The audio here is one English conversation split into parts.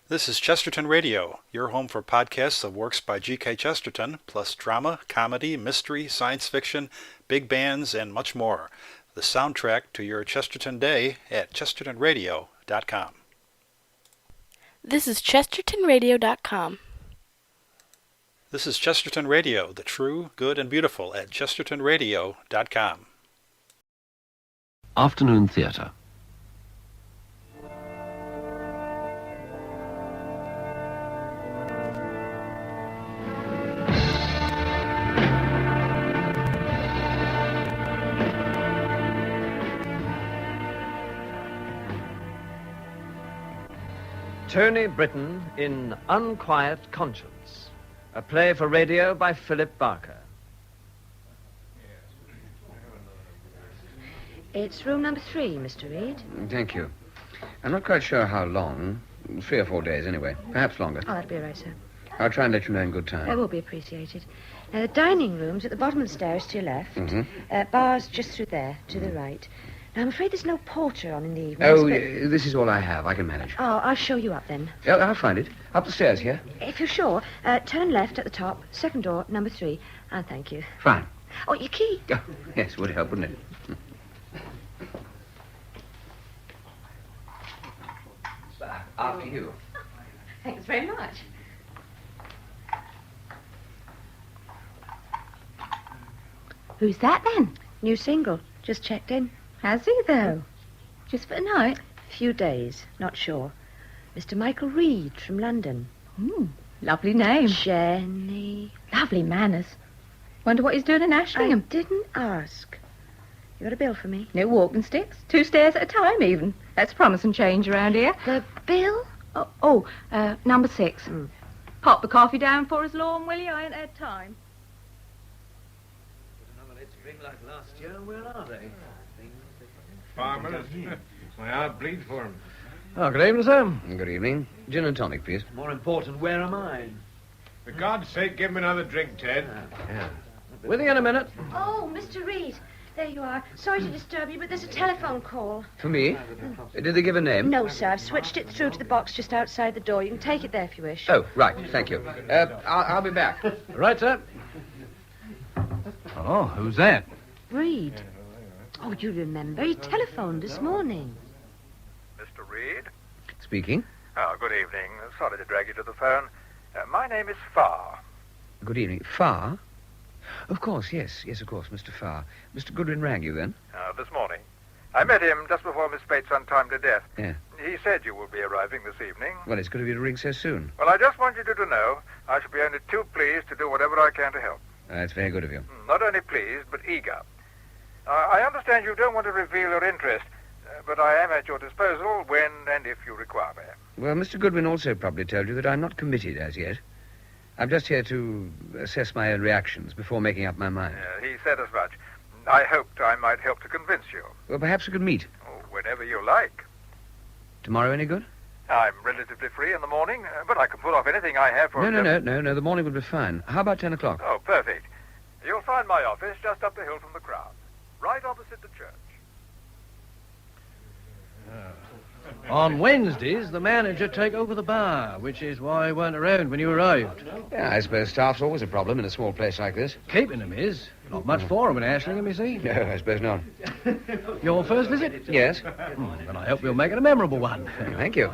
This is Chesterton Radio, your home for podcasts of works by G.K. Chesterton, plus drama, comedy, mystery, science fiction, big bands, and much more. The soundtrack to your Chesterton day at ChestertonRadio.com. This is ChestertonRadio.com. This is Chesterton Radio, the true, good, and beautiful at ChestertonRadio.com. Afternoon Theatre. Tony Britton in Unquiet Conscience, a play for radio by Philip Barker. It's room number 3, Mr. Reed. Thank you. I'm not quite sure how long. 3 or 4 days, anyway. Perhaps longer. Oh, that'll be all right, sir. I'll try and let you know in good time. That will be appreciated. The dining room's at the bottom of the stairs to your left. Mm-hmm. Bar's just through there, to the right. Now, I'm afraid there's no porter on in the evenings. Oh, but... this is all I have. I can manage. Oh, I'll show you up then. Yeah, I'll find it. Up the stairs here. If you're sure, turn left at the top, second door, number 3. And thank you. Fine. Oh, your key. Oh, yes, would help, wouldn't it? After you. Thanks very much. Who's that, then? New single. Just checked in. Has he, though? Just for a night? Few days. Not sure. Mr. Michael Reed from London. Lovely name. Jenny. Lovely manners. Wonder what he's doing in I Ashlingham. didn't ask. You got a bill for me? No walking sticks. 2 stairs at a time, even. That's promising change around here. The bill? Number 6. Mm. Pop the coffee down for us, Lorne, will you? I ain't had time. Drink like last year. Where are they? Farmers. My heart bleeds for them. Oh, good evening, sir. Good evening. Gin and tonic, please. More important, where am I? For God's sake, give him another drink, Ted. Yeah. With you in a minute. Oh, Mr. Reed. There you are. Sorry to disturb you, but there's a telephone call. For me? Did they give a name? No, sir. I've switched it through to the box just outside the door. You can take it there if you wish. Oh, right. Thank you. I'll be back. Right, sir. Oh, who's that? Reed. Oh, you remember. He telephoned this morning. Mr. Reed? Speaking. Oh, good evening. Sorry to drag you to the phone. My name is Flaw. Good evening. Farr? Of course, yes. Yes, of course, Mr. Farr. Mr. Goodwin rang you then? This morning. I met him just before Miss Bates' untimely death. Yeah. He said you will be arriving this evening. Well, it's good of you to ring so soon. Well, I just want you to know I shall be only too pleased to do whatever I can to help. That's very good of you. Not only pleased, but eager. I understand you don't want to reveal your interest, but I am at your disposal when and if you require me. Well, Mr. Goodwin also probably told you that I'm not committed as yet. I'm just here to assess my own reactions before making up my mind. He said as much. I hoped I might help to convince you. Well, perhaps we could meet. Oh, whenever you like. Tomorrow any good? I'm relatively free in the morning, but I can put off anything I have for... No. The morning would be fine. How about 10 o'clock? Oh, perfect. You'll find my office just up the hill from the crowd, right opposite the church. On Wednesdays, the manager take over the bar, which is why he weren't around when you arrived. Yeah, I suppose staff's always a problem in a small place like this. Keeping him is. Not much for him in Ashlingham, you see. No, I suppose not. Your first visit? Yes. Then I hope we'll make it a memorable one. Thank you.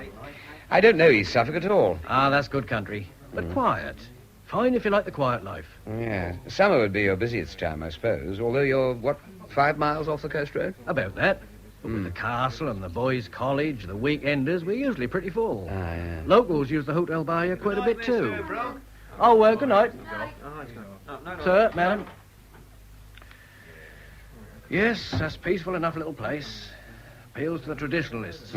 I don't know East Suffolk at all. Ah, that's good country. But quiet. Fine if you like the quiet life. Yeah. Summer would be your busiest time, I suppose, although you're, 5 miles off the coast road? About that. But with the castle and the boys' college, the weekenders, we're usually pretty full. Ah, yeah. Locals use the hotel bar here quite a bit, too. Oh, good night. Sir, madam. Yes, that's peaceful enough little place. Appeals to the traditionalists.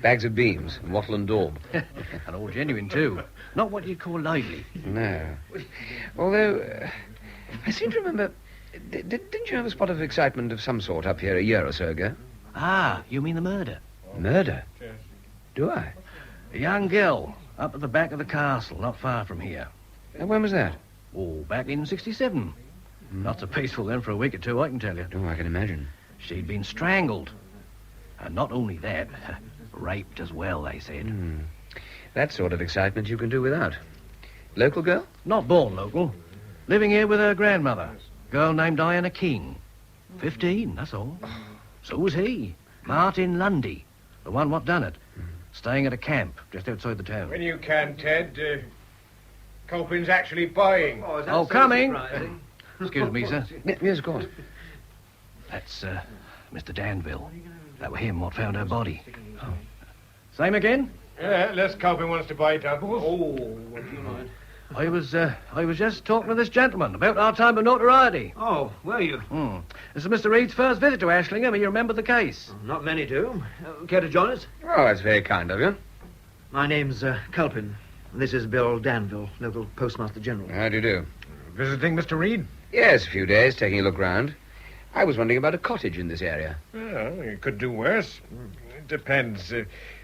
Bags of beans, wattle and daub. And all genuine, too. Not what you'd call lively. No. Although, I seem to remember... Didn't you have a spot of excitement of some sort up here a year or so ago? Ah, you mean the murder? Murder? Do I? A young girl, up at the back of the castle, not far from here. And when was that? Oh, back in 67. Not so peaceful then for a week or two, I can tell you. Oh, I can imagine. She'd been strangled. And not only that, raped as well, they said. That sort of excitement you can do without. Local girl? Not born local. Living here with her grandmother. Girl named Diana King. 15, that's all. So was he. Martin Lundy. The one what done it. Staying at a camp just outside the town. When you can, Ted. Culpin's actually buying. Oh, coming. Excuse me, sir. Yes, of course. That's, Mr. Danville. That were him what found her body. Oh. Same again? Yeah, unless Culpin wants to buy doubles. Oh, would you mind? I was just talking to this gentleman about our time of notoriety. Oh, were you? This is Mr. Reed's first visit to Ashlingham. You remember the case? Not many do. Care to join us? Oh, that's very kind of you. My name's Culpin. This is Bill Danville, local Postmaster General. How do you do? Visiting Mr. Reed? Yes, a few days, taking a look round. I was wondering about a cottage in this area. Well, you could do worse. It depends.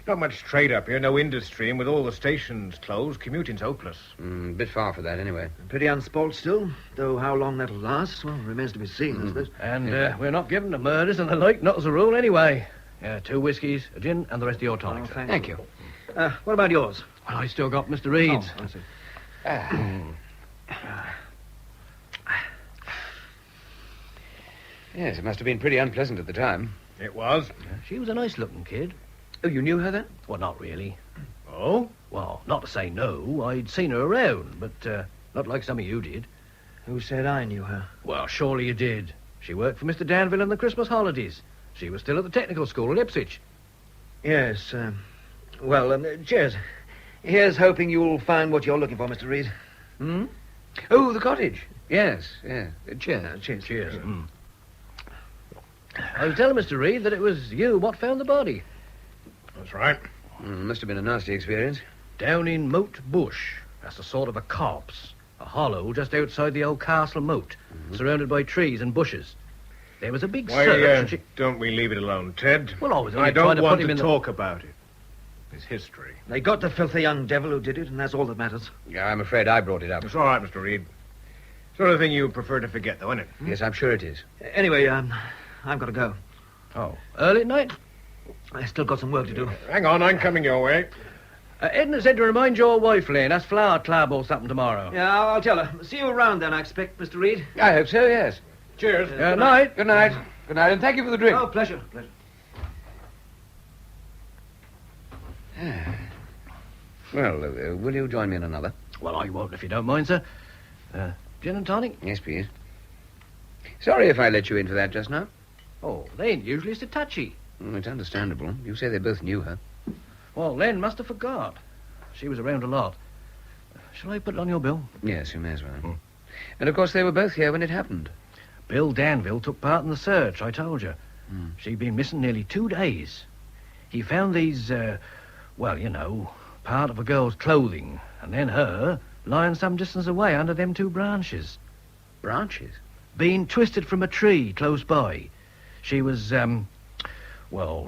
Not much trade up here, no industry, and with all the stations closed, commuting's hopeless. A bit far for that, anyway. Pretty unspoilt still, though how long that'll last, well, remains to be seen, I suppose. And we're not given to murders and the like, not as a rule, anyway. 2 whiskies, a gin, and the rest of your tonic. Oh, Thank you. What about yours? Well, I still got Mr. Reed's. Oh, I see. Yes, it must have been pretty unpleasant at the time. It was. She was a nice-looking kid. Oh, you knew her then? Well, not really. Oh? Well, not to say no. I'd seen her around, but not like some of you did. Who said I knew her? Well, surely you did. She worked for Mr. Danville in the Christmas holidays. She was still at the technical school at Ipswich. Yes, cheers. Here's hoping you'll find what you're looking for, Mr. Reed. Oh, the cottage. Yes, yeah. Cheers. Cheers. I was telling Mr. Reed that it was you what found the body. That's right. Must have been a nasty experience. Down in Moat Bush. That's a sort of a copse. A hollow just outside the old castle moat, surrounded by trees and bushes. There was a big search and don't we leave it alone, Ted? Well, I was only I trying don't to want put him to in talk about it. It's history. They got the filthy young devil who did it, and that's all that matters. Yeah, I'm afraid I brought it up. It's all right, Mr. Reed. Sort of thing you prefer to forget, though, isn't it? Yes, I'm sure it is. Anyway, I've got to go. Oh, early at night? I still got some work to do. Hang on, I'm coming your way. Edna said to remind your wife, Lane, that's Flower Club or something tomorrow. Yeah, I'll tell her. See you around then, I expect, Mr. Reed. I hope so, yes. Cheers. Night. Good night. Good night, and thank you for the drink. Oh, pleasure. Well, will you join me in another? Well, I won't if you don't mind, sir. Gin and tonic? Yes, please. Sorry if I let you in for that just now. Oh, they ain't usually so touchy. It's understandable. You say they both knew her. Well, Len must have forgot. She was around a lot. Shall I put it on your bill? Yes, you may as well. And, of course, they were both here when it happened. Bill Danville took part in the search, I told you. She'd been missing nearly 2 days. He found these, part of a girl's clothing, and then her lying some distance away under them 2 branches. Branches? Being twisted from a tree close by. She was,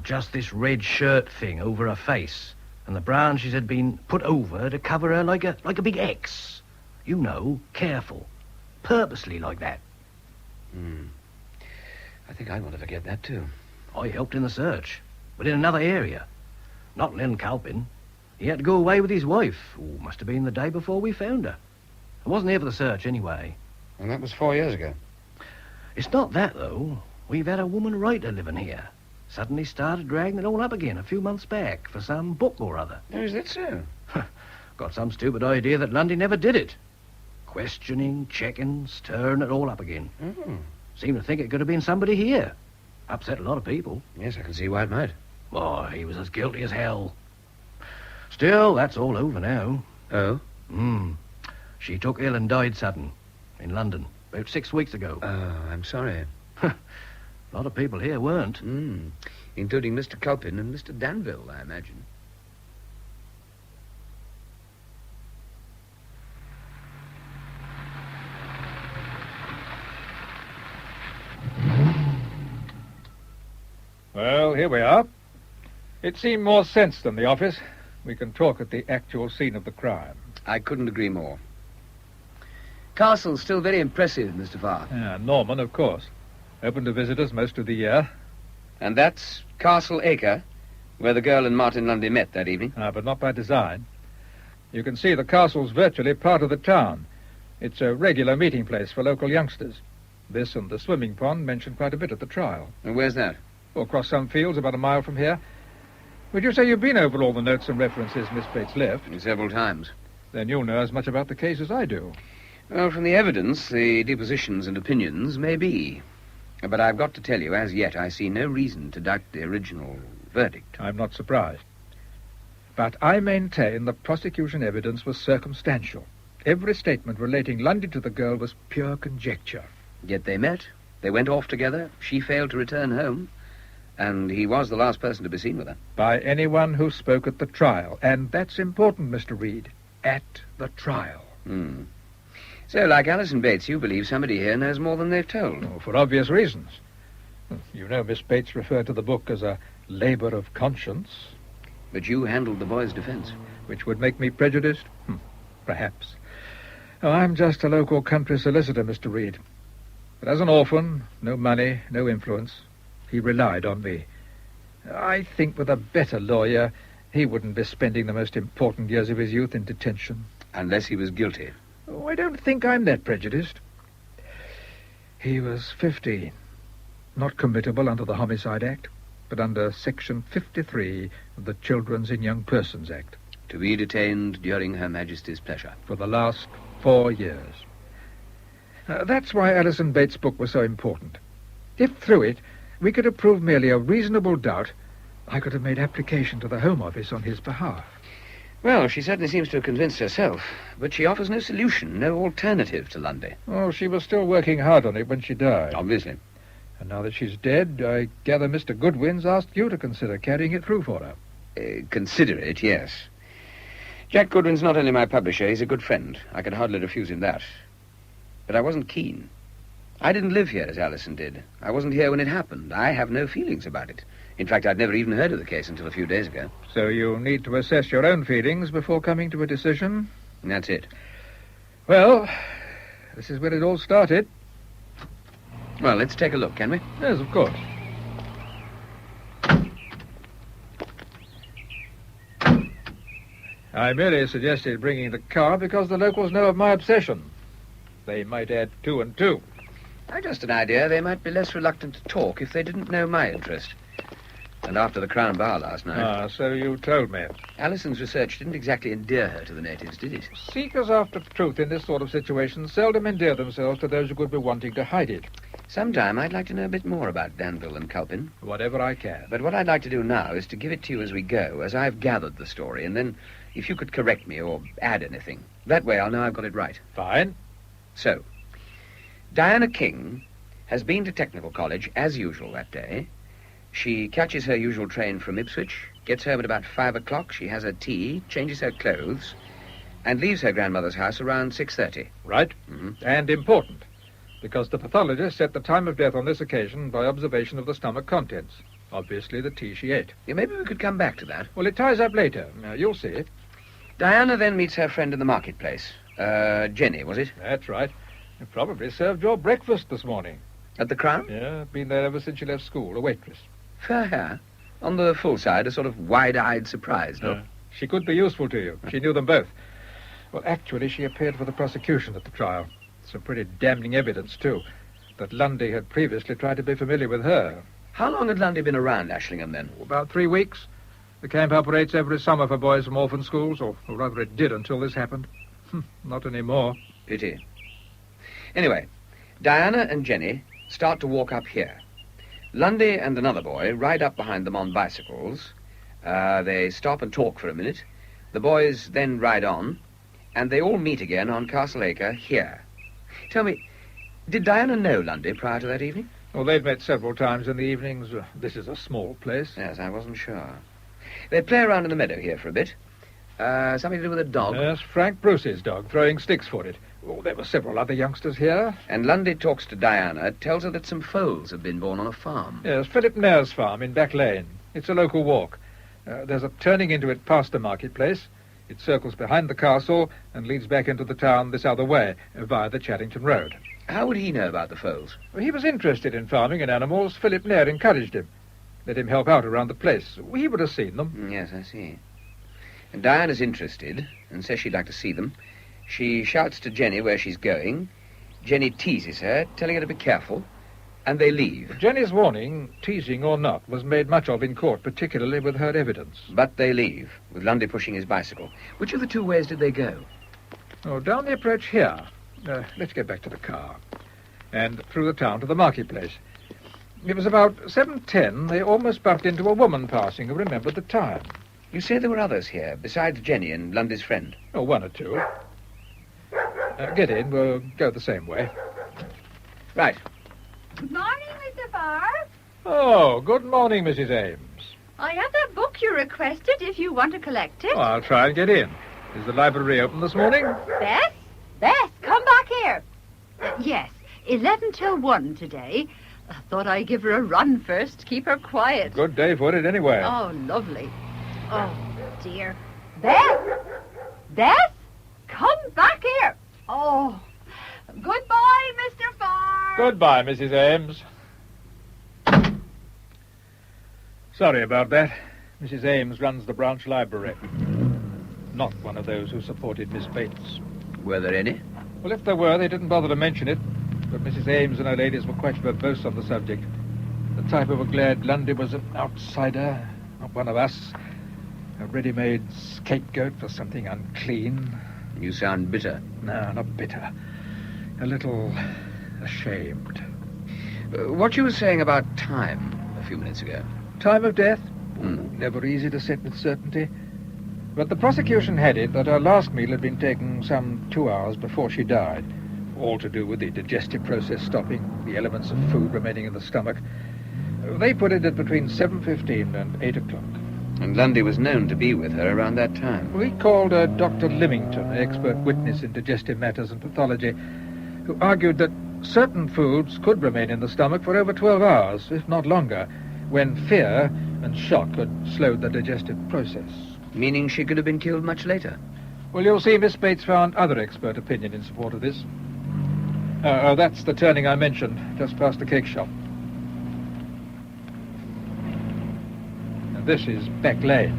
just this red shirt thing over her face, and the branches had been put over to cover her like a big X. You know, careful. Purposely like that. I think I want to forget that, too. I helped in the search, but in another area. Not Len Culpin. He had to go away with his wife. Must have been the day before we found her. I wasn't here for the search, anyway. And that was 4 years ago. It's not that, though. We've had a woman writer living here. Suddenly started dragging it all up again a few months back for some book or other. Oh, is that so? Got some stupid idea that Lundy never did it. Questioning, checking, stirring it all up again. Seemed to think it could have been somebody here. Upset a lot of people. Yes, I can see why it might. Oh, he was as guilty as hell. Still, that's all over now. Oh? She took ill and died sudden. In London. About 6 weeks ago. Oh, I'm sorry. A lot of people here weren't. Including Mr. Culpin and Mr. Danville, I imagine. Well, here we are. It seemed more sense than the office. We can talk at the actual scene of the crime. I couldn't agree more. Castle's still very impressive, Mr. Farr. Yeah, Norman, of course. Open to visitors most of the year. And that's Castle Acre, where the girl and Martin Lundy met that evening. But not by design. You can see the castle's virtually part of the town. It's a regular meeting place for local youngsters. This and the swimming pond mentioned quite a bit at the trial. And where's that? Well, across some fields about a mile from here. Would you say you've been over all the notes and references Miss Bates left? Several times. Then you'll know as much about the case as I do. Well, from the evidence, the depositions and opinions may be. But I've got to tell you, as yet, I see no reason to doubt the original verdict. I'm not surprised. But I maintain the prosecution evidence was circumstantial. Every statement relating Lundy to the girl was pure conjecture. Yet they met. They went off together. She failed to return home. And he was the last person to be seen with her. By anyone who spoke at the trial. And that's important, Mr. Reed. At the trial. So, like Alison Bates, you believe somebody here knows more than they've told. Oh, for obvious reasons. You know Miss Bates referred to the book as a labour of conscience. But you handled the boy's defence. Which would make me prejudiced? Perhaps. Oh, I'm just a local country solicitor, Mr. Reed. But as an orphan, no money, no influence, he relied on me. I think with a better lawyer, he wouldn't be spending the most important years of his youth in detention. Unless he was guilty. Oh, I don't think I'm that prejudiced. He was 15. Not committable under the Homicide Act, but under Section 53 of the Children's and Young Persons Act. To be detained during Her Majesty's pleasure. For the last 4 years. That's why Alison Bates' book was so important. If through it we could have proved merely a reasonable doubt, I could have made application to the Home Office on his behalf. Well, she certainly seems to have convinced herself, but she offers no solution, no alternative to Lundy. Oh, she was still working hard on it when she died. Obviously. And now that she's dead, I gather Mr. Goodwin's asked you to consider carrying it through for her. Consider it, yes. Jack Goodwin's not only my publisher, he's a good friend. I could hardly refuse him that. But I wasn't keen. I didn't live here as Alison did. I wasn't here when it happened. I have no feelings about it. In fact, I'd never even heard of the case until a few days ago. So you need to assess your own feelings before coming to a decision? That's it. Well, this is where it all started. Well, let's take a look, can we? Yes, of course. I merely suggested bringing the car because the locals know of my obsession. They might add 2 and 2. Just an idea. They might be less reluctant to talk if they didn't know my interest. And after the Crown Bar last night... Ah, so you told me. Alison's research didn't exactly endear her to the natives, did it? Seekers after truth in this sort of situation seldom endear themselves to those who could be wanting to hide it. Sometime I'd like to know a bit more about Danville and Culpin. Whatever I can. But what I'd like to do now is to give it to you as we go, as I've gathered the story, and then if you could correct me or add anything. That way I'll know I've got it right. Fine. So, Diana King has been to Technical College as usual that day. She catches her usual train from Ipswich, gets home at about 5 o'clock, she has her tea, changes her clothes, and leaves her grandmother's house around 6:30. Right. And important, because the pathologist set the time of death on this occasion by observation of the stomach contents. Obviously the tea she ate. Yeah, maybe we could come back to that. Well, it ties up later. You'll see it. Diana then meets her friend in the marketplace. Jenny, was it? That's right. You probably served your breakfast this morning. At the Crown? Yeah, been there ever since you left school, a waitress. Fair hair. On the full side, a sort of wide-eyed surprise, no? She could be useful to you. She knew them both. Well, actually, she appeared for the prosecution at the trial. Some pretty damning evidence, too, that Lundy had previously tried to be familiar with her. How long had Lundy been around Ashlingham, then? About 3 weeks. The camp operates every summer for boys from orphan schools, or rather it did until this happened. Not anymore. Pity. Anyway, Diana and Jenny start to walk up here. Lundy and another boy ride up behind them on bicycles. They stop and talk for a minute. The boys then ride on, and they all meet again on Castle Acre here. Tell me, did Diana know Lundy prior to that evening? Well, they've met several times in the evenings. This is a small place. Yes, I wasn't sure. They play around in the meadow here for a bit. Something to do with a dog? Yes, Frank Bruce's dog, throwing sticks for it. Oh, there were several other youngsters here. And Lundy talks to Diana, tells her that some foals have been born on a farm. Yes, Philip Nair's farm in Back Lane. It's a local walk. There's a turning into it past the marketplace. It circles behind the castle and leads back into the town this other way, via the Chaddington Road. How would he know about the foals? Well, he was interested in farming and animals. Philip Nair encouraged him. Let him help out around the place. He would have seen them. Yes, I see. And Diana's interested and says she'd like to see them. She shouts to Jenny where she's going. Jenny teases her, telling her to be careful, and they leave. Jenny's warning, teasing or not, was made much of in court, particularly with her evidence. But they leave, with Lundy pushing his bicycle. Which of the two ways did they go? Oh, down the approach here. Let's get back to the car. And through the town to the marketplace. It was about 7:10. They almost bumped into a woman passing who remembered the time. You say there were others here, besides Jenny and Lundy's friend? Oh, one or two. Get in. We'll go the same way. Right. Good morning, Mr. Farr. Oh, good morning, Mrs. Ames. I have that book you requested if you want to collect it. Oh, I'll try and get in. Is the library open this morning? Bess? Bess, come back here. Yes, 11 till 1 today. I thought I'd give her a run first, keep her quiet. Good day for it anyway. Oh, lovely. Oh, dear. Bess? Bess? Come back here. Oh, goodbye, Mr. Farr. Goodbye, Mrs. Ames. Sorry about that. Mrs. Ames runs the branch library. Not one of those who supported Miss Bates. Were there any? Well, if there were, they didn't bother to mention it. But Mrs. Ames and her ladies were quite verbose on the subject. The type who were glad Lundy was an outsider, not one of us. A ready-made scapegoat for something unclean. You sound bitter. No, not bitter. A little ashamed. What you were saying about time a few minutes ago. Time of death? Never easy to set with certainty. But the prosecution had it that her last meal had been taken some 2 hours before she died. All to do with the digestive process stopping, the elements of food remaining in the stomach. They put it at between 7:15 and 8 o'clock. And Lundy was known to be with her around that time. We called Dr. Limington, an expert witness in digestive matters and pathology, who argued that certain foods could remain in the stomach for over 12 hours, if not longer, when fear and shock had slowed the digestive process. Meaning she could have been killed much later? Well, you'll see Miss Bates found other expert opinion in support of this. That's the turning I mentioned, just past the cake shop. And this is Beck Lane.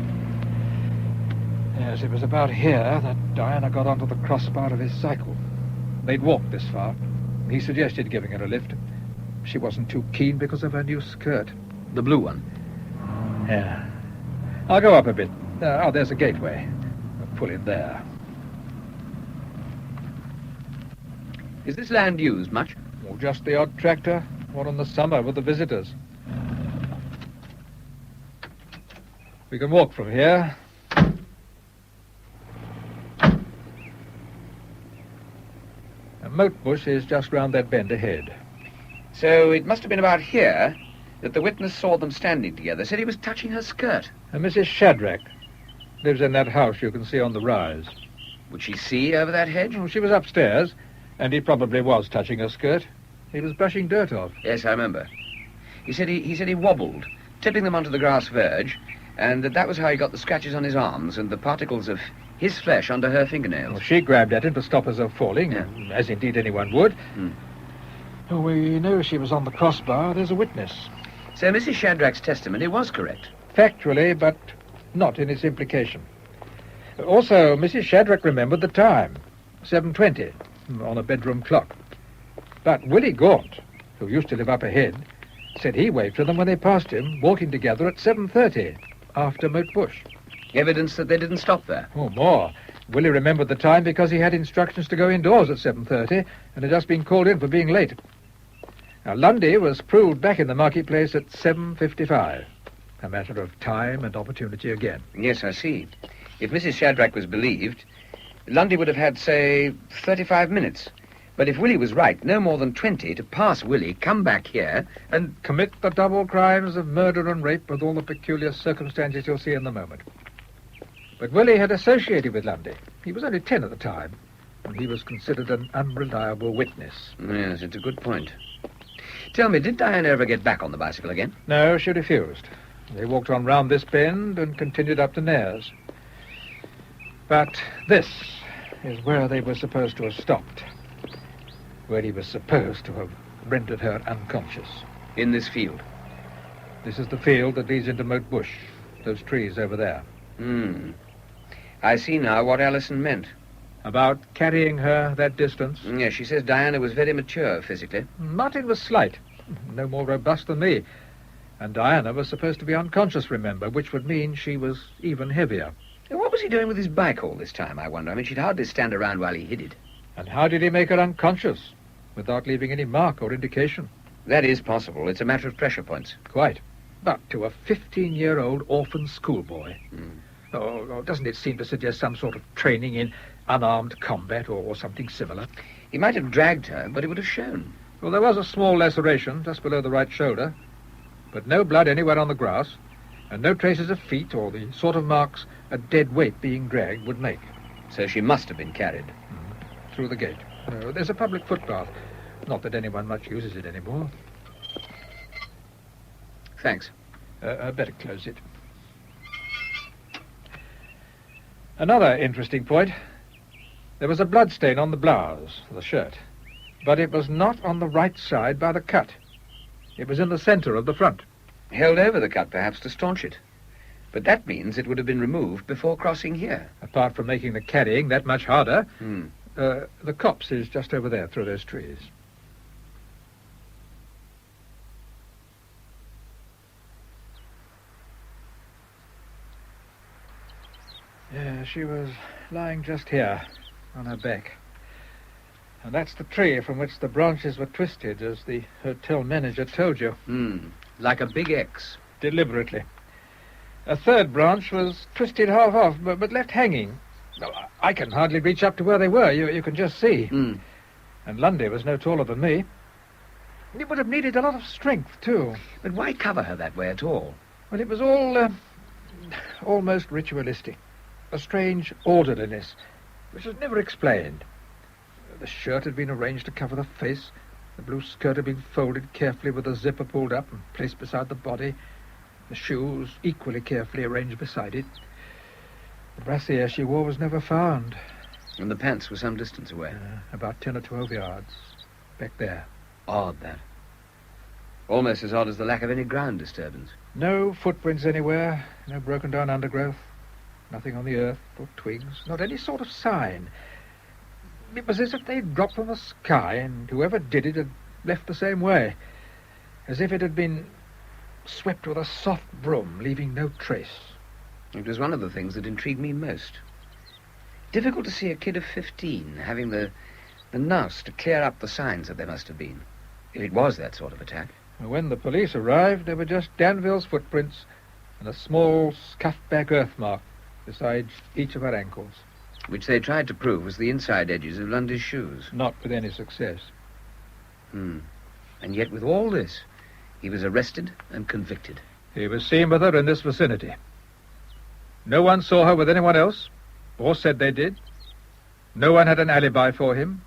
Yes, it was about here that Diana got onto the crossbar of his cycle. They'd walked this far. He suggested giving her a lift. She wasn't too keen because of her new skirt. The blue one? Yeah. I'll go up a bit. There's a gateway. I'll pull in there. Is this land used much? Well, just the odd tractor, or in the summer with the visitors. We can walk from here. A moat bush is just round that bend ahead. So it must have been about here that the witness saw them standing together, said he was touching her skirt. And Mrs. Shadrach lives in that house you can see on the rise. Would she see over that hedge? Oh, she was upstairs, and he probably was touching her skirt. He was brushing dirt off. Yes, I remember. He said he wobbled, tipping them onto the grass verge, and that was how he got the scratches on his arms and the particles of his flesh under her fingernails. Well, she grabbed at him to stop herself falling, as indeed anyone would. Oh, we know she was on the crossbar. There's a witness. So Mrs. Shadrach's testimony was correct? Factually, but not in its implication. Also, Mrs. Shadrach remembered the time, 7:20, on a bedroom clock. But Willie Gaunt, who used to live up ahead, said he waved to them when they passed him, walking together at 7:30, after Moat Bush. Evidence that they didn't stop there? Oh, more. Willie remembered the time because he had instructions to go indoors at 7:30 and had just been called in for being late. Now, Lundy was proved back in the marketplace at 7:55. A matter of time and opportunity again. Yes, I see. If Mrs. Shadrach was believed, Lundy would have had, say, 35 minutes. But if Willie was right, no more than 20 to pass Willie, come back here, and commit the double crimes of murder and rape with all the peculiar circumstances you'll see in a moment. But Willie had associated with Lundy. He was only 10 at the time, and he was considered an unreliable witness. Yes, it's a good point. Tell me, did Diana ever get back on the bicycle again? No, she refused. They walked on round this bend and continued up to Nares. But this is where they were supposed to have stopped. Where he was supposed to have rendered her unconscious. In this field? This is the field that leads into Moat Bush. Those trees over there. I see now what Alison meant. About carrying her that distance? Yes, she says Diana was very mature physically. Martin was slight, no more robust than me. And Diana was supposed to be unconscious, remember, which would mean she was even heavier. What was he doing with his bike all this time, I wonder? I mean, she'd hardly stand around while he hid it. And how did he make her unconscious, without leaving any mark or indication? That is possible. It's a matter of pressure points. Quite. But to a 15-year-old orphan schoolboy. Oh, doesn't it seem to suggest some sort of training in unarmed combat or something similar? He might have dragged her, but it would have shown. Well, there was a small laceration just below the right shoulder, but no blood anywhere on the grass, and no traces of feet or the sort of marks a dead weight being dragged would make. So she must have been carried. Through the gate. No, there's a public footpath. Not that anyone much uses it anymore. Thanks. I'd better close it. Another interesting point. There was a bloodstain on the blouse, the shirt, but it was not on the right side by the cut. It was in the centre of the front. Held over the cut, perhaps, to staunch it. But that means it would have been removed before crossing here. Apart from making the carrying that much harder, the copse is just over there, through those trees. Yeah, she was lying just here, on her back. And that's the tree from which the branches were twisted, as the hotel manager told you. Like a big X. Deliberately. A third branch was twisted half off, but left hanging. I can hardly reach up to where they were, you can just see. And Lundy was no taller than me. It would have needed a lot of strength, too. But why cover her that way at all? Well, it was all almost ritualistic. A strange orderliness, which was never explained. The shirt had been arranged to cover the face. The blue skirt had been folded carefully with the zipper pulled up and placed beside the body. The shoes equally carefully arranged beside it. The brassiere she wore was never found. And the pants were some distance away? About 10 or 12 yards. Back there. Odd, that. Almost as odd as the lack of any ground disturbance. No footprints anywhere. No broken down undergrowth. Nothing on the earth or twigs. Not any sort of sign. It was as if they'd dropped from the sky, and whoever did it had left the same way. As if it had been swept with a soft broom, leaving no trace. It was one of the things that intrigued me most. Difficult to see a kid of 15 having the nous to clear up the signs that there must have been, if it was that sort of attack. When the police arrived, there were just Danville's footprints and a small scuffed-back earth mark beside each of her ankles. Which they tried to prove was the inside edges of Lundy's shoes. Not with any success. And yet with all this, he was arrested and convicted. He was seen with her in this vicinity. No one saw her with anyone else, or said they did. No one had an alibi for him,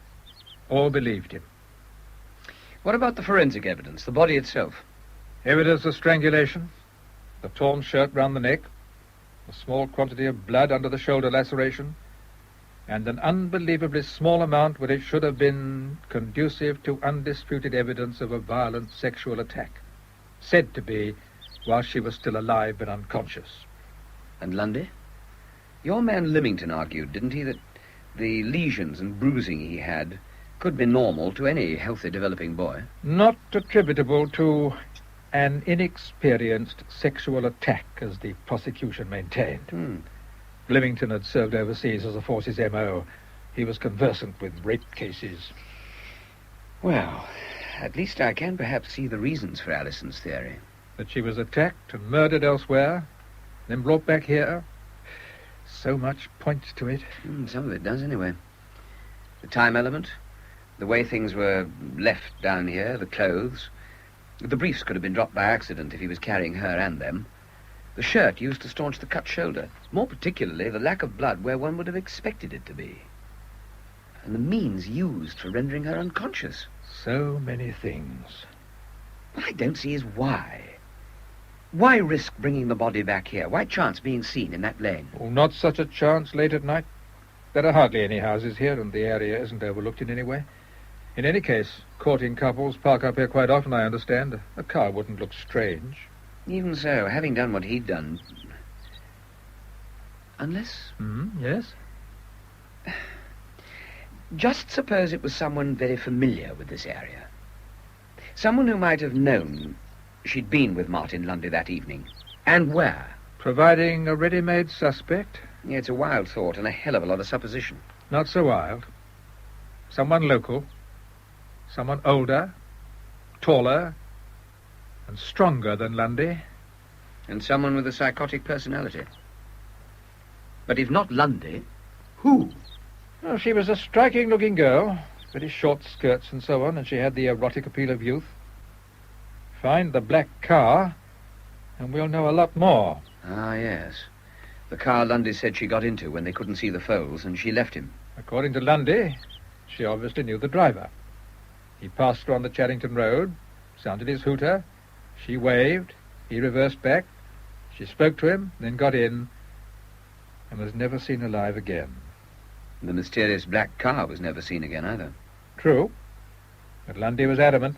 or believed him. What about the forensic evidence, the body itself? Evidence of strangulation, the torn shirt round the neck, a small quantity of blood under the shoulder laceration, and an unbelievably small amount where it should have been conducive to undisputed evidence of a violent sexual attack, said to be while she was still alive but unconscious. And Lundy? Your man Lymington argued, didn't he, that the lesions and bruising he had could be normal to any healthy developing boy? Not attributable to an inexperienced sexual attack, as the prosecution maintained. Lymington had served overseas as a force's M.O. He was conversant with rape cases. Well, at least I can perhaps see the reasons for Alison's theory. That she was attacked and murdered elsewhere, then brought back here. So much points to it. Some of it does, anyway. The time element, the way things were left down here, the clothes. The briefs could have been dropped by accident if he was carrying her and them. The shirt used to staunch the cut shoulder. More particularly, the lack of blood where one would have expected it to be. And the means used for rendering her unconscious. So many things. What I don't see is why. Why risk bringing the body back here? Why chance being seen in that lane? Oh, not such a chance late at night. There are hardly any houses here, and the area isn't overlooked in any way. In any case, courting couples park up here quite often, I understand. A car wouldn't look strange. Even so, having done what he'd done... Unless... Yes? Just suppose it was someone very familiar with this area. Someone who might have known she'd been with Martin Lundy that evening. And where. Providing a ready-made suspect? Yeah, it's a wild thought and a hell of a lot of supposition. Not so wild. Someone local. Someone older, taller, and stronger than Lundy. And someone with a psychotic personality. But if not Lundy, who? Well, she was a striking-looking girl. Very short skirts and so on, and she had the erotic appeal of youth. Find the black car, and we'll know a lot more. Ah, yes. The car Lundy said she got into when they couldn't see the foals, and she left him. According to Lundy, she obviously knew the driver. He passed her on the Charington Road, sounded his hooter. She waved. He reversed back. She spoke to him, then got in, and was never seen alive again. The mysterious black car was never seen again either. True. But Lundy was adamant.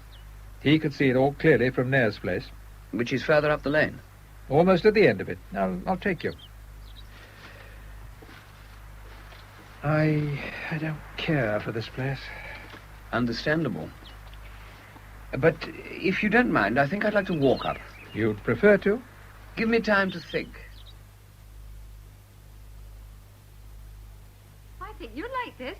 He could see it all clearly from Nair's place. Which is further up the lane. Almost at the end of it. I'll take you. I don't care for this place. Understandable. But if you don't mind, I think I'd like to walk up. You'd prefer to? Give me time to think. I think you'll like this.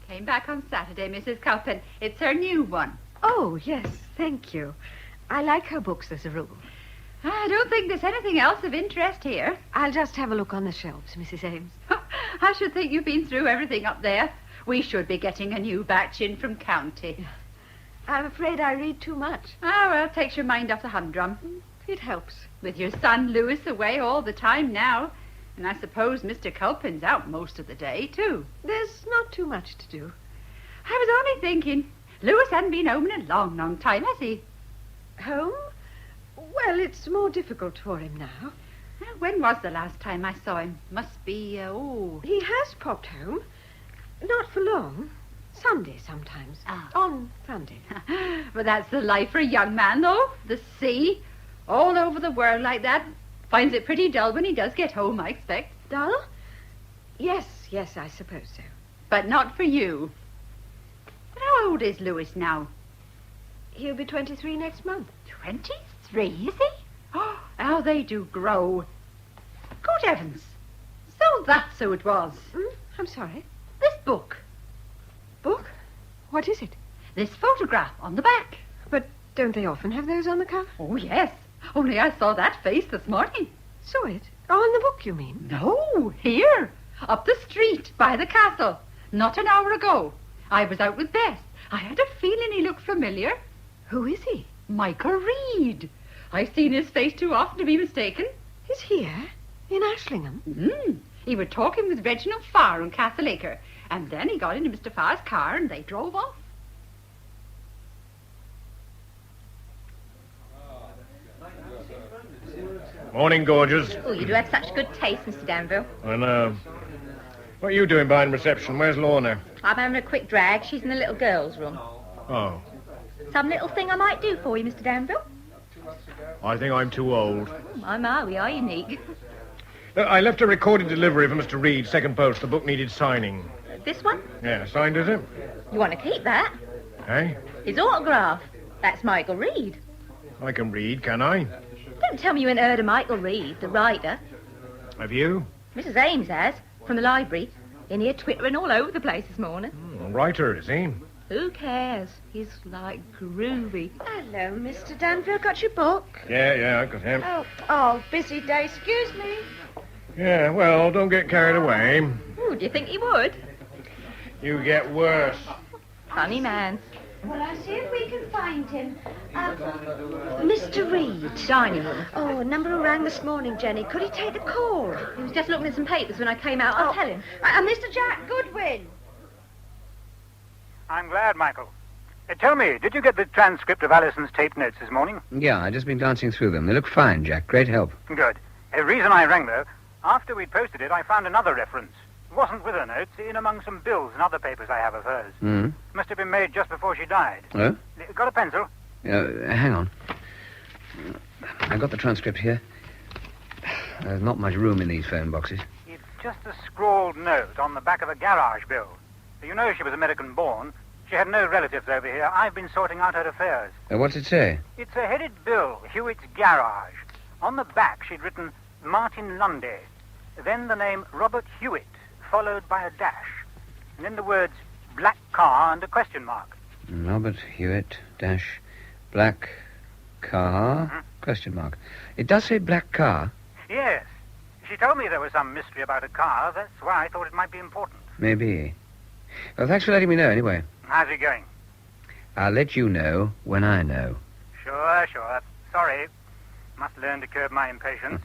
Came back on Saturday, Mrs. Culpin. It's her new one. Oh, yes, thank you. I like her books as a rule. I don't think there's anything else of interest here. I'll just have a look on the shelves, Mrs. Ames. I should think you've been through everything up there. We should be getting a new batch in from county. I'm afraid I read too much. Oh, well, it takes your mind off the humdrum. It helps. With your son Louis away all the time now. And I suppose Mr. Culpin's out most of the day, too. There's not too much to do. I was only thinking, Louis hasn't been home in a long, long time, has he? Home? Well, it's more difficult for him now. When was the last time I saw him? Must be, He has popped home. Not for long. Sunday sometimes. Ah. On Sunday. But that's the life for a young man, though. The sea. All over the world like that. Finds it pretty dull when he does get home, I expect. Dull? Yes, I suppose so. But not for you. But how old is Louis now? He'll be 23 next month. 23, is he? Oh, how they do grow. Good heavens. So that's who it was. I'm sorry. This book. Book? What is it? This photograph on the back. But don't they often have those on the cover? Oh, yes. Only I saw that face this morning. Saw it? On the book, you mean? No, here. Up the street, by the castle. Not an hour ago. I was out with Bess. I had a feeling he looked familiar. Who is he? Michael Reed. I've seen his face too often to be mistaken. He's here? In Ashlingham? He was talking with Reginald Farr on Castleacre. And then he got into Mr. Farr's car and they drove off. Morning, gorgeous. Oh, you do have such good taste, Mr. Danville. I know. What are you doing behind reception? Where's Lorna? I'm having a quick drag. She's in the little girl's room. Oh, Some little thing I might do for you, Mr. Danville? I think I'm too old. My, we are unique. I left a recorded delivery for Mr. Reed, second post. The book needed signing. This one? Yeah, signed, is it? You want to keep that? Eh? His autograph. That's Michael Reed. I can read, can I? Don't tell me you ain't heard of Michael Reed, the writer. Have you? Mrs. Ames has, from the library. In here twittering all over the place this morning. A writer, is he? Who cares? He's like groovy. Hello, Mr. Danville. Got your book? Yeah, I got him. Oh, busy day. Excuse me. Yeah, well, don't get carried away. Ooh, do you think he would? You get worse. Funny man. Well, I'll see if we can find him. Mr. Reed. Dining room. Oh, a number who rang this morning, Jenny. Could he take the call? He was just looking at some papers when I came out. I'll tell him. Mr. Jack Goodwin. I'm glad, Michael. Tell me, did you get the transcript of Alison's tape notes this morning? Yeah, I've just been glancing through them. They look fine, Jack. Great help. Good. The reason I rang, though, after we'd posted it, I found another reference. It wasn't with her notes, in among some bills and other papers I have of hers. Must have been made just before she died. Oh? Got a pencil? Hang on. I've got the transcript here. There's not much room in these phone boxes. If Just a scrawled note on the back of a garage bill. You know she was American-born. She had no relatives over here. I've been sorting out her affairs. What's it say? It's a headed bill, Hewitt's Garage. On the back, she'd written Martin Lundy. Then the name Robert Hewitt, followed by a dash. And then the words Black Car and a question mark. Robert Hewitt, dash, Black Car, question mark. It does say Black Car. Yes. She told me there was some mystery about a car. That's why I thought it might be important. Maybe. Well, thanks for letting me know, anyway. How's it going? I'll let you know when I know. Sure. Sorry. Must learn to curb my impatience.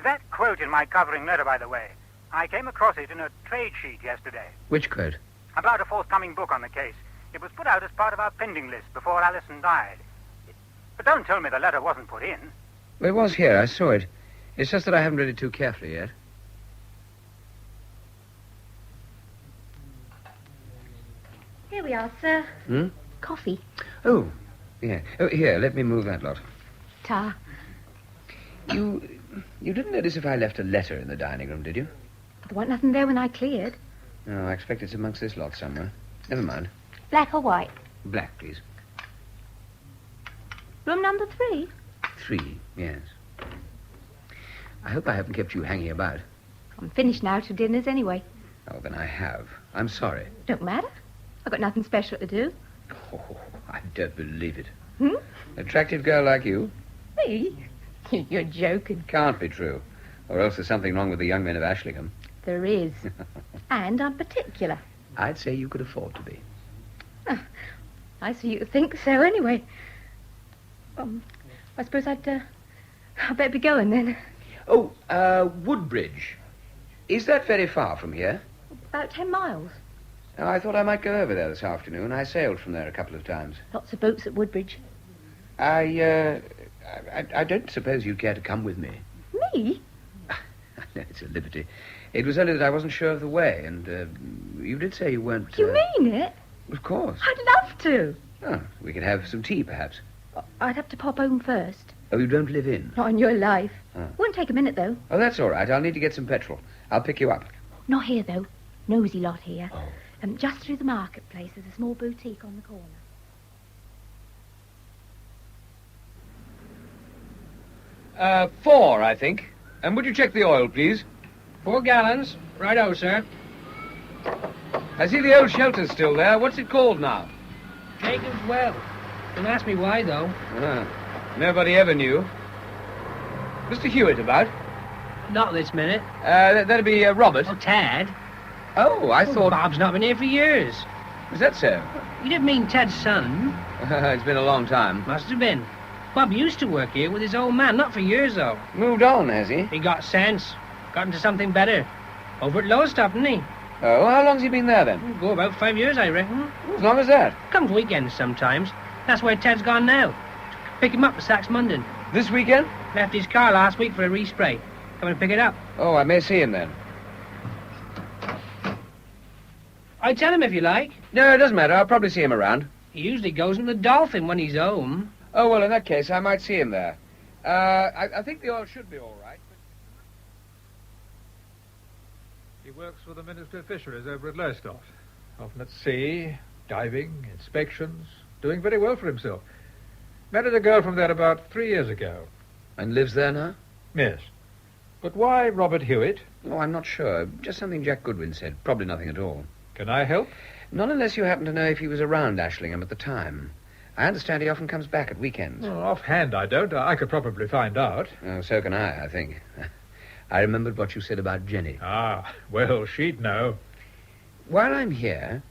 That quote in my covering letter, by the way, I came across it in a trade sheet yesterday. Which quote? About a forthcoming book on the case. It was put out as part of our pending list before Alison died. But don't tell me the letter wasn't put in. Well, it was here. I saw it. It's just that I haven't read it too carefully yet. Here we are, sir. Hmm? Coffee. Oh, yeah. Oh, here, let me move that lot. Ta. You didn't notice if I left a letter in the dining room, did you? There wasn't nothing there when I cleared. No, I expect it's amongst this lot somewhere. Never mind. Black or white? Black, please. Room number 3? 3, yes. I hope I haven't kept you hanging about. I'm finished now till dinner's anyway. Oh, then I have. I'm sorry. Don't matter. I've got nothing special to do. Oh, I don't believe it. Hmm? Attractive girl like you? Me? You're joking. Can't be true. Or else there's something wrong with the young men of Ashlingham. There is. And I'm particular. I'd say you could afford to be. I see you think so anyway. I suppose I'd better be going then. Oh, Woodbridge. Is that very far from here? About 10 miles. Oh, I thought I might go over there this afternoon. I sailed from there a couple of times. Lots of boats at Woodbridge. I don't suppose you'd care to come with me. Me? No, it's a liberty. It was only that I wasn't sure of the way, and you did say you weren't... You mean it? Of course. I'd love to. Oh, we could have some tea, perhaps. I'd have to pop home first. Oh, you don't live in? Not in your life. Oh. Won't take a minute, though. Oh, that's all right. I'll need to get some petrol. I'll pick you up. Not here, though. Nosy lot here. Oh. Just through the marketplace, there's a small boutique on the corner. 4, I think. And would you check the oil, please? 4 gallons. Righto, sir. I see the old shelter's still there. What's it called now? Jacob's Well. Don't ask me why, though. Nobody ever knew. Mr. Hewitt about? Not this minute. That'd be Robert. Oh, Tad. Oh, I thought... Bob's not been here for years. Is that so? You didn't mean Ted's son? It's been a long time. Must have been. Bob used to work here with his old man, not for years, though. Moved on, has he? He got sense. Got into something better. Over at Lowestoft, didn't he? Oh, how long's he been there, then? Go about 5 years, I reckon. As long as that? Comes weekends sometimes. That's where Ted's gone now. Pick him up at Saxmundon. This weekend? Left his car last week for a respray. Come and pick it up. Oh, I may see him then. I tell him if you like. No, it doesn't matter. I'll probably see him around. He usually goes in the Dolphin when he's home. Oh, well, in that case, I might see him there. I think the oil should be all right. He works for the Ministry of Fisheries over at Lowestoft. Often at sea, diving, inspections, doing very well for himself. Married a girl from there about 3 years ago. And lives there now? Yes. But why Robert Hewitt? Oh, I'm not sure. Just something Jack Goodwin said. Probably nothing at all. Can I help? Not unless you happen to know if he was around Ashlingham at the time. I understand he often comes back at weekends. Oh, offhand, I don't. I could probably find out. Oh, so can I think. I remembered what you said about Jenny. Ah, well, she'd know. While I'm here,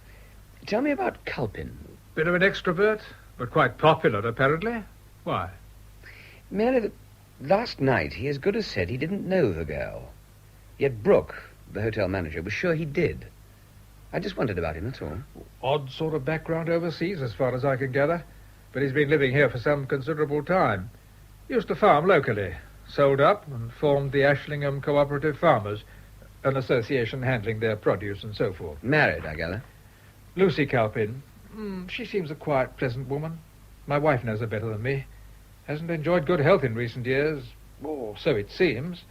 tell me about Culpin. Bit of an extrovert, but quite popular, apparently. Why? Merely that last night he as good as said he didn't know the girl. Yet Brooke, the hotel manager, was sure he did. I just wondered about him, that's all. Odd sort of background overseas, as far as I can gather. But he's been living here for some considerable time. Used to farm locally. Sold up and formed the Ashlingham Cooperative Farmers, an association handling their produce and so forth. Married, I gather. Lucy Culpin. She seems a quiet, pleasant woman. My wife knows her better than me. Hasn't enjoyed good health in recent years, or so it seems.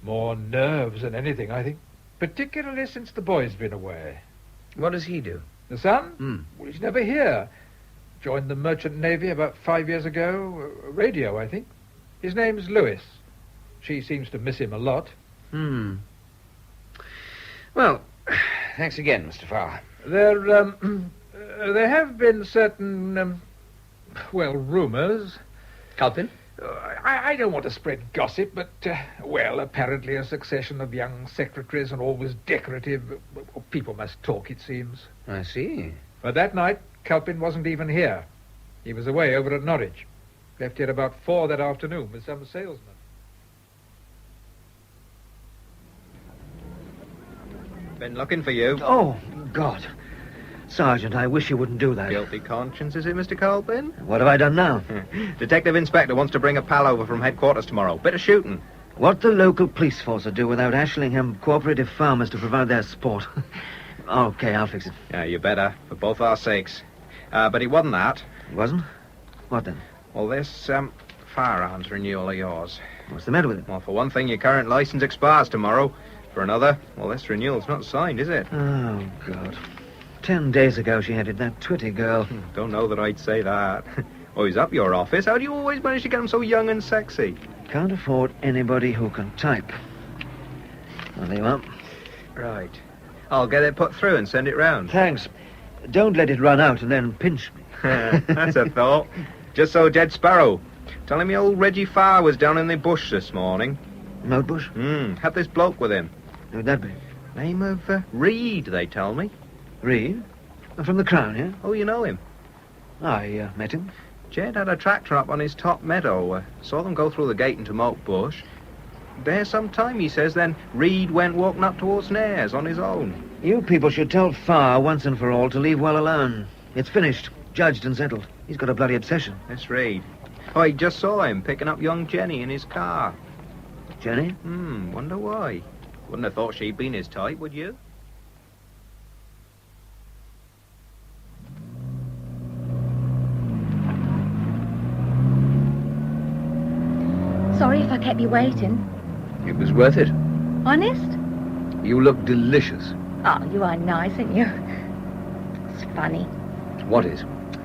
More nerves than anything, I think. Particularly since the boy's been away. What does he do? The son? Well, he's never here. Joined the Merchant Navy about 5 years ago. Radio, I think. His name's Lewis. She seems to miss him a lot. Well, thanks again, Mr. Farr. There have been certain, rumours. Culpin? I don't want to spread gossip, but, apparently a succession of young secretaries and always decorative. People must talk, it seems. I see. But that night, Culpin wasn't even here. He was away over at Norwich. Left here about 4 that afternoon with some salesman. Been looking for you. Oh, God. Sergeant, I wish you wouldn't do that. Guilty conscience, is it, Mr. Colpin? What have I done now? Detective Inspector wants to bring a pal over from headquarters tomorrow. Bit of shooting. What the local police force would do without Ashlingham cooperative farmers to provide their support. Okay, I'll fix it. Yeah, you better, for both our sakes. But he wasn't that. He wasn't? What then? Well, this, firearms renewal of yours. What's the matter with it? Well, for one thing, your current license expires tomorrow. For another, well, this renewal's not signed, is it? Oh, God. 10 days ago she headed that Twitty girl. Don't know that I'd say that. Oh, he's up your office. How do you always manage to get him so young and sexy? Can't afford anybody who can type. Well, there you are. Right. I'll get it put through and send it round. Thanks. Don't let it run out and then pinch me. That's a thought. Just so Jed Sparrow. Telling me old Reggie Farr was down in the bush this morning. Moat-bush? Had this bloke with him. Who'd that be? Name of Reed, they tell me. Reed? From the Crown, yeah? Oh, you know him? I met him. Jed had a tractor up on his top meadow. Saw them go through the gate into Moat Bush. There some time, he says, then Reed went walking up towards Nares on his own. You people should tell Farr once and for all to leave well alone. It's finished, judged and settled. He's got a bloody obsession. That's Reed. Oh, I just saw him picking up young Jenny in his car. Jenny? Wonder why. Wouldn't have thought she'd been his type, would you? Sorry if I kept you waiting. It was worth it. Honest? You look delicious. Oh, you are nice, aren't you? It's funny. What is?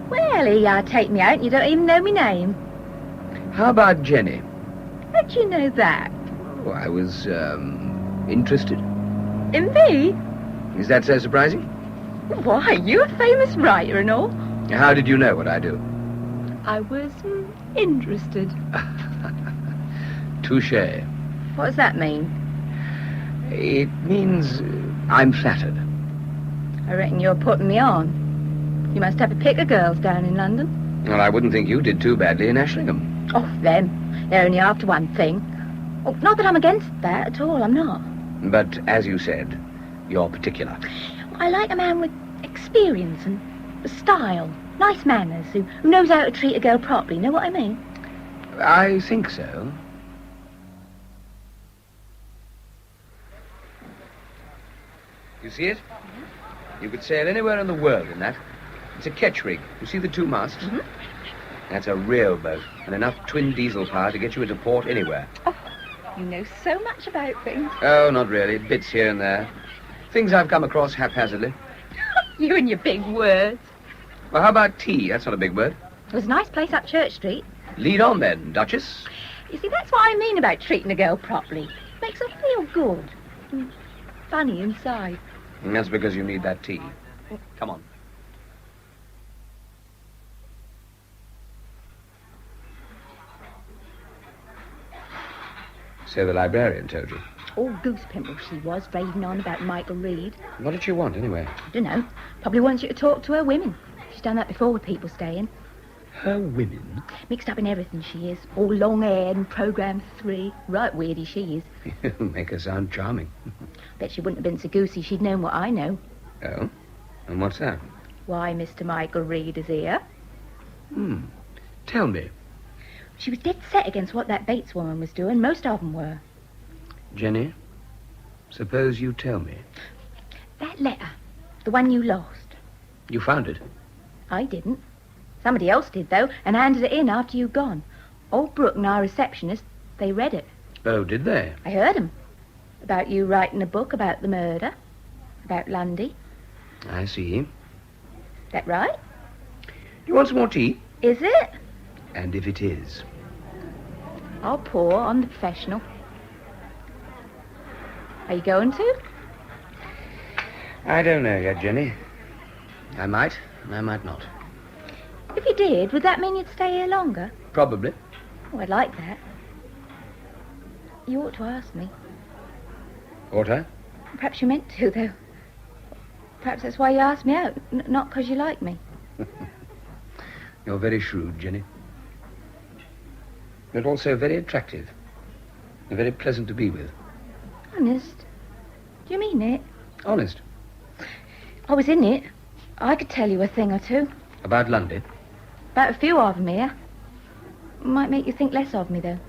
Well, you take me out and you don't even know my name. How about Jenny? How'd you know that? Oh, I was, interested. In me? Is that so surprising? Why, you're a famous writer and all. How did you know what I do? I was interested. Touché. What does that mean? It means I'm flattered. I reckon you're putting me on. You must have a pick of girls down in London. Well, I wouldn't think you did too badly in Ashlingham. Oh, them. They're only after one thing. Oh, not that I'm against that at all, I'm not. But, as you said, you're particular. I like a man with experience and style, nice manners, who knows how to treat a girl properly, know what I mean? I think so. You see it? You could sail anywhere in the world in that. It's a ketch rig. You see the 2 masts? Mm-hmm. That's a real boat, and enough twin diesel power to get you into port anywhere. Oh, you know so much about things. Oh, not really. Bits here and there. Things I've come across haphazardly. You and your big words. Well, how about tea? That's not a big word. It was a nice place up Church Street. Lead on, then, Duchess. You see, that's what I mean about treating a girl properly. Makes her feel good. And funny inside. And that's because you need that tea. Come on. So the librarian told you. All goose pimple she was, raving on about Michael Reed. What did she want, anyway? I don't know. Probably wants you to talk to her women. She's done that before with people staying. Her women? Mixed up in everything she is. All long-haired and programme 3. Right weirdy she is. You make her sound charming. Bet she wouldn't have been so goosey she'd known what I know. Oh? And what's that? Why Mr. Michael Reed is here. Tell me. She was dead set against what that Bates woman was doing. Most of them were. Jenny, suppose you tell me. That letter, the one you lost. You found it? I didn't. Somebody else did, though, and handed it in after you'd gone. Old Brooke and our receptionist, they read it. Oh, did they? I heard 'em. About you writing a book about the murder. About Lundy. I see. That right? You want some more tea? Is it? And if it is. I'll pour. I'm the professional. Are you going to? I don't know yet, Jenny. I might, and I might not. If you did, would that mean you'd stay here longer? Probably. Oh, I'd like that. You ought to ask me. Ought I? Perhaps you meant to, though. Perhaps that's why you asked me out, not because you like me. You're very shrewd, Jenny. But also very attractive. And very pleasant to be with. Honest? Do you mean it? Honest. If I was in it, I could tell you a thing or two. About Lundy? About a few of them here. Might make you think less of me, though.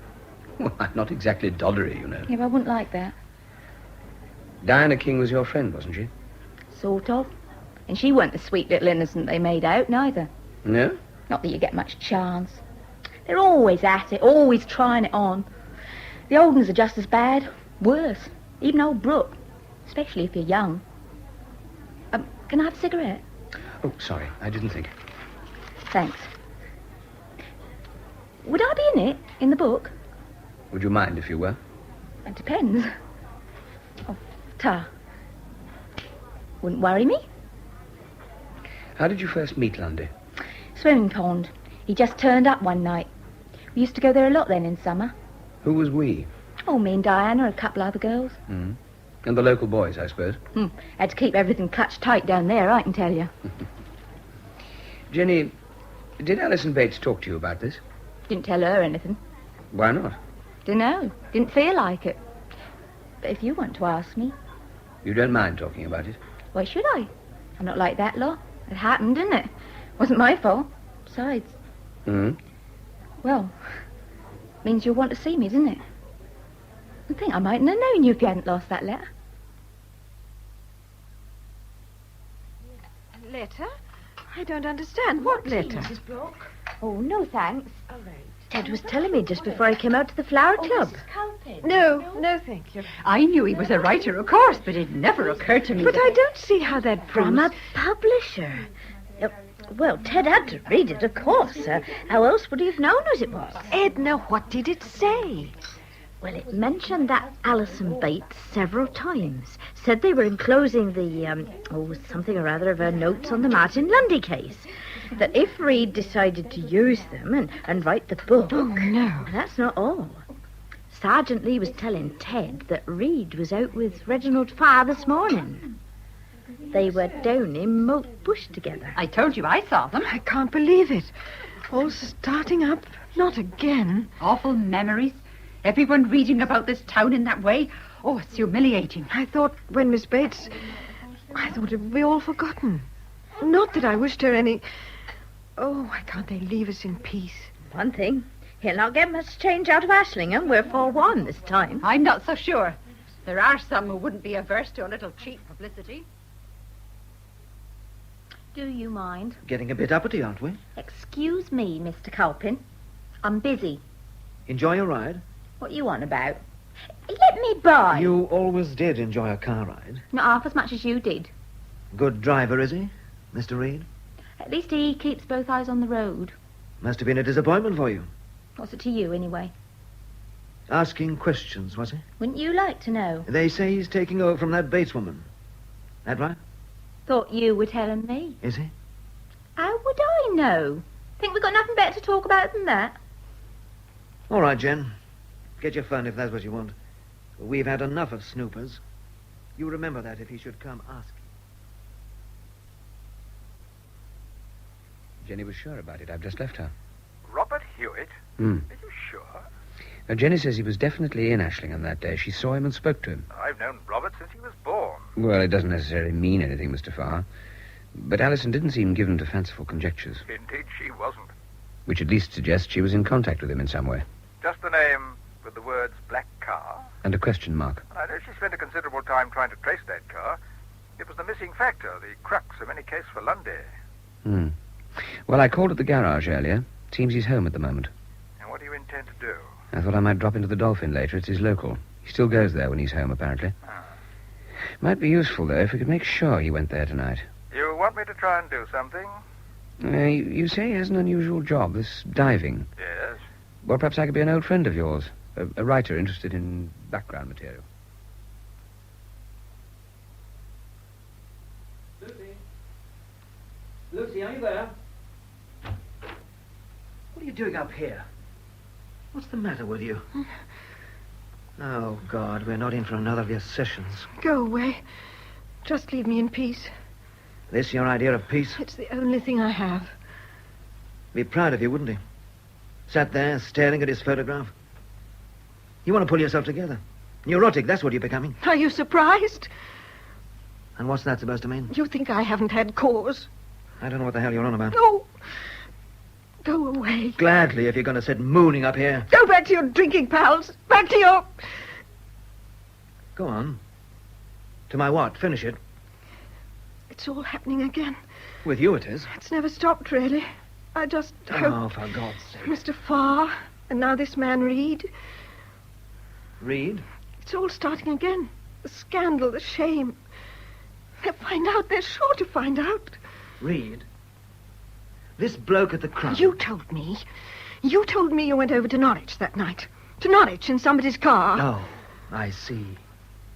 Well, I'm not exactly doddery, you know. Yeah, but I wouldn't like that. Diana King was your friend, wasn't she? Sort of. And she wasn't the sweet little innocent they made out, neither. No? Not that you get much chance. They're always at it, always trying it on. The old ones are just as bad. Worse. Even old Brooke. Especially if you're young. Can I have a cigarette? Oh, sorry. I didn't think. Thanks. Would I be in it, in the book? Would you mind if you were? It depends. Oh, tar. Wouldn't worry me. How did you first meet Lundy? Swimming pond. He just turned up one night. We used to go there a lot then in summer. Who was we? Oh, me and Diana, a couple other girls. Mm. And the local boys, I suppose. Had to keep everything clutched tight down there, I can tell you. Jenny, did Alison Bates talk to you about this? Didn't tell her anything. Why not? Dunno. Didn't feel like it. But if you want to ask me... You don't mind talking about it? Why should I? I'm not like that lot. It happened, didn't it? Wasn't my fault. Besides... Well, means you'll want to see me, doesn't it? I think I mightn't have known you if you hadn't lost that letter. Letter? I don't understand. What letter? Mrs. Brock? Oh, no thanks. All right. Ted was telling me just before I came out to the Flower Club. No, thank you. I knew he was a writer, of course, but it never occurred to me. But I don't see how that From a proves... publisher. Well, Ted had to read it, of course. How else would he have known as it was? Edna, what did it say? Well, it mentioned that Alison Bates several times. Said they were enclosing the, something or other of her notes on the Martin Lundy case. That if Reed decided to use them and write the book... Oh, no. That's not all. Sergeant Lee was telling Ted that Reed was out with Reginald Farr this morning. They were down in Moat Bush together. I told you I saw them. I can't believe it. All starting up. Not again. Awful memories. Everyone reading about this town in that way. Oh, it's humiliating. I thought when Miss Bates... I thought it would be all forgotten. Not that I wished her any... Oh, why can't they leave us in peace? One thing, he'll not get much change out of Ashlingham. We're 4-1 this time. I'm not so sure. There are some who wouldn't be averse to a little cheap publicity. Do you mind? Getting a bit uppity, aren't we? Excuse me, Mr. Culpin. I'm busy. Enjoy your ride? What you on about? Let me by. You always did enjoy a car ride. Not half as much as you did. Good driver, is he, Mr. Reed? At least he keeps both eyes on the road. Must have been a disappointment for you. What's it to you, anyway? Asking questions, was he? Wouldn't you like to know? They say he's taking over from that Bates woman. That right? Thought you were telling me. Is he? How would I know? Think we've got nothing better to talk about than that? All right, Jen. Get your fun if that's what you want. We've had enough of snoopers. You remember that if he should come asking. Jenny was sure about it. I've just left her. Robert Hewitt? Are you sure? Now, Jenny says he was definitely in Ashlingham that day. She saw him and spoke to him. I've known Robert since he was born. Well, it doesn't necessarily mean anything, Mr. Farr. But Alison didn't seem given to fanciful conjectures, Indeed, she wasn't. which at least suggests she was in contact with him in some way. Just the name with the words Black Carre. And a question mark. I know she spent a considerable time trying to trace that car. It was the missing factor, the crux of any case for Lundy. Well, I called at the garage earlier. Seems he's home at the moment. And what do you intend to do? I thought I might drop into the Dolphin later. It's his local. He still goes there when he's home, apparently. Might be useful, though, if we could make sure he went there tonight. You want me to try and do something? You say he has an unusual job, this diving. Yes. Well, perhaps I could be an old friend of yours. A writer interested in background material. Lucy, are you there? What are you doing up here? What's the matter with you? Oh, God, we're not in for another of your sessions. Go away. Just leave me in peace. This your idea of peace? It's the only thing I have. Be proud of you, wouldn't he? Sat there staring at his photograph. You want to pull yourself together. Neurotic, that's what you're becoming. Are you surprised? And what's that supposed to mean? You think I haven't had cause? I don't know what the hell you're on about. No. Go away. Gladly, if you're going to sit mooning up here. Go back to your drinking pals. Back to your... Go on. To my what? Finish it. It's all happening again. With you it is. It's never stopped, really. I just hope... Oh, for God's sake. Mr. Farr, and now this man Reed. Reed? It's all starting again. The scandal, the shame. They'll find out. They're sure to find out. Reed? This bloke at the Crown. You told me. You told me you went over to Norwich that night. To Norwich in somebody's car. Oh, I see.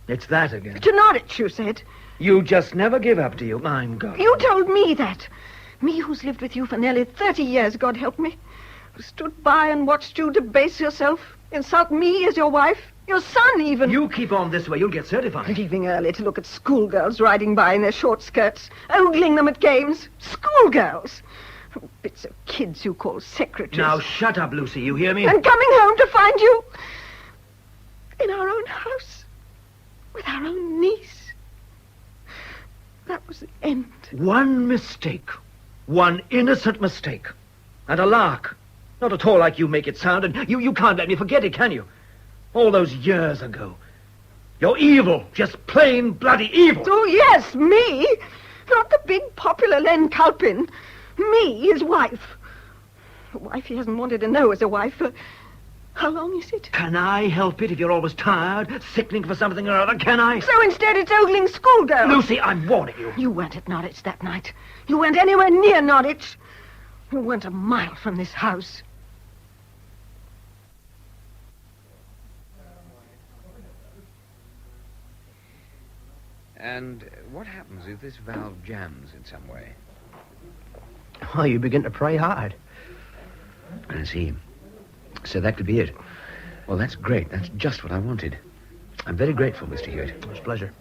It's that again. To Norwich, you said. You just never give up, do you? I'm going. You told me that. Me who's lived with you for nearly 30 years, God help me. Who stood by and watched you debase yourself. Insult me as your wife. Your son, even. You keep on this way, you'll get certified. Leaving early to look at schoolgirls riding by in their short skirts. Ogling them at games. Schoolgirls. Bits of kids you call secretaries. Now shut up, Lucy, you hear me? And coming home to find you in our own house with our own niece. That was the end. One mistake. One innocent mistake. And a lark. Not at all like you make it sound, and you can't let me forget it, can you? All those years ago. You're evil. Just plain bloody evil. Oh, yes, me. Not the big popular Len Culpin. Me, his wife. A wife he hasn't wanted to know as a wife for... How long is it? Can I help it if you're always tired, sickening for something or other, can I? So instead it's ogling schoolgirls. Lucy, I'm warning you. You weren't at Norwich that night. You weren't anywhere near Norwich. You weren't a mile from this house. And what happens if this valve jams in some way? Oh, you begin to pray hard. I see. So that could be it. Well, that's great. That's just what I wanted. I'm very grateful, Mr. Hewitt. It's a pleasure.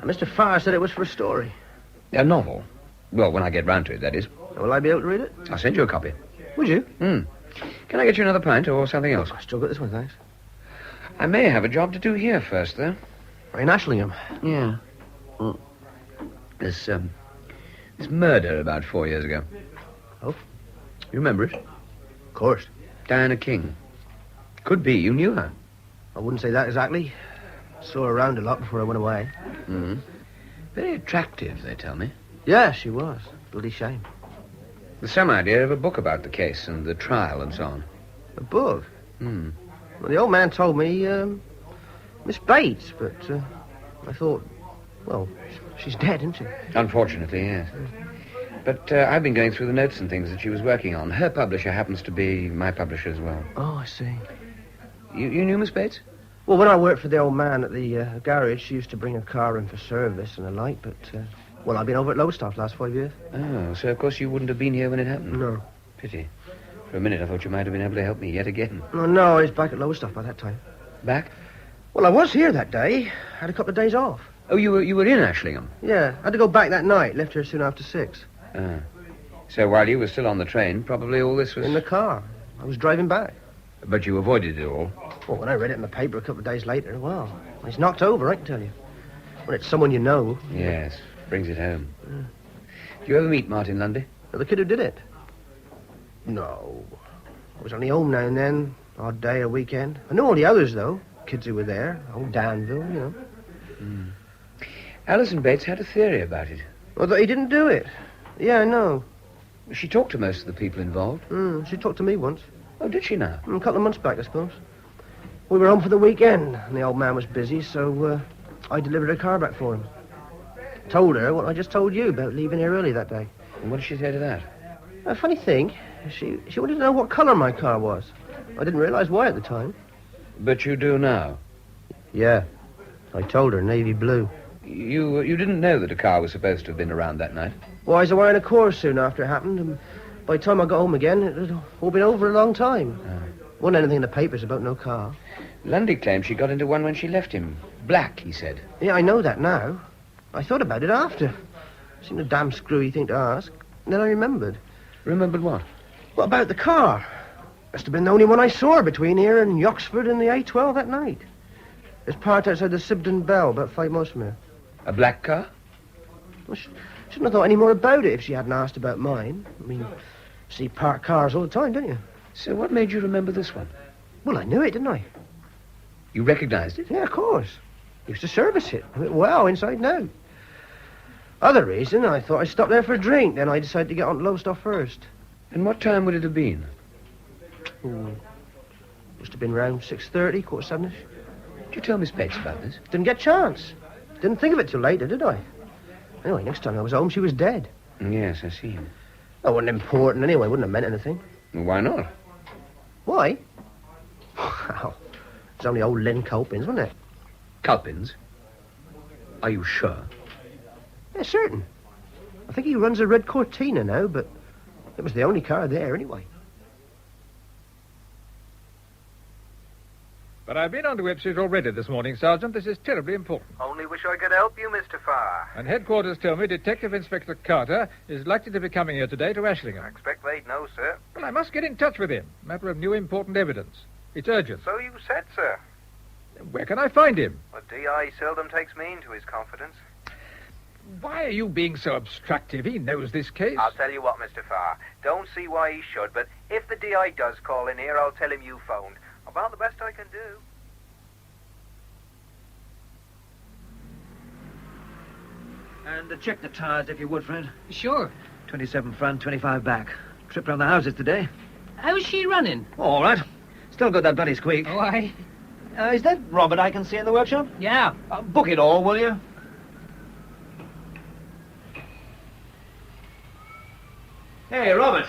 Mr. Farr said it was for a story. A novel. Well, when I get round to it, that is. Will I be able to read it? I'll send you a copy. Would you? Can I get you another pint or something else? I still got this one, thanks. I may have a job to do here first, though. In Ashlingham? Yeah. This murder about 4 years ago. Oh? You remember it? Of course. Diana King. Could be. You knew her. I wouldn't say that exactly. Saw her around a lot before I went away. Very attractive, they tell me. Yeah, she was. Bloody shame. There's some idea of a book about the case and the trial and so on. A book? Well, the old man told me, Miss Bates, but I thought, well, she's dead, isn't she? Unfortunately, yes. But I've been going through the notes and things that she was working on. Her publisher happens to be my publisher as well. Oh, I see. You knew Miss Bates? Well, when I worked for the old man at the garage, she used to bring her car in for service and the like, but, well, I've been over at Lowestoft the last 5 years. Oh, so of course you wouldn't have been here when it happened? No. Pity. For a minute I thought you might have been able to help me yet again. Oh, no, I was back at Lowestoft by that time. Back? Well, I was here that day. Had a couple of days off. Oh, you were in Ashlingham? Yeah, I had to go back that night. Left here soon after 6. So while you were still on the train, probably all this was... In the car. I was driving back. But you avoided it all? Well, when I read it in the paper a couple of days later, well, it's knocked over, I can tell you. When it's someone you know. Yes, brings it home. Did you ever meet Martin Lundy? The kid who did it? No. I was only home now and then, odd day or weekend. I knew all the others, though. Kids who were there. Old Danville, you know. Alison Bates had a theory about it. Well, that he didn't do it. Yeah, I know. She talked to most of the people involved. She talked to me once. Oh, did she now? A couple of months back, I suppose. We were home for the weekend, and the old man was busy, so I delivered her car back for him. Told her what I just told you about leaving here early that day. And what did she say to that? A funny thing, she wanted to know what colour my car was. I didn't realise why at the time. But you do now? Yeah. I told her, navy blue. You didn't know that a car was supposed to have been around that night? Well, I was away on a course soon after it happened, and by the time I got home again, it had all been over a long time. Wasn't anything in the papers about no car. Lundy claimed she got into one when she left him. Black, he said. Yeah, I know that now. I thought about it after. Seemed a damn screwy thing to ask. And then I remembered. Remembered what? What about the car? Must have been the only one I saw between here and Yoxford and the A12 that night. It's parked outside the Sibden Bell, about 5 miles from here. A black car? Well, shouldn't have thought any more about it if she hadn't asked about mine. I mean, see parked cars all the time, don't you? So what made you remember this one? Well, I knew it, didn't I? You recognized it? Yeah, of course. Used to service it. Well, inside and out. Other reason, I thought I'd stop there for a drink. Then I decided to get on to Lowestoft first. And what time would it have been? Must have been around 6:30, 6:45. Did you tell Miss Bates about this? Didn't get a chance. Didn't think of it till later, did I? Anyway, next time I was home, she was dead. Yes, I see. That wasn't important anyway. Wouldn't have meant anything. Well, why not? Why? Well, it's only old Len Culpins, wasn't it? Culpins? Are you sure? Yeah, certain. I think he runs a red Cortina now, but it was the only car there anyway. But I've been on to Ipswich already this morning, Sergeant. This is terribly important. Only wish I could help you, Mr. Farr. And headquarters tell me Detective Inspector Carter is likely to be coming here today to Ashlingham. I expect they'd know, sir. Well, I must get in touch with him. Matter of new important evidence. It's urgent. So you said, sir. Where can I find him? The D.I. seldom takes me into his confidence. Why are you being so obstructive? He knows this case. I'll tell you what, Mr. Farr. Don't see why he should, but if the D.I. does call in here, I'll tell him you phoned. About the best I can do. And check the tires, if you would, Fred. Sure. 27 front, 25 back. Trip round the houses today. How's she running? All right. Still got that bloody squeak. Oh, aye. Is that Robert I can see in the workshop? Yeah. Book it all, will you? Hey, Robert.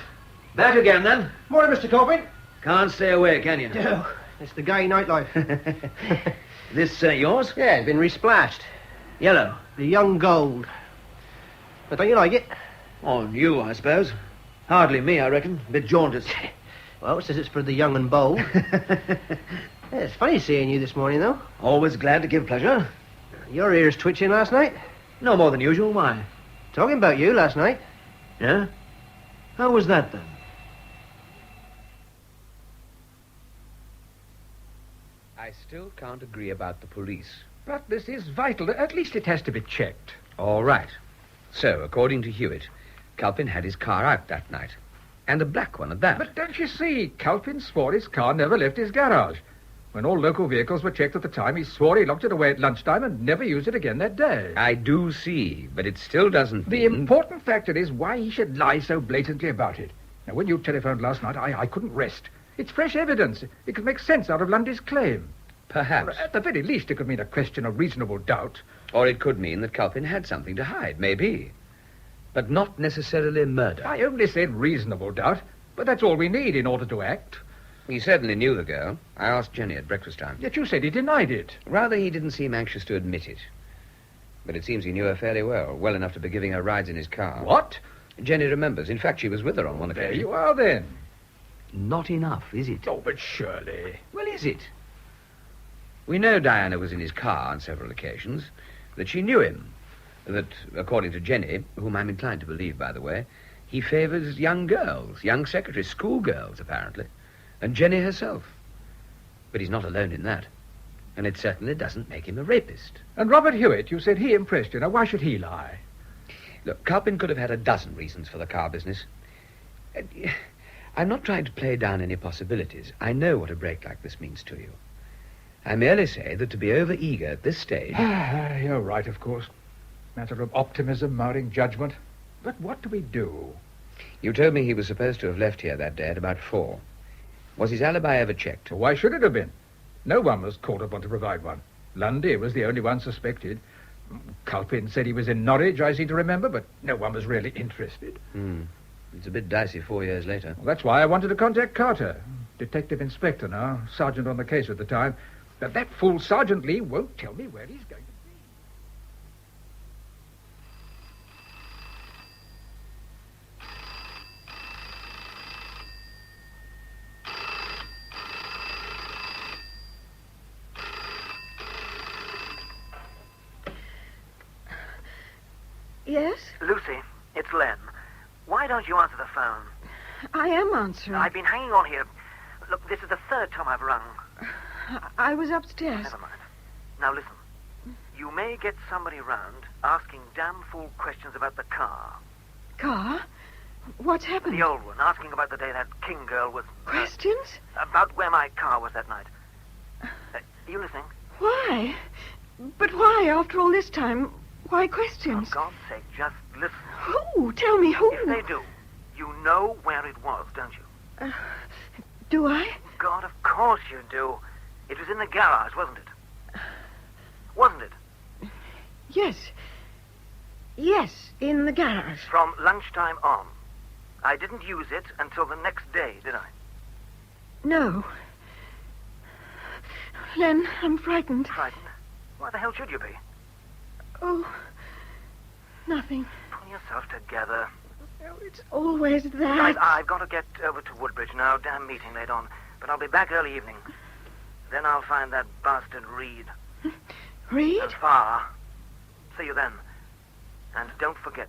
Back again, then. Morning, Mr. Corbin. Can't stay away, can you? No, it's the gay nightlife. This yours? Yeah, it's been resplashed. Yellow. The young gold. But don't you like it? On you, I suppose. Hardly me, I reckon. Bit jaundiced. Well, it says it's for the young and bold. Yeah, it's funny seeing you this morning, though. Always glad to give pleasure. Your ears twitching last night? No more than usual. Why? Talking about you last night. Yeah? How was that, then? I still can't agree about the police. But this is vital. At least it has to be checked. All right. So, according to Hewitt, Culpin had his car out that night. And a black one at that. But don't you see, Culpin swore his car never left his garage. When all local vehicles were checked at the time, he swore he locked it away at lunchtime and never used it again that day. I do see, but it still doesn't The important factor is why he should lie so blatantly about it. Now, when you telephoned last night, I couldn't rest. It's fresh evidence. It could make sense out of Lundy's claim. Perhaps. Or at the very least, it could mean a question of reasonable doubt. Or it could mean that Culpin had something to hide, maybe. But not necessarily murder. I only said reasonable doubt, but that's all we need in order to act. He certainly knew the girl. I asked Jenny at breakfast time. Yet you said he denied it. Rather, he didn't seem anxious to admit it. But it seems he knew her fairly well enough to be giving her rides in his car. What? Jenny remembers. In fact, she was with her on one occasion. There you are, then. Not enough, is it? Oh, but surely. Well, is it? We know Diana was in his car on several occasions, that she knew him, that, according to Jenny, whom I'm inclined to believe, by the way, he favours young girls, young secretaries, schoolgirls, apparently, and Jenny herself. But he's not alone in that, and it certainly doesn't make him a rapist. And Robert Hewitt, you said he impressed you. Now, why should he lie? Look, Culpin could have had a dozen reasons for the car business. I'm not trying to play down any possibilities. I know what a break like this means to you. I merely say that to be over-eager at this stage... You're right, of course. Matter of optimism marring judgment. But what do we do? You told me he was supposed to have left here that day at about 4. Was his alibi ever checked? Why should it have been? No one was called upon to provide one. Lundy was the only one suspected. Culpin said he was in Norwich, I seem to remember, but no one was really interested. It's a bit dicey 4 years later. Well, that's why I wanted to contact Carter, Detective Inspector now, sergeant on the case at the time. But that fool Sergeant Lee won't tell me where he's going to be. Yes? Lucy, it's Len. Why don't you answer the phone? I am answering. I've been hanging on here. Look, this is the third time I've rung. I was upstairs. Never mind. Now listen. You may get somebody round asking damn fool questions about the car. Car? What's happened? The old one, asking about the day that King girl was... Questions? About where my car was that night. Are you listening? Why? But why, after all this time? Why questions? For God's sake, just listen. Who? Tell me who. If they do, you know where it was, don't you? Do I? God, of course you do. It was in the garage, wasn't it? Wasn't it? Yes. Yes, in the garage. From lunchtime on. I didn't use it until the next day, did I? No. Len, I'm frightened. Frightened? Why the hell should you be? Oh, nothing. Pull yourself together. Oh, it's always that. I've got to get over to Woodbridge now. Damn meeting late on. But I'll be back early evening. Then I'll find that bastard Reed. Reed? And Far. See you then. And don't forget.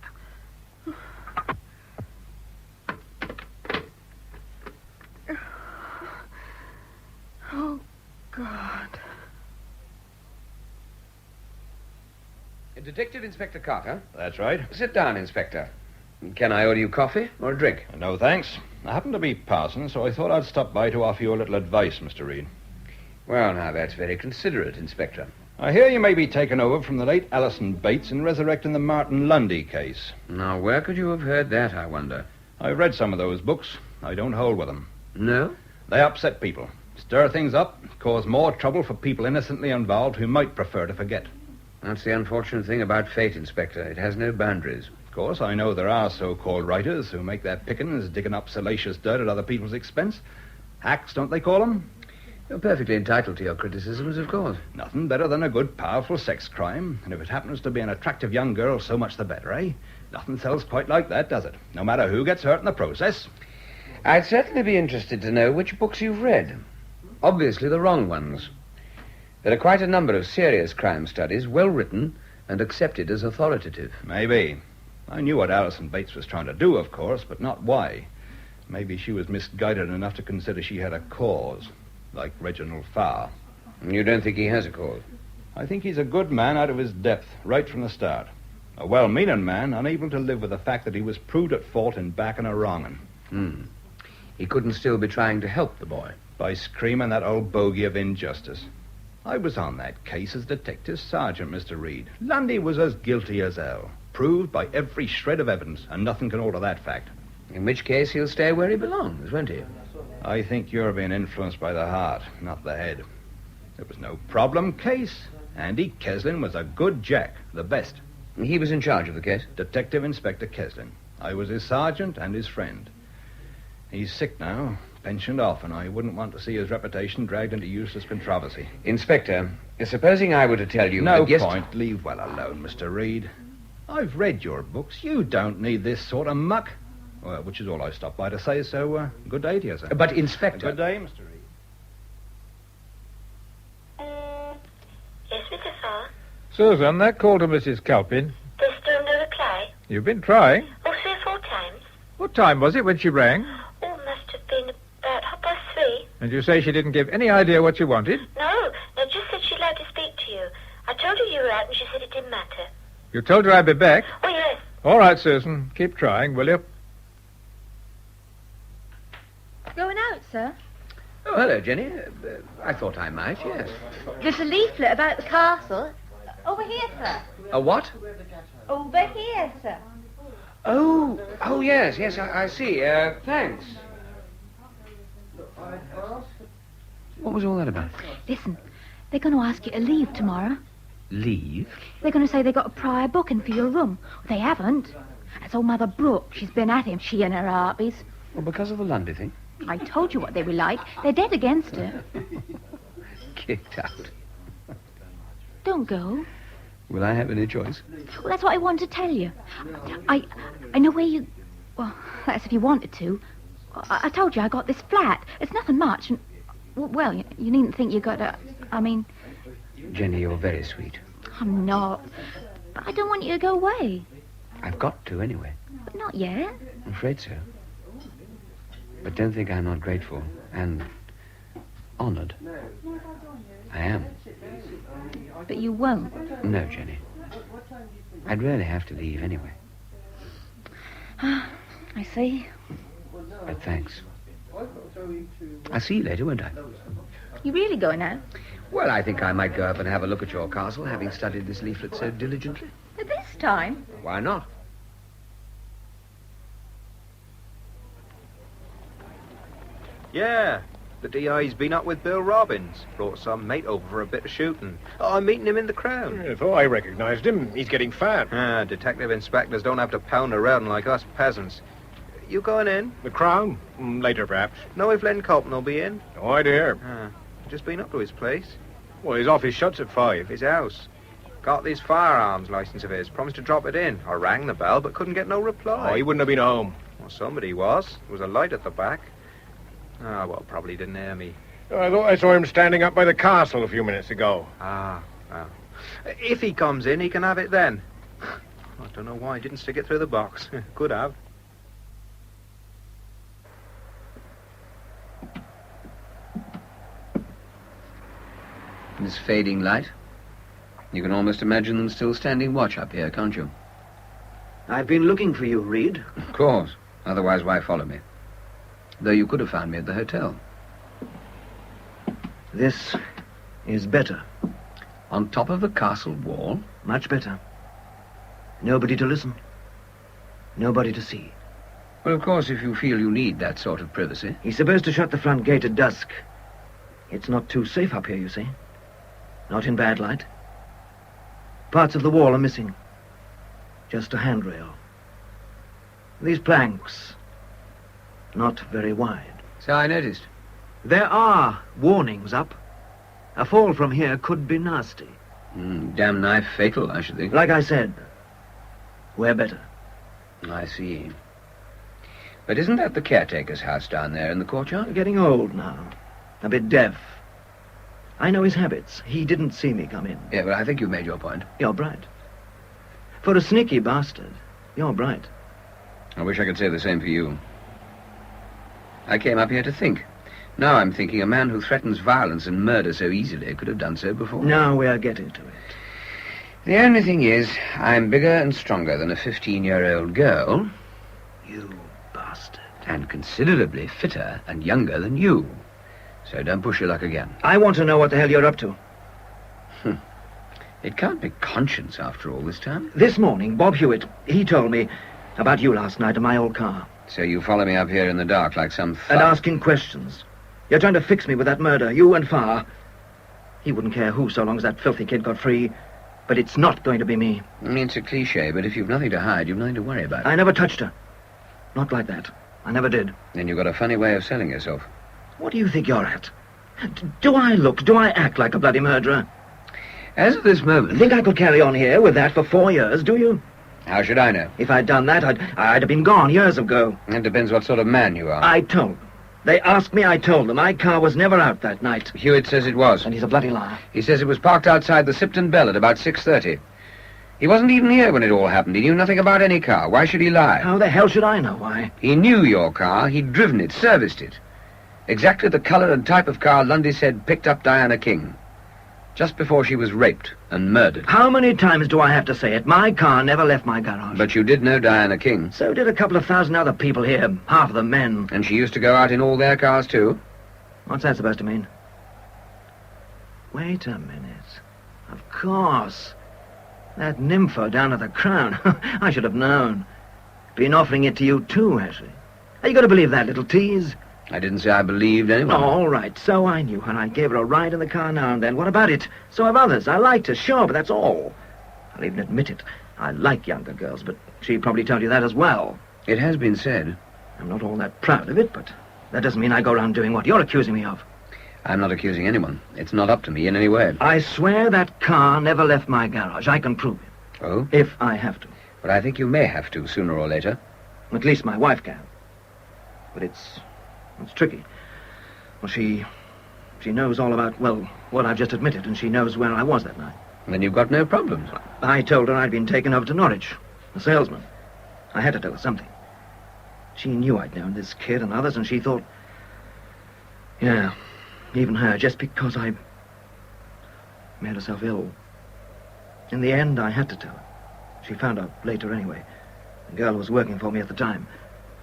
Oh, God. Detective Inspector Carter? That's right. Sit down, Inspector. Can I order you coffee or a drink? No, thanks. I happen to be Parson, so I thought I'd stop by to offer you a little advice, Mr. Reed. Well, now, that's very considerate, Inspector. I hear you may be taken over from the late Alison Bates in resurrecting the Martin Lundy case. Now, where could you have heard that, I wonder? I've read some of those books. I don't hold with them. No? They upset people, stir things up, cause more trouble for people innocently involved who might prefer to forget. That's the unfortunate thing about fate, Inspector. It has no boundaries. Of course, I know there are so-called writers who make their pickings digging up salacious dirt at other people's expense. Hacks, don't they call them? You're perfectly entitled to your criticisms, of course. Nothing better than a good, powerful sex crime. And if it happens to be an attractive young girl, so much the better, eh? Nothing sells quite like that, does it? No matter who gets hurt in the process. I'd certainly be interested to know which books you've read. Obviously the wrong ones. There are quite a number of serious crime studies, well written and accepted as authoritative. Maybe. I knew what Alison Bates was trying to do, of course, but not why. Maybe she was misguided enough to consider she had a cause, like Reginald Farr. You don't think he has a cause? I think he's a good man out of his depth, right from the start. A well-meaning man, unable to live with the fact that he was proved at fault in backing a wrong'un. He couldn't still be trying to help the boy. By screaming that old bogey of injustice. I was on that case as detective sergeant, Mr. Reed. Lundy was as guilty as hell. Proved by every shred of evidence, and nothing can alter that fact. In which case he'll stay where he belongs, won't he? I think you're being influenced by the heart, not the head. There was no problem case. Andy Keslin was a good jack, the best. He was in charge of the case? Detective Inspector Keslin. I was his sergeant and his friend. He's sick now, pensioned off, and I wouldn't want to see his reputation dragged into useless controversy. Inspector, supposing I were to tell you... No point. Leave well alone, Mr. Reed. I've read your books. You don't need this sort of muck. Well, which is all I stopped by to say, so good day to you, sir. But, Inspector... Good day, Mr. Reed. Yes, Mr. Farr? Susan, that call to Mrs. Culpin. There's still no reply. You've been trying. Oh, 3 or 4 times. What time was it when she rang? Oh, must have been about 3:30. And you say she didn't give any idea what you wanted? No, just said she'd like to speak to you. I told her you were out and she said it didn't matter. You told her I'd be back? Oh, yes. All right, Susan. Keep trying, will you? Going out, sir? Oh, hello, Jenny. I thought I might, yes. There's a leaflet about the castle. Over here, sir. A what? Over here, sir. Oh, yes, I see. Thanks. What was all that about? Listen, they're going to ask you to leave tomorrow. Leave? They're going to say they got a prior booking for your room. They haven't. That's old Mother Brooke. She's been at him, she and her harpies. Well, because of the Lundy thing? I told you what they were like. They're dead against her. Kicked out. Don't go. Will I have any choice? Well, that's what I wanted to tell you. I know where you... Well, that's if you wanted to. I told you I got this flat. It's nothing much. And, well, you needn't think you got a... I mean... Jenny, you're very sweet. I'm not. But I don't want you to go away. I've got to, anyway. But not yet. I'm afraid so. But don't think I'm not grateful and honoured. I am. But you won't. No, Jenny. I'd really have to leave anyway. I see. But thanks. I'll see you later, won't I? You really going now? Well, I think I might go up and have a look at your castle, having studied this leaflet so diligently. At this time? Why not? Yeah, the DI's been up with Bill Robbins. Brought some mate over for a bit of shooting. Oh, I'm meeting him in the Crown. I thought I recognised him. He's getting fat. Detective inspectors don't have to pound around like us peasants. You going in? The Crown? Later, perhaps. Know if Len Colton will be in? No idea. Just been up to his place. Well, his office shuts at 5. His house. Got this firearms licence of his. Promised to drop it in. I rang the bell, but couldn't get no reply. Oh, he wouldn't have been home. Well, somebody was. There was a light at the back. Ah, well, probably didn't hear me. I thought I saw him standing up by the castle a few minutes ago. If he comes in, he can have it then. I don't know why he didn't stick it through the box. Could have. This fading light. You can almost imagine them still standing watch up here, can't you? I've been looking for you, Reed. Of course. Otherwise, why follow me? Though you could have found me at the hotel. This is better. On top of the castle wall? Much better. Nobody to listen. Nobody to see. Well, of course, if you feel you need that sort of privacy. He's supposed to shut the front gate at dusk. It's not too safe up here, you see. Not in bad light. Parts of the wall are missing. Just a handrail. These planks, not very wide. So I noticed. There are warnings up. A fall from here could be nasty. Damn knife fatal, I should think. Like I said, we're better. I see. But isn't that the caretaker's house down there in the courtyard? Getting old now. A bit deaf. I know his habits. He didn't see me come in. Yeah, well, I think you've made your point. You're bright. For a sneaky bastard, you're bright. I wish I could say the same for you. I came up here to think. Now I'm thinking a man who threatens violence and murder so easily could have done so before. Now we're getting to it. The only thing is, I'm bigger and stronger than a 15-year-old girl. You bastard. And considerably fitter and younger than you. So don't push your luck again. I want to know what the hell you're up to. It can't be conscience after all this time. This morning, Bob Hewitt, he told me about you last night in my old car. So you follow me up here in the dark like some thug. And asking questions. You're trying to fix me with that murder, you and Farr. He wouldn't care who, so long as that filthy kid got free. But it's not going to be me. I mean, it's a cliché, but if you've nothing to hide, you've nothing to worry about. I never touched her. Not like that. I never did. Then you've got a funny way of selling yourself. What do you think you're at? Do I act like a bloody murderer? As of this moment... Think I could carry on here with that for 4 years, do you? How should I know? If I'd done that, I'd have been gone years ago. It depends what sort of man you are. I told them. They asked me, I told them. My car was never out that night. Hewitt says it was. And he's a bloody liar. He says it was parked outside the Sipton Bell at about 6:30. He wasn't even here when it all happened. He knew nothing about any car. Why should he lie? How the hell should I know why? He knew your car. He'd driven it, serviced it. Exactly the colour and type of car Lundy said picked up Diana King. Just before she was raped and murdered. How many times do I have to say it? My car never left my garage. But you did know Diana King. So did a couple of thousand other people here, half of them men. And she used to go out in all their cars too? What's that supposed to mean? Wait a minute. Of course. That nympho down at the Crown. I should have known. Been offering it to you too, has she? Are you going to believe that little tease? I didn't say I believed anyone. Oh, all right, so I knew, and I gave her a ride in the car now and then. What about it? So have others. I liked her, sure, but that's all. I'll even admit it. I like younger girls, but she probably told you that as well. It has been said. I'm not all that proud of it, but that doesn't mean I go around doing what you're accusing me of. I'm not accusing anyone. It's not up to me in any way. I swear that car never left my garage. I can prove it. Oh? If I have to. But I think you may have to, sooner or later. At least my wife can. But it's tricky. Well, she knows all about, well, what I've just admitted, and she knows where I was that night. Then you've got no problems. I told her I'd been taken over to Norwich, a salesman. I had to tell her something. She knew I'd known this kid and others, and she thought... Yeah, even her, just because I made herself ill. In the end, I had to tell her. She found out later anyway. The girl was working for me at the time.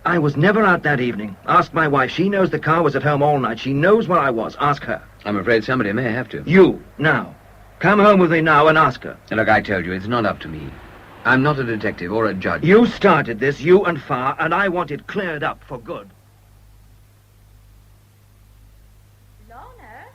I was never out that evening. Ask my wife. She knows the car was at home all night. She knows where I was. Ask her. I'm afraid somebody may have to. You, now. Come home with me now and ask her. Look, I told you, it's not up to me. I'm not a detective or a judge. You started this, you and Farr, and I want it cleared up for good. Lorna?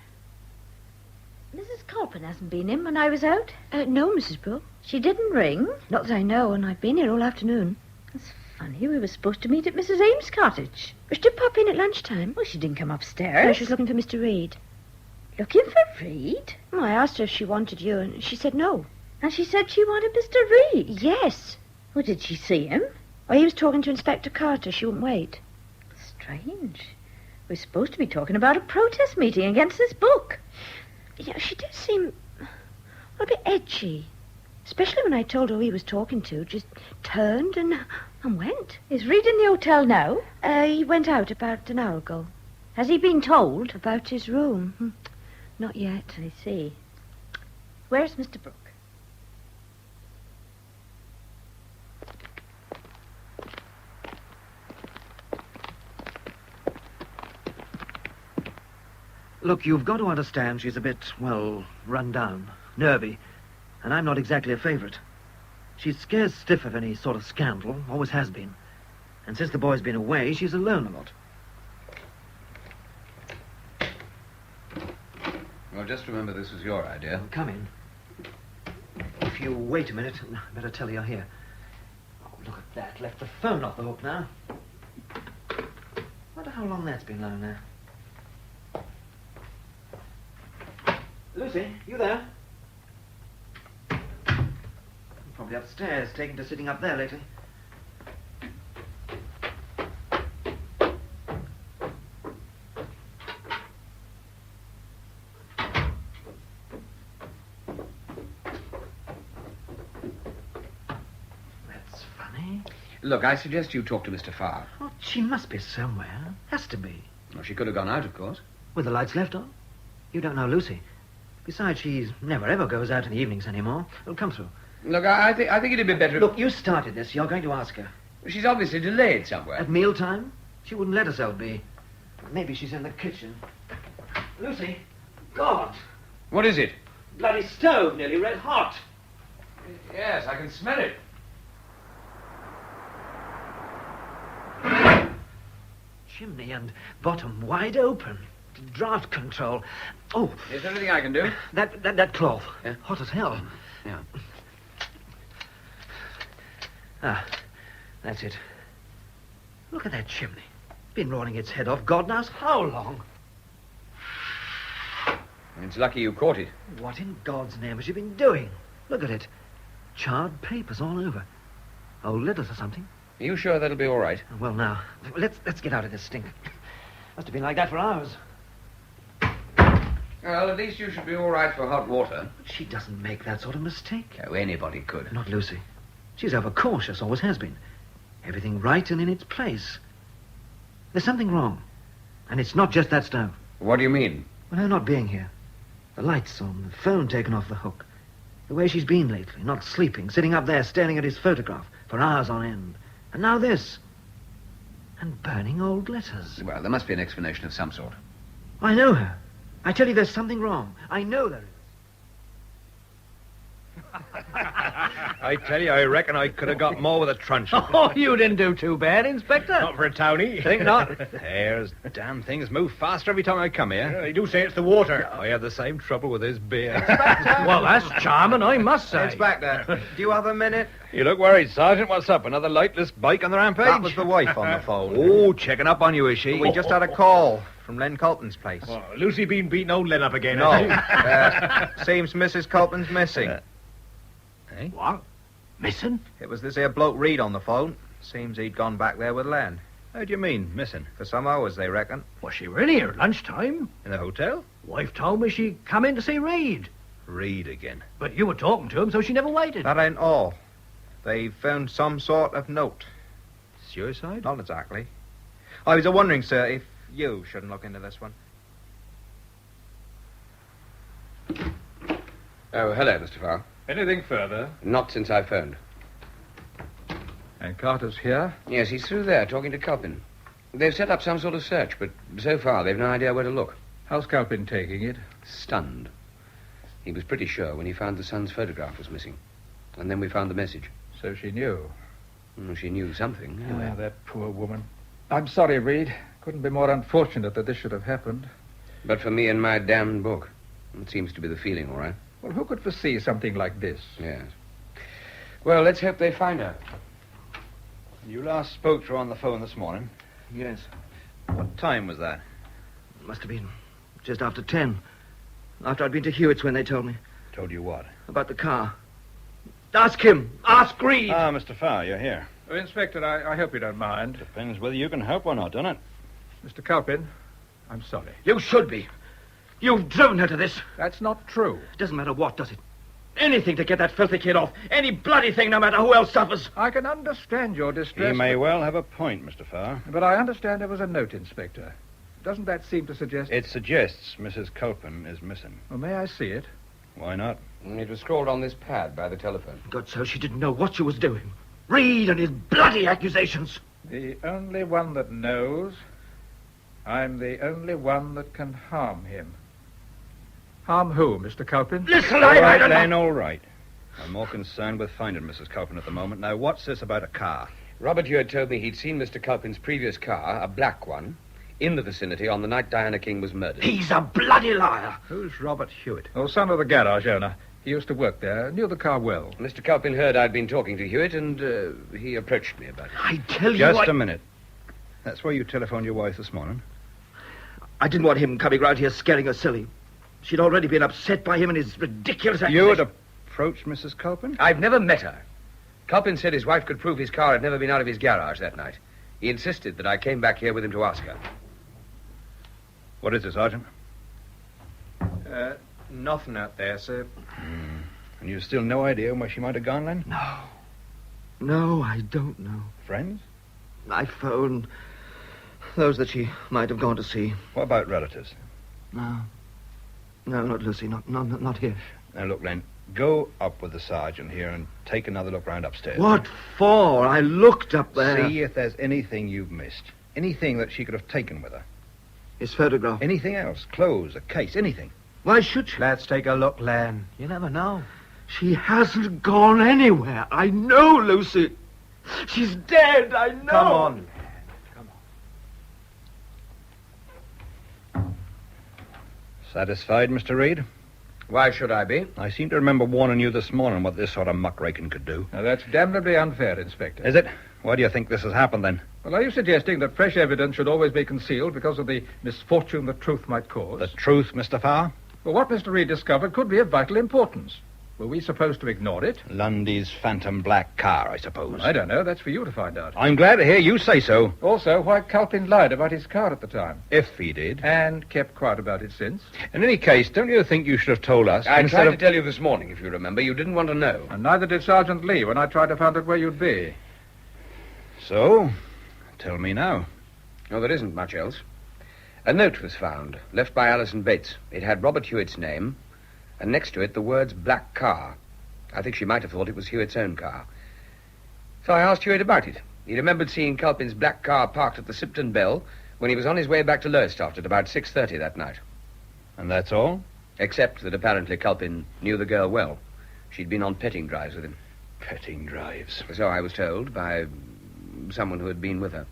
Mrs. Colpin hasn't been in when I was out? No, Mrs. Brooke. She didn't ring? Not that I know, and I've been here all afternoon. That's funny. We were supposed to meet at Mrs. Ames' cottage. Was she to pop in at lunchtime? Well, she didn't come upstairs. No, she was looking for Mr. Reed. Looking for Reed? Well, I asked her if she wanted you, and she said no. And she said she wanted Mr. Reed? Yes. Well, did she see him? Oh, he was talking to Inspector Carter. She wouldn't wait. Strange. We're supposed to be talking about a protest meeting against this book. Yeah, she did seem a bit edgy. Especially when I told her who he was talking to. Just turned and went. Is Reed in the hotel now? He went out about an hour ago. Has he been told? About his room? Not yet. I see. Where's Mr. Brooke? Look, you've got to understand she's a bit, well, run down, nervy, and I'm not exactly a favourite. She's scared stiff of any sort of scandal, always has been. And since the boy's been away, she's alone a lot. Well, just remember this was your idea. Well, come in. If you wait a minute, I better tell you you're here. Oh, look at that. Left the phone off the hook now. Wonder how long that's been lying there. Lucy, you there? Probably upstairs, taken to sitting up there lately. That's funny. Look, I suggest you talk to Mr. Farr. Oh, she must be somewhere. Has to be. Well, she could have gone out, of course. With the lights left on? You don't know Lucy. Besides, she never ever goes out in the evenings anymore. Well, come through. Look, I think it'd be better... Look, you started this. You're going to ask her. She's obviously delayed somewhere. At mealtime? She wouldn't let herself be. Maybe she's in the kitchen. Lucy? God! What is it? Bloody stove, nearly red hot. Yes, I can smell it. Chimney and bottom wide open. Draft control. Oh. Is there anything I can do? That cloth. Yeah? Hot as hell. Yeah. Ah, that's it. Look at that chimney. Been rolling its head off God knows how long. It's lucky you caught it. What in God's name has she been doing? Look at it. Charred papers all over. Old letters or something. Are you sure that'll be all right? Well, now, let's get out of this stink. Must have been like that for hours. Well, at least you should be all right for hot water. But she doesn't make that sort of mistake. Oh, anybody could. Not Lucy. She's overcautious, always has been. Everything right and in its place. There's something wrong. And it's not just that stove. What do you mean? Well, her not being here. The lights on, the phone taken off the hook. The way she's been lately, not sleeping, sitting up there staring at his photograph for hours on end. And now this. And burning old letters. Well, there must be an explanation of some sort. I know her. I tell you, there's something wrong. I know there is. I tell you, I reckon I could have got more with a truncheon. Oh, you didn't do too bad, Inspector. Not for a townie. Think not. There's damn things move faster every time I come here. They do say it's the water. I have the same trouble with this beer. Well, that's charming, I must say. Inspector, do you have a minute? You look worried, Sergeant. What's up? Another lightless bike on the rampage? That was the wife on the phone. Oh, checking up on you, is she? We just had a call from Len Culpin's place. Oh, Lucy been beating old Len up again, No. has she? Seems Mrs. Culpin's missing. Eh? What? Missing? It was this here bloke Reed on the phone. Seems he'd gone back there with Len. How do you mean, missing? For some hours, they reckon. Was she really here at lunchtime? In the hotel? Wife told me she come in to see Reed. Reed again. But you were talking to him, so she never waited. That ain't all. They found some sort of note. Suicide? Not exactly. I was a-wondering, sir, if you shouldn't look into this one. Oh, hello, Mr. Flaw. Anything further? Not since I phoned. And Carter's here? Yes, he's through there, talking to Culpin. They've set up some sort of search, but so far they've no idea where to look. How's Culpin taking it? Stunned. He was pretty sure when he found the son's photograph was missing. And then we found the message. So she knew. She knew something, anyway. That poor woman. I'm sorry, Reed. Couldn't be more unfortunate that this should have happened. But for me and my damned book. It seems to be the feeling, all right. Well, who could foresee something like this? Yes. Well, let's hope they find her. You last spoke to her on the phone this morning. Yes. What time was that? Must have been just after 10. After I'd been to Hewitt's when they told me. Told you what? About the car. Ask him. Ask Reed. Ah, Mr. Farr, you're here. Oh, Inspector, I hope you don't mind. Depends whether you can help or not, doesn't it? Mr. Culpin, I'm sorry. You should be. You've driven her to this. That's not true. It doesn't matter what, does it? Anything to get that filthy kid off. Any bloody thing, no matter who else suffers. I can understand your distress. He may well have a point, Mr. Farr. But I understand there was a note, Inspector. Doesn't that seem to suggest... It suggests Mrs. Culpin is missing. Well, may I see it? Why not? It was scrawled on this pad by the telephone. God, so she didn't know what she was doing. Reed and his bloody accusations. The only one that knows. I'm the only one that can harm him. Harm who, Mr. Culpin? Listen, All I right, don't know. Len, all right. I'm more concerned with finding Mrs. Culpin at the moment. Now, what's this about a car? Robert Hewitt told me he'd seen Mr. Culpin's previous car, a black one, in the vicinity on the night Diana King was murdered. He's a bloody liar. Who's Robert Hewitt? Oh, son of the garage owner. He used to work there, knew the car well. Mr. Culpin heard I'd been talking to Hewitt, and he approached me about it. I tell you Just a minute. That's why you telephoned your wife this morning? I didn't want him coming round here scaring her silly. She'd already been upset by him and his ridiculous You accusations. had approached Mrs. Culpin? I've never met her. Culpin said his wife could prove his car had never been out of his garage that night. He insisted that I came back here with him to ask her. What is it, Sergeant? Nothing out there, sir. And you've still no idea where she might have gone, Len? No, I don't know. Friends? I phoned those that she might have gone to see. What about relatives? No. No, not Lucy. Not here. Now, look, Len, go up with the sergeant here and take another look round upstairs. What for? I looked up there. See if there's anything you've missed. Anything that she could have taken with her. His photograph. Anything else. Clothes, a case, anything. Why should she? Let's take a look, Len. You never know. She hasn't gone anywhere. I know, Lucy. She's dead. I know. Come on, Len. Satisfied, Mr. Reed? Why should I be? I seem to remember warning you this morning what this sort of muckraking could do. Now, that's damnably unfair, Inspector. Is it? Why do you think this has happened, then? Well, are you suggesting that fresh evidence should always be concealed because of the misfortune the truth might cause? The truth, Mr. Farr? Well, what Mr. Reed discovered could be of vital importance. Were we supposed to ignore it? Lundy's phantom black car, I suppose. I don't know. That's for you to find out. I'm glad to hear you say so. Also, why Culpin lied about his car at the time. If he did. And kept quiet about it since. In any case, don't you think you should have told us? I instead tried of... to tell you this morning, if you remember. You didn't want to know. And neither did Sergeant Lee when I tried to find out where you'd be. So, tell me now. No, there isn't much else. A note was found, left by Alison Bates. It had Robert Hewitt's name, and next to it the words black car. I think she might have thought it was Hewitt's own car. So I asked Hewitt about it. He remembered seeing Culpin's black car parked at the Sipton Bell when he was on his way back to Lowestoft at about 6:30 that night. And that's all? Except that apparently Culpin knew the girl well. She'd been on petting drives with him. Petting drives? So I was told by someone who had been with her.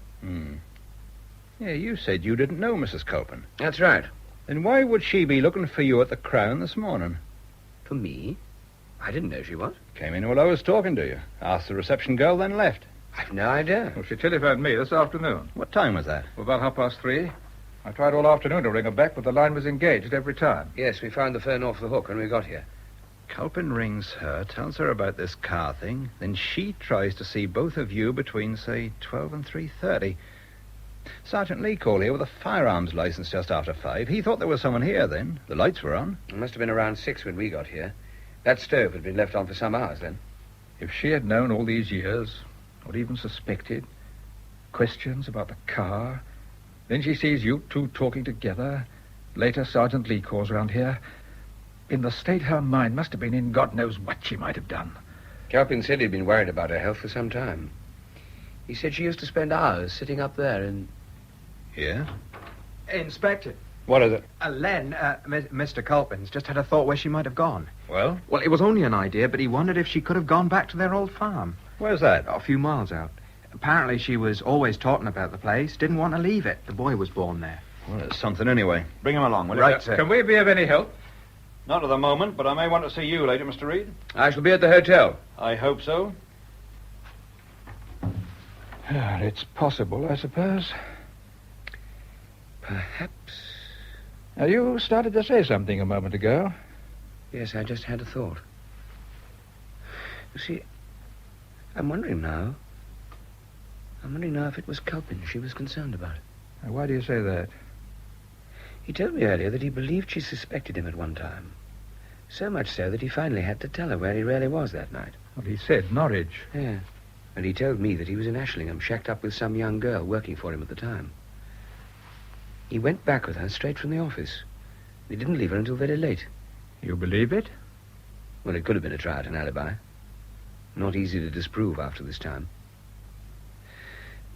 Yeah, you said you didn't know Mrs. Culpin. That's right. Then why would she be looking for you at the Crown this morning? For me? I didn't know she was. Came in while I was talking to you. Asked the reception girl, then left. I've no idea. Well, she telephoned me this afternoon. What time was that? About 3:30. I tried all afternoon to ring her back, but the line was engaged every time. Yes, we found the phone off the hook when we got here. Culpin rings her, tells her about this car thing, then she tries to see both of you between, say, 12 and 3:30. Sergeant Lee called here with a firearms license just after 5. He thought there was someone here then. The lights were on. It must have been around 6 when we got here. That stove had been left on for some hours then. If she had known all these years, or even suspected, questions about the car, then she sees you two talking together. Later, Sergeant Lee calls round here. In the state her mind must have been in, God knows what she might have done. Calpin said he'd been worried about her health for some time. He said she used to spend hours sitting up there and... Yeah? Inspector. What is it? Len, Mr. Culpin's just had a thought where she might have gone. Well? Well, it was only an idea, but he wondered if she could have gone back to their old farm. Where's that? A few miles out. Apparently she was always talking about the place, didn't want to leave it. The boy was born there. Well, it's something anyway. Bring him along, will you? Right, sir. Can we be of any help? Not at the moment, but I may want to see you later, Mr. Reed. I shall be at the hotel. I hope so. Well, it's possible, I suppose. Perhaps. Now, you started to say something a moment ago. Yes, I just had a thought. You see, I'm wondering now if it was Culpin she was concerned about. Now, why do you say that? He told me earlier that he believed she suspected him at one time. So much so that he finally had to tell her where he really was that night. Well, he said Norwich. Yeah. And he told me that he was in Ashlingham, shacked up with some young girl working for him at the time. He went back with her straight from the office. He didn't leave her until very late. You believe it? Well, it could have been a try at an alibi. Not easy to disprove after this time.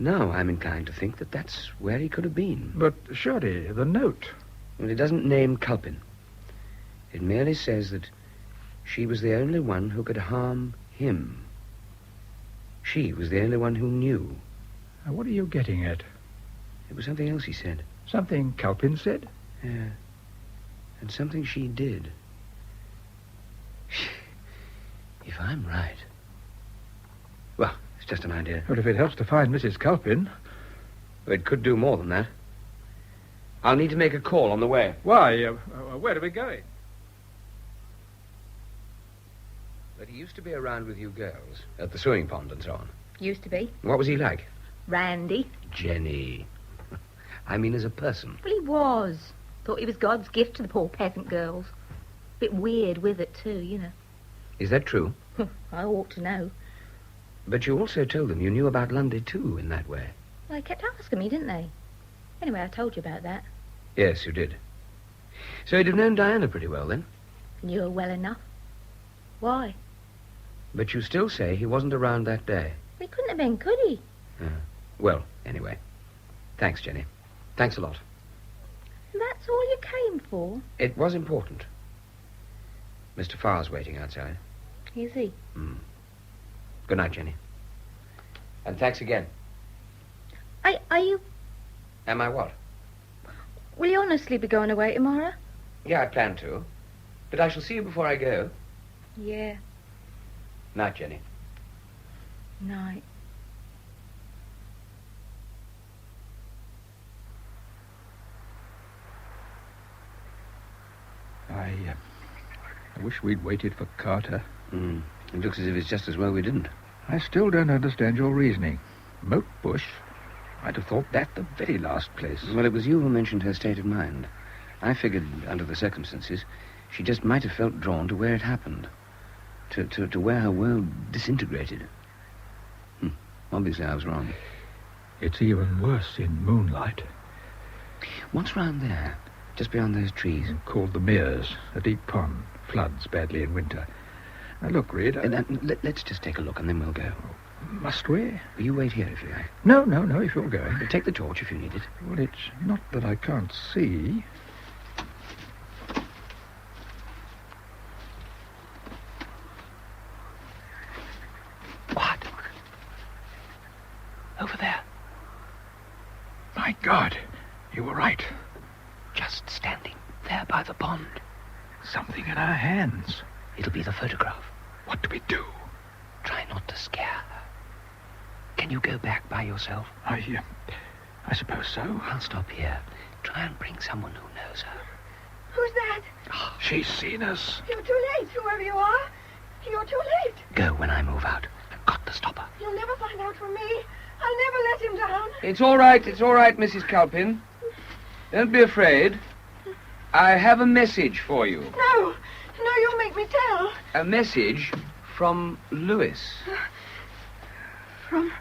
Now I'm inclined to think that that's where he could have been. But surely the note... Well, it doesn't name Culpin. It merely says that she was the only one who could harm him. She was the only one who knew. Now, what are you getting at? It was something else he said. Something Culpin said? Yeah. And something she did. If I'm right... Well, it's just an idea. Well, if it helps to find Mrs. Culpin... Well, it could do more than that. I'll need to make a call on the way. Why? Where are we going? But he used to be around with you girls at the swimming pond and so on. Used to be. What was he like? Randy. Jenny. I mean, as a person. Well, he was. Thought he was God's gift to the poor peasant girls. Bit weird with it, too, you know. Is that true? I ought to know. But you also told them you knew about Lundy, too, in that way. Well, they kept asking me, didn't they? Anyway, I told you about that. Yes, you did. So you'd have known Diana pretty well, then? Knew her well enough. Why? But you still say he wasn't around that day. He couldn't have been, could he? Well, anyway. Thanks, Jenny. Thanks a lot. That's all you came for? It was important. Mr. Farr's waiting outside. Is he? Good night, Jenny. And thanks again. Are you... Am I what? Will you honestly be going away tomorrow? Yeah, I plan to. But I shall see you before I go. Yeah. Night, Jenny. Night. I wish we'd waited for Carter. It looks as if it's just as well we didn't. I still don't understand your reasoning. Moat Bush? I'd have thought that the very last place. Well, it was you who mentioned her state of mind. I figured, under the circumstances, she just might have felt drawn to where it happened. To where her world disintegrated. Obviously, I was wrong. It's even worse in moonlight. What's round there? Just beyond those trees? Called the Meres, a deep pond. Floods badly in winter. Now, look, Reed... Let's just take a look and then we'll go. Must we? You wait here if you like. No, if you're going. Take the torch if you need it. Well, it's not that I can't see. My God, you were right. Just standing there by the pond. Something in her hands. It'll be the photograph. What do we do? Try not to scare her. Can you go back by yourself? I suppose so. I'll stop here. Try and bring someone who knows her. Who's that? She's seen us. You're too late, whoever you are. You're too late. Go when I move out. I've got to stop her. You'll never find out from me. I'll never let him down. It's all right, Mrs. Calpin. Don't be afraid. I have a message for you. No, you'll make me tell. A message from Lewis. From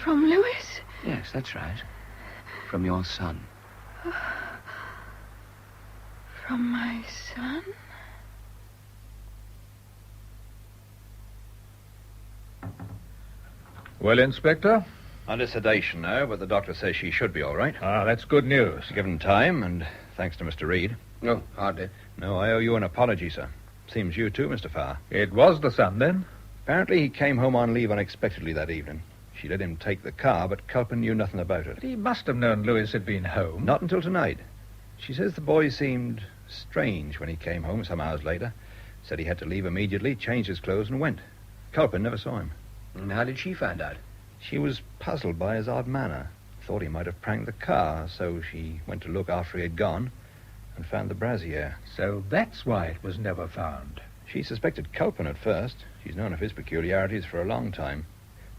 Lewis? Yes, that's right. From your son. From my son? Well, Inspector? Under sedation now, but the doctor says she should be all right. Ah, that's good news. Given time, and thanks to Mr. Reed. No, hardly. No, I owe you an apology, sir. Seems you too, Mr. Farr. It was the son, then? Apparently he came home on leave unexpectedly that evening. She let him take the car, but Culpin knew nothing about it. He must have known Lewis had been home. Not until tonight. She says the boy seemed strange when he came home some hours later. Said he had to leave immediately, changed his clothes, and went. Culpin never saw him. And how did she find out? She was puzzled by his odd manner. Thought he might have pranked the car, so she went to look after he had gone and found the brassiere. So that's why it was never found. She suspected Culpin at first. She's known of his peculiarities for a long time.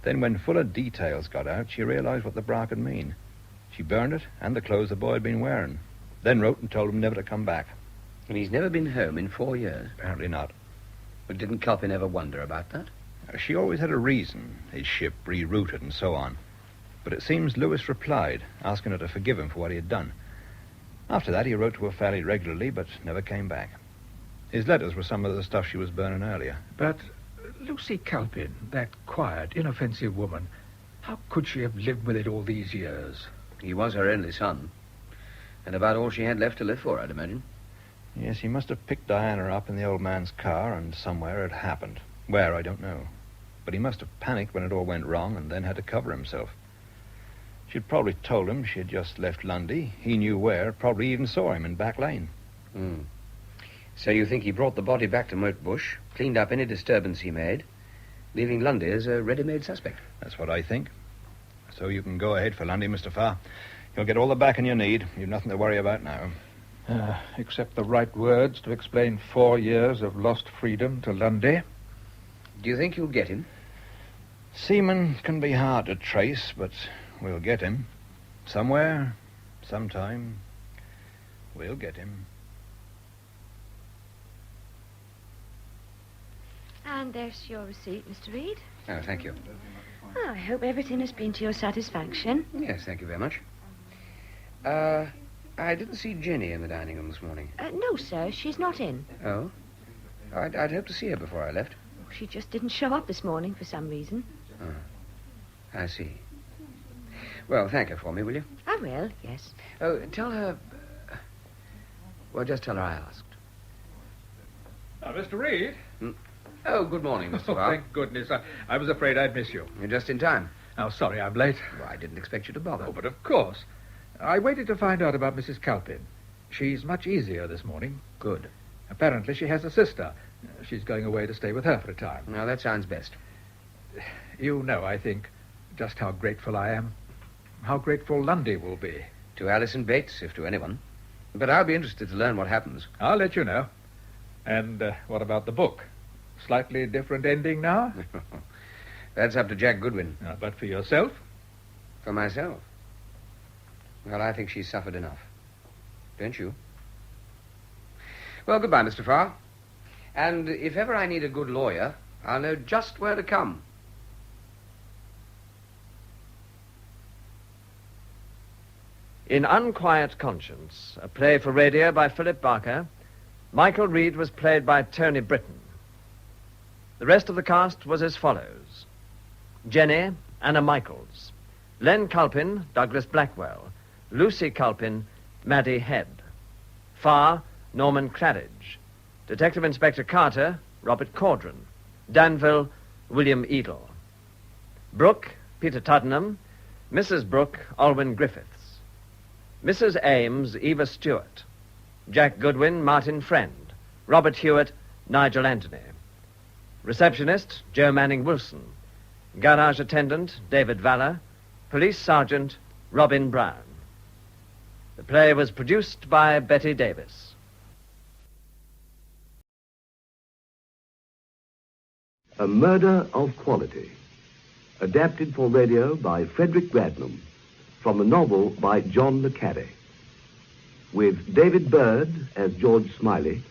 Then when fuller details got out, she realized what the bra could mean. She burned it and the clothes the boy had been wearing. Then wrote and told him never to come back. And he's never been home in 4 years? Apparently not. But didn't Culpin ever wonder about that? She always had a reason. His ship rerouted and so on. But it seems Lewis replied, asking her to forgive him for what he had done. After that, he wrote to her fairly regularly, but never came back. His letters were some of the stuff she was burning earlier. But Lucy Culpin, that quiet, inoffensive woman, how could she have lived with it all these years? He was her only son. And about all she had left to live for, I'd imagine. Yes, he must have picked Diana up in the old man's car, and somewhere it happened. Where, I don't know. But he must have panicked when it all went wrong and then had to cover himself. She'd probably told him she had just left Lundy. He knew where, probably even saw him in Back Lane. So you think he brought the body back to Moat Bush, cleaned up any disturbance he made, leaving Lundy as a ready-made suspect? That's what I think. So you can go ahead for Lundy, Mr. Farr. You'll get all the backing you need. You've nothing to worry about now. Except the right words to explain 4 years of lost freedom to Lundy. Do you think you'll get him? Seamen can be hard to trace, but we'll get him. Somewhere, sometime, we'll get him. And there's your receipt, Mr. Reed. Oh, thank you. Oh, I hope everything has been to your satisfaction. Yes, thank you very much. I didn't see Jenny in the dining room this morning. No, sir, she's not in. Oh? I'd hoped to see her before I left. She just didn't show up this morning for some reason. Oh, I see. Well, thank her for me, will you? I will, yes. Oh, tell her... Well, just tell her I asked. Mr. Reed? Oh, good morning, Mr. Farr. Thank goodness. I was afraid I'd miss you. You're just in time. Oh, sorry I'm late. Well, I didn't expect you to bother. Oh, but of course. I waited to find out about Mrs. Culpin. She's much easier this morning. Good. Apparently she has a sister. She's going away to stay with her for a time. Now, that sounds best. You know, I think, just how grateful I am. How grateful Lundy will be. To Alison Bates, if to anyone. But I'll be interested to learn what happens. I'll let you know. And what about the book? Slightly different ending now? That's up to Jack Goodwin. But for yourself? For myself? Well, I think she's suffered enough. Don't you? Well, goodbye, Mr. Farr. And if ever I need a good lawyer, I'll know just where to come. In Unquiet Conscience, a play for radio by Philip Barker, Michael Reed was played by Tony Britton. The rest of the cast was as follows. Jenny, Anna Michaels. Len Culpin, Douglas Blackwell. Lucy Culpin, Maddie Head. Farr, Norman Claridge. Detective Inspector Carter, Robert Caudron. Danville, William Edel. Brooke, Peter Tuddenham. Mrs. Brooke, Alwyn Griffiths. Mrs. Ames, Eva Stewart. Jack Goodwin, Martin Friend. Robert Hewitt, Nigel Anthony. Receptionist, Joe Manning Wilson. Garage attendant, David Valler. Police sergeant, Robin Brown. The play was produced by Betty Davis. A Murder of Quality, adapted for radio by Frederick Bradnam, from a novel by John le Carre, with David Bird as George Smiley,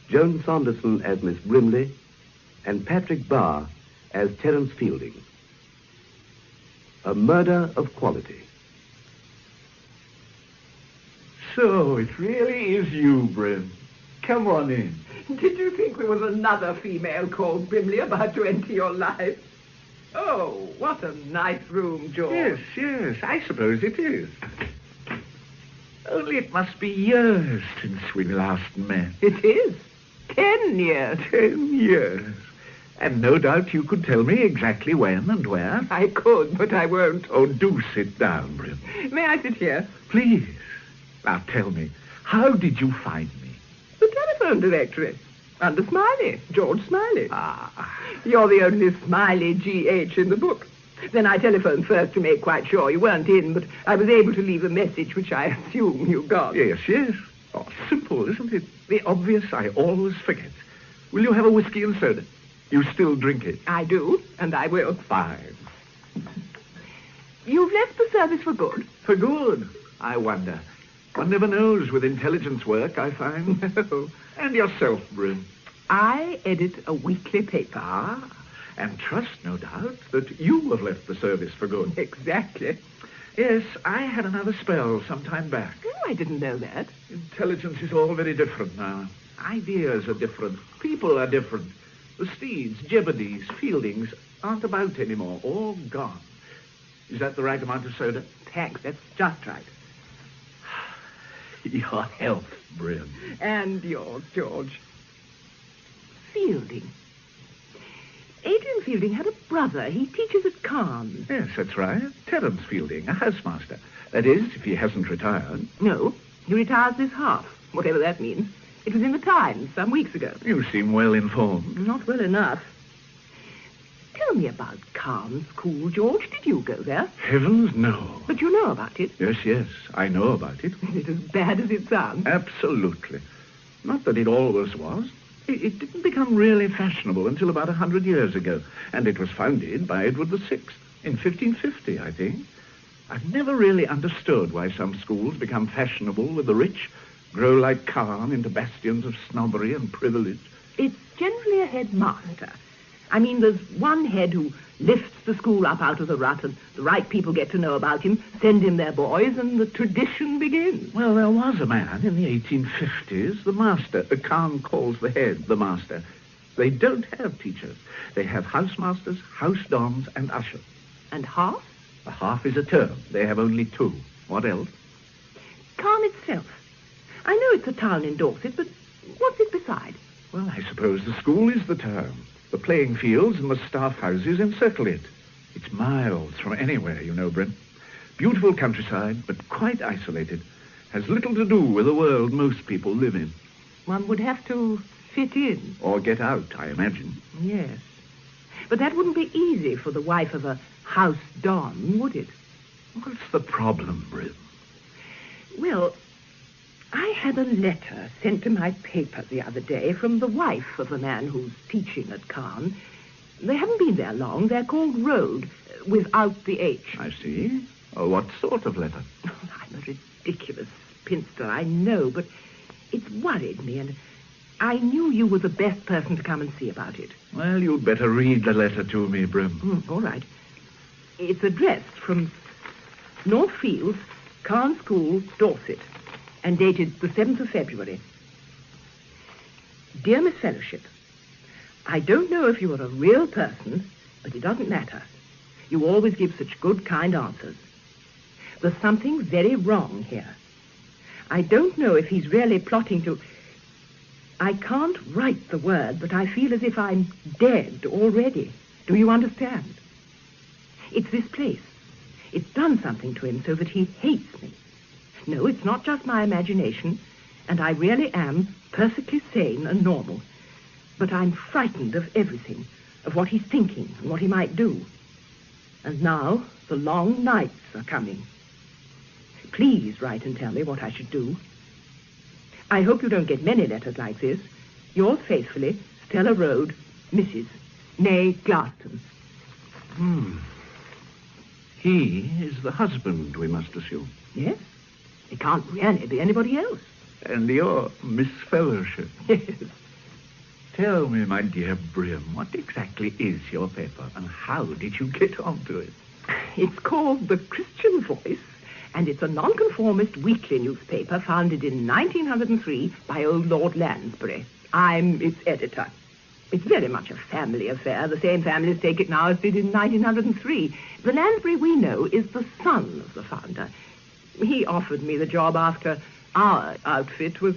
Joan Sanderson as Miss Brimley, and Patrick Barr as Terence Fielding. A Murder of Quality. So, it really is you, Brim. Come on in. Did you think there was another female called Brimley about to enter your life? Oh, what a nice room, George. Yes, I suppose it is. Only it must be years since we last met. It is. 10 years. 10 years. And no doubt you could tell me exactly when and where. I could, but I won't. Oh, do sit down, Brim. May I sit here? Please. Now tell me, how did you find me? The telephone directory. Under Smiley. George Smiley. Ah. You're the only Smiley G.H. in the book. Then I telephoned first to make quite sure you weren't in, but I was able to leave a message which I assume you got. Yes. Oh, simple, isn't it? The obvious I always forget. Will you have a whiskey and soda? You still drink it? I do, and I will. Fine. You've left the service for good? For good? I wonder. One never knows with intelligence work, I find. No. And yourself, Brim? I edit a weekly paper. Ah, and trust, no doubt, that you have left the service for good. Exactly. Yes, I had another spell some time back. Oh, I didn't know that. Intelligence is all very different now. Ideas are different. People are different. The Steeds, Jeopardies, Fieldings aren't about anymore. All gone. Is that the right amount of soda? Thanks, that's just right. Your health, Brim. And yours, George. Fielding. Adrian Fielding had a brother. He teaches at Carne. Yes, that's right. Terence Fielding, a housemaster. That is, if he hasn't retired. No, he retires this half, whatever that means. It was in the Times some weeks ago. You seem well informed. Not well enough. Tell me about Carne School, George. Did you go there? Heavens, no. But you know about it. Yes, I know about it. Is it as bad as it sounds? Absolutely. Not that it always was. It didn't become really fashionable until about 100 years ago, and it was founded by Edward VI in 1550, I think. I've never really understood why some schools become fashionable with the rich, grow like Carne into bastions of snobbery and privilege. It's generally a headmaster. I mean, there's one head who lifts the school up out of the rut, and the right people get to know about him, send him their boys, and the tradition begins. Well, there was a man in the 1850s, the master. Carne calls the head the master. They don't have teachers. They have housemasters, house dons, and ushers. And half? A half is a term. They have only 2. What else? Carne itself. I know it's a town in Dorset, but what's it beside? Well, I suppose the school is the town. The playing fields and the staff houses encircle it. It's miles from anywhere, you know, Brim. Beautiful countryside, but quite isolated. Has little to do with the world most people live in. One would have to fit in. Or get out, I imagine. Yes. But that wouldn't be easy for the wife of a house don, would it? What's the problem, Brim? Well, I had a letter sent to my paper the other day from the wife of a man who's teaching at Carne. They haven't been there long. They're called Road, without the H. I see. Oh, what sort of letter? I'm a ridiculous spinster, I know, but it's worried me, and I knew you were the best person to come and see about it. Well, you'd better read the letter to me, Brim. All right. It's addressed from North Fields, Carne School, Dorset, and dated the 7th of February. Dear Miss Fellowship, I don't know if you are a real person, but it doesn't matter. You always give such good, kind answers. There's something very wrong here. I don't know if he's really plotting to... I can't write the word, but I feel as if I'm dead already. Do you understand? It's this place. It's done something to him so that he hates me. No, it's not just my imagination, and I really am perfectly sane and normal. But I'm frightened of everything, of what he's thinking and what he might do. And now the long nights are coming. Please write and tell me what I should do. I hope you don't get many letters like this. Yours faithfully, Stella Road, Mrs. Nay Glaston. He is the husband, we must assume. Yes? It can't really be anybody else. And you're Miss Fellowship. Yes. Tell me, my dear Brim, what exactly is your paper, and how did you get onto it? It's called The Christian Voice, and it's a nonconformist weekly newspaper founded in 1903 by old Lord Lansbury. I'm its editor. It's very much a family affair. The same families take it now as did in 1903. The Lansbury we know is the son of the founder. He offered me the job after our outfit was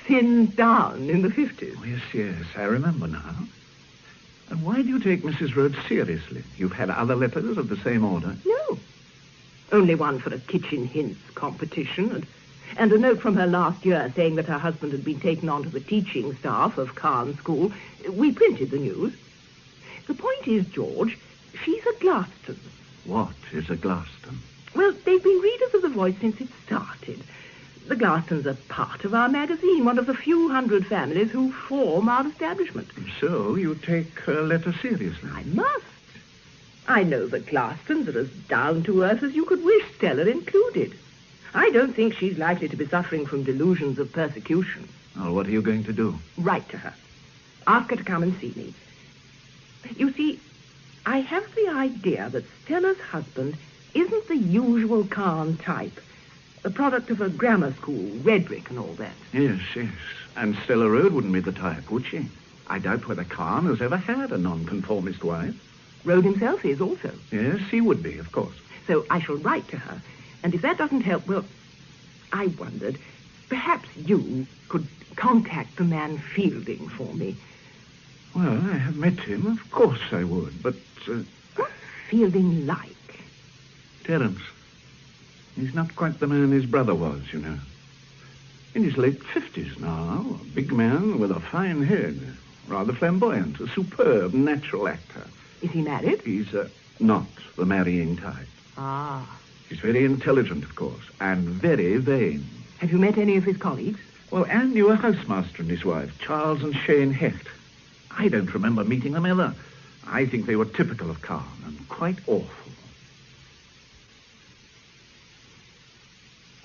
thinned down in the 50s. Oh, yes, I remember now. And why do you take Mrs. Rhodes seriously? You've had other letters of the same order? No. Only one for a kitchen hints competition, and a note from her last year saying that her husband had been taken on to the teaching staff of Carne School. We printed the news. The point is, George, she's a Glaston. What is a Glaston? Well, they've been readers of The Voice since it started. The Glastons are part of our magazine, one of the few hundred families who form our establishment. So you take her letter seriously? I must. I know the Glastons are as down-to-earth as you could wish, Stella included. I don't think she's likely to be suffering from delusions of persecution. Well, what are you going to do? Write to her. Ask her to come and see me. You see, I have the idea that Stella's husband isn't the usual Carne type. The product of a grammar school, red brick and all that. Yes. And Stella Road wouldn't be the type, would she? I doubt whether Carne has ever had a nonconformist wife. Road himself is also. Yes, he would be, of course. So I shall write to her. And if that doesn't help, well, I wondered, perhaps you could contact the man Fielding for me. Well, I have met him. Of course I would, but... What's Fielding like? Terence. He's not quite the man his brother was, you know. In his late 50s now, a big man with a fine head, rather flamboyant, a superb natural actor. Is he married? He's not the marrying type. Ah. He's very intelligent, of course, and very vain. Have you met any of his colleagues? Well, Anne knew a housemaster and his wife, Charles and Shane Hecht. I don't remember meeting them ever. I think they were typical of Carne and quite awful.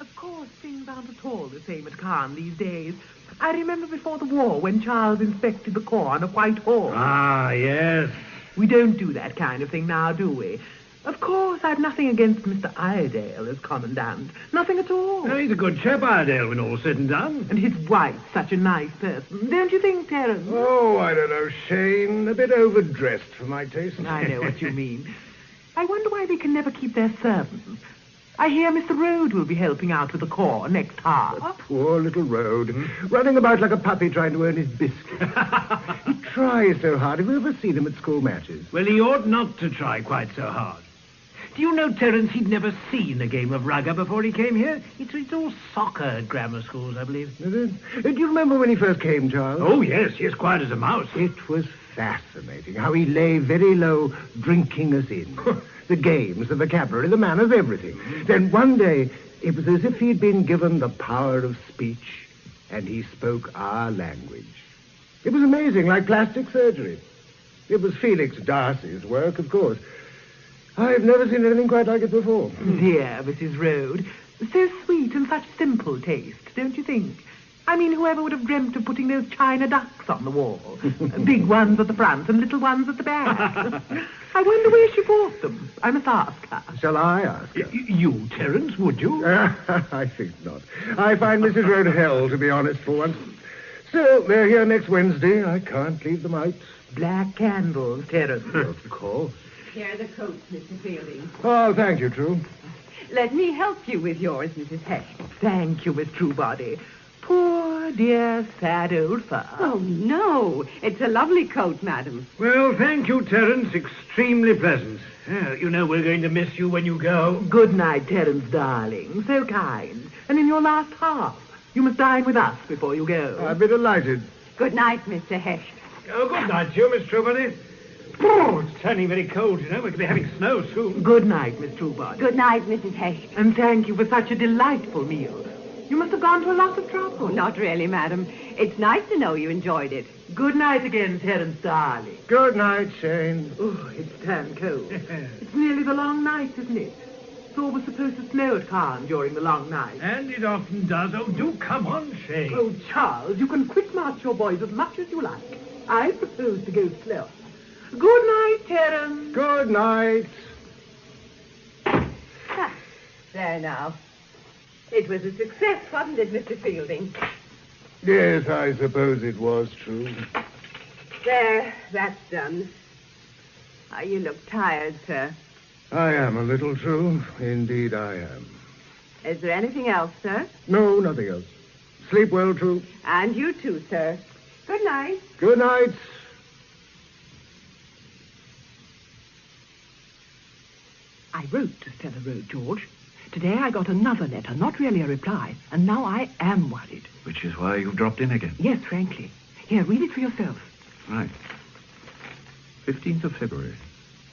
Of course, things aren't at all the same at Carne these days. I remember before the war when Charles inspected the corps on a white horse. Ah, yes. We don't do that kind of thing now, do we? Of course, I've nothing against Mr. Iredale as commandant. Nothing at all. Oh, he's a good chap, Iredale, when all's said and done. And his wife's such a nice person. Don't you think, Terence? Oh, I don't know, Shane. A bit overdressed for my taste. I know what you mean. I wonder why they can never keep their servants. I hear Mr. Road will be helping out with the corps next half. Poor little Road. Running about like a puppy trying to earn his biscuit. He tries so hard. Have you ever seen him at school matches? Well, he ought not to try quite so hard. Do you know, Terence, he'd never seen a game of rugger before he came here? It's all soccer at grammar schools, I believe. Is it? Do you remember when he first came, Charles? Oh, yes, quiet as a mouse. It was fascinating how he lay very low, drinking us in. The games, the vocabulary, the manners, everything. Then one day, it was as if he'd been given the power of speech, and he spoke our language. It was amazing, like plastic surgery. It was Felix Darcy's work, of course. I've never seen anything quite like it before. Dear Mrs. Road. So sweet and such simple taste, don't you think? I mean, whoever would have dreamt of putting those china ducks on the wall? Big ones at the front and little ones at the back. I wonder where she bought them. I must ask her. Shall I ask her? You, Terence, would you? I think not. I find Mrs. Road hell, to be honest, for once. So, they're here next Wednesday. I can't leave them out. Black candles, Terence. Of course. Here are the coats, Mr. Fielding. Oh, thank you, True. Let me help you with yours, Mrs. Hecht. Thank you, Miss Truebody. Poor, dear, sad old fur. Oh, no. It's a lovely coat, madam. Well, thank you, Terence. Extremely pleasant. You know we're going to miss you when you go. Good night, Terence, darling. So kind. And in your last half, you must dine with us before you go. I'd be delighted. Good night, Mr. Hesh. Oh, good night to you, Miss Truebody. Oh, it's turning very cold, you know. We're going to be having snow soon. Good night, Miss Truebody. Good night, Mrs. Hesh. And thank you for such a delightful meal. You must have gone to a lot of trouble. Oh, not really, madam. It's nice to know you enjoyed it. Good night again, Terence, darling. Good night, Shane. Oh, it's damn cold. It's nearly the long night, isn't it? It's always supposed to snow at Carre during the long night. And it often does. Oh, do come on, Shane. Oh, Charles, you can quick march your boys as much as you like. I propose to go slow. Good night, Terence. Good night. There now. It was a success, wasn't it, Mr. Fielding? Yes, I suppose it was true. There, that's done. Oh, you look tired, sir. I am a little true. Indeed, I am. Is there anything else, sir? No, nothing else. Sleep well, True. And you too, sir. Good night. Good night. I wrote to Stella Road, George. Today I got another letter, not really a reply, and now I am worried. Which is why you've dropped in again. Yes, frankly. Here, read it for yourself. Right. 15th of February.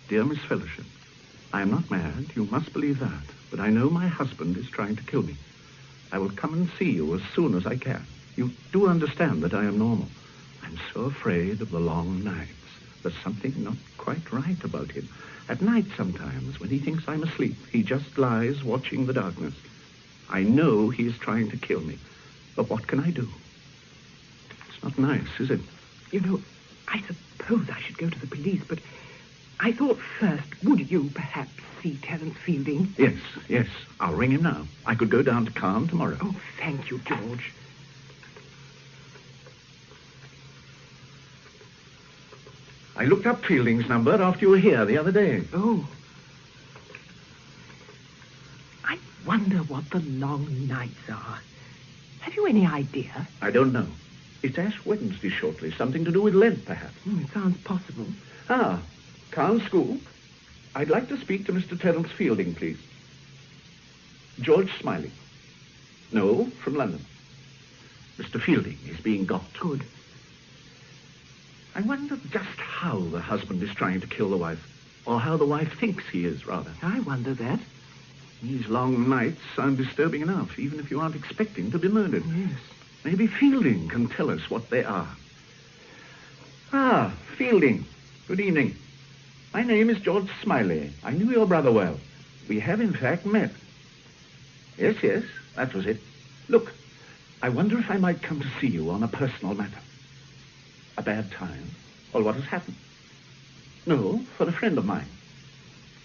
Dear Miss Fellowship, I am not mad, you must believe that, but I know my husband is trying to kill me. I will come and see you as soon as I can. You do understand that I am normal. I'm so afraid of the long nights. There's something not quite right about him. At night sometimes, when he thinks I'm asleep, he just lies watching the darkness. I know he is trying to kill me, but what can I do? It's not nice, is it? You know, I suppose I should go to the police, but I thought first, would you perhaps see Terence Fielding? Yes. I'll ring him now. I could go down to Carre tomorrow. Oh, thank you, George. I looked up Fielding's number after you were here the other day. Oh. I wonder what the long nights are. Have you any idea? I don't know. It's Ash Wednesday shortly. Something to do with Lent, perhaps. It sounds possible. Carre School. I'd like to speak to Mr. Terence Fielding, please. George Smiley. No, from London. Mr. Fielding is being got. Good. I wonder just how the husband is trying to kill the wife. Or how the wife thinks he is, rather. I wonder that. These long nights sound disturbing enough, even if you aren't expecting to be murdered. Yes. Maybe Fielding can tell us what they are. Fielding. Good evening. My name is George Smiley. I knew your brother well. We have, in fact, met. Yes, that was it. Look, I wonder if I might come to see you on a personal matter. A bad time? Or what has happened? No, for a friend of mine.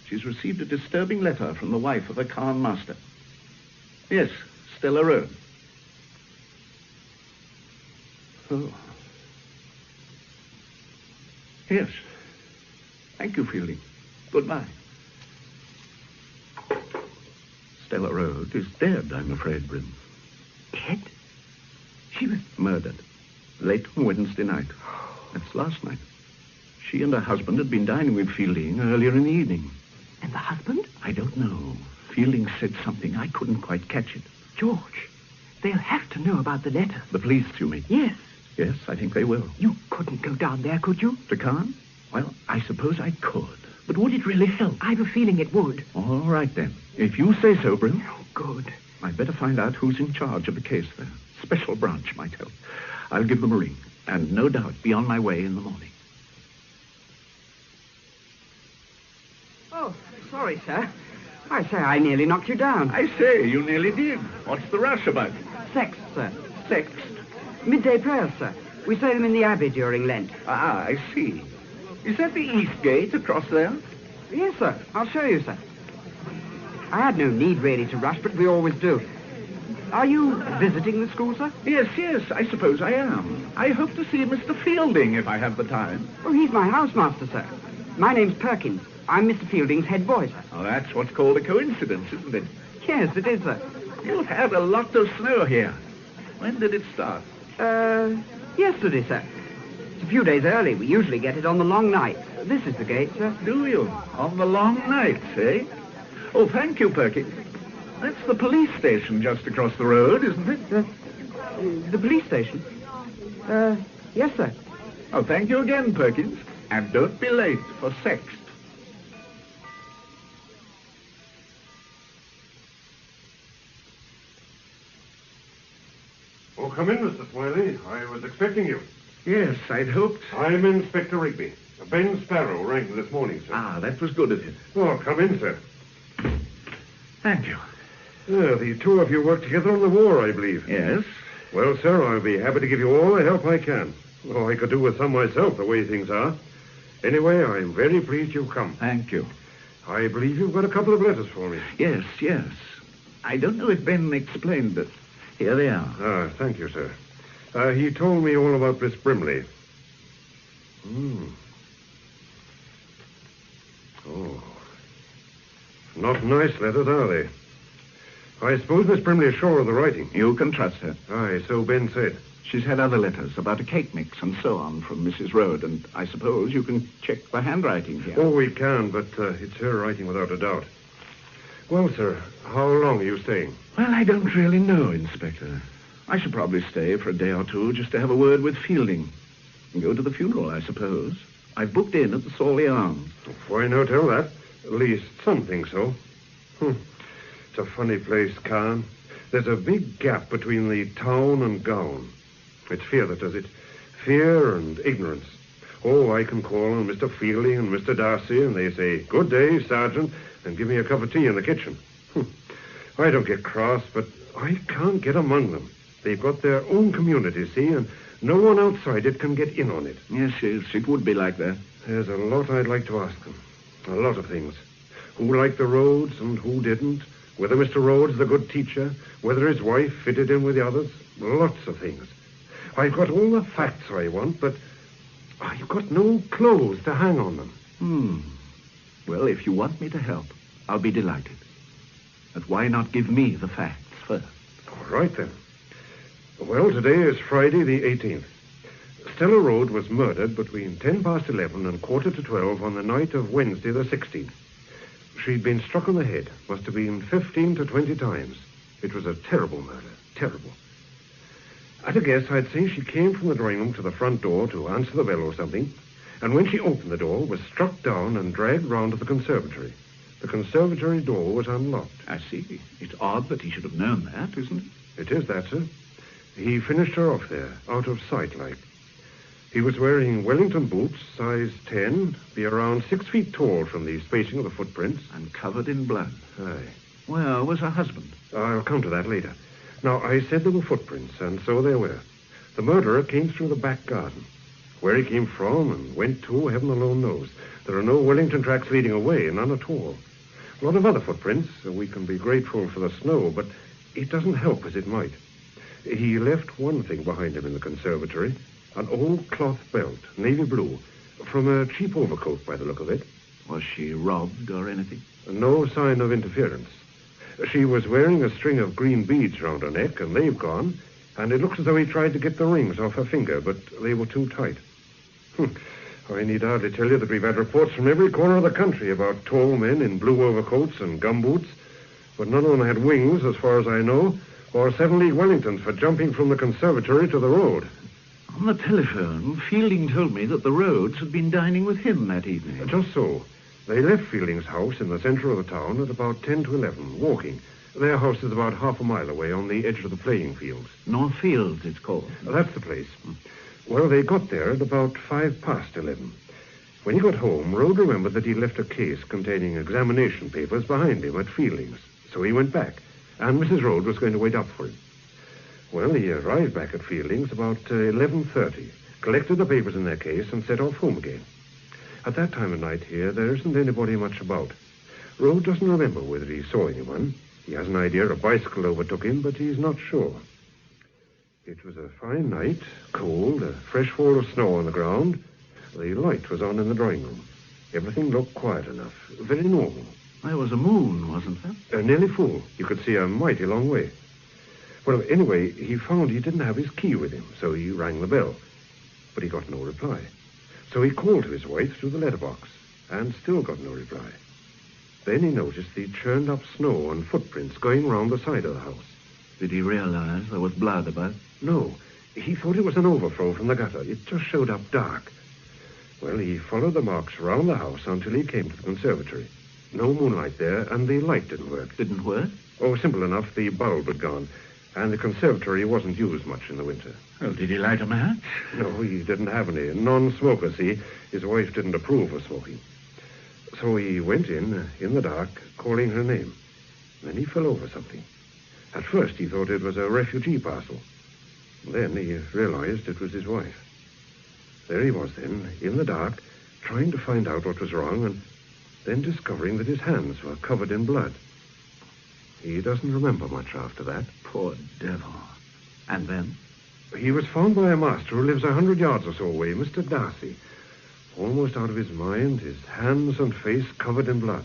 She's received a disturbing letter from the wife of a Carre master. Yes, Stella Road. Oh. Yes. Thank you, Fielding. Goodbye. Stella Road is dead, I'm afraid, Bryn. Dead? She was murdered. Late on Wednesday night. That's last night. She and her husband had been dining with Fielding earlier in the evening. And the husband? I don't know. Fielding said something. I couldn't quite catch it. George, they'll have to know about the letter. The police, you mean? Yes. Yes, I think they will. You couldn't go down there, could you? To Carre? Well, I suppose I could. But would it really help? I've a feeling it would. All right, then. If you say so, Bryn. Oh, good. I'd better find out who's in charge of the case there. Special branch might help. I'll give them a ring, and no doubt be on my way in the morning. Oh, sorry, sir. I say, I nearly knocked you down. I say, you nearly did. What's the rush about? Sext, sir. Sext? Midday prayers, sir. We say them in the Abbey during Lent. I see. Is that the East Gate across there? Yes, sir. I'll show you, sir. I had no need, really, to rush, but we always do. Are you visiting the school, sir? Yes, I suppose I am. I hope to see Mr. Fielding if I have the time. Oh, he's my housemaster, sir. My name's Perkins. I'm Mr. Fielding's head boy, sir. Oh, that's what's called a coincidence, isn't it? Yes, it is, sir. You've had a lot of snow here. When did it start? Yesterday, sir. It's a few days early. We usually get it on the long nights. This is the gate, sir. Do you? On the long nights, eh? Oh, thank you, Perkins. That's the police station just across the road, isn't it? The police station? Yes, sir. Oh, thank you again, Perkins. And don't be late for sext. Oh, come in, Mr. Smiley. I was expecting you. Yes, I'd hoped. I'm Inspector Rigby. Ben Sparrow rang this morning, sir. Ah, that was good of him. Oh, come in, sir. Thank you. The two of you work together on the war, I believe. Yes. Well, sir, I'll be happy to give you all the help I can. Oh, I could do with some myself, the way things are. Anyway, I'm very pleased you've come. Thank you. I believe you've got a couple of letters for me. Yes, yes. I don't know if Ben explained, but here they are. Ah, thank you, sir. He told me all about Miss Brimley. Oh. Not nice letters, are they? I suppose Miss Brimley is sure of the writing. You can trust her. Aye, so Ben said. She's had other letters about a cake mix and so on from Mrs. Rhodes, and I suppose you can check the handwriting here. Oh, we can, but it's her writing without a doubt. Well, sir, how long are you staying? Well, I don't really know, Inspector. I should probably stay for a day or two just to have a word with Fielding. And go to the funeral, I suppose. I've booked in at the Sawley Arms. Why not tell that? At least some think so. It's a funny place, Carre. There's a big gap between the town and gown. It's fear that does it. Fear and ignorance. Oh, I can call on Mr. Fielding and Mr. Darcy, and they say, "Good day, Sergeant," and give me a cup of tea in the kitchen. I don't get cross, but I can't get among them. They've got their own community, see, and no one outside it can get in on it. Yes, it would be like that. There's a lot I'd like to ask them. A lot of things. Who liked the Rhodes and who didn't? Whether Mr. Rhodes, the good teacher, whether his wife fitted in with the others. Lots of things. I've got all the facts I want, but I've got no clothes to hang on them. Well, if you want me to help, I'll be delighted. But why not give me the facts first? All right, then. Well, today is Friday the 18th. Stella Rhodes was murdered between 11:10 and 11:45 on the night of Wednesday the 16th. She'd been struck on the head, must have been 15 to 20 times. It was a terrible murder, terrible. At a guess, I'd say she came from the drawing room to the front door to answer the bell or something, and when she opened the door, was struck down and dragged round to the conservatory. The conservatory door was unlocked. I see. It's odd that he should have known that, isn't it? It is that, sir. He finished her off there, out of sight, like. He was wearing Wellington boots, size 10, be around 6 feet tall from the spacing of the footprints. And covered in blood. Aye. Where was her husband? I'll come to that later. Now, I said there were footprints, and so there were. The murderer came through the back garden. Where he came from and went to, heaven alone knows. There are no Wellington tracks leading away, none at all. A lot of other footprints. We can be grateful for the snow, but it doesn't help as it might. He left one thing behind him in the conservatory, an old cloth belt, navy blue, from a cheap overcoat by the look of it. Was she robbed or anything? No sign of interference. She was wearing a string of green beads round her neck, and they've gone, and it looks as though he tried to get the rings off her finger, but they were too tight. I need hardly tell you that we've had reports from every corner of the country about tall men in blue overcoats and gumboots, but none of them had wings, as far as I know, or 7-league Wellingtons for jumping from the conservatory to the road. On the telephone, Fielding told me that the Rhodes had been dining with him that evening. Just so. They left Fielding's house in the center of the town at about 10 to 11, walking. Their house is about half a mile away on the edge of the playing fields. North Fields, it's called. That's the place. Well, they got there at about 11:05. When he got home, Rhodes remembered that he left a case containing examination papers behind him at Fielding's. So he went back, and Mrs. Rhodes was going to wait up for him. Well, he arrived back at Fielding's about 11:30, collected the papers in their case, and set off home again. At that time of night here, there isn't anybody much about. Rhodes doesn't remember whether he saw anyone. He has an idea a bicycle overtook him, but he's not sure. It was a fine night, cold, a fresh fall of snow on the ground. The light was on in the drawing room. Everything looked quiet enough, very normal. There was a moon, wasn't there? Nearly full. You could see a mighty long way. Well, anyway, he found he didn't have his key with him, so he rang the bell. But he got no reply. So he called to his wife through the letterbox, and still got no reply. Then he noticed the churned up snow and footprints going round the side of the house. Did he realize there was blood about? No. He thought it was an overflow from the gutter. It just showed up dark. Well, he followed the marks round the house until he came to the conservatory. No moonlight there, and the light didn't work. Didn't work? Oh, simple enough. The bulb had gone, and the conservatory wasn't used much in the winter. Well, did he light a match? No, he didn't have any. Non-smoker, see. His wife didn't approve of smoking. So he went in the dark, calling her name. Then he fell over something. At first, he thought it was a refugee parcel. Then he realized it was his wife. There he was then, in the dark, trying to find out what was wrong, and then discovering that his hands were covered in blood. He doesn't remember much after that. Poor devil. And then? He was found by a master who lives 100 yards or so away, Mr. Darcy. Almost out of his mind, his hands and face covered in blood.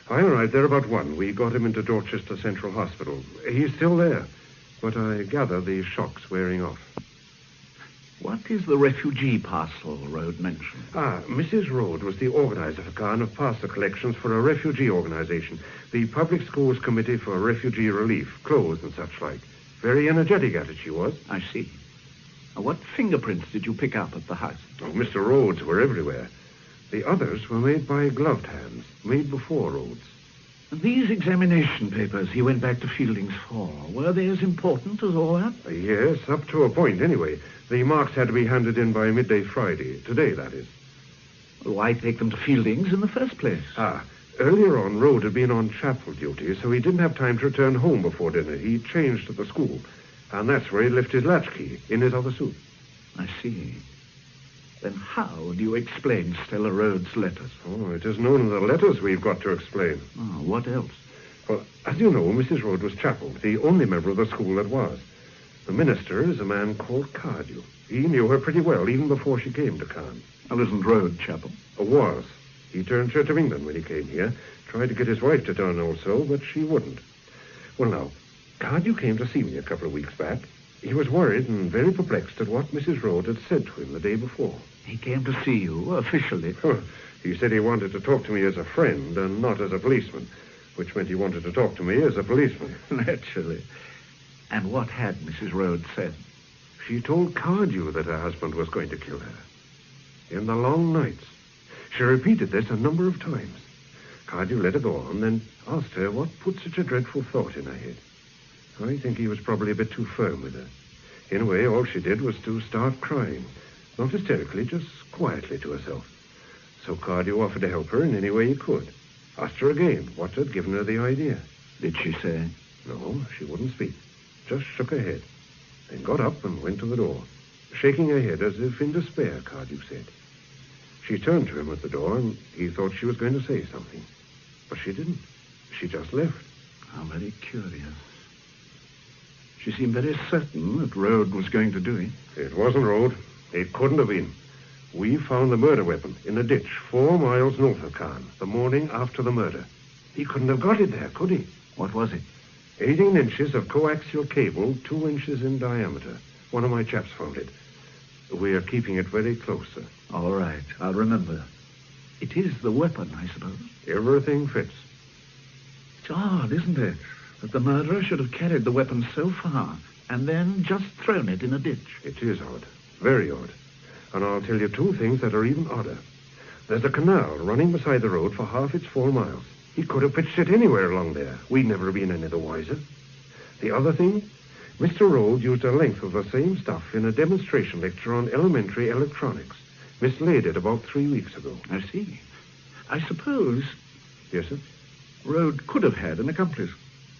I arrived there about 1. We got him into Dorchester Central Hospital. He's still there, but I gather the shock's wearing off. What is the refugee parcel Rhodes mentioned? Mrs. Rhodes was the organizer for Carre of parcel collections for a refugee organization, the Public Schools Committee for Refugee Relief, clothes and such like. Very energetic at it, she was. I see. What fingerprints did you pick up at the house? Oh, Mr. Rhodes were everywhere. The others were made by gloved hands, made before Rhodes. These examination papers he went back to Fielding's for, were they as important as all that? Yes, up to a point, anyway. The marks had to be handed in by midday Friday. Today, that is. Why take them to Fielding's in the first place? Earlier on, Rhodes had been on chapel duty, so he didn't have time to return home before dinner. He changed at the school, and that's where he left his latchkey, in his other suit. I see. Then how do you explain Stella Rhodes' letters? Oh, it is known in the letters we've got to explain. Oh, what else? Well, as you know, Mrs. Rhodes was chapel, the only member of the school that was. The minister is a man called Carre. He knew her pretty well, even before she came to Carre. Well, isn't Rhodes chapel? Was. He turned Church of England when he came here. Tried to get his wife to turn also, but she wouldn't. Well, now, Carre came to see me a couple of weeks back. He was worried and very perplexed at what Mrs. Rhodes had said to him the day before. He came to see you, officially? He said he wanted to talk to me as a friend and not as a policeman, which meant he wanted to talk to me as a policeman. Naturally. And what had Mrs. Rhodes said? She told Carre that her husband was going to kill her. In the long nights. She repeated this a number of times. Carre let her go on, then asked her what put such a dreadful thought in her head. I think he was probably a bit too firm with her. Anyway, all she did was to start crying. Not hysterically, just quietly to herself. So Carre offered to help her in any way he could. Asked her again what had given her the idea. Did she say? No, she wouldn't speak. Just shook her head. Then got up and went to the door. Shaking her head as if in despair, Carre said. She turned to him at the door, and he thought she was going to say something. But she didn't. She just left. How very curious. She seemed very certain that Rhodes was going to do it. It wasn't Rhodes. It couldn't have been. We found the murder weapon in a ditch 4 miles north of Carre, the morning after the murder. He couldn't have got it there, could he? What was it? 18 inches of coaxial cable, 2 inches in diameter. One of my chaps found it. We are keeping it very close, sir. All right, I'll remember. It is the weapon, I suppose. Everything fits. It's odd, isn't it, that the murderer should have carried the weapon so far and then just thrown it in a ditch. It is odd. Very odd. And I'll tell you 2 things that are even odder. There's a canal running beside the road for half its 4 miles. He could have pitched it anywhere along there. We'd never have been any the wiser. The other thing, Mr. Rhodes used a length of the same stuff in a demonstration lecture on elementary electronics. Mislaid it about 3 weeks ago. I see. I suppose... Yes, sir? Rhodes could have had an accomplice.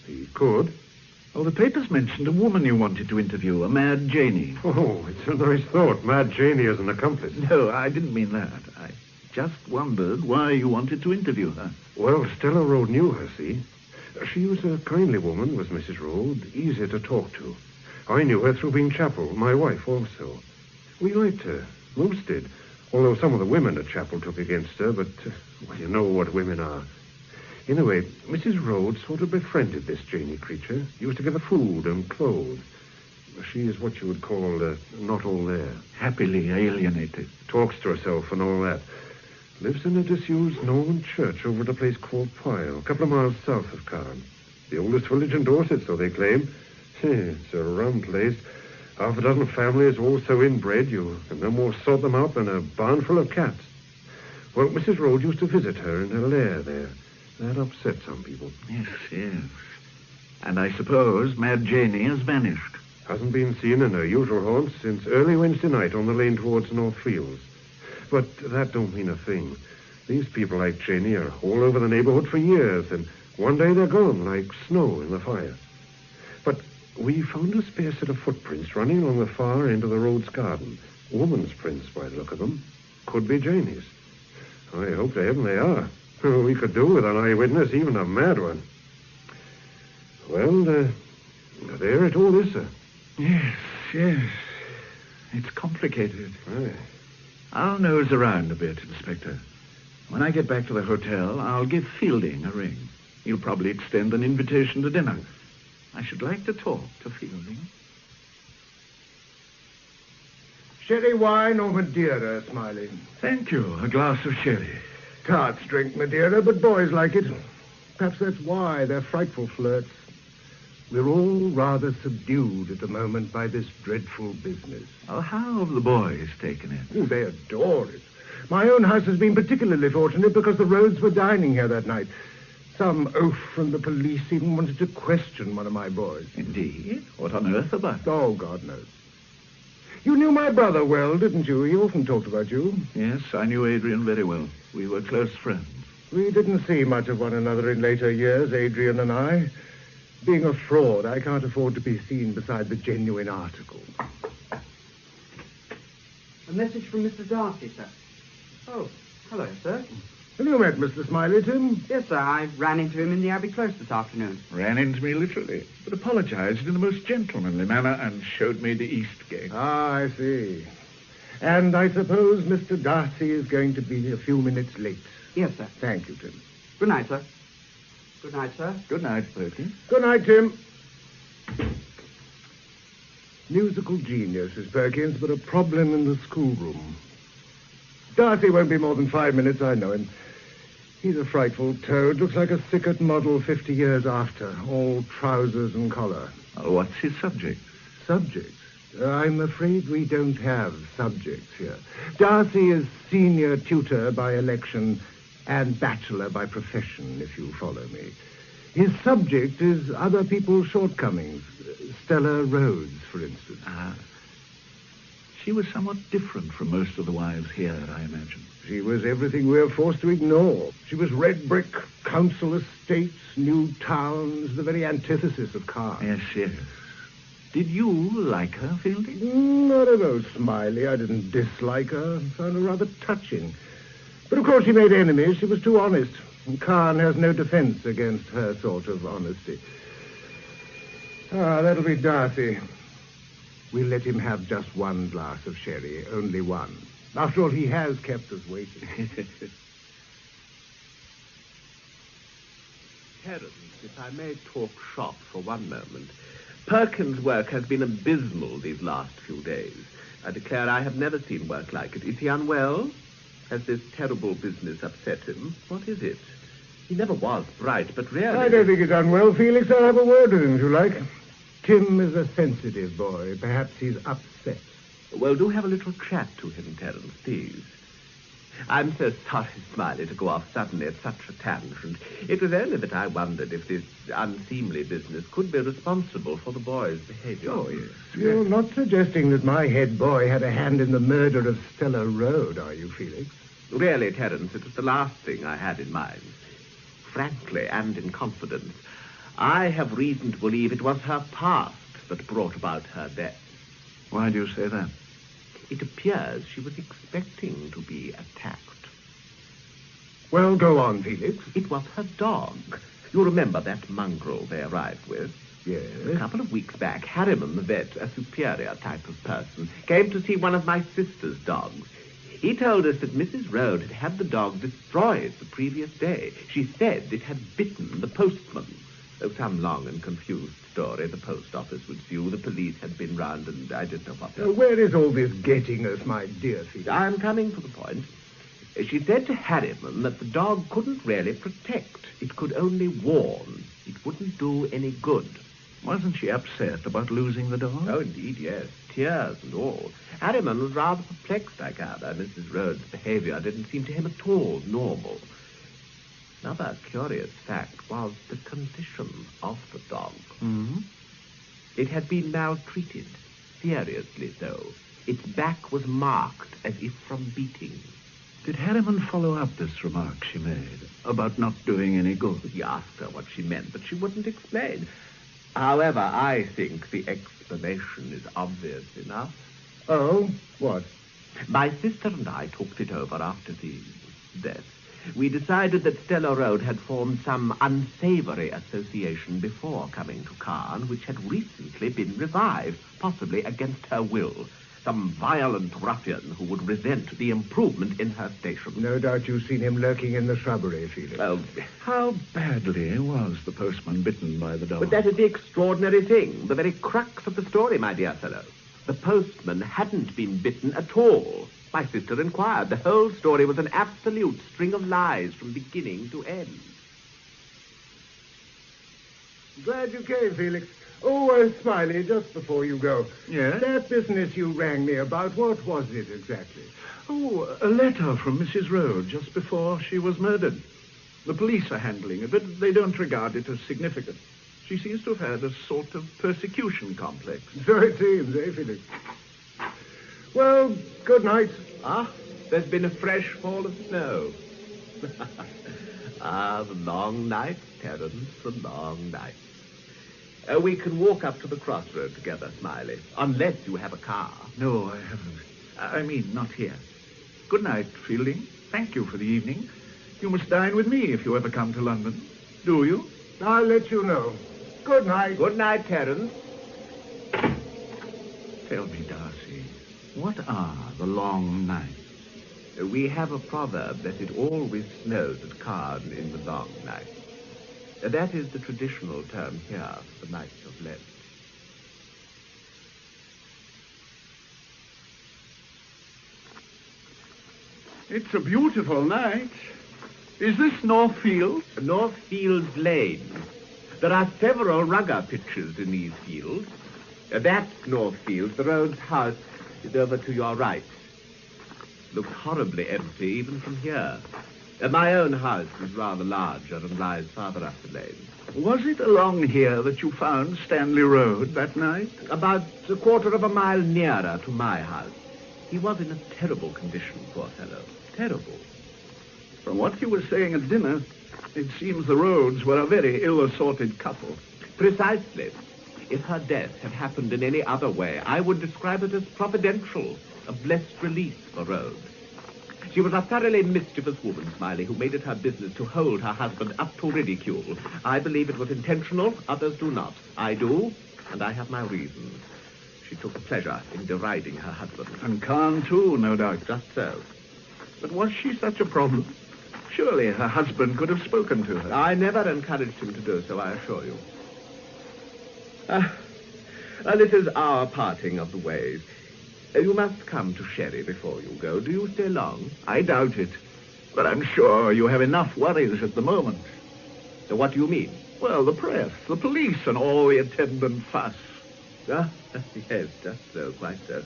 He could. Well, the papers mentioned a woman you wanted to interview, a Mad Janie. Oh, it's a nice thought. Mad Janie as an accomplice. No, I didn't mean that. I just wondered why you wanted to interview her. Well, Stella Rhodes knew her, see? She was a kindly woman, was Mrs. Rhodes, easy to talk to. I knew her through being chapel, my wife also. We liked her. Most did. Although some of the women at chapel took against her, but, well, you know what women are. Anyway, Mrs. Rhodes sort of befriended this Janie creature. Used to give her food and clothes. She is what you would call not all there. Happily alienated. Talks to herself and all that. Lives in a disused Norman church over at a place called Pyle, a couple of miles south of Carre. The oldest village in Dorset, so they claim. It's a rum place. Half a dozen families, all so inbred, you can no more sort them out than a barn full of cats. Well, Mrs. Rhodes used to visit her in her lair there. That upset some people. Yes. And I suppose Mad Janie has vanished. Hasn't been seen in her usual haunts since early Wednesday night on the lane towards North Fields. But that don't mean a thing. These people like Janie are all over the neighborhood for years, and one day they're gone like snow in the fire. But we found a spare set of footprints running along the far end of the Rhodes garden. Woman's prints, by the look of them. Could be Janie's. I hope to heaven they are. We could do with an eyewitness, even a mad one. Well, there it all is, sir. Yes. It's complicated. Aye. I'll nose around a bit, Inspector. When I get back to the hotel, I'll give Fielding a ring. He'll probably extend an invitation to dinner. I should like to talk to Fielding. Sherry wine or Madeira, Smiley? Thank you. A glass of sherry. Tarts drink Madeira, but boys like it. Perhaps that's why they're frightful flirts. We're all rather subdued at the moment by this dreadful business. Oh, how have the boys taken it? Oh, they adore it. My own house has been particularly fortunate because the Rhodes were dining here that night. Some oaf from the police even wanted to question one of my boys. Indeed? What on earth about? Oh, God knows. You knew my brother well, didn't you? He often talked about you. Yes, I knew Adrian very well. We were close friends. We didn't see much of one another in later years, Adrian and I. Being a fraud, I can't afford to be seen beside the genuine article. A message from Mr. Darcy, sir. Oh, hello, sir. Have you met Mr. Smiley, Tim? Yes, sir. I ran into him in the Abbey Close this afternoon. Ran into me literally, but apologized in the most gentlemanly manner and showed me the East Gate. Ah, I see. And I suppose Mr. Darcy is going to be a few minutes late. Yes, sir. Thank you, Tim. Good night, sir. Good night, sir. Good night, Perkins. Good night, Tim. Musical genius is Perkins, but a problem in the schoolroom. Darcy won't be more than 5 minutes, I know him. He's a frightful toad. Looks like a Sickert model 50 years after. All trousers and collar. Oh, what's his subject? Subjects? I'm afraid we don't have subjects here. Darcy is senior tutor by election and bachelor by profession, if you follow me. His subject is other people's shortcomings. Stella Rhodes, for instance. Ah. She was somewhat different from most of the wives here, I imagine. She was everything we're forced to ignore. She was red brick, council estates, new towns, the very antithesis of Carre. Yes. Did you like her, Fielding? Not a most Smiley. I didn't dislike her. I found her rather touching. But of course she made enemies. She was too honest. And Carne has no defense against her sort of honesty. Ah, that'll be Darcy. We'll let him have just one glass of sherry, only one. After all, he has kept us waiting. Terence, if I may talk shop for one moment. Perkins' work has been abysmal these last few days. I declare I have never seen work like it. Is he unwell? Has this terrible business upset him? What is it? He never was bright, but really... I don't think he's unwell, Felix. I'll have a word with him, if you like. Tim is a sensitive boy. Perhaps he's upset. Well, do have a little chat to him, Terence, please. I'm so sorry, Smiley, to go off suddenly at such a tangent. It was only that I wondered if this unseemly business could be responsible for the boy's behavior. Oh, yes. You're not suggesting that my head boy had a hand in the murder of Stella Rhodes, are you, Felix? Really, Terence, it was the last thing I had in mind. Frankly and in confidence, I have reason to believe it was her past that brought about her death. Why do you say that? It appears she was expecting to be attacked. Well, go on, Felix. It was her dog. You remember that mongrel they arrived with? Yes. A couple of weeks back, Harriman, the vet, a superior type of person, came to see one of my sister's dogs. He told us that Mrs. Rhodes had had the dog destroyed the previous day. She said it had bitten the postman. Though some long and confused story. The post office was due, the police had been round, and I don't know what. Where is all this getting us, my dear Felix? I'm coming to the point. She said to Harriman that the dog couldn't really protect. It could only warn. It wouldn't do any good. Wasn't she upset about losing the dog? Oh, indeed, yes. Tears and all. Harriman was rather perplexed, I gather. Mrs. Rhodes' behavior didn't seem to him at all normal. Another curious fact was the condition of the dog. Hmm? It had been maltreated, seriously so. Its back was marked as if from beating. Did Harriman follow up this remark she made about not doing any good? He asked her what she meant, but she wouldn't explain. However, I think the explanation is obvious enough. Oh? What? My sister and I talked it over after the death. We decided that Stella Road had formed some unsavory association before coming to Carre, which had recently been revived, possibly against her will. Some violent ruffian who would resent the improvement in her station. No doubt you've seen him lurking in the shrubbery, Felix. Well, how badly was the postman bitten by the dog? But that is the extraordinary thing, the very crux of the story, my dear fellow. The postman hadn't been bitten at all. My sister inquired. The whole story was an absolute string of lies from beginning to end. Glad you came, Felix. Oh, Smiley, just before you go. Yes? That business you rang me about, what was it exactly? Oh, a letter from Mrs. Rhodes just before she was murdered. The police are handling it, but they don't regard it as significant. She seems to have had a sort of persecution complex. So it seems, eh, Felix? Well, good night. Ah, there's been a fresh fall of snow. The long night, Terence, the long night. We can walk up to the crossroad together, Smiley, unless you have a car. No, I haven't. I mean, not here. Good night, Fielding. Thank you for the evening. You must dine with me if you ever come to London. Do you? I'll let you know. Good night. Good night, Terence. Tell me, Darcy, what are the long nights? We have a proverb that it always snows at Carre in the long night. That is the traditional term here for the nights of Lent. It's a beautiful night. Is this Northfield? Northfield Lane. There are several rugger pitches in these fields. That's Northfield. The Rhodes' house is over to your right. Looks horribly empty even from here. My own house is rather larger and lies farther up the lane. Was it along here that you found Stanley Road that night? About a quarter of a mile nearer to my house. He was in a terrible condition, poor fellow. Terrible. From what you were saying at dinner, it seems the Rhodes were a very ill-assorted couple. Precisely. If her death had happened in any other way, I would describe it as providential, a blessed release for Rhodes. She was a thoroughly mischievous woman, Smiley, who made it her business to hold her husband up to ridicule. I believe it was intentional, others do not. I do, and I have my reasons. She took a pleasure in deriding her husband. And Khan, too, no doubt. Just so. But was she such a problem? Surely her husband could have spoken to her. I never encouraged him to do so, I assure you. This is our parting of the ways. You must come to Sherry before you go. Do you stay long? I doubt it. But I'm sure you have enough worries at the moment. So what do you mean? Well, the press, the police, and all the attendant fuss. Ah, yes, just so, quite so.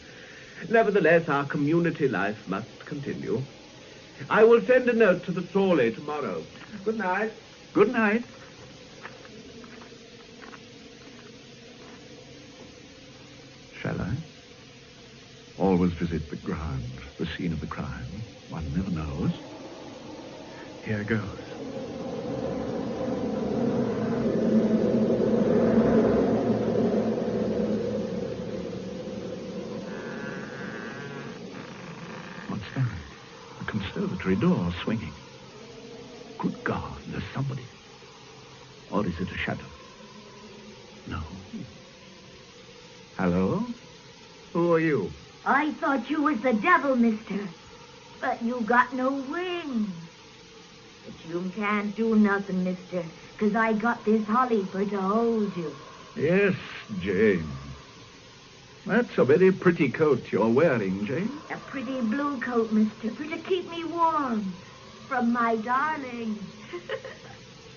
Nevertheless, our community life must continue. I will send a note to the trolley tomorrow. Good night. Good night. Shall I? Always visit the ground, the scene of the crime. One never knows. Here goes. What's that? The conservatory door swinging. Good God, there's somebody. Or is it a shadow? No. Hello? Who are you? I thought you was the devil, mister. But you got no wings. But you can't do nothing, mister, 'cause I got this holly for to hold you. Yes, Jane. That's a very pretty coat you're wearing, Jane. A pretty blue coat, mister, for to keep me warm. From my darling.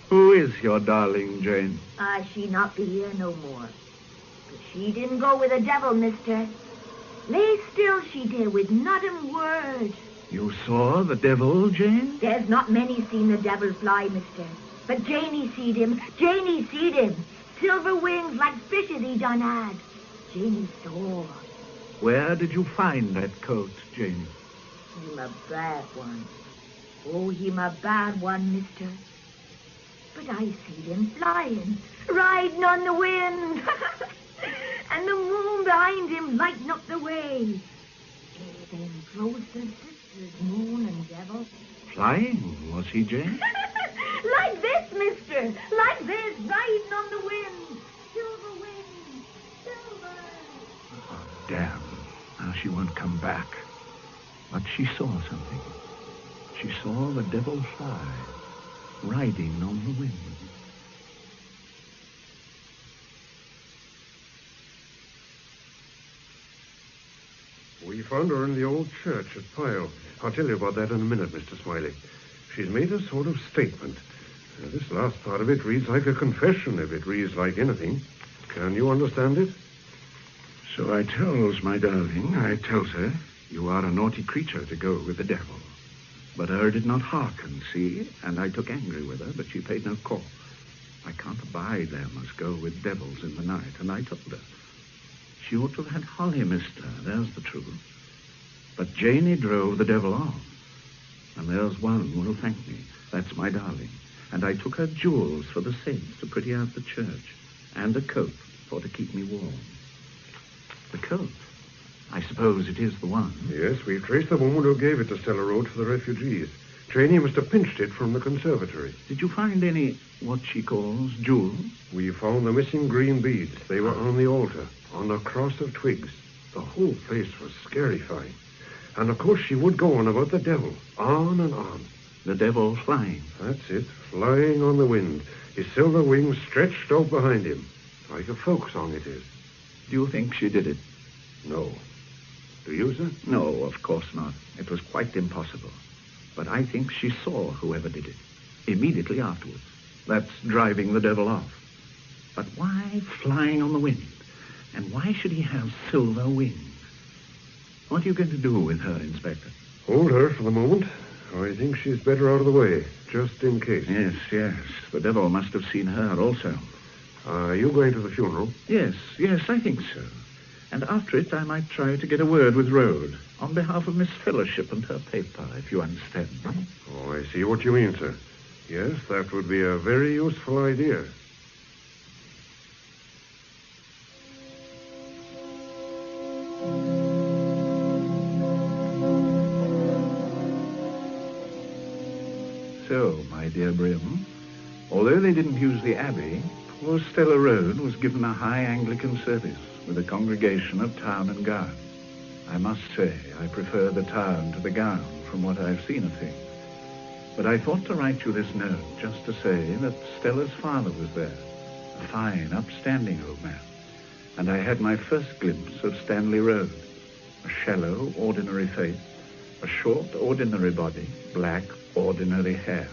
Who is your darling, Jane? She not be here no more. But she didn't go with the devil, mister. Lay still she did, with not a word. You saw the devil, Jane? There's not many seen the devil fly, mister. But Janey seed him. Janey seed him. Silver wings like fishes he done had. Janey saw. Where did you find that coat, Jane? Him a bad one. Oh, him a bad one, mister. But I seed him flying, riding on the wind. And the moon behind him lighting up the way. Them close the sisters, moon and devil. Flying, was he, Jane? Like this, mister. Like this, riding on the wind. Silver wings, silver. Oh, damn. Now she won't come back. But she saw something. She saw the devil fly, riding on the wind. We found her in the old church at Pyle. I'll tell you about that in a minute, Mr. Smiley. She's made a sort of statement. This last part of it reads like a confession, if it reads like anything. Can you understand it? So I tells my darling, I tells her, you are a naughty creature to go with the devil. But her did not hearken, see, and I took angry with her, but she paid no call. I can't abide them as go with devils in the night, and I told her. She ought to have had holly, mister, there's the truth. But Janey drove the devil on. And there's one will thank me. That's my darling. And I took her jewels for the saints to pretty out the church. And a coat for to keep me warm. The coat? I suppose it is the one. Yes, we've traced the woman who gave it to Stella Road for the refugees. Janey must have pinched it from the conservatory. Did you find any, what she calls, jewels? We found the missing green beads. They were on the altar, on a cross of twigs. The whole place was scarifying. And, of course, she would go on about the devil. On and on. The devil flying. That's it. Flying on the wind. His silver wings stretched out behind him. Like a folk song it is. Do you think she did it? No. Do you, sir? No, of course not. It was quite impossible. But I think she saw whoever did it. Immediately afterwards. That's driving the devil off. But why flying on the wind? And why should he have silver wings? What are you going to do with her, Inspector? Hold her for the moment. I think she's better out of the way, just in case. Yes, yes. The devil must have seen her also. Are you going to the funeral? Yes, I think so. And after it, I might try to get a word with Rhodes on behalf of Miss Fellowship and her paper, if you understand. Oh, I see what you mean, sir. Yes, that would be a very useful idea. So, my dear Brim, although they didn't use the Abbey, poor Stella Road was given a high Anglican service with a congregation of town and gown. I must say I prefer the town to the gown from what I've seen of things. But I thought to write you this note just to say that Stella's father was there, a fine, upstanding old man. And I had my first glimpse of Stanley Road, a shallow, ordinary face, a short, ordinary body, black, ordinary hair.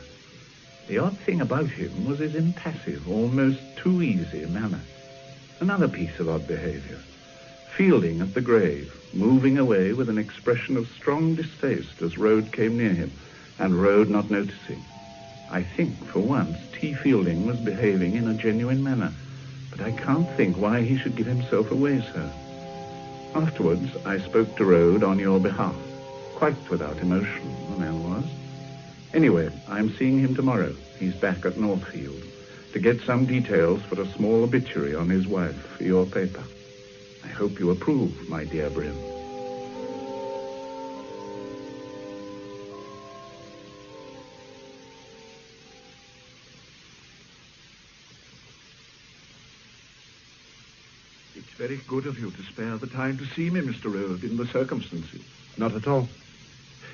The odd thing about him was his impassive, almost too easy manner. Another piece of odd behavior. Fielding at the grave, moving away with an expression of strong distaste as Rhodes came near him, and Rhodes not noticing. I think, for once, T. Fielding was behaving in a genuine manner, but I can't think why he should give himself away so. Afterwards, I spoke to Rhodes on your behalf, quite without emotion, the man was. Anyway, I'm seeing him tomorrow. He's back at Northfield to get some details for a small obituary on his wife for your paper. I hope you approve, my dear Brim. It's very good of you to spare the time to see me, Mr. Rhodes, in the circumstances. Not at all.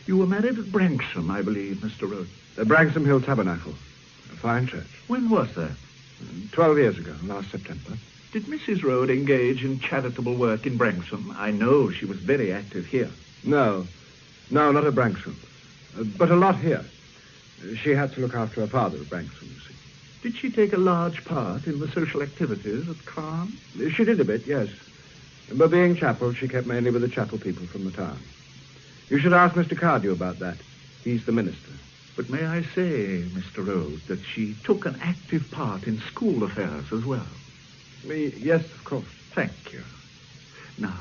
You were married at Branksome, I believe, Mr. Rhodes. The Branksome Hill Tabernacle. A fine church. When was that? 12 years ago, last September. Did Mrs. Rhodes engage in charitable work in Branksome? I know she was very active here. No, not at Branksome. But a lot here. She had to look after her father at Branksome, you see. Did she take a large part in the social activities at Carre? She did a bit, yes. But being chapel, she kept mainly with the chapel people from the town. You should ask Mr. Cardew about that. He's the minister. But may I say, Mr. Rhodes, that she took an active part in school affairs as well? Yes, of course. Thank you. Now,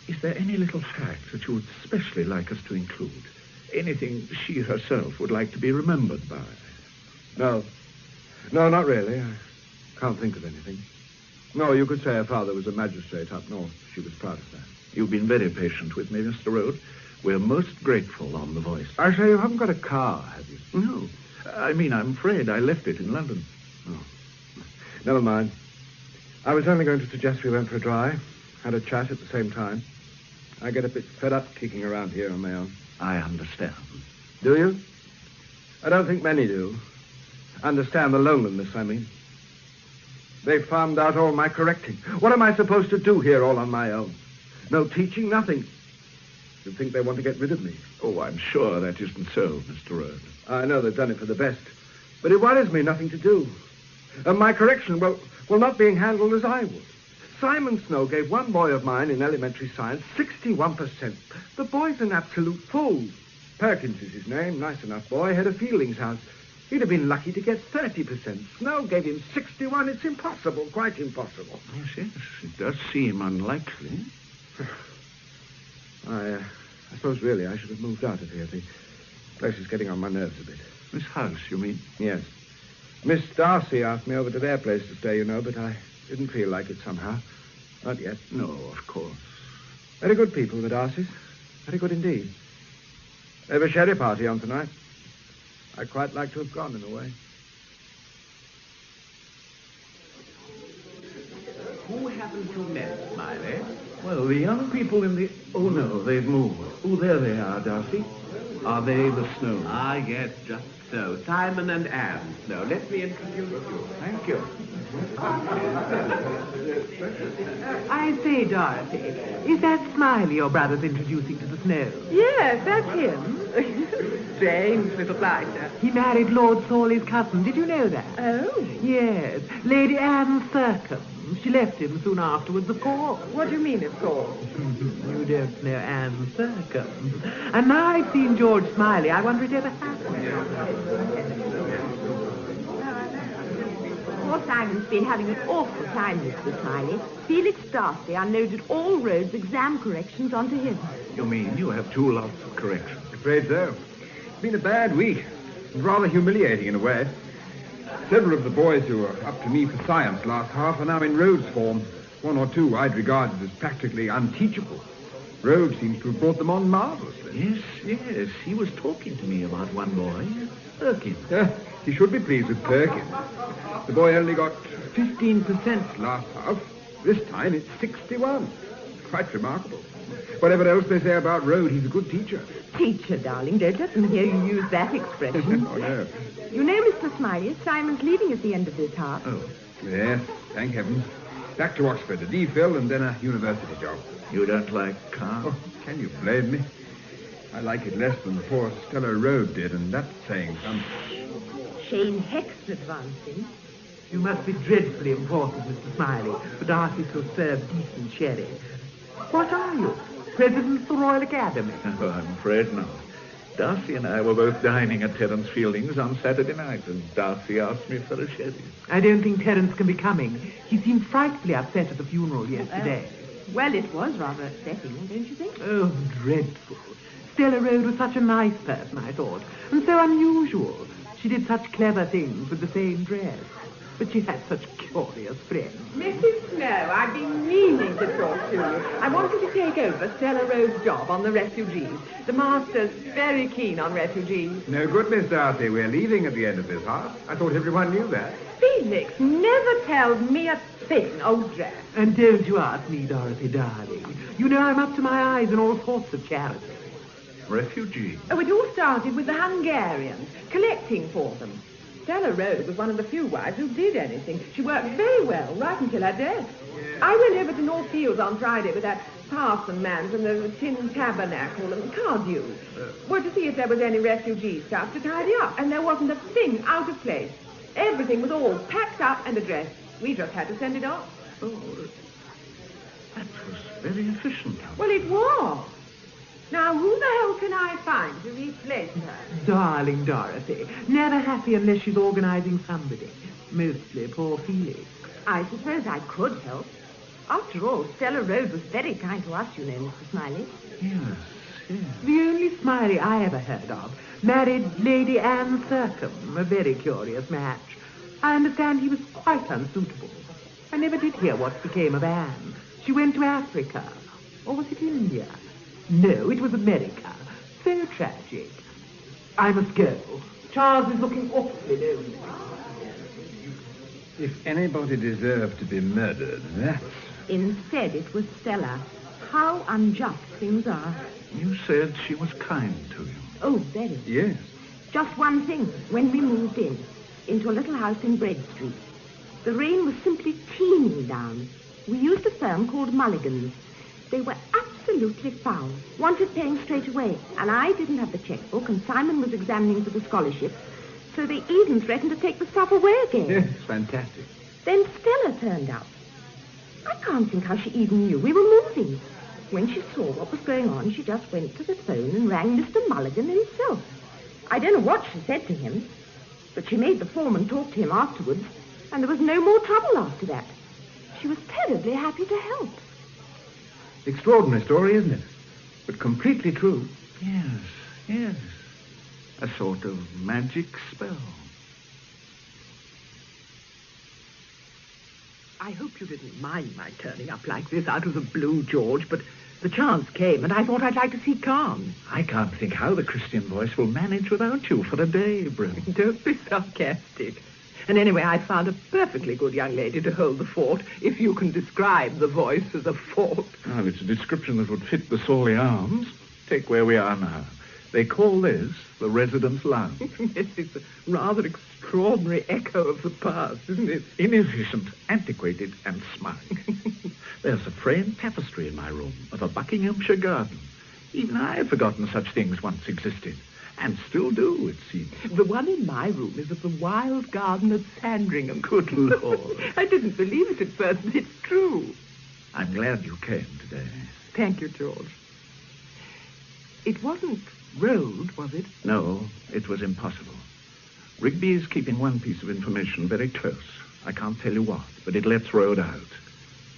is there any little fact that you would especially like us to include? Anything she herself would like to be remembered by? No, not really. I can't think of anything. No, you could say her father was a magistrate up north. She was proud of that. You've been very patient with me, Mr. Rhodes. We're most grateful on the voice. I say, you haven't got a car, have you? No. I mean, I'm afraid I left it in London. Oh. Never mind. I was only going to suggest we went for a drive, had a chat at the same time. I get a bit fed up kicking around here on my own. I understand. Do you? I don't think many do. Understand the loneliness, I mean. They found out all my correcting. What am I supposed to do here all on my own? No teaching, nothing. You'd think they want to get rid of me. Oh, I'm sure that isn't so, Mr. Rhodes. I know they've done it for the best. But it worries me nothing to do. And my correction, well, not being handled as I would. Simon Snow gave one boy of mine in elementary science 61%. The boy's an absolute fool. Perkins is his name, nice enough boy, head of Fielding's house. He'd have been lucky to get 30%. Snow gave him 61. It's impossible, quite impossible. Yes, it does seem unlikely. I suppose really I should have moved out of here. The place is getting on my nerves a bit. This house, you mean? Yes. Miss Darcy asked me over to their place to stay, you know, but I didn't feel like it somehow. Not yet. No, of course. Very good people, the Darcys. Very good indeed. They have a sherry party on tonight. I'd quite like to have gone in a way. Who haven't you met, Smiley? Well, the young people in the... Oh, no, they've moved. Oh, there they are, Darcy. Are they the Snows? Ah, yes, just so. Simon and Anne Snow. Let me introduce you. Thank you. I say, Dorothy, is that Smiley your brother's introducing to the Snows? Yes, that's him. Strange little blighter. He married Lord Sawley's cousin. Did you know that? Oh? Yes, Lady Anne Thircombe. She left him soon afterwards, of course. What do you mean, of course? You don't know Anne Thircombe. And now I've seen George Smiley, I wonder it ever happened. Poor Simon's been having an awful time, Mr. Smiley. Felix Darcy unloaded all Rhodes' exam corrections onto him. You mean you have too lots of corrections? Afraid so. It's been a bad week. Rather humiliating in a way. Several of the boys who were up to me for science last half are now in Rhodes' form. One or two I'd regarded as practically unteachable. Rhodes seems to have brought them on marvelously. Yes. He was talking to me about one boy, Perkins. He should be pleased with Perkins. The boy only got 15% last half. This time it's 61. Quite remarkable. Whatever else they say about Rhodes, he's a good teacher. Teacher, darling, don't let them hear you use that expression. Oh, no. You know, Mr. Smiley, Simon's leaving at the end of this half. Oh. Yes, thank heavens. Back to Oxford, a DPhil and then a university job. You don't like Carre? Oh, can you blame me? I like it less than poor Stella Rhodes did, and that's saying something. Shane Heck's advancing. You must be dreadfully important, Mr. Smiley, for Darcy to serve decent sherry. What are you? President of the Royal Academy? Oh, I'm afraid not. Darcy and I were both dining at Terence Fielding's on Saturday night, and Darcy asked me for a sherry. I don't think Terence can be coming. He seemed frightfully upset at the funeral yesterday. Well, it was rather upsetting, don't you think? Oh, dreadful. Stella Rhodes was such a nice person, I thought, and so unusual. She did such clever things with the same dress. But she had such curious friends. Mrs. Snow, I've been meaning to talk to you. I want you to take over Stella Rhodes' job on the refugees. The master's very keen on refugees. No good, Miss Darcy. We're leaving at the end of this half. I thought everyone knew that. Felix never tells me a thing, old Jack. And don't you ask me, Dorothy, darling. You know I'm up to my eyes in all sorts of charity. Refugees? Oh, it all started with the Hungarians, collecting for them. Stella Rhodes was one of the few wives who did anything. She worked very well, right until her death. I went over to North Fields on Friday with that parson man from the Tin Tabernacle and Cardew. Well, to see if there was any refugee stuff to tidy up, and there wasn't a thing out of place. Everything was all packed up and addressed. We just had to send it off. Oh, that was very efficient. Well, it was. Now, who the hell can I find to replace her? Darling Dorothy. Never happy unless she's organising somebody. Mostly poor Felix. I suppose I could help. After all, Stella Rhodes was very kind to us, you know, Mr. Smiley. Yes. The only Smiley I ever heard of married Lady Anne Thircombe, a very curious match. I understand he was quite unsuitable. I never did hear what became of Anne. She went to Africa. Or was it India? No, it was America. So tragic. I must go. Charles is looking awfully lonely. If anybody deserved to be murdered, that's... Instead, it was Stella. How unjust things are. You said she was kind to you. Oh, very. Yes. Just one thing. When we moved into a little house in Bread Street, the rain was simply teeming down. We used a firm called Mulligan's. They were absolutely foul. Wanted paying straight away. And I didn't have the checkbook, and Simon was examining for the scholarship. So they even threatened to take the stuff away again. Yes, fantastic. Then Stella turned up. I can't think how she even knew we were moving. When she saw what was going on, she just went to the phone and rang Mr. Mulligan himself. I don't know what she said to him, but she made the foreman talk to him afterwards, and there was no more trouble after that. She was terribly happy to help. Extraordinary story, isn't it? But completely true. Yes. A sort of magic spell. I hope you didn't mind my turning up like this out of the blue, George, but the chance came, and I thought I'd like to see Carne. I can't think how the Christian voice will manage without you for a day, Brim. Don't be sarcastic. And anyway, I found a perfectly good young lady to hold the fort, if you can describe the voice as a fort. Well, it's a description that would fit the Sawley Arms. Take where we are now. They call this the residence lounge. Yes, it's a rather extraordinary echo of the past, isn't it? Inefficient, antiquated, and smart. There's a framed tapestry in my room of a Buckinghamshire garden. Even I had forgotten such things once existed. And still do, it seems. The one in my room is of the wild garden at Sandringham. Good Lord. I didn't believe it at first, but it's true. I'm glad you came today. Thank you, George. It wasn't Road, was it? No, it was impossible. Rigby is keeping one piece of information very close. I can't tell you what, but it lets Road out.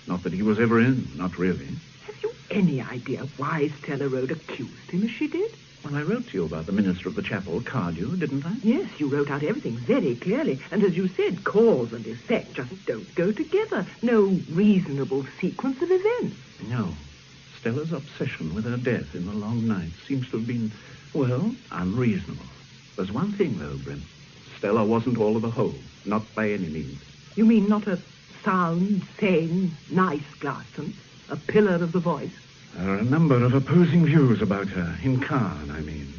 Not that he was ever in, not really. Have you any idea why Stella Road accused him as she did? Well, I wrote to you about the minister of the chapel, Cardew, didn't I? Yes, you wrote out everything very clearly. And as you said, cause and effect just don't go together. No reasonable sequence of events. No. Stella's obsession with her death in the long night seems to have been, well, unreasonable. There's one thing, though, Brim. Stella wasn't all of a whole. Not by any means. You mean not a sound, sane, nice Glaston? A pillar of the voice? There are a number of opposing views about her. In Carne, I mean.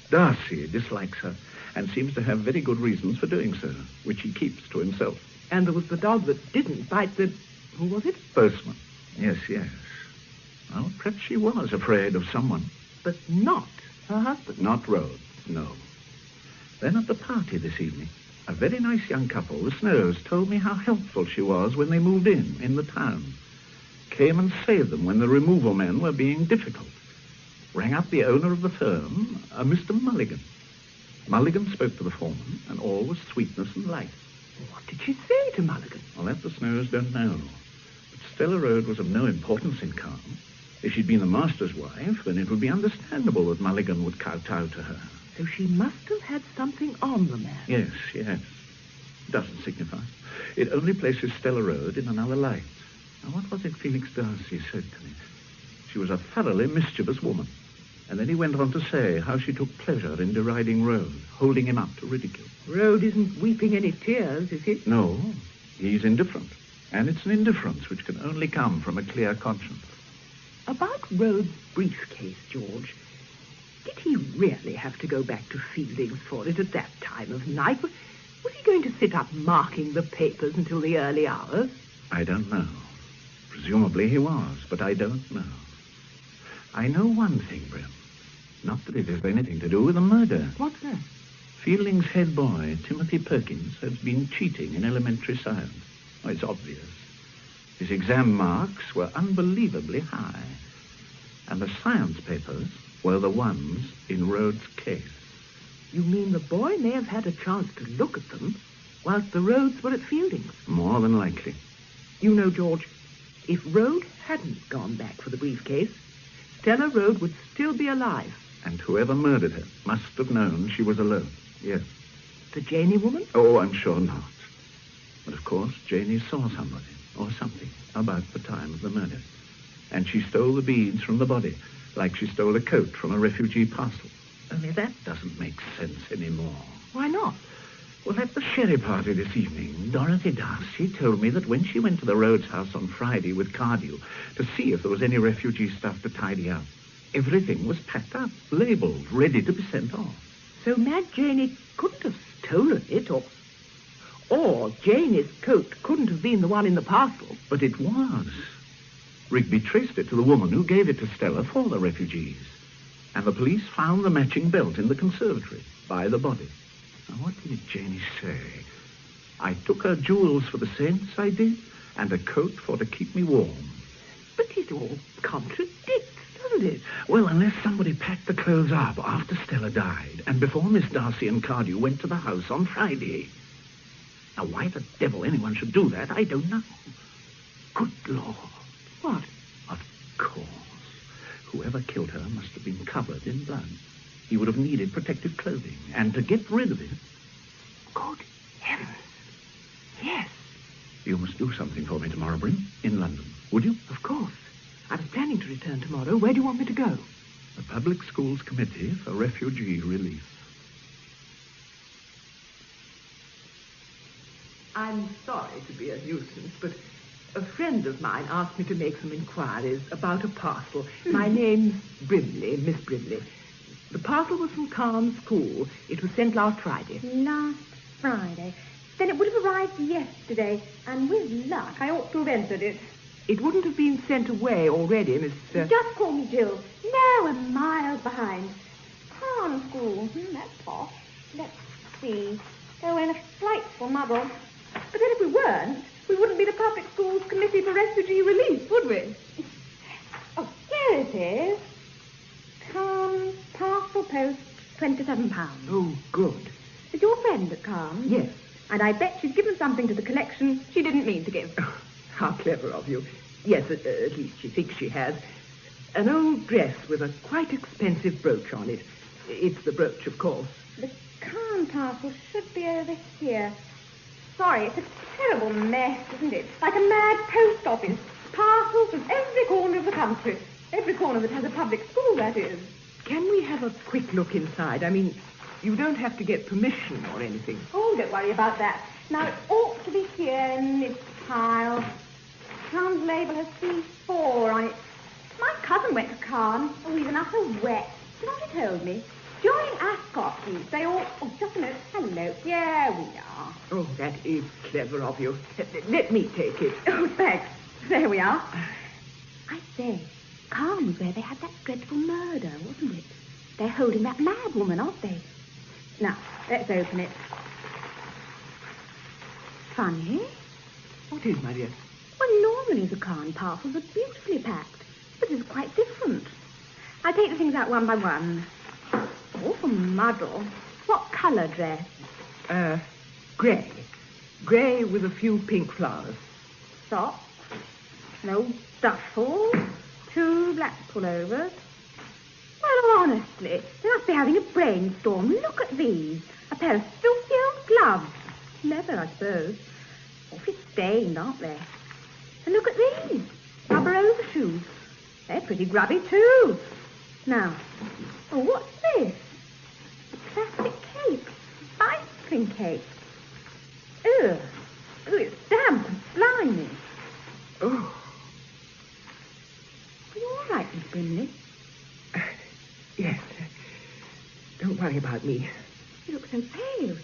Darcy dislikes her and seems to have very good reasons for doing so, which he keeps to himself. And there was the dog that didn't bite the... Who was it? Postman. Yes. Well, perhaps she was afraid of someone. But not her husband. Not Rhodes, no. Then at the party this evening, a very nice young couple, the Snows, told me how helpful she was when they moved in the town. Came and saved them when the removal men were being difficult. Rang up the owner of the firm, a Mr. Mulligan. Mulligan spoke to the foreman, and all was sweetness and light. What did she say to Mulligan? Well, that the Snows don't know. But Stella Road was of no importance in Carne. If she'd been the master's wife, then it would be understandable that Mulligan would kowtow to her. So she must have had something on the man. Yes. Doesn't signify. It only places Stella Road in another light. Now, what was it Felix Darcy said to me? She was a thoroughly mischievous woman. And then he went on to say how she took pleasure in deriding Road, holding him up to ridicule. Road isn't weeping any tears, is he? No, he's indifferent. And it's an indifference which can only come from a clear conscience. About Road's briefcase, George, Did he really have to go back to Fielding's for it at that time of night? Was he going to sit up marking the papers until the early hours? I don't know. Presumably he was, but I don't know. I know one thing, Brim. Not that it has anything to do with the murder. What's that? Fielding's head boy, Timothy Perkins, has been cheating in elementary science. Oh, it's obvious. His exam marks were unbelievably high. And the science papers were the ones in Rhodes' case. You mean the boy may have had a chance to look at them whilst the Rhodes were at Fielding's? More than likely. You know, George, if Rhodes hadn't gone back for the briefcase, Stella Rhodes would still be alive. And whoever murdered her must have known she was alone. Yes. The Janey woman? Oh, I'm sure not. But of course, Janey saw somebody or something about the time of the murder. And she stole the beads from the body, like she stole a coat from a refugee parcel. Only that doesn't make sense anymore. Why not? Well, at the sherry party this evening, Dorothy Darcy told me that when she went to the Rhodes house on Friday with Carre to see if there was any refugee stuff to tidy up, everything was packed up, labelled, ready to be sent off. So Mad Janey couldn't have stolen it, or Janey's coat couldn't have been the one in the parcel. But it was. Rigby traced it to the woman who gave it to Stella for the refugees. And the police found the matching belt in the conservatory by the body. Now, what did Janey say? I took her jewels for the scents, I did, and a coat for to keep me warm. But it all contradicts, doesn't it? Well, unless somebody packed the clothes up after Stella died and before Miss Darcy and Cardew went to the house on Friday. Now, why the devil anyone should do that, I don't know. Good Lord. What? Of course. Whoever killed her must have been covered in blood. He would have needed protective clothing. And to get rid of it... Good heavens. Yes. You must do something for me tomorrow, Brim, in London. Would you? Of course. I was planning to return tomorrow. Where do you want me to go? The Public Schools Committee for Refugee Relief. I'm sorry to be a nuisance, but a friend of mine asked me to make some inquiries about a parcel. My name's Brimley, Miss Brimley. The parcel was from Carne's school. It was sent last Friday. Last Friday? Then it would have arrived yesterday, and with luck, I ought to have entered it. It wouldn't have been sent away already, Miss... Just call me Jill. No, a mile behind. Carne school. That's posh. Let's see. Oh, in a frightful muddle. But then if we weren't, we wouldn't be the Public Schools Committee for Refugee Relief, would we? Oh, here it is. Carne parcel post, £27. Oh, good. Is your friend at Carne? Yes. And I bet she's given something to the collection she didn't mean to give. Oh, how clever of you. Yes, at least she thinks she has. An old dress with a quite expensive brooch on it. It's the brooch, of course. The Carne parcel should be over here. Sorry, it's a terrible mess, isn't it? Like a mad post office. Parcels from every corner of the country. Every corner that has a public school, that is. Can we have a quick look inside? I mean, you don't have to get permission or anything. Oh, don't worry about that. Now, it ought to be here in this pile. Carne's label has C4 on it. My cousin went to Carne. Oh, he's an utter wet. You know what he told me? During Ascot week, they all... Oh, just a minute. Hello. Here we are. Oh, that is clever of you. Let me take it. Oh, thanks. There we are. I say, Carne was where they had that dreadful murder, wasn't it? They're holding that mad woman, aren't they? Now, let's open it. Funny. What is, my dear? Well, normally the Carne parcels are beautifully packed, but this is quite different. I'll take the things out one by one. Awful muddle. What colour dress? Grey. Grey with a few pink flowers. Socks. An old duffel. 2 black pullovers. Well, honestly, they must be having a brainstorm. Look at these. A pair of filthy old gloves. Leather, I suppose. Awfully stained, aren't they? And look at these. Rubber overshoes. They're pretty grubby, too. Now, oh, what's this? A plastic cape. Bicycling cape. Ugh. Oh, it's damp and slimy. Oh. Are you all right, Miss Brimley? Yes. worry about me. You look so pale.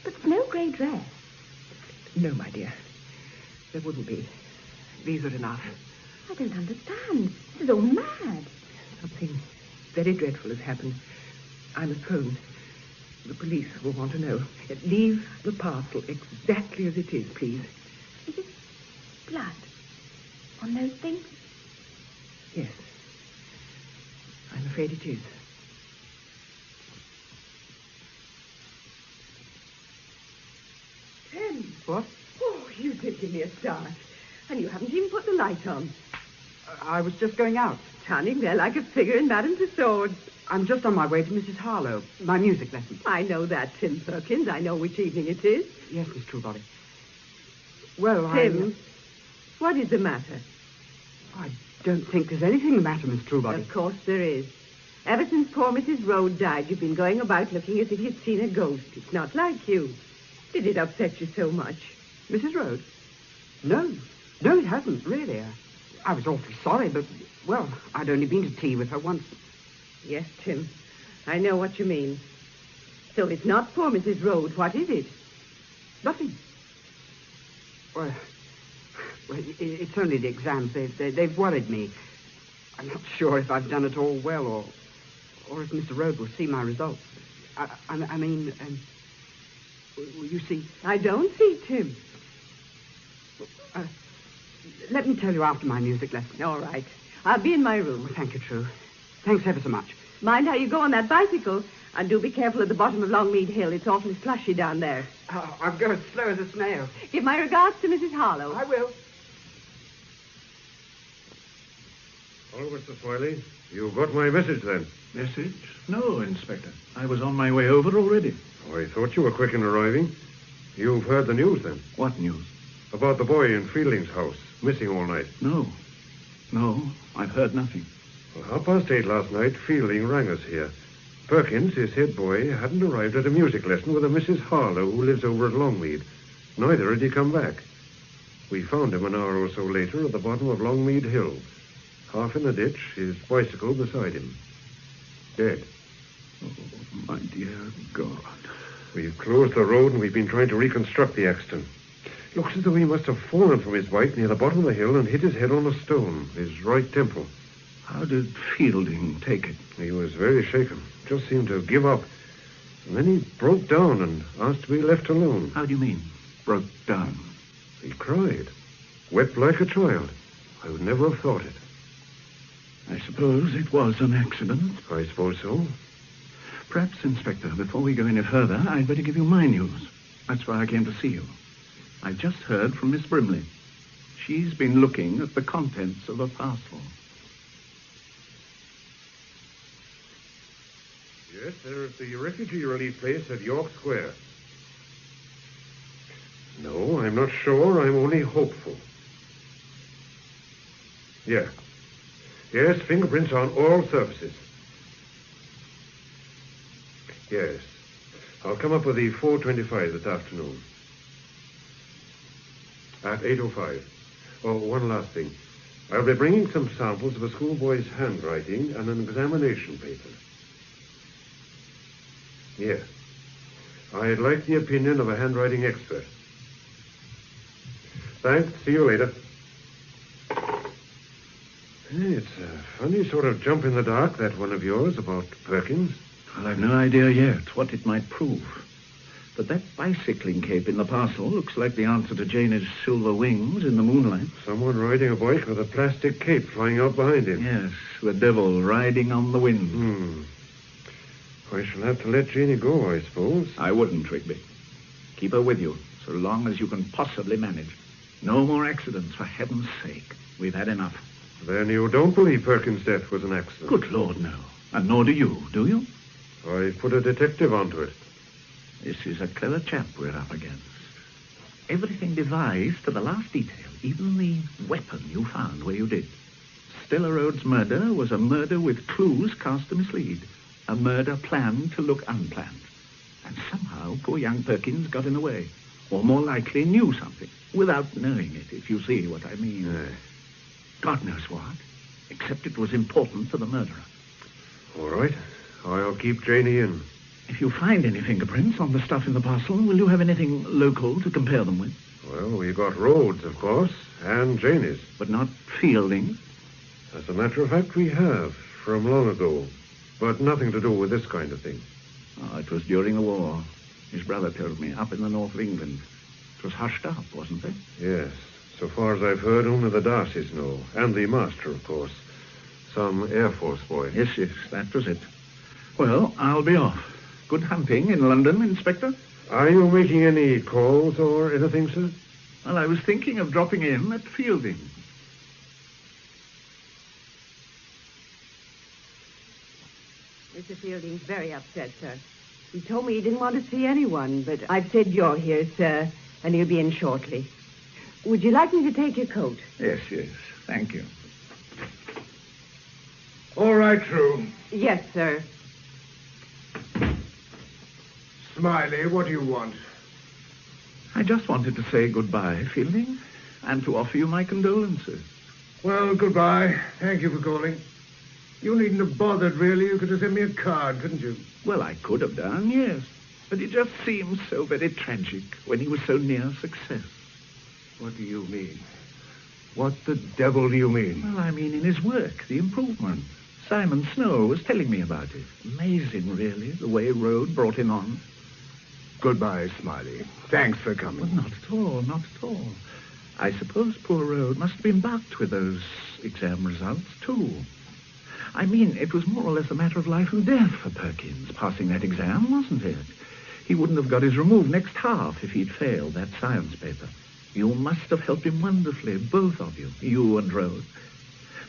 But there's no grey dress. No, my dear. There wouldn't be. These are enough. I don't understand. This is all mad. Something very dreadful has happened. I must phone. The police will want to know. Leave the parcel exactly as it is, please. Is it blood on those things? Yes. I'm afraid it is. Tim. What? Oh, you did give me a start. And you haven't even put the light on. I was just going out. Standing there like a figure in Madame Tussauds. I'm just on my way to Mrs. Harlow, my music lesson. I know that, Tim Perkins. I know which evening it is. Yes, Miss Truebody. Well, Tim, what is the matter? I don't think there's anything the matter, Miss Truebody. Of course there is. Ever since poor Mrs. Rhodes died, you've been going about looking as if you'd seen a ghost. It's not like you. Did it upset you so much? Mrs. Rhodes? No, it hasn't, really. I was awfully sorry, but, well, I'd only been to tea with her once. Yes, Tim. I know what you mean. So it's not poor Mrs. Rhodes. What is it? Nothing. Well, it's only the exams. They've worried me. I'm not sure if I've done it all well or if Mr. Rhodes will see my results. I mean, you see... I don't see, Tim. Let me tell you after my music lesson. All right. I'll be in my room. Well, thank you, True. Thanks ever so much. Mind how you go on that bicycle. And do be careful at the bottom of Longmead Hill. It's awfully slushy down there. Oh, I'll go as slow as a snail. Give my regards to Mrs. Harlow. I will. Well, Mr. Smiley, you got my message then? Message? No, Inspector. I was on my way over already. Oh, I thought you were quick in arriving. You've heard the news then? What news? About the boy in Fielding's house, missing all night. No, I've heard nothing. Well, 8:30 last night, Fielding rang us here. Perkins, his head boy, hadn't arrived at a music lesson with a Mrs. Harlow who lives over at Longmead. Neither had he come back. We found him an hour or so later at the bottom of Longmead Hill, half in the ditch, his bicycle beside him. Dead. Oh, my dear God. We've closed the road and we've been trying to reconstruct the accident. Looks as though he must have fallen from his bike near the bottom of the hill and hit his head on a stone, his right temple. How did Fielding take it? He was very shaken. Just seemed to give up. And then he broke down and asked to be left alone. How do you mean, broke down? He cried. Wept like a child. I would never have thought it. I suppose it was an accident. I suppose so. Perhaps, Inspector, before we go any further, I'd better give you my news. That's why I came to see you. I just heard from Miss Brimley. She's been looking at the contents of a parcel. Yes, they're at the refugee relief place at York Square. No, I'm not sure. I'm only hopeful. Yeah. Yes, fingerprints on all surfaces. Yes. I'll come up with the 4:25 this afternoon. At 8:05. Oh, one last thing. I'll be bringing some samples of a schoolboy's handwriting and an examination paper. Yes. I'd like the opinion of a handwriting expert. Thanks. See you later. Hey, it's a funny sort of jump in the dark, that one of yours, about Perkins. Well, I've no idea yet what it might prove. But that bicycling cape in the parcel looks like the answer to Janie's silver wings in the moonlight. Someone riding a bike with a plastic cape flying out behind him. Yes, the devil riding on the wind. I shall have to let Janie go, I suppose. I wouldn't, Rigby. Keep her with you, so long as you can possibly manage. No more accidents, for heaven's sake. We've had enough. Then you don't believe Perkins' death was an accident? Good Lord, no. And nor do you, do you? I put a detective onto it. This is a clever chap we're up against. Everything devised to the last detail, even the weapon you found where you did. Stella Rhodes' murder was a murder with clues cast to mislead. A murder planned to look unplanned. And somehow poor young Perkins got in the way. Or more likely knew something, without knowing it, if you see what I mean. God knows what, except it was important to the murderer. All right. I'll keep Janie in. If you find any fingerprints on the stuff in the parcel, will you have anything local to compare them with? Well, we got Rhodes, of course, and Janey's. But not Fielding's? As a matter of fact, we have, from long ago. But nothing to do with this kind of thing. Oh, it was during the war. His brother told me, up in the north of England. It was hushed up, wasn't it? Yes. So far as I've heard, only the Darcys know. And the master, of course. Some Air Force boy. Yes, that was it. Well, I'll be off. Good hunting in London, Inspector. Are you making any calls or anything, sir? Well, I was thinking of dropping in at Fielding. Mr. Fielding's very upset, sir. He told me he didn't want to see anyone, but I've said you're here, sir, and he'll be in shortly. Would you like me to take your coat? Yes. Thank you. All right, True. Yes, sir. Smiley, what do you want? I just wanted to say goodbye, Fielding, and to offer you my condolences. Well, goodbye. Thank you for calling. You needn't have bothered, really. You could have sent me a card, couldn't you? Well, I could have done, yes. But it just seems so very tragic when he was so near success. What do you mean? What the devil do you mean? Well, I mean in his work, the improvement. Simon Snow was telling me about it. Amazing, really, the way Rhodes brought him on. Goodbye, Smiley. Thanks for coming. Well, not at all. I suppose poor Rhodes must have been bucked with those exam results, too. I mean, it was more or less a matter of life and death for Perkins, passing that exam, wasn't it? He wouldn't have got his removed next half if he'd failed that science paper. You must have helped him wonderfully, both of you, you and Rhodes.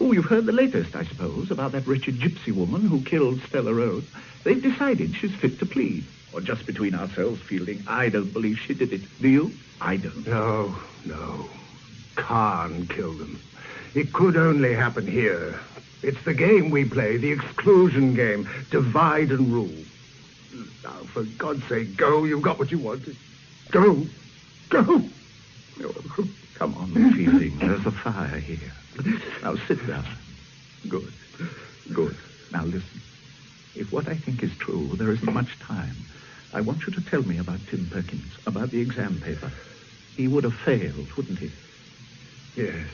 Oh, you've heard the latest, I suppose, about that wretched gypsy woman who killed Stella Rhodes. They've decided she's fit to plead. Or just between ourselves, Fielding, I don't believe she did it. Do you? I don't. No. Khan killed them. It could only happen here. It's the game we play, the exclusion game. Divide and rule. Now, for God's sake, go. You've got what you wanted. Go. Oh, come on, Fielding. There's a fire here. Now, sit down. Good. Now, listen. If what I think is true, there isn't much time. I want you to tell me about Tim Perkins, about the exam paper. He would have failed, wouldn't he? Yes.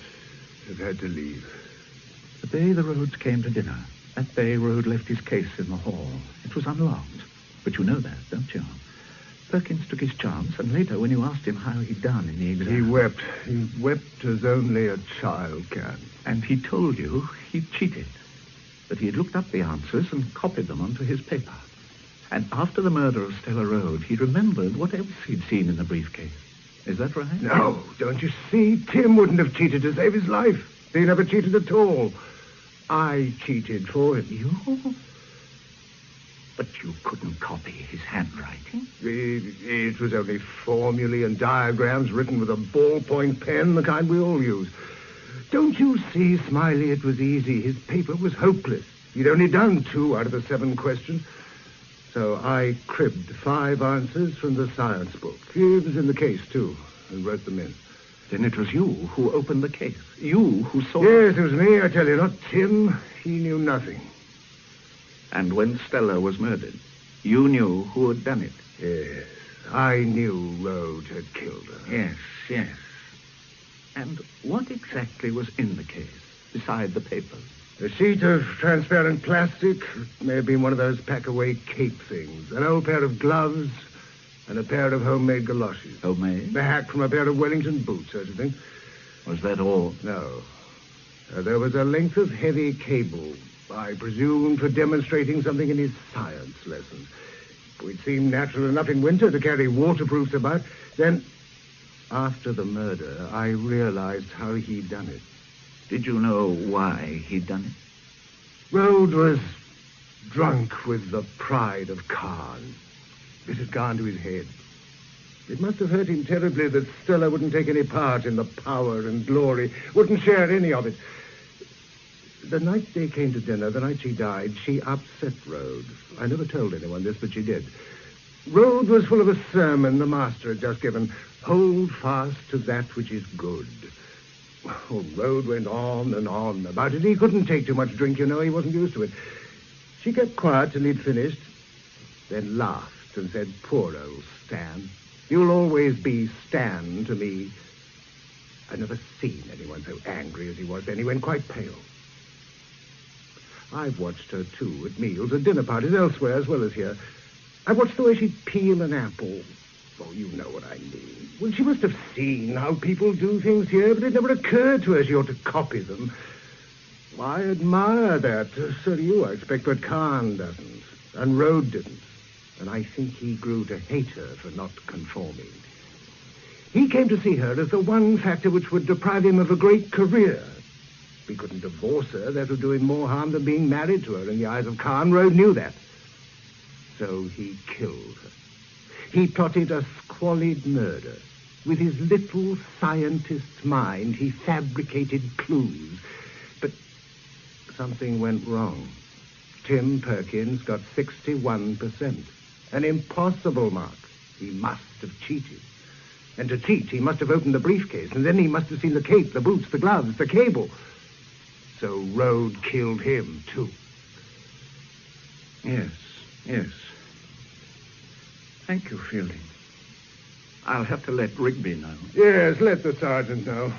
I've had to leave. The day the Rhodes came to dinner, that day Rhodes left his case in the hall. It was unlocked. But you know that, don't you? Perkins took his chance, and later, when you asked him how he'd done in the exam... He wept. He wept as only a child can. And he told you he'd cheated. That he had looked up the answers and copied them onto his paper. And after the murder of Stella Rhodes, he remembered what else he'd seen in the briefcase. Is that right? No, don't you see? Tim wouldn't have cheated to save his life. He never cheated at all. I cheated for him. You? But you couldn't copy his handwriting. It was only formulae and diagrams written with a ballpoint pen, the kind we all use. Don't you see, Smiley, it was easy. His paper was hopeless. He'd only done 2 out of the 7 questions. So I cribbed 5 answers from the science book. He was in the case, too, and wrote them in. Then it was you who opened the case. You who saw... Yes, it was me, I tell you, not Tim. He knew nothing. And when Stella was murdered, you knew who had done it? Yes, I knew Rhodes had killed her. Yes. And what exactly was in the case, beside the papers? A sheet of transparent plastic. It may have been one of those pack-away cape things. An old pair of gloves and a pair of homemade galoshes. Homemade? The hack from a pair of Wellington boots, I should think. Was that all? No. There was a length of heavy cable, I presume for demonstrating something in his science lessons. It seemed natural enough in winter to carry waterproofs about. Then, after the murder, I realized how he'd done it. Did you know why he'd done it? Rhodes was drunk with the pride of Khan. It had gone to his head. It must have hurt him terribly that Stella wouldn't take any part in the power and glory, wouldn't share any of it. The night they came to dinner, the night she died, she upset Rhodes. I never told anyone this, but she did. Rhodes was full of a sermon the master had just given. Hold fast to that which is good. Oh, Rhodes went on and on about it. He couldn't take too much drink, you know. He wasn't used to it. She kept quiet till he'd finished. then laughed and said, "Poor old Stan. You'll always be Stan to me." I've never seen anyone so angry as he was then. He went quite pale. I've watched her, too, at meals, at dinner parties, elsewhere as well as here. I watched the way she'd peel an apple. Oh, you know what I mean. Well, she must have seen how people do things here, but it never occurred to her she ought to copy them. I admire that. So do you, I expect, but Carne doesn't. And Rhodes didn't. And I think he grew to hate her for not conforming. He came to see her as the one factor which would deprive him of a great career. He couldn't divorce her. That would do him more harm than being married to her in the eyes of Carne. Rhodes knew that. So he killed her. He plotted a squalid murder. With his little scientist's mind, he fabricated clues. But something went wrong. Tim Perkins got 61%. An impossible mark. He must have cheated. And to cheat, he must have opened the briefcase, and then he must have seen the cape, the boots, the gloves, the cable. So Rhodes killed him, too. Yes. Thank you, Fielding. I'll have to let Rigby know. Yes, let the sergeant know.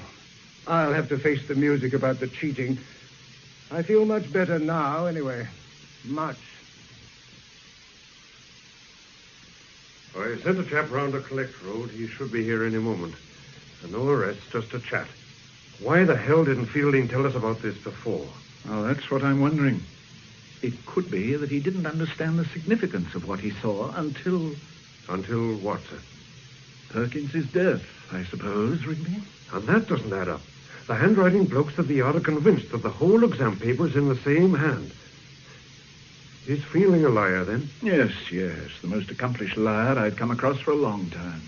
I'll have to face the music about the cheating. I feel much better now, anyway. Much. I sent a chap round to collect Rhodes. He should be here any moment. And no arrests, just a chat. Why the hell didn't Fielding tell us about this before? Oh, that's what I'm wondering. It could be that he didn't understand the significance of what he saw until... Until what, sir? Perkins's death, I suppose, Rigby. And that doesn't add up. The handwriting blokes at the yard are convinced that the whole exam paper's in the same hand. Is Fielding a liar, then? Yes. The most accomplished liar I'd come across for a long time.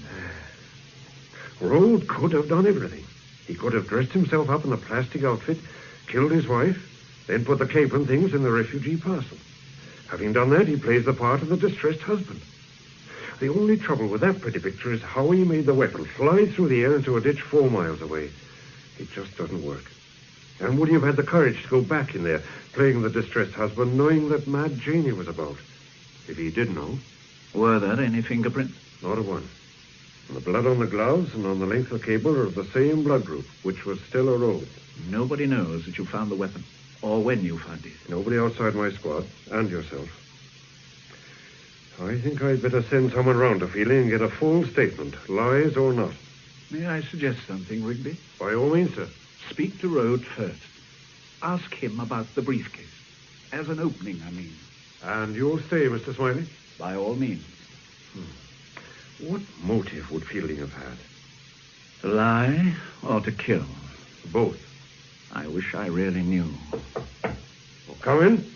Rhodes could have done everything. He could have dressed himself up in a plastic outfit, killed his wife, then put the cape and things in the refugee parcel. Having done that, he plays the part of the distressed husband. The only trouble with that pretty picture is how he made the weapon fly through the air into a ditch 4 miles away. It just doesn't work. And would he have had the courage to go back in there, playing the distressed husband, knowing that Mad Janie was about? If he did know. Were there any fingerprints? Not a one. And the blood on the gloves and on the length of cable are of the same blood group, which was Stella Rhodes. Nobody knows that you found the weapon, or when you found it. Nobody outside my squad, and yourself. I think I'd better send someone round to Fielding and get a full statement, lies or not. May I suggest something, Rigby? By all means, sir. Speak to Rhodes first. Ask him about the briefcase. As an opening, I mean. And you'll stay, Mr. Smiley? By all means. What motive would Fielding have had? To lie or to kill? Both. I wish I really knew. Well, come in.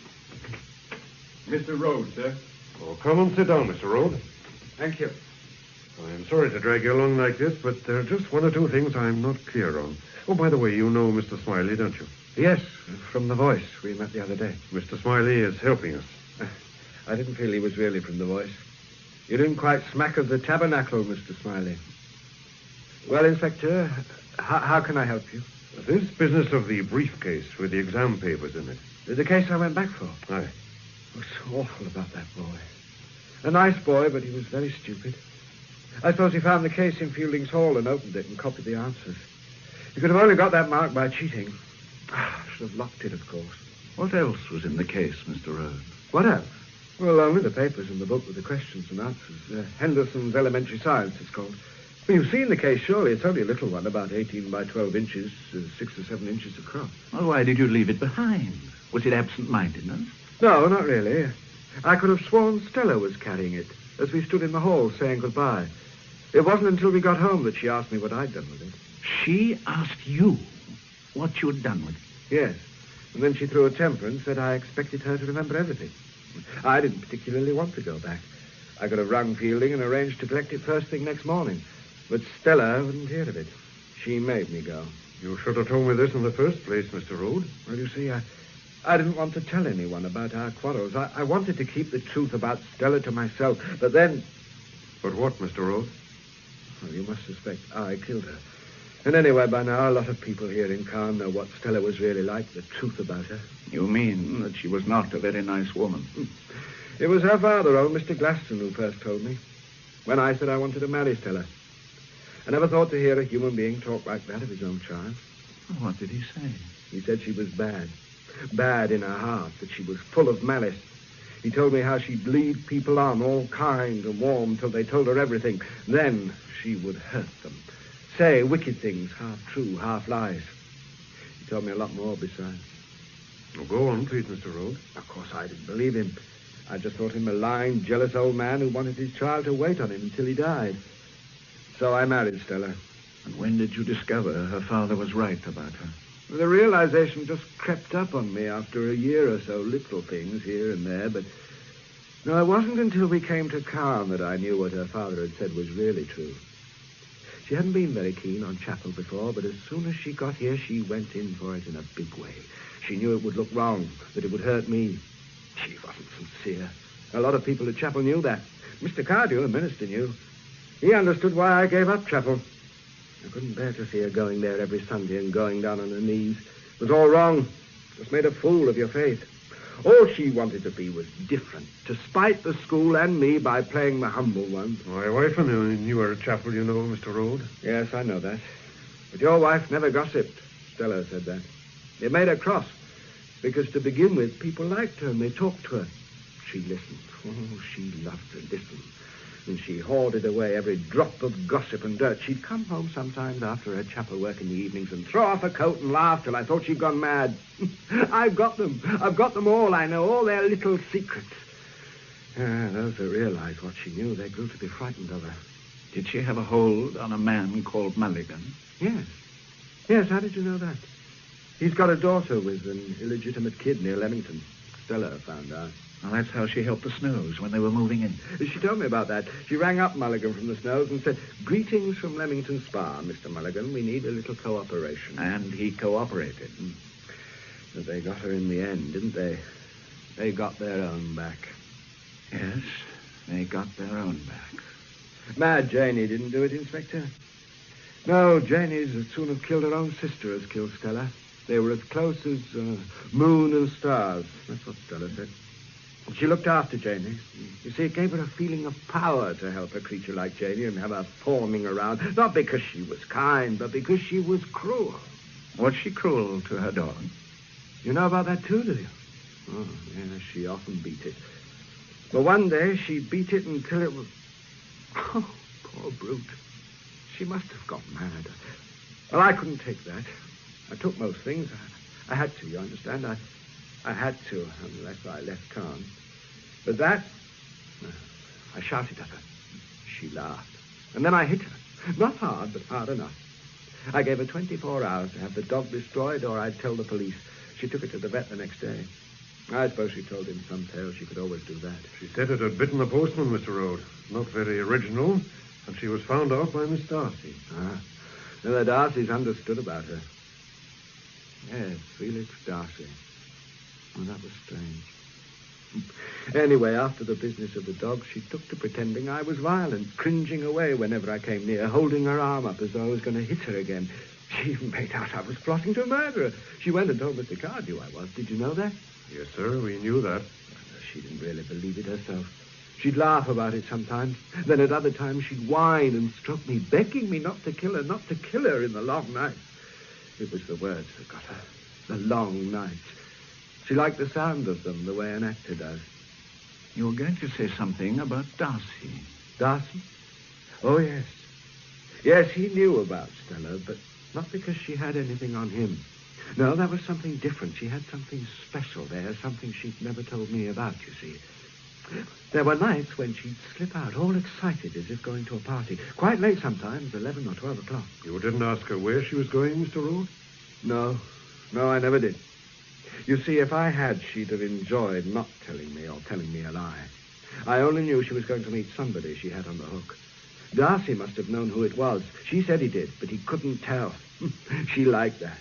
Mr. Rhodes, sir. Oh, come and sit down, Mr. Rhodes. Thank you. I'm sorry to drag you along like this, but there are just one or two things I'm not clear on. Oh, by the way, you know Mr. Smiley, don't you? Yes, from The Voice. We met the other day. Mr. Smiley is helping us. I didn't feel he was really from The Voice. You didn't quite smack of the tabernacle, Mr. Smiley. Well, Inspector, how can I help you? This business of the briefcase with the exam papers in it. The case I went back for. Aye. Oh, so awful about that boy. A nice boy, but he was very stupid. I suppose he found the case in Fielding's hall and opened it and copied the answers. He could have only got that mark by cheating. I should have locked it, of course. What else was in the case, Mr. Rhodes? What else? Well, only the papers in the book with the questions and answers. Henderson's Elementary Science, it's called. Well, you've seen the case, surely. It's only a little one, about 18 by 12 inches, 6 or 7 inches across. Well, why did you leave it behind? Was it absent-mindedness? No, not really. I could have sworn Stella was carrying it as we stood in the hall saying goodbye. It wasn't until we got home that she asked me what I'd done with it. She asked you what you'd done with it? Yes. And then she threw a temper and said I expected her to remember everything. I didn't particularly want to go back. I could have rung Fielding and arranged to collect it first thing next morning. But Stella wouldn't hear of it. She made me go. You should have told me this in the first place, Mr. Rhodes. Well, you see, I didn't want to tell anyone about our quarrels. I wanted to keep the truth about Stella to myself. But then... But what, Mr. Rhodes? Well, you must suspect I killed her. And anyway, by now, a lot of people here in Carre know what Stella was really like, the truth about her. You mean that she was not a very nice woman? It was her father, old Mr. Glaston, who first told me, when I said I wanted to marry Stella. I never thought to hear a human being talk like that of his own child. What did he say? He said she was bad. Bad in her heart, that she was full of malice. He told me how she'd lead people on, all kind and warm, till they told her everything. Then she would hurt them. Say wicked things, half true, half lies. He told me a lot more besides. Well, go on, please, Mr. Rhodes. Of course, I didn't believe him. I just thought him a lying, jealous old man who wanted his child to wait on him until he died. So I married Stella. And when did you discover her father was right about her? The realization just crept up on me after a year or so, little things here and there, but no, it wasn't until we came to Carre that I knew what her father had said was really true. She hadn't been very keen on chapel before, but as soon as she got here, she went in for it in a big way. She knew it would look wrong, that it would hurt me. She wasn't sincere. A lot of people at chapel knew that. Mr. Cardew, the minister, knew. He understood why I gave up chapel. I couldn't bear to see her going there every Sunday and going down on her knees. It was all wrong. Just made a fool of your faith. All she wanted to be was different, to spite the school and me by playing the humble one. My wife and you were at chapel, you know, Mr. Rhodes. Yes, I know that. But your wife never gossiped. Stella said that. It made her cross, because to begin with, people liked her and they talked to her. She listened. Oh, she loved to listen. And she hoarded away every drop of gossip and dirt. She'd come home sometimes after her chapel work in the evenings and throw off her coat and laugh till I thought she'd gone mad. I've got them. I've got them all, I know, all their little secrets. Those who realized what she knew, they grew to be frightened of her. Did she have a hold on a man called Mulligan? Yes. Yes, how did you know that? He's got a daughter with an illegitimate kid near Leamington. Stella found out. Well, that's how she helped the Snows when they were moving in. She told me about that. She rang up Mulligan from the Snows and said, "Greetings from Leamington Spa, Mr. Mulligan. We need a little cooperation." And he cooperated. But they got her in the end, didn't they? They got their own back. Yes, they got their own back. Mad Janie didn't do it, Inspector. No, Janie's as soon have killed her own sister as killed Stella. They were as close as moon and stars. That's what Stella said. She looked after Janie. You see, it gave her a feeling of power to help a creature like Janie and have her fawning around. Not because she was kind, but because she was cruel. Was she cruel to her dog? You know about that too, do you? Oh, yes, she often beat it. But one day she beat it until it was... Oh, poor brute. She must have got mad. Well, I couldn't take that. I took most things. I had to, you understand? I had to, unless I left calm. But that, I shouted at her. She laughed. And then I hit her. Not hard, but hard enough. I gave her 24 hours to have the dog destroyed, or I'd tell the police. She took it to the vet the next day. I suppose she told him some tale. She could always do that. She said it had bitten the postman, Mr. Rhodes. Not very original, and she was found out by Miss Darcy. Ah, the Darcys understood about her. Yes, Felix Darcy. Oh, that was strange. Anyway, after the business of the dog, she took to pretending I was violent, cringing away whenever I came near, holding her arm up as though I was going to hit her again. She even made out I was plotting to murder her. She went and told Mr. Cardew I was. Did you know that? Yes, sir, we knew that. She didn't really believe it herself. She'd laugh about it sometimes. Then at other times she'd whine and stroke me, begging me not to kill her in the long nights. It was the words that got her. The long nights. She liked the sound of them, the way an actor does. You were going to say something about Darcy. Darcy? Oh, yes. Yes, he knew about Stella, but not because she had anything on him. No, that was something different. She had something special there, something she'd never told me about, you see. There were nights when she'd slip out, all excited, as if going to a party. Quite late sometimes, 11 or 12 o'clock. You didn't ask her where she was going, Mr. Rhodes? No, I never did. You see, if I had, she'd have enjoyed not telling me or telling me a lie. I only knew she was going to meet somebody she had on the hook. Darcy must have known who it was. She said he did, but he couldn't tell. She liked that.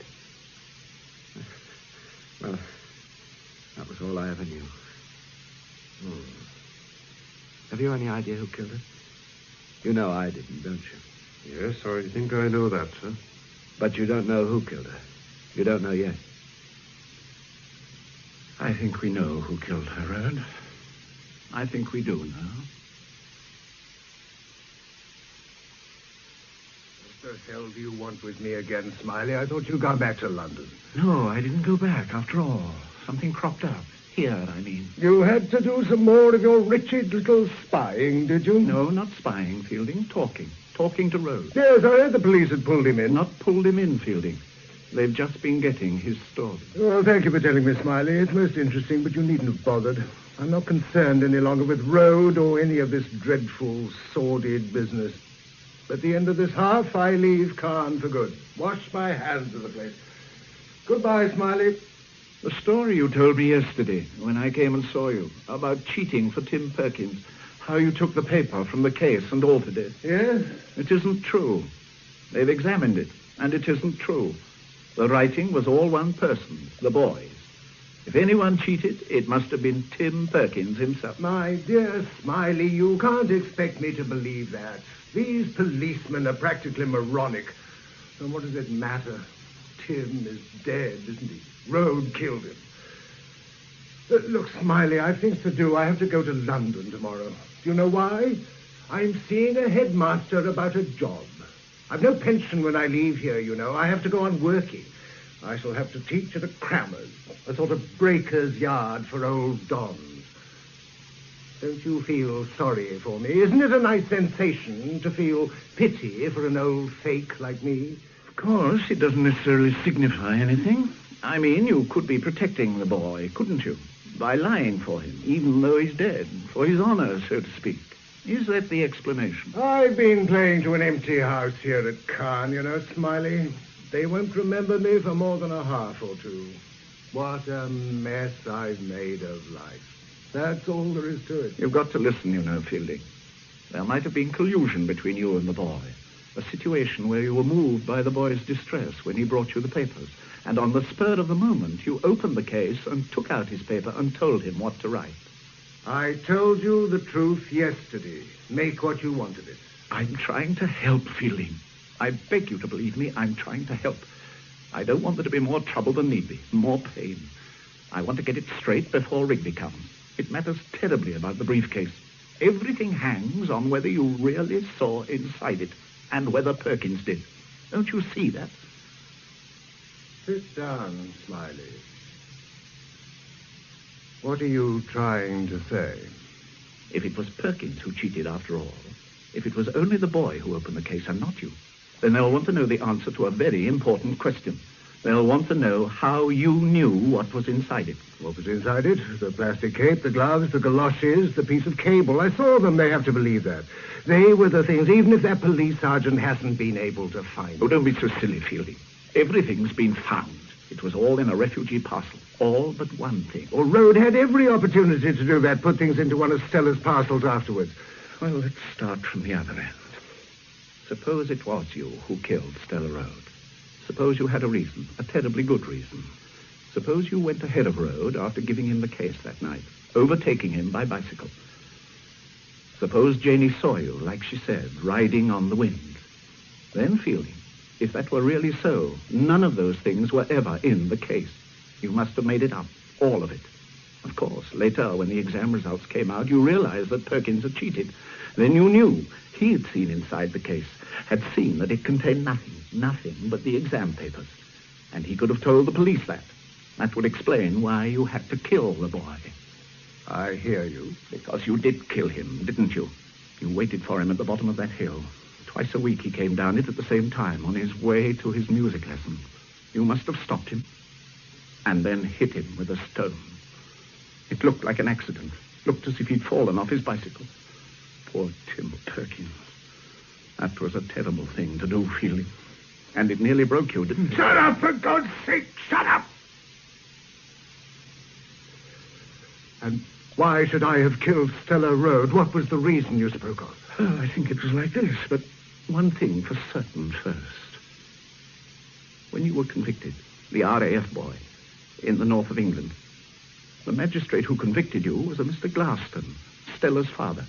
Well, that was all I ever knew. Have you any idea who killed her? You know I didn't, don't you? Yes, I think I know that, sir. But you don't know who killed her. You don't know yet. I think we know who killed her, Rhodes. I think we do now. What the hell do you want with me again, Smiley? I thought you'd gone back to London. No, I didn't go back after all. Something cropped up. Here, I mean. You had to do some more of your wretched little spying, did you? No, not spying, Fielding. Talking. Talking to Rose. Yes, I heard the police had pulled him in. Not pulled him in, Fielding. They've just been getting his story. Well, thank you for telling me, Smiley. It's most interesting, but you needn't have bothered. I'm not concerned any longer with Road or any of this dreadful, sordid business. At the end of this half, I leave Carne for good. Wash my hands of the place. Goodbye, Smiley. The story you told me yesterday when I came and saw you about cheating for Tim Perkins, how you took the paper from the case and altered it. Yes? It isn't true. They've examined it, and it isn't true. The writing was all one person's, the boy's. If anyone cheated, it must have been Tim Perkins himself. My dear Smiley, you can't expect me to believe that. These policemen are practically moronic. And what does it matter? Tim is dead, isn't he? Road killed him. Look, Smiley, I've things to do. I have to go to London tomorrow. Do you know why? I'm seeing a headmaster about a job. I've no pension when I leave here, you know. I have to go on working. I shall have to teach at a crammer's, a sort of breaker's yard for old dons. Don't you feel sorry for me? Isn't it a nice sensation to feel pity for an old fake like me? Of course, it doesn't necessarily signify anything. I mean, you could be protecting the boy, couldn't you? By lying for him, even though he's dead, for his honor, so to speak. Is that the explanation? I've been playing to an empty house here at Carne, you know, Smiley. They won't remember me for more than a half or two. What a mess I've made of life. That's all there is to it. You've got to listen, you know, Fielding. There might have been collusion between you and the boy. A situation where you were moved by the boy's distress when he brought you the papers. And on the spur of the moment, you opened the case and took out his paper and told him what to write. I told you the truth yesterday. Make what you want of it. I'm trying to help, Fielding. I beg you to believe me, I'm trying to help. I don't want there to be more trouble than need be, more pain. I want to get it straight before Rigby comes. It matters terribly about the briefcase. Everything hangs on whether you really saw inside it and whether Perkins did. Don't you see that? Sit down, Smiley. What are you trying to say? If it was Perkins who cheated after all, if it was only the boy who opened the case and not you, then they'll want to know the answer to a very important question. They'll want to know how you knew what was inside it. What was inside it? The plastic cape, the gloves, the galoshes, the piece of cable. I saw them. They have to believe that. They were the things, even if their police sergeant hasn't been able to find them. Oh, don't be so silly, Fielding. Everything's been found. It was all in a refugee parcel. All but one thing. Well, Rode had every opportunity to do that, put things into one of Stella's parcels afterwards. Well, let's start from the other end. Suppose it was you who killed Stella Rode. Suppose you had a reason, a terribly good reason. Suppose you went ahead of Rode after giving him the case that night, overtaking him by bicycle. Suppose Janie saw you, like she said, riding on the wind. Then, Fielding, if that were really so, none of those things were ever in the case. You must have made it up, all of it. Of course, later, when the exam results came out, you realized that Perkins had cheated. Then you knew he had seen inside the case, had seen that it contained nothing but the exam papers. And he could have told the police that. That would explain why you had to kill the boy. I hear you. Because you did kill him, didn't you? You waited for him at the bottom of that hill. Twice a week he came down it at the same time on his way to his music lesson. You must have stopped him and then hit him with a stone. It looked like an accident. Looked as if he'd fallen off his bicycle. Poor Tim Perkins. That was a terrible thing to do, Fielding. And it nearly broke you, didn't it? Shut up, for God's sake! Shut up! And why should I have killed Stella Rode? What was the reason you spoke of? Oh, I think it was like this, but one thing for certain first. When you were convicted, the RAF boy, in the north of England, the magistrate who convicted you was a Mr. Glaston, Stella's father.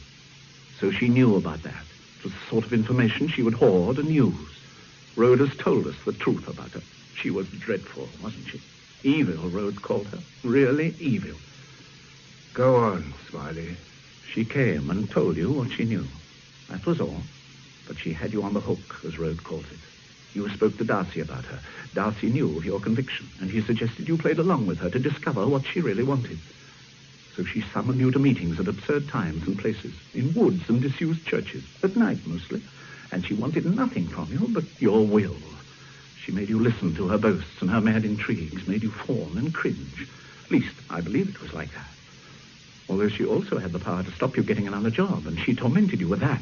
So she knew about that. It was the sort of information she would hoard and use. Rode has told us the truth about her. She was dreadful, wasn't she? Evil, Rode called her. Really evil. Go on, Smiley. She came and told you what she knew. That was all. But she had you on the hook, as Rhodes calls it. You spoke to Darcy about her. Darcy knew of your conviction, and he suggested you played along with her to discover what she really wanted. So she summoned you to meetings at absurd times and places, in woods and disused churches, at night mostly, and she wanted nothing from you but your will. She made you listen to her boasts and her mad intrigues, made you fawn and cringe. At least, I believe it was like that. Although she also had the power to stop you getting another job, and she tormented you with that.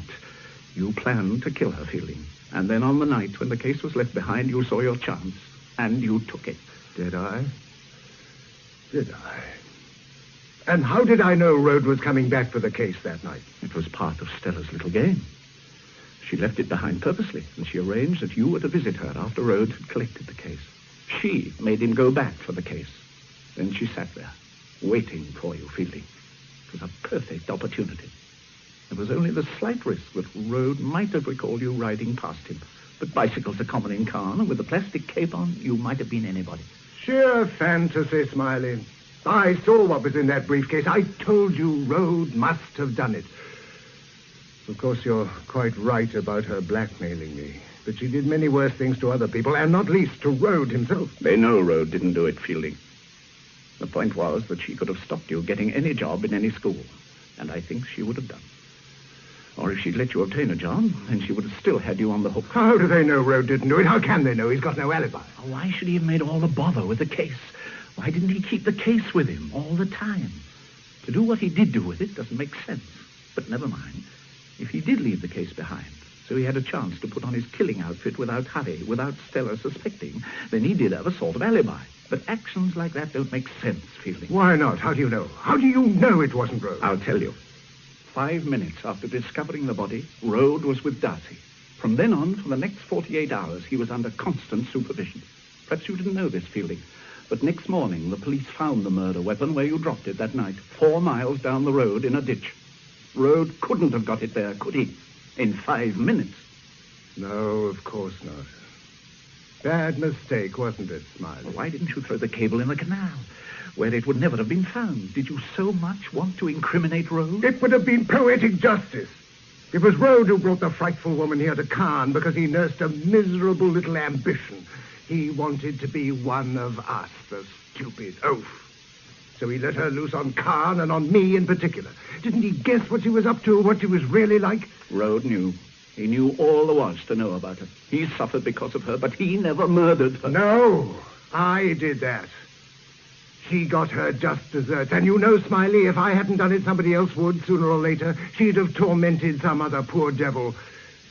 You planned to kill her, Fielding. And then on the night when the case was left behind, you saw your chance, and you took it. Did I? Did I? And how did I know Rhodes was coming back for the case that night? It was part of Stella's little game. She left it behind purposely, and she arranged that you were to visit her after Rhodes had collected the case. She made him go back for the case. Then she sat there, waiting for you, Fielding. It was a perfect opportunity. There was only the slight risk that Rhodes might have recalled you riding past him. But bicycles are common in Carre, and with a plastic cape on, you might have been anybody. Sheer fantasy, Smiley. I saw what was in that briefcase. I told you Rhodes must have done it. Of course, you're quite right about her blackmailing me. But she did many worse things to other people, and not least to Rhodes himself. They know Rhodes didn't do it, Fielding. The point was that she could have stopped you getting any job in any school. And I think she would have done. Or if she'd let you obtain a job, then she would have still had you on the hook. How do they know Rhodes didn't do it? How can they know? He's got no alibi. Why should he have made all the bother with the case? Why didn't he keep the case with him all the time? To do what he did do with it doesn't make sense. But never mind. If he did leave the case behind, so he had a chance to put on his killing outfit without hurry, without Stella suspecting, then he did have a sort of alibi. But actions like that don't make sense, Fielding. Why not? How do you know? How do you know it wasn't Rhodes? I'll tell you. 5 minutes after discovering the body, Rhodes was with Darcy. From then on, for the next 48 hours, he was under constant supervision. Perhaps you didn't know this, Fielding, but next morning the police found the murder weapon where you dropped it that night, 4 miles down the road in a ditch. Rhodes couldn't have got it there, could he? In 5 minutes. No, of course not. Bad mistake, wasn't it, Smiley? Well, why didn't you throw the cable in the canal, where it would never have been found? Did you so much want to incriminate Rhodes? It would have been poetic justice. It was Rhodes who brought the frightful woman here to Carre because he nursed a miserable little ambition. He wanted to be one of us, the stupid oaf. So he let her loose on Carre and on me in particular. Didn't he guess what she was up to, what she was really like? Rhodes knew. He knew all there was to know about her. He suffered because of her, but he never murdered her. No, I did that. She got her just desserts. And you know, Smiley, if I hadn't done it, somebody else would, sooner or later. She'd have tormented some other poor devil.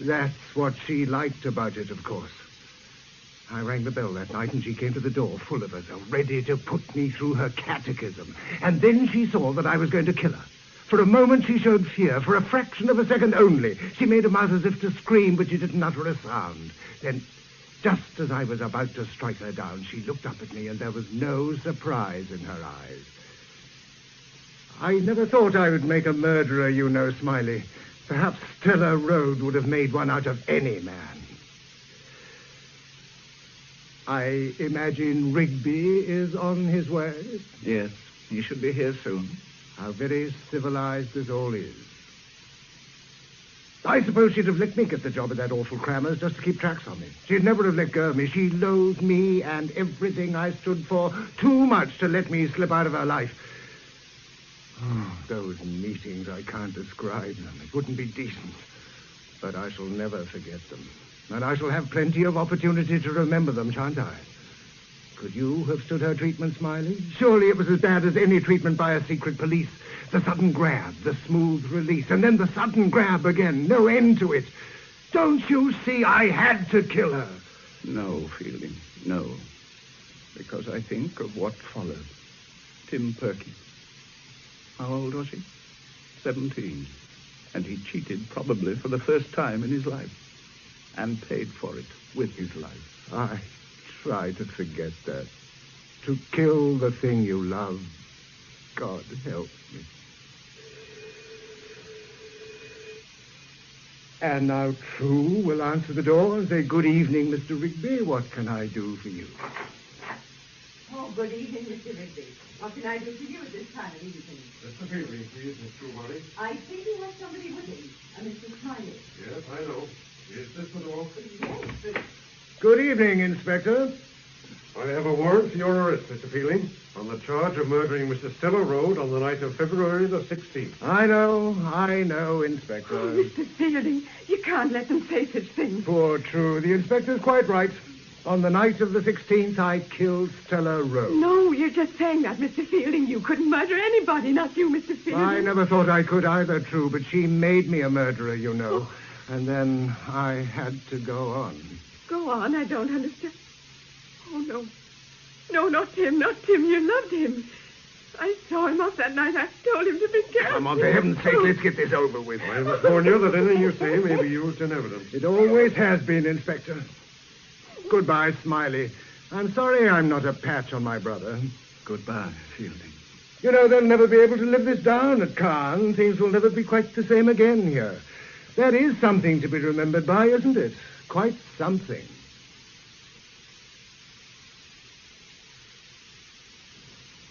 That's what she liked about it, of course. I rang the bell that night, and she came to the door, full of herself, ready to put me through her catechism. And then she saw that I was going to kill her. For a moment, she showed fear. For a fraction of a second only. She made a mouth as if to scream, but she didn't utter a sound. Then, just as I was about to strike her down, she looked up at me, and there was no surprise in her eyes. I never thought I would make a murderer, you know, Smiley. Perhaps Stella Rhodes would have made one out of any man. I imagine Rigby is on his way. Yes, he should be here soon. How very civilized this all is. I suppose she'd have let me get the job at that awful Crammer's just to keep tracks on me. She'd never have let go of me. She loathed me and everything I stood for too much to let me slip out of her life. Oh, those meetings, I can't describe them. It wouldn't be decent. But I shall never forget them. And I shall have plenty of opportunity to remember them, shan't I? Could you have stood her treatment, Smiley? Surely it was as bad as any treatment by a secret police. The sudden grab, the smooth release, and then the sudden grab again. No end to it. Don't you see I had to kill her? No, Fielding, no. Because I think of what followed. Tim Perky. How old was he? 17. And he cheated probably for the first time in his life. And paid for it with his life. I try to forget that. To kill the thing you love. God help me. And now True will answer the door and say, "Good evening, Mr. Rigby. What can I do for you?" Oh, good evening, Mr. Rigby. What can I do for you at this time of evening? Mr. Fielding, please, Miss Truebody. I think he has somebody with him, a Mr. Smiley. Yes, I know. Is this the door? Yes. Good evening, Inspector. I have a warrant for your arrest, Mr. Fielding, on the charge of murdering Mr. Stella Road on the night of February the 16th. I know, Inspector. Oh, Mr. Fielding, you can't let them say such things. Poor True. The Inspector's quite right. On the night of the 16th, I killed Stella Road. No, you're just saying that, Mr. Fielding. You couldn't murder anybody, not you, Mr. Fielding. I never thought I could either, True, but she made me a murderer, you know. And then I had to go on. Go on, I don't understand. Oh, no. No, not Tim. You loved him. I saw him off that night. I told him to be careful. Come on, for heaven's sake, let's get this over with. I must warn you that anything you say may be used in evidence. It always has been, Inspector. Goodbye, Smiley. I'm sorry I'm not a patch on my brother. Goodbye, Fielding. You know, they'll never be able to live this down at Carre, and things will never be quite the same again here. That is something to be remembered by, isn't it? Quite something.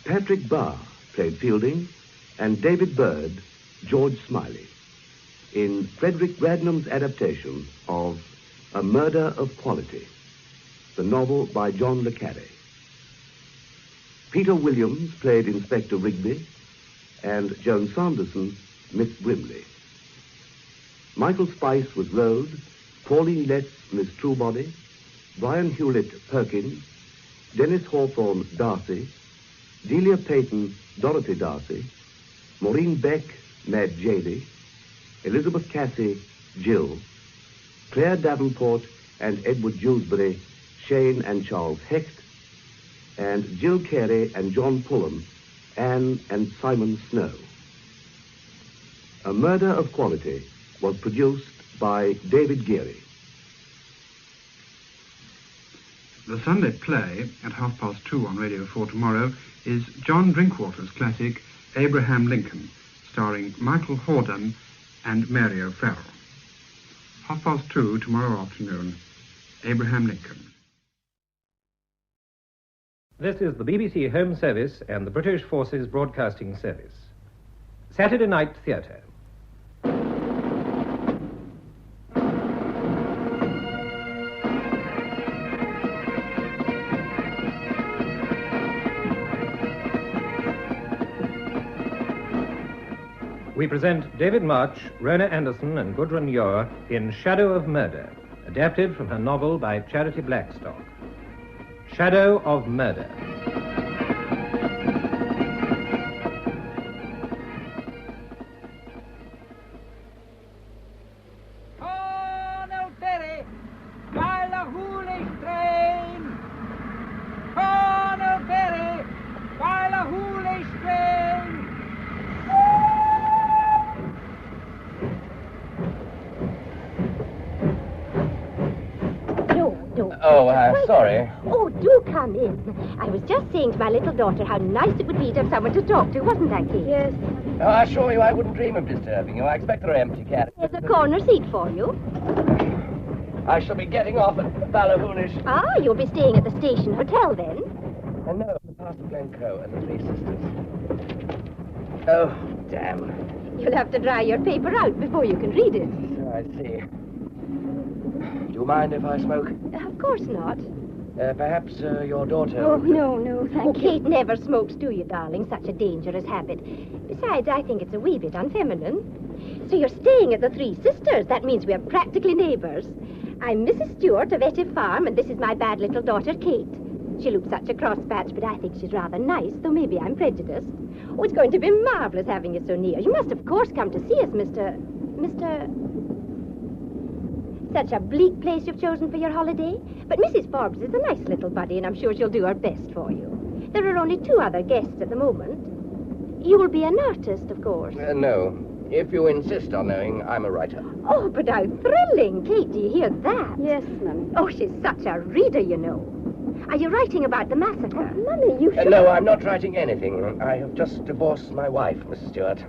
Patrick Barr played Fielding, and David Bird, George Smiley, in Frederick Radnam's adaptation of A Murder of Quality, the novel by John le Carre. Peter Williams played Inspector Rigby, and Joan Sanderson, Miss Brimley. Michael Spice was Road, Pauline Letts, Miss Truebody, Brian Hewlett, Perkins, Dennis Hawthorne, Darcy, Delia Payton, Dorothy Darcy, Maureen Beck, Mad Jady, Elizabeth Cassie, Jill, Claire Davenport and Edward Dewsbury, Shane and Charles Hecht, and Jill Carey and John Pullen, Anne and Simon Snow. A Murder of Quality was produced by David Geary. The Sunday play at 2:30 on Radio 4 tomorrow is John Drinkwater's classic Abraham Lincoln, starring Michael Hordern and Mary O'Farrell. 2:30 tomorrow afternoon, Abraham Lincoln. This is the BBC Home Service and the British Forces Broadcasting Service. Saturday Night Theatre. We present David March, Rona Anderson, and Gudrun Ure in Shadow of Murder, adapted from her novel by Charity Blackstock. Shadow of Murder. Sorry. Oh, do come in. I was just saying to my little daughter how nice it would be to have someone to talk to, wasn't I, Kate? Yes. Oh, I assure you I wouldn't dream of disturbing you. I expect there are empty carriages. There's a corner seat for you. I shall be getting off at Ballahoonish. Ah, you'll be staying at the station hotel then? No, past Glencoe and the Three Sisters. Oh, damn. You'll have to dry your paper out before you can read it. I see. Do you mind if I smoke? Of course not. Perhaps your daughter... Oh, no, thank you. Kate never smokes, do you, darling? Such a dangerous habit. Besides, I think it's a wee bit unfeminine. So you're staying at the Three Sisters. That means we're practically neighbours. I'm Mrs. Stewart of Etty Farm, and this is my bad little daughter, Kate. She looks such a cross patch, but I think she's rather nice, though maybe I'm prejudiced. Oh, it's going to be marvellous having you so near. You must, of course, come to see us, Mr... Such a bleak place you've chosen for your holiday. But Mrs. Forbes is a nice little buddy, and I'm sure she'll do her best for you. There are only 2 other guests at the moment. You will be an artist, of course. No. If you insist on knowing, I'm a writer. Oh, but how thrilling. Kate, do you hear that? Yes, Mummy. Oh, she's such a reader, you know. Are you writing about the massacre? Oh, Mummy, you should... No, I'm not writing anything. I have just divorced my wife, Mrs. Stewart.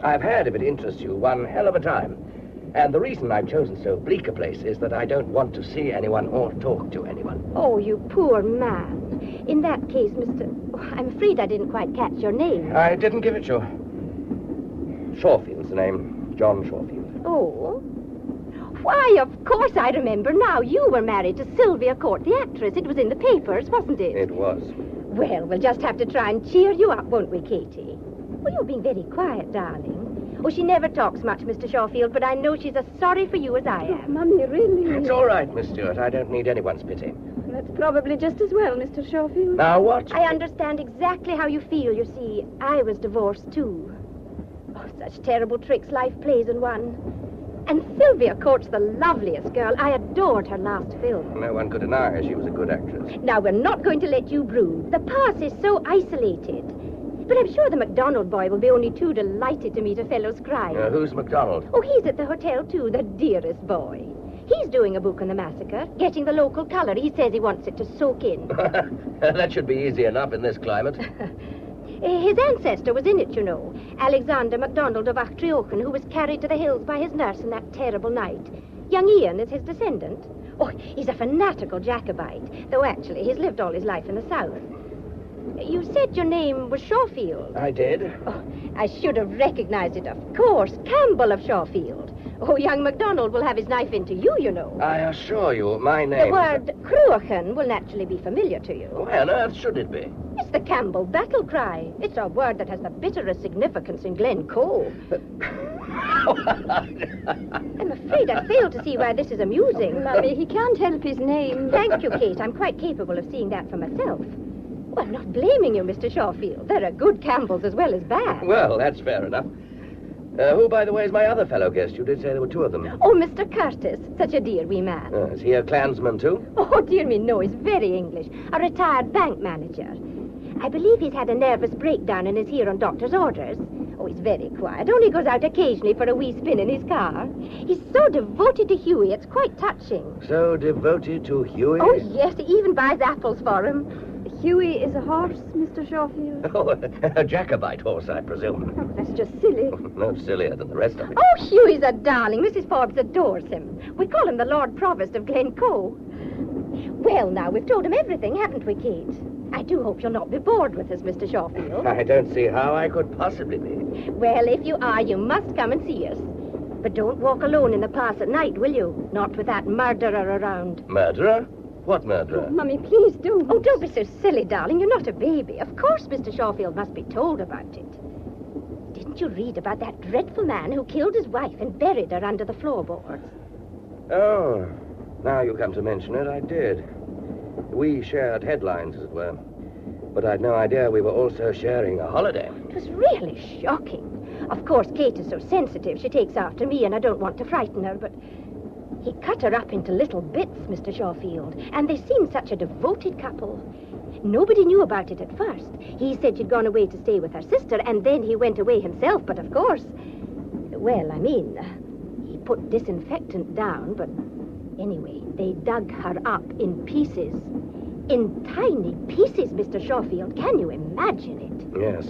I've had, if it interests you, one hell of a time. And the reason I've chosen so bleak a place is that I don't want to see anyone or talk to anyone. Oh, you poor man. In that case, Mr... Oh, I'm afraid I didn't quite catch your name. I didn't give it you. Shawfield's the name. John Shawfield. Oh? Why, of course I remember now. You were married to Sylvia Court, the actress. It was in the papers, wasn't it? It was. Well, we'll just have to try and cheer you up, won't we, Katie? Well, you're being very quiet, darling. Oh, she never talks much, Mr. Shawfield, but I know she's as sorry for you as I am. Oh, Mummy, really? It's all right, Miss Stewart. I don't need anyone's pity. That's probably just as well, Mr. Shawfield. Now, what? I understand exactly how you feel. You see, I was divorced, too. Oh, such terrible tricks life plays in one. And Sylvia Court's the loveliest girl. I adored her last film. No one could deny she was a good actress. Now, we're not going to let you brood. The past is so isolated. But I'm sure the MacDonald boy will be only too delighted to meet a fellow scribe. Who's MacDonald? Oh, he's at the hotel, too, the dearest boy. He's doing a book on the massacre, getting the local colour. He says he wants it to soak in. That should be easy enough in this climate. His ancestor was in it, you know. Alexander MacDonald of Achtriochen, who was carried to the hills by his nurse in that terrible night. Young Ian is his descendant. Oh, he's a fanatical Jacobite, though actually he's lived all his life in the south. You said your name was Shawfield. I did. Oh, I should have recognized it, of course. Campbell of Shawfield. Oh, young MacDonald will have his knife into you, you know. I assure you, my name... The word Cruachan will naturally be familiar to you. Why on earth should it be? It's the Campbell battle cry. It's a word that has the bitterest significance in Glencoe. I'm afraid I fail to see why this is amusing. Oh, Mummy, he can't help his name. Thank you, Kate. I'm quite capable of seeing that for myself. Well, I'm not blaming you, Mr. Shawfield. There are good Campbells as well as bad. Well, that's fair enough. Who, by the way, is my other fellow guest? You did say there were two of them. Oh, Mr. Curtis. Such a dear wee man. Is he a clansman, too? Oh, dear me, no. He's very English. A retired bank manager. I believe he's had a nervous breakdown and is here on doctor's orders. Oh, he's very quiet. Only goes out occasionally for a wee spin in his car. He's so devoted to Hughie, it's quite touching. So devoted to Hughie? Oh, yes. He even buys apples for him. Hughie is a horse, Mr. Shawfield. Oh, a Jacobite horse, I presume. Oh, that's just silly. No sillier than the rest of it. Oh, Hughie's a darling. Mrs. Forbes adores him. We call him the Lord Provost of Glencoe. Well, now, we've told him everything, haven't we, Kate? I do hope you'll not be bored with us, Mr. Shawfield. I don't see how I could possibly be. Well, if you are, you must come and see us. But don't walk alone in the pass at night, will you? Not with that murderer around. Murderer? What murderer? Oh, Mummy, please don't. Oh, don't be so silly, darling. You're not a baby. Of course Mr. Shawfield must be told about it. Didn't you read about that dreadful man who killed his wife and buried her under the floorboards? Oh, now you come to mention it, I did. We shared headlines, as it were. But I'd no idea we were also sharing a holiday. It was really shocking. Of course, Kate is so sensitive. She takes after me, and I don't want to frighten her, but... He cut her up into little bits, Mr. Shawfield, and they seemed such a devoted couple. Nobody knew about it at first. He said she'd gone away to stay with her sister, and then he went away himself, but of course... Well, I mean, he put disinfectant down, but anyway, they dug her up in pieces. In tiny pieces, Mr. Shawfield. Can you imagine it? Yes,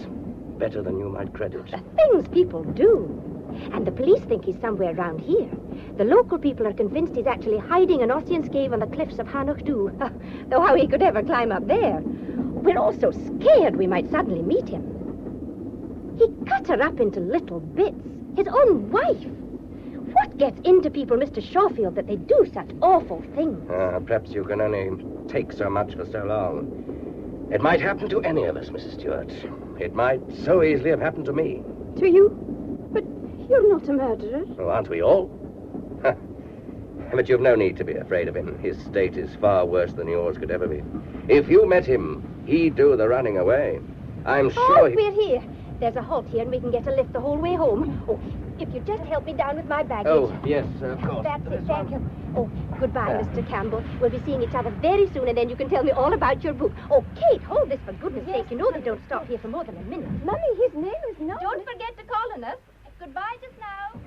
better than you might credit. The things people do. And the police think he's somewhere around here. The local people are convinced he's actually hiding in Ossian's cave on the cliffs of Hanochdu. Though how he could ever climb up there. We're all so scared we might suddenly meet him. He cut her up into little bits. His own wife. What gets into people, Mr. Shawfield, that they do such awful things? Perhaps you can only take so much for so long. It might happen to any of us, Mrs. Stewart. It might so easily have happened to me. To you? But you're not a murderer. Oh, aren't we all? But you've no need to be afraid of him. His state is far worse than yours could ever be. If you met him, he'd do the running away. I'm sure we're here. There's a halt here and we can get a lift the whole way home. Oh, if you just help me down with my baggage. Oh, yes, of course. That's it, thank you. Oh, goodbye, Mr. Campbell. We'll be seeing each other very soon and then you can tell me all about your book. Oh, Kate, hold this for goodness sake. You know they don't stop here for more than a minute. Mummy, his name is not... Don't forget to call on us. Goodbye just now.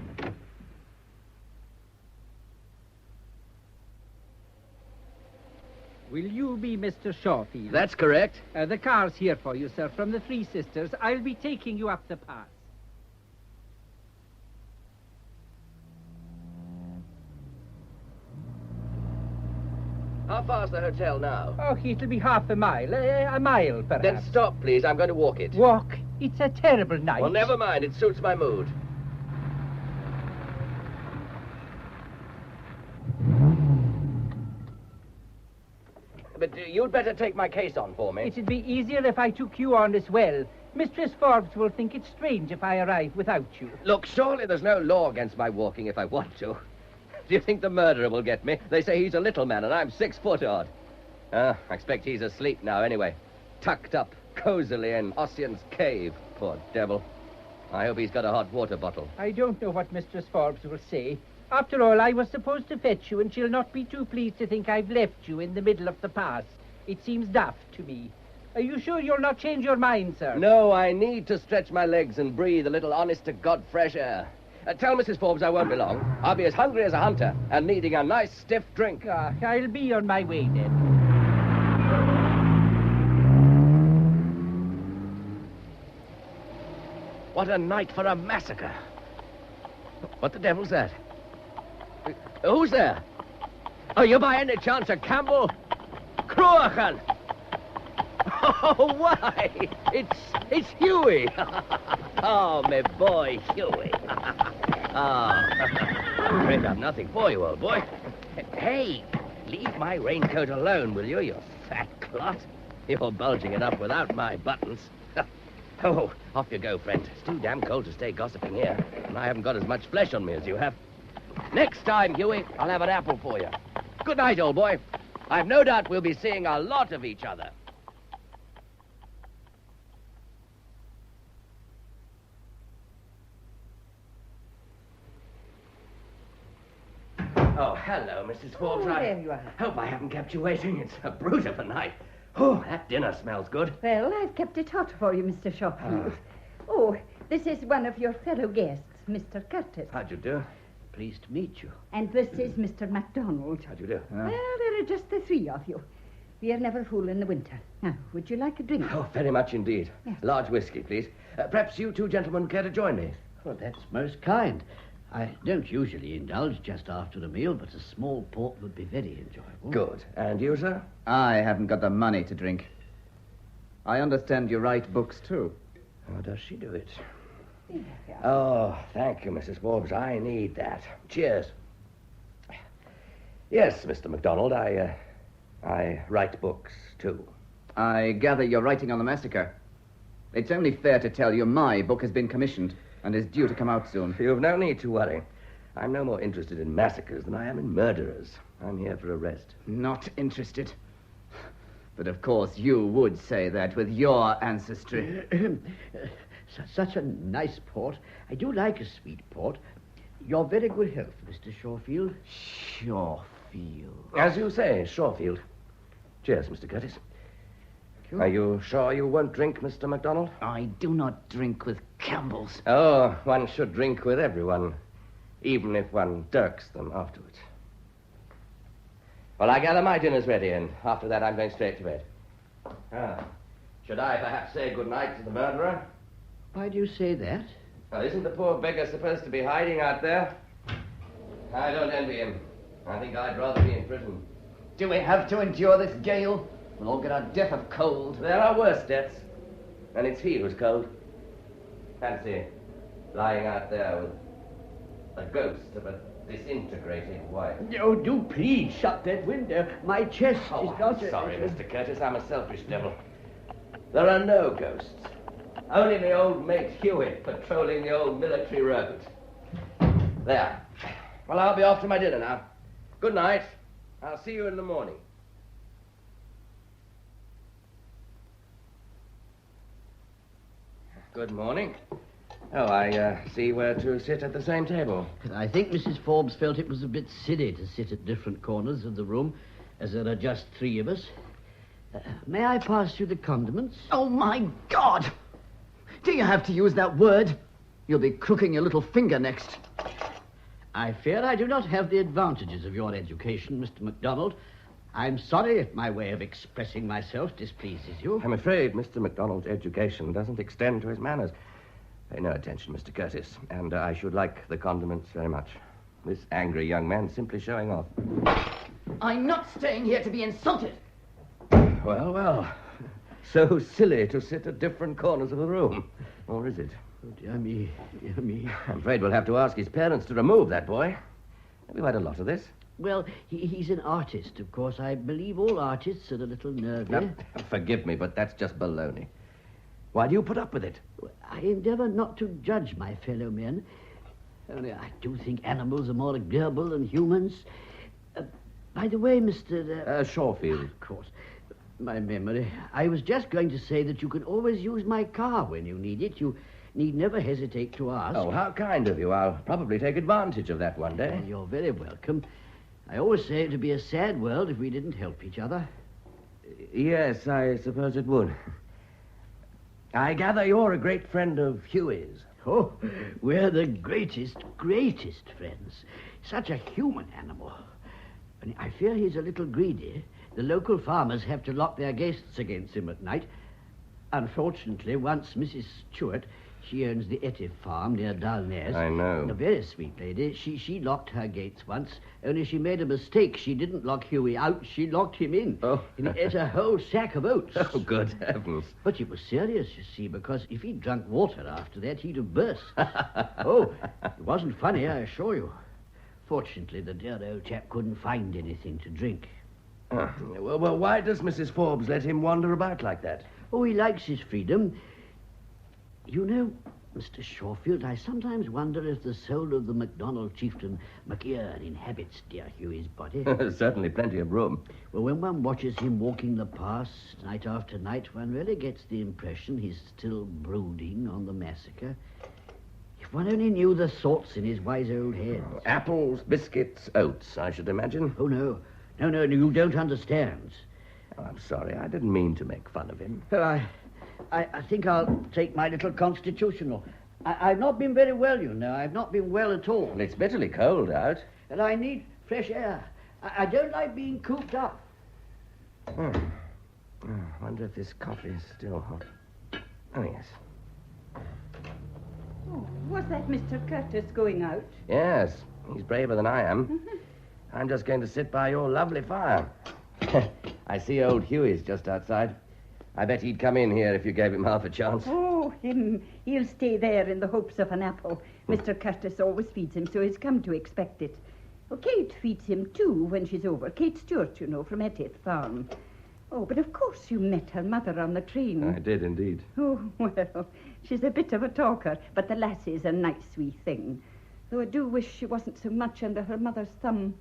Will you be Mr. Shawfield? That's correct. The car's here for you, sir, from the Three Sisters. I'll be taking you up the pass. How far's the hotel now? Oh, it'll be half a mile. A mile, perhaps. Then stop, please. I'm going to walk it. Walk? It's a terrible night. Well, never mind. It suits my mood. But you'd better take my case on for me. It'd be easier if I took you on as well. Mistress Forbes will think it strange if I arrive without you. Look, surely there's no law against my walking if I want to. Do you think the murderer will get me? They say he's a little man and I'm 6 foot odd. I expect he's asleep now anyway. Tucked up cozily in Ossian's cave. Poor devil. I hope he's got a hot water bottle. I don't know what Mistress Forbes will say. After all, I was supposed to fetch you, and she'll not be too pleased to think I've left you in the middle of the pass. It seems daft to me. Are you sure you'll not change your mind, sir? No, I need to stretch my legs and breathe a little honest-to-God fresh air. Tell Mrs. Forbes I won't be long. I'll be as hungry as a hunter and needing a nice stiff drink. I'll be on my way then. What a night for a massacre. What the devil's that? Who's there? Are you by any chance a Campbell? Cruachan! Oh, why? It's Huey. Oh, my boy, Huey. I'm afraid I've nothing for you, old boy. Hey, leave my raincoat alone, will you, you fat clot? You're bulging it up without my buttons. Oh, off you go, friend. It's too damn cold to stay gossiping here, and I haven't got as much flesh on me as you have. Next time, Huey, I'll have an apple for you. Good night, old boy. I've no doubt we'll be seeing a lot of each other. Oh, hello, Mrs. Forbes. There you are. Hope I haven't kept you waiting. It's a brute of a night. Oh, that dinner smells good. Well, I've kept it hot for you, Mr. Schofield. Oh, this is one of your fellow guests, Mr. Curtis. How'd you do? Pleased to meet you. And this is Mr. MacDonald. How'd you do? Well, there are just the three of you. We are never full in the winter. Now, would you like a drink? Oh, very much indeed. Yes. Large whiskey, please. Perhaps you two gentlemen care to join me? Well, that's most kind. I don't usually indulge just after a meal, but a small port would be very enjoyable. Good. And you, sir? I haven't got the money to drink. I understand you write books, too. How does she do it? Oh, thank you, Mrs. Forbes. I need that. Cheers. Yes, Mr. MacDonald, I write books, too. I gather you're writing on the massacre. It's only fair to tell you my book has been commissioned and is due to come out soon. You've no need to worry. I'm no more interested in massacres than I am in murderers. I'm here for arrest. Not interested. But of course you would say that with your ancestry. Such a nice port. I do like a sweet port. Your very good health, Mr. Shorefield. Shorefield. As you say, Shorefield. Cheers, Mr. Curtis. Are you sure you won't drink, Mr. MacDonald? I do not drink with Campbells. Oh, one should drink with everyone, even if one dirks them afterwards. Well, I gather my dinner's ready, and after that I'm going straight to bed. Should I perhaps say good night to the murderer? Why do you say that? Well, isn't the poor beggar supposed to be hiding out there? I don't envy him. I think I'd rather be in prison. Do we have to endure this gale? We'll all get our death of cold. There are worse deaths. And it's he who's cold. Fancy lying out there with a ghost of a disintegrated wife. Oh, do please shut that window. My chest is not... Sorry, Mr. Curtis. I'm a selfish devil. There are no ghosts. Only the old mate Hewitt patrolling the old military road. There. Well, I'll be off to my dinner now. Good night. I'll see you in the morning. Good morning. Oh, I see we're to sit at the same table. I think Mrs. Forbes felt it was a bit silly to sit at different corners of the room, as there are just three of us. May I pass you the condiments? Oh, my God! Do you have to use that word? You'll be crooking your little finger next. I fear I do not have the advantages of your education, Mr. MacDonald. I'm sorry if my way of expressing myself displeases you. I'm afraid Mr. MacDonald's education doesn't extend to his manners. Pay no attention, Mr. Curtis, and I should like the condiments very much. This angry young man's simply showing off. I'm not staying here to be insulted. Well, well. So silly to sit at different corners of the room. Or is it? Oh, dear me, dear me. I'm afraid we'll have to ask his parents to remove that boy. Have you had a lot of this? Well, he's an artist, of course. I believe all artists are a little nervy. Now, forgive me, but that's just baloney. Why do you put up with it? I endeavour not to judge my fellow men. Only I do think animals are more agreeable than humans. By the way, Mr. Shawfield. Of course. My memory. I was just going to say that you can always use my car when you need it. You need never hesitate to ask. Oh, how kind of you. I'll probably take advantage of that one day. Well, you're very welcome. I always say it'd be a sad world if we didn't help each other. Yes, I suppose it would. I gather you're a great friend of Huey's. Oh, we're the greatest friends. Such a human animal. And I fear he's a little greedy. The local farmers have to lock their guests against him at night. Unfortunately, once Mrs. Stewart, she owns the Etty farm near Dalnes. I know. A very sweet lady. She locked her gates once, only she made a mistake. She didn't lock Huey out, she locked him in. Oh. And he ate a whole sack of oats. Oh, good heavens. But it was serious, you see, because if he'd drunk water after that, he'd have burst. Oh, it wasn't funny, I assure you. Fortunately, the dear old chap couldn't find anything to drink. Well, why does Mrs. Forbes let him wander about like that? Oh, he likes his freedom. You know, Mr. Shawfield, I sometimes wonder if the soul of the MacDonald chieftain MacEar inhabits dear Huey's body. Certainly plenty of room. Well, when one watches him walking the pass night after night, one really gets the impression he's still brooding on the massacre. If one only knew the thoughts in his wise old head. Apples, biscuits, oats, I should imagine. Oh, no. No, you don't understand. Oh, I'm sorry, I didn't mean to make fun of him. Well, I think I'll take my little constitutional. I've not been very well, you know. I've not been well at all. Well, it's bitterly cold out. And I need fresh air. I don't like being cooped up. Oh, I wonder if this coffee is still hot. Oh, yes. Oh, was that Mr. Curtis going out? Yes, he's braver than I am. I'm just going to sit by your lovely fire. I see old Huey's just outside. I bet he'd come in here if you gave him half a chance. Oh, him. He'll stay there in the hopes of an apple. Mr. Curtis always feeds him, so he's come to expect it. Oh, Kate feeds him, too, when she's over. Kate Stewart, you know, from Ettyth Farm. Oh, but of course you met her mother on the train. I did, indeed. Oh, well, she's a bit of a talker, but the lassie's a nice wee thing. Though I do wish she wasn't so much under her mother's thumb.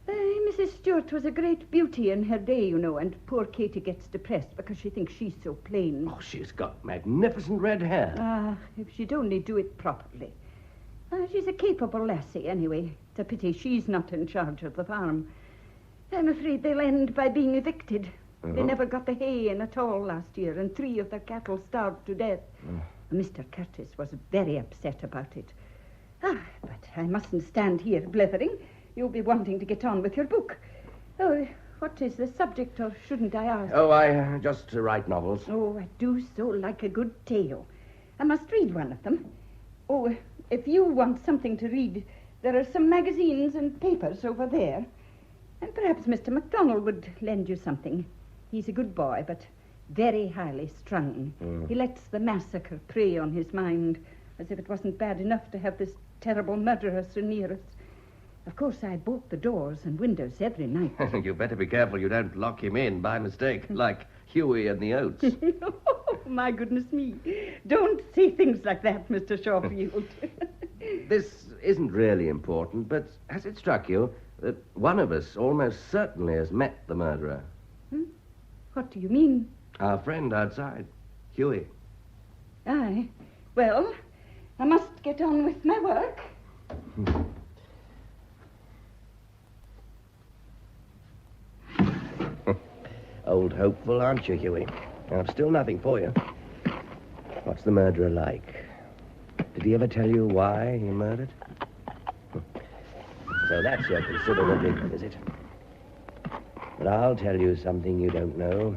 Mrs. Stewart was a great beauty in her day, you know, and poor Katie gets depressed because she thinks she's so plain. Oh, she's got magnificent red hair. If she'd only do it properly. She's a capable lassie, anyway. It's a pity she's not in charge of the farm. I'm afraid they'll end by being evicted. They never got the hay in at all last year, and 3 of their cattle starved to death. Mr. Curtis was very upset about it. But I mustn't stand here blithering. You'll be wanting to get on with your book. Oh, what is the subject, or shouldn't I ask? Oh, I just write novels. Oh, I do so like a good tale. I must read one of them. Oh, if you want something to read, there are some magazines and papers over there. And perhaps Mr. MacDonald would lend you something. He's a good boy, but very highly strung. He lets the massacre prey on his mind, as if it wasn't bad enough to have this terrible murderer so near us. Of course, I bolt the doors and windows every night. You better be careful you don't lock him in by mistake, like Huey and the oats. Oh, my goodness me. Don't say things like that, Mr. Shawfield. This isn't really important, but has it struck you that one of us almost certainly has met the murderer? What do you mean? Our friend outside, Huey. Aye. Well, I must get on with my work. Old hopeful, aren't you, Huey? I've still nothing for you. What's the murderer like? Did he ever tell you why he murdered? So that's your considerable big visit. But I'll tell you something you don't know.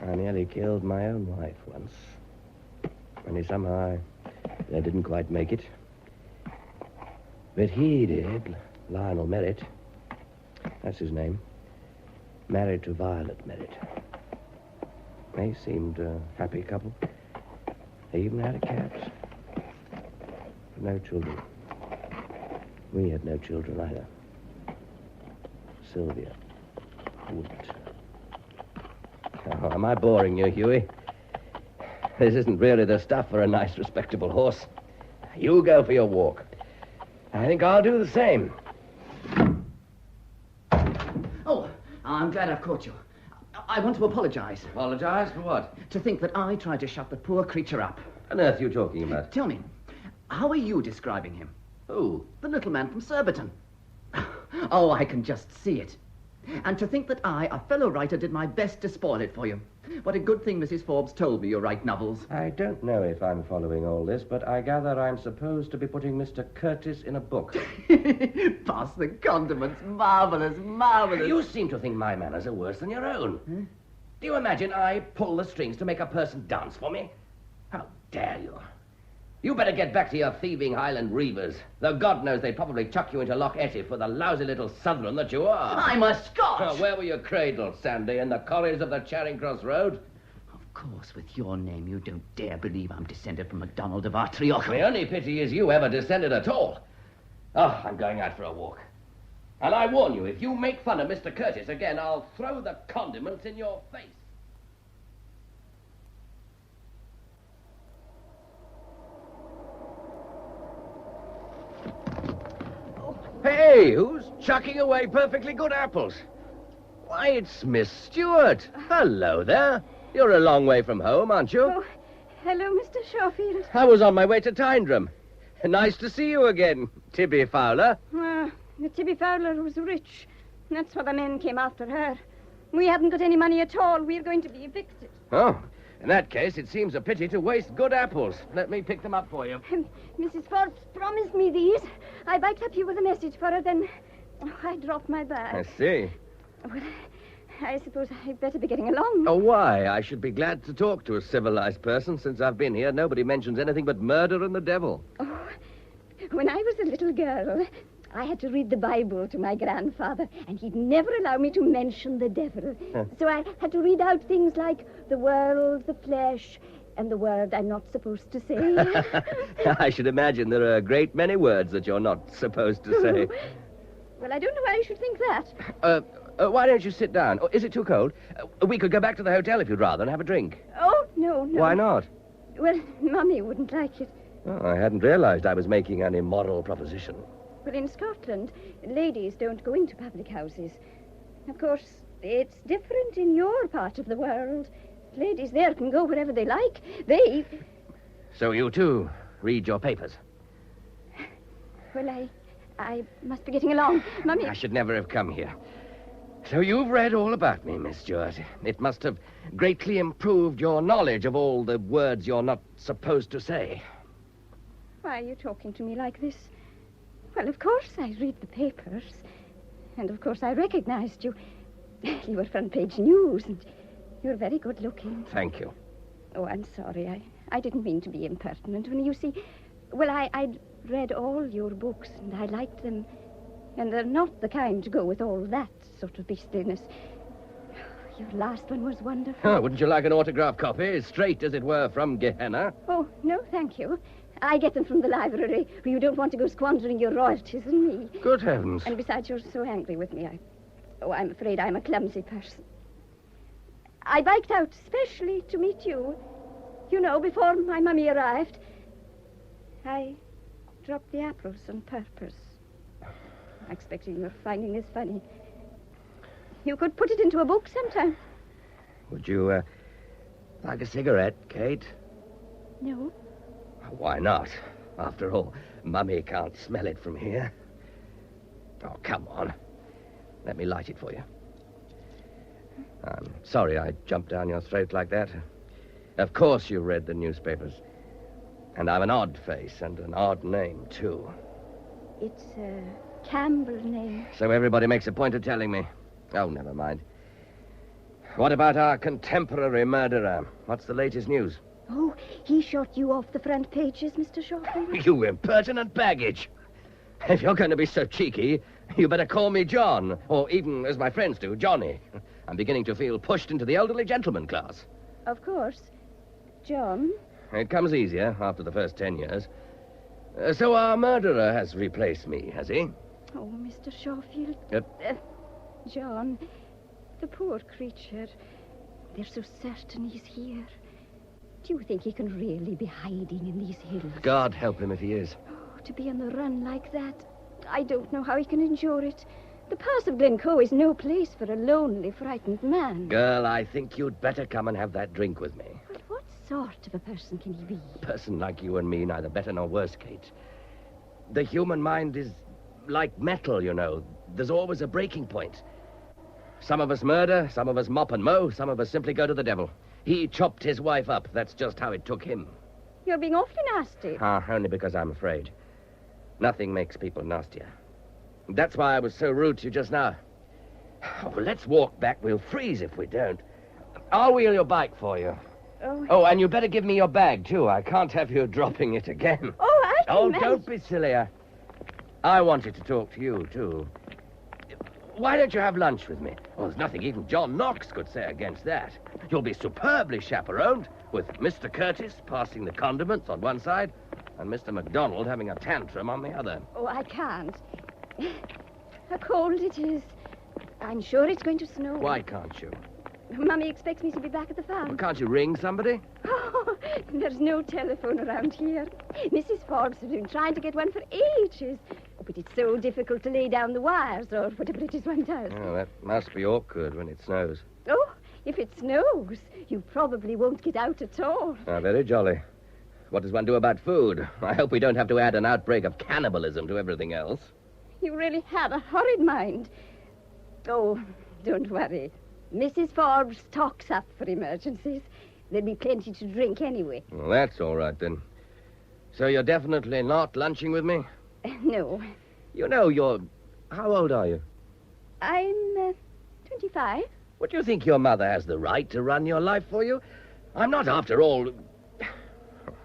I nearly killed my own wife once. Only somehow I didn't quite make it. But he did, Lionel Merritt. That's his name. Married to Violet Merritt. They seemed a happy couple. They even had a cat. No children. We had no children either. Sylvia wouldn't. Oh, am I boring you, Huey? This isn't really the stuff for a nice, respectable horse. You go for your walk. I think I'll do the same. Oh, I'm glad I've caught you. I want to apologize. Apologize for what? To think that I tried to shut the poor creature up. What on earth are you talking about? Tell me, how are you describing him? Who? The little man from Surbiton. Oh, I can just see it. And to think that I, a fellow writer, did my best to spoil it for you. What a good thing Mrs. Forbes told me you write novels. I don't know if I'm following all this, but I gather I'm supposed to be putting Mr. Curtis in a book. Pass the condiments. Marvelous, marvelous. You seem to think my manners are worse than your own. Huh? Do you imagine I pull the strings to make a person dance for me? How dare you? You better get back to your thieving Highland reavers. Though God knows they'd probably chuck you into Loch Etty for the lousy little southern that you are. I'm a Scot! Where were you cradled, Sandy? In the corridors of the Charing Cross Road? Of course, with your name, you don't dare believe I'm descended from MacDonald of Artrioch. The only pity is you ever descended at all. Oh, I'm going out for a walk. And I warn you, if you make fun of Mr. Curtis again, I'll throw the condiments in your face. Hey, who's chucking away perfectly good apples? Why, it's Miss Stewart. Hello there. You're a long way from home, aren't you? Oh, hello, Mr. Schofield. I was on my way to Tyndrum. Nice to see you again, Tibby Fowler. Tibby Fowler was rich. That's why the men came after her. We haven't got any money at all. We're going to be evicted. Oh, in that case, it seems a pity to waste good apples. Let me pick them up for you. Mrs. Forbes promised me these. I biked up here with a message for her, then I dropped my bag. I see. Well, I suppose I'd better be getting along. Oh, why? I should be glad to talk to a civilized person. Since I've been here, nobody mentions anything but murder and the devil. Oh, when I was a little girl, I had to read the Bible to my grandfather, and he'd never allow me to mention the devil. So I had to read out things like the world, the flesh, and the word I'm not supposed to say. I should imagine there are a great many words that you're not supposed to say. Well, I don't know why I should think that. Why don't you sit down? Oh, is it too cold? We could go back to the hotel if you'd rather and have a drink. Oh, no. Why not? Well, Mummy wouldn't like it. Oh, I hadn't realized I was making an immoral proposition. Well, in Scotland, ladies don't go into public houses. Of course, it's different in your part of the world. Ladies there can go wherever they like. So you, too, read your papers? Well, I must be getting along. Mummy... I should never have come here. So you've read all about me, Miss Stewart. It must have greatly improved your knowledge of all the words you're not supposed to say. Why are you talking to me like this? Well, of course I read the papers. And of course I recognized you. You were front page news, and you're very good looking. Thank you. Oh, I'm sorry. I didn't mean to be impertinent. When you see... Well, I'd read all your books, and I liked them. And they're not the kind to go with all that sort of beastliness. Your last one was wonderful. Oh, wouldn't you like an autograph copy? Straight, as it were, from Gehenna? Oh, no, thank you. I get them from the library, where you don't want to go squandering your royalties on me. Good heavens. And besides, you're so angry with me. I'm afraid I'm a clumsy person. I biked out specially to meet you. You know, before my mummy arrived. I dropped the apples on purpose. Expecting you're finding this funny. You could put it into a book sometime. Would you, like a cigarette, Kate? No. Why not? After all, Mummy can't smell it from here. Oh, come on. Let me light it for you. I'm sorry I jumped down your throat like that. Of course you read the newspapers. And I've an odd face and an odd name, too. It's a Campbell name. So everybody makes a point of telling me. Oh, never mind. What about our contemporary murderer? What's the latest news? Oh, he shot you off the front pages, Mr. Schofield. You impertinent baggage. If you're going to be so cheeky, You better call me John, or even, as my friends do, Johnny. I'm beginning to feel pushed into the elderly gentleman class. Of course. John? It comes easier after the first 10 years. So our murderer has replaced me, has he? Oh, Mr. Shawfield. John, the poor creature. They're so certain he's here. Do you think he can really be hiding in these hills? God help him if he is. Oh, to be on the run like that. I don't know how he can endure it. The pass of Glencoe is no place for a lonely, frightened man. Girl, I think you'd better come and have that drink with me. But what sort of a person can he be? A person like you and me, neither better nor worse, Kate. The human mind is like metal, you know. There's always a breaking point. Some of us murder, some of us mop and mow, some of us simply go to the devil. He chopped his wife up. That's just how it took him. You're being awfully nasty. Only because I'm afraid. Nothing makes people nastier. That's why I was so rude to you just now. Oh, well, let's walk back. We'll freeze if we don't. I'll wheel your bike for you. Oh, and you better give me your bag, too. I can't have you dropping it again. Don't be silly. I wanted to talk to you, too. Why don't you have lunch with me? Well, there's nothing even John Knox could say against that. You'll be superbly chaperoned, with Mr. Curtis passing the condiments on one side and Mr. MacDonald having a tantrum on the other. Oh, I can't. How cold it is. I'm sure it's going to snow. Why can't you? Mummy expects me to be back at the farm. Well, can't you ring somebody? Oh, there's no telephone around here. Mrs. Forbes has been trying to get one for ages. Oh, but it's so difficult to lay down the wires, or whatever it is one does. Oh, that must be awkward when it snows. Oh, if it snows, you probably won't get out at all. Very jolly. What does one do about food? I hope we don't have to add an outbreak of cannibalism to everything else. You really have a horrid mind. Oh, don't worry. Mrs. Forbes stocks up for emergencies. There'll be plenty to drink anyway. Well, that's all right, then. So you're definitely not lunching with me? No. You know, you're... How old are you? I'm 25. Would you think your mother has the right to run your life for you? I'm not, after all...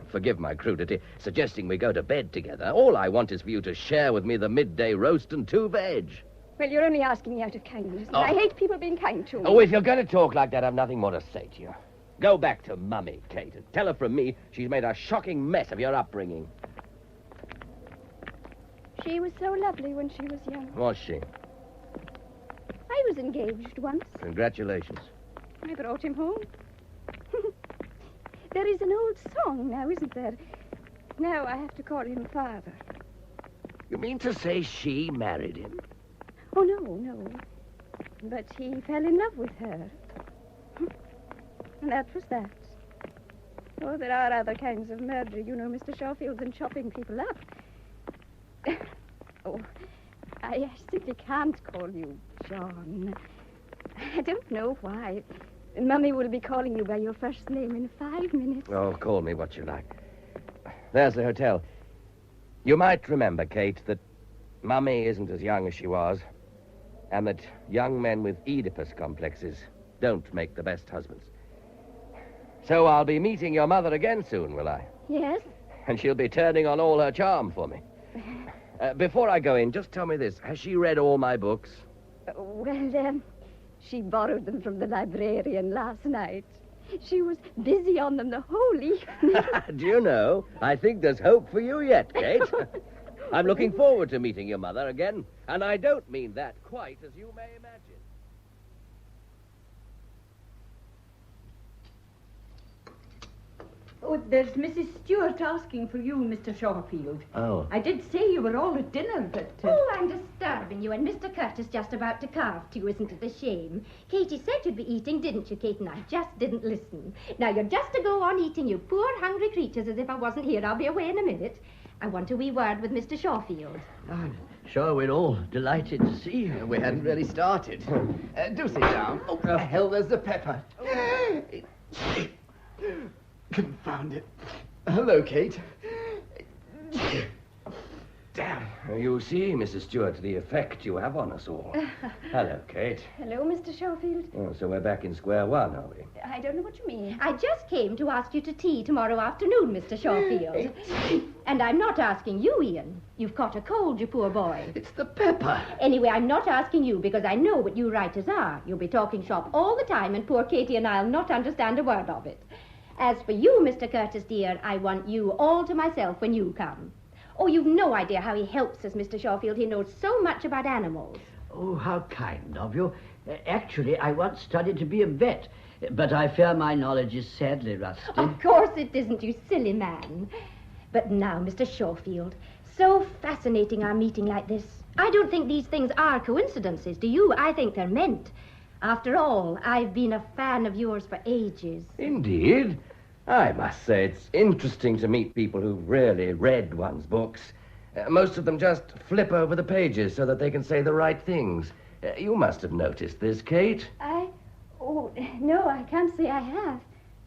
Forgive my crudity, suggesting we go to bed together. All I want is for you to share with me the midday roast and 2 veg. Well, you're only asking me out of kindness. And I hate people being kind to me. Oh, if you're going to talk like that, I've nothing more to say to you. Go back to Mummy, Kate, and tell her from me she's made a shocking mess of your upbringing. She was so lovely when she was young. Was she? I was engaged once. Congratulations. I brought him home. There is an old song now, isn't there? Now I have to call him father. You mean to say she married him? Oh, no. But he fell in love with her. And that was that. Oh, there are other kinds of murder, you know, Mr. Shawfield, than chopping people up. Oh, I simply can't call you John. I don't know why. Mummy will be calling you by your first name in 5 minutes. Oh, call me what you like. There's the hotel. You might remember, Kate, that Mummy isn't as young as she was, and that young men with Oedipus complexes don't make the best husbands. So I'll be meeting your mother again soon, will I? Yes. And she'll be turning on all her charm for me. Before I go in, just tell me this. Has she read all my books? Well, she borrowed them from the librarian last night. She was busy on them the whole evening. Do you know, I think there's hope for you yet, Kate. I'm looking forward to meeting your mother again, and I don't mean that quite as you may imagine. Oh, there's Mrs. Stewart asking for you, Mr. Shawfield. Oh. I did say you were all at dinner, but... Oh, I'm disturbing you, and Mr. Curtis just about to carve to you, isn't it a shame? Katie said you'd be eating, didn't you, Kate? And I just didn't listen. Now, you're just to go on eating, you poor hungry creatures, as if I wasn't here. I'll be away in a minute. I want a wee word with Mr. Shawfield. I'm sure we're all delighted to see you. We hadn't really started. Do sit down. Oh, hell, there's the pepper. Confound it. Hello, Kate. Damn, You see, Mrs. Stewart, the effect you have on us all. Hello, Kate. Hello, Mr. Schofield. Oh, so we're back in square one, are we? I don't know what you mean. I just came to ask you to tea tomorrow afternoon, Mr. Schofield. And I'm not asking you, Ian. You've caught a cold, you poor boy. It's the pepper. Anyway, I'm not asking you because I know what you writers are. You'll be talking shop all the time, and poor Katie and I'll not understand a word of it. As for you, Mr. Curtis, dear, I want you all to myself when you come. Oh, you've no idea how he helps us, Mr. Schofield. He knows so much about animals. Oh, how kind of you. Actually, I once studied to be a vet, but I fear my knowledge is sadly rusty. Of course it isn't, you silly man. But now, Mr. Schofield, so fascinating our meeting like this. I don't think these things are coincidences, do you? I think they're meant. After all, I've been a fan of yours for ages. Indeed. I must say it's interesting to meet people who've really read one's books. Most of them just flip over the pages so that they can say the right things. You must have noticed this, Kate. Oh, no, I can't say I have.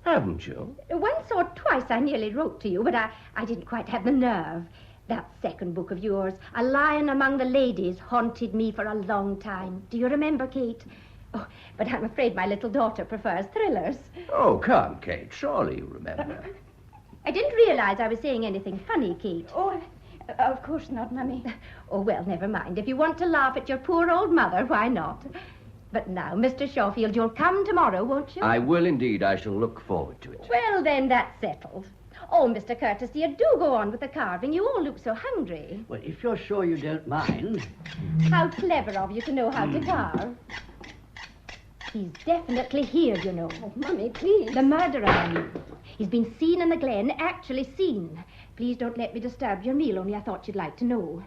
Haven't you? Once or twice I nearly wrote to you, but I didn't quite have the nerve. That second book of yours, A Lion Among the Ladies, haunted me for a long time. Do you remember, Kate? Oh, but I'm afraid my little daughter prefers thrillers. Oh, come, Kate. Surely you remember. I didn't realize I was saying anything funny, Kate. Oh, of course not, Mummy. Oh, well, never mind. If you want to laugh at your poor old mother, why not? But now, Mr. Schofield, you'll come tomorrow, won't you? I will indeed. I shall look forward to it. Well, then, that's settled. Oh, Mr. Curtis, dear, do go on with the carving. You all look so hungry. Well, if you're sure you don't mind. How clever of you to know how to carve. He's definitely here, you know. Oh, Mummy, please. The murderer, I mean. He's been seen in the glen, actually seen. Please don't let me disturb your meal, only I thought you'd like to know.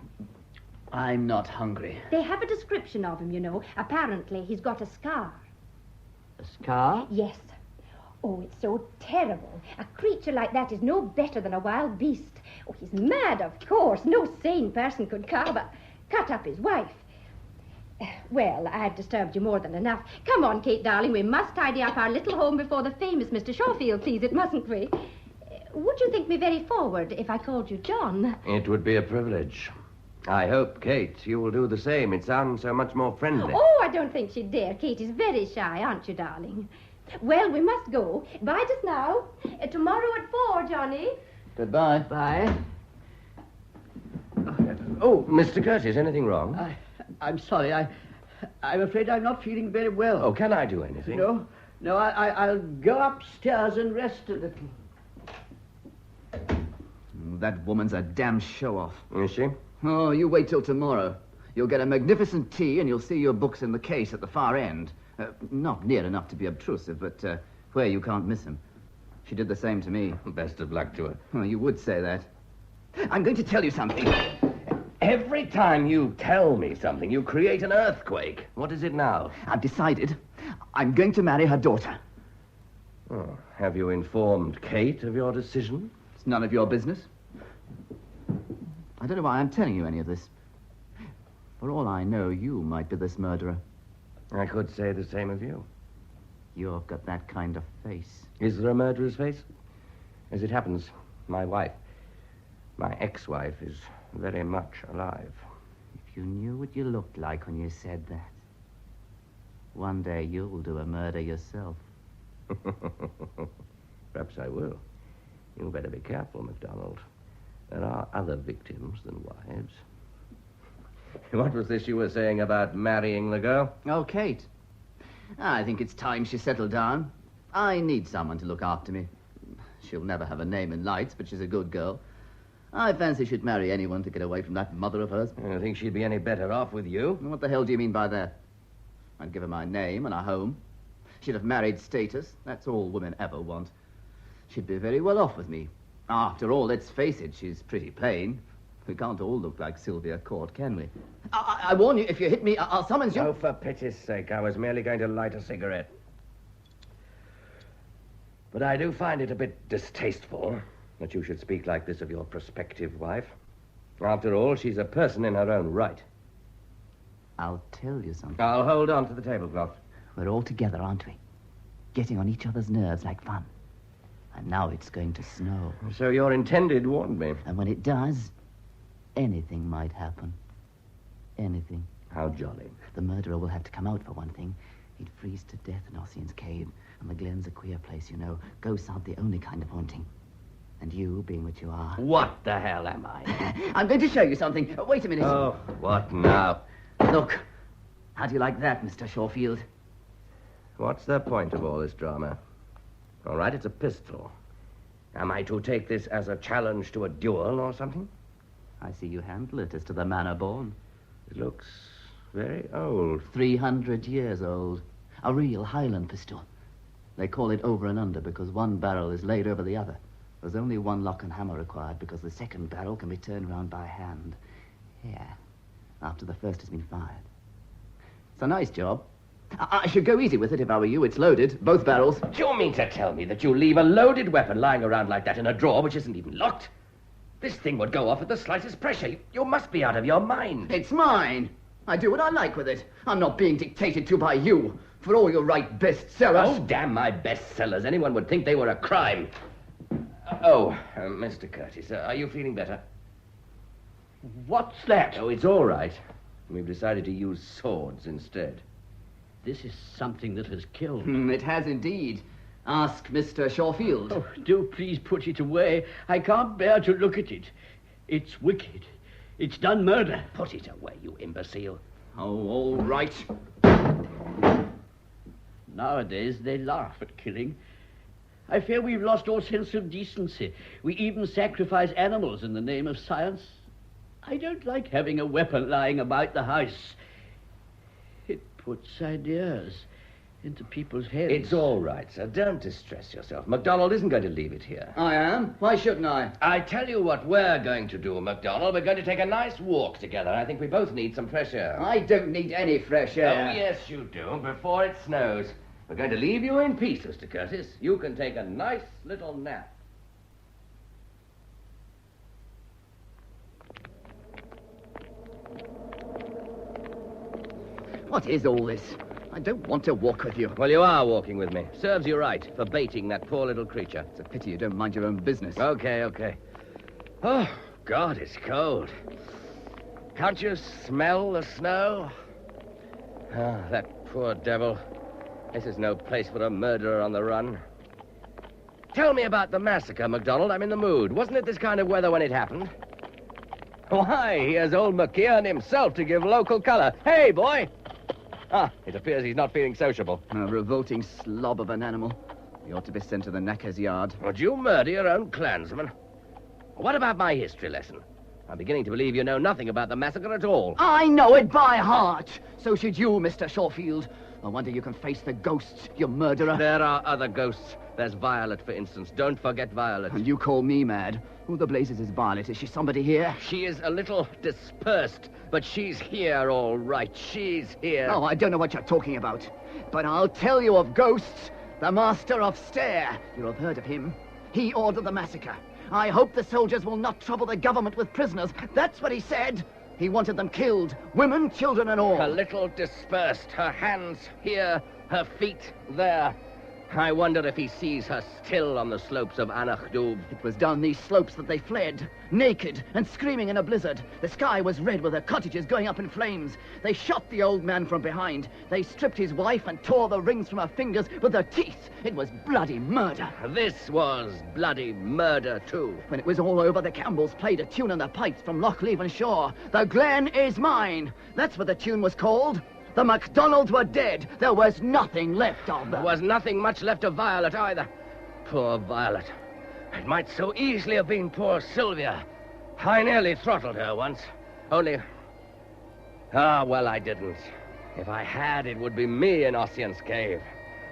I'm not hungry. They have a description of him, you know. Apparently, he's got a scar. A scar? Yes. Oh, it's so terrible. A creature like that is no better than a wild beast. Oh, he's mad, of course. No sane person could cut up his wife. Well, I've disturbed you more than enough. Come on, Kate, darling. We must tidy up our little home before the famous Mr. Schofield sees it, mustn't we? Would you think me very forward if I called you John? It would be a privilege. I hope, Kate, you will do the same. It sounds so much more friendly. Oh, I don't think she'd dare. Kate is very shy, aren't you, darling? Well, we must go. Bye just now. Tomorrow at 4, Johnny. Goodbye. Bye. Oh, Mr. Curtis, anything wrong? I'm sorry. I'm afraid I'm not feeling very well. Oh, can I do anything? No, I'll go upstairs and rest a little. That woman's a damn show-off. Is she? Oh, you wait till tomorrow. You'll get a magnificent tea and you'll see your books in the case at the far end. Not near enough to be obtrusive, but where you can't miss him. She did the same to me. Best of luck to her. Oh, you would say that. I'm going to tell you something. Every time you tell me something, you create an earthquake. What is it now? I've decided I'm going to marry her daughter. Oh, have you informed Kate of your decision? It's none of your business. I don't know why I'm telling you any of this. For all I know, you might be this murderer. I could say the same of you. You've got that kind of face. Is there a murderer's face? As it happens, my wife, my ex-wife, is very much alive. If you knew what you looked like when you said that. One day you'll do a murder yourself. Perhaps I will. You better be careful, MacDonald. There are other victims than wives. What was this you were saying about marrying the girl? Oh, Kate. I think it's time she settled down. I need someone to look after me. She'll never have a name in lights, but she's a good girl. I fancy she'd marry anyone to get away from that mother of hers. I don't think she'd be any better off with you. What the hell do you mean by that? I'd give her my name and a home. She'd have married status. That's all women ever want. She'd be very well off with me. After all, let's face it, she's pretty plain. We can't all look like Sylvia Court, can we? I warn you, if you hit me, I'll summons you. Oh, for pity's sake, I was merely going to light a cigarette. But I do find it a bit distasteful that you should speak like this of your prospective wife. After all, she's a person in her own right. I'll tell you something. I'll hold on to the tablecloth. We're all together, aren't we? Getting on each other's nerves like fun. And now it's going to snow. So your intended warned me. And when it does, anything might happen. Anything. How jolly. The murderer will have to come out for one thing. He'd freeze to death in Ossian's cave. And the Glen's a queer place, you know. Ghosts aren't the only kind of haunting. And you, being what you are... What the hell am I? I'm going to show you something. Wait a minute. Oh, what now? Look. How do you like that, Mr. Shawfield? What's the point of all this drama? All right, it's a pistol. Am I to take this as a challenge to a duel or something? I see you handle it as to the manner born. It looks very old. 300 years old. A real Highland pistol. They call it over and under because one barrel is laid over the other. There's only one lock and hammer required because the second barrel can be turned round by hand. Here, after the first has been fired. It's a nice job. I should go easy with it if I were you. It's loaded, both barrels. Do you mean to tell me that you leave a loaded weapon lying around like that in a drawer which isn't even locked? This thing would go off at the slightest pressure. You must be out of your mind. It's mine. I do what I like with it. I'm not being dictated to by you. For all your right bestsellers. Oh, damn my bestsellers. Anyone would think they were a crime. Mr. Curtis, are you feeling better? What's that? Oh, it's all right. We've decided to use swords instead. This is something that has killed. It has indeed. Ask Mr. Shawfield. Oh, do please put it away. I can't bear to look at it. It's wicked. It's done murder. Put it away, you imbecile. Oh, all right. Nowadays, they laugh at killing. I fear we've lost all sense of decency. We even sacrifice animals in the name of science. I don't like having a weapon lying about the house. It puts ideas into people's heads. It's all right, sir. Don't distress yourself. MacDonald isn't going to leave it here. I am. Why shouldn't I? I tell you what we're going to do, MacDonald. We're going to take a nice walk together. I think we both need some fresh air. I don't need any fresh air. Oh, yes, you do. Before it snows. We're going to leave you in peace, Mr. Curtis. You can take a nice little nap. What is all this? I don't want to walk with you. Well, you are walking with me. Serves you right for baiting that poor little creature. It's a pity you don't mind your own business. Okay. Oh, God, it's cold. Can't you smell the snow? Ah, that poor devil. This is no place for a murderer on the run. Tell me about the massacre, MacDonald. I'm in the mood. Wasn't it this kind of weather when it happened? Why, here's old McKeon himself to give local colour. Hey, boy! Ah, it appears he's not feeling sociable. A revolting slob of an animal. He ought to be sent to the knacker's yard. Would you murder your own clansman? What about my history lesson? I'm beginning to believe you know nothing about the massacre at all. I know it by heart. So should you, Mr. Shawfield. I wonder you can face the ghosts, you murderer. There are other ghosts. There's Violet, for instance. Don't forget Violet. And you call me mad. Who the blazes is Violet? Is she somebody here? She is a little dispersed, but she's here all right. She's here. Oh, I don't know what you're talking about. But I'll tell you of ghosts. The Master of Stair. You'll have heard of him. He ordered the massacre. I hope the soldiers will not trouble the government with prisoners. That's what he said. He wanted them killed. Women, children, and all. A little dispersed. Her hands here, her feet there. I wonder if he sees her still on the slopes of Anachdub. It was down these slopes that they fled, naked and screaming in a blizzard. The sky was red with their cottages going up in flames. They shot the old man from behind. They stripped his wife and tore the rings from her fingers with their teeth. It was bloody murder. This was bloody murder, too. When it was all over, the Campbells played a tune on the pipes from Loch Leven Shore. The Glen is mine. That's what the tune was called. The MacDonalds were dead. There was nothing left of them. There was nothing much left of Violet either. Poor Violet. It might so easily have been poor Sylvia. I nearly throttled her once. Only... well, I didn't. If I had, it would be me in Ossian's cave.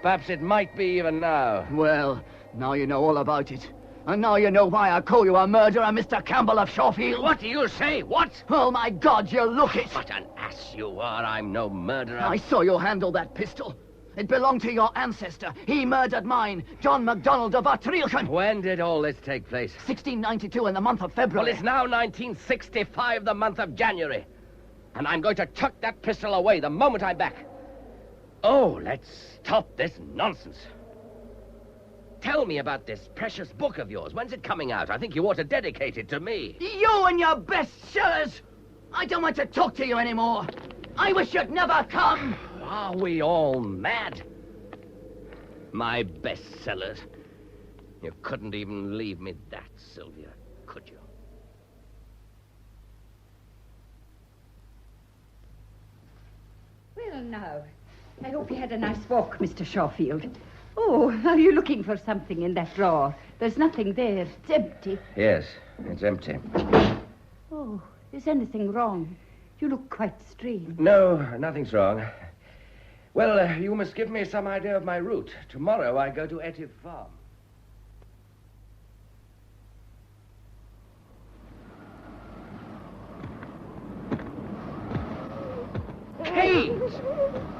Perhaps it might be even now. Well, now you know all about it. And now you know why I call you a murderer, Mr. Campbell of Shawfield. What do you say? What? Oh, my God, you look it. What an ass you are. I'm no murderer. I saw you handle that pistol. It belonged to your ancestor. He murdered mine, John MacDonald of Artrilken. When did all this take place? 1692 in the month of February. Well, it's now 1965, the month of January. And I'm going to chuck that pistol away the moment I'm back. Oh, let's stop this nonsense. Tell me about this precious book of yours. When's it coming out? I think you ought to dedicate it to me. You and your bestsellers! I don't want to talk to you anymore. I wish you'd never come. Are we all mad? My bestsellers. You couldn't even leave me that, Sylvia, could you? Well, now, I hope you had a nice walk, Mr. Shawfield. Oh, are you looking for something in that drawer? There's nothing there. It's empty. Yes, it's empty. Oh, is anything wrong? You look quite strange. No, nothing's wrong. Well, you must give me some idea of my route. Tomorrow I go to Ettive Farm. Kate!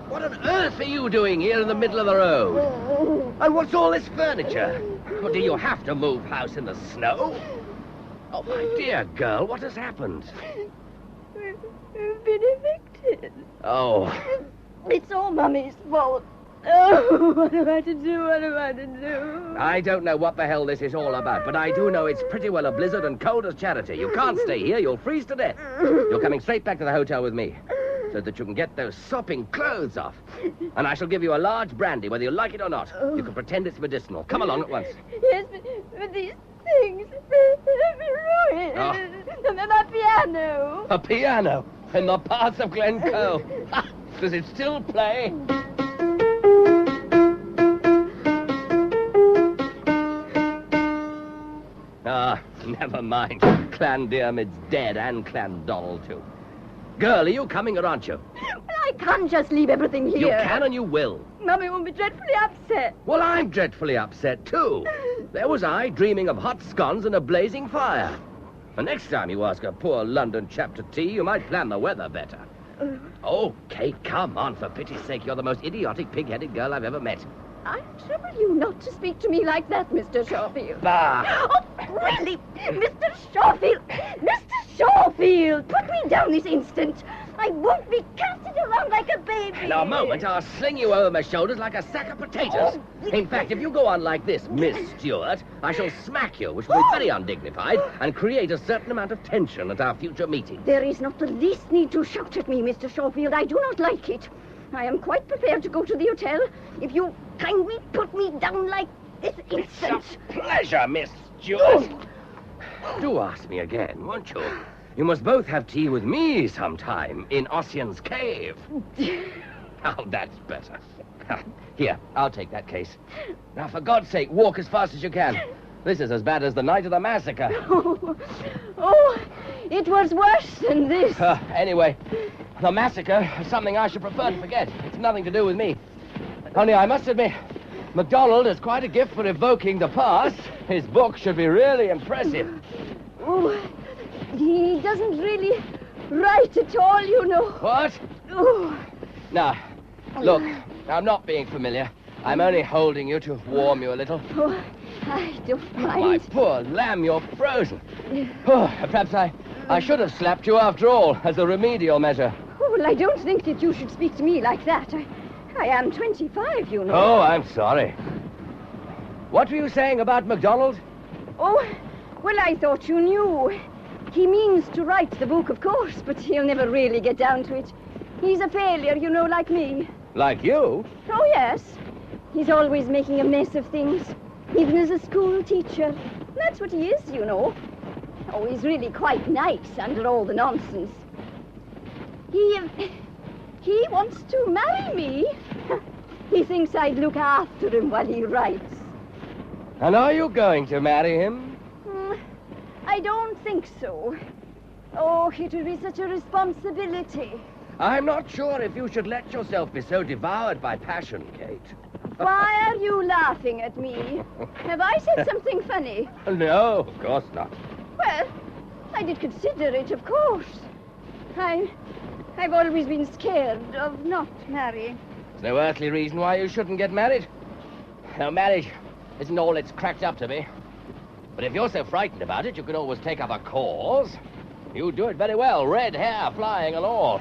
What on earth are you doing here in the middle of the road? And what's all this furniture? Well, do you have to move house in the snow? Oh, my dear girl, what has happened? We've been evicted. Oh, It's all Mummy's fault. Oh, what am I to do? What am I to do? I don't know what the hell this is all about, but I do know it's pretty well a blizzard and cold as charity. You can't stay here. You'll freeze to death. You're coming straight back to the hotel with me so that you can get those sopping clothes off. And I shall give you a large brandy, whether you like it or not. You can pretend it's medicinal. Come along at once. Yes, but these things, they've been ruined. Oh. And then my piano. A piano in the parts of Glencoe. Does it still play? Ah, never mind. Clandiarmid's dead and Clandonald, too. Girl, are you coming or aren't you? Well, I can't just leave everything here. You can and you will. Mummy will be dreadfully upset. Well, I'm dreadfully upset, too. There was I, dreaming of hot scones and a blazing fire. The next time you ask a poor London chap to tea, you might plan the weather better. Oh, Kate, come on, for pity's sake. You're the most idiotic, pig-headed girl I've ever met. I trouble you not to speak to me like that, Mr. Shawfield. Bah! Oh, really? Mr. Shawfield! Mr. Shawfield! Put me down this instant! I won't be carted around like a baby! In a moment, I'll sling you over my shoulders like a sack of potatoes. In fact, if you go on like this, Miss Stewart, I shall smack you, which will be very undignified, and create a certain amount of tension at our future meeting. There is not the least need to shout at me, Mr. Shawfield. I do not like it. I am quite prepared to go to the hotel if you kindly put me down like this instant. It's a pleasure, Miss Stewart. Do ask me again, won't you? You must both have tea with me sometime in Ossian's cave. Oh, that's better. Here, I'll take that case. Now, for God's sake, walk as fast as you can. This is as bad as the night of the massacre. Oh, it was worse than this. Anyway, the massacre is something I should prefer to forget. It's nothing to do with me. Only I must admit, MacDonald has quite a gift for evoking the past. His book should be really impressive. Oh, he doesn't really write at all, you know. What? Oh. Now, look, I'm not being familiar. I'm only holding you to warm you a little. Oh, I don't mind. My poor lamb, you're frozen. Oh, perhaps I should have slapped you after all, as a remedial measure. Oh, well, I don't think that you should speak to me like that. I am 25, you know. Oh, I'm sorry. What were you saying about MacDonald? Oh, well, I thought you knew. He means to write the book, of course, but he'll never really get down to it. He's a failure, you know, like me. Like you? Oh, yes. He's always making a mess of things, even as a school teacher. That's what he is, you know. Oh, he's really quite nice under all the nonsense. He wants to marry me. He thinks I'd look after him while he writes. And are you going to marry him? I don't think so. Oh, it would be such a responsibility. I'm not sure if you should let yourself be so devoured by passion, Kate. Why are you laughing at me? Have I said something funny? No, of course not. Well, I did consider it, of course. I've always been scared of not marrying. There's no earthly reason why you shouldn't get married. Now, marriage isn't all it's cracked up to be. But if you're so frightened about it, you can always take up a cause. You do it very well, red hair flying and all.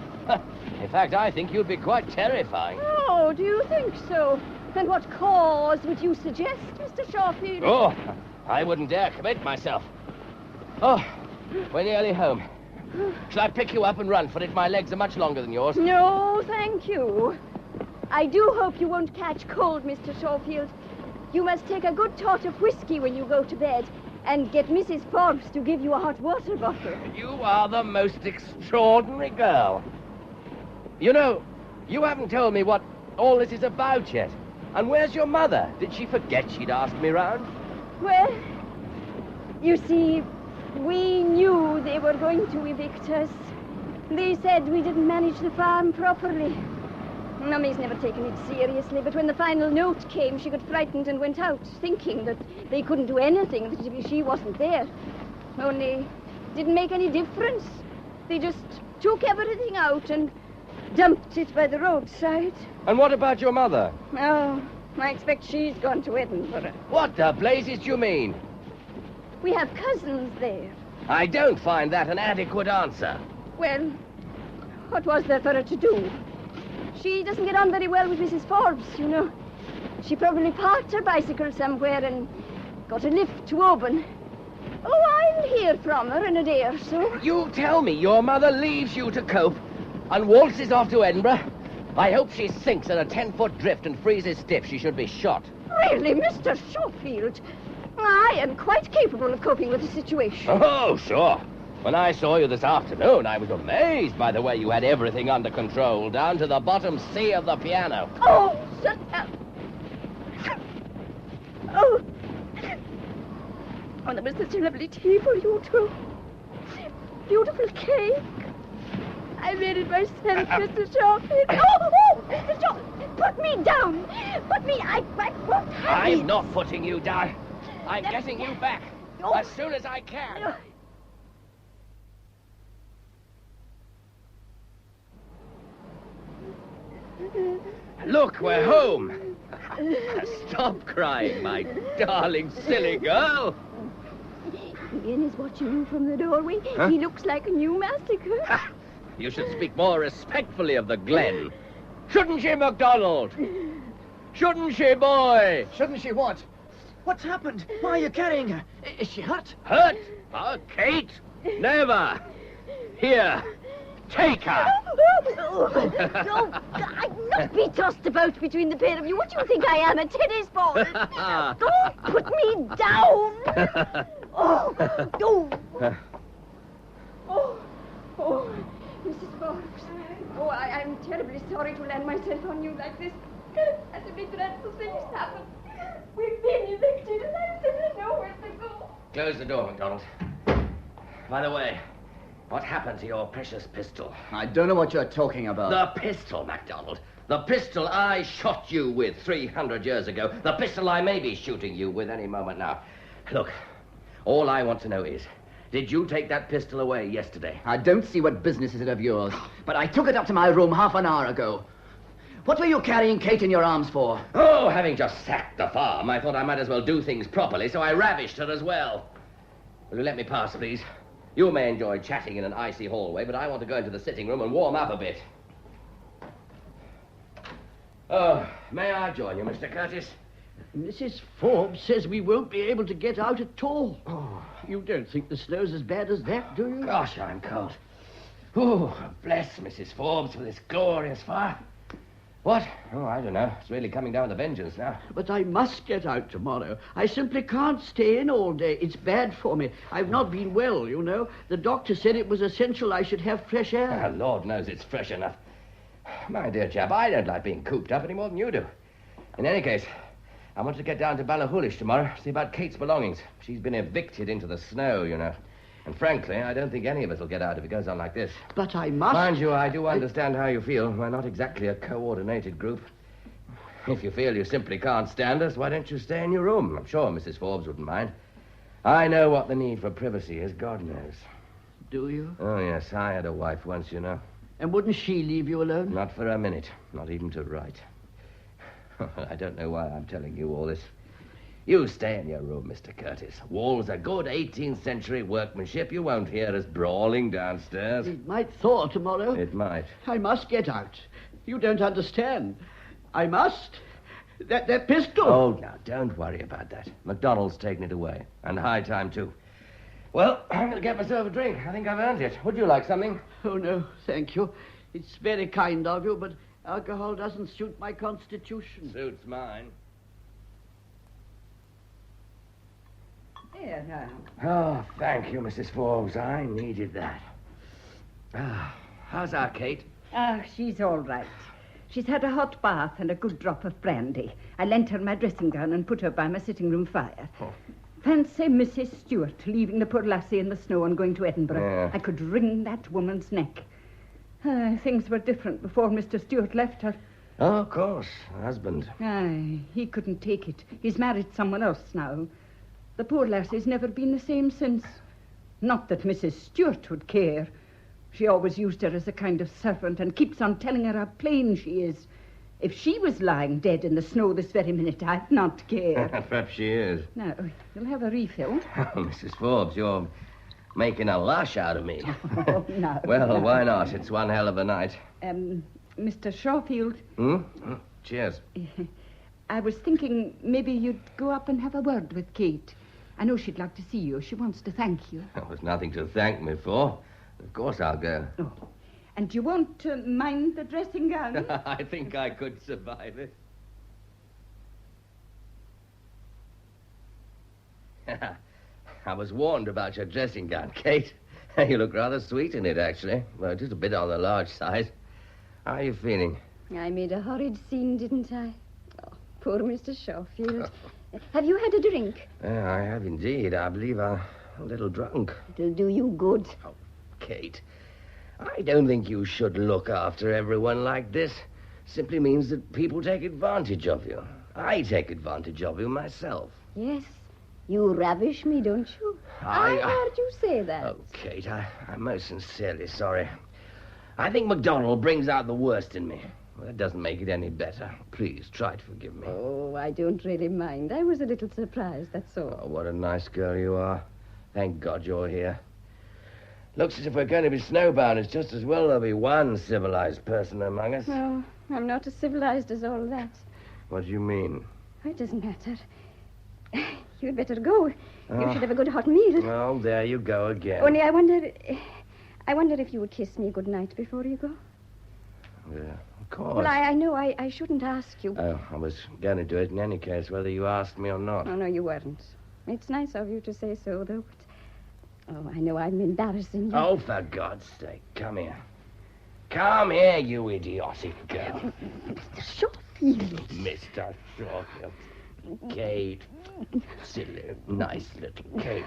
In fact, I think you'd be quite terrifying. Oh, do you think so? And what cause would you suggest, Mr. Shawfield? Oh, I wouldn't dare commit myself. Oh, we're nearly home. Shall I pick you up and run for it? My legs are much longer than yours. No, thank you. I do hope you won't catch cold, Mr. Shawfield. You must take a good tot of whiskey when you go to bed and get Mrs. Forbes to give you a hot water bottle. You are the most extraordinary girl. You know, you haven't told me what all this is about yet. And where's your mother? Did she forget she'd asked me round? Well, you see, we knew they were going to evict us. They said we didn't manage the farm properly. Mummy's never taken it seriously, but when the final note came, she got frightened and went out, thinking that they couldn't do anything, that she wasn't there. Only, it didn't make any difference. They just took everything out and dumped it by the roadside. And what about your mother? Oh, I expect she's gone to Edinburgh. What the blazes do you mean? We have cousins there. I don't find that an adequate answer. Well, what was there for her to do? She doesn't get on very well with Mrs. Forbes, you know. She probably parked her bicycle somewhere and got a lift to Oban. Oh, I'll hear from her in a day or so. You tell me your mother leaves you to cope and waltzes off to Edinburgh? I hope she sinks in a 10-foot drift and freezes stiff. She should be shot. Really, Mr. Shawfield? I am quite capable of coping with the situation. Oh, sure. When I saw you this afternoon, I was amazed by the way you had everything under control, down to the bottom C of the piano. Oh, shut up. Oh. Oh, there was such a lovely tea for you two. Beautiful cake. I made it myself, Mr. Shawfield. Oh, Mr. Shawfield, put me down. Put me, I won't have it. I'm not putting you down. I'm getting you back as soon as I can. Look, we're home. Stop crying, my darling, silly girl. Ian is watching you from the doorway. Huh? He looks like a new massacre. You should speak more respectfully of the Glen. Shouldn't she, MacDonald? Shouldn't she, boy? Shouldn't she what? What's happened? Why are you carrying her? Is she hurt? Hurt? Oh, Kate? Never. Here, take her. No, I'm not be tossed about between the pair of you. What do you think I am, a tennis ball? Don't put me down. Oh, Mrs. Forbes. Oh, I'm terribly sorry to land myself on you like this. As if dreadful things happen. We've been evicted and I simply know where to go. Close the door, MacDonald. By the way, what happened to your precious pistol? I don't know what you're talking about. The pistol, MacDonald. The pistol I shot you with 300 years ago. The pistol I may be shooting you with any moment now. Look, all I want to know is, did you take that pistol away yesterday? I don't see what business is it of yours, but I took it up to my room half an hour ago. What were you carrying Kate in your arms for? Oh, having just sacked the farm, I thought I might as well do things properly, so I ravished her as well. Will you let me pass, please? You may enjoy chatting in an icy hallway, but I want to go into the sitting room and warm up a bit. Oh, may I join you, Mr. Curtis? Mrs. Forbes says we won't be able to get out at all. Oh, you don't think the snow's as bad as that, do you? Gosh, I'm cold. Oh, bless Mrs. Forbes for this glorious fire. What? Oh, I don't know. It's really coming down with a vengeance now. But I must get out tomorrow. I simply can't stay in all day. It's bad for me. I've not been well, you know. The doctor said it was essential I should have fresh air. Oh, Lord knows it's fresh enough. My dear chap, I don't like being cooped up any more than you do. In any case, I want to get down to Ballachulish tomorrow, see about Kate's belongings. She's been evicted into the snow, you know. And frankly, I don't think any of us will get out if it goes on like this. But I must... Mind you, I do understand how you feel. We're not exactly a coordinated group. If you feel you simply can't stand us, why don't you stay in your room? I'm sure Mrs. Forbes wouldn't mind. I know what the need for privacy is, God knows. Do you? Oh, yes, I had a wife once, you know. And wouldn't she leave you alone? Not for a minute, not even to write. I don't know why I'm telling you all this. You stay in your room, Mr. Curtis. Walls are good 18th century workmanship. You won't hear us brawling downstairs. It might thaw tomorrow. It might. I must get out. You don't understand. I must. That pistol? Oh, now, don't worry about that. MacDonald's taken it away. And high time, too. Well, I'm going to get myself a drink. I think I've earned it. Would you like something? Oh, no, thank you. It's very kind of you, but alcohol doesn't suit my constitution. Suits mine. Here now. Oh, thank you, Mrs. Forbes. I needed that. How's our Kate? She's all right. She's had a hot bath and a good drop of brandy. I lent her my dressing gown and put her by my sitting room fire. Oh. Fancy Mrs. Stewart leaving the poor lassie in the snow and going to Edinburgh. Yeah. I could wring that woman's neck. Things were different before Mr. Stewart left her. Oh, of course. Husband. Aye, he couldn't take it. He's married someone else now. The poor lassie's never been the same since. Not that Mrs. Stewart would care. She always used her as a kind of servant and keeps on telling her how plain she is. If she was lying dead in the snow this very minute, I'd not care. Perhaps she is. Now, you'll have a refill. Oh, Mrs. Forbes, you're making a lush out of me. Oh, no. Well, no. why not? It's one hell of a night. Mr. Shawfield. Cheers. I was thinking maybe you'd go up and have a word with Kate. I know she'd like to see you. She wants to thank you. There was nothing to thank me for. Of course I'll go. Oh. And you won't mind the dressing gown? I think I could survive it. I was warned about your dressing gown, Kate. You look rather sweet in it, actually. Well, just a bit on the large side. How are you feeling? I made a horrid scene, didn't I? Oh, poor Mr. Shawfield. Have you had a drink? I have indeed. I believe I'm a little drunk. It'll do you good. Oh, Kate, I don't think you should look after everyone like this. Simply means that people take advantage of you. I take advantage of you myself. Yes, you ravish me, don't you? I heard you say that. Oh, Kate, I'm most sincerely sorry. I think MacDonald brings out the worst in me. Well, that doesn't make it any better. Please, try to forgive me. Oh, I don't really mind. I was a little surprised, that's all. Oh, what a nice girl you are. Thank God you're here. Looks as if we're going to be snowbound. It's just as well there'll be one civilized person among us. No, I'm not as civilized as all that. What do you mean? Oh, it doesn't matter. You'd better go. You should have a good hot meal. Oh, there you go again. Only I wonder if you would kiss me good night before you go. Yeah, of course. Well, I know I shouldn't ask you. Oh, I was going to do it in any case, whether you asked me or not. Oh, no, you weren't. It's nice of you to say so, though. But, I know I'm embarrassing you. Oh, for God's sake, come here. Come here, you idiotic girl. Mr. Shawfield. Mr. Shawfield. Kate. Silly, nice little Kate.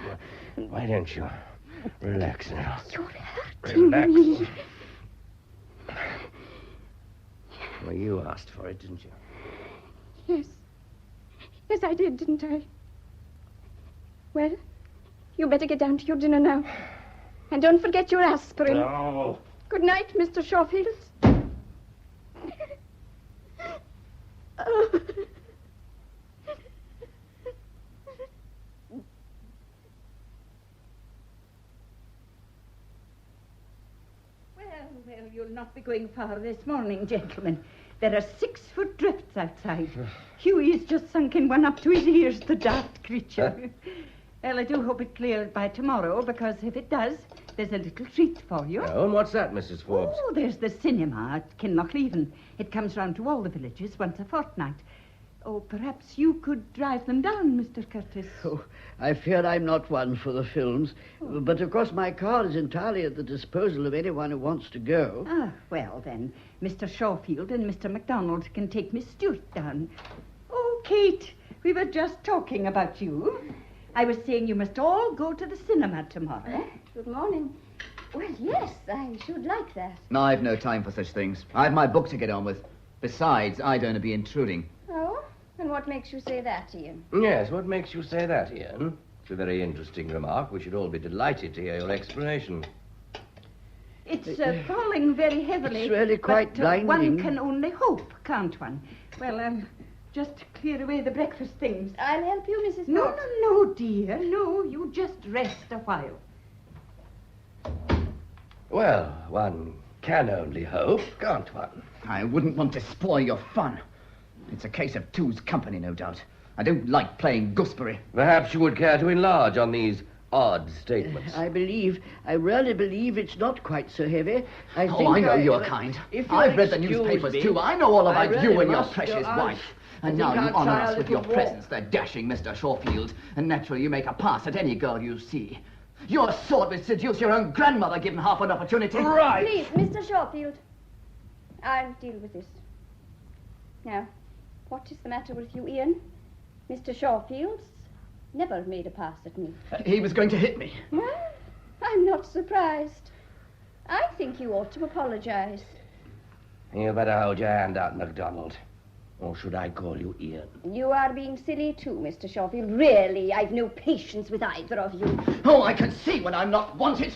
Why don't you relax now? You're hurting me. Well, you asked for it, didn't you? Yes. Yes, I did, didn't I? Well, you better get down to your dinner now. And don't forget your aspirin. No. Good night, Mr. Shawfield. Oh. Well, you'll not be going far this morning, gentlemen. There are 6-foot drifts outside. Hughie's just sunk in one up to his ears, the daft creature. Well, I do hope it clears by tomorrow, because if it does, there's a little treat for you. Oh, and what's that, Mrs. Forbes? Oh, there's the cinema at Kinlochleven. It comes round to all the villages once a fortnight. Oh, perhaps you could drive them down, Mr. Curtis. Oh, I fear I'm not one for the films. Oh. But, of course, my car is entirely at the disposal of anyone who wants to go. Ah, well, then, Mr. Shawfield and Mr. MacDonald can take Miss Stewart down. Oh, Kate, we were just talking about you. I was saying you must all go to the cinema tomorrow. Good morning. Well, yes, I should like that. No, I've no time for such things. I have my book to get on with. Besides, I don't want to be intruding. Oh? And what makes you say that, Ian? Yes, what makes you say that, Ian? It's a very interesting remark. We should all be delighted to hear your explanation. It's falling very heavily. It's really quite blinding. One can only hope, can't one? Well, just clear away the breakfast things. I'll help you, Mrs. No, Fox. no, dear. No, you just rest a while. Well, one can only hope, can't one? I wouldn't want to spoil your fun. It's a case of two's company, no doubt. I don't like playing gooseberry. Perhaps you would care to enlarge on these odd statements. I really believe it's not quite so heavy. I know your kind. I've read the newspapers too. I know all about you and your precious wife. And now you honour us with your presence, the dashing Mr. Shawfield. And naturally you make a pass at any girl you see. Your sword would seduce your own grandmother given half an opportunity. Right. Please, Mr. Shawfield. I'll deal with this. Now, what is the matter with you, Ian? Mr. Shawfield's never made a pass at me. He was going to hit me. Well, I'm not surprised. I think you ought to apologize. You better hold your hand out, MacDonald. Or should I call you Ian? You are being silly too, Mr. Shawfield. Really, I've no patience with either of you. Oh, I can see when I'm not wanted.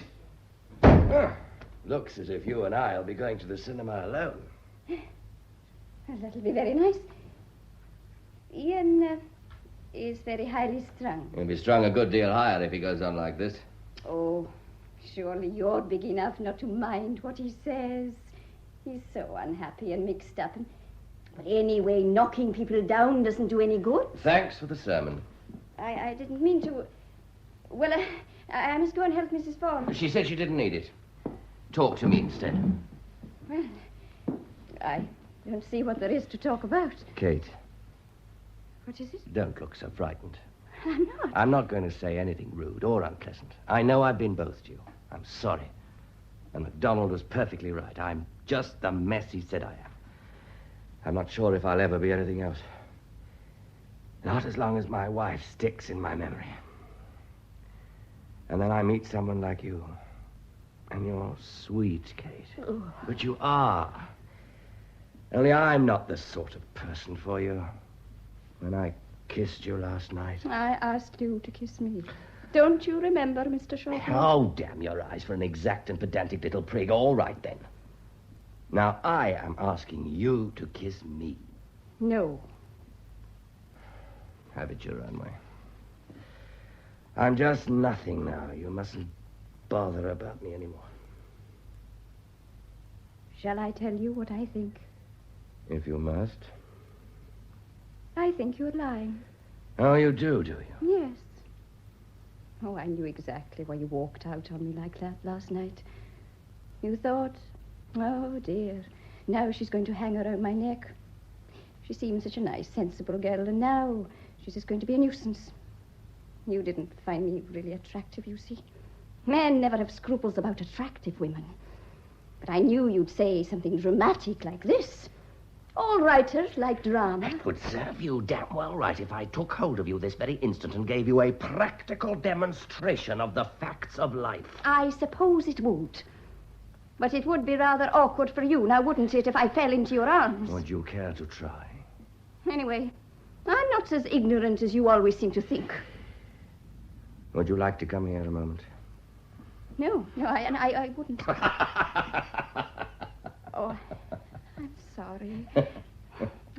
Looks as if you and I'll be going to the cinema alone. Well, that'll be very nice. Ian is very highly strung. He'll be strung a good deal higher if he goes on like this. Oh, surely you're big enough not to mind what he says. He's so unhappy and mixed up. But anyway, knocking people down doesn't do any good. Thanks for the sermon. I didn't mean to... Well, I must go and help Mrs. Fawn. She said she didn't need it. Talk to me instead. Well, I don't see what there is to talk about. Kate. What is it? Don't look so frightened. I'm not. I'm not going to say anything rude or unpleasant. I know I've been both to you. I'm sorry. And MacDonald was perfectly right. I'm just the mess he said I am. I'm not sure if I'll ever be anything else. Not as long as my wife sticks in my memory. And then I meet someone like you. And you're sweet, Kate. Oh. But you are. Only I'm not the sort of person for you. When I kissed you last night. I asked you to kiss me. Don't you remember, Mr. Shawfield? Oh, damn your eyes for an exact and pedantic little prig. All right, then. Now, I am asking you to kiss me. No. Have it your own way. I'm just nothing now. You mustn't bother about me anymore. Shall I tell you what I think? If you must. I think you're lying. Oh, you do you? Yes. Oh, I knew exactly why you walked out on me like that last night. You thought, oh, dear, now she's going to hang around my neck. She seemed such a nice, sensible girl, and now she's just going to be a nuisance. You didn't find me really attractive, you see. Men never have scruples about attractive women. But I knew you'd say something dramatic like this. All writers like drama. It would serve you damn well right if I took hold of you this very instant and gave you a practical demonstration of the facts of life. I suppose it would. But it would be rather awkward for you, now wouldn't it, if I fell into your arms? Would you care to try? Anyway, I'm not as ignorant as you always seem to think. Would you like to come here a moment? No, I wouldn't. Oh, I'm sorry.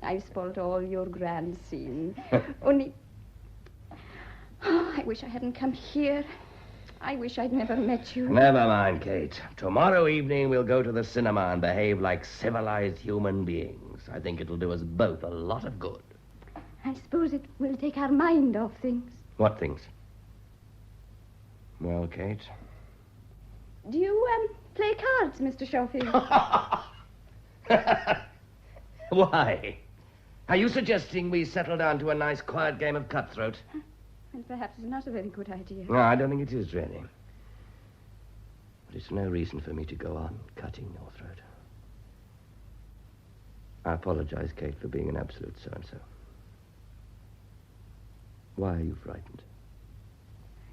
I've spoiled all your grand scene. Only... Oh, I wish I hadn't come here. I wish I'd never met you. Never mind, Kate. Tomorrow evening we'll go to the cinema and behave like civilized human beings. I think it'll do us both a lot of good. I suppose it will take our mind off things. What things? Well, Kate? Do you, play cards, Mr. Shawfield? Why? Are you suggesting we settle down to a nice, quiet game of cutthroat? And perhaps it's not a very good idea. No, I don't think it is, really. But it's no reason for me to go on cutting your throat. I apologize, Kate, for being an absolute so-and-so. Why are you frightened?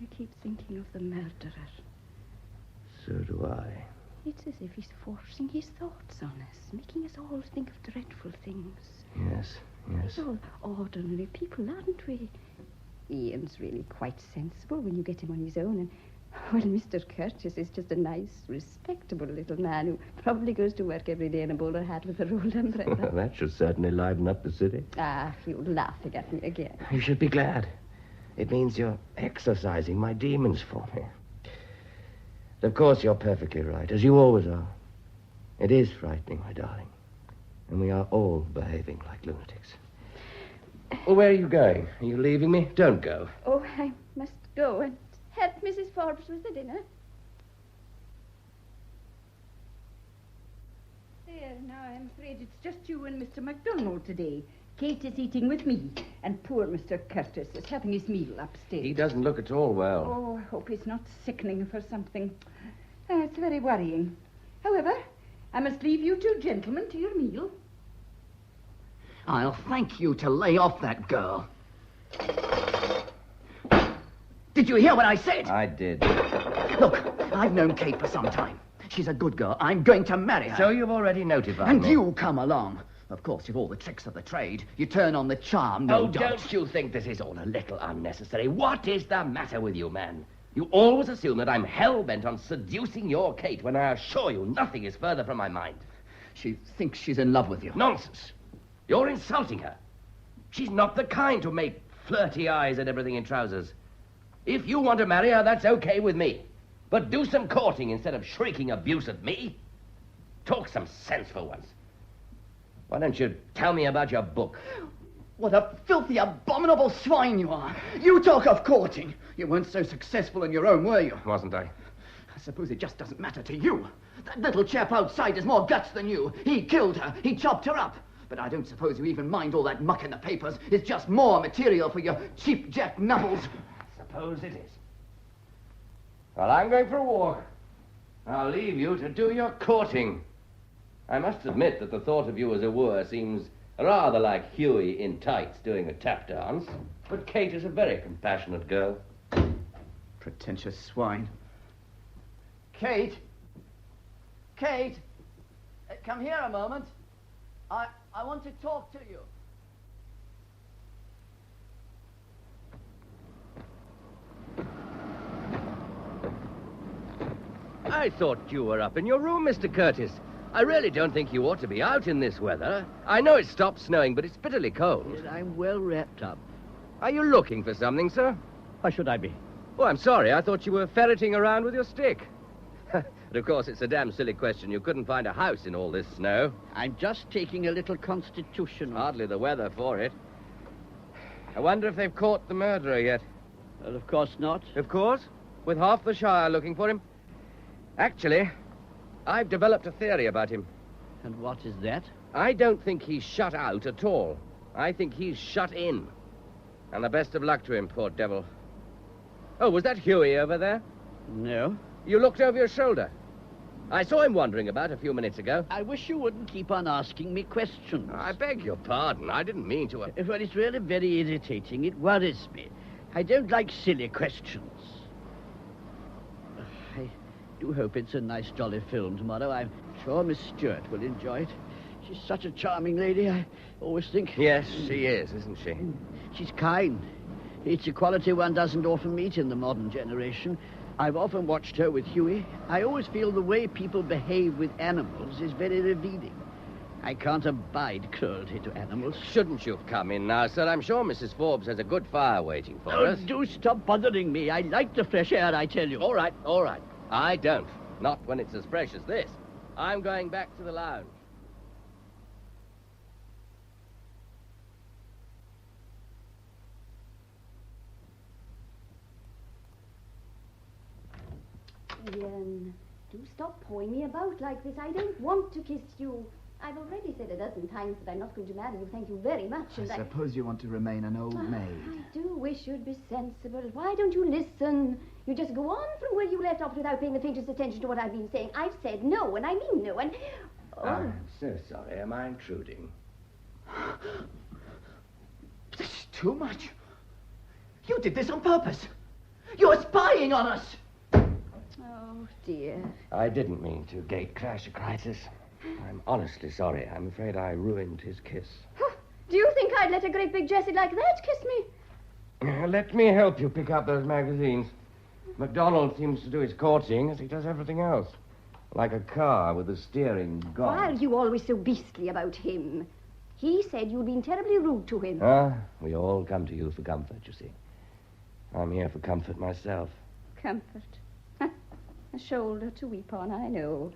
I keep thinking of the murderer. So do I. It's as if he's forcing his thoughts on us, making us all think of dreadful things. Yes. We're all ordinary people, aren't we? Ian's really quite sensible when you get him on his own, and, well, Mr. Curtis is just a nice, respectable little man who probably goes to work every day in a bowler hat with a rolled umbrella. That should certainly liven up the city. Ah, you're laughing at me again. You should be glad. It means you're exercising my demons for me. Of course, you're perfectly right, as you always are. It is frightening, my darling. And we are all behaving like lunatics. Well, where are you going? Are you leaving me? Don't go. Oh, I must go and help Mrs. Forbes with the dinner. There, now I'm afraid it's just you and Mr. MacDonald today. Kate is eating with me, and poor Mr. Curtis is having his meal upstairs. He doesn't look at all well. Oh, I hope he's not sickening for something. It's very worrying. However, I must leave you two gentlemen to your meal. I'll thank you to lay off that girl. Did you hear what I said? I did. Look, I've known Kate for some time. She's a good girl. I'm going to marry her. So you've already notified and me. you come along. Of course, you've all the tricks of the trade. You turn on the charm, no doubt. Don't you think this is all a little unnecessary? What is the matter with you, man? You always assume that I'm hell-bent on seducing your Kate when I assure you nothing is further from my mind. She thinks she's in love with you. Nonsense. You're insulting her. She's not the kind to make flirty eyes at everything in trousers. If you want to marry her, that's okay with me. But do some courting instead of shrieking abuse at me. Talk some sense for once. Why don't you tell me about your book? What a filthy, abominable swine you are. You talk of courting. You weren't so successful in your own, were you? Wasn't I? I suppose it just doesn't matter to you. That little chap outside has more guts than you. He killed her. He chopped her up. But I don't suppose you even mind all that muck in the papers. It's just more material for your cheap jack novels. Suppose it is. Well, I'm going for a walk. I'll leave you to do your courting. I must admit that the thought of you as a wooer seems rather like Huey in tights doing a tap dance. But Kate is a very compassionate girl. Pretentious swine. Kate? Kate? Come here a moment. I want to talk to you. I thought you were up in your room, Mr. Curtis. I really don't think you ought to be out in this weather. I know it stopped snowing, but it's bitterly cold. Yes, I'm well wrapped up. Are you looking for something, sir? Why should I be? Oh, I'm sorry. I thought you were ferreting around with your stick. But of course, it's a damn silly question. You couldn't find a house in all this snow. I'm just taking a little constitutional. Hardly the weather for it. I wonder if they've caught the murderer yet. Well, of course not. Of course? With half the Shire looking for him? Actually, I've developed a theory about him. And what is that? I don't think he's shut out at all. I think he's shut in. And the best of luck to him, poor devil. Oh, was that Huey over there? No. You looked over your shoulder. I saw him wandering about a few minutes ago. I wish you wouldn't keep on asking me questions. I beg your pardon. I didn't mean to... Well, it's really very irritating. It worries me. I don't like silly questions. I do hope it's a nice, jolly film tomorrow. I'm sure Miss Stewart will enjoy it. She's such a charming lady, I always think. Yes, she is, isn't she? She's kind. It's a quality one doesn't often meet in the modern generation. I've often watched her with Huey. I always feel the way people behave with animals is very revealing. I can't abide cruelty to animals. Shouldn't you come in now, sir? I'm sure Mrs. Forbes has a good fire waiting for us. Do stop bothering me. I like the fresh air, I tell you. All right, all right. I don't. Not when it's as fresh as this. I'm going back to the lounge. Ian, do stop pawing me about like this. I don't want to kiss you. I've already said a dozen times that I'm not going to marry you. Thank you very much. I suppose you want to remain an old maid. I do wish you'd be sensible. Why don't you listen? You just go on from where you left off without paying the faintest attention to what I've been saying. I've said no, and I mean no, and... Oh. I'm so sorry. Am I intruding? This is too much. You did this on purpose. You're spying on us. Oh, dear. I didn't mean to gatecrash a crisis. I'm honestly sorry. I'm afraid I ruined his kiss. Do you think I'd let a great big Jessie like that kiss me? Let me help you pick up those magazines. MacDonald seems to do his courting as he does everything else. Like a car with the steering gone. Why are you always so beastly about him? He said you'd been terribly rude to him. We all come to you for comfort, you see. I'm here for comfort myself. Comfort. A shoulder to weep on, I know.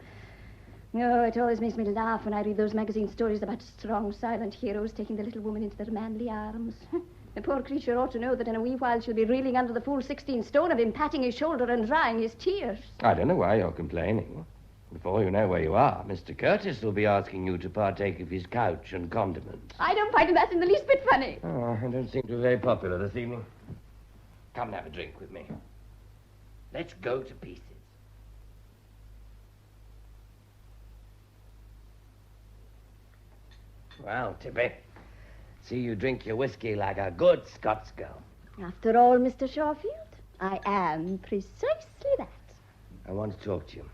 Oh, it always makes me laugh when I read those magazine stories about strong, silent heroes taking the little woman into their manly arms. The poor creature ought to know that in a wee while she'll be reeling under the full 16 stone of him patting his shoulder and drying his tears. I don't know why you're complaining. Before you know where you are, Mr. Curtis will be asking you to partake of his couch and condiments. I don't find that in the least bit funny. Oh, I don't seem to be very popular this evening. Come and have a drink with me. Let's go to pieces. Well, Tippy, see you drink your whiskey like a good Scots girl. After all, Mr. Shawfield, I am precisely that. I want to talk to you.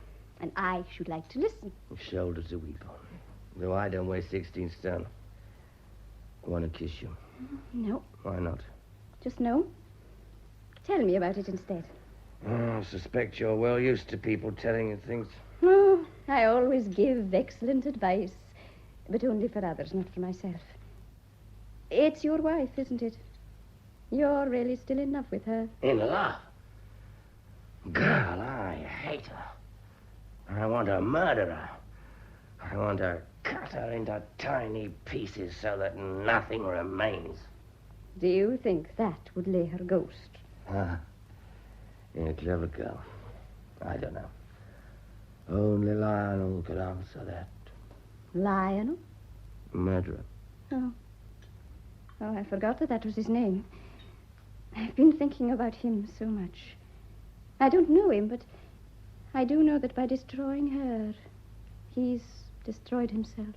And I should like to listen. Shoulder to weep on. Though I don't weigh 16 stone. I want to kiss you. No. Why not? Just no. Tell me about it instead. Oh, I suspect you're well used to people telling you things. Oh, I always give excellent advice. But only for others, not for myself. It's your wife, isn't it? You're really still in love with her. In love? Girl, I hate her. I want to murder her. I want to cut her into tiny pieces so that nothing remains. Do you think that would lay her ghost? You're a clever girl. I don't know. Only Lionel could answer that. Lionel? Murderer. Oh, I forgot that was his name. I've been thinking about him so much. I don't know him, but I do know that by destroying her, he's destroyed himself.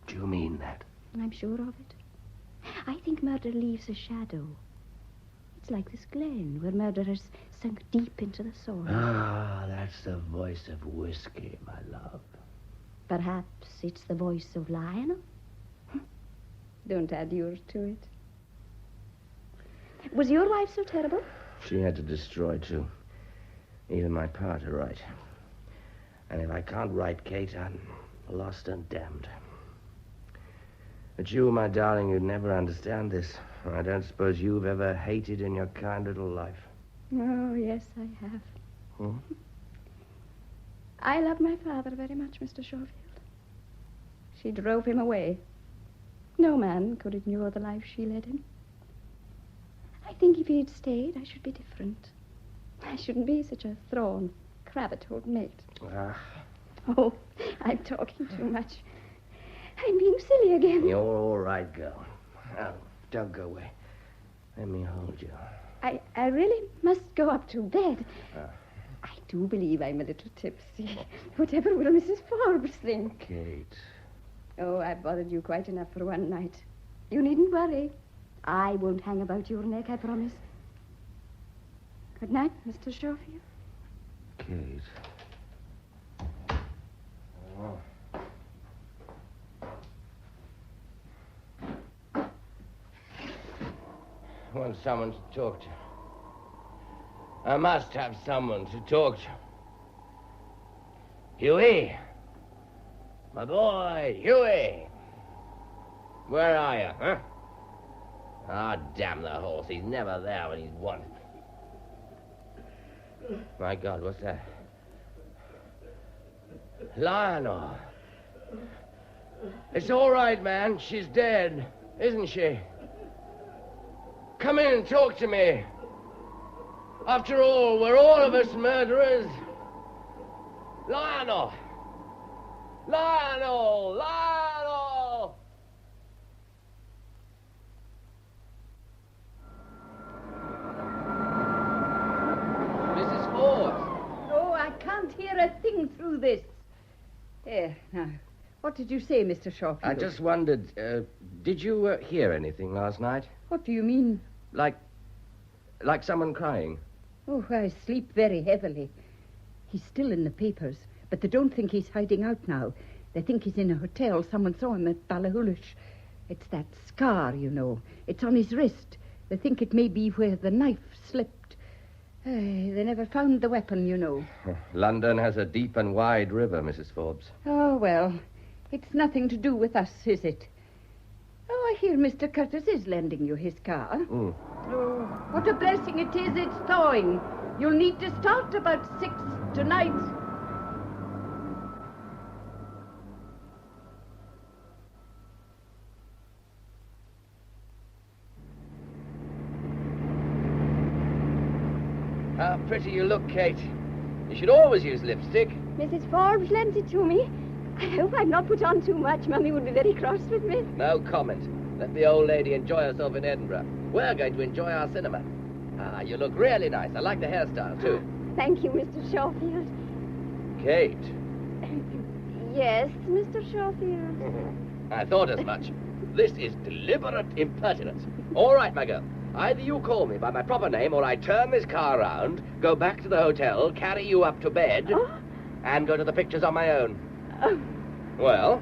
Do you mean that? I'm sure of it. I think murder leaves a shadow. It's like this glen where murder has sunk deep into the soil. Ah, that's the voice of whiskey, my love. Perhaps it's the voice of Lionel? Don't add yours to it. Was your wife so terrible? She had to destroy, too. Even my part to write. And if I can't write Kate, I'm lost and damned. But you, my darling, you'd never understand this. I don't suppose you've ever hated in your kind little life. Oh, yes, I have. I love my father very much, Mr. Shawfield. She drove him away. No man could ignore the life she led him. I think if he'd stayed, I should be different. I shouldn't be such a thrawn, cravat-old mate. Oh, I'm talking too much. I'm being silly again. You're all right, girl. Now, don't go away. Let me hold you. I really must go up to bed. I do believe I'm a little tipsy. Whatever will Mrs. Forbes think? Kate. Oh, I've bothered you quite enough for one night. You needn't worry. I won't hang about your neck, I promise. Good night, Mr. Shawfield. Kate. Oh. I want someone to talk to. I must have someone to talk to. Huey! My boy, Huey! Where are you, huh? Ah, damn the horse. He's never there when he's wanted. My God, what's that? Lionel. It's all right, man. She's dead, isn't she? Come in and talk to me. After all, we're all of us murderers. Lionel! Lionel! Lionel! Mrs. Forbes. Oh, I can't hear a thing through this. Now, what did you say, Mr. Shawfield? I just wondered, did you hear anything last night? What do you mean? Like someone crying? Oh, I sleep very heavily. He's still in the papers, but they don't think he's hiding out now. They think he's in a hotel. Someone saw him at Ballachulish. It's that scar, you know. It's on his wrist. They think it may be where the knife slipped. They never found the weapon, you know. London has a deep and wide river, Mrs. Forbes. Oh, well, it's nothing to do with us, is it? Oh, I hear Mr. Curtis is lending you his car. Mm. Oh, what a blessing it is it's thawing. You'll need to start about 6 tonight. How pretty you look, Kate. You should always use lipstick. Mrs. Forbes lent it to me. I hope I've not put on too much. Mummy would be very cross with me. No comment. Let the old lady enjoy herself in Edinburgh. We're going to enjoy our cinema. Ah, you look really nice. I like the hairstyle, too. Thank you, Mr. Shawfield. Kate. Yes, Mr. Shawfield. I thought as much. This is deliberate impertinence. All right, my girl. Either you call me by my proper name, or I turn this car round, go back to the hotel, carry you up to bed, and go to the pictures on my own. Well,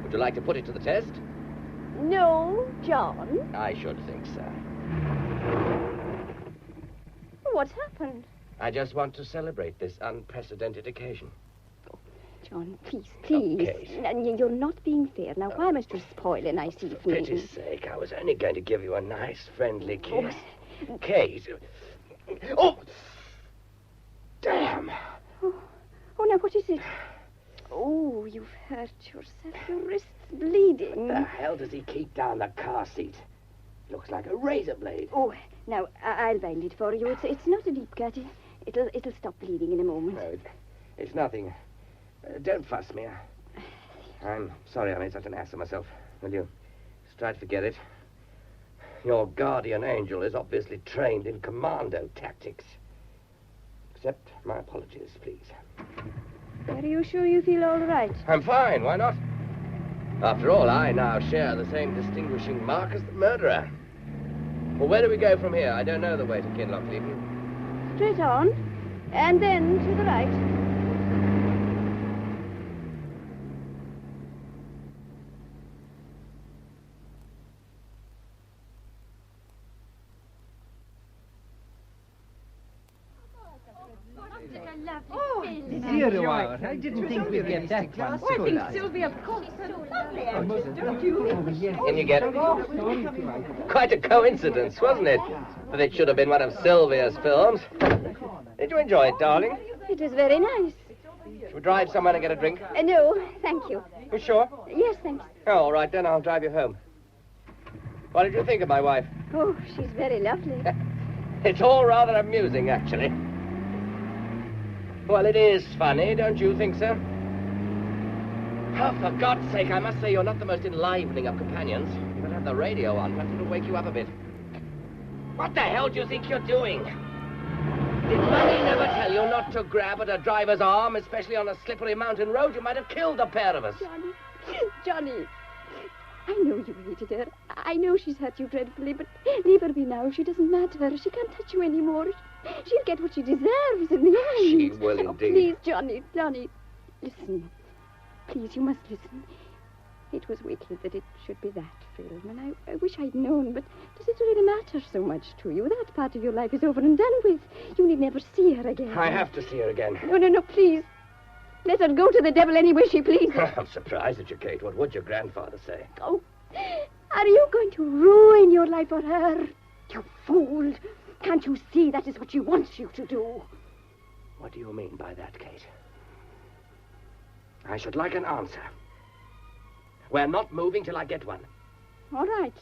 would you like to put it to the test? No, John. I should think so. What's happened? I just want to celebrate this unprecedented occasion. John, please. You're not being fair. Now, why must you spoil a nice evening? For pity's sake, I was only going to give you a nice, friendly kiss. Kate. Oh! Damn! Oh, now, what is it? Oh, you've hurt yourself. Your wrist's bleeding. What the hell does he keep down the car seat? Looks like a razor blade. Oh, now, I'll bind it for you. It's not a deep cut. It'll stop bleeding in a moment. No, it's nothing. Don't fuss me. I'm sorry I made such an ass of myself. Will you just try to forget it? Your guardian angel is obviously trained in commando tactics. Accept my apologies, please. Are you sure you feel all right? I'm fine. Why not? After all, I now share the same distinguishing mark as the murderer. Well, where do we go from here? I don't know the way to Kinlochleven. Straight on, and then to the right. Dear Noir, I didn't think we'd get that one. I think Sylvia Coulson. In you get. Quite a coincidence, wasn't it? That it should have been one of Sylvia's films. Did you enjoy it, darling? It was very nice. Should we drive somewhere and get a drink? No, thank you. You sure? Yes, thanks. Oh, all right, then I'll drive you home. What did you think of my wife? Oh, she's very lovely. It's all rather amusing, actually. Well, it is funny, don't you think so? Oh, for God's sake, I must say you're not the most enlivening of companions. You better have the radio on, perhaps it'll wake you up a bit. What the hell do you think you're doing? Did Mummy never tell you not to grab at a driver's arm, especially on a slippery mountain road? You might have killed the pair of us. Johnny, I know you hated her. I know she's hurt you dreadfully, but leave her be now. She doesn't matter. She can't touch you anymore. She'll get what she deserves in the end. She will indeed. Oh, please, Johnny, listen. Please, you must listen. It was wicked that it should be that film, and I wish I'd known, but does it really matter so much to you? That part of your life is over and done with. You need never see her again. I have to see her again. No, please. Let her go to the devil any way she pleases. I'm surprised at you, Kate. What would your grandfather say? Oh, are you going to ruin your life for her? You fool. Can't you see that is what she wants you to do? What do you mean by that, Kate? I should like an answer. We're not moving till I get one. All right.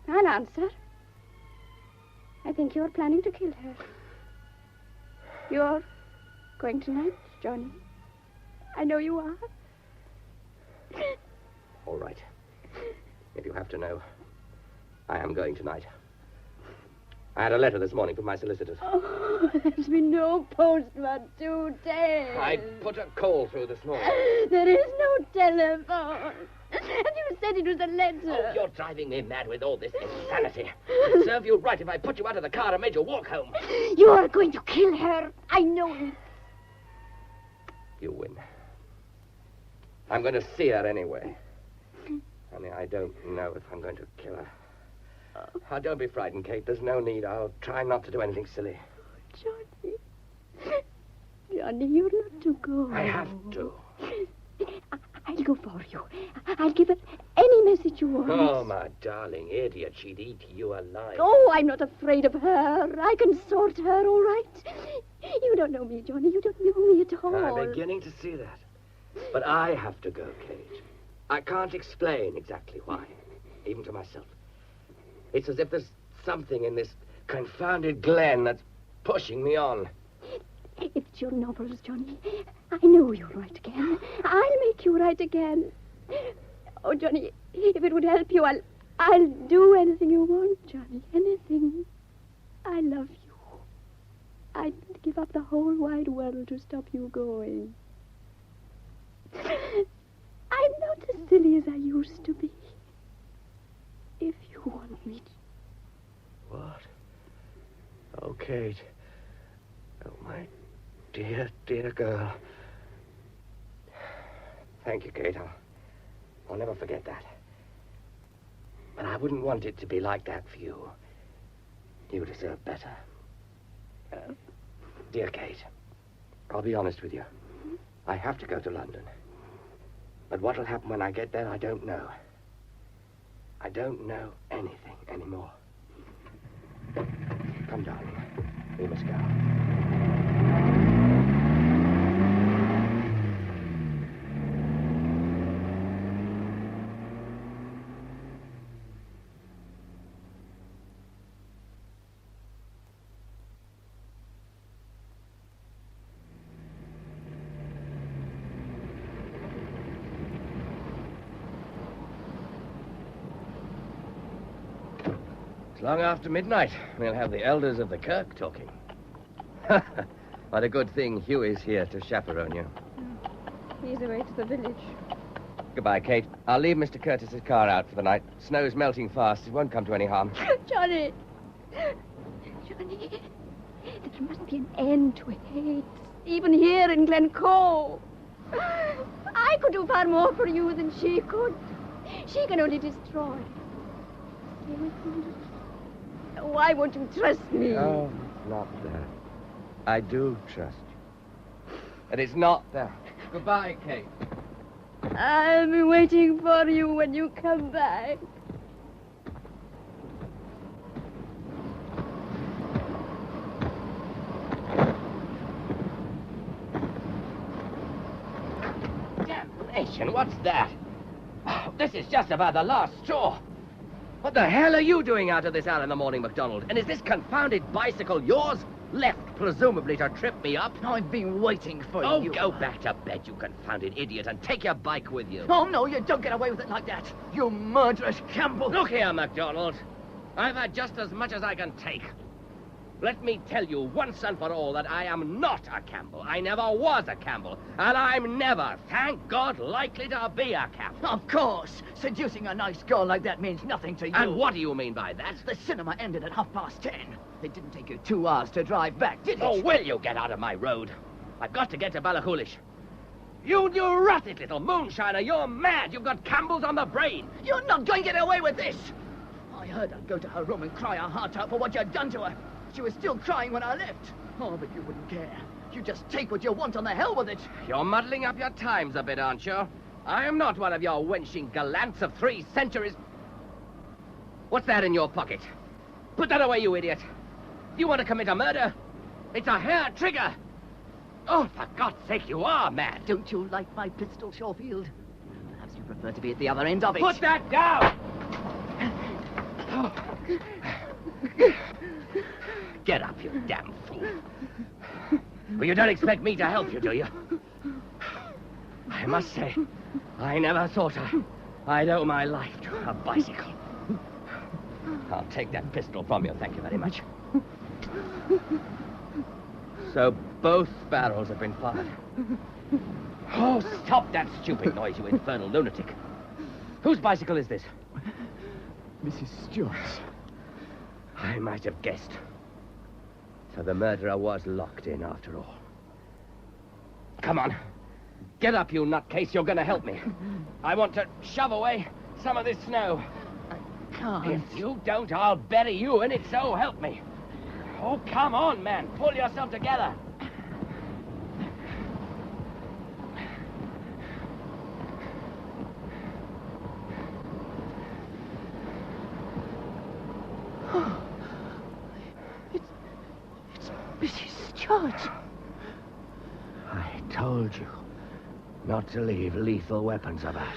I'll answer. I think you're planning to kill her. You're going tonight, Johnny. I know you are. All right. If you have to know, I am going tonight. I had a letter this morning from my solicitors. Oh, there's been no postman today. I put a call through this morning. There is no telephone. And you said it was a letter. Oh, you're driving me mad with all this insanity. It'd serve you right if I put you out of the car and made you walk home. You're going to kill her. I know it. You win. I'm going to see her anyway. Only I don't know if I'm going to kill her. Oh, don't be frightened, Kate. There's no need. I'll try not to do anything silly. Johnny, you're not to go. I have to. I'll go for you. I'll give her any message you want. Oh, my darling idiot. She'd eat you alive. Oh, I'm not afraid of her. I can sort her, all right. You don't know me, Johnny. You don't know me at all. I'm beginning to see that. But I have to go, Kate. I can't explain exactly why, even to myself. It's as if there's something in this confounded glen that's pushing me on. It's your novels, Johnny. I know you'll write again. I'll make you write again. Oh, Johnny, if it would help you, I'll do anything you want, Johnny. Anything. I love you. I'd give up the whole wide world to stop you going. I'm not as silly as I used to be. If you want me to. What? Oh, Kate. Oh, my dear, dear girl. Thank you, Kate. I'll never forget that. But I wouldn't want it to be like that for you. You deserve better. Dear Kate, I'll be honest with you. I have to go to London. But what'll happen when I get there, I don't know. I don't know anything anymore. Come, darling. We must go. It's long after midnight. We'll have the elders of the kirk talking. What a good thing Hughie's here to chaperone you. He's away to the village. Goodbye, Kate. I'll leave Mr. Curtis's car out for the night. Snow's melting fast. It won't come to any harm. Johnny! Johnny, there must be an end to hate, even here in Glencoe. I could do far more for you than she could. She can only destroy. Why won't you trust me? No, it's not that. I do trust you. And it's not that. Goodbye, Kate. I'll be waiting for you when you come back. Damnation, what's that? Oh, this is just about the last straw. What the hell are you doing out of this hour in the morning, MacDonald? And is this confounded bicycle yours? Left, presumably, to trip me up? I've been waiting for you. Oh, go back to bed, you confounded idiot, and take your bike with you. Oh, no, you don't get away with it like that. You murderous Campbell. Look here, MacDonald. I've had just as much as I can take. Let me tell you once and for all that I am not a Campbell. I never was a Campbell. And I'm never, thank God, likely to be a Campbell. Of course. Seducing a nice girl like that means nothing to you. And what do you mean by that? The cinema ended at 10:30. It didn't take you 2 hours to drive back, did it? Oh, will you get out of my road? I've got to get to Ballachulish. You neurotic little moonshiner, you're mad. You've got Campbells on the brain. You're not going to get away with this. I heard her go to her room and cry her heart out for what you'd done to her. She was still crying when I left. Oh, but you wouldn't care. You just take what you want and the hell with it. You're muddling up your times a bit, aren't you? I am not one of your wenching gallants of 3 centuries. What's that in your pocket? Put that away, you idiot. You want to commit a murder? It's a hair trigger. Oh, for God's sake, you are mad. Don't you like my pistol, Shawfield? Perhaps you prefer to be at the other end of it. Put that down! Oh. Get up, you damn fool. Well, you don't expect me to help you, do you? I must say, I never thought I'd owe my life to a bicycle. I'll take that pistol from you, thank you very much. So both barrels have been fired. Oh, stop that stupid noise, you infernal lunatic. Whose bicycle is this? Mrs. Stewart's. I might have guessed. So the murderer was locked in after all. Come on. Get up, you nutcase. You're going to help me. I want to shove away some of this snow. I can't. If you don't, I'll bury you in it, so help me. Oh, come on, man. Pull yourself together. Mrs. Stewart. I told you not to leave lethal weapons about.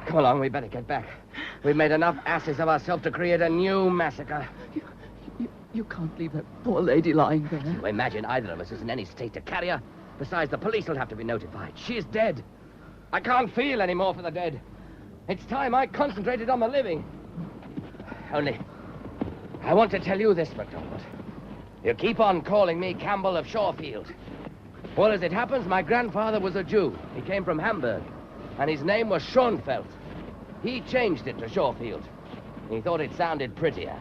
Come along, we better get back. We've made enough asses of ourselves to create a new massacre. You can't leave that poor lady lying there. You imagine either of us is in any state to carry her? Besides, the police will have to be notified. She's dead. I can't feel any more for the dead. It's time I concentrated on the living. Only, I want to tell you this, MacDonald. You keep on calling me Campbell of Shorefield. Well, as it happens, my grandfather was a Jew. He came from Hamburg, and his name was Schoenfeld. He changed it to Shorefield. He thought it sounded prettier.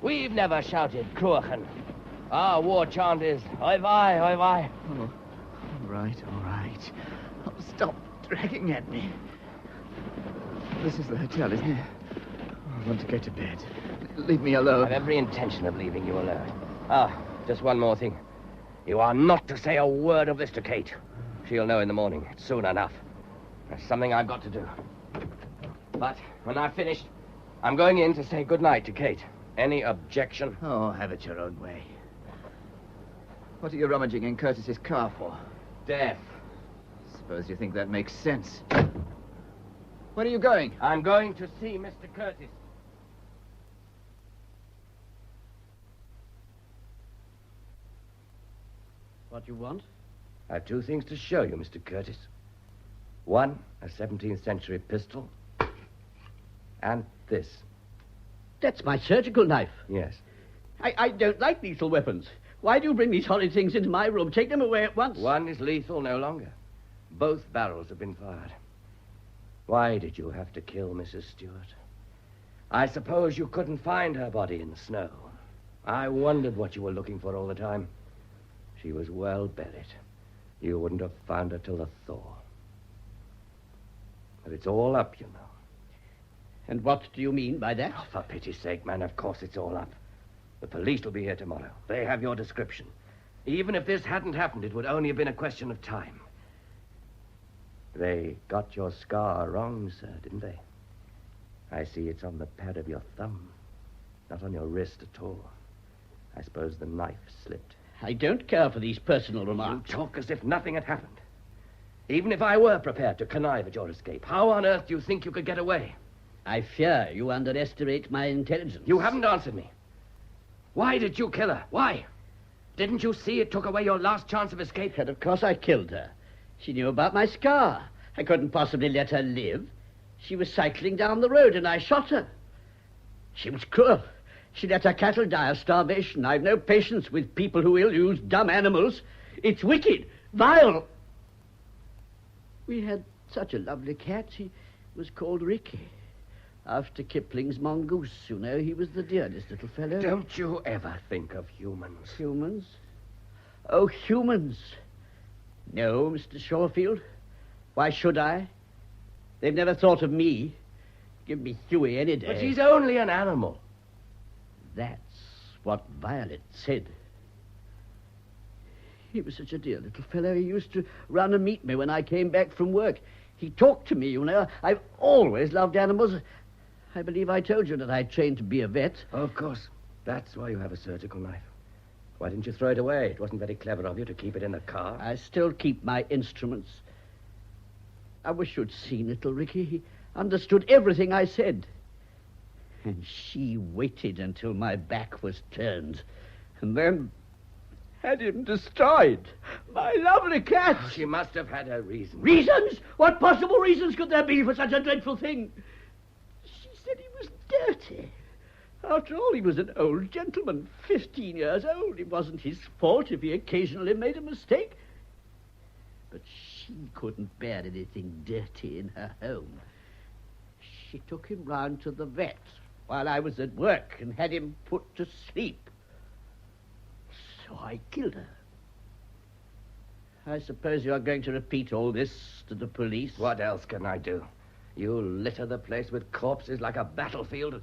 We've never shouted Kruachen. Our war chant is, oi vai, oi vai. Oh, all right. Oh, stop dragging at me. This is the hotel, isn't it? Oh, I want to go to bed. Leave me alone. I have every intention of leaving you alone. Just one more thing. You are not to say a word of this to Kate. She'll know in the morning. It's soon enough. There's something I've got to do. But when I've finished, I'm going in to say goodnight to Kate. Any objection? Oh, have it your own way. What are you rummaging in Curtis's car for? Death. Suppose you think that makes sense. Where are you going? I'm going to see Mr. Curtis. What do you want? I have two things to show you, Mr. Curtis. One, a 17th century pistol. And this. That's my surgical knife. Yes. I don't like lethal weapons. Why do you bring these horrid things into my room? Take them away at once. One is lethal no longer. Both barrels have been fired. Why did you have to kill Mrs. Stewart? I suppose you couldn't find her body in the snow. I wondered what you were looking for all the time. She was well buried. You wouldn't have found her till the thaw. But it's all up, you know. And what do you mean by that? Oh, for pity's sake, man, of course it's all up. The police will be here tomorrow. They have your description. Even if this hadn't happened, it would only have been a question of time. They got your scar wrong, sir, didn't they? I see it's on the pad of your thumb, not on your wrist at all. I suppose the knife slipped. I don't care for these personal remarks. You talk as if nothing had happened. Even if I were prepared to connive at your escape, how on earth do you think you could get away? I fear you underestimate my intelligence. You haven't answered me. Why did you kill her? Why? Didn't you see it took away your last chance of escape? And of course I killed her. She knew about my scar. I couldn't possibly let her live. She was cycling down the road and I shot her. She was cruel. She let her cattle die of starvation. I've no patience with people who ill-use dumb animals. It's wicked, vile. We had such a lovely cat. He was called Ricky. After Kipling's mongoose, you know, he was the dearest little fellow. Don't you ever think of humans? Humans? Oh, humans. No, Mr. Shorefield. Why should I? They've never thought of me. Give me Huey any day. But he's only an animal. That's what Violet said. He was such a dear little fellow. He used to run and meet me when I came back from work. He talked to me, you know. I've always loved animals. I believe I told you that I trained to be a vet. Of course. That's why you have a surgical knife. Why didn't you throw it away? It wasn't very clever of you to keep it in the car. I still keep my instruments. I wish you'd seen little Ricky. He understood everything I said. And she waited until my back was turned. And then had him destroyed. My lovely cat. Oh, she must have had her reasons. Reasons? What possible reasons could there be for such a dreadful thing? She said he was dirty. After all, he was an old gentleman, 15 years old. It wasn't his fault if he occasionally made a mistake. But she couldn't bear anything dirty in her home. She took him round to the vet while I was at work and had him put to sleep. So I killed her. I suppose you're going to repeat all this to the police? What else can I do? You litter the place with corpses like a battlefield.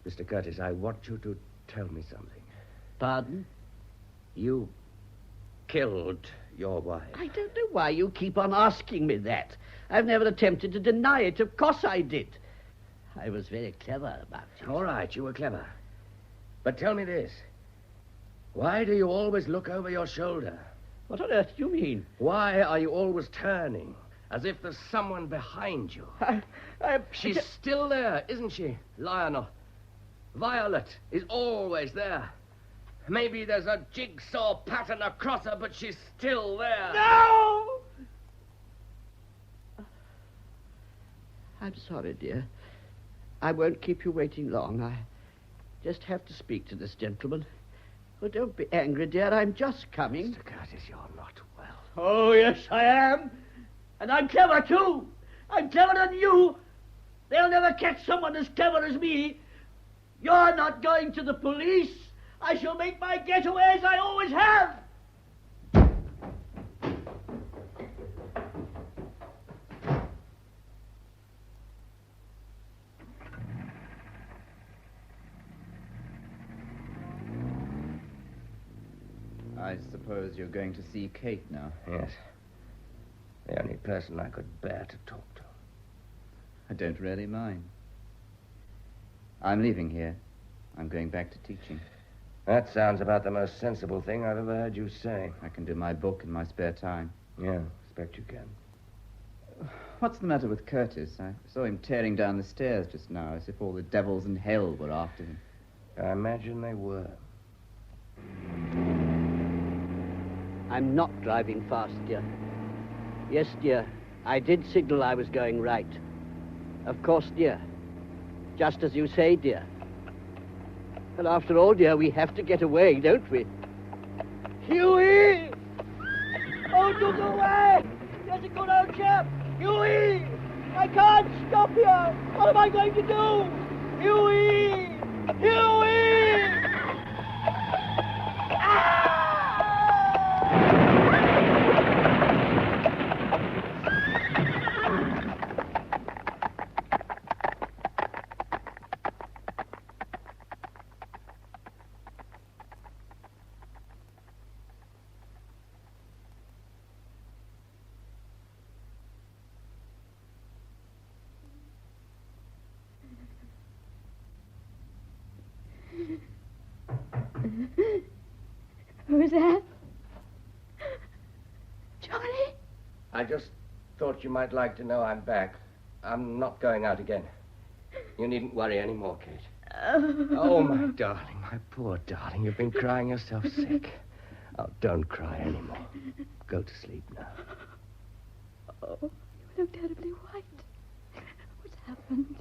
Mr. Curtis, I want you to tell me something. Pardon? You killed your wife. I don't know why you keep on asking me that. I've never attempted to deny it. Of course I did. I was very clever about it. All right, you were clever. But tell me this. Why do you always look over your shoulder? What on earth do you mean? Why are you always turning, as if there's someone behind you? She's still there, isn't she, Lionel? Violet is always there. Maybe there's a jigsaw pattern across her, but she's still there. No! I'm sorry, dear. I won't keep you waiting long. I just have to speak to this gentleman. Oh, don't be angry, dear. I'm just coming. Mr. Curtis, you're not well. Oh, yes, I am. And I'm clever, too. I'm cleverer than you. They'll never catch someone as clever as me. You're not going to the police. I shall make my getaway as I always have. I suppose you're going to see Kate now. Yes. The only person I could bear to talk to. I don't really mind. I'm leaving here. I'm going back to teaching. That sounds about the most sensible thing I've ever heard you say. I can do my book in my spare time. Yeah, expect you can. What's the matter with Curtis? I saw him tearing down the stairs just now, as if all the devils in hell were after him. I imagine they were. I'm not driving fast, dear. Yes, dear, I did signal I was going right. Of course, dear. Just as you say, dear. And after all, dear, we have to get away, don't we? Hughie! Oh, do go away! There's a good old chap! Hughie! I can't stop here! What am I going to do? Hughie! Hughie! Who's that? Johnny? I just thought you might like to know I'm back. I'm not going out again. You needn't worry any more, Kate. Oh, my darling, my poor darling. You've been crying yourself sick. Oh, don't cry anymore. Go to sleep now. Oh, you look terribly white. What's happened?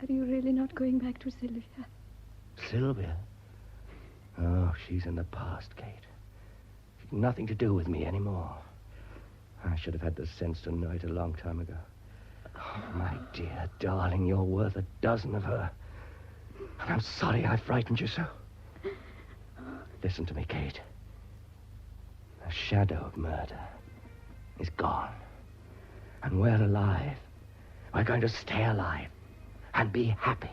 Are you really not going back to Sylvia? Sylvia? Oh, she's in the past, Kate. She's nothing to do with me anymore. I should have had the sense to know it a long time ago. Oh, my dear darling, you're worth a dozen of her. And I'm sorry I frightened you so. Listen to me, Kate. The shadow of murder is gone. And we're alive. We're going to stay alive and be happy.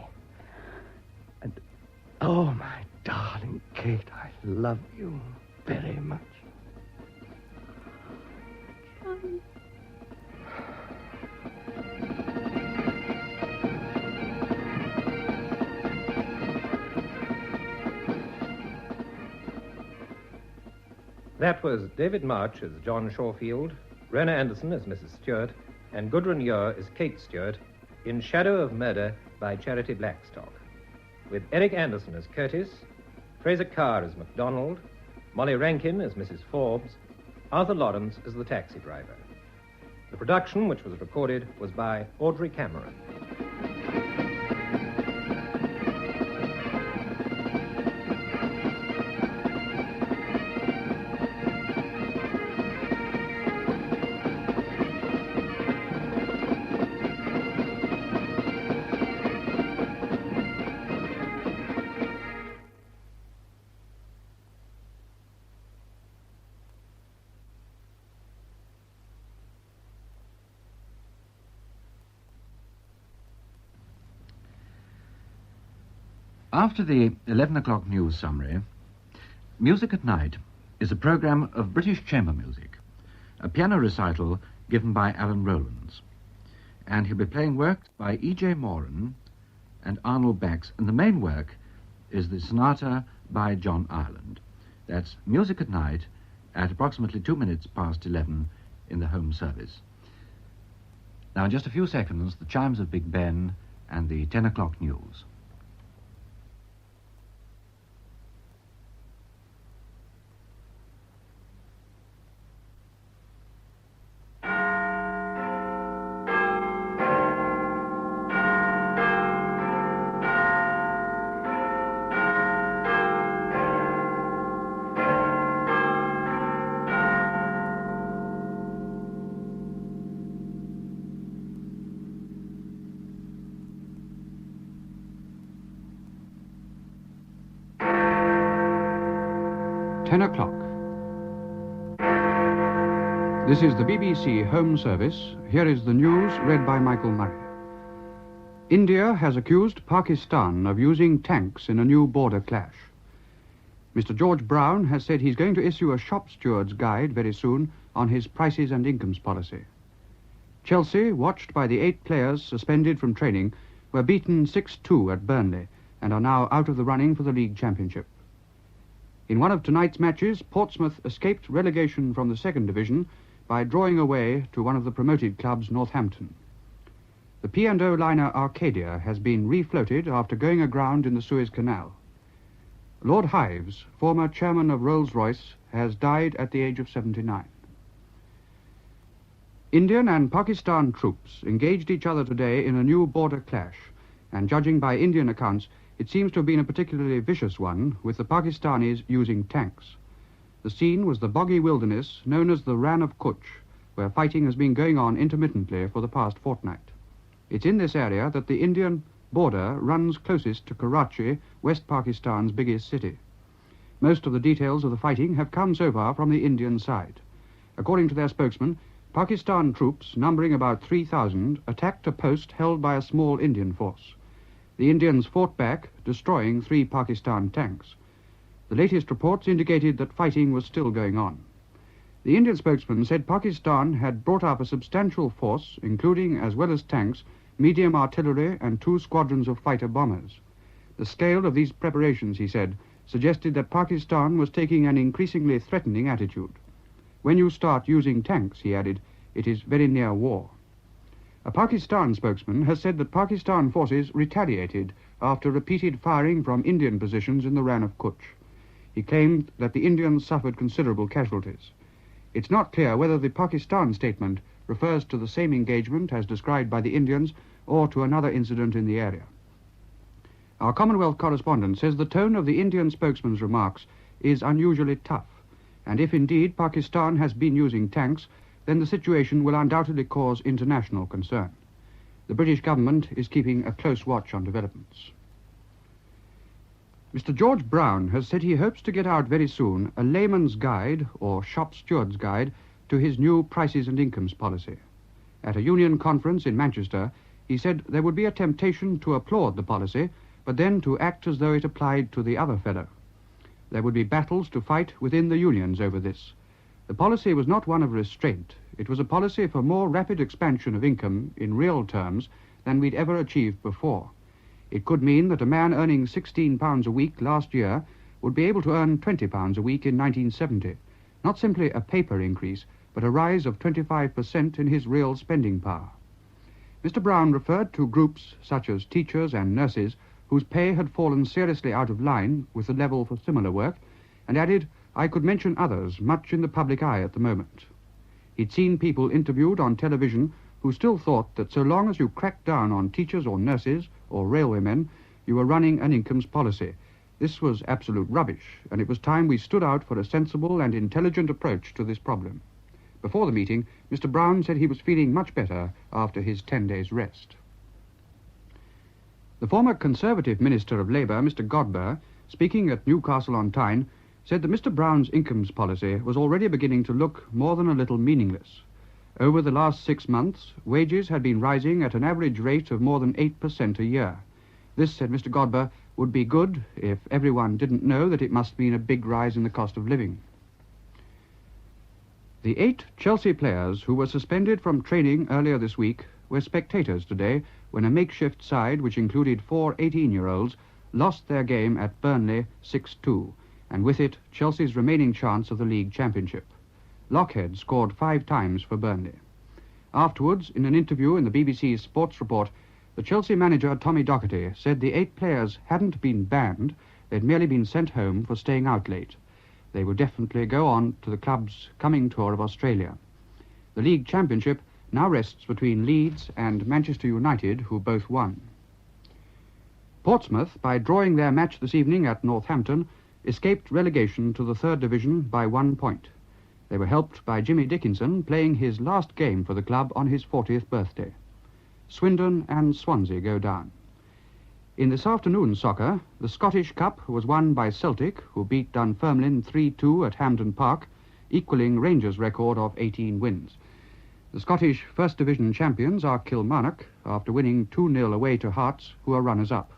And, oh, my darling Kate, I love you very much. Johnny. That was David March as John Shawfield, Rona Anderson as Mrs. Stewart, and Gudrun Ure as Kate Stewart in Shadow of Murder by Charity Blackstock, with Eric Anderson as Curtis, Fraser Carre as MacDonald, Molly Rankin as Mrs. Forbes, Arthur Lawrence as the taxi driver. The production, which was recorded, was by Audrey Cameron. After the 11 o'clock news summary, Music at Night is a program of British chamber music, a piano recital given by Alan Rowlands. And he'll be playing work by E.J. Moran and Arnold Bax, and the main work is the sonata by John Ireland. That's Music at Night at approximately 2 minutes past 11 in the home service. Now, in just a few seconds, the chimes of Big Ben and the 10 o'clock news. 10 o'clock. This is the BBC Home Service. Here is the news read by Michael Murray. India has accused Pakistan of using tanks in a new border clash. Mr. George Brown has said he's going to issue a shop steward's guide very soon on his prices and incomes policy. Chelsea, watched by the 8 players suspended from training, were beaten 6-2 at Burnley and are now out of the running for the league championship. In one of tonight's matches, Portsmouth escaped relegation from the second division by drawing away to one of the promoted clubs, Northampton. The P&O liner Arcadia has been refloated after going aground in the Suez Canal. Lord Hives, former chairman of Rolls-Royce, has died at the age of 79. Indian and Pakistan troops engaged each other today in a new border clash, and judging by Indian accounts, it seems to have been a particularly vicious one, with the Pakistanis using tanks. The scene was the boggy wilderness known as the Rann of Kutch, where fighting has been going on intermittently for the past fortnight. It's in this area that the Indian border runs closest to Karachi, West Pakistan's biggest city. Most of the details of the fighting have come so far from the Indian side. According to their spokesman, Pakistan troops, numbering about 3,000, attacked a post held by a small Indian force. The Indians fought back, destroying 3 Pakistan tanks. The latest reports indicated that fighting was still going on. The Indian spokesman said Pakistan had brought up a substantial force, including, as well as tanks, medium artillery and 2 squadrons of fighter bombers. The scale of these preparations, he said, suggested that Pakistan was taking an increasingly threatening attitude. When you start using tanks, he added, it is very near war. A Pakistan spokesman has said that Pakistan forces retaliated after repeated firing from Indian positions in the Rann of Kutch. He claimed that the Indians suffered considerable casualties. It's not clear whether the Pakistan statement refers to the same engagement as described by the Indians or to another incident in the area. Our Commonwealth correspondent says the tone of the Indian spokesman's remarks is unusually tough, and if indeed Pakistan has been using tanks, then the situation will undoubtedly cause international concern. The British government is keeping a close watch on developments. Mr. George Brown has said he hopes to get out very soon a layman's guide, or shop steward's guide, to his new prices and incomes policy. At a union conference in Manchester, he said there would be a temptation to applaud the policy, but then to act as though it applied to the other fellow. There would be battles to fight within the unions over this. The policy was not one of restraint. It was a policy for more rapid expansion of income in real terms than we'd ever achieved before. It could mean that a man earning £16 a week last year would be able to earn £20 a week in 1970. Not simply a paper increase, but a rise of 25% in his real spending power. Mr. Brown referred to groups such as teachers and nurses whose pay had fallen seriously out of line with the level for similar work, and added, I could mention others much in the public eye at the moment. He'd seen people interviewed on television who still thought that so long as you cracked down on teachers or nurses or railwaymen, you were running an incomes policy. This was absolute rubbish, and it was time we stood out for a sensible and intelligent approach to this problem. Before the meeting, Mr. Brown said he was feeling much better after his 10 days' rest. The former Conservative Minister of Labour, Mr. Godber, speaking at Newcastle-on-Tyne, said that Mr. Brown's incomes policy was already beginning to look more than a little meaningless. Over the last 6 months, wages had been rising at an average rate of more than 8% a year. This, said Mr. Godber, would be good if everyone didn't know that it must mean a big rise in the cost of living. The 8 Chelsea players who were suspended from training earlier this week were spectators today when a makeshift side, which included 4 18-year-olds, lost their game at Burnley 6-2, and with it Chelsea's remaining chance of the league championship. Lockhead scored 5 times for Burnley. Afterwards, in an interview in the BBC's Sports Report, the Chelsea manager Tommy Docherty said the 8 players hadn't been banned, they'd merely been sent home for staying out late. They will definitely go on to the club's coming tour of Australia. The league championship now rests between Leeds and Manchester United, who both won. Portsmouth, by drawing their match this evening at Northampton, escaped relegation to the third division by 1 point. They were helped by Jimmy Dickinson playing his last game for the club on his 40th birthday. Swindon and Swansea go down. In this afternoon's soccer, the Scottish Cup was won by Celtic, who beat Dunfermline 3-2 at Hampden Park, equalling Rangers' record of 18 wins. The Scottish First Division champions are Kilmarnock, after winning 2-0 away to Hearts, who are runners-up.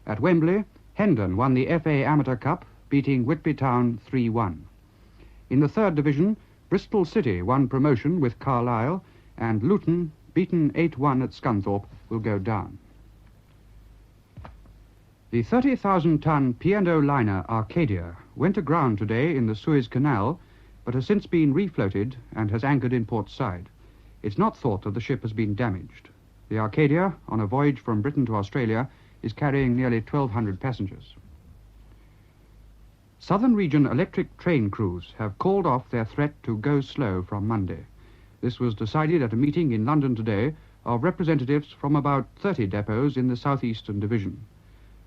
At Wembley, Hendon won the FA Amateur Cup, beating Whitby Town 3-1. In the Third Division, Bristol City won promotion with Carlisle, and Luton, beaten 8-1 at Scunthorpe, will go down. The 30,000-ton P&O liner Arcadia went aground today in the Suez Canal, but has since been refloated and has anchored in Port Said. It's not thought that the ship has been damaged. The Arcadia, on a voyage from Britain to Australia, is carrying nearly 1,200 passengers. Southern Region electric train crews have called off their threat to go slow from Monday. This was decided at a meeting in London today of representatives from about 30 depots in the South Eastern Division.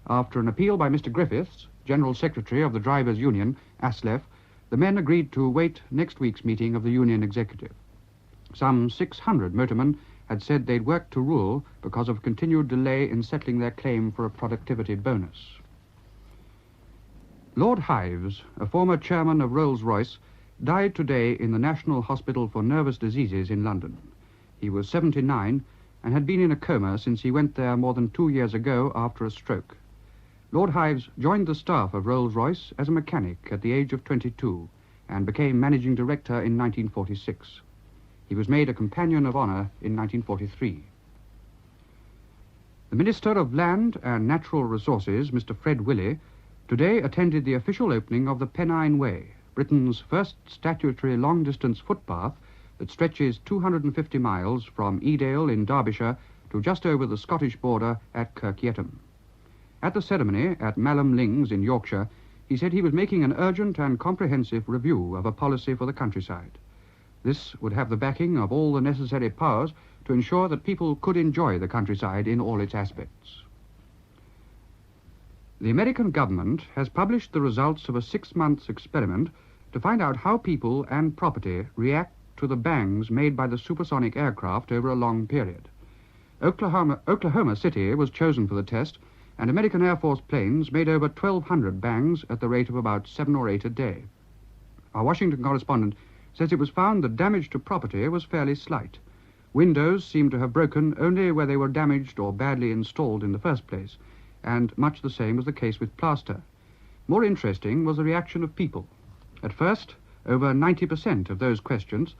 After an appeal by Mr. Griffiths, General Secretary of the Drivers' Union, ASLEF, the men agreed to wait next week's meeting of the Union Executive. Some 600 motormen had said they'd work to rule because of continued delay in settling their claim for a productivity bonus. Lord Hives, a former chairman of Rolls-Royce, died today in the National Hospital for Nervous Diseases in London. He was 79 and had been in a coma since he went there more than 2 years ago after a stroke. Lord Hives joined the staff of Rolls-Royce as a mechanic at the age of 22 and became managing director in 1946. He was made a Companion of Honour in 1943. The Minister of Land and Natural Resources, Mr. Fred Willey, today attended the official opening of the Pennine Way, Britain's first statutory long-distance footpath that stretches 250 miles from Edale in Derbyshire to just over the Scottish border at Kirkyetum. At the ceremony at Malham Lings in Yorkshire, he said he was making an urgent and comprehensive review of a policy for the countryside. This would have the backing of all the necessary powers to ensure that people could enjoy the countryside in all its aspects. The American government has published the results of a 6-month experiment to find out how people and property react to the bangs made by the supersonic aircraft over a long period. Oklahoma City was chosen for the test, and American Air Force planes made over 1,200 bangs at the rate of about 7 or 8 a day. Our Washington correspondent says it was found that damage to property was fairly slight. Windows seemed to have broken only where they were damaged or badly installed in the first place, and much the same was the case with plaster. More interesting was the reaction of people. At first, over 90% of those questioned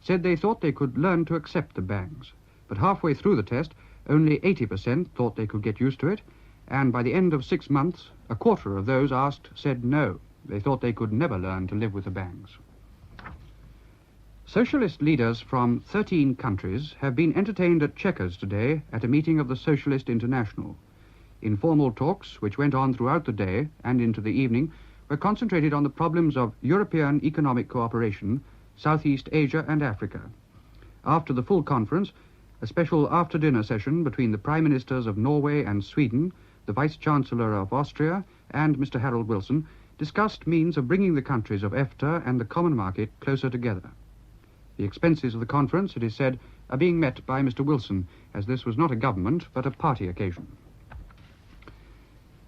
said they thought they could learn to accept the bangs, but halfway through the test, only 80% thought they could get used to it, and by the end of 6 months, a quarter of those asked said no. They thought they could never learn to live with the bangs. Socialist leaders from 13 countries have been entertained at Chequers today at a meeting of the Socialist International. Informal talks, which went on throughout the day and into the evening, were concentrated on the problems of European economic cooperation, Southeast Asia and Africa. After the full conference, a special after-dinner session between the Prime Ministers of Norway and Sweden, the Vice-Chancellor of Austria, and Mr. Harold Wilson discussed means of bringing the countries of EFTA and the common market closer together. The expenses of the conference, it is said, are being met by Mr. Wilson, as this was not a government but a party occasion.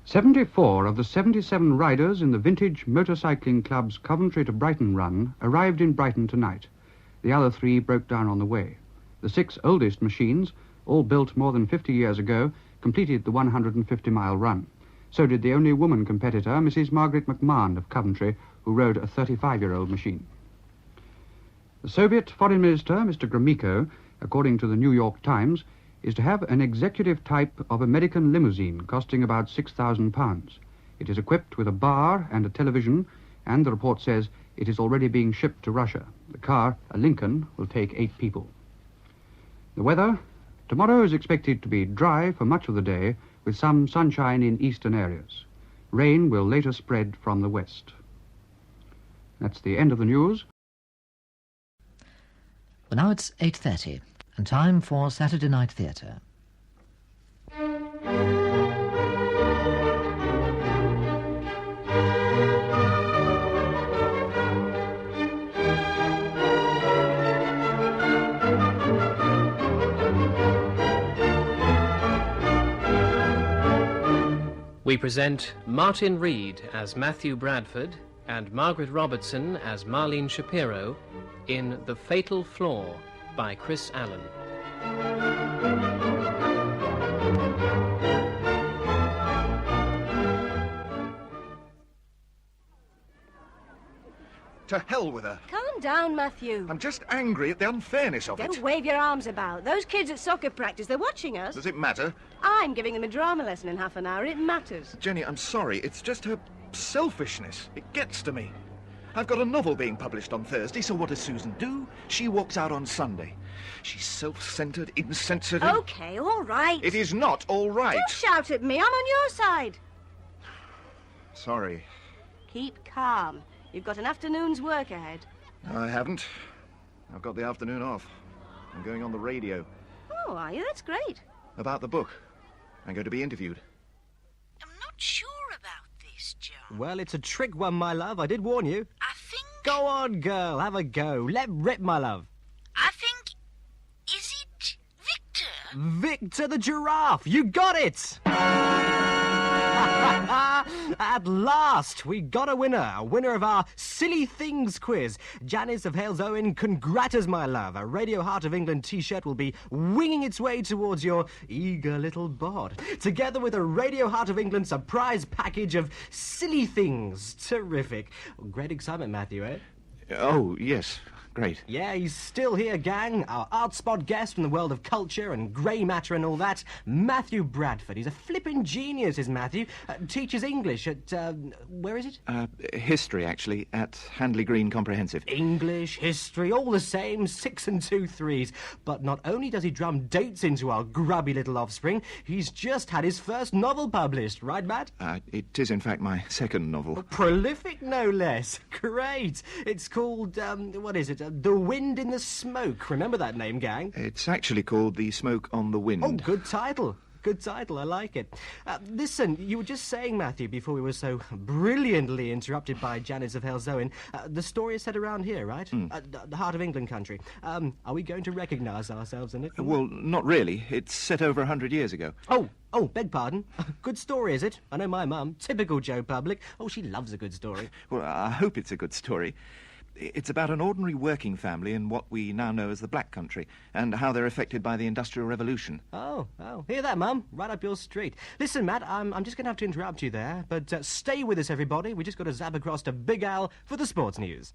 74 of the 77 riders in the Vintage Motorcycling Club's Coventry to Brighton run arrived in Brighton tonight. The other 3 broke down on the way. The 6 oldest machines, all built more than 50 years ago, completed the 150-mile run. So did the only woman competitor, Mrs. Margaret McMahon of Coventry, who rode a 35-year-old machine. The Soviet Foreign Minister, Mr. Gromyko, according to the New York Times, is to have an executive type of American limousine costing about £6,000. It is equipped with a bar and a television, and the report says it is already being shipped to Russia. The car, a Lincoln, will take 8 people. The weather. Tomorrow is expected to be dry for much of the day, with some sunshine in eastern areas. Rain will later spread from the west. That's the end of the news. Well, now it's 8:30, and time for Saturday Night Theatre. We present Martin Reed as Matthew Bradford and Margaret Robertson as Marlene Shapiro in The Fatal Flaw by Chris Allen. To hell with her. Calm down, Matthew. I'm just angry at the unfairness of Don't it. wave your arms about. Those kids at soccer practice, they're watching us. Does it matter? I'm giving them a drama lesson in half an hour. It matters. Jenny, I'm sorry. It's just her selfishness. It gets to me. I've got a novel being published on Thursday, so what does Susan do? She walks out on Sunday. She's self-centered, insensitive. Okay, all right. It is not all right. Don't shout at me. I'm on your side. Sorry. Keep calm. You've got an afternoon's work ahead. I haven't. I've got the afternoon off. I'm going on the radio. Oh, are you? That's great. About the book. I'm going to be interviewed. Not sure about this, John. Well, it's a trick one, my love. I did warn you. I think... Go on, girl. Have a go. Let rip, my love. I think... Is it Victor? Victor the giraffe. You got it! At last, we got a winner of our Silly Things quiz. Janice of Halesowen, congratas, my love. A Radio Heart of England T-shirt will be winging its way towards your eager little bod, together with a Radio Heart of England surprise package of Silly Things. Terrific. Great excitement, Matthew, eh? Oh, yes. Great. Yeah, he's still here, gang. Our art spot guest from the world of culture and grey matter and all that. Matthew Bradford. He's a flippin' genius, is Matthew. Teaches English at, where is it? History, actually, at Handley Green Comprehensive. English, history, all the same, 6 and 2 3s. But not only does he drum dates into our grubby little offspring, he's just had his first novel published, right, Matt? It is, in fact, my second novel. Prolific, no less. Great. It's called, what is it? The Wind in the Smoke. Remember that name, gang? It's actually called The Smoke on the Wind. Oh, good title. Good title, I like it. Listen, you were just saying, Matthew, before we were so brilliantly interrupted by Janice of Halesowen, the story is set around here, right? The heart of England country. Are we going to recognise ourselves in it? Well, not really. It's set over 100 years ago. Oh, beg pardon. Good story, is it? I know my mum. Typical Joe Public. Oh, she loves a good story. Well, I hope it's a good story. It's about an ordinary working family in what we now know as the Black Country, and how they're affected by the Industrial Revolution. Oh, hear that, Mum? Right up your street. Listen, Matt, I'm just going to have to interrupt you there, but stay with us, everybody. We just got to zap across to Big Al for the sports news.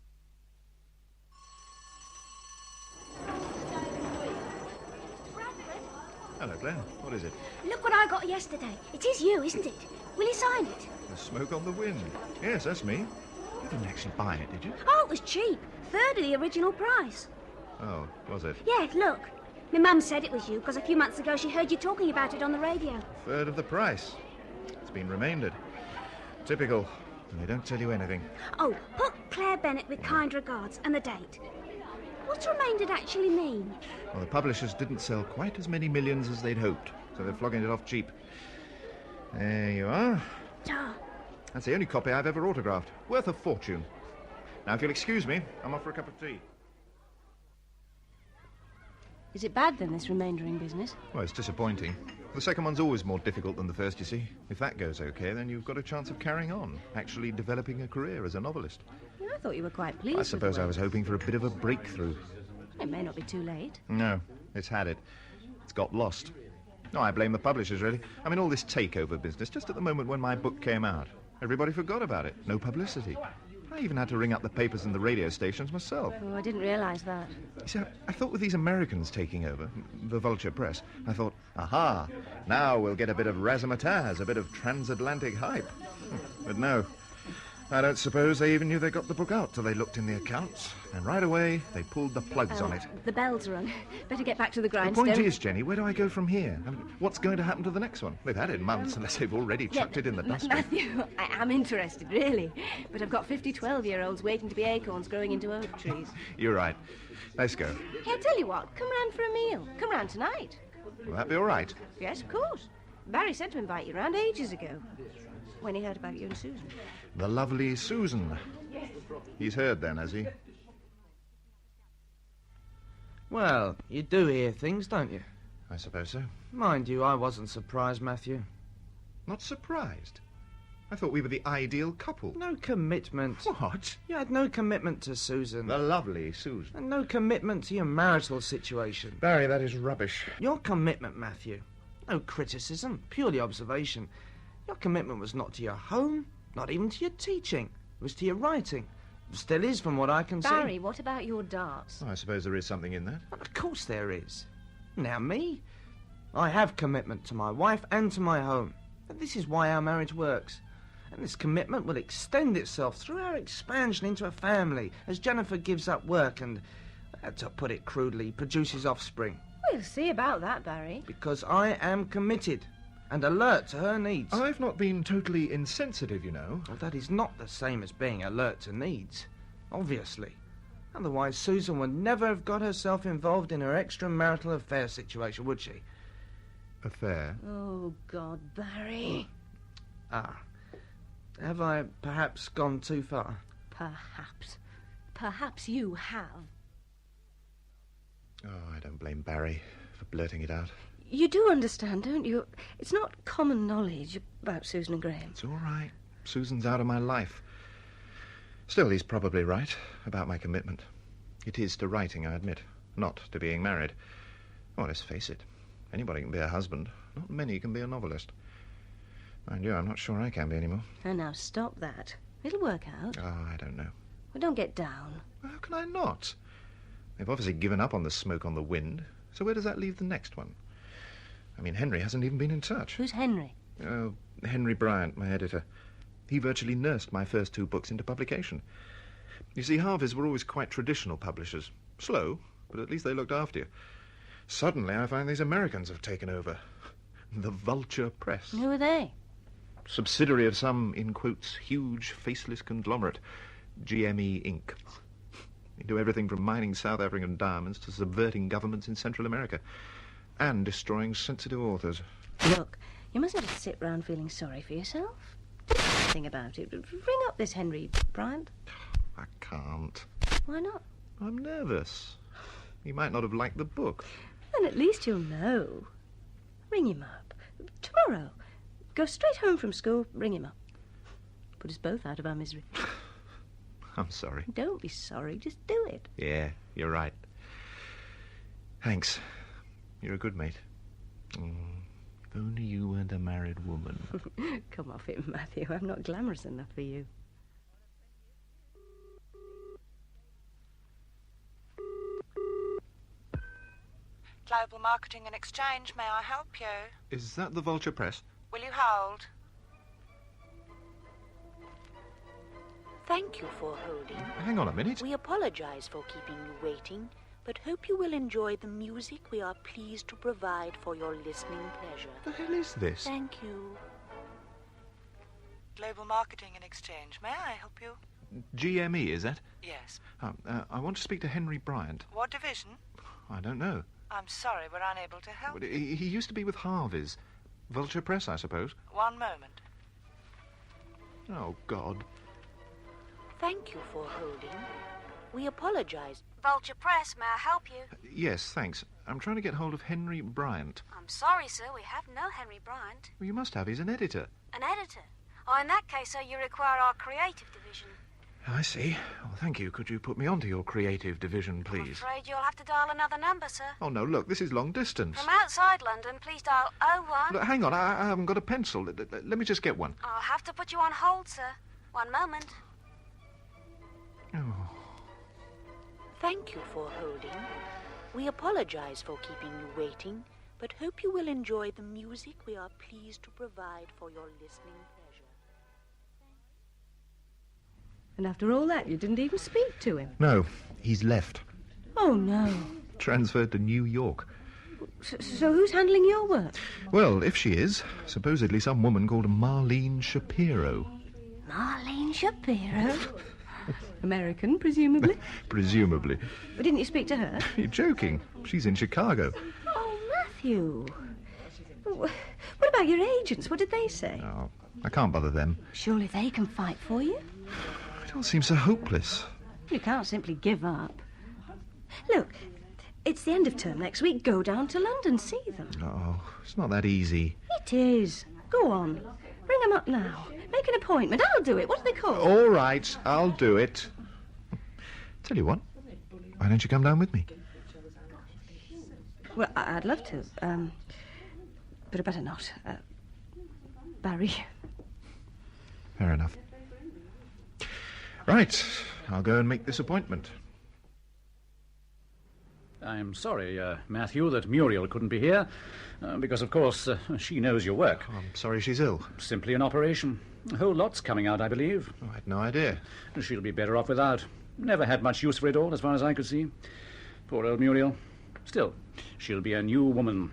Hello, Claire. What is it? Look what I got yesterday. It is you, isn't it? Will you sign it? The Smoke on the Wind. Yes, that's me. You didn't actually buy it, did you? Oh, it was cheap. Third of the original price. Oh, was it? Yeah, look. My mum said it was you because a few months ago she heard you talking about it on the radio. Third of the price. It's been remaindered. Typical. They don't tell you anything. Oh, put Claire Bennett with kind regards and the date. What's remaindered actually mean? Well, the publishers didn't sell quite as many millions as they'd hoped, so they're flogging it off cheap. There you are. Oh. That's the only copy I've ever autographed. Worth a fortune. Now, if you'll excuse me, I'm off for a cup of tea. Is it bad, then, this remaindering business? Well, it's disappointing. The second one's always more difficult than the first, you see. If that goes okay, then you've got a chance of carrying on, actually developing a career as a novelist. Yeah, I thought you were quite pleased. I suppose I was hoping for a bit of a breakthrough. It may not be too late. No, it's had it. It's got lost. No, I blame the publishers, really. I mean, all this takeover business, just at the moment when my book came out. Everybody forgot about it. No publicity. I even had to ring up the papers and the radio stations myself. Oh, I didn't realise that. You see, I thought with these Americans taking over, the Vulture Press, I thought, aha, now we'll get a bit of razzmatazz, a bit of transatlantic hype. But no, I don't suppose they even knew they got the book out till they looked in the accounts. And right away, they pulled the plugs on it. The bell's rung. Better get back to the The grindstone. point is, Jenny, where do I go from here? I mean, what's going to happen to the next one? They've had it months, unless they've already chucked it in the dustbin. Matthew, I am interested, really. But I've got 50 12-year-olds waiting to be acorns growing into oak trees. You're right. Let's go. Hey, I tell you what, come round for a meal. Come round tonight. Will that be all right? Yes, of course. Barry said to invite you round ages ago, when he heard about you and Susan. The lovely Susan. He's heard then, has he? Well, you do hear things, don't you? I suppose so. Mind you, I wasn't surprised, Matthew. Not surprised? I thought we were the ideal couple. No commitment. What? You had no commitment to Susan. The lovely Susan. And no commitment to your marital situation. Barry, that is rubbish. Your commitment, Matthew. No criticism, purely observation. Your commitment was not to your home, not even to your teaching. It was to your writing. It still is, from what I can see. Barry, what about your darts? Oh, I suppose there is something in that. Of course there is. Now me, I have commitment to my wife and to my home. And this is why our marriage works. And this commitment will extend itself through our expansion into a family as Jennifer gives up work and, to put it crudely, produces offspring. We'll see about that, Barry. Because I am committed and alert to her needs. I've not been totally insensitive, you know. Well, that is not the same as being alert to needs, obviously. Otherwise, Susan would never have got herself involved in her extramarital affair situation, would she? Affair? Oh, God, Barry. Have I perhaps gone too far? Perhaps. Perhaps you have. Oh, I don't blame Barry for blurting it out. You do understand, don't you? It's not common knowledge about Susan and Graham. It's all right. Susan's out of my life. Still, he's probably right about my commitment. It is to writing, I admit, not to being married. Well, let's face it. Anybody can be a husband. Not many can be a novelist. Mind you, I'm not sure I can be anymore. Oh, now stop that. It'll work out. Oh, I don't know. Well, don't get down. Well, how can I not? They've obviously given up on the smoke on the wind, so where does that leave the next one? I mean, Henry hasn't even been in touch. Who's Henry? Oh, Henry Bryant, my editor. He virtually nursed my first 2 books into publication. You see, Harveys were always quite traditional publishers. Slow, but at least they looked after you. Suddenly, I find these Americans have taken over. The Vulture Press. Who are they? Subsidiary of some, in quotes, huge, faceless conglomerate, GME Inc. They do everything from mining South African diamonds to subverting governments in Central America and destroying sensitive authors. Look, you mustn't just sit round feeling sorry for yourself. Do something about it. Ring up this Henry Bryant. I can't. Why not? I'm nervous. He might not have liked the book. Then at least you'll know. Ring him up. Tomorrow. Go straight home from school, ring him up. Put us both out of our misery. I'm sorry. Don't be sorry, just do it. Yeah, you're right. Thanks. You're a good mate. If only you weren't a married woman. Come off it, Matthew. I'm not glamorous enough for you. Global Marketing and Exchange, may I help you? Is that the Vulture Press? Will you hold? Thank you for holding. Hang on a minute. We apologize for keeping you waiting, but hope you will enjoy the music we are pleased to provide for your listening pleasure. What the hell is this? Thank you. Global Marketing and Exchange, may I help you? GME, is that? Yes. I want to speak to Henry Bryant. What division? I don't know. I'm sorry, we're unable to help. But he used to be with Harveys. Vulture Press, I suppose. One moment. Oh, God. Thank you for holding. We apologize. Vulture Press, may I help you? Yes, thanks. I'm trying to get hold of Henry Bryant. I'm sorry, sir, we have no Henry Bryant. Well, you must have. He's an editor. An editor? Oh, in that case, sir, you require our creative division. I see. Well, thank you. Could you put me onto your creative division, I'm please? afraid you'll have to dial another number, sir. Oh, no, look, this is long distance. From outside London, please dial 01... Look, hang on, I haven't got a pencil. Let me just get one. I'll have to put you on hold, sir. One moment. Oh. Thank you for holding. We apologize for keeping you waiting, but hope you will enjoy the music we are pleased to provide for your listening pleasure. And after all that, you didn't even speak to him. No, he's left. Oh, no. Transferred to New York. So who's handling your work? Well, if she is, supposedly some woman called Marlene Shapiro. Marlene Shapiro? American, presumably? Presumably. But didn't you speak to her? You're joking. She's in Chicago. Oh, Matthew. What about your agents? What did they say? Oh, I can't bother them. Surely they can fight for you? It all seems so hopeless. You can't simply give up. Look, it's the end of term next week. Go down to London, see them. Oh, it's not that easy. It is. Go on. Ring them up now. Make an appointment. I'll do it. What do they call? All right, I'll do it. Tell you what, why don't you come down with me? Well, I'd love to. But I better not. Barry. Fair enough. Right, I'll go and make this appointment. I'm sorry, Matthew, that Muriel couldn't be here, because, of course, she knows your work. Oh, I'm sorry she's ill. Simply an operation. A whole lot's coming out, I believe. Oh, I had no idea. She'll be better off without. Never had much use for it all, as far as I could see. Poor old Muriel. Still, she'll be a new woman.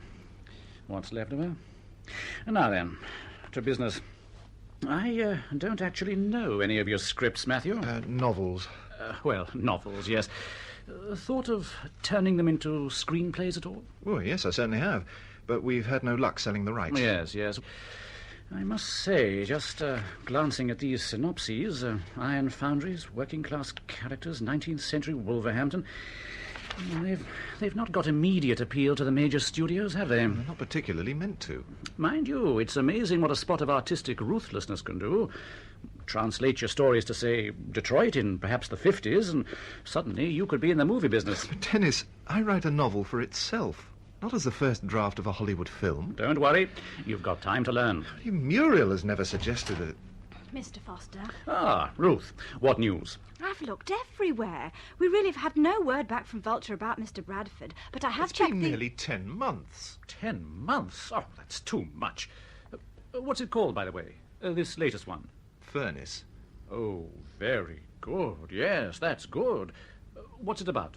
What's left of her? And now then, to business. I don't actually know any of your scripts, Matthew. Novels. Well, novels, yes. Thought of turning them into screenplays at all? Oh, yes, I certainly have. But we've had no luck selling the rights. Yes, yes. I must say, just glancing at these synopses, iron foundries, working-class characters, 19th century Wolverhampton, they've not got immediate appeal to the major studios, have they? They're not particularly meant to. Mind you, it's amazing what a spot of artistic ruthlessness can do. Translate your stories to, say, Detroit in perhaps the 50s, and suddenly you could be in the movie business. But, Dennis, I write a novel for itself, not as the first draft of a Hollywood film. Don't worry, you've got time to learn. Muriel has never suggested it. Mr. Foster. Ah, Ruth, what news? I've looked everywhere. We really have had no word back from Vulture about Mr. Bradford, but I have It's checked been nearly 10 months. 10 months? Oh, that's too much. What's it called, by the way? This latest one? Furnace. Oh, very good. Yes, that's good. What's it about?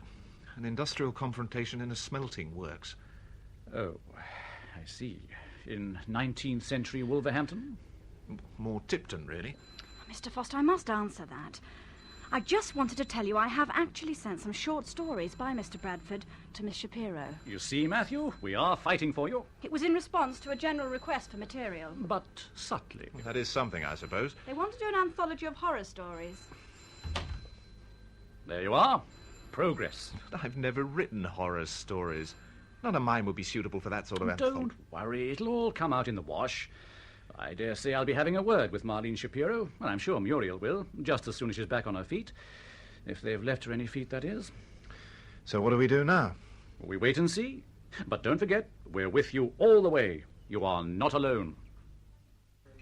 An industrial confrontation in a smelting works. Oh, I see. In 19th century Wolverhampton? More Tipton, really. Mr. Foster, I must answer that. I just wanted to tell you I have actually sent some short stories by Mr. Bradford to Miss Shapiro. You see, Matthew, we are fighting for you. It was in response to a general request for material. But subtly. Well, that is something, I suppose. They want to do an anthology of horror stories. There you are. Progress. I've never written horror stories. None of mine would be suitable for that sort of anthology. Don't worry, it'll all come out in the wash. I dare say I'll be having a word with Marlene Shapiro, and I'm sure Muriel will, just as soon as she's back on her feet. If they've left her any feet, that is. So what do we do now? We wait and see. But don't forget, we're with you all the way. You are not alone.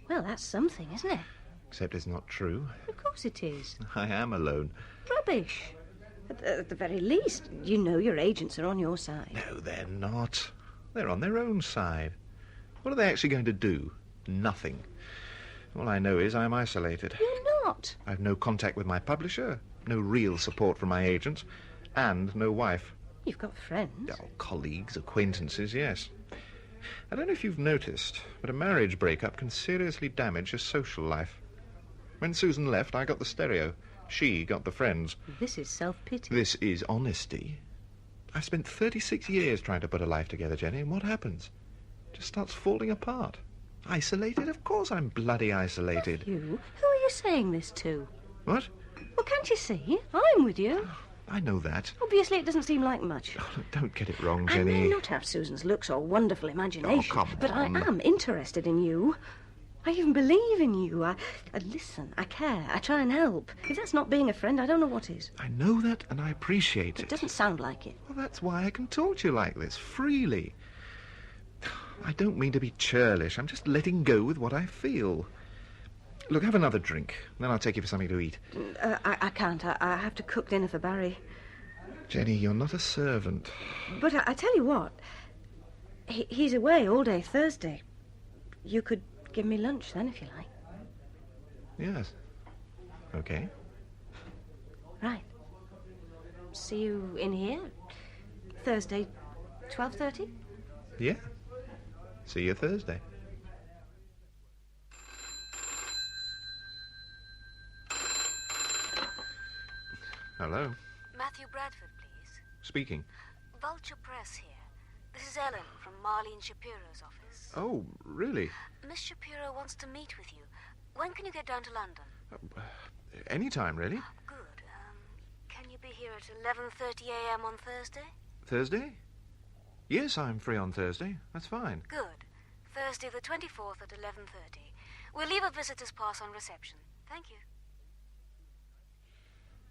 Well, that's something, isn't it? Except it's not true. Of course it is. I am alone. Rubbish. At the very least, you know your agents are on your side. No, they're not. They're on their own side. What are they actually going to do? Nothing. All I know is I'm isolated. You're not. I've no contact with my publisher, no real support from my agents, and no wife. You've got friends. Oh, colleagues, acquaintances, yes. I don't know if you've noticed, but a marriage breakup can seriously damage a social life. When Susan left, I got the stereo. She got the friends. This is self-pity. This is honesty. I've spent 36 years trying to put a life together, Jenny, and what happens? It just starts falling apart. Isolated? Of course I'm bloody isolated. You? Who are you saying this to? What? Well, can't you see? I'm with you. I know that. Obviously, it doesn't seem like much. Oh, look, don't get it wrong, I Jenny. may not have Susan's looks or wonderful imagination, Oh, come but I on. am interested in you. I even believe in you. I listen, I care, I try and help. If that's not being a friend, I don't know what is. I know that, and I appreciate It it. doesn't sound like it. Well, that's why I can talk to you like this, freely. I don't mean to be churlish. I'm just letting go with what I feel. Look, have another drink, then I'll take you for something to eat. I can't. I have to cook dinner for Barry. Jenny, you're not a servant. But I tell you what, he's away all day Thursday. You could give me lunch then, if you like. Yes. Okay. Right. See you in here? Thursday, 12:30? Yeah. See you Thursday. Hello. Matthew Bradford, please. Speaking. Vulture Press here. This is Ellen from Marlene Shapiro's office. Oh, really? Miss Shapiro wants to meet with you. When can you get down to London? Any time, really. Good. Can you be here at 11:30 a.m. on Thursday? Thursday? Yes, I'm free on Thursday. That's fine. Good. Thursday the 24th at 11:30. We'll leave a visitor's pass on reception. Thank you.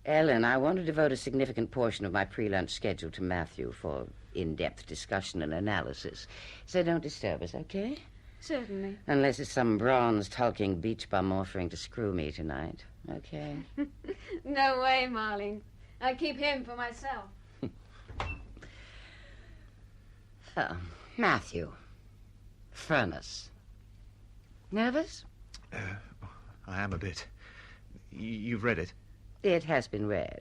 Ellen, I want to devote a significant portion of my pre-lunch schedule to Matthew for in-depth discussion and analysis. So don't disturb us, okay? Certainly. Unless it's some bronzed, hulking beach bum offering to screw me tonight. Okay? No way, Marlene. I'll keep him for myself. Oh, Matthew. Furnace. Nervous? I am a bit. You've read it? It has been read.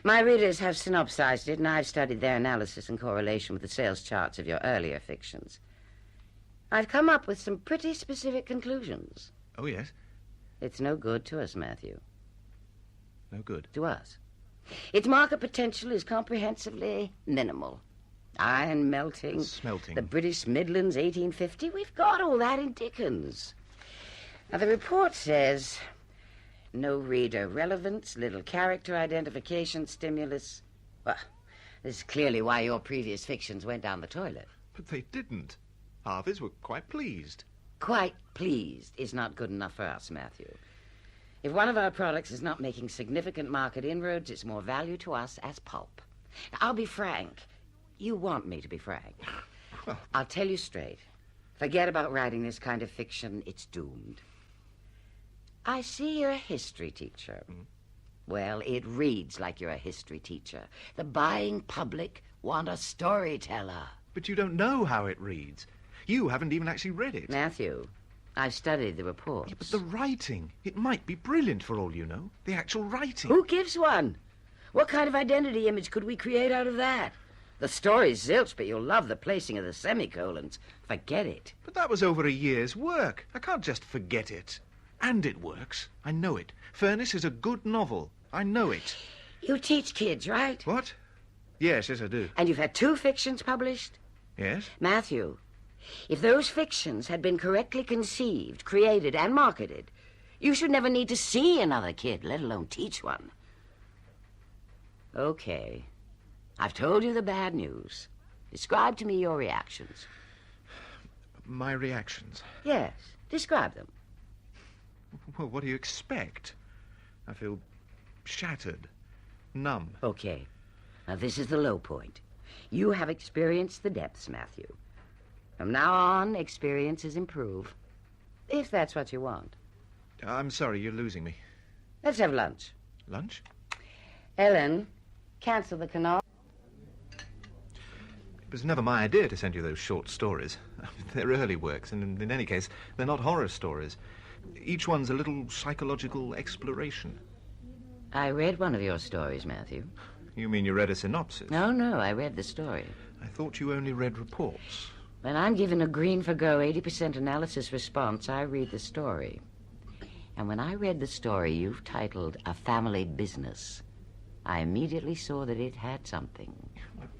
My readers have synopsized it, and I've studied their analysis in correlation with the sales charts of your earlier fictions. I've come up with some pretty specific conclusions. Oh, yes? It's no good to us, Matthew. No good? To us. Its market potential is comprehensively minimal. Iron melting. Smelting. The British Midlands, 1850. We've got all that in Dickens. Now, the report says... no reader relevance, little character identification, stimulus. Well, this is clearly why your previous fictions went down the toilet. But they didn't. Harveys were quite pleased. Quite pleased is not good enough for us, Matthew. If one of our products is not making significant market inroads, it's more value to us as pulp. Now, I'll be frank. You want me to be frank. Well, I'll tell you straight. Forget about writing this kind of fiction. It's doomed. I see you're a history teacher. Well, it reads like you're a history teacher. The buying public want a storyteller. But you don't know how it reads. You haven't even actually read it. Matthew, I've studied the reports. Yeah, but the writing. It might be brilliant for all you know. The actual writing. Who gives one? What kind of identity image could we create out of that? The story's zilch, but you'll love the placing of the semicolons. Forget it. But that was over a year's work. I can't just forget it. And it works. I know it. Furnace is a good novel. I know it. You teach kids, right? What? Yes, I do. And you've had 2 fictions published? Yes? Matthew, if those fictions had been correctly conceived, created, and marketed, you should never need to see another kid, let alone teach one. Okay. I've told you the bad news. Describe to me your reactions. My reactions? Yes, describe them. Well, what do you expect? I feel shattered, numb. Okay. Now, this is the low point. You have experienced the depths, Matthew. From now on, experiences improve. If that's what you want. I'm sorry, you're losing me. Let's have lunch. Lunch? Ellen, cancel the canal. It was never my idea to send you those short stories. They're early works, and in any case, they're not horror stories. Each one's a little psychological exploration. I read one of your stories, Matthew. You mean you read a synopsis? No, I read the story. I thought you only read reports. When I'm given a green for go 80% analysis response, I read the story. And when I read the story you've titled A Family Business, I immediately saw that it had something.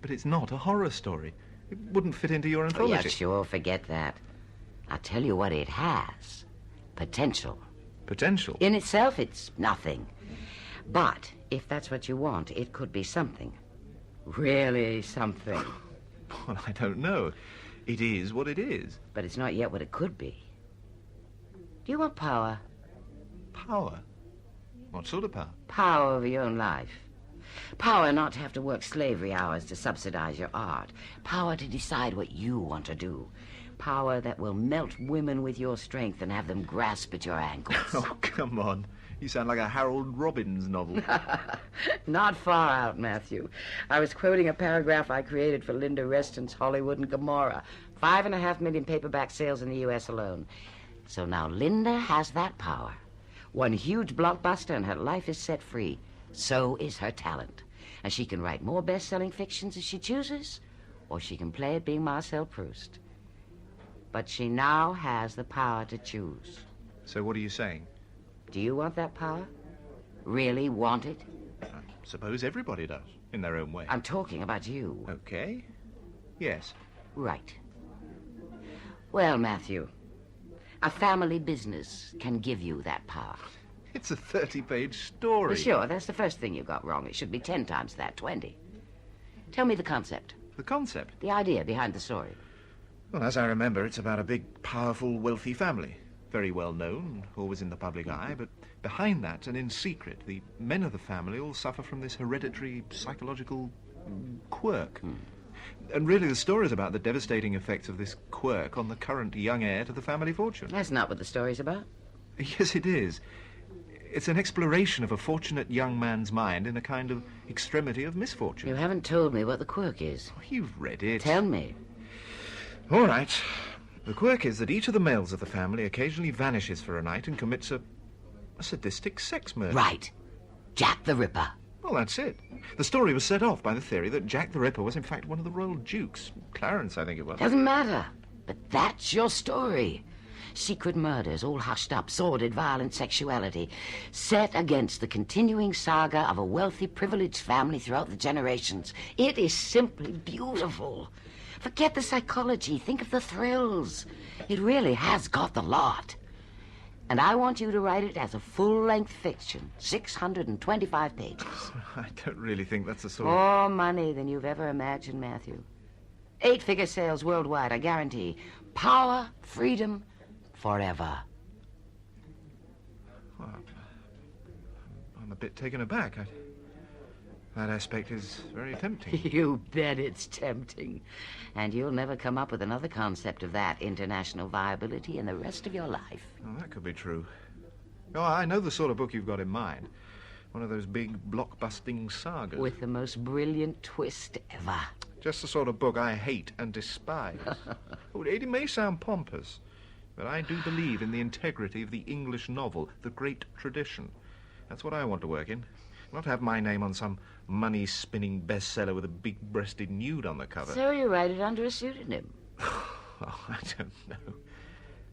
But it's not a horror story. It wouldn't fit into your anthology. Oh, yeah, sure, forget that. I'll tell you what it has. Potential. Potential? In itself, it's nothing. But if that's what you want, it could be something. Really something. Well, I don't know. It is what it is. But it's not yet what it could be. Do you want power? Power? What sort of power? Power over your own life. Power not to have to work slavery hours to subsidize your art. Power to decide what you want to do. Power that will melt women with your strength and have them grasp at your ankles. Oh, come on. You sound like a Harold Robbins novel. Not far out, Matthew. I was quoting a paragraph I created for Linda Reston's Hollywood and Gomorrah. 5.5 million paperback sales in the U.S. alone. So now Linda has that power. One huge blockbuster and her life is set free. So is her talent. And she can write more best-selling fictions if she chooses, or she can play at being Marcel Proust. But she now has the power to choose. So what are you saying? Do you want that power? Really want it? I suppose everybody does, in their own way. I'm talking about you. Okay. Yes. Right. Well, Matthew, a family business can give you that power. It's a 30-page story. Well, sure, that's the first thing you got wrong. It should be 10 times that, 20. Tell me the concept. The concept? The idea behind the story. Well, as I remember, it's about a big, powerful, wealthy family. Very well known, always in the public eye, but behind that and in secret, the men of the family all suffer from this hereditary psychological quirk. And really the story's about the devastating effects of this quirk on the current young heir to the family fortune. That's not what the story's about. Yes, it is. It's an exploration of a fortunate young man's mind in a kind of extremity of misfortune. You haven't told me what the quirk is. Oh, you've read it. Tell me. All right. The quirk is that each of the males of the family occasionally vanishes for a night and commits a sadistic sex murder. Right. Jack the Ripper. Well, that's it. The story was set off by the theory that Jack the Ripper was in fact one of the royal dukes. Clarence, I think it was. Doesn't matter. But that's your story. Secret murders, all hushed up, sordid, violent sexuality, set against the continuing saga of a wealthy, privileged family throughout the generations. It is simply beautiful. Forget the psychology. Think of the thrills. It really has got the lot. And I want you to write it as a full-length fiction, 625 pages. I don't really think that's the sort of... More money than you've ever imagined, Matthew. 8-figure sales worldwide, I guarantee. Power, freedom, forever. Well, I'm a bit taken aback. That aspect is very tempting. You bet it's tempting. And you'll never come up with another concept of that international viability in the rest of your life. Well, that could be true. Oh, I know the sort of book you've got in mind. One of those big, blockbusting sagas. With the most brilliant twist ever. Just the sort of book I hate and despise. Oh, it may sound pompous, but I do believe in the integrity of the English novel, the great tradition. That's what I want to work in. Not have my name on some money-spinning bestseller with a big-breasted nude on the cover. So you write it under a pseudonym? Oh, I don't know.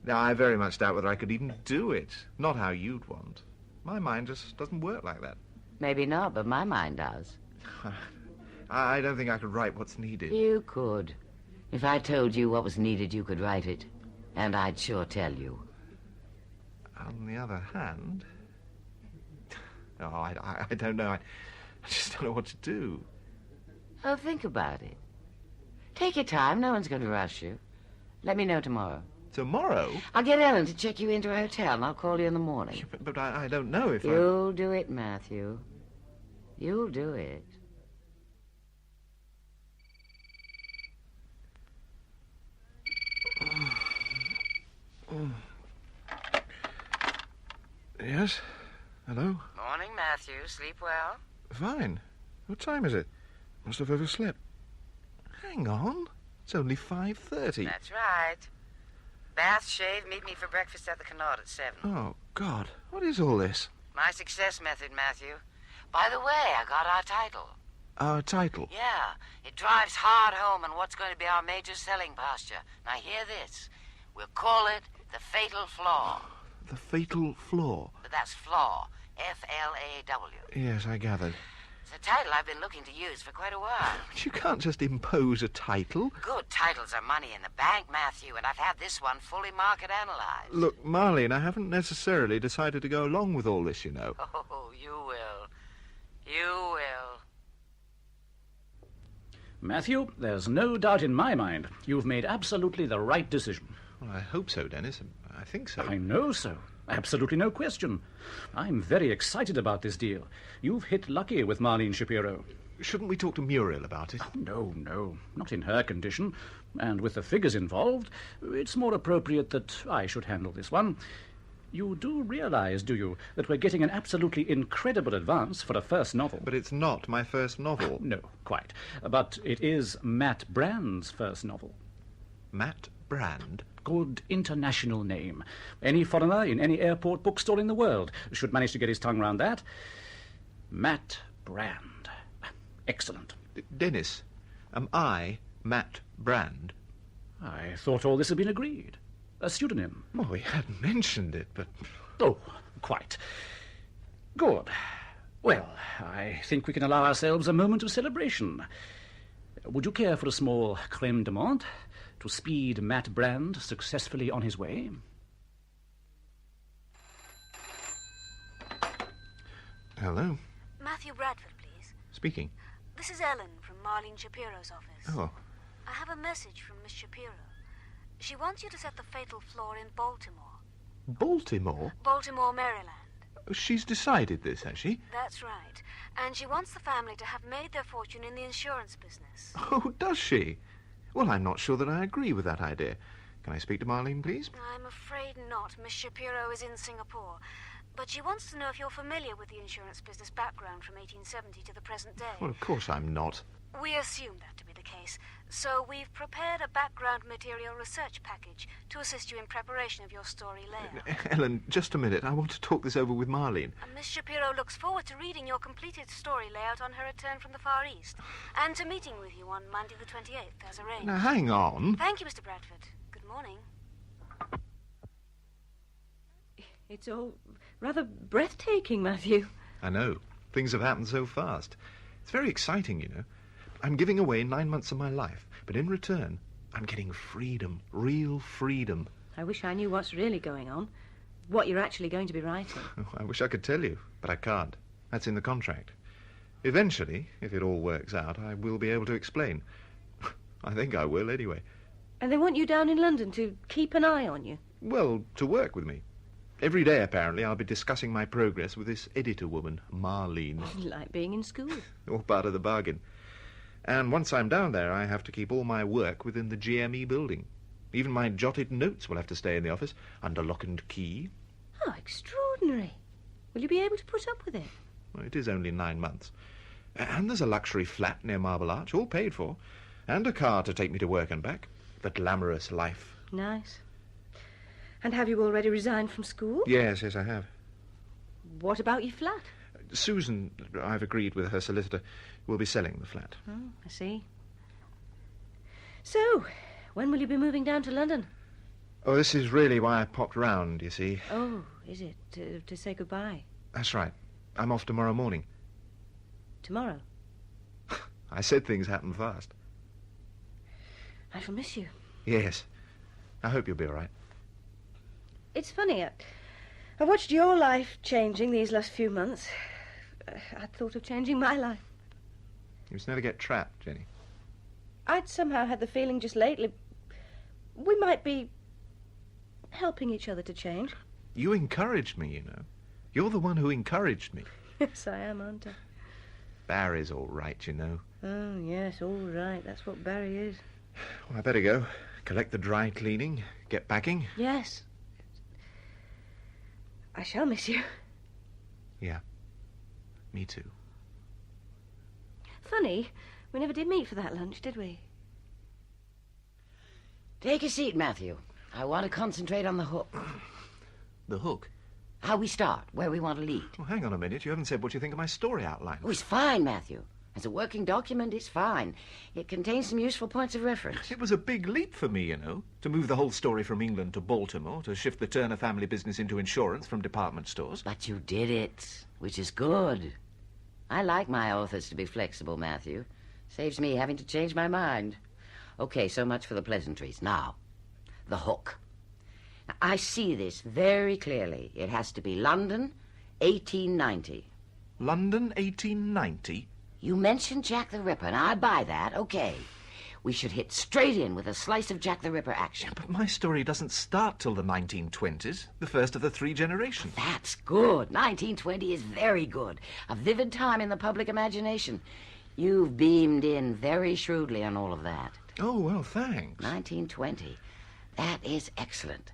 Now, I very much doubt whether I could even do it. Not how you'd want. My mind just doesn't work like that. Maybe not, but my mind does. I don't think I could write what's needed. You could. If I told you what was needed, you could write it. And I'd sure tell you. On the other hand... Oh, I don't know. I just don't know what to do. Oh, think about it. Take your time. No one's going to rush you. Let me know tomorrow. Tomorrow? I'll get Ellen to check you into a hotel, and I'll call you in the morning. Yeah, but I don't know if You'll do it, Matthew. You'll do it. Yes? Hello? Morning, Matthew. Sleep well? Fine. What time is it? Must have overslept. Hang on. It's only 5:30. That's right. Bath, shave, meet me for breakfast at the Connaught at 7. Oh, God. What is all this? My success method, Matthew. By the way, I got our title. Our title? Yeah. It drives hard home on what's going to be our major selling posture. Now, hear this. We'll call it The Fatal Flaw. The Fatal Flaw? But that's Flaw. F-L-A-W. Yes, I gathered. It's a title I've been looking to use for quite a while. But you can't just impose a title. Good titles are money in the bank, Matthew, and I've had this one fully market analyzed. Look, Marlene, I haven't necessarily decided to go along with all this, you know. Oh, you will. You will. Matthew, there's no doubt in my mind you've made absolutely the right decision. Well, I hope so, Dennis. I think so. I know so. Absolutely no question. I'm very excited about this deal. You've hit lucky with Marlene Shapiro. Shouldn't we talk to Muriel about it? Oh, no. Not in her condition. And with the figures involved, it's more appropriate that I should handle this one. You do realize, do you, that we're getting an absolutely incredible advance for a first novel? But it's not my first novel. No, quite. But it is Matt Brand's first novel. Matt Brand? Good international name. Any foreigner in any airport bookstore in the world should manage to get his tongue round that. Matt Brand. Excellent. Dennis, am I Matt Brand? I thought all this had been agreed. A pseudonym. Oh, we hadn't mentioned it, but... Oh, quite. Good. Well, I think we can allow ourselves a moment of celebration. Would you care for a small crème de menthe to speed Matt Brand successfully on his way? Hello. Matthew Bradford, please. Speaking. This is Ellen from Marlene Shapiro's office. Oh. I have a message from Miss Shapiro. She wants you to set the fatal flaw in Baltimore. Baltimore? Baltimore, Maryland. She's decided this, has she? That's right. And she wants the family to have made their fortune in the insurance business. Oh, does she? Well, I'm not sure that I agree with that idea. Can I speak to Marlene, please? I'm afraid not. Miss Shapiro is in Singapore. But she wants to know if you're familiar with the insurance business background from 1870 to the present day. Well, of course I'm not. We assume that to be the case. So we've prepared a background material research package to assist you in preparation of your story layout. Ellen, just a minute. I want to talk this over with Marlene. Miss Shapiro looks forward to reading your completed story layout on her return from the Far East and to meeting with you on Monday the 28th, as arranged. Now, hang on. Thank you, Mr. Bradford. Good morning. It's all rather breathtaking, Matthew. I know. Things have happened so fast. It's very exciting, you know. I'm giving away 9 months of my life, but in return, I'm getting freedom, real freedom. I wish I knew what's really going on, what you're actually going to be writing. Oh, I wish I could tell you, but I can't. That's in the contract. Eventually, if it all works out, I will be able to explain. I think I will, anyway. And they want you down in London to keep an eye on you? Well, to work with me. Every day, apparently, I'll be discussing my progress with this editor woman, Marlene. Like being in school. All part of the bargain. And once I'm down there, I have to keep all my work within the GME building. Even my jotted notes will have to stay in the office, under lock and key. How extraordinary. Will you be able to put up with it? Well, it is only 9 months. And there's a luxury flat near Marble Arch, all paid for, and a car to take me to work and back. The glamorous life. Nice. And have you already resigned from school? Yes, I have. What about your flat? Susan, I've agreed with her solicitor, will be selling the flat. Oh, I see. So, when will you be moving down to London? Oh, this is really why I popped round, you see. Oh, is it? To say goodbye? That's right. I'm off tomorrow morning. Tomorrow? I said things happen fast. I shall miss you. Yes. I hope you'll be all right. It's funny. I watched your life changing these last few months. I thought of changing my life. You must never get trapped, Jenny. I'd somehow had the feeling just lately we might be helping each other to change. You encouraged me, you know. You're the one who encouraged me. Yes, I am, aren't I? Barry's all right, you know. Oh, yes, all right. That's what Barry is. Well, I better go. Collect the dry cleaning. Get packing. Yes. I shall miss you. Yeah. Me too. Funny, we never did meet for that lunch, did we? Take a seat, Matthew. I want to concentrate on the hook. The hook? How we start, where we want to lead. Well, hang on a minute. You haven't said what you think of my story outline. Oh, it's fine, Matthew. As a working document, it's fine. It contains some useful points of reference. It was a big leap for me, you know, to move the whole story from England to Baltimore, to shift the Turner family business into insurance from department stores. But you did it, which is good. I like my authors to be flexible, Matthew. Saves me having to change my mind. Okay, so much for the pleasantries. Now, the hook. Now, I see this very clearly. It has to be London, 1890. London, 1890? You mentioned Jack the Ripper, and I buy that. Okay. We should hit straight in with a slice of Jack the Ripper action. But my story doesn't start till the 1920s, the first of the 3 generations. That's good. 1920 is very good. A vivid time in the public imagination. You've beamed in very shrewdly on all of that. Oh, well, thanks. 1920. That is excellent.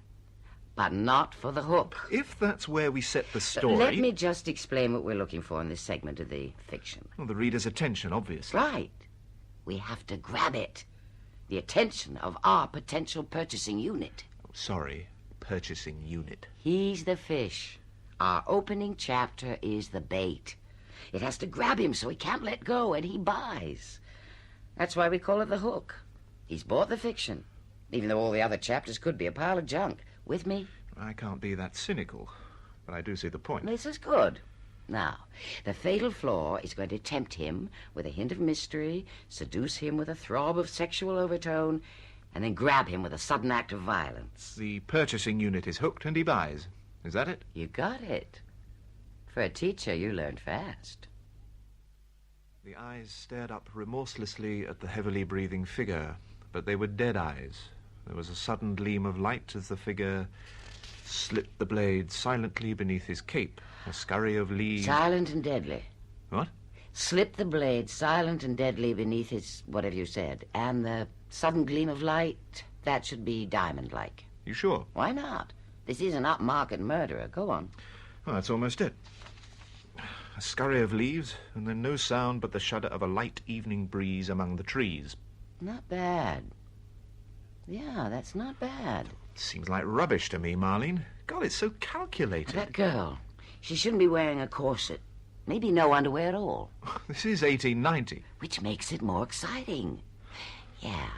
But not for the hook. If that's where we set the story... Let me just explain what we're looking for in this segment of the fiction. Well, the reader's attention, obviously. Right. We have to grab it. The attention of our potential purchasing unit. Oh, sorry, purchasing unit. He's the fish. Our opening chapter is the bait. It has to grab him so he can't let go, and he buys. That's why we call it the hook. He's bought the fiction, even though all the other chapters could be a pile of junk. With me? I can't be that cynical, but I do see the point. This is good. Now, the fatal flaw is going to tempt him with a hint of mystery, seduce him with a throb of sexual overtone, and then grab him with a sudden act of violence. The purchasing unit is hooked and he buys. Is that it? You got it. For a teacher, you learned fast. The eyes stared up remorselessly at the heavily breathing figure, but they were dead eyes, There was a sudden gleam of light as the figure slipped the blade silently beneath his cape. A scurry of leaves... Silent and deadly. What? Slipped the blade silent and deadly beneath his, whatever you said. And the sudden gleam of light, that should be diamond-like. You sure? Why not? This is an upmarket murderer. Go on. Well, that's almost it. A scurry of leaves, and then no sound but the shudder of a light evening breeze among the trees. Not bad. Yeah, that's not bad. Seems like rubbish to me, Marlene. God, it's so calculated. That girl, she shouldn't be wearing a corset. Maybe no underwear at all. This is 1890. Which makes it more exciting. Yeah,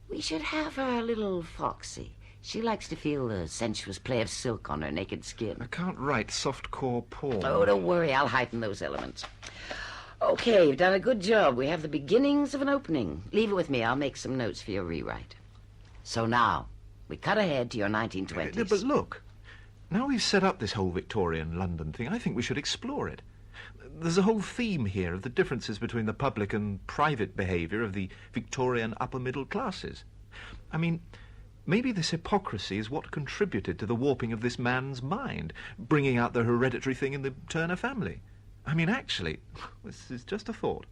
we should have her a little foxy. She likes to feel the sensuous play of silk on her naked skin. I can't write soft-core porn. Oh, don't worry, I'll heighten those elements. Okay, you've done a good job. We have the beginnings of an opening. Leave it with me. I'll make some notes for your rewrite. So now, we cut ahead to your 1920s. But look, now we've set up this whole Victorian London thing, I think we should explore it. There's a whole theme here of the differences between the public and private behaviour of the Victorian upper-middle classes. I mean, maybe this hypocrisy is what contributed to the warping of this man's mind, bringing out the hereditary thing in the Turner family. I mean, actually, this is just a thought,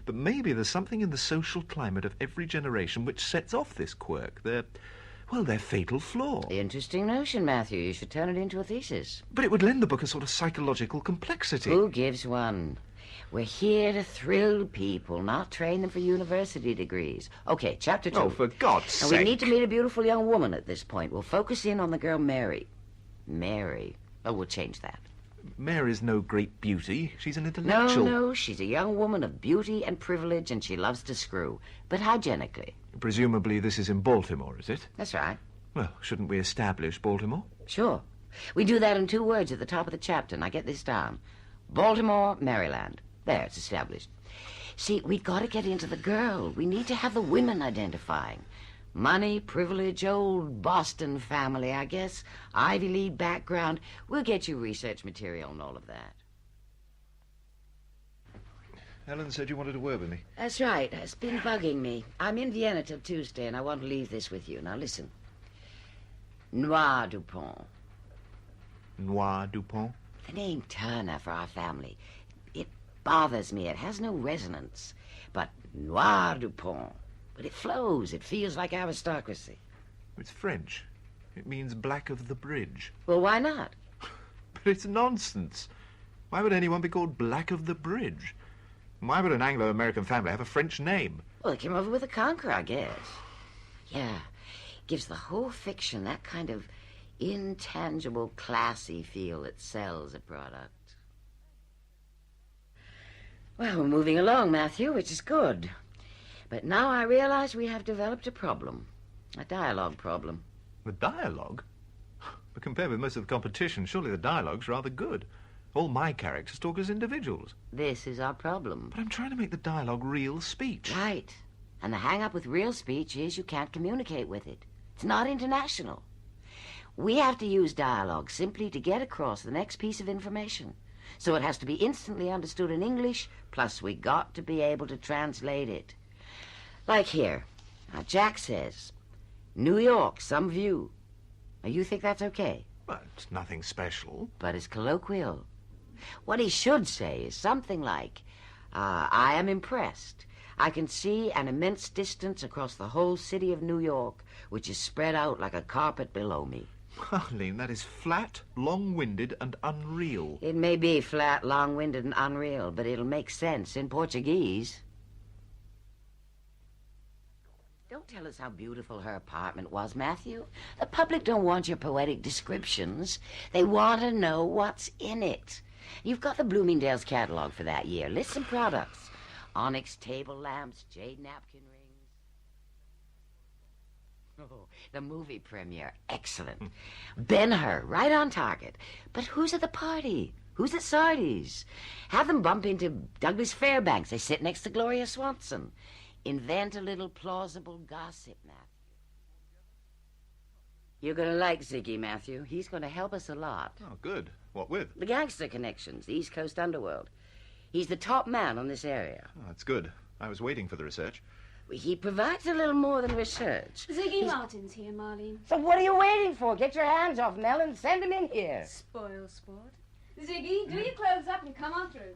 but maybe there's something in the social climate of every generation which sets off this quirk, their fatal flaw. Interesting notion, Matthew. You should turn it into a thesis. But it would lend the book a sort of psychological complexity. Who gives one? We're here to thrill people, not train them for university degrees. Okay, chapter 2. Oh, for God's sake. And we need to meet a beautiful young woman at this point. We'll focus in on the girl Mary. Mary. Oh, we'll change that. Mary's no great beauty. She's an intellectual. No, she's a young woman of beauty and privilege, and she loves to screw, but hygienically. Presumably this is in Baltimore, is it? That's right. Well, shouldn't we establish Baltimore? Sure. We do that in 2 words at the top of the chapter. Now get this down. Baltimore, Maryland. There, it's established. See, we've got to get into the girl. We need to have the women identifying. Money, privilege, old Boston family, I guess. Ivy League background. We'll get you research material and all of that. Ellen said you wanted a word with me. That's right. It's been bugging me. I'm in Vienna till Tuesday, and I want to leave this with you. Now, listen. Noir Dupont. Noir Dupont? The name Turner for our family. It bothers me. It has no resonance. But Noir Dupont. But it flows. It feels like aristocracy. It's French. It means black of the bridge. Well, why not? But it's nonsense. Why would anyone be called Black of the Bridge? Why would an Anglo-American family have a French name? Well, it came over with the Conqueror, I guess. Yeah. Gives the whole fiction that kind of intangible, classy feel that sells a product. Well, we're moving along, Matthew, which is good. But now I realize we have developed a problem. A dialogue problem. The dialogue? But compared with most of the competition, surely the dialogue's rather good. All my characters talk as individuals. This is our problem. But I'm trying to make the dialogue real speech. Right. And the hang-up with real speech is you can't communicate with it. It's not international. We have to use dialogue simply to get across the next piece of information. So it has to be instantly understood in English, plus we got to be able to translate it. Like here. Now, Jack says, New York, some view. Now, you think that's okay? Well, it's nothing special. But it's colloquial. What he should say is something like, I am impressed. I can see an immense distance across the whole city of New York, which is spread out like a carpet below me. Arlene, that is flat, long-winded, and unreal. It may be flat, long-winded, and unreal, but it'll make sense in Portuguese. Don't tell us how beautiful her apartment was, Matthew. The public don't want your poetic descriptions. They want to know what's in it. You've got the Bloomingdale's catalog for that year. List some products. Onyx table lamps, jade napkin rings. Oh, the movie premiere. Excellent. Ben-Hur, right on target. But who's at the party? Who's at Sardi's? Have them bump into Douglas Fairbanks. They sit next to Gloria Swanson. Invent a little plausible gossip, Matthew. You're going to like Ziggy, Matthew. He's going to help us a lot. Oh, good. What with? The gangster connections, the East Coast underworld. He's the top man on this area. Oh, that's good. I was waiting for the research. He provides a little more than research. Ziggy Martin's here, Marlene. So what are you waiting for? Get your hands off him, Ellen. Send him in here. Spoil sport. Ziggy, do your clothes up and come on through.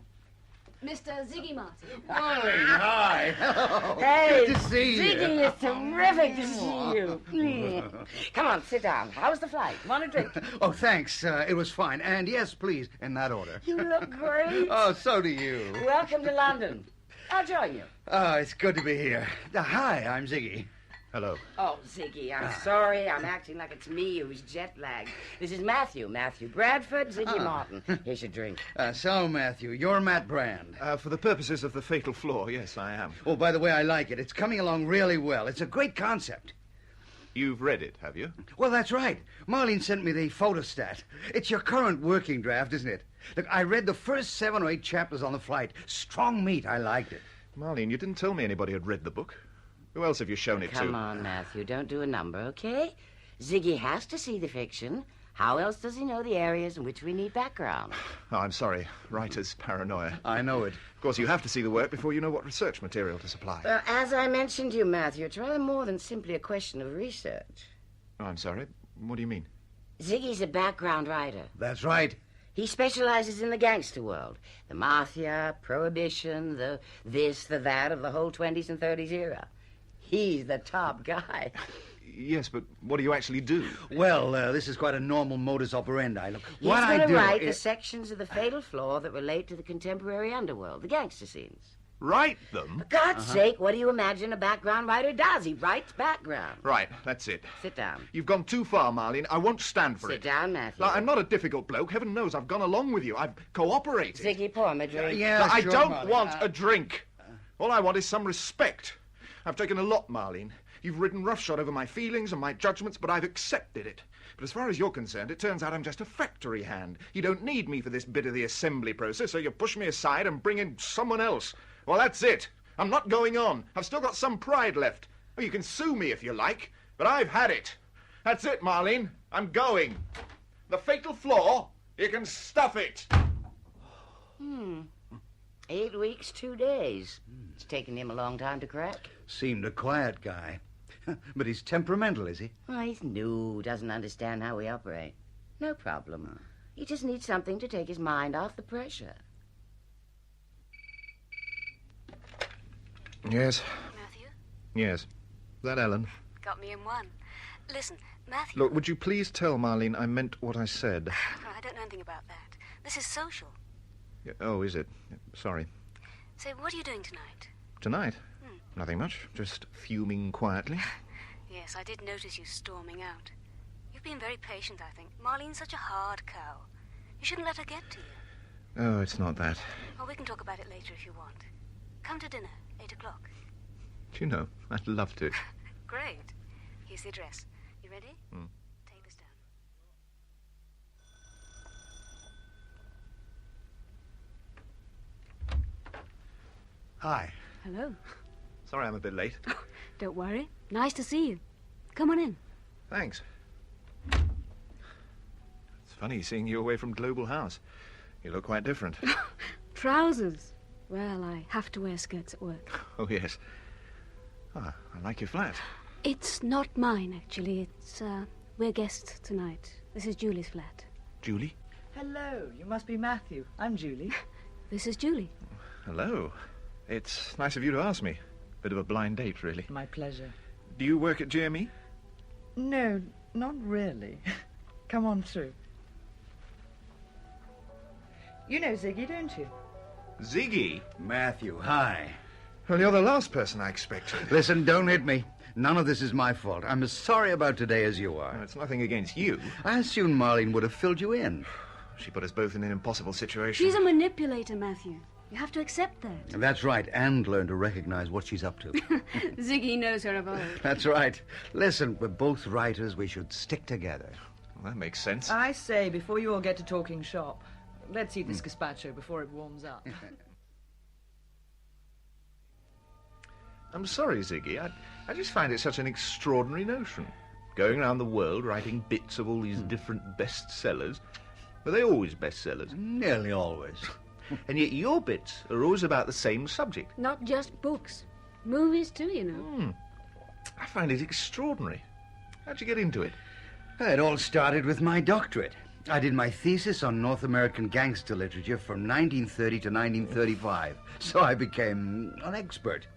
Mr. Ziggy Martin. Marlene, hi. Hello. Hey, Good to see you. Ziggy, it's terrific to see you. Come on, sit down. How's the flight? Want a drink? Oh, thanks. It was fine. And yes, please, in that order. You look great. Oh, so do you. Welcome to London. I'll join you. Oh, it's good to be here. Hi, I'm Ziggy. Hello. Oh, Ziggy, I'm sorry. I'm acting like it's me who's jet-lagged. This is Matthew Bradford, Ziggy Martin. Here's your drink. So, Matthew, you're Matt Brand. For the purposes of the Fatal Flaw, yes, I am. Oh, by the way, I like it. It's coming along really well. It's a great concept. You've read it, have you? Well, that's right. Marlene sent me the photostat. It's your current working draft, isn't it? Look, I read the first 7 or 8 chapters on the flight. Strong meat. I liked it. Marlene, you didn't tell me anybody had read the book. Who else have you shown it to? Come on, Matthew. Don't do a number, okay? Ziggy has to see the fiction. How else does he know the areas in which we need background? Oh, I'm sorry. Writer's paranoia. I know it. Of course, you have to see the work before you know what research material to supply. As I mentioned to you, Matthew, it's rather more than simply a question of research. Oh, I'm sorry. What do you mean? Ziggy's a background writer. That's right. He specializes in the gangster world. The mafia, prohibition, the this, the that of the whole 20s and 30s era. He's the top guy. Yes, but what do you actually do? Well, this is quite a normal modus operandi. Look, He's going to write the sections of the Fatal Flaw that relate to the contemporary underworld, the gangster scenes. Write them? For God's sake, what do you imagine a background writer does? He writes background. Right, that's it. Sit down. You've gone too far, Marlene. I won't stand for it. Sit down, Matthew. Now, I'm not a difficult bloke. Heaven knows I've gone along with you. I've cooperated. Ziggy, pour him a drink. Now, I don't want a drink. All I want is some respect. I've taken a lot, Marlene. You've ridden roughshod over my feelings and my judgments, but I've accepted it. But as far as you're concerned, it turns out I'm just a factory hand. You don't need me for this bit of the assembly process, so you push me aside and bring in someone else. Well, that's it. I'm not going on. I've still got some pride left. Oh, you can sue me if you like, but I've had it. That's it, Marlene. I'm going. The Fatal Flaw, you can stuff it. 8 weeks, 2 days. It's taken him a long time to crack. Seemed a quiet guy. But he's temperamental, is he? Oh, he's new, doesn't understand how we operate. No problem. He just needs something to take his mind off the pressure. Yes. Matthew? Yes. Is that Ellen? Got me in one. Listen, Matthew... Look, would you please tell Marlene I meant what I said? I don't know anything about that. This is social. Oh, is it? Sorry. Say, what are you doing tonight? Tonight? Nothing much. Just fuming quietly. Yes, I did notice you storming out. You've been very patient, I think. Marlene's such a hard cow. You shouldn't let her get to you. Oh, it's not that. Well, we can talk about it later if you want. Come to dinner, 8 o'clock. Do you know, I'd love to. Great. Here's the address. You ready? Take this down. Hi. Hello. Sorry I'm a bit late. Don't worry. Nice to see you. Come on in. Thanks. It's funny seeing you away from Global House. You look quite different. Trousers. Well, I have to wear skirts at work. Oh, yes. Ah, I like your flat. It's not mine, actually. It's, we're guests tonight. This is Julie's flat. Julie? Hello, you must be Matthew. I'm Julie. This is Julie. Hello. It's nice of you to ask me. Bit of a blind date, really. My pleasure. Do you work at GME? No, not really. Come on through. You know Ziggy, don't you? Ziggy? Matthew, hi. Well, you're the last person I expected. Listen, don't hit me. None of this is my fault. I'm as sorry about today as you are. Well, it's nothing against you. I assumed Marlene would have filled you in. She put us both in an impossible situation. She's a manipulator, Matthew. You have to accept that. That's right, and learn to recognize what she's up to. Ziggy knows her of old. That's right. Listen, we're both writers. We should stick together. Well, that makes sense. I say, before you all get to talking shop, let's eat this gazpacho before it warms up. I'm sorry, Ziggy. I just find it such an extraordinary notion. Going around the world writing bits of all these different bestsellers. Are they always bestsellers? Nearly always. And yet your bits are always about the same subject. Not just books. Movies too, you know. I find it extraordinary. How'd you get into it? It all started with my doctorate. I did my thesis on North American gangster literature from 1930 to 1935, so I became an expert.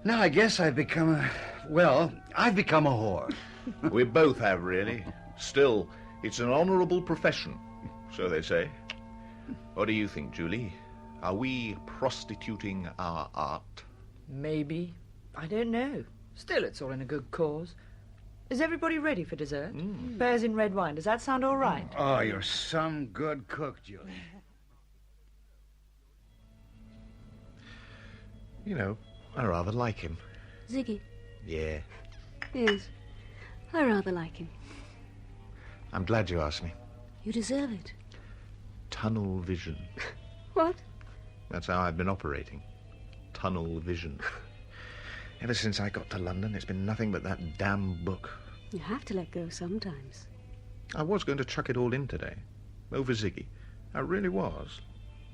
Now I guess I've become a whore. We both have, really. Still, it's an honourable profession, so they say. What do you think, Julie? Are we prostituting our art? Maybe. I don't know. Still, it's all in a good cause. Is everybody ready for dessert? Pears in red wine. Does that sound all right? Oh, you're some good cook, Julie. You know, I rather like him. Ziggy? Yeah. Yes. I rather like him. I'm glad you asked me. You deserve it. Tunnel vision. What? That's how I've been operating. Tunnel vision. Ever since I got to London, it's been nothing but that damn book. You have to let go sometimes. I was going to chuck it all in today. Over Ziggy. I really was.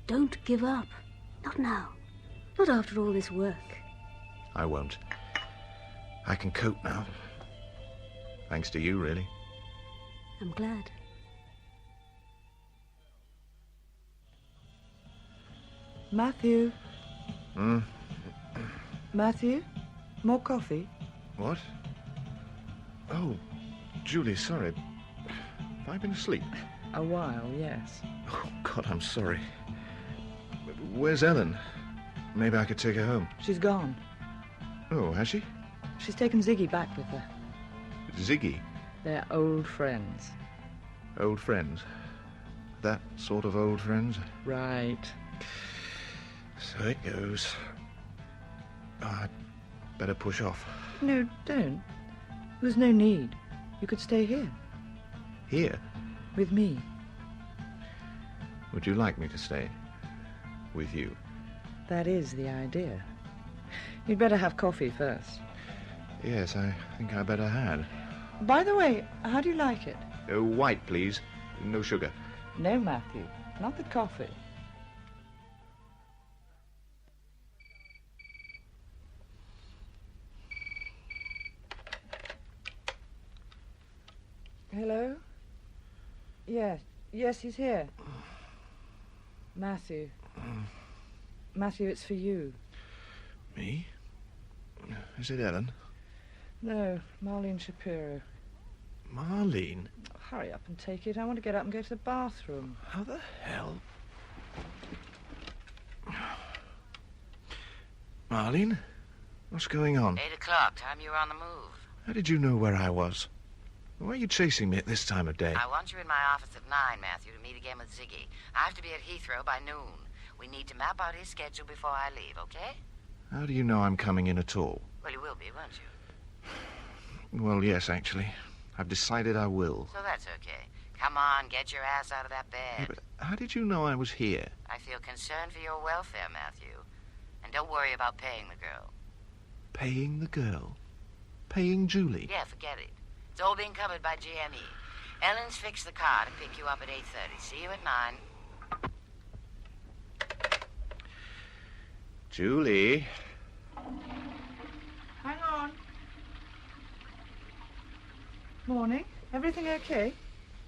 Don't give up. Not now. Not after all this work. I won't. I can cope now. Thanks to you, really. I'm glad. Matthew? Matthew? More coffee? What? Oh, Julie, sorry. Have I been asleep? A while, yes. Oh, God, I'm sorry. Where's Ellen? Maybe I could take her home. She's gone. Oh, has she? She's taken Ziggy back with her. Ziggy? They're old friends. Old friends? That sort of old friends? Right. So it goes. Oh, I'd better push off. No, don't. There's no need. You could stay here. Here? With me. Would you like me to stay? With you? That is the idea. You'd better have coffee first. Yes, I think I better had. By the way, how do you like it? White, please. No sugar. No, Matthew. Not the coffee. Hello? Yes, he's here. Matthew. Matthew, it's for you. Me? Is it Ellen? No, Marlene Shapiro. Marlene? Hurry up and take it. I want to get up and go to the bathroom. How the hell? Marlene? What's going on? 8 o'clock, time you were on the move. How did you know where I was? Why are you chasing me at this time of day? I want you in my office at 9, Matthew, to meet again with Ziggy. I have to be at Heathrow by noon. We need to map out his schedule before I leave, okay? How do you know I'm coming in at all? Well, you will be, won't you? Well, yes, actually. I've decided I will. So that's okay. Come on, get your ass out of that bed. Yeah, but how did you know I was here? I feel concerned for your welfare, Matthew. And don't worry about paying the girl. Paying the girl? Paying Julie? Yeah, forget it. It's all being covered by GME. Ellen's fixed the car to pick you up at 8:30. See you at 9. Julie. Hang on. Morning. Everything okay?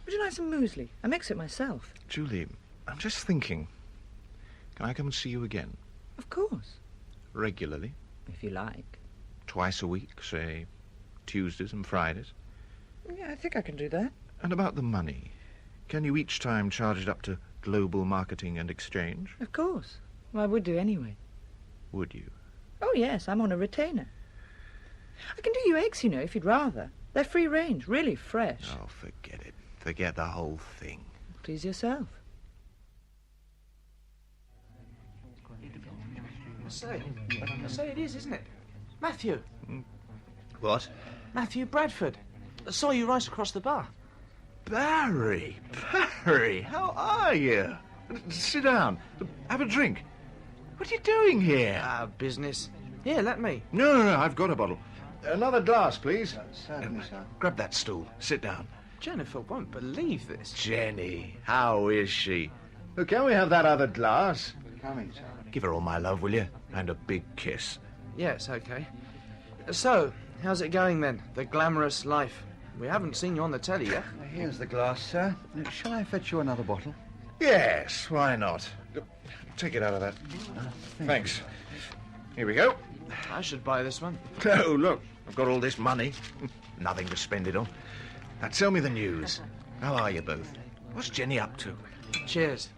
Would you like some muesli? I mix it myself. Julie, I'm just thinking. Can I come and see you again? Of course. Regularly? If you like. Twice a week, say Tuesdays and Fridays? Yeah, I think I can do that. And about the money? Can you each time charge it up to Global Marketing and Exchange? Of course. Well, I would do anyway. Would you? Oh, yes, I'm on a retainer. I can do you eggs, you know, if you'd rather. They're free range, really fresh. Oh, forget it. Forget the whole thing. Please yourself. Say it is, isn't it? Matthew. What? Matthew Bradford. I saw you right across the bar. Barry, how are you? Sit down. Have a drink. What are you doing here? Business. Yeah, let me. No, I've got a bottle. Another glass, please. Certainly, sir. Grab that stool. Sit down. Jennifer won't believe this. Jenny, how is she? Can we have that other glass? Coming, sir. Give her all my love, will you? And a big kiss. Yes, okay. So, how's it going then? The glamorous life. We haven't seen you on the telly yet. Here's the glass, sir. Shall I fetch you another bottle? Yes, why not? Take it out of that. Thanks. Here we go. I should buy this one. Oh, look, I've got all this money. Nothing to spend it on. Now, tell me the news. How are you both? What's Jenny up to? Cheers.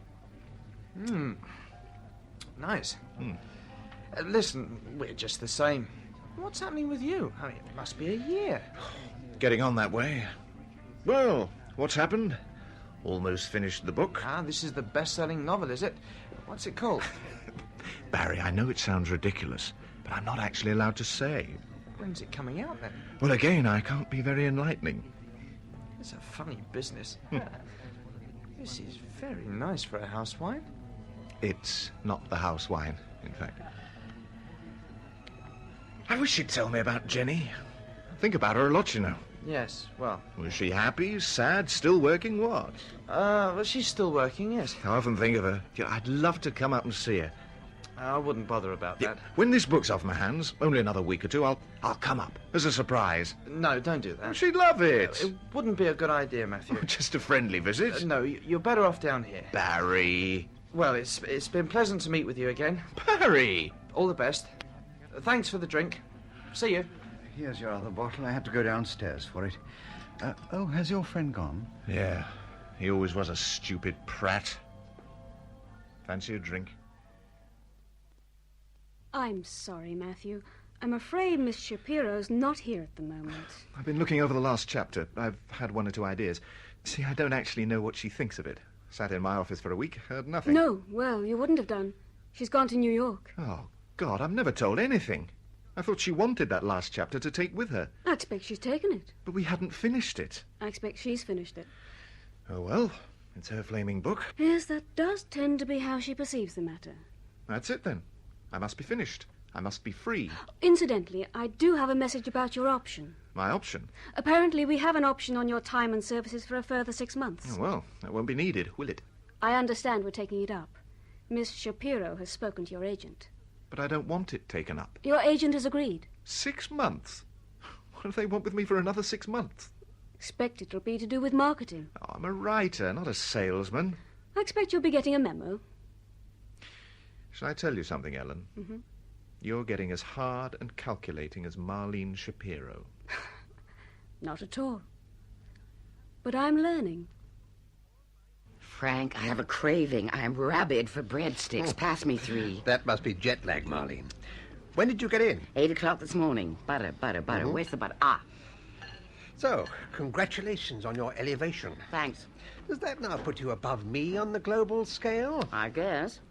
Nice. Listen, we're just the same. What's happening with you? I mean, it must be a year. Getting on that way. Well, what's happened? Almost finished the book. Ah, this is the best-selling novel, is it? What's it called? Barry, I know it sounds ridiculous, but I'm not actually allowed to say. When's it coming out, then? Well, again, I can't be very enlightening. It's a funny business. This is very nice for a house wine. It's not the house wine, in fact. I wish you'd tell me about Jenny. I think about her a lot, you know. Yes, well... Was she happy, sad, still working, what? Well, she's still working, yes. I often think of her. I'd love to come up and see her. I wouldn't bother about that. When this book's off my hands, only another week or two, I'll come up as a surprise. No, don't do that. She'd love it. It wouldn't be a good idea, Matthew. Just a friendly visit. No, you're better off down here. Barry. Well, it's been pleasant to meet with you again. Barry. All the best. Thanks for the drink. See you. Here's your other bottle. I had to go downstairs for it. Has your friend gone? Yeah. He always was a stupid prat. Fancy a drink? I'm sorry, Matthew. I'm afraid Miss Shapiro's not here at the moment. I've been looking over the last chapter. I've had one or two ideas. See, I don't actually know what she thinks of it. Sat in my office for a week, heard nothing. No, well, you wouldn't have done. She's gone to New York. Oh, God, I've never told anything. I thought she wanted that last chapter to take with her. I expect she's taken it. But we hadn't finished it. I expect she's finished it. Oh, well, it's her flaming book. Yes, that does tend to be how she perceives the matter. That's it, then. I must be finished. I must be free. Incidentally, I do have a message about your option. My option? Apparently, we have an option on your time and services for a further 6 months. Oh, well, that won't be needed, will it? I understand we're taking it up. Miss Shapiro has spoken to your agent. But I don't want it taken up. Your agent has agreed. 6 months? What do they want with me for another 6 months? Expect it'll be to do with marketing. Oh, I'm a writer, not a salesman. I expect you'll be getting a memo. Shall I tell you something, Ellen? Mm-hmm. You're getting as hard and calculating as Marlene Shapiro. Not at all. But I'm learning. Frank, I have a craving. I am rabid for breadsticks. Pass me 3. That must be jet lag, Marlene. When did you get in? 8 o'clock this morning. Butter. Mm-hmm. Where's the butter? Ah. So, congratulations on your elevation. Thanks. Does that now put you above me on the global scale? I guess.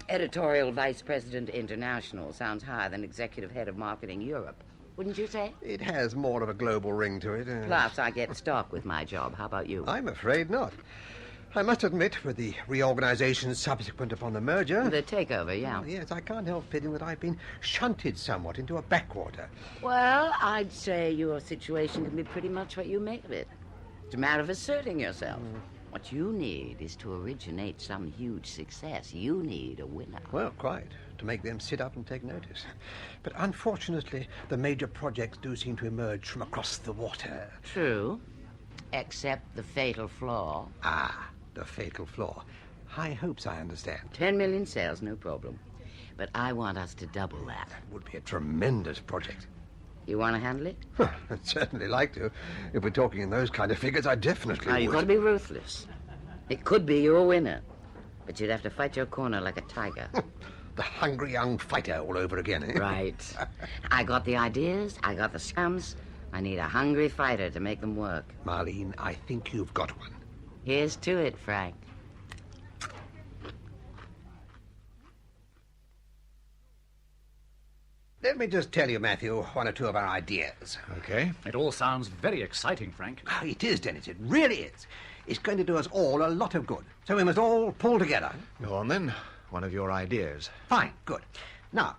Editorial Vice President International sounds higher than Executive Head of Marketing Europe. Wouldn't you say? It has more of a global ring to it. Plus, I get stock with my job. How about you? I'm afraid not. I must admit, with the reorganization subsequent upon the merger... The takeover, yeah. Yes, I can't help feeling that I've been shunted somewhat into a backwater. Well, I'd say your situation can be pretty much what you make of it. It's a matter of asserting yourself. What you need is to originate some huge success. You need a winner. Well, quite. To make them sit up and take notice. But unfortunately, the major projects do seem to emerge from across the water. True. Except the fatal flaw. Ah, the fatal flaw. High hopes, I understand. 10 million sales, no problem. But I want us to double that. That would be a tremendous project. You want to handle it? I'd certainly like to. If we're talking in those kind of figures, I definitely would. You've got to be ruthless. It could be your winner, but you'd have to fight your corner like a tiger. The hungry young fighter all over again, eh? Right. I got the ideas, I got the scums. I need a hungry fighter to make them work. Marlene, I think you've got one. Here's to it, Frank. Let me just tell you, Matthew, one or two of our ideas. Okay. It all sounds very exciting, Frank. Oh, it is, Dennis. It really is. It's going to do us all a lot of good. So we must all pull together. Go on, then. One of your ideas. Fine. Good. Now,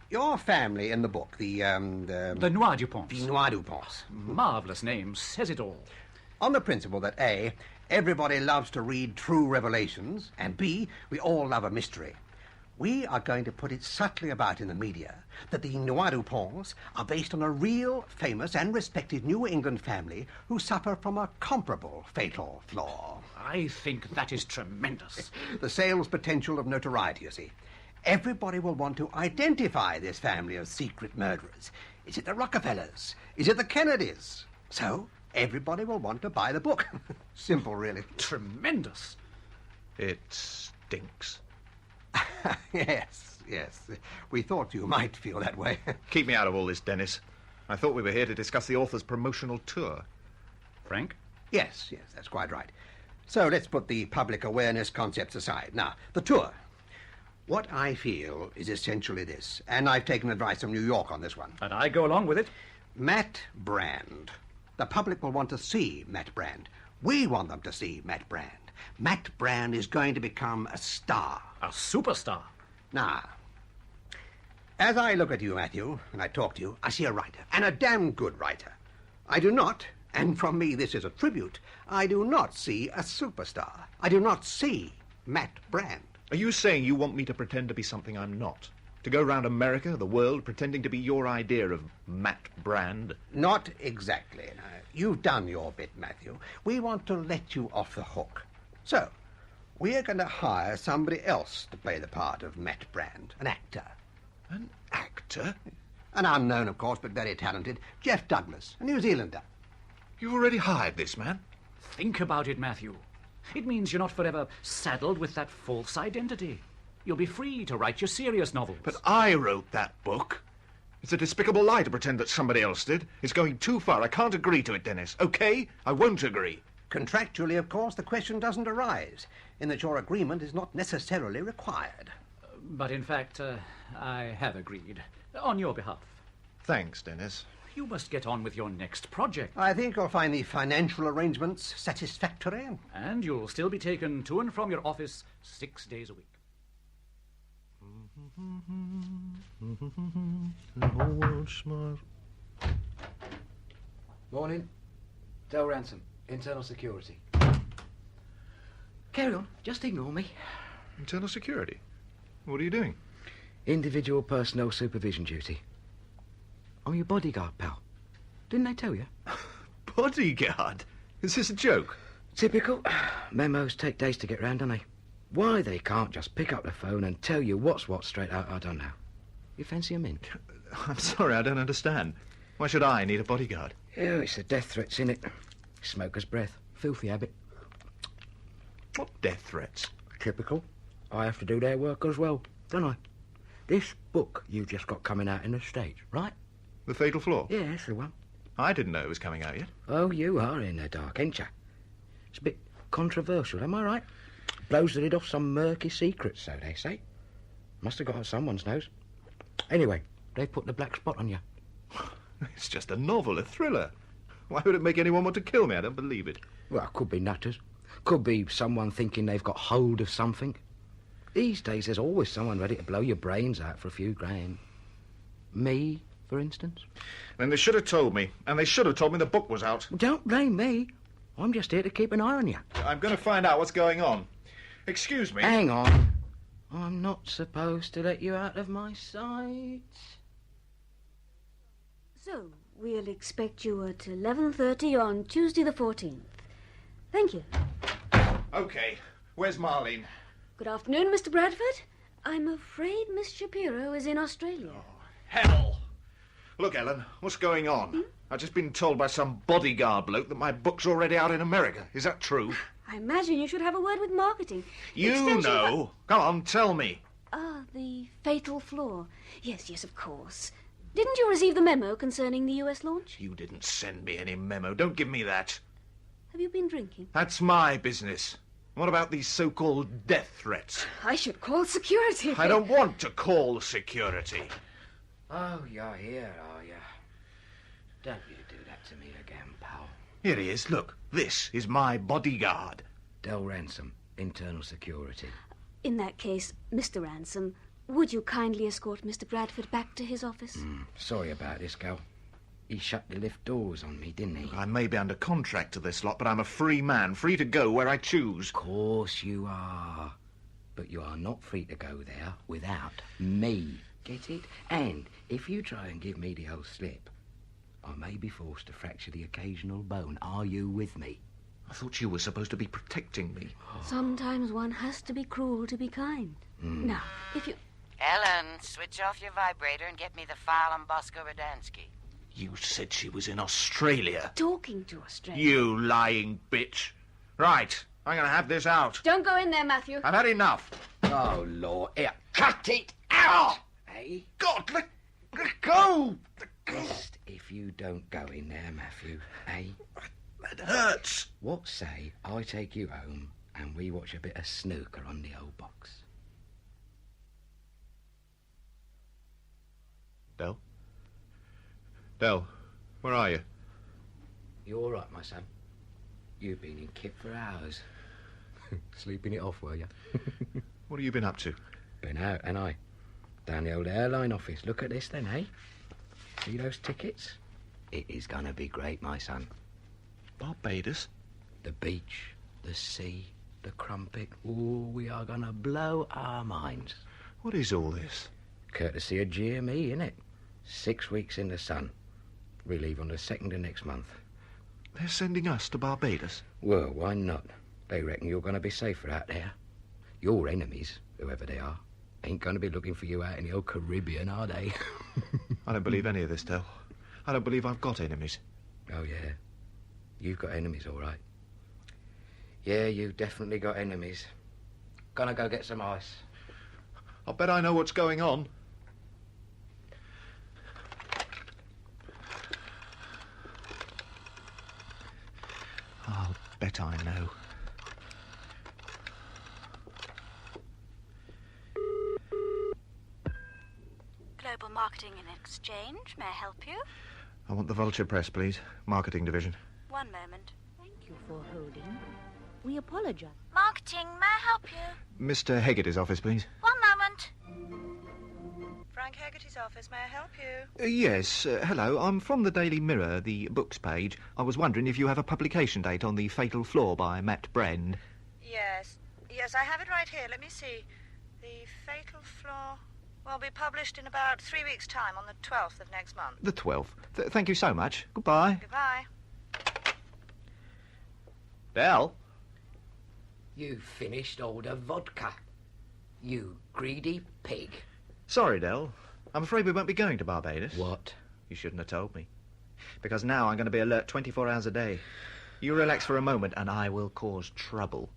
your family in the book, the Noir du Pont. The Noir du Pont. Marvellous name. Says it all. On the principle that A, everybody loves to read true revelations, and B, we all love a mystery. We are going to put it subtly about in the media that the Noiroupons are based on a real, famous and respected New England family who suffer from a comparable fatal flaw. I think that is tremendous. The sales potential of notoriety, you see. Everybody will want to identify this family of secret murderers. Is it the Rockefellers? Is it the Kennedys? So everybody will want to buy the book. Simple, really. Tremendous. It stinks. Yes. We thought you might feel that way. Keep me out of all this, Dennis. I thought we were here to discuss the author's promotional tour. Frank? Yes, that's quite right. So let's put the public awareness concepts aside. Now, the tour. What I feel is essentially this, and I've taken advice from New York on this one. And I go along with it. Matt Brand. The public will want to see Matt Brand. We want them to see Matt Brand. Matt Brand is going to become a star. A superstar. Now, as I look at you, Matthew, and I talk to you, I see a writer, and a damn good writer. I do not, and from me this is a tribute, I do not see a superstar. I do not see Matt Brand. Are you saying you want me to pretend to be something I'm not? To go round America, the world, pretending to be your idea of Matt Brand? Not exactly. No. You've done your bit, Matthew. We want to let you off the hook. So, we're going to hire somebody else to play the part of Matt Brand, an actor. An actor? An unknown, of course, but very talented. Jeff Douglas, a New Zealander. You've already hired this man? Think about it, Matthew. It means you're not forever saddled with that false identity. You'll be free to write your serious novels. But I wrote that book. It's a despicable lie to pretend that somebody else did. It's going too far. I can't agree to it, Dennis. OK? I won't agree. Contractually, of course, the question doesn't arise, in that your agreement is not necessarily required. But in fact, I have agreed. On your behalf. Thanks, Dennis. You must get on with your next project. I think you'll find the financial arrangements satisfactory. And you'll still be taken to and from your office 6 days a week. Morning. Del Ransom, Internal Security. Carry on, just ignore me. Internal Security? What are you doing? Individual personnel supervision duty. I'm your bodyguard, pal. Didn't they tell you? Bodyguard? Is this a joke? Typical. Memos take days to get round, don't they? Why they can't just pick up the phone and tell you what's what straight out, I don't know. You fancy a mint? I'm sorry, I don't understand. Why should I need a bodyguard? Oh, it's the death threats, innit? Smoker's breath. Filthy habit. What death threats? Typical. I have to do their work as well, don't I? This book you've just got coming out in the States, right? The Fatal Flaw? Yeah, that's the one. I didn't know it was coming out yet. Oh, you are in the dark, ain't you? It's a bit controversial, am I right? Blows the lid off some murky secrets, so they say. Must have got on someone's nose. Anyway, they put the black spot on you. It's just a novel, a thriller. Why would it make anyone want to kill me? I don't believe it. Well, could be nutters. Could be someone thinking they've got hold of something. These days, there's always someone ready to blow your brains out for a few grand. Me, for instance. Then they should have told me, and they should have told me the book was out. Don't blame me. I'm just here to keep an eye on you. I'm going to find out what's going on. Excuse me. Hang on. I'm not supposed to let you out of my sight. So, we'll expect you at 11:30 on Tuesday the 14th. Thank you. OK. Where's Marlene? Good afternoon, Mr. Bradford. I'm afraid Miss Shapiro is in Australia. Hell! Look, Ellen, what's going on? I've just been told by some bodyguard bloke that my book's already out in America. Is that true? I imagine you should have a word with marketing. You know. Come on, tell me. The Fatal Flaw. Yes, of course. Didn't you receive the memo concerning the US launch? You didn't send me any memo. Don't give me that. Have you been drinking? That's my business. What about these so-called death threats? I should call security. I don't want to call security. Oh, you're here, are you? Don't you do that to me again, pal. Here he is. Look, this is my bodyguard. Del Ransom, Internal Security. In that case, Mr. Ransom, would you kindly escort Mr. Bradford back to his office? Sorry about this, gal. He shut the lift doors on me, didn't he? I may be under contract to this lot, but I'm a free man, free to go where I choose. Of course you are. But you are not free to go there without me. Get it? And if you try and give me the old slip, I may be forced to fracture the occasional bone. Are you with me? I thought you were supposed to be protecting me. Sometimes one has to be cruel to be kind. Now, if you... Ellen, switch off your vibrator and get me the file on Bosco Radansky. You said she was in Australia. Talking to Australia. You lying bitch. Right, I'm going to have this out. Don't go in there, Matthew. I've had enough. Oh, Lord. Here, cut it out! Eh? God, let go! Just if you don't go in there, Matthew, eh? That hurts. What say I take you home and we watch a bit of snooker on the old box? Del? Del, where are you? You all right, my son? You've been in kit for hours. Sleeping it off, were you? What have you been up to? Been out, and I. Down the old airline office. Look at this then, eh? See those tickets? It is gonna be great, my son. Barbados? The beach, the sea, the crumpet. Ooh, we are gonna blow our minds. What is all this? Courtesy of GME, innit? 6 weeks in the sun. We leave on the 2nd of next month. They're sending us to Barbados? Well, why not? They reckon you're going to be safer out there. Your enemies, whoever they are, ain't going to be looking for you out in the old Caribbean, are they? I don't believe any of this, Del. I don't believe I've got enemies. Oh, yeah. You've got enemies, all right. Yeah, you've definitely got enemies. Gonna go get some ice. I'll bet I know what's going on. I'll bet I know. Global Marketing and Exchange, may I help you? I want the Vulture Press, please. Marketing division. One moment. Thank you for holding. We apologize. Marketing, may I help you? Mr. Hegarty's office, please. One moment. Frank Haggerty's office, may I help you? Yes, hello. I'm from the Daily Mirror, the books page. I was wondering if you have a publication date on The Fatal Flaw by Matt Brand. Yes. Yes, I have it right here. Let me see. The Fatal Flaw will be published in about 3 weeks' time, on the 12th of next month. The 12th. Thank you so much. Goodbye. Goodbye. Del? You finished all the vodka. You greedy pig. Sorry, Del. I'm afraid we won't be going to Barbados. What? You shouldn't have told me. Because now I'm going to be alert 24 hours a day. You relax for a moment and I will cause trouble.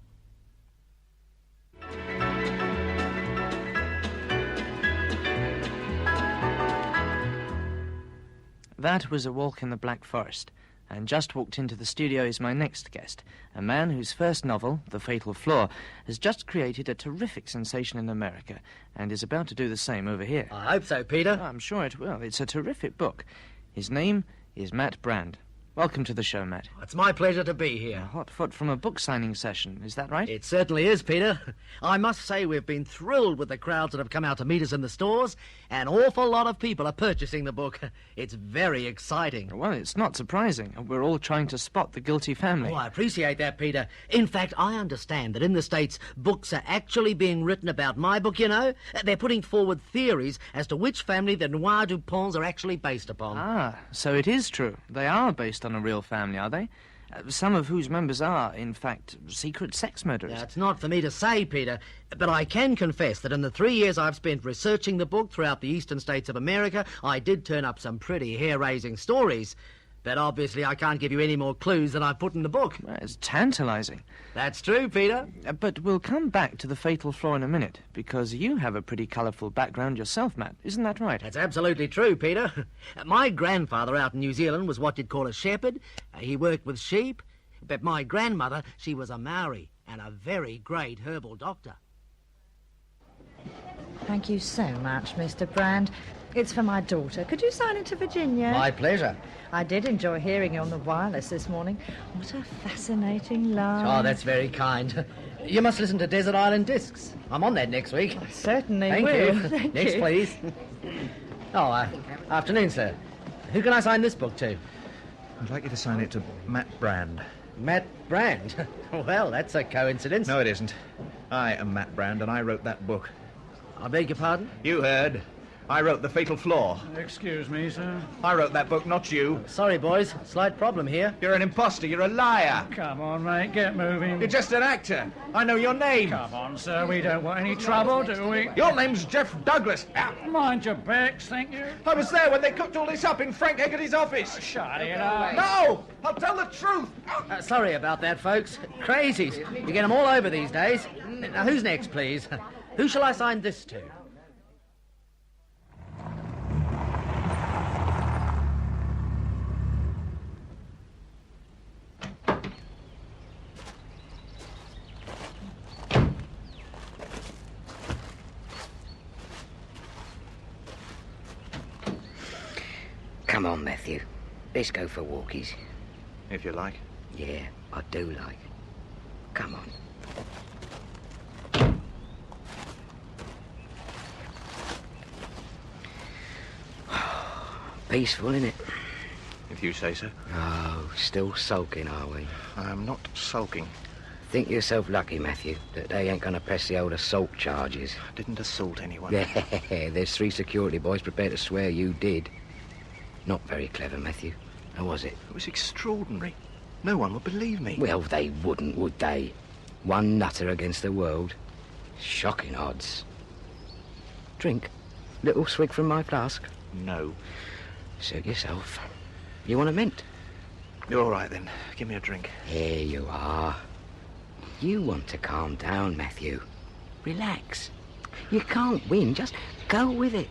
That was A Walk in the Black Forest, and just walked into the studio is my next guest, a man whose first novel, The Fatal Flaw, has just created a terrific sensation in America and is about to do the same over here. I hope so, Peter. I'm sure it will. It's a terrific book. His name is Matt Brand. Welcome to the show, Matt. It's my pleasure to be here. A hot foot from a book signing session, is that right? It certainly is, Peter. I must say we've been thrilled with the crowds that have come out to meet us in the stores. An awful lot of people are purchasing the book. It's very exciting. Well, it's not surprising. We're all trying to spot the guilty family. Oh, I appreciate that, Peter. In fact, I understand that in the States, books are actually being written about my book, you know. They're putting forward theories as to which family the Noir Duponts are actually based upon. Ah, so it is true. They are based on a real family, are they? Some of whose members are, in fact, secret sex murderers. It's not for me to say, Peter, but I can confess that in the 3 years I've spent researching the book throughout the eastern states of America, I did turn up some pretty hair-raising stories. But obviously I can't give you any more clues than I've put in the book. Well, it's tantalising. That's true, Peter. But we'll come back to The Fatal Flaw in a minute, because you have a pretty colourful background yourself, Matt. Isn't that right? That's absolutely true, Peter. My grandfather out in New Zealand was what you'd call a shepherd. He worked with sheep. But my grandmother, she was a Maori and a very great herbal doctor. Thank you so much, Mr. Brand. It's for my daughter. Could you sign it to Virginia? My pleasure. I did enjoy hearing you on the wireless this morning. What a fascinating line. Oh, that's very kind. You must listen to Desert Island Discs. I'm on that next week. I certainly Thank will. you. Thank Next, you. please. Oh, afternoon, sir. Who can I sign this book to? I'd like you to sign it to Matt Brand. Matt Brand? Well, that's a coincidence. No, it isn't. I am Matt Brand, and I wrote that book. I beg your pardon? You heard. I wrote The Fatal Flaw. Excuse me, sir. I wrote that book, not you. Sorry, boys. Slight problem here. You're an imposter. You're a liar. Come on, mate. Get moving. You're just an actor. I know your name. Come on, sir. We don't want any trouble, do we? Your name's Jeff Douglas. Mind your backs, thank you. I was there when they cooked all this up in Frank Hegarty's office. Shut it up. No! I'll tell the truth. Sorry about that, folks. Crazies. You get them all over these days. Now, who's next, please? Who shall I sign this to? Come on, Matthew. Let's go for walkies. If you like. Yeah, I do like. Come on. Peaceful, innit? If you say so. Oh, still sulking, are we? I'm not sulking. Think yourself lucky, Matthew, that they ain't gonna press the old assault charges. I didn't assault anyone. Yeah, there's 3 security boys prepared to swear you did. Not very clever, Matthew. How was it? It was extraordinary. No one would believe me. Well, they wouldn't, would they? One nutter against the world. Shocking odds. Drink. Little swig from my flask. No. Suit yourself. You want a mint? You're all right, then. Give me a drink. Here you are. You want to calm down, Matthew. Relax. You can't win. Just go with it.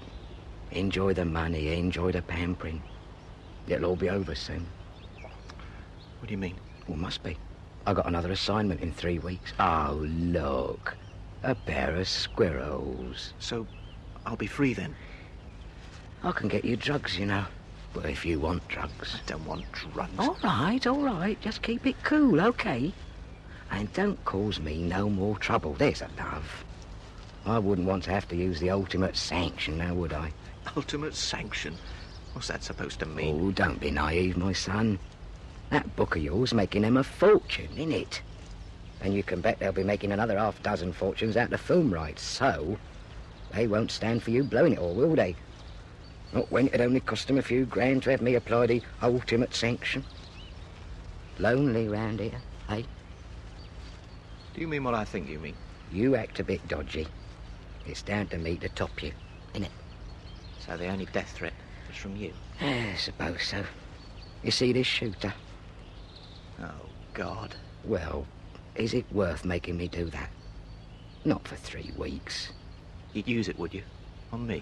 Enjoy the money, enjoy the pampering. It'll all be over soon. What do you mean? Well, must be. I got another assignment in 3 weeks. Oh, look. A pair of squirrels. So, I'll be free then? I can get you drugs, you know. Well, if you want drugs. I don't want drugs. All right. Just keep it cool, OK? And don't cause me no more trouble. There's a love. I wouldn't want to have to use the ultimate sanction, now would I? Ultimate sanction? What's that supposed to mean? Oh, don't be naive, my son. That book of yours making them a fortune, innit? And you can bet they'll be making another 6 fortunes out of film rights, so they won't stand for you blowing it all, will they? Not when it'd only cost them a few grand to have me apply the ultimate sanction. Lonely round here, eh? Do you mean what I think you mean? You act a bit dodgy. It's down to me to top you, innit? So the only death threat was from you? I suppose so. You see this shooter? Oh, God. Well, is it worth making me do that? Not for 3 weeks. You'd use it, would you? On me?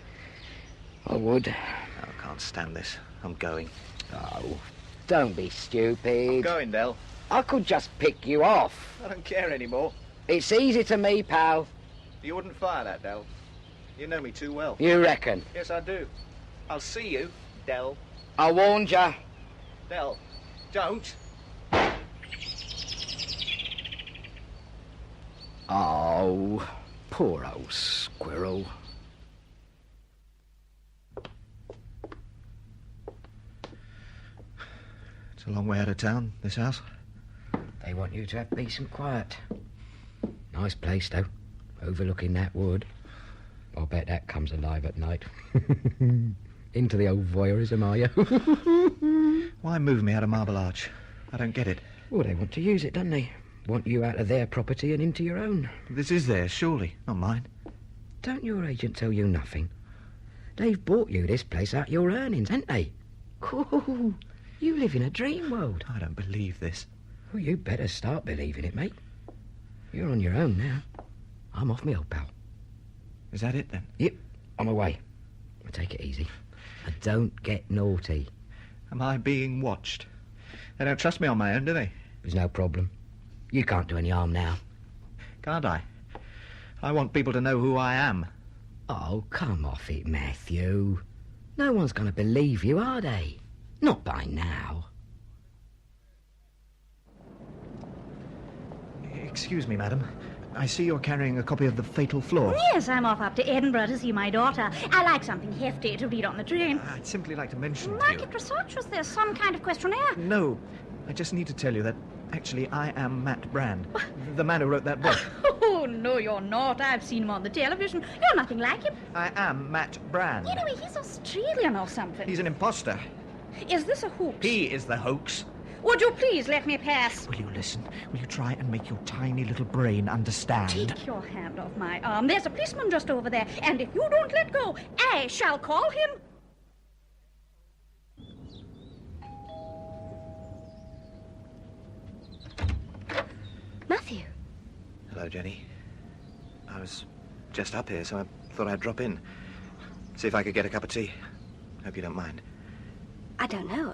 I would. Oh, I can't stand this. I'm going. Oh, don't be stupid. I'm going, Del. I could just pick you off. I don't care anymore. It's easy to me, pal. You wouldn't fire that, Del. You know me too well. You reckon? Yes, I do. I'll see you, Del. I warned ya. Del, don't. Oh, poor old squirrel. It's a long way out of town, this house. They want you to have peace and quiet. Nice place, though. Overlooking that wood. I'll bet that comes alive at night. Into the old voyeurism, are you? Why move me out of Marble Arch? I don't get it. Well, they want to use it, don't they? Want you out of their property and into your own. This is theirs, surely, not mine. Don't your agent tell you nothing? They've bought you this place out your earnings, haven't they? Cool. You live in a dream world. I don't believe this. Well, you better start believing it, mate. You're on your own now. I'm off me old pal. Is that it, then? Yep, I'm away. I'll take it easy. And don't get naughty. Am I being watched? They don't trust me on my own, do they? There's no problem. You can't do any harm now. Can't I? I want people to know who I am. Oh, come off it, Matthew. No one's going to believe you, are they? Not by now. Excuse me, madam. I see you're carrying a copy of The Fatal Flaw. Yes, I'm off up to Edinburgh to see my daughter. I like something hefty to read on the train. I'd simply like to mention to you... Market research, was there some kind of questionnaire? No. I just need to tell you that, actually, I am Matt Brand, the man who wrote that book. Oh, Oh, no, you're not. I've seen him on the television. You're nothing like him. I am Matt Brand. You know, he's Australian or something. He's an imposter. Is this a hoax? He is the hoax. Would you please let me pass? Will you listen? Will you try and make your tiny little brain understand? Take your hand off my arm. There's a policeman just over there, and if you don't let go, I shall call him. Matthew. Hello, Jenny. I was just up here, so I thought I'd drop in. See if I could get a cup of tea. Hope you don't mind. I don't know.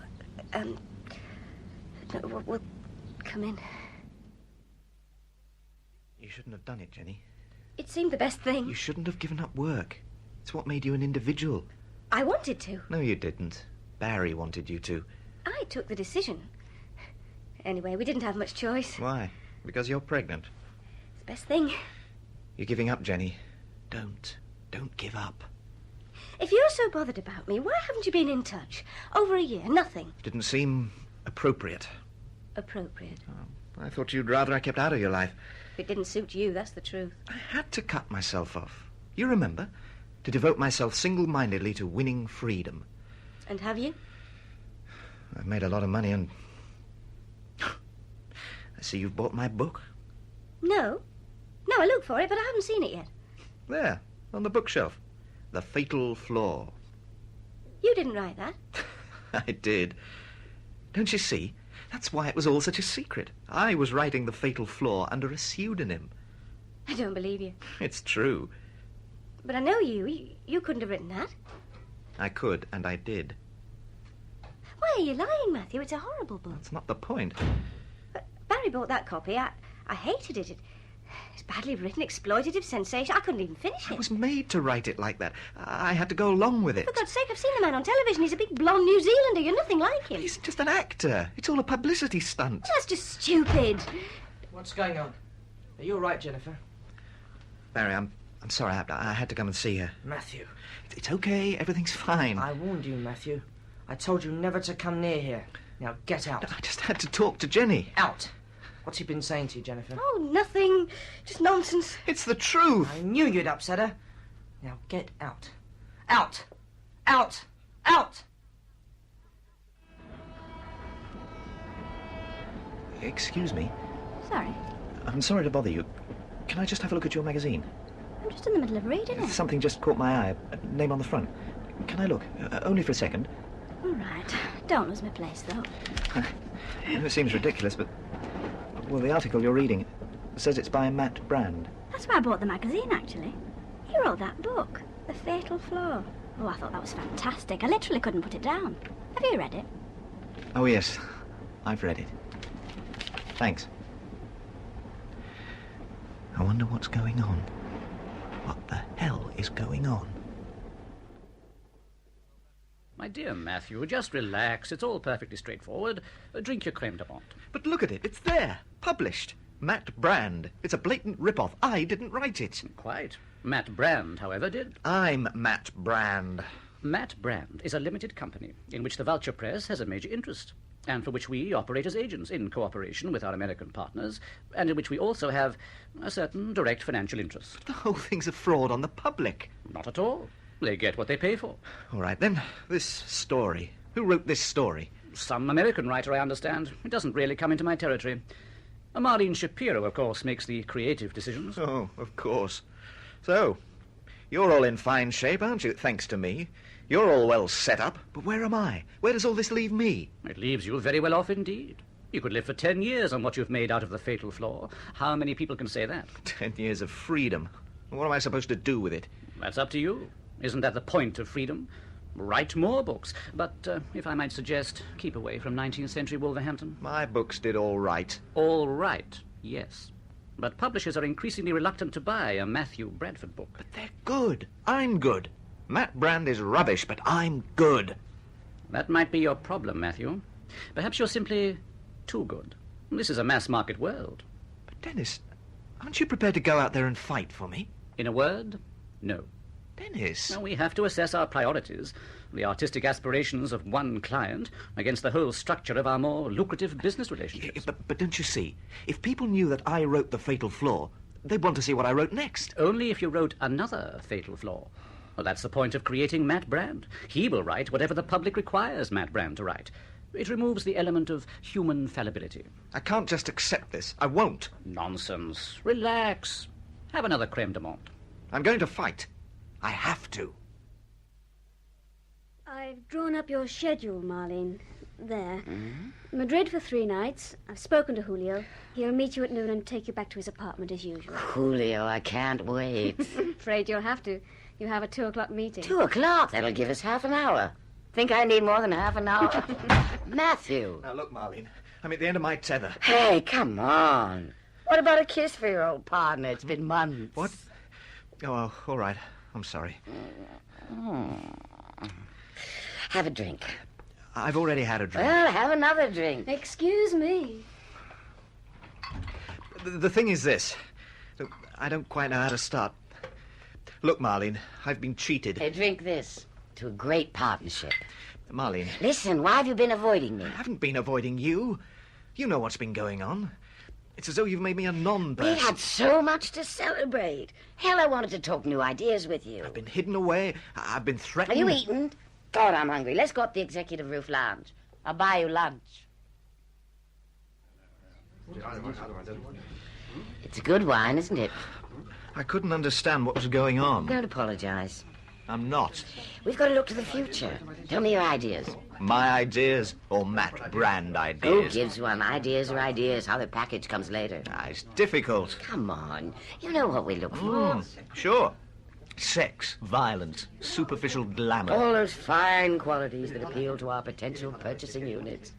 No, we'll come in. You shouldn't have done it, Jenny. It seemed the best thing. You shouldn't have given up work. It's what made you an individual. I wanted to. No, you didn't. Barry wanted you to. I took the decision. Anyway, we didn't have much choice. Why? Because you're pregnant. It's the best thing. You're giving up, Jenny. Don't give up. If you're so bothered about me, why haven't you been in touch? Over a year, nothing. Didn't seem appropriate. Appropriate. Oh, I thought you'd rather I kept out of your life. If it didn't suit you, that's the truth. I had to cut myself off. You remember? To devote myself single-mindedly to winning freedom. And have you? I've made a lot of money and... I see you've bought my book. No. No, I looked for it, but I haven't seen it yet. There, on the bookshelf. The Fatal Flaw. You didn't write that. I did. Don't you see? That's why it was all such a secret. I was writing The Fatal Flaw under a pseudonym. I don't believe you. It's true. But I know you. You couldn't have written that. I could, and I did. Why are you lying, Matthew? It's a horrible book. That's not the point. But Barry bought that copy. I hated it. It's badly written, exploitative, sensation. I couldn't even finish it. I was made to write it like that. I had to go along with it. For God's sake, I've seen the man on television. He's a big blonde New Zealander. You're nothing like him. He's just an actor. It's all a publicity stunt. That's just stupid. What's going on? Are you all right, Jennifer? Barry, I'm sorry. I had to come and see her. Matthew. It's okay. Everything's fine. I warned you, Matthew. I told you never to come near here. Now get out. I just had to talk to Jenny. Out. What's he been saying to you, Jennifer? Oh, nothing. Just nonsense. It's the truth. I knew you'd upset her. Now get out. Out. Out. Out. Excuse me. Sorry. I'm sorry to bother you. Can I just have a look at your magazine? I'm just in the middle of reading it. Something just caught my eye. A name on the front. Can I look? Only for a second. All right. Don't lose my place, though. It seems ridiculous, but... Well, the article you're reading says it's by Matt Brand. That's why I bought the magazine, actually. He wrote that book, The Fatal Flaw. Oh, I thought that was fantastic. I literally couldn't put it down. Have you read it? Oh, yes. I've read it. Thanks. I wonder what's going on. What the hell is going on? My dear Matthew, just relax. It's all perfectly straightforward. Drink your creme de menthe. But look at it. It's there. Published. Matt Brand. It's a blatant rip-off. I didn't write it. Quite. Matt Brand, however, did. I'm Matt Brand. Matt Brand is a limited company in which the Vulture Press has a major interest, and for which we operate as agents in cooperation with our American partners, and in which we also have a certain direct financial interest. The whole thing's a fraud on the public. Not at all. They get what they pay for. All right, then. This story. Who wrote this story? Some American writer, I understand. It doesn't really come into my territory. Marlene Shapiro, of course, makes the creative decisions. Oh, of course. So, you're all in fine shape, aren't you, thanks to me? You're all well set up, but where am I? Where does all this leave me? It leaves you very well off indeed. You could live for 10 years on what you've made out of The Fatal Flaw. How many people can say that? 10 years of freedom. What am I supposed to do with it? That's up to you. Isn't that the point of freedom? Write more books. But, if I might suggest, keep away from 19th century Wolverhampton. My books did all right. All right, yes. But publishers are increasingly reluctant to buy a Matthew Bradford book. But they're good. I'm good. Matt Brand is rubbish, but I'm good. That might be your problem, Matthew. Perhaps you're simply too good. This is a mass-market world. But, Dennis, aren't you prepared to go out there and fight for me? In a word, no. Dennis. Now, we have to assess our priorities, the artistic aspirations of one client against the whole structure of our more lucrative business relationships. But don't you see? If people knew that I wrote The Fatal Flaw, they'd want to see what I wrote next. Only if you wrote another fatal flaw. Well, that's the point of creating Matt Brand. He will write whatever the public requires Matt Brand to write. It removes the element of human fallibility. I can't just accept this. I won't. Nonsense. Relax. Have another creme de menthe. I'm going to fight. I have to. I've drawn up your schedule, Marlene. There. Madrid for 3 nights. I've spoken to Julio. He'll meet you at noon and take you back to his apartment as usual. Julio, I can't wait. Afraid you'll have to. You have a 2 o'clock meeting. 2 o'clock? That'll give us half an hour. Think I need more than half an hour? Matthew. Now, look, Marlene, I'm at the end of my tether. Hey, come on. What about a kiss for your old partner? It's been months. What? Oh, all right. I'm sorry. Have a drink. I've already had a drink. Well, have another drink. Excuse me. The thing is this. I don't quite know how to start. Look, Marlene, I've been cheated. Hey, drink this. To a great partnership. Marlene. Listen, why have you been avoiding me? I haven't been avoiding you. You know what's been going on. It's as though you've made me a non-person. We had so much to celebrate. Hell, I wanted to talk new ideas with you. I've been hidden away. I've been threatened. Have you eaten? God, I'm hungry. Let's go up the executive roof lounge. I'll buy you lunch. It's a good wine, isn't it? I couldn't understand what was going on. Don't apologize. I'm not. We've got to look to the future. Tell me your ideas. My ideas or Matt Brand Who ideas? gives one? Ideas are ideas. How the package comes later. It's difficult. Come on. You know what we look for. Sure. Sex, violence, superficial glamour. All those fine qualities that appeal to our potential purchasing units.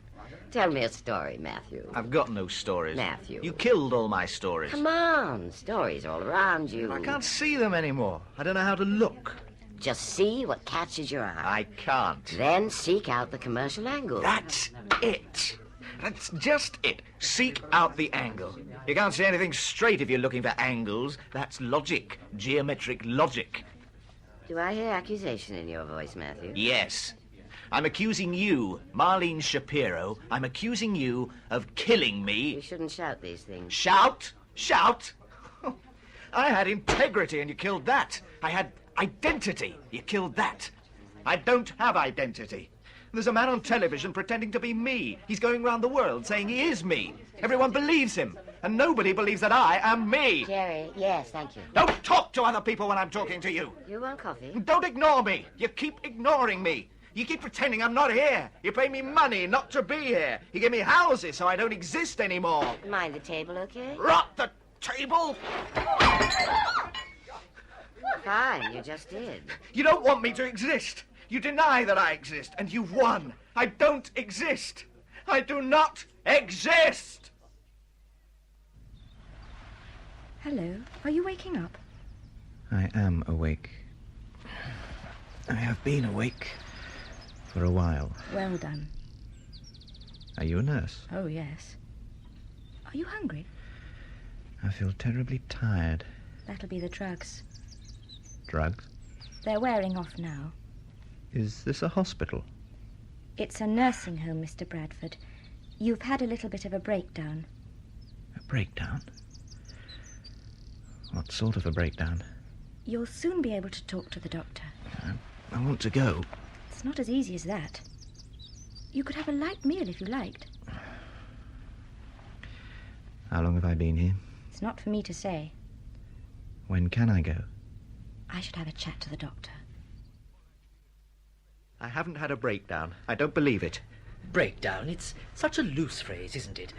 Tell me a story, Matthew. I've got no stories. Matthew. You killed all my stories. Come on. Stories all around you. I can't see them anymore. I don't know how to look. Just see what catches your eye. I can't. Then seek out the commercial angle. That's it. That's just it. Seek out the angle. You can't see anything straight if you're looking for angles. That's logic. Geometric logic. Do I hear accusation in your voice, Matthew? Yes. I'm accusing you, Marlene Shapiro, I'm accusing you of killing me. You shouldn't shout these things. Shout? Shout? I had integrity and you killed that. I had identity. You killed that. I don't have identity. There's a man on television pretending to be me. He's going round the world saying he is me. Everyone believes him. And nobody believes that I am me. Jerry, yes, thank you. Don't talk to other people when I'm talking to you. You want coffee? Don't ignore me. You keep ignoring me. You keep pretending I'm not here. You pay me money not to be here. You give me houses so I don't exist anymore. Mind the table, okay? Rot the table! Fine, you just did. You don't want me to exist. You deny that I exist, and you've won. I don't exist. I do not exist. Hello, are you waking up? I am awake. I have been awake for a while. Well done. Are you a nurse? Oh, yes. Are you hungry? I feel terribly tired. That'll be the drugs. Drugs? They're wearing off now. Is this a hospital? It's a nursing home, Mr. Bradford. You've had a little bit of a breakdown. A breakdown? What sort of a breakdown? You'll soon be able to talk to the doctor. I want to go. It's not as easy as that. You could have a light meal if you liked. How long have I been here? It's not for me to say. When can I go? I should have a chat to the doctor. I haven't had a breakdown. I don't believe it. Breakdown? It's such a loose phrase, isn't it?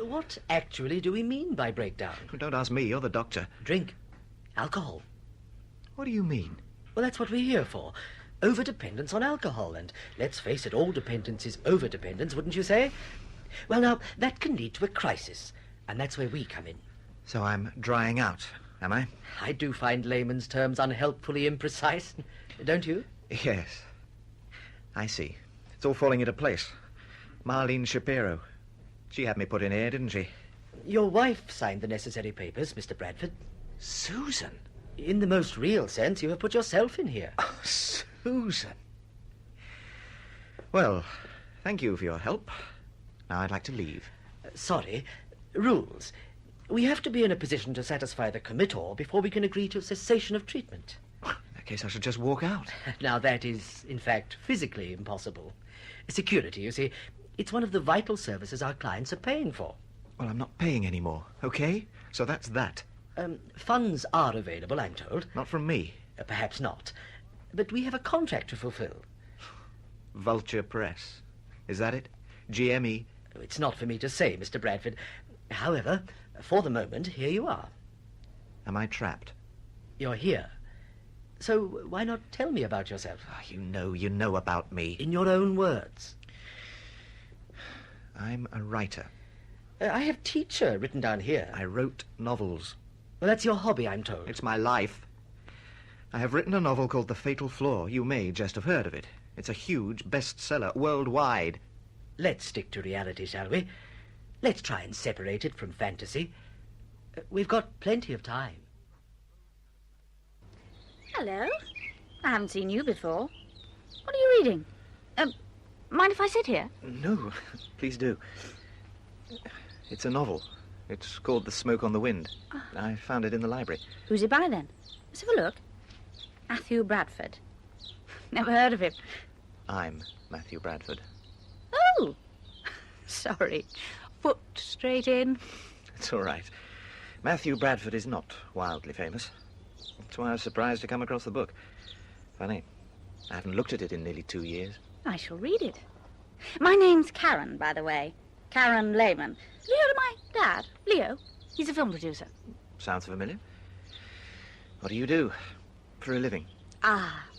What actually do we mean by breakdown? Don't ask me, you're the doctor. Drink. Alcohol. What do you mean? Well, that's what we're here for. Over-dependence on alcohol, and let's face it, all dependence is over-dependence, wouldn't you say? Well, now, that can lead to a crisis, and that's where we come in. So I'm drying out, am I? I do find layman's terms unhelpfully imprecise, don't you? Yes. I see. It's all falling into place. Marlene Shapiro. She had me put in here, didn't she? Your wife signed the necessary papers, Mr. Bradford. Susan? In the most real sense, you have put yourself in here. Oh, Susan. Well, thank you for your help. Now I'd like to leave. Sorry. Rules. We have to be in a position to satisfy the committor before we can agree to cessation of treatment. In that case, I should just walk out. Now, that is, in fact, physically impossible. Security, you see, it's one of the vital services our clients are paying for. Well, I'm not paying any more, okay? So that's that. Funds are available, I'm told. Not from me. Perhaps not. But we have a contract to fulfill. Vulture Press. Is that it? GME? It's not for me to say, Mr. Bradford. However, for the moment, here you are. Am I trapped? You're here. So why not tell me about yourself? You know about me. In your own words. I'm a writer. I have teacher written down here. I wrote novels. Well, that's your hobby, I'm told. It's my life. I have written a novel called The Fatal Flaw. You may just have heard of it. It's a huge bestseller worldwide. Let's stick to reality, shall we? Let's try and separate it from fantasy. We've got plenty of time. Hello. I haven't seen you before. What are you reading? Mind if I sit here? No, please do. It's a novel. It's called The Smoke on the Wind. I found it in the library. Who's it by, then? Let's have a look. Matthew Bradford. Never heard of him. I'm Matthew Bradford. Oh! Sorry. Foot straight in. It's all right. Matthew Bradford is not wildly famous. That's why I was surprised to come across the book. Funny. I haven't looked at it in nearly 2 years. I shall read it. My name's Karen, by the way. Karen Lehman. Have you heard of my dad, Leo? He's a film producer. Sounds familiar. What do you do for a living?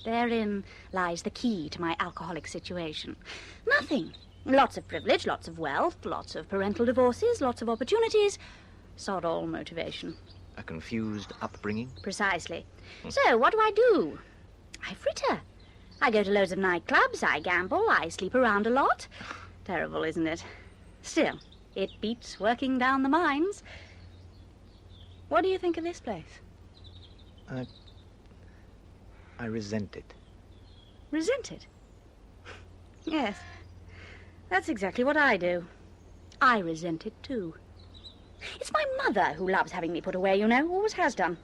Therein lies the key to my alcoholic situation. Nothing. Lots of privilege, lots of wealth, lots of parental divorces, lots of opportunities. Sod all motivation. A confused upbringing? Precisely. So, what do? I fritter. I go to loads of nightclubs, I gamble, I sleep around a lot. Terrible, isn't it? Still, it beats working down the mines. What do you think of this place? I resent it. Resent it? Yes. That's exactly what I do. I resent it, too. It's my mother who loves having me put away, you know. Always has done.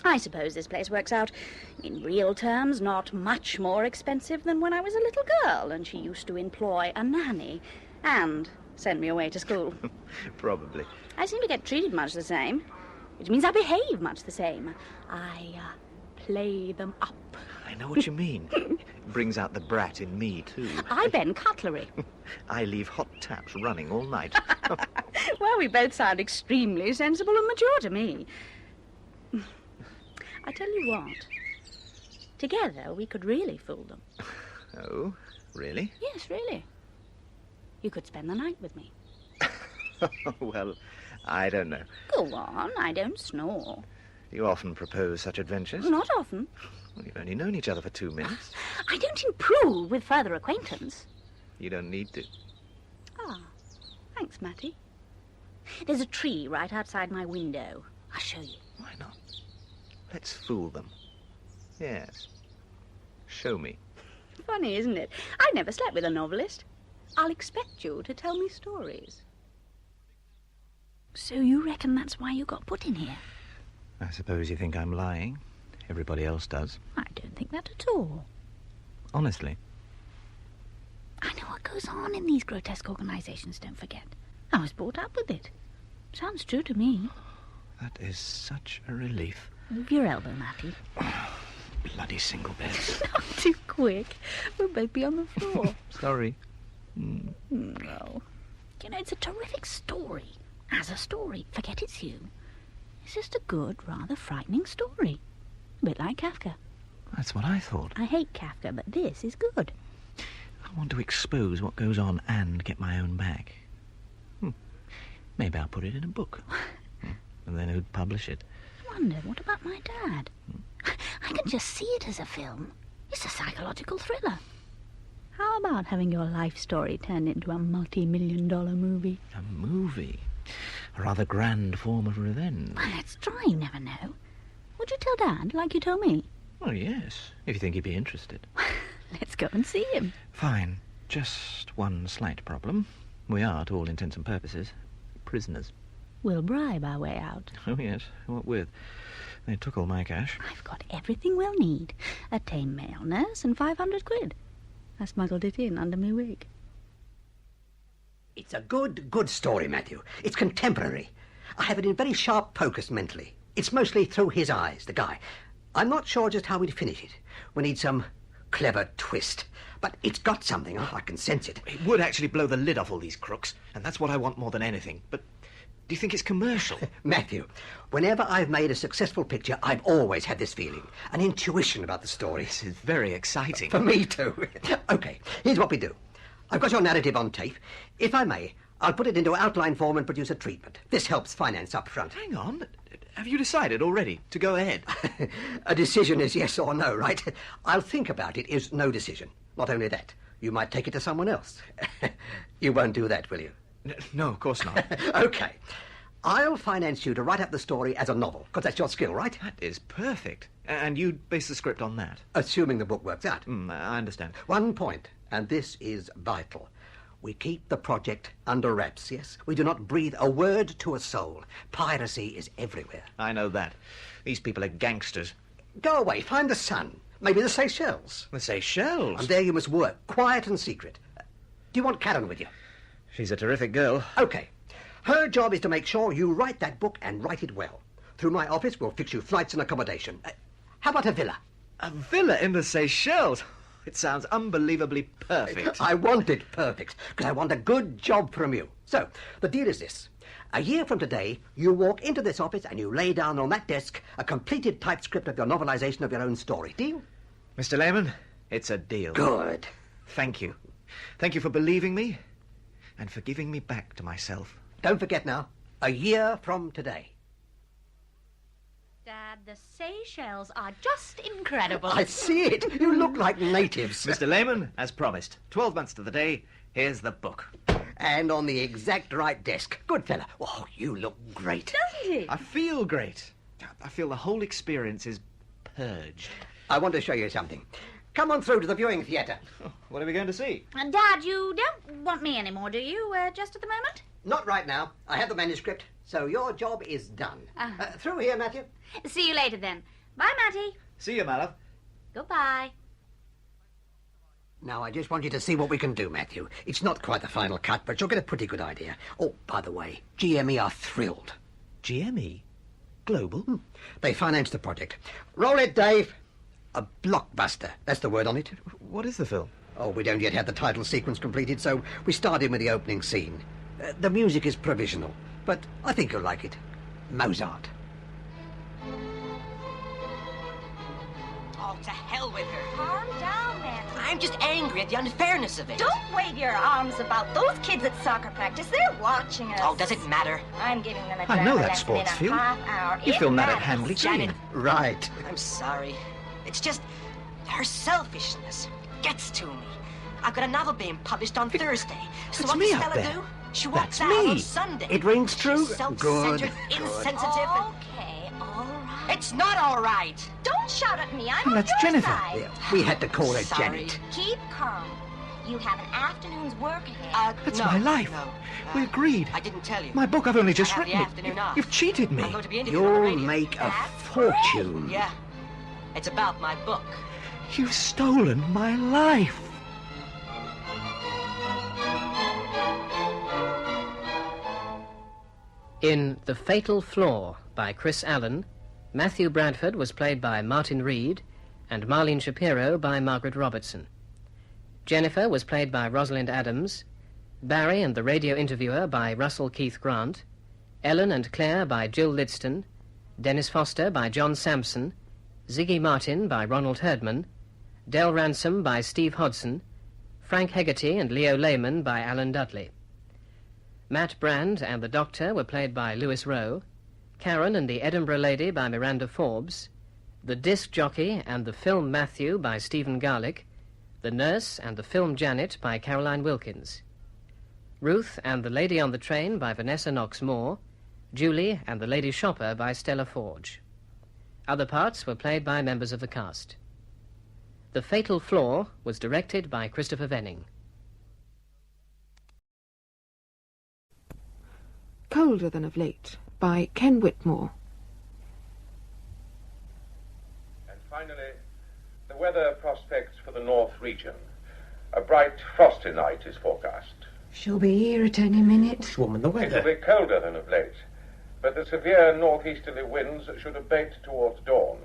I suppose this place works out, in real terms, not much more expensive than when I was a little girl and she used to employ a nanny and send me away to school. Probably. I seem to get treated much the same, which means I behave much the same. I play them up. I know what you mean. Brings out the brat in me, too. I bend cutlery. I leave hot taps running all night. Well, we both sound extremely sensible and mature to me. I tell you what. Together, we could really fool them. Oh, really? Yes, really. You could spend the night with me. Well, I don't know. Go on, I don't snore. You often propose such adventures? Not often. Well, you've only known each other for 2 minutes. I don't improve with further acquaintance. You don't need to. Thanks, Matty. There's a tree right outside my window. I'll show you. Why not? Let's fool them. Yes. Show me. Funny, isn't it? I never slept with a novelist. I'll expect you to tell me stories. So you reckon that's why you got put in here? I suppose you think I'm lying. Everybody else does. I don't think that at all. Honestly. I know what goes on in these grotesque organisations, don't forget. I was brought up with it. Sounds true to me. That is such a relief. Move your elbow, Matty. Bloody single beds. Not too quick. We'll both be on the floor. Sorry. No. You know, it's a terrific story. As a story, forget it's you. It's just a good, rather frightening story. A bit like Kafka. That's what I thought. I hate Kafka, but this is good. I want to expose what goes on and get my own back. Maybe I'll put it in a book. And then who'd publish it? I wonder, what about my dad? I can just see it as a film. It's a psychological thriller. How about having your life story turned into a multi-million-dollar movie? A movie? A rather grand form of revenge. Well, let's try, you never know. Would you tell Dad, like you told me? Oh, yes, if you think he'd be interested. Let's go and see him. Fine. Just one slight problem. We are, to all intents and purposes, prisoners. We'll bribe our way out. Oh, yes. What with? They took all my cash. I've got everything we'll need. A tame male nurse and 500 quid. I smuggled it in under me wig. It's a good story, Matthew. It's contemporary. I have it in very sharp focus mentally. It's mostly through his eyes, the guy. I'm not sure just how we'd finish it. We need some clever twist. But it's got something. I can sense it. It would actually blow the lid off all these crooks, and that's what I want more than anything. But do you think it's commercial? Matthew, whenever I've made a successful picture, I've always had this feeling, an intuition about the story. This is very exciting. For me, too. OK, here's what we do. I've got your narrative on tape. If I may, I'll put it into outline form and produce a treatment. This helps finance up front. Hang on. Have you decided already to go ahead? A decision is yes or no, right? I'll think about it is no decision. Not only that, you might take it to someone else. You won't do that, will you? No, of course not. OK. I'll finance you to write up the story as a novel, because that's your skill, right? That is perfect. And you'd base the script on that? Assuming the book works out. I understand. One point, and this is vital. We keep the project under wraps, yes? We do not breathe a word to a soul. Piracy is everywhere. I know that. These people are gangsters. Go away, find the sun. Maybe the Seychelles. The Seychelles? And there you must work, quiet and secret. Do you want Karen with you? She's a terrific girl. OK. Her job is to make sure you write that book and write it well. Through my office, we'll fix you flights and accommodation. How about a villa? A villa in the Seychelles? It sounds unbelievably perfect. I want it perfect, because I want a good job from you. So, the deal is this. A year from today, you walk into this office and you lay down on that desk a completed typescript of your novelization of your own story. Deal? Mr. Lehman, it's a deal. Good. Thank you. Thank you for believing me and for giving me back to myself. Don't forget now, a year from today. Dad, the Seychelles are just incredible. I see it. You look like natives. Mr. Lehman, as promised, 12 months to the day, here's the book. And on the exact right desk. Good fella. Oh, you look great. Doesn't he? I feel great. I feel the whole experience is purged. I want to show you something. Come on through to the viewing theatre. Oh, what are we going to see? Dad, you don't want me anymore, do you, just at the moment? Not right now. I have the manuscript, so your job is done. Through here, Matthew. See you later, then. Bye, Matty. See you, my love. Goodbye. Now, I just want you to see what we can do, Matthew. It's not quite the final cut, but you'll get a pretty good idea. Oh, by the way, GME are thrilled. GME? Global? They financed the project. Roll it, Dave. A blockbuster. That's the word on it. What is the film? Oh, we don't yet have the title sequence completed, so we started with the opening scene. The music is provisional, but I think you'll like it. Mozart. Oh, to hell with her. Calm down, Matthew. I'm just angry at the unfairness of it. Don't wave your arms about. Those kids at soccer practice, they're watching us. Oh, does it matter? I'm giving them a I drama know that lesson in a sports field. half hour. You It filmed that at matters. Hamley Janet. Green. Right. I'm sorry. It's just her selfishness gets to me. I've got a novel being published on Thursday. So that's what me does up Stella there. do? She walks That's out me. on Sunday. It rings true. She's self-centered, Good. insensitive. Okay, all right. It's not all right. Don't shout at me. I'm Oh, on that's your Jennifer. side. Yeah, we had to call her Sorry. Janet. Keep calm. You have an afternoon's work ahead. That's no, my life. No, We agreed. I didn't tell you. My book, I've only just I have written the it. afternoon off. You've cheated me. I'm going to be interviewed on the You'll radio. make a That's fortune. Yeah. It's about my book. You've stolen my life. In The Fatal Flaw by Chris Allen, Matthew Bradford was played by Martin Reed and Marlene Shapiro by Margaret Robertson. Jennifer was played by Rosalind Adams, Barry and the radio interviewer by Russell Keith Grant, Ellen and Claire by Jill Lidston, Dennis Foster by John Sampson, Ziggy Martin by Ronald Herdman, Del Ransom by Steve Hodson, Frank Hegarty and Leo Lehman by Alan Dudley. Matt Brand and the Doctor were played by Lewis Rowe, Karen and the Edinburgh Lady by Miranda Forbes, the Disc Jockey and the Film Matthew by Stephen Garlick, the Nurse and the Film Janet by Caroline Wilkins, Ruth and the Lady on the Train by Vanessa Knox-Moore, Julie and the Lady Shopper by Stella Forge. Other parts were played by members of the cast. The Fatal Flaw was directed by Christopher Venning. Come Colder Than of Late by Ken Whitmore. And finally, the weather prospects for the North region. A bright, frosty night is forecast. She'll be here at any minute. Woman, the It will be colder than of late, but the severe northeasterly winds should abate towards dawn.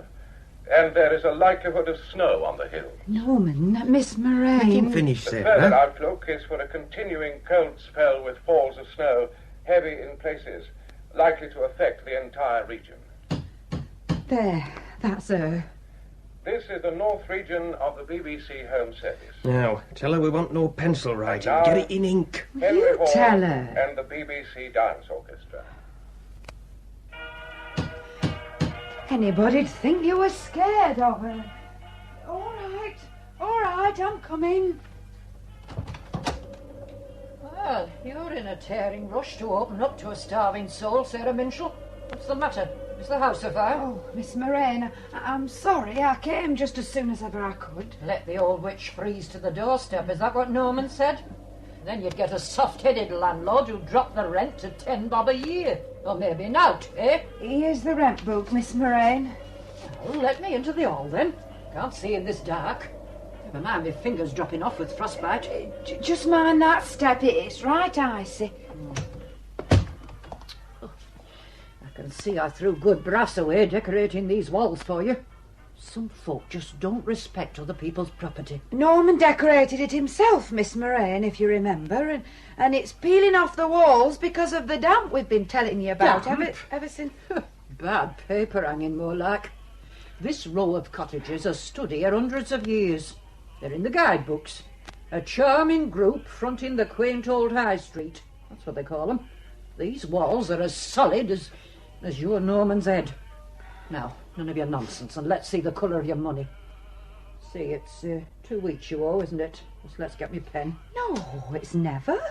And there is a likelihood of snow on the hills. Norman, Miss Moraine... Let him finish, The Sarah. further outlook is for a continuing cold spell with falls of snow, heavy in places, likely to affect the entire region. There, that's her. This is the North region of the BBC Home Service. Now, tell her we want no pencil writing. now- Get it in ink. Henry You Hall tell her. and the BBC Dance Orchestra. Anybody'd think you were scared of her. All right, I'm coming. Well, you're in a tearing rush to open up to a starving soul, Sarah Minshall. What's the matter? Is the house afire? Oh, Miss Moraine, I'm sorry. I came just as soon as ever I could. Let the old witch freeze to the doorstep. Is that what Norman said? Then you'd get a soft-headed landlord who'd drop the rent to £10 a year. Or maybe an out, eh? Here's the rent book, Miss Moraine. Well, let me into the hall, then. Can't see in this dark. Never mind my fingers dropping off with frostbite. Just mind that step. It's right icy. I can see I threw good brass away decorating these walls for you. Some folk just don't respect other people's property. Norman decorated it himself, Miss Moraine, if you remember, and it's peeling off the walls because of the damp we've been telling you about Damp? ever since... Bad paper hanging, more like. This row of cottages has stood here hundreds of years. They're in the guidebooks. A charming group fronting the quaint old high street. That's what they call them. These walls are as solid as your Norman's head. Now, none of your nonsense, and let's see the colour of your money. See, it's 2 weeks you owe, isn't it? Just let's get me pen. No, it's never.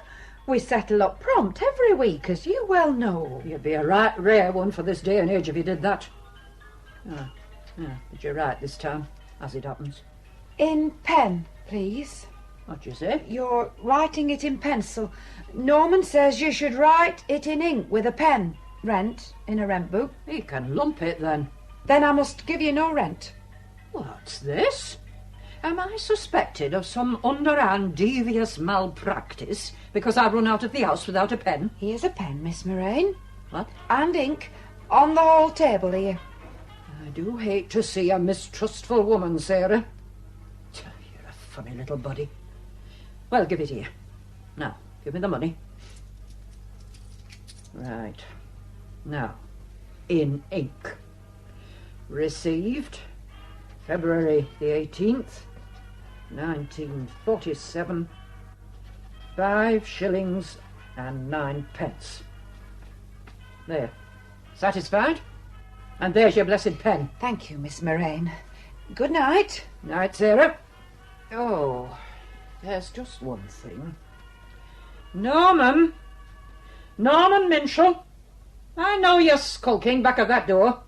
We settle up prompt every week, as you well know. You'd be a right rare one for this day and age if you did that. But you're right this time, as it happens. In pen, please. What'd you say? You're writing it in pencil. Norman says you should write it in ink with a pen. Rent, in a rent book. He can lump it, then. Then I must give you no rent. What's this? Am I suspected of some underhand devious malpractice because I run out of the house without a pen? Here's a pen, Miss Moraine. What? And ink on the hall table here. I do hate to see a mistrustful woman, Sarah. You're a funny little body. Well, give it here. Now, give me the money. Right. Now, in ink. Received February the 18th, 1947, 5 shillings and 9 pence. There. Satisfied? And there's your blessed pen. Thank you, Miss Moraine. Good night. Night, Sarah. Oh, there's just one thing. Norman Minshall. I know you're skulking back of that door.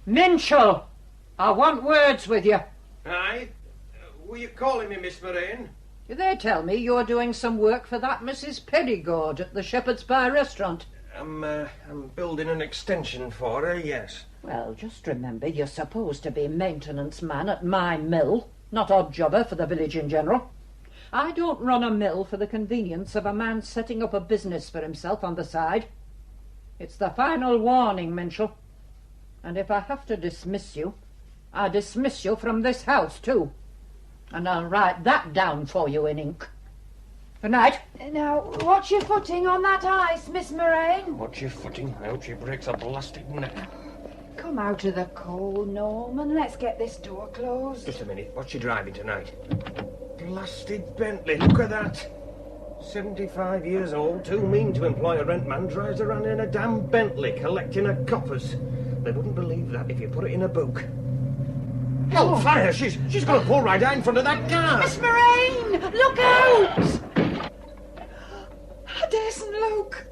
Minshall, I want words with you. Aye? Were you calling me, Miss Moraine? They tell me you're doing some work for that Mrs. Peddygord at the Shepherd's Pie restaurant. I'm building an extension for her, yes. Well, just remember you're supposed to be maintenance man at my mill, not odd jobber for the village in general. I don't run a mill for the convenience of a man setting up a business for himself on the side. It's the final warning, Minshall. And if I have to dismiss you, I dismiss you from this house, too. And I'll write that down for you in ink. Good night. Now, watch your footing on that ice, Miss Moraine. Watch your footing. I hope she breaks a blasted neck. Come out of the cold, Norman. Let's get this door closed. Just a minute. What's she driving tonight? Blasted Bentley. Look at that. 75 years old, too mean to employ a rent man, drives around in a damn Bentley collecting her coppers. They wouldn't believe that if you put it in a book. Hellfire! She's going to pull right out in front of that car! Miss Moraine! Look out! I daresn't look.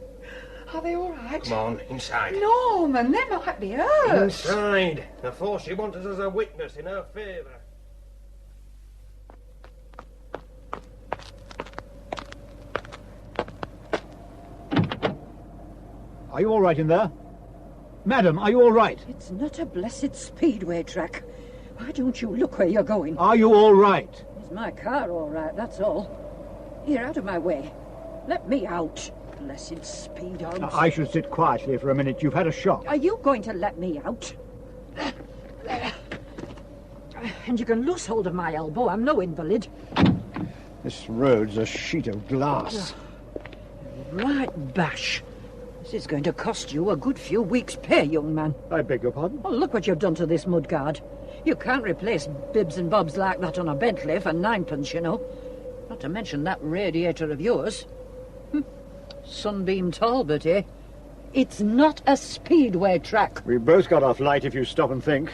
Are they all right? Come on, inside. Norman, they might be hurt. Inside. The force she wants us as a witness in her favour. Are you all right in there? Madam, are you all right? It's not a blessed speedway track. Why don't you look where you're going? Are you all right? Is my car all right, that's all. Here, out of my way. Let me out. Blessed speed hogs. I should sit quietly for a minute. You've had a shock. Are you going to let me out? And you can loose hold of my elbow. I'm no invalid. This road's a sheet of glass. Right bash. This is going to cost you a good few weeks' pay, young man. I beg your pardon? Oh, look what you've done to this mudguard. You can't replace bibs and bobs like that on a Bentley for ninepence, you know. Not to mention that radiator of yours. Sunbeam Talbot, eh? It's not a speedway track. We both got off light if you stop and think.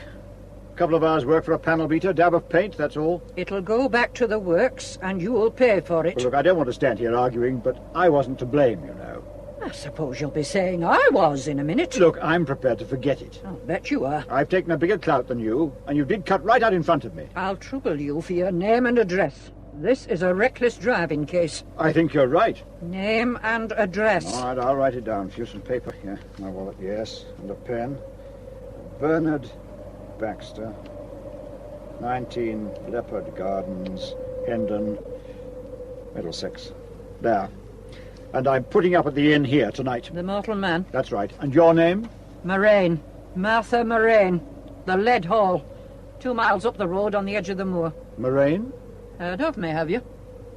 A couple of hours' work for a panel beater, dab of paint, that's all. It'll go back to the works, and you'll pay for it. Well, look, I don't want to stand here arguing, but I wasn't to blame, you know. I suppose you'll be saying I was in a minute. Look, I'm prepared to forget it. I'll bet you are. I've taken a bigger clout than you, and you did cut right out in front of me. I'll trouble you for your name and address. This is a reckless driving case. I think you're right. Name and address. All right, I'll write it down. Here's some paper. Here, my wallet, yes, and a pen. Bernard Baxter, 19 Leopard Gardens, Hendon, Middlesex. There. And I'm putting up at the inn here tonight. The mortal man? That's right. And your name? Moraine. Martha Moraine. The Lead Hall. 2 miles up the road on the edge of the moor. Moraine? Heard of me, have you?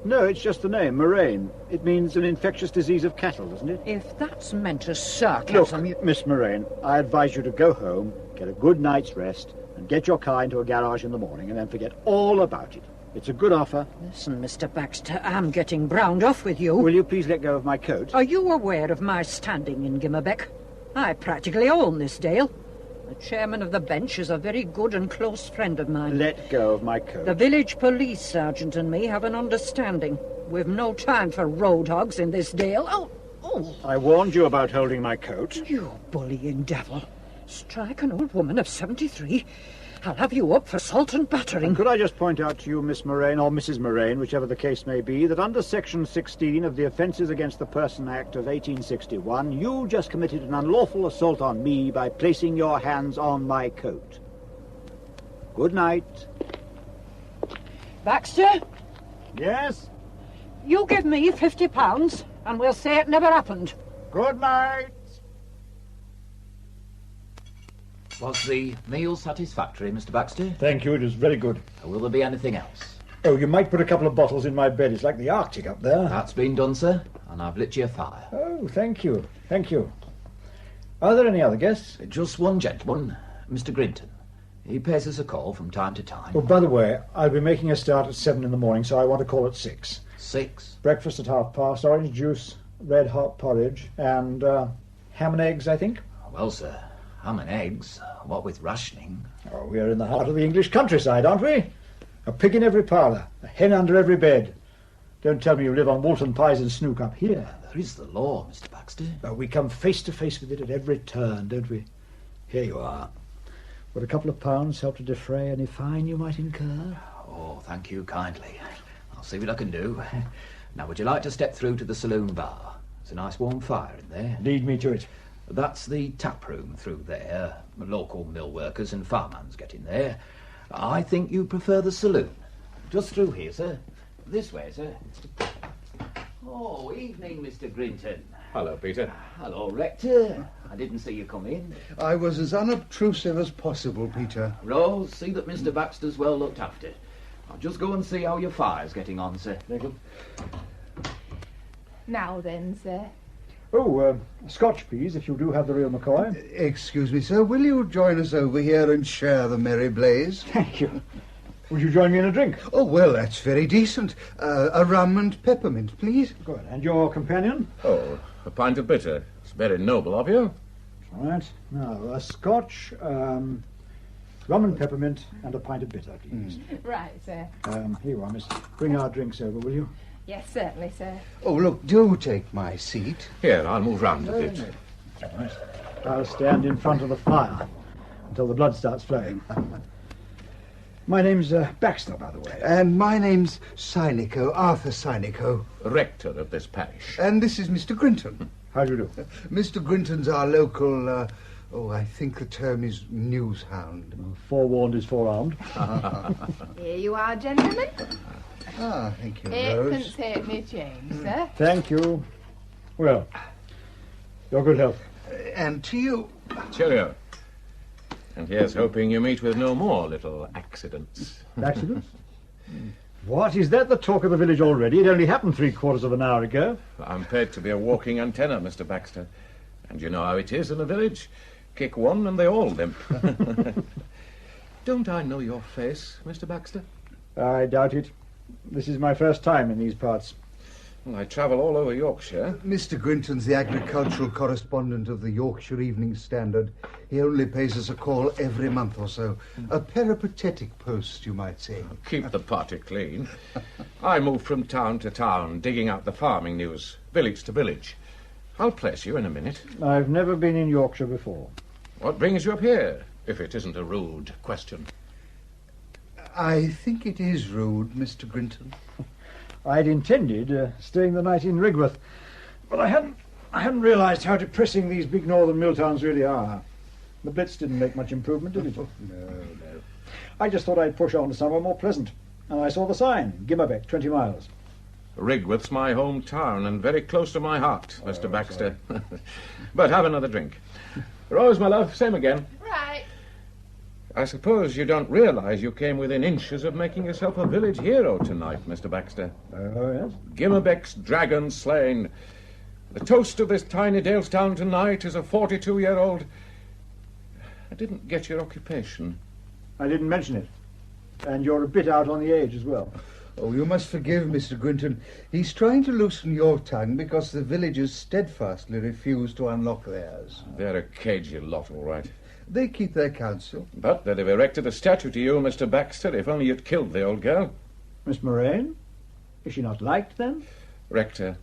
No, it's just the name, Moraine. It means an infectious disease of cattle, doesn't it? If that's meant as sarcasm... Look, Miss Moraine, I advise you to go home, get a good night's rest, and get your car into a garage in the morning, and then forget all about it. It's a good offer. Listen, Mr. Baxter, I'm getting browned off with you. Will you please let go of my coat? Are you aware of my standing in Gimmerbeck? I practically own this dale. The chairman of the bench is a very good and close friend of mine. Let go of my coat. The village police sergeant and me have an understanding. We've no time for road hogs in this dale. Oh! I warned you about holding my coat. You bullying devil. Strike an old woman of 73. I'll have you up for assault and battering. And could I just point out to you, Miss Moraine, or Mrs. Moraine, whichever the case may be, that under Section 16 of the Offences Against the Person Act of 1861, you just committed an unlawful assault on me by placing your hands on my coat. Good night. Baxter? Yes? You give me £50, and we'll say it never happened. Good night. Was the meal satisfactory, Mr. Baxter? Thank you, it was very good. Will there be anything else? Oh, you might put a couple of bottles in my bed. It's like the Arctic up there. That's been done, sir, and I've lit you a fire. Oh, thank you. Thank you. Are there any other guests? Just one gentleman, Mr. Grinton. He pays us a call from time to time. Oh, by the way, I'll be making a start at 7 in the morning, so I want to call at 6. 6? Breakfast at past, orange juice, red hot porridge, and ham and eggs, I think. Well, sir, ham and eggs, what with rationing? Oh, we're in the heart of the English countryside, aren't we? A pig in every parlour, a hen under every bed. Don't tell me you live on Woolton pies and snook up here. There is the law, Mr. Baxter. Oh, we come face to face with it at every turn, don't we? Here you are. Would a couple of pounds help to defray any fine you might incur? Oh, thank you kindly. I'll see what I can do. Now, would you like to step through to the saloon bar? There's a nice warm fire in there. Lead me to it. That's the tap room through there. Local mill workers and farmhands get in there. I think you prefer the saloon. Just through here, sir. This way, sir. Oh, evening, Mr. Grinton. Hello, Peter. Hello, Rector. I didn't see you come in. I was as unobtrusive as possible, Peter. Rose, see that Mr. Baxter's well looked after. I'll just go and see how your fire's getting on, sir. Now then, sir. Oh, Scotch, please, if you do have the real McCoy. Excuse me, sir. Will you join us over here and share the merry blaze? Thank you. Would you join me in a drink? Oh, well, that's very decent. A rum and peppermint, please. Good. And your companion? Oh, a pint of bitter. It's very noble of you. All right. Now, a Scotch, rum and peppermint, and a pint of bitter, please. Right, sir. Here you are, miss. Bring our drinks over, will you? Yes, certainly, sir. Oh, look, do take my seat. Here, I'll move round a bit. All right. I'll stand in front of the fire until the blood starts flowing. My name's Baxter, by the way. And my name's Synico, Arthur Synico. Rector of this parish. And this is Mr. Grinton. How do you do? Mr. Grinton's our local, I think the term is news hound. Forewarned is forearmed. Here you are, gentlemen. Thank you, Eightpence halfpenny change, sir. Thank you. Well, your good health. And to you. Cheerio. And here's hoping you meet with no more little accidents. Accidents? What? Is that the talk of the village already? It only happened 3/4 of an hour ago. I'm paid to be a walking antenna, Mr. Baxter. And you know how it is in a village. Kick one and they all limp. Don't I know your face, Mr. Baxter? I doubt it. This is my first time in these parts. Well, I travel all over Yorkshire. Mr. Grinton's the agricultural correspondent of the Yorkshire Evening Standard. He only pays us a call every month or so. A peripatetic post, you might say. Keep the party clean. I move from town to town, digging out the farming news, village to village. I'll place you in a minute. I've never been in Yorkshire before. What brings you up here, if it isn't a rude question? I think it is rude, Mr. Grinton. I'd intended staying the night in Rigworth, but I hadn't realised how depressing these big northern mill towns really are. The Blitz didn't make much improvement, did it? No. I just thought I'd push on to somewhere more pleasant, and I saw the sign, Gimmerbeck, 20 miles. Rigworth's my hometown and very close to my heart, Mr. Baxter. But have another drink. Rose, my love, same again. Right. I suppose you don't realise you came within inches of making yourself a village hero tonight, Mr. Baxter. Oh, yes? Gimmerbeck's dragon slain. The toast of this tiny Dalestown tonight is a 42-year-old... I didn't get your occupation. I didn't mention it. And you're a bit out on the age as well. Oh, you must forgive Mr. Grinton. He's trying to loosen your tongue because the villagers steadfastly refuse to unlock theirs. They're a cagey lot, all right. They keep their counsel. But they'd have erected a statue to you, Mr. Baxter, if only you'd killed the old girl. Miss Moraine? Is she not liked, then? Rector,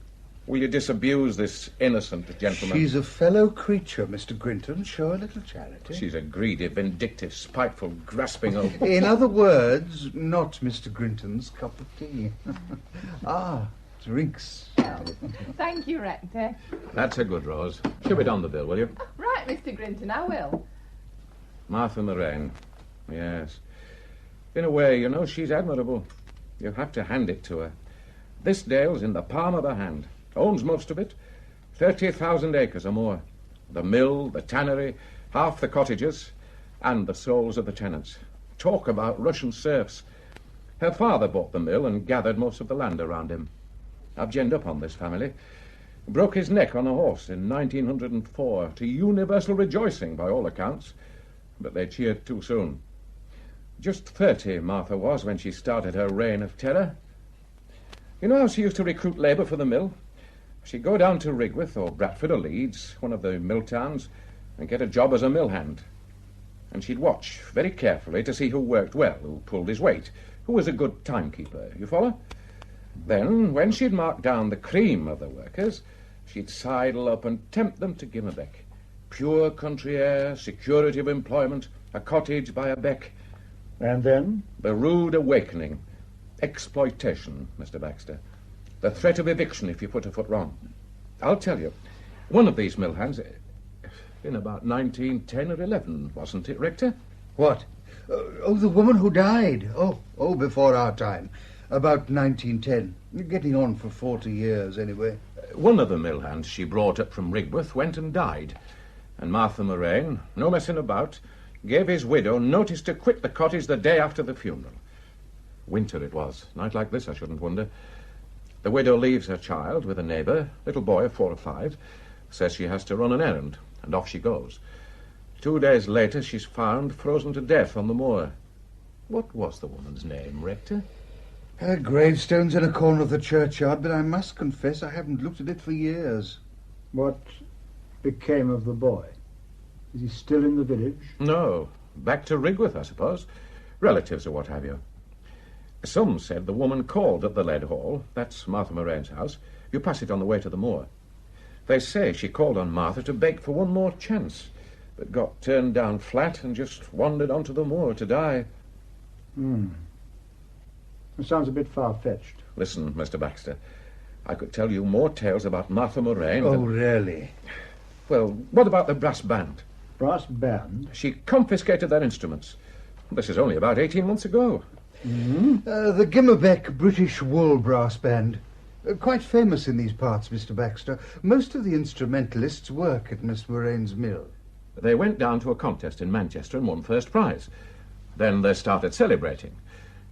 will you disabuse this innocent gentleman? She's a fellow creature, Mr. Grinton. Show a little charity. She's a greedy, vindictive, spiteful, grasping old... In other words, not Mr. Grinton's cup of tea. Drinks. Thank you, Rector. That's a good, Rose. Shove it on the bill, will you? Right, Mr. Grinton, I will. Martha Moraine. Yes. In a way, you know, she's admirable. You have to hand it to her. This dale's in the palm of her hand. Owns most of it. 30,000 acres or more. The mill, the tannery, half the cottages, and the souls of the tenants. Talk about Russian serfs. Her father bought the mill and gathered most of the land around him. I've ginned up on this family. Broke his neck on a horse in 1904, to universal rejoicing by all accounts. But they cheered too soon. Just 30, Martha was, when she started her reign of terror. You know how she used to recruit labour for the mill? She'd go down to Rigworth or Bradford or Leeds, one of the mill towns, and get a job as a mill hand. And she'd watch very carefully to see who worked well, who pulled his weight, who was a good timekeeper. You follow? Then, when she'd marked down the cream of the workers, she'd sidle up and tempt them to Gimmerbeck. Pure country air, security of employment, a cottage by a beck. And then? The rude awakening. Exploitation, Mr. Baxter. The threat of eviction if you put a foot wrong. I'll tell you, one of these mill hands, in about 1910 or 11, wasn't it, Rector? What? The woman who died. Oh, before our time. About 1910. Getting on for 40 years, anyway. One of the mill hands she brought up from Rigworth went and died. And Martha Moraine, no messing about, gave his widow notice to quit the cottage the day after the funeral. Winter it was. Night like this, I shouldn't wonder. The widow leaves her child with a neighbour, little boy of 4 or 5, says she has to run an errand, and off she goes. 2 days later, she's found frozen to death on the moor. What was the woman's name, Rector? Her gravestone's in a corner of the churchyard, but I must confess I haven't looked at it for years. What became of the boy? Is he still in the village? No. Back to Rigworth, I suppose. Relatives or what have you. Some said the woman called at the Lead Hall. That's Martha Moraine's house. You pass it on the way to the moor. They say she called on Martha to beg for one more chance, but got turned down flat and just wandered onto the moor to die. It sounds a bit far-fetched. Listen, Mr. Baxter. I could tell you more tales about Martha Moraine. Oh, really? Well, what about the brass band? Brass band? She confiscated their instruments. This is only about 18 months ago. The Gimmerbeck British Wool Brass Band. Quite famous in these parts, Mr. Baxter. Most of the instrumentalists work at Miss Moraine's mill. They went down to a contest in Manchester and won first prize. Then they started celebrating.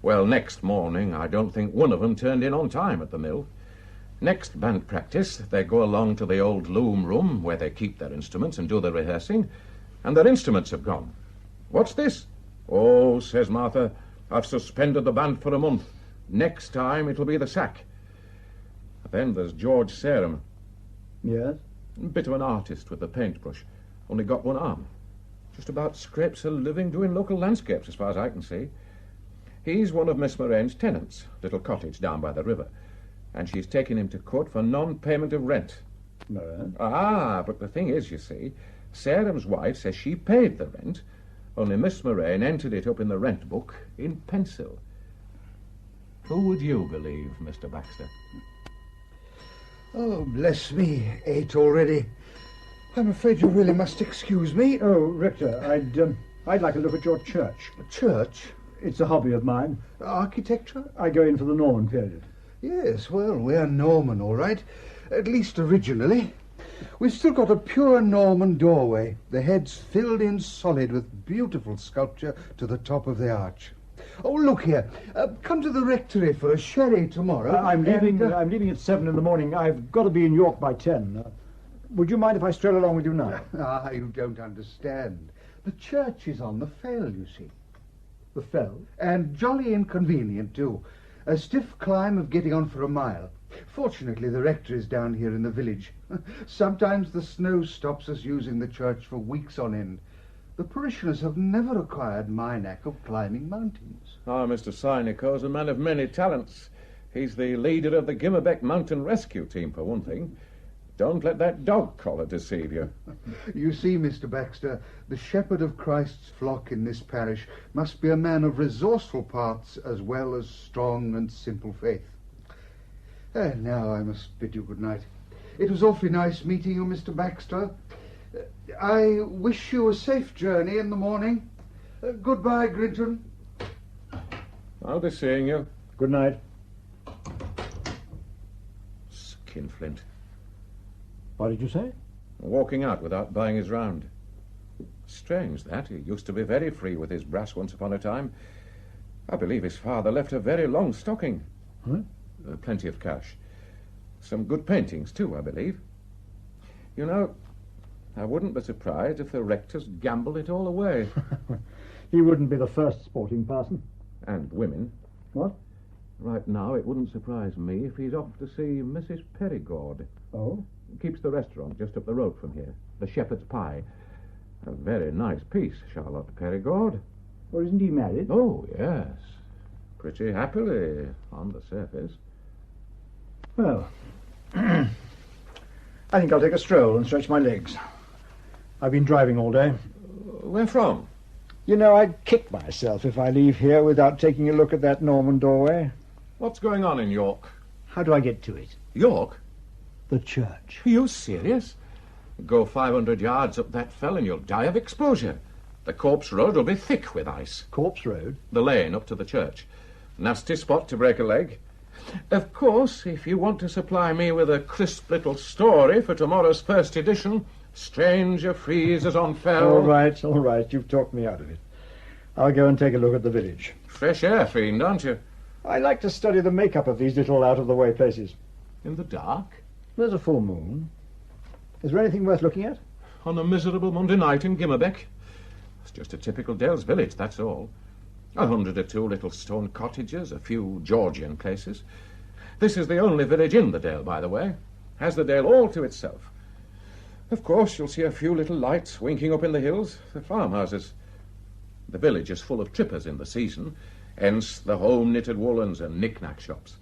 Well, next morning, I don't think one of them turned in on time at the mill. Next band practice, they go along to the old loom room where they keep their instruments and do the rehearsing, and their instruments have gone. What's this? Oh, says Martha, I've suspended the band for a month. Next time it'll be the sack. Then there's George Sarum. Yes? A bit of an artist with a paintbrush. Only got one arm. Just about scrapes a living doing local landscapes, as far as I can see. He's one of Miss Moraine's tenants, little cottage down by the river. And she's taken him to court for non-payment of rent. No. Ah, but the thing is, you see, Sarum's wife says she paid the rent, only Miss Moraine entered it up in the rent book in pencil. Who would you believe, Mr. Baxter? Oh, bless me, 8 already. I'm afraid you really must excuse me. Oh, Rector, I'd like a look at your church. Church? It's a hobby of mine. Architecture? I go in for the Norman period. Yes, well, we're Norman, all right. At least originally. We've still got a pure Norman doorway, the heads filled in solid with beautiful sculpture to the top of the arch. Oh, look here. Come to the rectory for a sherry tomorrow. I'm leaving at 7 in the morning. I've got to be in York by 10. Would you mind if I stroll along with you now? You don't understand. The church is on the fell, you see. The fell? And jolly inconvenient, too. A stiff climb of getting on for a mile. Fortunately, the rector is down here in the village. Sometimes the snow stops us using the church for weeks on end. The parishioners have never acquired my knack of climbing mountains. Ah, Mr. Synico's a man of many talents. He's the leader of the Gimmerbeck Mountain Rescue Team, for one thing. Don't let that dog collar deceive you. You see, Mr. Baxter, the shepherd of Christ's flock in this parish must be a man of resourceful parts as well as strong and simple faith. And now I must bid you good night. It was awfully nice meeting you, Mr. Baxter. I wish you a safe journey in the morning. Goodbye, Grinton. I'll be seeing you. Good night. Skinflint. What did you say? Walking out without buying his round. Strange, that. He used to be very free with his brass once upon a time. I believe his father left a very long stocking. Huh? Plenty of cash. Some good paintings, too, I believe. You know, I wouldn't be surprised if the rectors gambled it all away. He wouldn't be the first sporting parson. And women. What? Right now, it wouldn't surprise me if he's off to see Mrs. Perigord. Oh? Keeps the restaurant just up the road from here. The Shepherd's Pie. A very nice piece, Charlotte Perigord. Well, isn't he married? Oh, yes. Pretty happily, on the surface. Well, I think I'll take a stroll and stretch my legs. I've been driving all day. Where from? You know, I'd kick myself if I leave here without taking a look at that Norman doorway. What's going on in York? How do I get to it? York? The church. Are you serious? Go 500 yards up that fell and you'll die of exposure. The Corpse Road will be thick with ice. Corpse Road? The lane up to the church. Nasty spot to break a leg. Of course, if you want to supply me with a crisp little story for tomorrow's first edition, Stranger freezes on fell. All right. You've talked me out of it. I'll go and take a look at the village. Fresh air fiend, aren't you? I like to study the makeup of these little out-of-the-way places. In the dark? There's a full moon. Is there anything worth looking at? On a miserable Monday night in Gimmerbeck. It's just a typical Dale's village, that's all. 100 or 2 little stone cottages, a few Georgian places. This is the only village in the Dale, by the way. Has the Dale all to itself. Of course, you'll see a few little lights winking up in the hills, the farmhouses. The village is full of trippers in the season, hence the home-knitted woolens and knick-knack shops.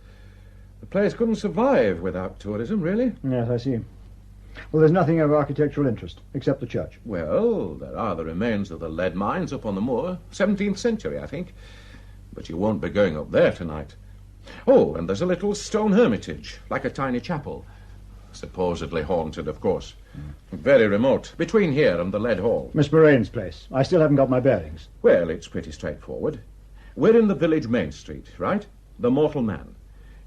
The place couldn't survive without tourism, really. Yes, I see. Well, there's nothing of architectural interest, except the church. Well, there are the remains of the lead mines up on the moor. 17th century, I think. But you won't be going up there tonight. Oh, and there's a little stone hermitage, like a tiny chapel. Supposedly haunted, of course. Very remote, between here and the lead hall. Miss Morane's place. I still haven't got my bearings. Well, it's pretty straightforward. We're in the village main street, right? The Mortal Man.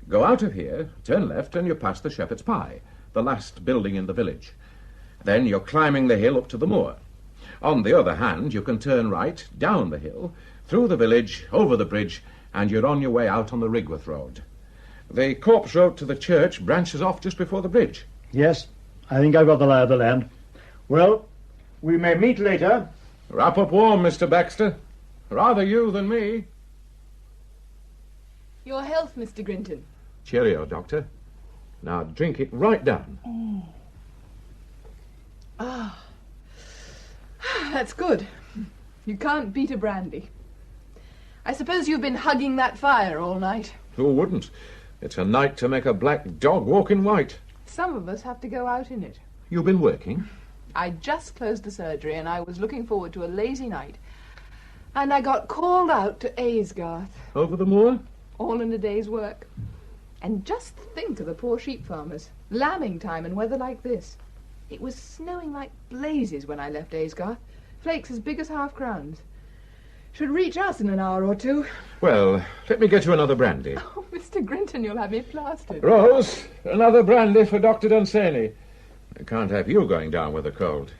Go out of here, turn left, and you pass the Shepherd's Pie, the last building in the village. Then you're climbing the hill up to the moor. On the other hand, you can turn right, down the hill, through the village, over the bridge, and you're on your way out on the Rigworth Road. The Corpse Road to the church branches off just before the bridge. Yes, I think I've got the lay of the land. Well, we may meet later. Wrap up warm, Mr. Baxter. Rather you than me. Your health, Mr. Grinton. Cheerio, Doctor. Now drink it right down. Ah, that's good. You can't beat a brandy. I suppose you've been hugging that fire all night. Who wouldn't? It's a night to make a black dog walk in white. Some of us have to go out in it. You've been working? I just closed the surgery and I was looking forward to a lazy night. And I got called out to Aysgarth. Over the moor? All in a day's work. And just think of the poor sheep farmers. Lambing time and weather like this. It was snowing like blazes when I left Aysgarth. Flakes as big as half-crowns. Should reach us in an hour or two. Well, let me get you another brandy. Oh, Mr. Grinton, you'll have me plastered. Rose, another brandy for Dr. Dunsany. I can't have you going down with a cold.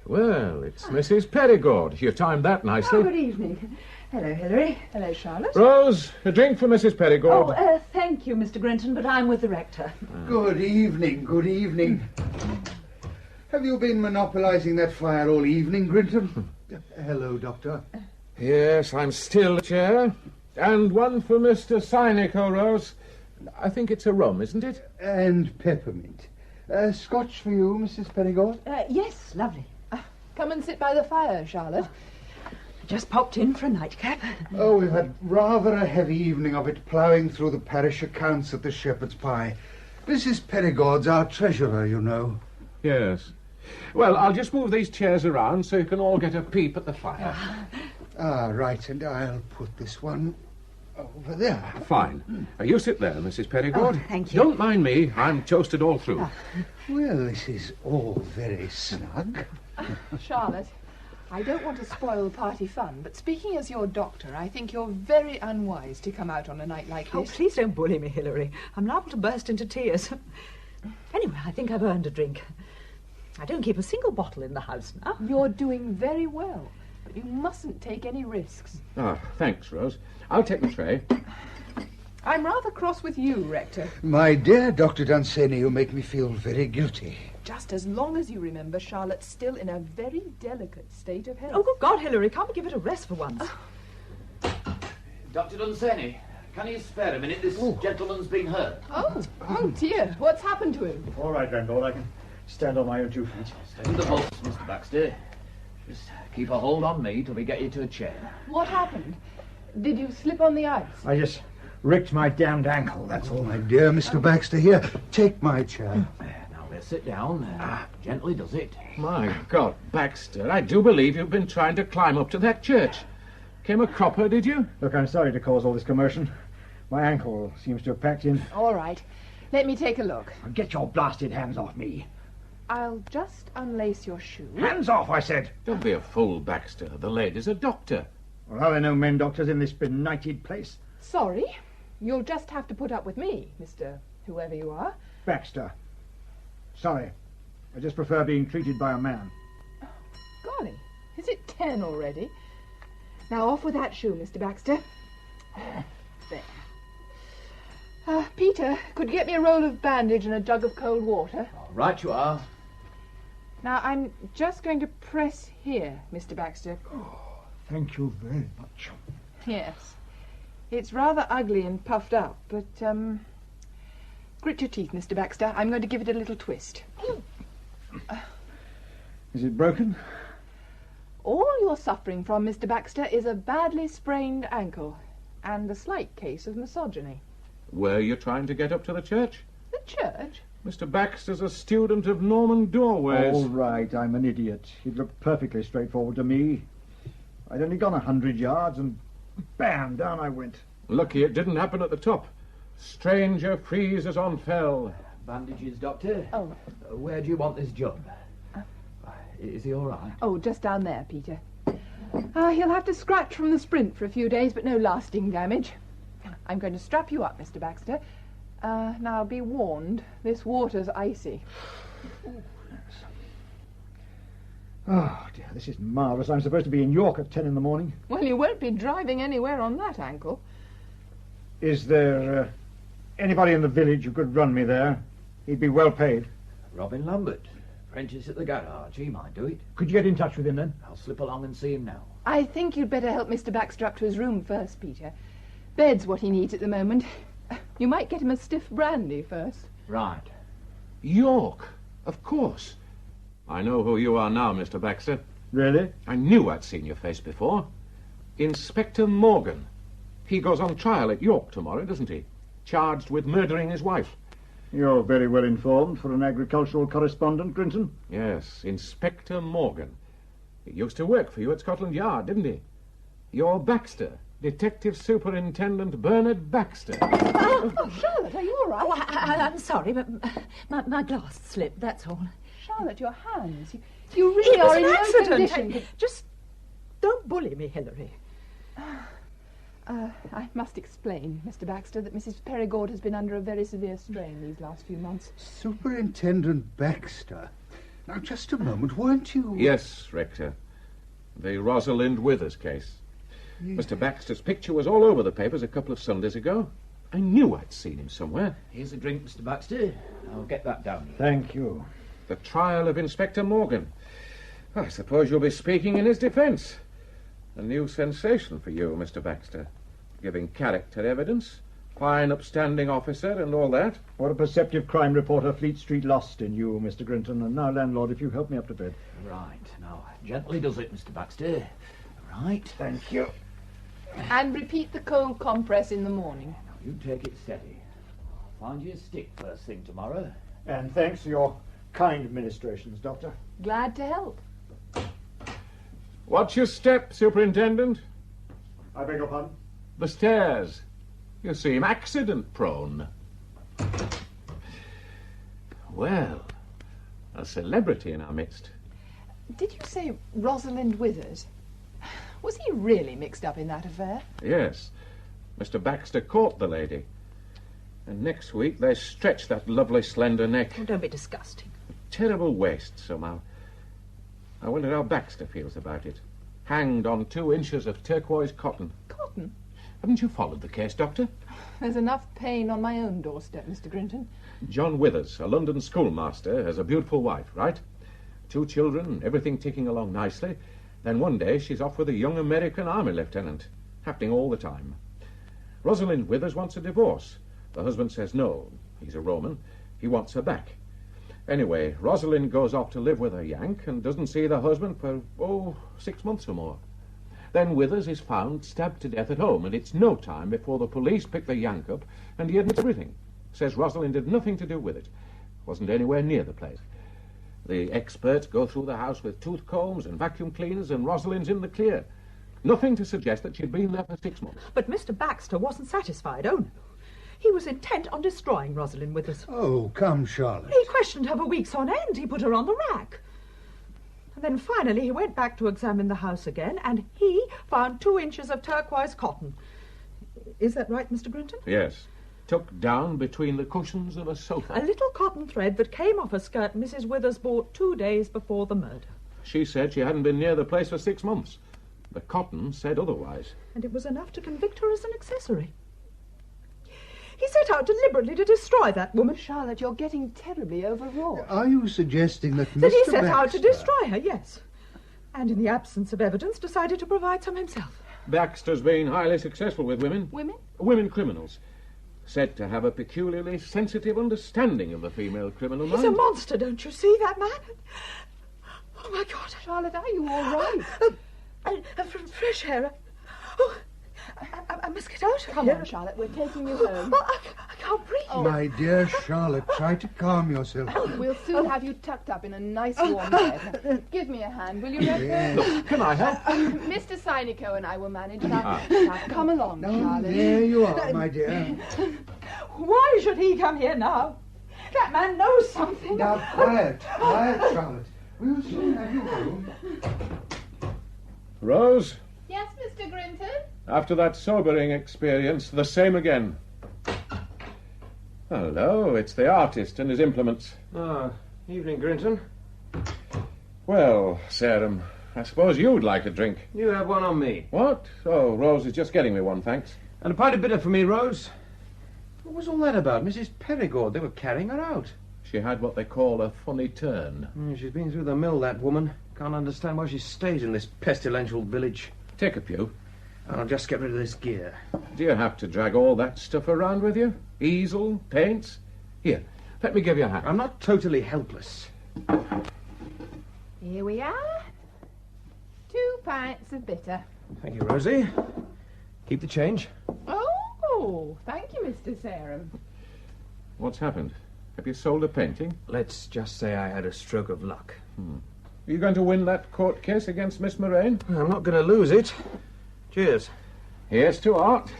Well, it's Mrs. Perigord. You timed that nicely. Oh, good evening. Hello, Hilary. Hello, Charlotte. Rose, a drink for Mrs. Perigord. Oh, thank you, Mr. Grinton, but I'm with the rector. Good evening, good evening. Have you been monopolising that fire all evening, Grinton? Hello, Doctor. Yes, I'm still chair. And one for Mr. Synico, Rose. I think it's a rum, isn't it? And peppermint. Scotch for you, Mrs. Perigord? Yes, lovely. Come and sit by the fire, Charlotte. Just popped in for a nightcap. Oh, we've had rather a heavy evening of it, ploughing through the parish accounts at the Shepherd's Pie. Mrs. Perigord's our treasurer, you know. Yes. Well, I'll just move these chairs around so you can all get a peep at the fire. Right, and I'll put this one over there. Fine. You sit there, Mrs. Perigord. Oh, thank you. Don't mind me. I'm toasted all through. Well, this is all very snug. Charlotte, I don't want to spoil the party fun, but speaking as your doctor, I think you're very unwise to come out on a night like Oh, this. please don't bully me, Hilary. I'm liable to burst into tears. Anyway, I think I've earned a drink. I don't keep a single bottle in the house now. You're doing very well, but you mustn't take any risks. Thanks, Rose. I'll take the tray. I'm rather cross with you, Rector. My dear Dr. Dunsany, you make me feel very guilty. Just as long as you remember Charlotte's still in a very delicate state of health. Oh, good God, Hilary, can't we give it a rest for once? Dr. Dunsany, can you spare a minute? This gentleman's been hurt. Oh dear, what's happened to him? All right, Randall, I can stand on my own 2 feet. Steady the bolts, Mr. Baxter. Just keep a hold on me till we get you to a chair. What happened? Did you slip on the ice? I just ricked my damned ankle, that's all. My dear Mr. Baxter, here, take my chair. Now let's sit down. Gently does it. My God, Baxter, I do believe you've been trying to climb up to that church. Came a cropper, did you? Look, I'm sorry to cause all this commotion. My ankle seems to have packed in. All right, let me take a look. Get your blasted hands off me. I'll just unlace your shoe. Hands off, I said. Don't be a fool, Baxter. The lady's a doctor. Well, are there no men doctors in this benighted place? Sorry, you'll just have to put up with me, Mr. whoever you are. Baxter. Sorry. I just prefer being treated by a man. Golly, is it 10 already? Now off with that shoe, Mr. Baxter. There. Peter, could you get me a roll of bandage and a jug of cold water? Right you are. Now, I'm just going to press here, Mr. Baxter. Thank you very much. Yes. It's rather ugly and puffed up, but, grit your teeth, Mr. Baxter. I'm going to give it a little twist. Is it broken? All you're suffering from, Mr. Baxter, is a badly sprained ankle and a slight case of misogyny. Were you trying to get up to the church? The church? Mr. Baxter's a student of Norman doorways. All right, I'm an idiot. It looked perfectly straightforward to me. I'd only gone 100 yards and bam, down I went. Lucky it didn't happen at the top. Stranger freezes on fell. Bandages, Doctor? Oh. Where do you want this job? Is he all right? Oh, just down there, Peter. He'll have to scratch from the sprint for a few days, but no lasting damage. I'm going to strap you up, Mr. Baxter. Now, be warned, this water's icy. Oh, dear, this is marvellous. I'm supposed to be in York at 10 in the morning. Well, you won't be driving anywhere on that ankle. Is there anybody in the village who could run me there? He'd be well paid. Robin Lambert, apprentice at the garage. He might do it. Could you get in touch with him, then? I'll slip along and see him now. I think you'd better help Mr. Baxter up to his room first, Peter. Bed's what he needs at the moment. You might get him a stiff brandy first. Right. York, of course. I know who you are now, Mr. Baxter. Really? I knew I'd seen your face before. Inspector Morgan. He goes on trial at York tomorrow, doesn't he? Charged with murdering his wife. You're very well informed for an agricultural correspondent, Grinton. Yes, Inspector Morgan. He used to work for you at Scotland Yard, didn't he? You're Baxter, Detective Superintendent Bernard Baxter. Oh, Charlotte, are you all right? Oh, I'm sorry, but my glass slipped, that's all. Charlotte, your hands. You really are in no condition. Just don't bully me, Hilary. I must explain, Mr. Baxter, that Mrs. Perigord has been under a very severe strain these last few months. Superintendent Baxter? Now, just a moment, weren't you... Yes, Rector. The Rosalind Withers case. Yes. Mr. Baxter's picture was all over the papers a couple of Sundays ago. I knew I'd seen him somewhere. Here's a drink, Mr. Baxter. I'll get that down. Thank you. The trial of Inspector Morgan. I suppose you'll be speaking in his defence. A new sensation for you, Mr. Baxter. Giving character evidence, fine upstanding officer and all that. What a perceptive crime reporter Fleet Street lost in you, Mr. Grinton. And now, landlord, if you help me up to bed. Right. Now, gently does it, Mr. Baxter. Right. Thank you. And repeat the cold compress in the morning. Now, you take it steady. I'll find you a stick first thing tomorrow. And thanks for your kind ministrations, Doctor. Glad to help. Watch your step, Superintendent. I beg your pardon? The stairs. You seem accident-prone. Well, a celebrity in our midst. Did you say Rosalind Withers? Was he really mixed up in that affair? Yes. Mr. Baxter caught the lady. And next week they stretched that lovely slender neck. Oh, don't be disgusting. A terrible waist, somehow. I wonder how Baxter feels about it. Hanged on 2 inches of turquoise cotton. Cotton? Haven't you followed the case, Doctor? There's enough pain on my own doorstep, Mr. Grinton. John Withers, a London schoolmaster, has a beautiful wife, right? 2 children, everything ticking along nicely. Then one day she's off with a young American army lieutenant. Happening all the time. Rosalind Withers wants a divorce. The husband says no. He's a Roman. He wants her back. Anyway, Rosalind goes off to live with her Yank and doesn't see the husband for, 6 months or more. Then Withers is found stabbed to death at home, and it's no time before the police pick the Yank up, and he admits everything. Says Rosalind had nothing to do with it. Wasn't anywhere near the place. The experts go through the house with tooth combs and vacuum cleaners, and Rosalind's in the clear. Nothing to suggest that she'd been there for 6 months. But Mr. Baxter wasn't satisfied, oh no. He was intent on destroying Rosalind Withers. Oh, come, Charlotte. He questioned her for weeks on end. He put her on the rack. And then finally he went back to examine the house again, and he found 2 inches of turquoise cotton. Is that right, Mr. Grinton? Yes. Tucked down between the cushions of a sofa. A little cotton thread that came off a skirt Mrs. Withers bought 2 days before the murder. She said she hadn't been near the place for 6 months. The cotton said otherwise. And it was enough to convict her as an accessory. He set out deliberately to destroy that woman. Charlotte, you're getting terribly overwrought. Are you suggesting that Mr. That he set Baxter... out to destroy her, yes. And in the absence of evidence, decided to provide some himself. Baxter's been highly successful with women. Women? Women criminals. Said to have a peculiarly sensitive understanding of the female criminal mind. He's a monster, don't you see, that man? Oh, my God. Charlotte, are you all right? Fresh air. Oh, I must get out of Come here. on, Charlotte, we're taking you home. I how brief. My dear Charlotte, try to calm yourself. We'll soon have you tucked up in a nice warm bed. Give me a hand, will you, Redford? Yes. Look, can I help? Mr. Sineco and I will manage. Now, come along, Charlotte. There you are, my dear. Why should he come here now? That man knows something. Now, quiet, Charlotte. We'll soon have you home. Rose, Yes, Mr. Grinton? after that sobering experience, the same again. Hello, it's the artist and his implements. Ah, evening, Grinton. Well, Sarum, I suppose you'd like a drink. You have one on me. What? Oh, Rose is just getting me one, thanks. And a pint of bitter for me, Rose. What was all that about? Mrs. Perigord, they were carrying her out. She had what they call a funny turn. She's been through the mill, that woman. Can't understand why she stays in this pestilential village. Take a pew. I'll just get rid of this gear. Do you have to drag all that stuff around with you? Easel, paints? Here, let me give you a hand. I'm not totally helpless. Here we are. 2 pints of bitter. Thank you, Rosie. Keep the change. Oh, thank you, Mr. Sarum. What's happened? Have you sold a painting? Let's just say I had a stroke of luck. Are you going to win that court case against Miss Moraine? I'm not going to lose it. Cheers. Here's to art.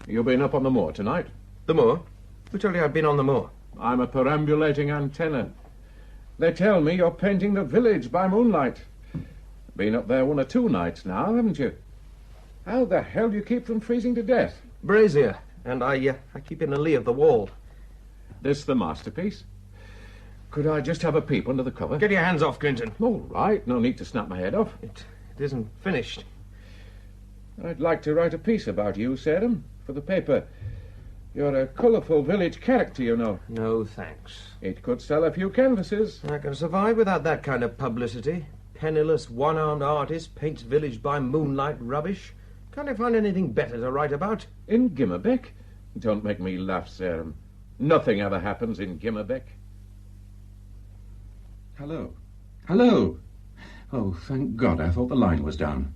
You been up on the moor tonight? The moor? Who told you I'd been on the moor? I'm a perambulating antenna. They tell me you're painting the village by moonlight. Been up there 1 or 2 nights now, haven't you? How the hell do you keep from freezing to death? Brazier. And I keep in the lee of the wall. This the masterpiece? Could I just have a peep under the cover? Get your hands off, Grinton. All right, no need to snap my head off. It isn't finished. I'd like to write a piece about you, Sarum, for the paper. You're a colourful village character, you know. No, thanks. It could sell a few canvases. I can survive without that kind of publicity. Penniless, one-armed artist paints village by moonlight rubbish. Can't I find anything better to write about? In Gimmerbeck? Don't make me laugh, Sarum. Nothing ever happens in Gimmerbeck. Hello. Hello. Oh, thank God, I thought the line was down.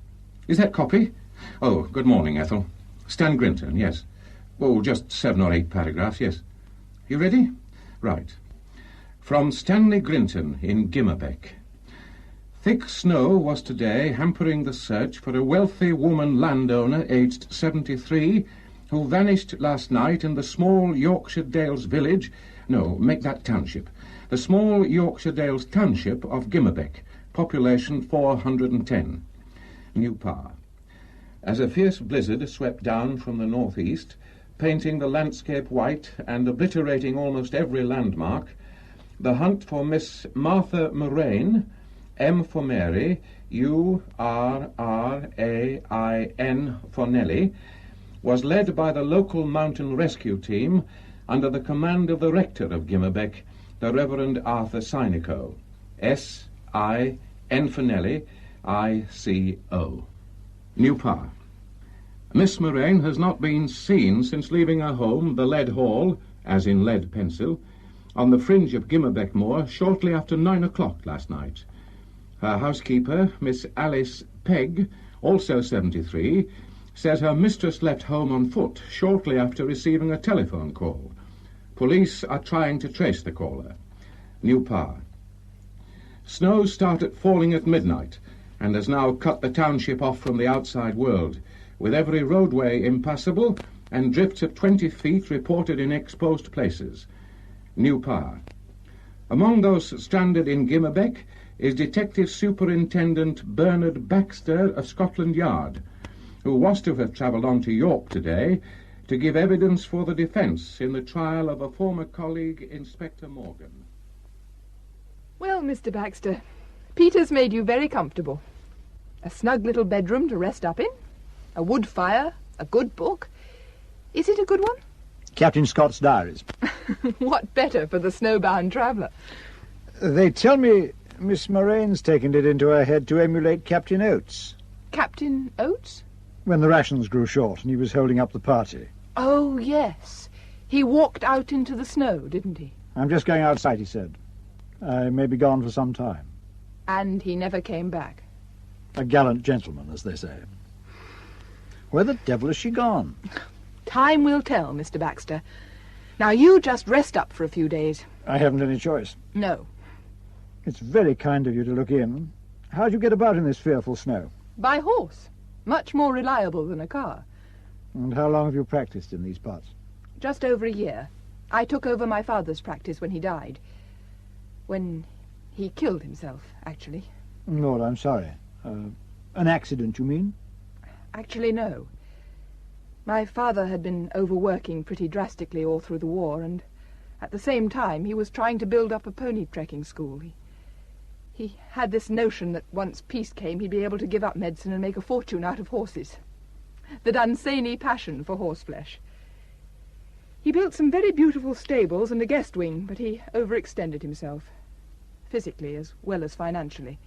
Is that copy? Oh, good morning, Ethel. Stan Grinton, yes. Oh, just 7 or 8 paragraphs, yes. You ready? Right. From Stanley Grinton in Gimmerbeck. Thick snow was today hampering the search for a wealthy woman landowner aged 73 who vanished last night in the small Yorkshire Dales village. No, make that township. The small Yorkshire Dales township of Gimmerbeck, population 410. New Power. As a fierce blizzard swept down from the northeast, painting the landscape white and obliterating almost every landmark, the hunt for Miss Martha Moraine, M for Mary, U-R-R-A-I-N for Nellie, was led by the local mountain rescue team under the command of the rector of Gimmerbeck, the Reverend Arthur Sineco, S-I-N for Nellie, I-C-O. New Power. Miss Moraine has not been seen since leaving her home, the Lead Hall, as in lead pencil, on the fringe of Gimmerbeck Moor shortly after 9 o'clock last night. Her housekeeper, Miss Alice Pegg, also 73, says her mistress left home on foot shortly after receiving a telephone call. Police are trying to trace the caller. New Power. Snow started falling at midnight and has now cut the township off from the outside world, with every roadway impassable and drifts of 20 feet reported in exposed places. New Power. Among those stranded in Gimmerbeck is Detective Superintendent Bernard Baxter of Scotland Yard, who was to have travelled on to York today to give evidence for the defence in the trial of a former colleague, Inspector Morgan. Well, Mr. Baxter, Peter's made you very comfortable. A snug little bedroom to rest up in, a wood fire, a good book. Is it a good one? Captain Scott's diaries. What better for the snowbound traveller? They tell me Miss Moraine's taken it into her head to emulate Captain Oates. Captain Oates? When the rations grew short and he was holding up the party. Oh, yes. He walked out into the snow, didn't he? I'm just going outside, he said. I may be gone for some time. And he never came back. A gallant gentleman, as they say. Where the devil has she gone? Time will tell, Mr. Baxter. Now, you just rest up for a few days. I haven't any choice. No. It's very kind of you to look in. How'd you get about in this fearful snow? By horse. Much more reliable than a car. And how long have you practiced in these parts? Just over a year. I took over my father's practice when he died. When he killed himself, actually. Lord, I'm sorry. An accident, you mean? Actually, no. My father had been overworking pretty drastically all through the war, and at the same time he was trying to build up a pony trekking school. He had this notion that once peace came he'd be able to give up medicine and make a fortune out of horses. That uncanny passion for horseflesh. He built some very beautiful stables and a guest wing, but he overextended himself, physically as well as financially.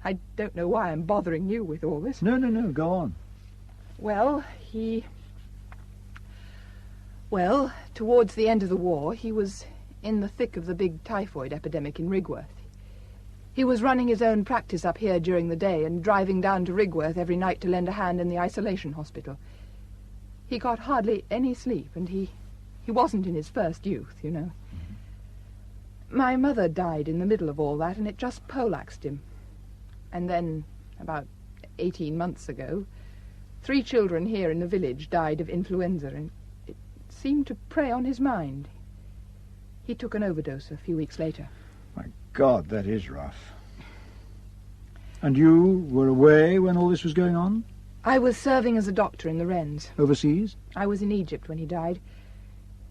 I don't know why I'm bothering you with all this. No, go on. Well, towards the end of the war, he was in the thick of the big typhoid epidemic in Rigworth. He was running his own practice up here during the day and driving down to Rigworth every night to lend a hand in the isolation hospital. He got hardly any sleep, and he wasn't in his first youth, you know. My mother died in the middle of all that, and it just poleaxed him. And then, about 18 months ago, 3 children here in the village died of influenza, and it seemed to prey on his mind. He took an overdose a few weeks later. My God, that is rough. And you were away when all this was going on? I was serving as a doctor in the Wrens. Overseas? I was in Egypt when he died.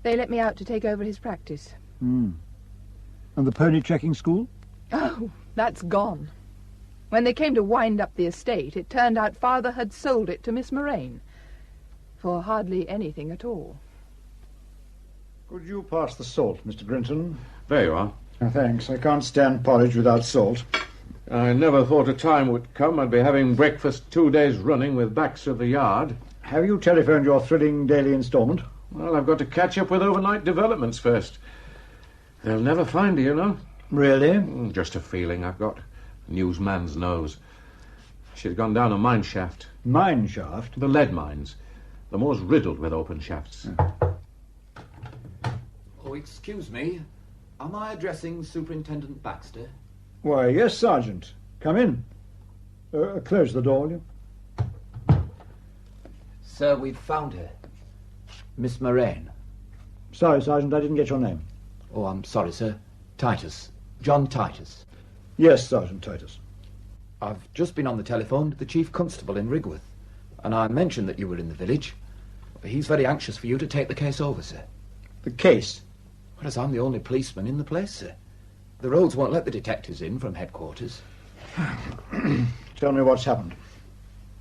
They let me out to take over his practice. And the pony trekking school? Oh, that's gone. When they came to wind up the estate, it turned out Father had sold it to Miss Moraine for hardly anything at all. Could you pass the salt, Mr. Grinton? There you are. Thanks. I can't stand porridge without salt. I never thought a time would come I'd be having breakfast 2 days running with Baxter of the Yard. Have you telephoned your thrilling daily instalment? Well, I've got to catch up with overnight developments first. They'll never find her, you know. Really? Just a feeling I've got. Newsman's nose. She'd gone down a mine shaft. Mine shaft? The lead mines. The more's riddled with open shafts. Oh, excuse me. Am I addressing Superintendent Baxter? Why, yes, Sergeant. Come in. Close the door, will you? Sir, we've found her. Miss Moraine. Sorry, Sergeant, I didn't get your name. Oh, I'm sorry, sir. Titus. John Titus. Yes, Sergeant Titus. I've just been on the telephone to the Chief Constable in Rigworth, and I mentioned that you were in the village. He's very anxious for you to take the case over, sir. The case? Well, as I'm the only policeman in the place, sir. The roads won't let the detectives in from headquarters. Tell me what's happened.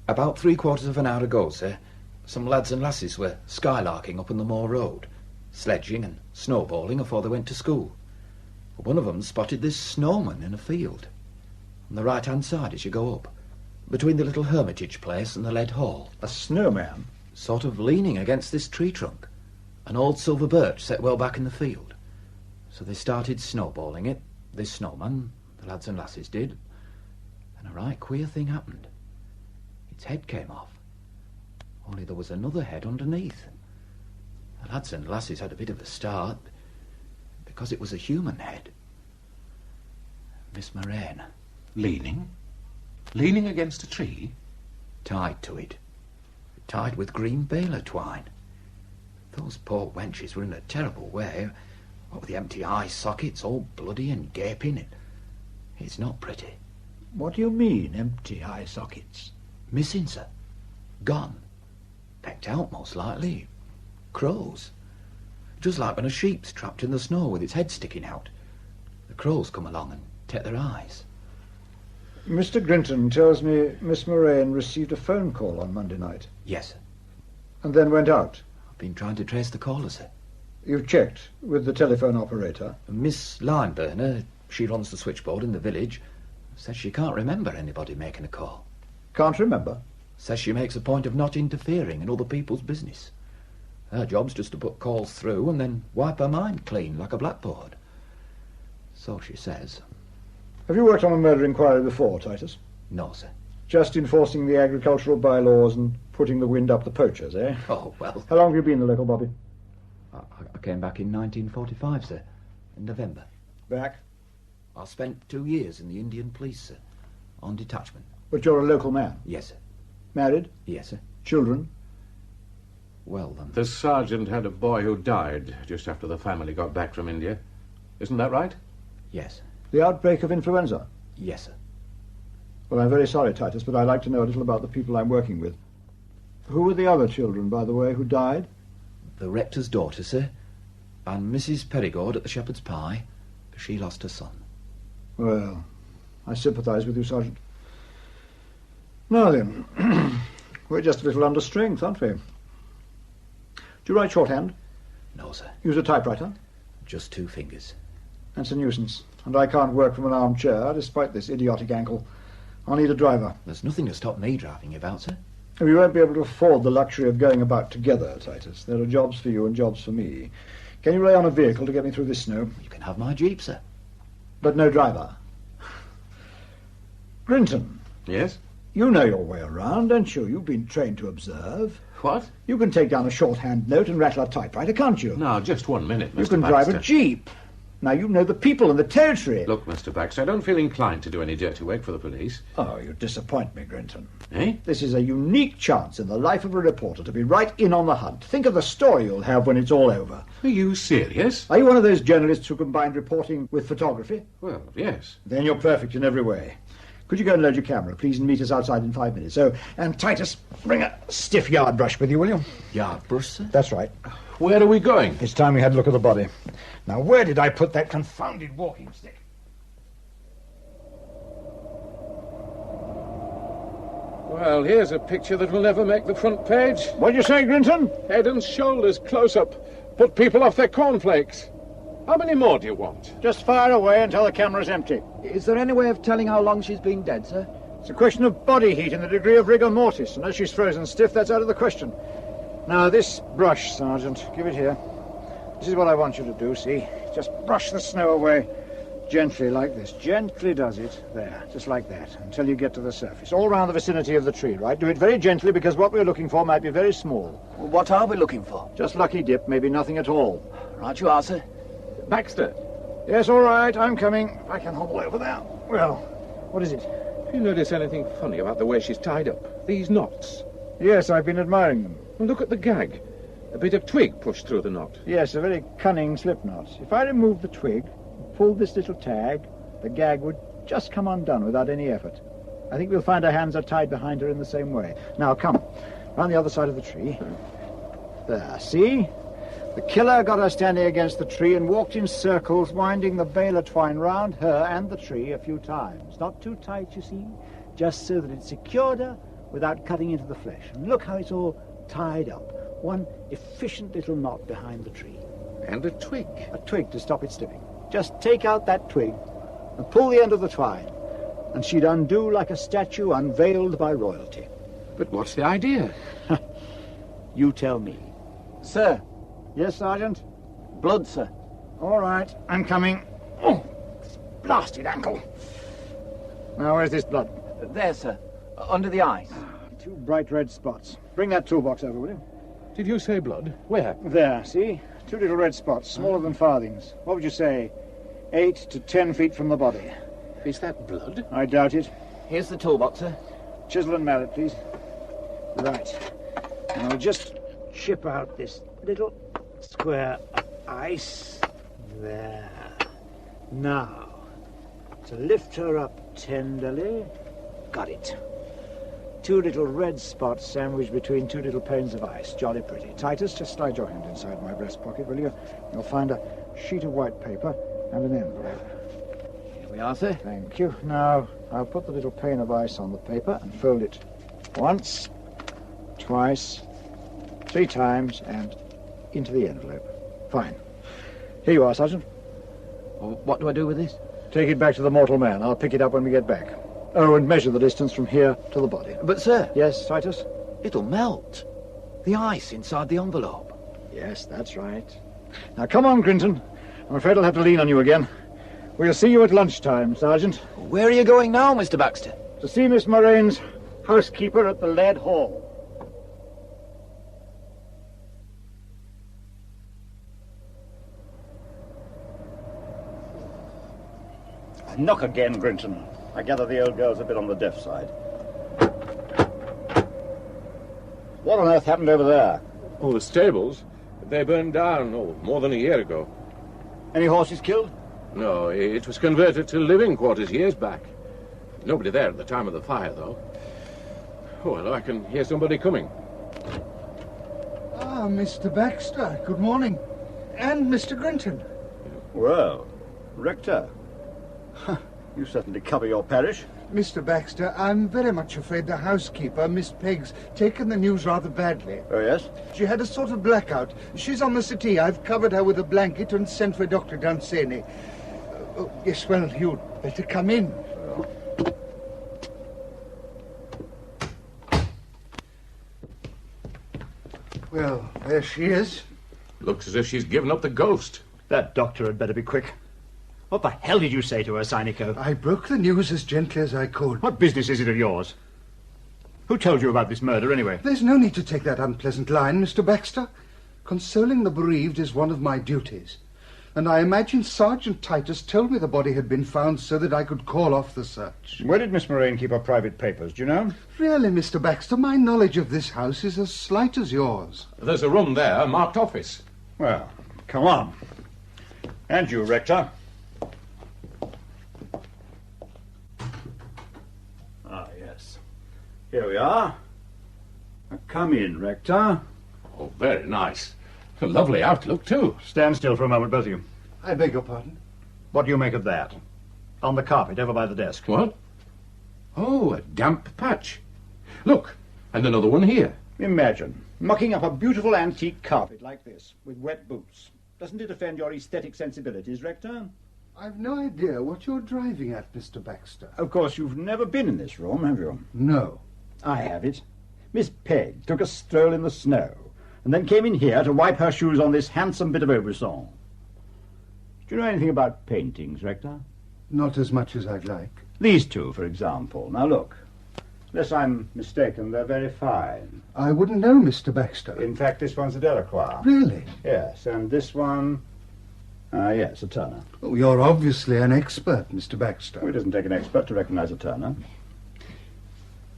About 3/4 of an hour ago, sir, some lads and lasses were skylarking up on the Moor Road, sledging and snowballing before they went to school. One of them spotted this snowman in a field, on the right-hand side as you go up, between the little hermitage place and the lead hall. A snowman? Sort of leaning against this tree trunk, an old silver birch set well back in the field. So they started snowballing it, this snowman, the lads and lasses did, and a right queer thing happened. Its head came off, only there was another head underneath. The lads and lasses had a bit of a start, because it was a human head. Miss Moraine. Leaning? Leaning against a tree? Tied to it. Tied with green baler twine. Those poor wenches were in a terrible way. What with the empty eye sockets, all bloody and gaping. It's not pretty. What do you mean, empty eye sockets? Missing, sir. Gone. Pecked out, most likely. Crows. Just like when a sheep's trapped in the snow with its head sticking out. The crows come along and take their eyes. Mr. Grinton tells me Miss Moraine received a phone call on Monday night. Yes, sir. And then went out. I've been trying to trace the caller, sir. You've checked with the telephone operator? Miss Lineburner, she runs the switchboard in the village, says she can't remember anybody making a call. Can't remember? Says she makes a point of not interfering in other people's business. Her job's just to put calls through and then wipe her mind clean like a blackboard. So she says. Have you worked on a murder inquiry before, Titus? No, sir. Just enforcing the agricultural bylaws and putting the wind up the poachers, eh? Oh, well. How long have you been in the local, Bobby? I came back in 1945, sir, in November. Back? I spent 2 years in the Indian police, sir, on detachment. But you're a local man? Yes, sir. Married? Yes, sir. Children? Well, then. The sergeant had a boy who died just after the family got back from India. Isn't that right? Yes. The outbreak of influenza? Yes, sir. Well, I'm very sorry, Titus, but I'd like to know a little about the people I'm working with. Who were the other children, by the way, who died? The rector's daughter, sir, and Mrs. Perigord at the Shepherd's Pie. She lost her son. Well, I sympathise with you, Sergeant. Now then, we're just a little under strength, aren't we? Do you write shorthand? No, sir. Use a typewriter? Just 2 fingers. That's a nuisance. And I can't work from an armchair, despite this idiotic ankle. I'll need a driver. There's nothing to stop me driving you about, sir. We won't be able to afford the luxury of going about together, Titus. There are jobs for you and jobs for me. Can you rely on a vehicle to get me through this snow? You can have my Jeep, sir. But no driver. Grinton. Yes? You know your way around, don't you? You've been trained to observe. What? You can take down a shorthand note and rattle a typewriter, can't you? Now, just 1 minute, Mr. You can Baxter. drive a jeep. Now, you know the people and the territory. Look, Mr. Baxter, I don't feel inclined to do any dirty work for the police. Oh, you disappoint me, Grinton. Eh? This is a unique chance in the life of a reporter to be right in on the hunt. Think of the story you'll have when it's all over. Are you serious? Are you one of those journalists who combine reporting with photography? Well, yes. Then you're perfect in every way. Could you go and load your camera, please, and meet us outside in 5 minutes? Oh, and Titus, bring a stiff yard brush with you, will you? Yard brush, sir? That's right. Where are we going? It's time we had a look at the body. Now, where did I put that confounded walking stick? Well, here's a picture that will never make the front page. What'd you say, Grinton? Head and shoulders close up. Put people off their cornflakes. How many more do you want? Just fire away until the camera's empty. Is there any way of telling how long she's been dead, sir? It's a question of body heat and the degree of rigor mortis, and as she's frozen stiff, that's out of the question. Now, this brush, Sergeant, give it here. This is what I want you to do, see? Just brush the snow away. Gently, like this. Gently does it. There, just like that, until you get to the surface. All round the vicinity of the tree, right? Do it very gently, because what we're looking for might be very small. Well, what are we looking for? Just lucky dip, maybe nothing at all. Right you are, sir. Baxter. Yes, all right, I'm coming. I can hobble over there. Well, what is it? Do you notice anything funny about the way she's tied up? These knots? Yes, I've been admiring them. Well, look at the gag. A bit of twig pushed through the knot. Yes, a very cunning slip knot. If I removed the twig, pulled this little tag, the gag would just come undone without any effort. I think we'll find her hands are tied behind her in the same way. Now, come, round the other side of the tree. There, see? The killer got her standing against the tree and walked in circles, winding the baler twine round her and the tree a few times. Not too tight, you see, just so that it secured her without cutting into the flesh. And look how it's all tied up. One efficient little knot behind the tree. And a twig. A twig to stop it slipping. Just take out that twig and pull the end of the twine, and she'd undo like a statue unveiled by royalty. But what's the idea? You tell me. Sir. Yes, Sergeant? Blood, sir. All right, I'm coming. Oh, blasted ankle. Now, where's this blood? There, sir. Under the eyes. Two bright red spots. Bring that toolbox over, will you? Did you say blood? Where? There, see? Two little red spots, smaller than farthings. What would you say? 8 to 10 feet from the body. Is that blood? I doubt it. Here's the toolbox, sir. Chisel and mallet, please. Right. And I'll just chip out this little square of ice. There. Now, to lift her up tenderly. Got it. Two little red spots sandwiched between two little panes of ice. Jolly pretty. Titus, just slide your hand inside my breast pocket, will you? You'll find a sheet of white paper and an envelope. Here we are, sir. Thank you. Now, I'll put the little pane of ice on the paper and fold it once, twice, 3 times, and into the envelope. Fine. Here you are, Sergeant. Well, what do I do with this? Take it back to the mortal man. I'll pick it up when we get back. Oh, and measure the distance from here to the body. But, sir... Yes, Titus? It'll melt. The ice inside the envelope. Yes, that's right. Now, come on, Grinton. I'm afraid I'll have to lean on you again. We'll see you at lunchtime, Sergeant. Where are you going now, Mr. Baxter? To see Miss Moraine's housekeeper at the Lead Hall. Knock again, Grinton. I gather the old girl's a bit on the deaf side. What on earth happened over there? Oh, the stables. They burned down, more than a year ago. Any horses killed? No, it was converted to living quarters years back. Nobody there at the time of the fire, though. Oh, well, I can hear somebody coming. Ah, Mr. Baxter, good morning. And Mr. Grinton. Well, Rector. You certainly cover your parish. Mr. Baxter, I'm very much afraid the housekeeper, Miss Pegg's, taken the news rather badly. Oh, yes? She had a sort of blackout. She's on the settee. I've covered her with a blanket and sent for Dr. Dunsany. Yes, well, you'd better come in. Well, there she is. Looks as if she's given up the ghost. That doctor had better be quick. What the hell did you say to her, Synico? I broke the news as gently as I could. What business is it of yours? Who told you about this murder, anyway? There's no need to take that unpleasant line, Mr. Baxter. Consoling the bereaved is one of my duties. And I imagine Sergeant Titus told me the body had been found so that I could call off the search. Where did Miss Moraine keep her private papers, do you know? Really, Mr. Baxter, my knowledge of this house is as slight as yours. There's a room there marked office. Well, come on. And you, Rector. Ah, yes. Here we are. Now, come in, Rector. Oh, very nice. A lovely outlook, too. Stand still for a moment, both of you. I beg your pardon? What do you make of that? On the carpet, over by the desk. What? Oh, a damp patch. Look, and another one here. Imagine mucking up a beautiful antique carpet like this, with wet boots. Doesn't it offend your aesthetic sensibilities, Rector? I've no idea what you're driving at, Mr. Baxter. Of course, you've never been in this room, have you? No. I have it. Miss Pegg took a stroll in the snow, and then came in here to wipe her shoes on this handsome bit of Aubusson. Do you know anything about paintings, Rector? Not as much as I'd like. These two, for example. Now look. Unless I'm mistaken, they're very fine. I wouldn't know, Mr. Baxter. In fact, this one's a Delacroix. Really? Yes, and this one... yes, a Turner. Oh, you're obviously an expert, Mr. Baxter. Well, it doesn't take an expert to recognize a Turner.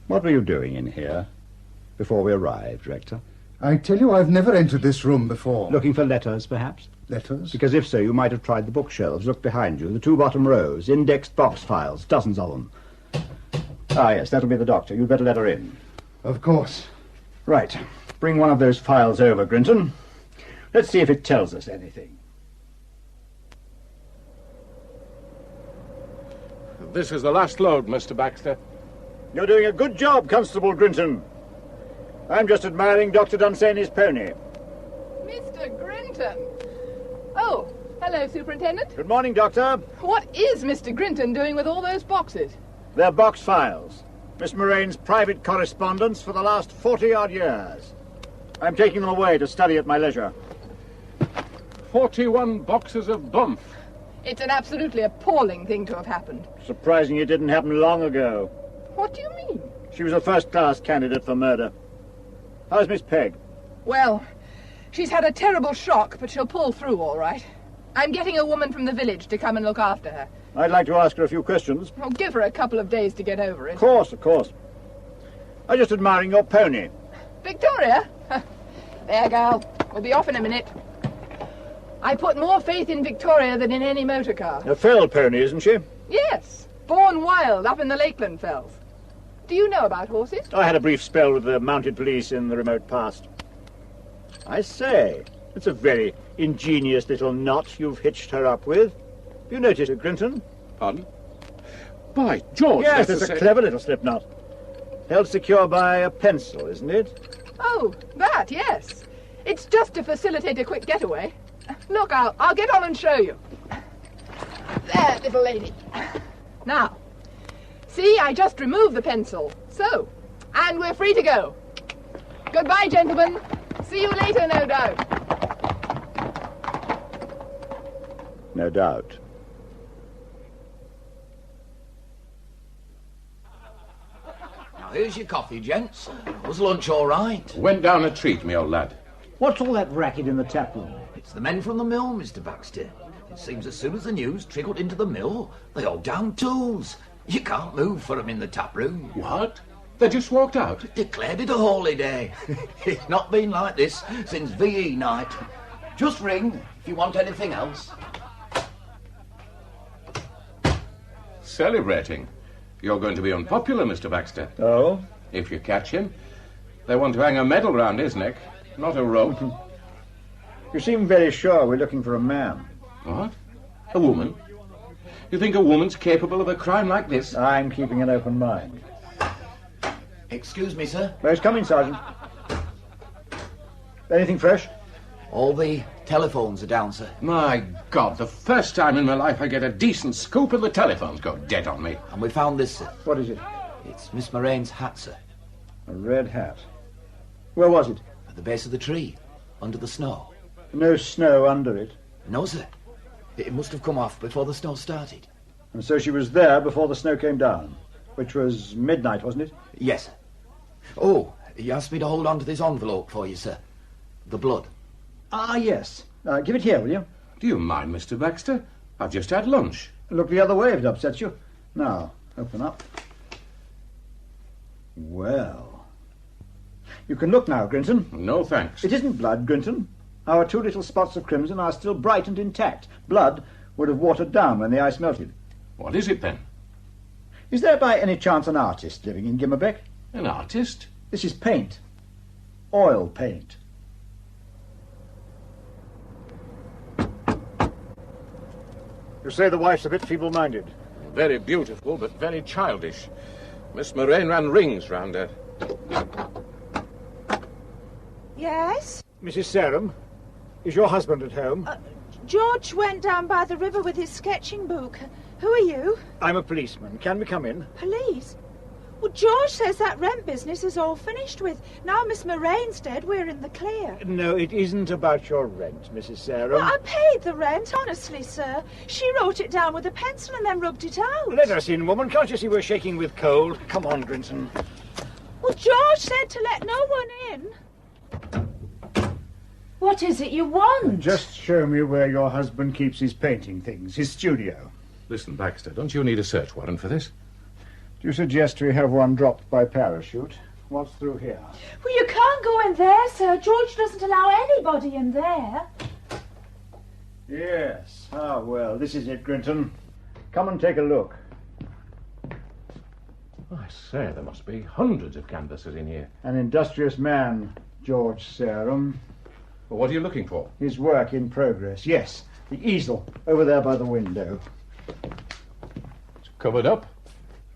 What were you doing in here before we arrived, Rector? I tell you, I've never entered this room before. Looking for letters, perhaps? Letters? Because if so, you might have tried the bookshelves. Look behind you, the two bottom rows, indexed box files, dozens of them. Ah, yes, that'll be the doctor. You'd better let her in. Of course. Right. Bring one of those files over, Grinton. Let's see if it tells us anything. This is the last load, Mr. Baxter. You're doing a good job, Constable Grinton. I'm just admiring Dr. Dunsany's pony. Mr. Grinton! Oh, hello, Superintendent. Good morning, Doctor. What is Mr. Grinton doing with all those boxes? They're box files. Miss Moraine's private correspondence for the last 40-odd years. I'm taking them away to study at my leisure. 41 boxes of bump. It's an absolutely appalling thing to have happened. Surprising it didn't happen long ago. What do you mean? She was a first-class candidate for murder. How's Miss Pegg? Well, she's had a terrible shock, but she'll pull through all right. I'm getting a woman from the village to come and look after her. I'd like to ask her a few questions. I'll give her a couple of days to get over it. Of course, of course. I'm just admiring your pony. Victoria? There, girl. We'll be off in a minute. I put more faith in Victoria than in any motor car. A fell pony, isn't she? Yes. Born wild up in the Lakeland fells. Do you know about horses? I had a brief spell with the mounted police in the remote past. I say, it's a very ingenious little knot you've hitched her up with. You noticed it, Grinton? Pardon? By George! Yes, it's a clever little slip knot. Held secure by a pencil, isn't it? Oh, that, yes. It's just to facilitate a quick getaway. Look, I'll get on and show you. There, little lady. Now, see, I just removed the pencil. So, and we're free to go. Goodbye, gentlemen. See you later, no doubt. No doubt. here's your coffee, gents. Was lunch all right? Went down a treat, me old lad. What's all that racket in the tap room? It's the men from the mill, Mr. Baxter. It seems as soon as the news trickled into the mill, they all down tools. You can't move for 'em in the tap room. What? They just walked out? Declared it a holiday. It's not been like this since VE night. Just ring if you want anything else. Celebrating? You're going to be unpopular, Mr. Baxter. Oh? If you catch him. They want to hang a medal round his neck, not a rope. You seem very sure we're looking for a man. What? A woman? You think a woman's capable of a crime like this? I'm keeping an open mind. Excuse me, sir. Where's coming, Sergeant? Anything fresh? All the telephones are down, sir. My God, the first time in my life I get a decent scoop and the telephones go dead on me. And we found this, sir. What is it? It's Miss Moraine's hat, sir. A red hat. Where was it? At the base of the tree, under the snow. No snow under it. No, sir. It must have come off before the snow started. And so she was there before the snow came down, which was midnight, wasn't it? Yes, sir. Oh, he asked me to hold on to this envelope for you, sir. The blood. Ah, yes. Give it here, will you? Do you mind, Mr. Baxter? I've just had lunch. Look the other way if it upsets you. Now, open up. Well. You can look now, Grinton. No, thanks. It isn't blood, Grinton. Our two little spots of crimson are still bright and intact. Blood would have watered down when the ice melted. What is it, then? Is there by any chance an artist living in Gimmerbeck? An artist? This is paint. Oil paint. You say the wife's a bit feeble-minded. Very beautiful, but very childish. Miss Moraine ran rings round her. Yes? Mrs. Sarum, is your husband at home? George went down by the river with his sketching book. Who are you? I'm a policeman. Can we come in? Police? Well, George says that rent business is all finished with. Now Miss Moraine's dead, we're in the clear. No, it isn't about your rent, Mrs. Sarum. Well, I paid the rent, honestly, sir. She wrote it down with a pencil and then rubbed it out. Let us in, woman. Can't you see we're shaking with cold? Come on, Grinton. Well, George said to let no one in. What is it you want? Just show me where your husband keeps his painting things, his studio. Listen, Baxter, don't you need a search warrant for this? Do you suggest we have one dropped by parachute? What's through here? Well, you can't go in there, sir. George doesn't allow anybody in there. Yes. Ah, well, this is it, Grinton. Come and take a look. I say, there must be hundreds of canvases in here. An industrious man, George Sarum. Well, what are you looking for? His work in progress. Yes, the easel over there by the window. It's covered up.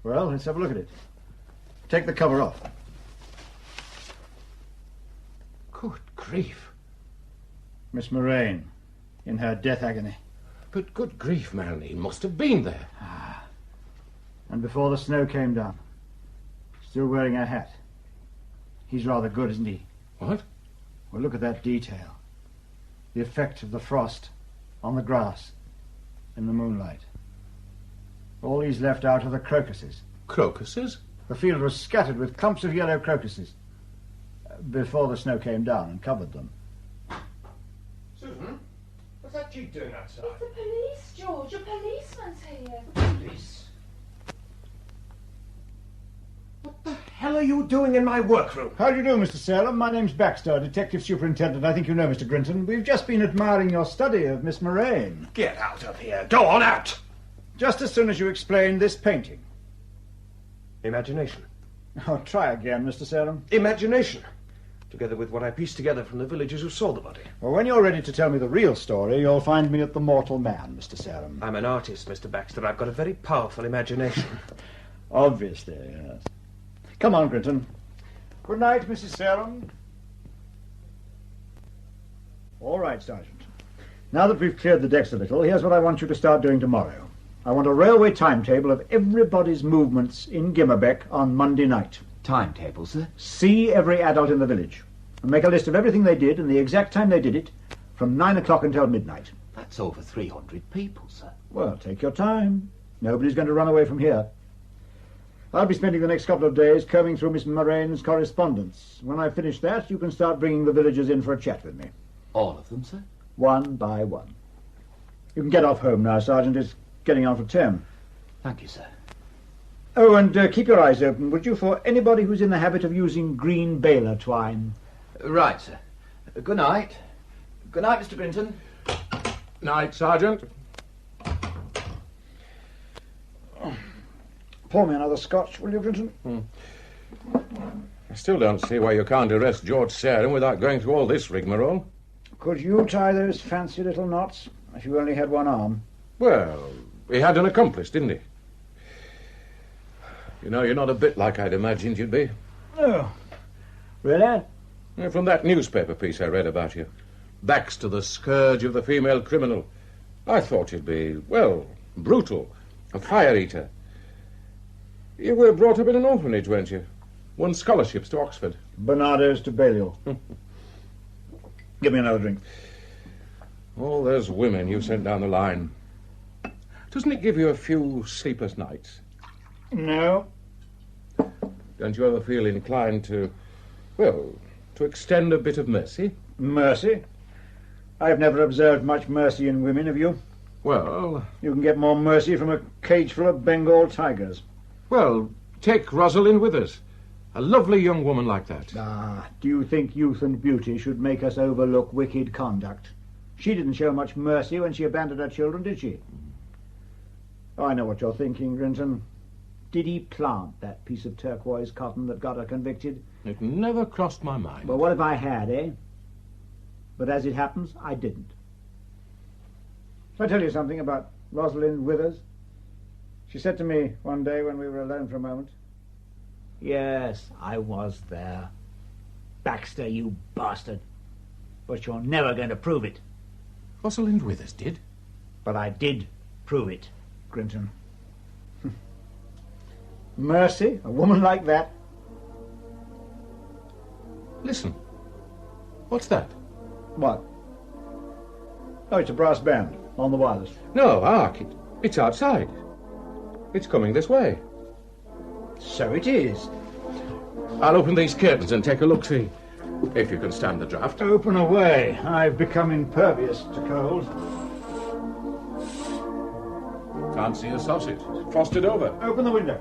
Well, let's have a look at it. Take the cover off. Good grief. Miss Moraine, in her death agony. But good grief, man, he must have been there. And before the snow came down. Still wearing her hat. He's rather good, isn't he? What? Well, look at that detail. The effect of the frost on the grass in the moonlight. All he's left out are the crocuses. Crocuses? The field was scattered with clumps of yellow crocuses before the snow came down and covered them. Susan, what's that jeep doing outside? It's the police, George. A policeman's here. Police? What the hell are you doing in my workroom? How do you do, Mr. Sarum? My name's Blackstock, Detective Superintendent. I think you know Mr. Grinton. We've just been admiring your study of Miss Moraine. Get out of here. Go on out. Just as soon as you explain this painting. Imagination. Oh, try again, Mr. Sarum. Imagination. Together with what I pieced together from the villagers who saw the body. Well, when you're ready to tell me the real story, you'll find me at the Mortal Man, Mr. Sarum. I'm an artist, Mr. Baxter. I've got a very powerful imagination. Obviously, yes. Come on, Grinton. Good night, Mrs. Sarum. All right, Sergeant. Now that we've cleared the decks a little, here's what I want you to start doing tomorrow. I want a railway timetable of everybody's movements in Gimmerbeck on Monday night. Timetable, sir? See every adult in the village and make a list of everything they did and the exact time they did it from 9 o'clock until midnight. That's over 300 people, sir. Well, take your time. Nobody's going to run away from here. I'll be spending the next couple of days combing through Miss Moraine's correspondence. When I finish that, you can start bringing the villagers in for a chat with me. All of them, sir? One by one. You can get off home now, Sergeant. It's getting on for 10. Thank you, sir. Oh, and keep your eyes open, would you, for anybody who's in the habit of using green baler twine. Right, sir. Good night. Good night, Mr. Brinton. Night, Sergeant. Pour me another scotch, will you, Brinton? I still don't see why you can't arrest George Sarum without going through all this rigmarole. Could you tie those fancy little knots if you only had one arm? Well, he had an accomplice, didn't he? You know, you're not a bit like I'd imagined you'd be. Oh, really? Yeah, from that newspaper piece I read about you. Baxter, the scourge of the female criminal. I thought you'd be, well, brutal, a fire-eater. You were brought up in an orphanage, weren't you? Won scholarships to Oxford. Barnardo's to Balliol. Give me another drink. All those women you sent down the line. Doesn't it give you a few sleepless nights? No. Don't you ever feel inclined to, well, to extend a bit of mercy? Mercy? I've never observed much mercy in women, have you? Well... You can get more mercy from a cage full of Bengal tigers. Well, take Rosalind Withers. A lovely young woman like that. Ah, do you think youth and beauty should make us overlook wicked conduct? She didn't show much mercy when she abandoned her children, did she? Oh, I know what you're thinking, Grinton. Did he plant that piece of turquoise cotton that got her convicted? It never crossed my mind. Well, what if I had, eh? But as it happens, I didn't. Shall I tell you something about Rosalind Withers? She said to me one day when we were alone for a moment, "Yes, I was there. Baxter, you bastard. But you're never going to prove it." Rosalind Withers did? But I did prove it, Grinton. Mercy, a woman like that. Listen. What's that? What? Oh, it's a brass band on the wireless. No, hark. It's outside. It's coming this way. So it is. I'll open these curtains and take a look-see. If you can stand the draught. Open away. I've become impervious to cold. Can't see a sausage. Frosted over. Open the window.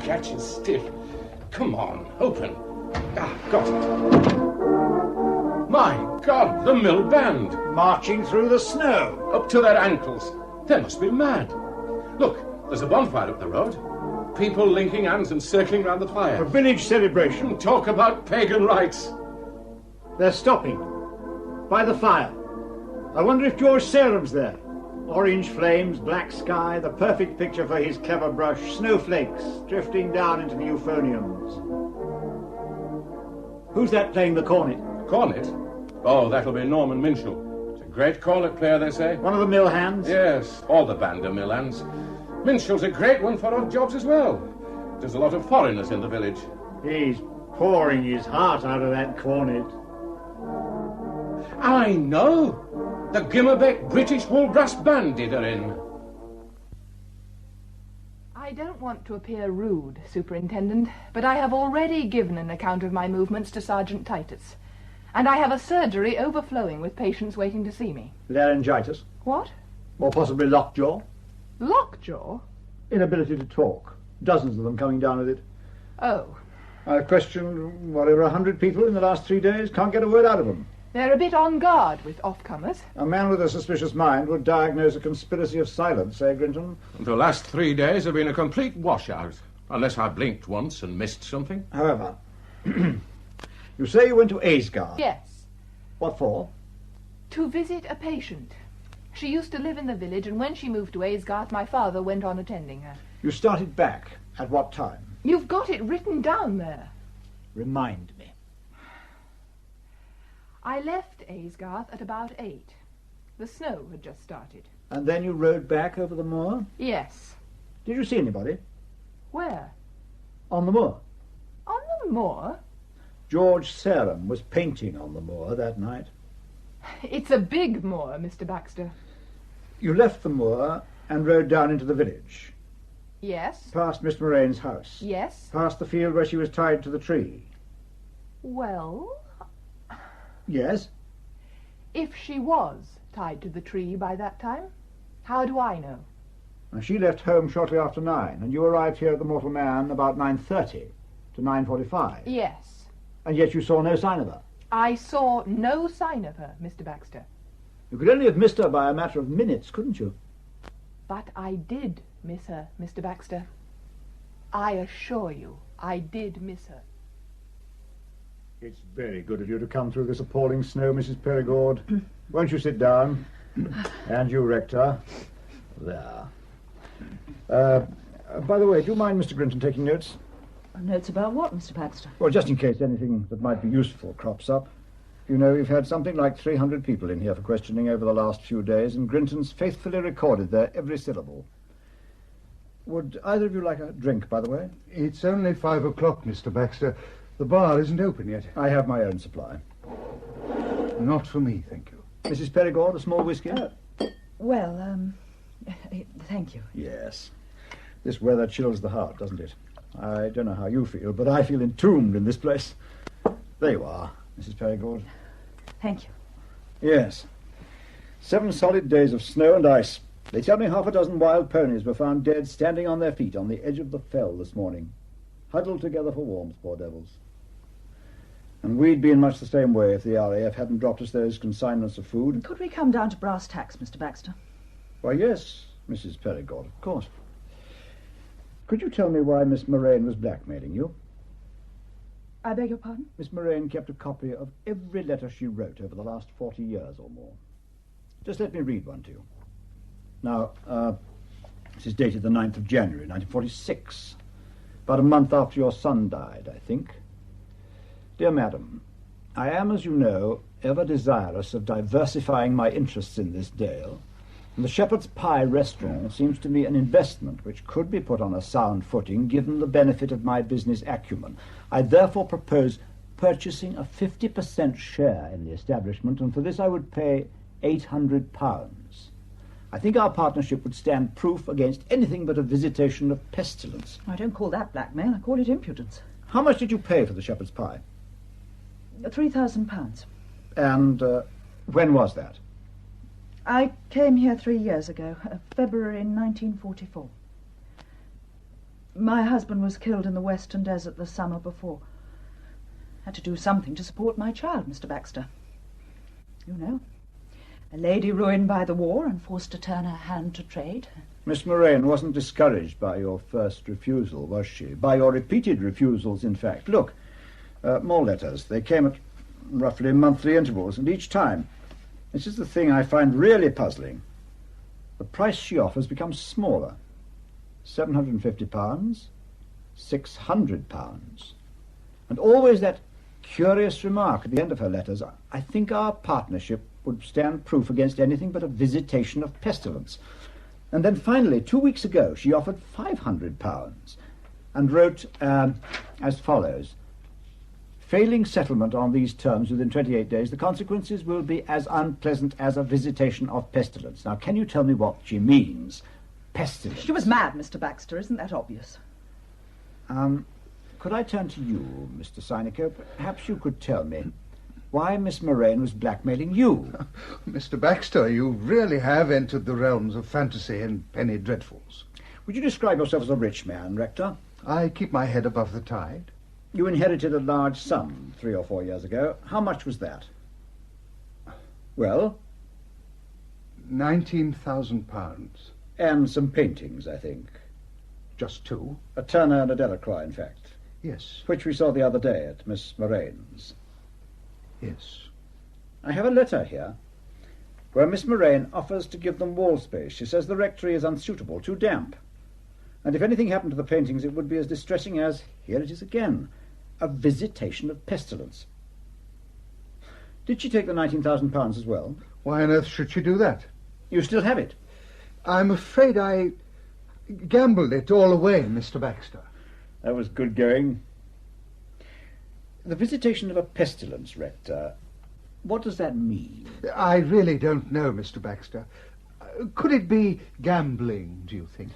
Catch is stiff. Come on, open. Ah, got it. My God, the mill band. Marching through the snow. Up to their ankles. They must be mad. Look, there's a bonfire up the road. People linking hands and circling round the fire. A village celebration. Talk about pagan rites. They're stopping. By the fire. I wonder if George Sarum's there. Orange flames, black sky, the perfect picture for his clever brush. Snowflakes drifting down into the euphoniums. Who's that playing the cornet? Cornet? Oh, that'll be Norman Minshall. It's a great cornet player, they say. One of the mill hands? Yes, all the band are mill hands. Minshall's a great one for odd jobs as well. There's a lot of foreigners in the village. He's pouring his heart out of that cornet. I know! The Gimmerbeck British Wool Brass Band did her in. I don't want to appear rude, Superintendent, but I have already given an account of my movements to Sergeant Titus. And I have a surgery overflowing with patients waiting to see me. Laryngitis. What? Or possibly lockjaw. Lockjaw? Inability to talk. Dozens of them coming down with it. Oh. I've questioned, over 100 people in the last 3 days. Can't get a word out of them. They're a bit on guard with off-comers. A man with a suspicious mind would diagnose a conspiracy of silence, eh, Grinton? The last 3 days have been a complete washout, unless I blinked once and missed something. However, you say you went to Aysgarth? Yes. What for? To visit a patient. She used to live in the village, and when she moved to Aysgarth, my father went on attending her. You started back. At what time? You've got it written down there. Remind me. I left Aysgarth at about 8. The snow had just started. And then you rode back over the moor? Yes. Did you see anybody? Where? On the moor. On the moor? George Sarum was painting on the moor that night. It's a big moor, Mr. Baxter. You left the moor and rode down into the village. Yes. Past Miss Moraine's house? Yes. Past the field where she was tied to the tree? Well, Yes. if she was tied to the tree by that time, how do I know? And she left home shortly after 9, and you arrived here at the Mortal Man about 9:30 to 9:45. Yes. And yet you saw no sign of her. I saw no sign of her, Mr. Baxter. You could only have missed her by a matter of minutes, couldn't you? But I did miss her, Mr. Baxter. I assure you, I did miss her. It's very good of you to come through this appalling snow, Mrs. Perigord. Won't you sit down? And you, Rector. There. By the way, do you mind Mr. Grinton taking notes? Notes about what, Mr. Baxter? Well, just in case anything that might be useful crops up. You know, we've had something like 300 people in here for questioning over the last few days, and Grinton's faithfully recorded their every syllable. Would either of you like a drink, by the way? It's only 5 o'clock, Mr. Baxter. The bar isn't open yet. I have my own supply. Not for me, thank you. Mrs. Perigord, a small whiskey? Well, thank you. Yes. This weather chills the heart, doesn't it? I don't know how you feel, but I feel entombed in this place. There you are, Mrs. Perigord. Thank you. Yes. 7 solid days of snow and ice. They tell me half a dozen wild ponies were found dead standing on their feet on the edge of the fell this morning. Huddled together for warmth, poor devils. And we'd be in much the same way if the RAF hadn't dropped us those consignments of food. Could we come down to brass tacks, Mr. Baxter? Why, yes, Mrs. Perigord, of course. Could you tell me why Miss Moraine was blackmailing you? I beg your pardon? Miss Moraine kept a copy of every letter she wrote over the last 40 years or more. Just let me read one to you. Now, this is dated the 9th of January, 1946. About a month after your son died, I think. Dear Madam, I am, as you know, ever desirous of diversifying my interests in this dale, and the Shepherd's Pie restaurant seems to me an investment which could be put on a sound footing given the benefit of my business acumen. I therefore propose purchasing a 50% share in the establishment, and for this I would pay £800. I think our partnership would stand proof against anything but a visitation of pestilence. I don't call that blackmail. I call it impudence. How much did you pay for the Shepherd's Pie? £3,000. And when was that? I came here 3 years ago, February 1944. My husband was killed in the Western Desert the summer before. Had to do something to support my child, Mr. Baxter. You know, a lady ruined by the war and forced to turn her hand to trade. Miss Moraine wasn't discouraged by your first refusal, was she? By your repeated refusals, in fact. Look, more letters. They came at roughly monthly intervals, and each time, this is the thing I find really puzzling, the price she offers becomes smaller. £750, £600. And always that curious remark at the end of her letters, I think our partnership would stand proof against anything but a visitation of pestilence. And then finally, 2 weeks ago, she offered £500 and wrote as follows: failing settlement on these terms within 28 days, the consequences will be as unpleasant as a visitation of pestilence. Now, can you tell me what she means? Pestilence. She was mad, Mr. Baxter. Isn't that obvious? Could I turn to you, Mr. Seinico? Perhaps you could tell me why Miss Moraine was blackmailing you. Mr. Baxter, you really have entered the realms of fantasy and penny dreadfuls. Would you describe yourself as a rich man, Rector? I keep my head above the tide. You inherited a large sum 3 or 4 years ago. How much was that? Well? £19,000. And some paintings, I think. Just 2. A Turner and a Delacroix, in fact. Yes. Which we saw the other day at Miss Moraine's. Yes. I have a letter here where Miss Moraine offers to give them wall space. She says the rectory is unsuitable, too damp. And if anything happened to the paintings, it would be as distressing as, here it is again, a visitation of pestilence. Did she take the £19,000 as well? Why on earth should she do that? You still have it? I'm afraid I gambled it all away, Mr. Baxter. That was good going. The visitation of a pestilence, Rector, what does that mean? I really don't know, Mr. Baxter. Could it be gambling, do you think?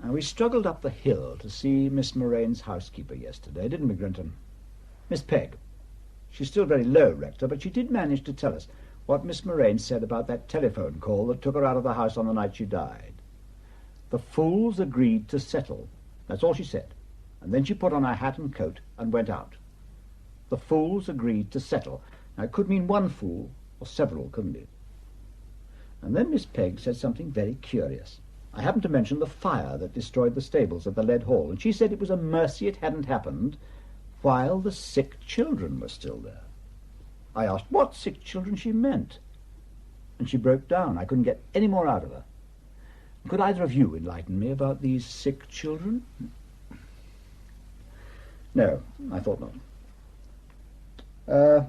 We struggled up the hill to see Miss Moraine's housekeeper yesterday, didn't we, Grinton? Miss Pegg. She's still very low, Rector, but she did manage to tell us what Miss Moraine said about that telephone call that took her out of the house on the night she died. The fools agreed to settle. That's all she said. And then she put on her hat and coat and went out. The fools agreed to settle. Now, it could mean one fool or several, couldn't it? And then Miss Pegg said something very curious. I happened to mention the fire that destroyed the stables at the Lead Hall, and she said it was a mercy it hadn't happened while the sick children were still there. I asked what sick children she meant, and she broke down. I couldn't get any more out of her. Could either of you enlighten me about these sick children? No, I thought not.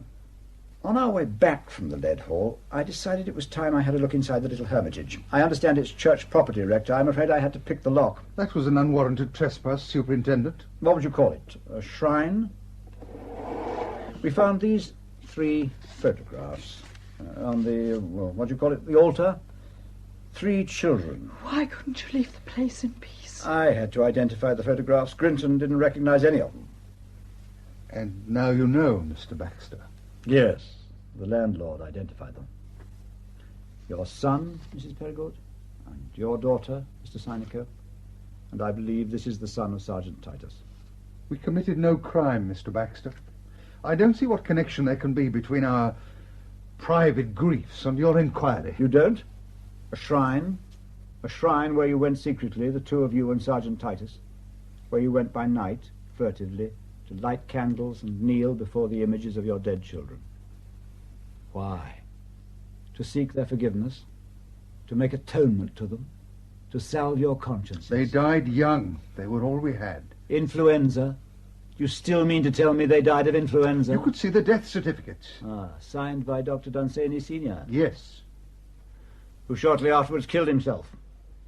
On our way back from the Lead Hall, I decided it was time I had a look inside the little hermitage. I understand it's church property, Rector. I'm afraid I had to pick the lock. That was an unwarranted trespass, Superintendent. What would you call it? A shrine? We found these 3 photographs on the, well, what do you call it, the altar? 3 children. Why couldn't you leave the place in peace? I had to identify the photographs. Grinton didn't recognize any of them. And now you know, Mr. Baxter. Yes, the landlord identified them. Your son, Mrs. Perigord, and your daughter, Mr. Seneca, and I believe this is the son of Sergeant Titus. We committed no crime, Mr. Baxter. I don't see what connection there can be between our private griefs and your inquiry. You don't? A shrine? A shrine where you went secretly, the 2 of you and Sergeant Titus? Where you went by night, furtively, to light candles and kneel before the images of your dead children? Why? To seek their forgiveness? To make atonement to them? To salve your consciences? They died young. They were all we had. Influenza? You still mean to tell me they died of influenza? You could see the death certificates. Ah, signed by Dr. Dunsany Sr.? Yes. Who shortly afterwards killed himself.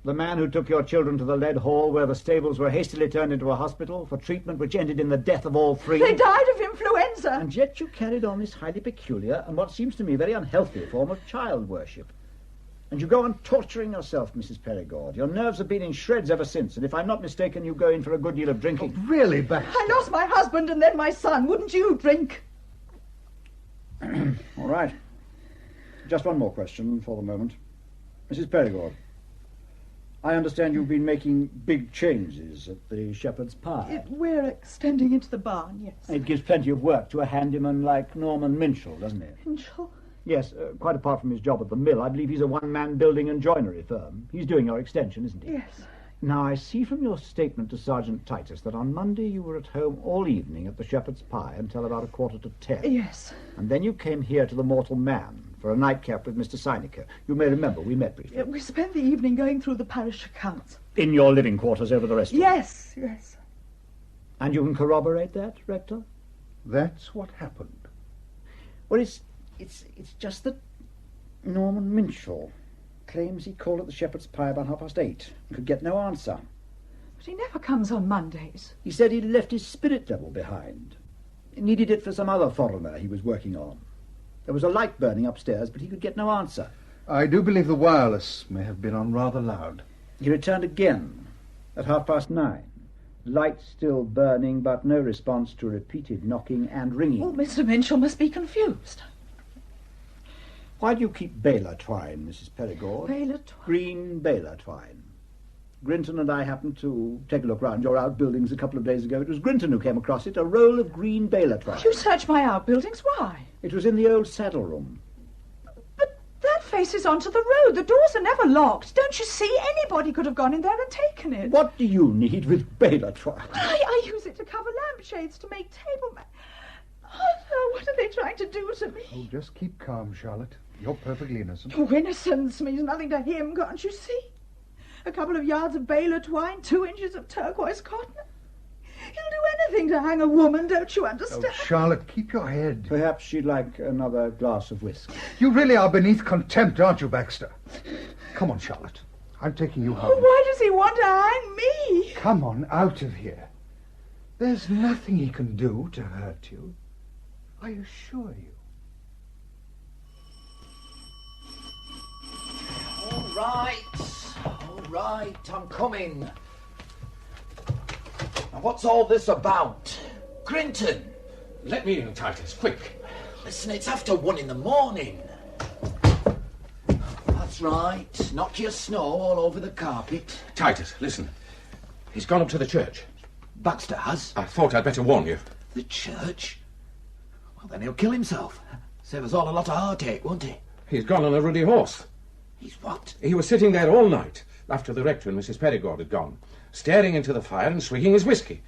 The man who took your children to the Lead Hall, where the stables were hastily turned into a hospital for treatment which ended in the death of all 3. They died of influenza. And yet you carried on this highly peculiar and what seems to me very unhealthy form of child worship. And you go on torturing yourself, Mrs. Perigord. Your nerves have been in shreds ever since, and if I'm not mistaken, you go in for a good deal of drinking. Oh, really, Baxter? I lost my husband and then my son. Wouldn't you drink? All right. Just one more question for the moment. Mrs. Perigord, I understand you've been making big changes at the Shepherd's Pie. We're extending into the barn, yes. It gives plenty of work to a handyman like Norman Minchell, doesn't it? Minchell? Yes, quite apart from his job at the mill, I believe he's a one-man building and joinery firm. He's doing your extension, isn't he? Yes. Now, I see from your statement to Sergeant Titus that on Monday you were at home all evening at the Shepherd's Pie until about 9:45. Yes. And then you came here to the Mortal Man for a nightcap with Mr. Seneca. You may remember we met briefly. We spent the evening going through the parish accounts. In your living quarters over the restaurant? Yes, yes. And you can corroborate that, Rector? That's what happened. Well, it's just that Norman Minchell claims he called at the Shepherd's Pie about 8:30 and could get no answer. But he never comes on Mondays. He said he'd left his spirit level behind. He needed it for some other foreigner he was working on. There was a light burning upstairs, but he could get no answer. I do believe the wireless may have been on rather loud. He returned again at 9:30. Light still burning, but no response to repeated knocking and ringing. Oh, Mr. Minchell must be confused. Why do you keep baler twine, Mrs. Perigord? Baler twine? Green baler twine. Grinton and I happened to take a look round your outbuildings a couple of days ago. It was Grinton who came across it, a roll of green baler twine. You searched my outbuildings? Why? It was in the old saddle room. But that faces onto the road. The doors are never locked. Don't you see? Anybody could have gone in there and taken it. What do you need with baler twine? I use it to cover lampshades, to make table Oh, no, what are they trying to do to me? Oh, just keep calm, Charlotte. You're perfectly innocent. Oh, innocence means nothing to him, can't you see? A couple of yards of baler twine, 2 inches of turquoise cotton. He'll do anything to hang a woman, don't you understand? Oh, Charlotte, keep your head. Perhaps she'd like another glass of whiskey. You really are beneath contempt, aren't you, Baxter? Come on, Charlotte. I'm taking you home. Oh, why does he want to hang me? Come on, out of here. There's nothing he can do to hurt you. I assure you. All right, I'm coming. Now, what's all this about? Grinton! Let me in, Titus, quick. Listen, it's after 1 a.m. That's right. Knock your snow all over the carpet. Titus, listen. He's gone up to the church. Baxter has? I thought I'd better warn you. The church? Well, then he'll kill himself. Save us all a lot of heartache, won't he? He's gone on a ruddy horse. He's what? He was sitting there all night, after the rector and Mrs. Perigord had gone, staring into the fire and swigging his whisky.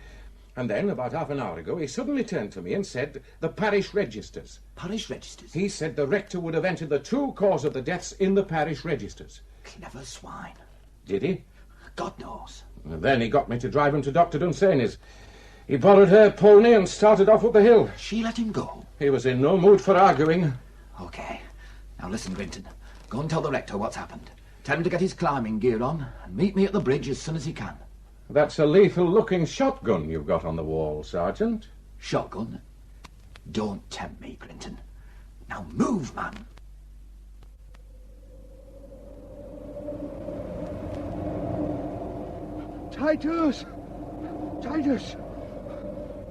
And then, about half an hour ago, he suddenly turned to me and said, the parish registers. Parish registers? He said the rector would have entered the true cause of the deaths in the parish registers. Clever swine. Did he? God knows. And then he got me to drive him to Dr. Dunsany's. He borrowed her pony and started off up the hill. She let him go? He was in no mood for arguing. OK. Now listen, Grinton. Go and tell the rector what's happened. Tell him to get his climbing gear on and meet me at the bridge as soon as he can. That's a lethal-looking shotgun you've got on the wall, Sergeant. Shotgun? Don't tempt me, Grinton. Now move, man. Titus! Titus!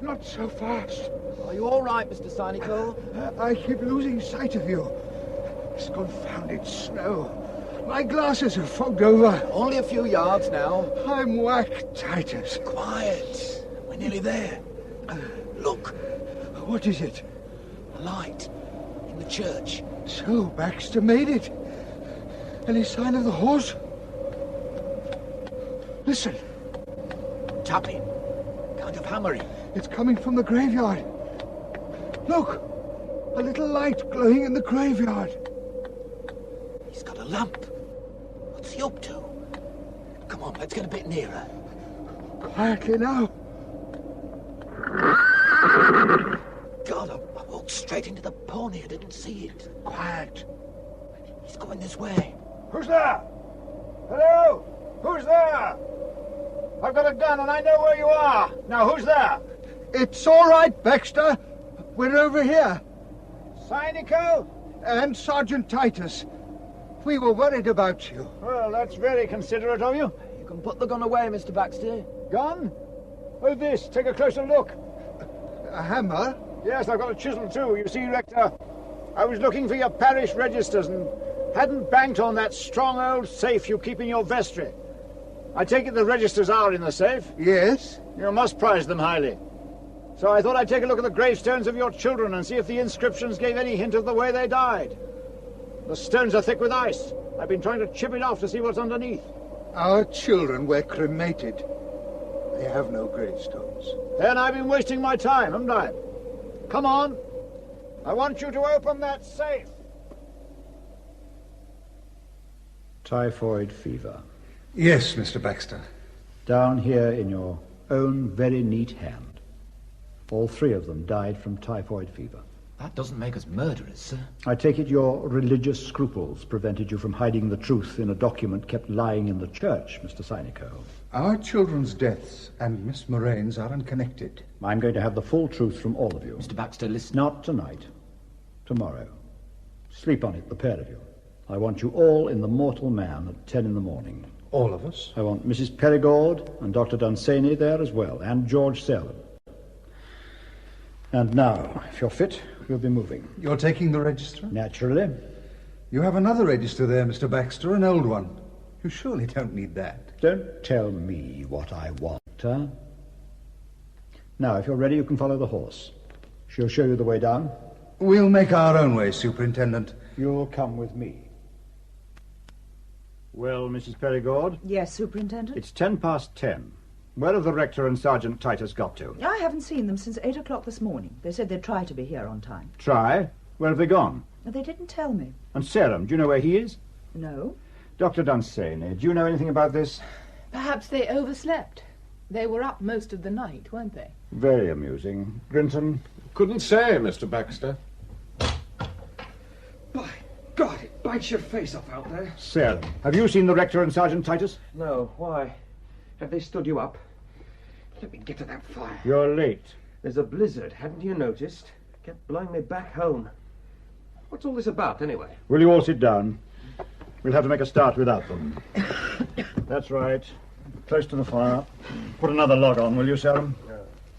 Not so fast. Are you all right, Mr. Cynical? I keep losing sight of you. This confounded snow. My glasses are fogged over. Only a few yards now. I'm whacked, Titus. Quiet. We're nearly there. Look. What is it? A light. In the church. So Baxter made it. Any sign of the horse? Listen. Tapping. Kind of hammering. It's coming from the graveyard. Look. A little light glowing in the graveyard. He's got a lamp. What's he up to? Come on, let's get a bit nearer. Quietly now. God, I walked straight into the pony. I didn't see it. Quiet. He's going this way. Who's there? Hello? Who's there? I've got a gun and I know where you are. Now, who's there? It's all right, Baxter. We're over here. Cynical? And Sergeant Titus. We were worried about you. Well, that's very considerate of you. You can put the gun away, Mr. Baxter. Gun? Well, this. Take a closer look. A hammer? Yes, I've got a chisel, too. You see, Rector, I was looking for your parish registers and hadn't banked on that strong old safe you keep in your vestry. I take it the registers are in the safe? Yes. You must prize them highly. So I thought I'd take a look at the gravestones of your children and see if the inscriptions gave any hint of the way they died. The stones are thick with ice. I've been trying to chip it off to see what's underneath. Our children were cremated. They have no gravestones. Then I've been wasting my time, haven't I? Come on. I want you to open that safe. Typhoid fever. Yes, Mr. Baxter. Down here in your own very neat hand. All 3 of them died from typhoid fever. That doesn't make us murderers, sir. I take it your religious scruples prevented you from hiding the truth in a document kept lying in the church, Mr. Cynico. Our children's deaths and Miss Moraine's are unconnected. I'm going to have the full truth from all of you. Mr. Baxter, listen. Not tonight. Tomorrow. Sleep on it, the pair of you. I want you all in the Mortal Man at 10 in the morning. All of us? I want Mrs. Perigord and Dr. Dunsany there as well, and George Selwyn. And now, if you're fit, we'll be moving. You're taking the register? Naturally. You have another register there, Mr. Baxter, an old one. You surely don't need that. Don't tell me what I want, huh? Now, if you're ready, you can follow the horse. She'll show you the way down. We'll make our own way, Superintendent. You'll come with me. Well, Mrs. Perigord? Yes, Superintendent? It's 10:10. Where have the rector and Sergeant Titus got to? I haven't seen them since 8 o'clock this morning. They said they'd try to be here on time. Try? Where have they gone? They didn't tell me. And Sarum, do you know where he is? No. Dr. Dunsany, do you know anything about this? Perhaps they overslept. They were up most of the night, weren't they? Very amusing. Grinton? Couldn't say, Mr. Baxter. By God, it bites your face off out there. Sarum, have you seen the rector and Sergeant Titus? No, why? Have they stood you up? Let me get to that fire. You're late. There's a blizzard, hadn't you noticed? Kept blowing me back home. What's all this about, anyway? Will you all sit down? We'll have to make a start without them. That's right. close to the fire. Put another log on, will you, Sarum?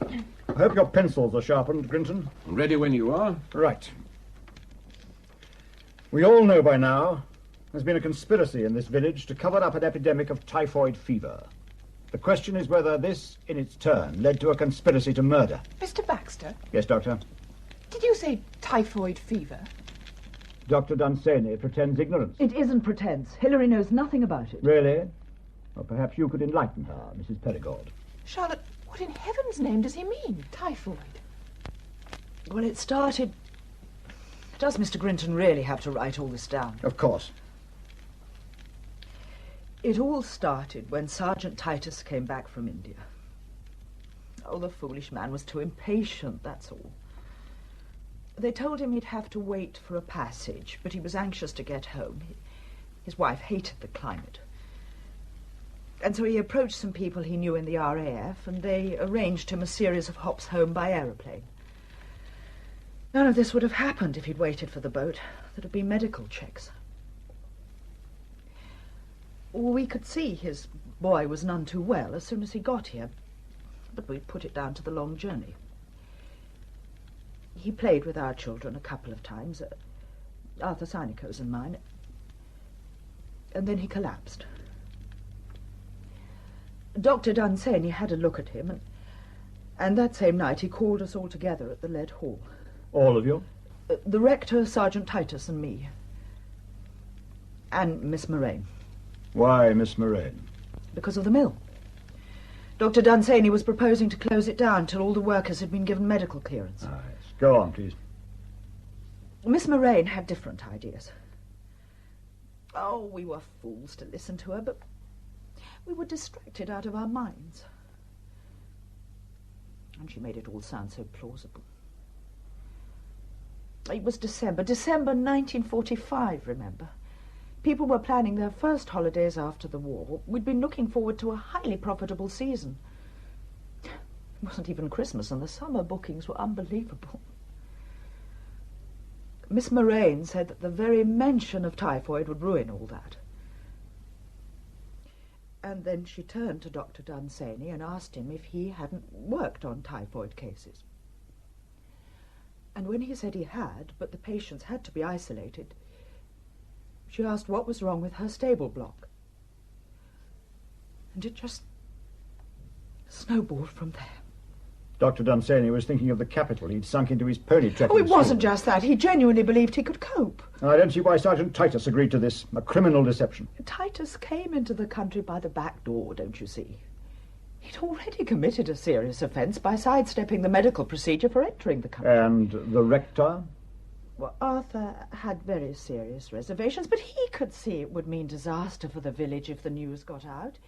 I hope your pencils are sharpened, Grinton. Ready when you are. Right. We all know by now there's been a conspiracy in this village to cover up an epidemic of typhoid fever. The question is whether this, in its turn, led to a conspiracy to murder. Mr. Baxter? Yes, Doctor? Did you say typhoid fever? Dr. Dunsany pretends ignorance. It isn't pretense. Hilary knows nothing about it. Really? Well, perhaps you could enlighten her, Mrs. Perigord. Charlotte, what in heaven's name does he mean, typhoid? Well, it started... Does Mr. Grinton really have to write all this down? Of course. It all started when Sergeant Titus came back from India. Oh, the foolish man was too impatient, that's all. They told him he'd have to wait for a passage, but he was anxious to get home. His wife hated the climate. And so he approached some people he knew in the RAF, and they arranged him a series of hops home by aeroplane. None of this would have happened if he'd waited for the boat. There'd have been medical checks. We could see his boy was none too well as soon as he got here, but we'd put it down to the long journey. He played with our children a couple of times, Arthur Synico's and mine, and then he collapsed. Dr. Dunsany had a look at him, and that same night he called us all together at the Lead Hall. All of you? The rector, Sergeant Titus, and me. And Miss Moraine. Why Miss Moraine? Because of the mill. Dr. Dunsany was proposing to close it down till all the workers had been given medical clearance. Yes. Go on, please. Miss Moraine had different ideas. Oh, we were fools to listen to her, but we were distracted out of our minds. And she made it all sound so plausible. It was December 1945, remember? People were planning their first holidays after the war. We'd been looking forward to a highly profitable season. It wasn't even Christmas, and the summer bookings were unbelievable. Miss Moraine said that the very mention of typhoid would ruin all that. And then she turned to Dr. Dunsany and asked him if he hadn't worked on typhoid cases. And when he said he had, but the patients had to be isolated, she asked what was wrong with her stable block. And it just snowballed from there. Dr. Dunsany was thinking of the capital he'd sunk into his pony trekking. Oh, it wasn't just that. He genuinely believed he could cope. I don't see why Sergeant Titus agreed to this. A criminal deception. Titus came into the country by the back door, don't you see? He'd already committed a serious offence by sidestepping the medical procedure for entering the country. And the rector? Well, Arthur had very serious reservations, but he could see it would mean disaster for the village if the news got out.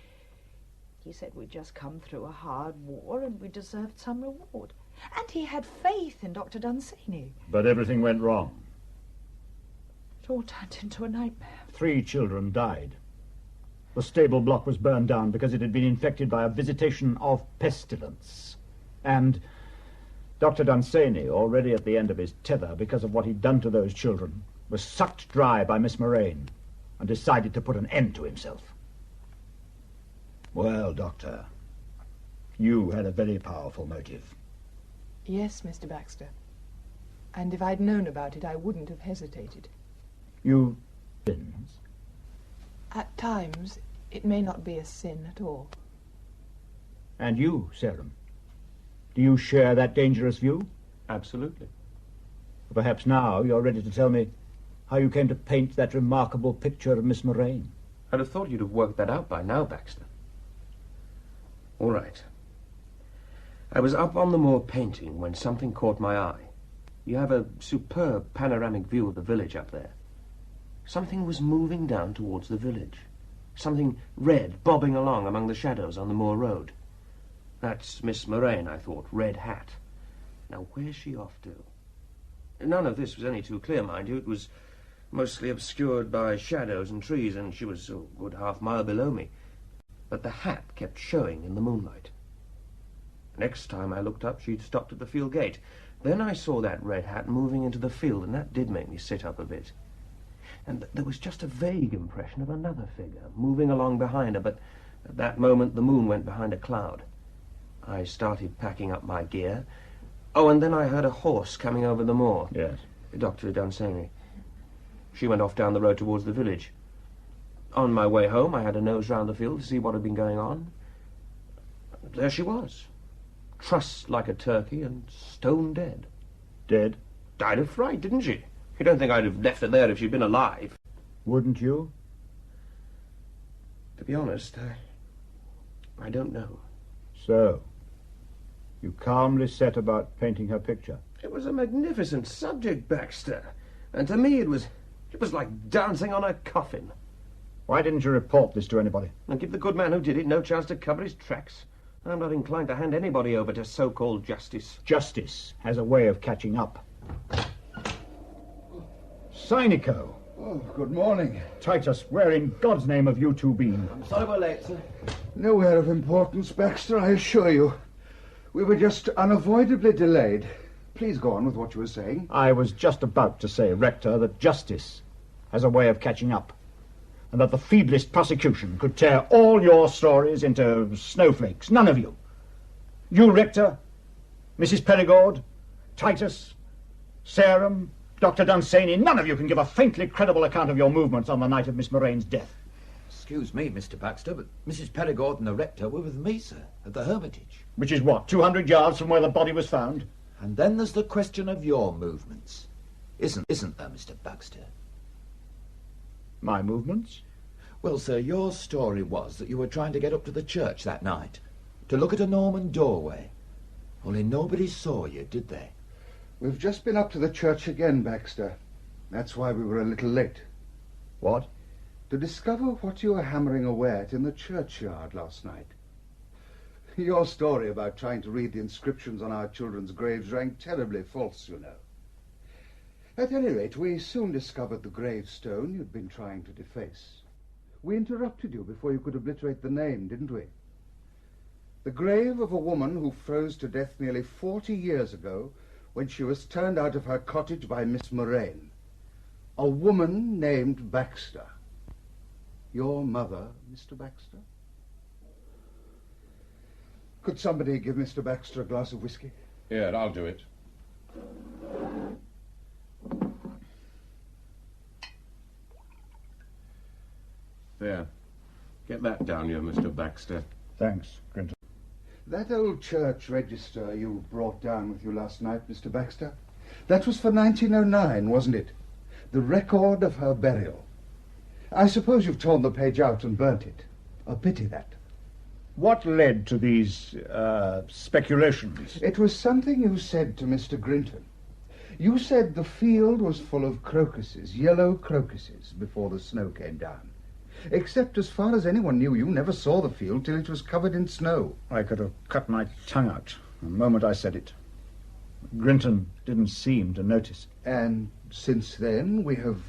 He said we'd just come through a hard war and we deserved some reward. And he had faith in Dr. Dunsany. But everything went wrong. It all turned into a nightmare. 3 children died. The stable block was burned down because it had been infected by a visitation of pestilence. And Dr. Dunsany, already at the end of his tether because of what he'd done to those children, was sucked dry by Miss Moraine and decided to put an end to himself. Well, Doctor, you had a very powerful motive. Yes, Mr. Baxter. And if I'd known about it, I wouldn't have hesitated. You sins? At times, it may not be a sin at all. And you, Sarum? Do you share that dangerous view? Absolutely. Perhaps now you're ready to tell me how you came to paint that remarkable picture of Miss Moraine. I'd have thought you'd have worked that out by now, Baxter. All right. I was up on the moor painting when something caught my eye. You have a superb panoramic view of the village up there. Something was moving down towards the village. Something red bobbing along among the shadows on the moor road. That's Miss Moraine, I thought. Red hat. Now, where's she off to? None of this was any too clear, mind you. It was mostly obscured by shadows and trees, and she was a good half-mile below me. But the hat kept showing in the moonlight. Next time I looked up, she'd stopped at the field gate. Then I saw that red hat moving into the field, and that did make me sit up a bit. And there was just a vague impression of another figure moving along behind her, but At that moment, the moon went behind a cloud. I started packing up my gear. Oh, and then I heard a horse coming over the moor. Yes. Dr. Dunsany. She went off down the road towards the village. On my way home, I had a nose round the field to see what had been going on. There she was, trussed like a turkey and stone dead. Dead? Died of fright, didn't she? You don't think I'd have left her there if she'd been alive? Wouldn't you? To be honest, I don't know. So, you calmly set about painting her picture? It was a magnificent subject, Baxter. And to me it was like dancing on a coffin. Why didn't you report this to anybody? And give the good man who did it no chance to cover his tracks. I'm not inclined to hand anybody over to so-called justice. Justice has a way of catching up. Cynico. Oh, good morning. Titus, where in God's name have you two been? I'm sorry we're late, sir. Nowhere of importance, Baxter, I assure you. We were just unavoidably delayed. Please go on with what you were saying. I was just about to say, Rector, that justice has a way of catching up, and that the feeblest prosecution could tear all your stories into snowflakes. None of you. You, Rector, Mrs. Perigord, Titus, Sarum, Dr. Dunsany, none of you can give a faintly credible account of your movements on the night of Miss Moraine's death. Excuse me, Mr. Baxter, but Mrs. Perigord and the rector were with me, sir, at the Hermitage. Which is what, 200 yards from where the body was found? And then there's the question of your movements. Isn't there, Mr. Baxter? My movements? Well, sir, your story was that you were trying to get up to the church that night, to look at a Norman doorway. Only nobody saw you, did they? We've just been up to the church again, Baxter. That's why we were a little late. What? To discover what you were hammering away at in the churchyard last night. Your story about trying to read the inscriptions on our children's graves rang terribly false, you know. At any rate, we soon discovered the gravestone you'd been trying to deface. We interrupted you before you could obliterate the name, didn't we? The grave of a woman who froze to death nearly 40 years ago when she was turned out of her cottage by Miss Moraine. A woman named Baxter. Your mother, Mr. Baxter? Could somebody give Mr. Baxter a glass of whiskey? Here, I'll do it. There. Get that down you, Mr. Baxter. Thanks, Grinton. That old church register you brought down with you last night, Mr. Baxter, that was for 1909, wasn't it? The record of her burial. I suppose you've torn the page out and burnt it. A pity, that. What led to these, speculations? It was something you said to Mr. Grinton. You said the field was full of crocuses, yellow crocuses, before the snow came down. Except, as far as anyone knew, you never saw the field till it was covered in snow. I could have cut my tongue out the moment I said it. Grinton didn't seem to notice. And since then, we have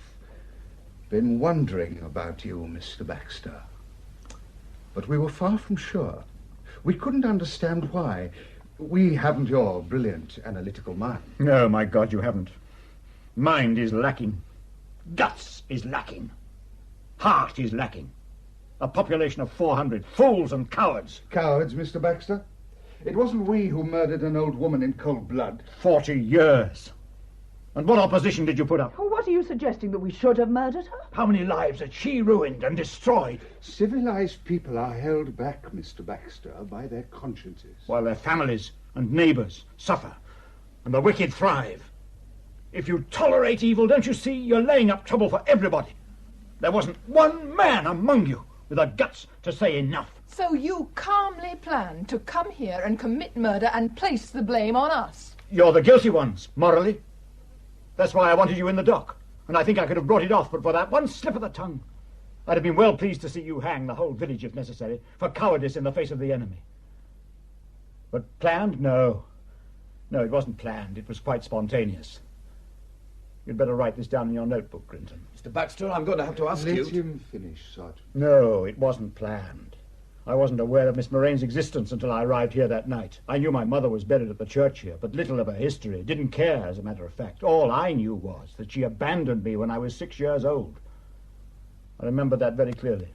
been wondering about you, Mr. Baxter. But we were far from sure. We couldn't understand why. We haven't your brilliant analytical mind. No, my God, you haven't. Mind is lacking. Guts is lacking. Heart is lacking. A population of 400 fools and cowards. Cowards, Mr. Baxter? It wasn't we who murdered an old woman in cold blood. 40 years. And what opposition did you put up? Oh, what are you suggesting, that we should have murdered her? How many lives had she ruined and destroyed? Civilized people are held back, Mr. Baxter, by their consciences. While their families and neighbours suffer and the wicked thrive. If you tolerate evil, don't you see, you're laying up trouble for everybody. There wasn't one man among you with the guts to say enough. So you calmly planned to come here and commit murder and place the blame on us? You're the guilty ones, morally. That's why I wanted you in the dock, and I think I could have brought it off, but for that one slip of the tongue. I'd have been well pleased to see you hang the whole village if necessary, for cowardice in the face of the enemy. But planned? No. No, it wasn't planned. It was quite spontaneous. You'd better write this down in your notebook, Grinton. Mr. Baxter, I'm going to have to ask you... Let him finish, Sergeant. No, it wasn't planned. I wasn't aware of Miss Moraine's existence until I arrived here that night. I knew my mother was buried at the church here, but little of her history. Didn't care, as a matter of fact. All I knew was that she abandoned me when I was 6 years old. I remember that very clearly.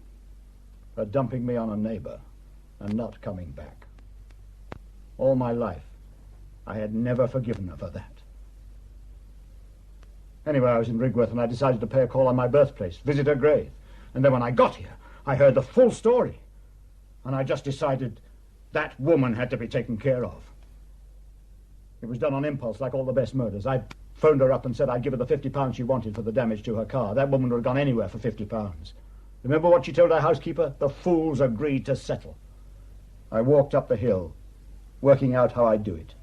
for dumping me on a neighbour and not coming back. All my life, I had never forgiven her for that. Anyway, I was in Rigworth and I decided to pay a call on my birthplace, visit her grave. And then when I got here, I heard the full story. And I just decided that woman had to be taken care of. It was done on impulse, like all the best murders. I phoned her up and said I'd give her the £50 she wanted for the damage to her car. That woman would have gone anywhere for £50. Remember what she told her housekeeper? The fools agreed to settle. I walked up the hill, working out how I'd do it.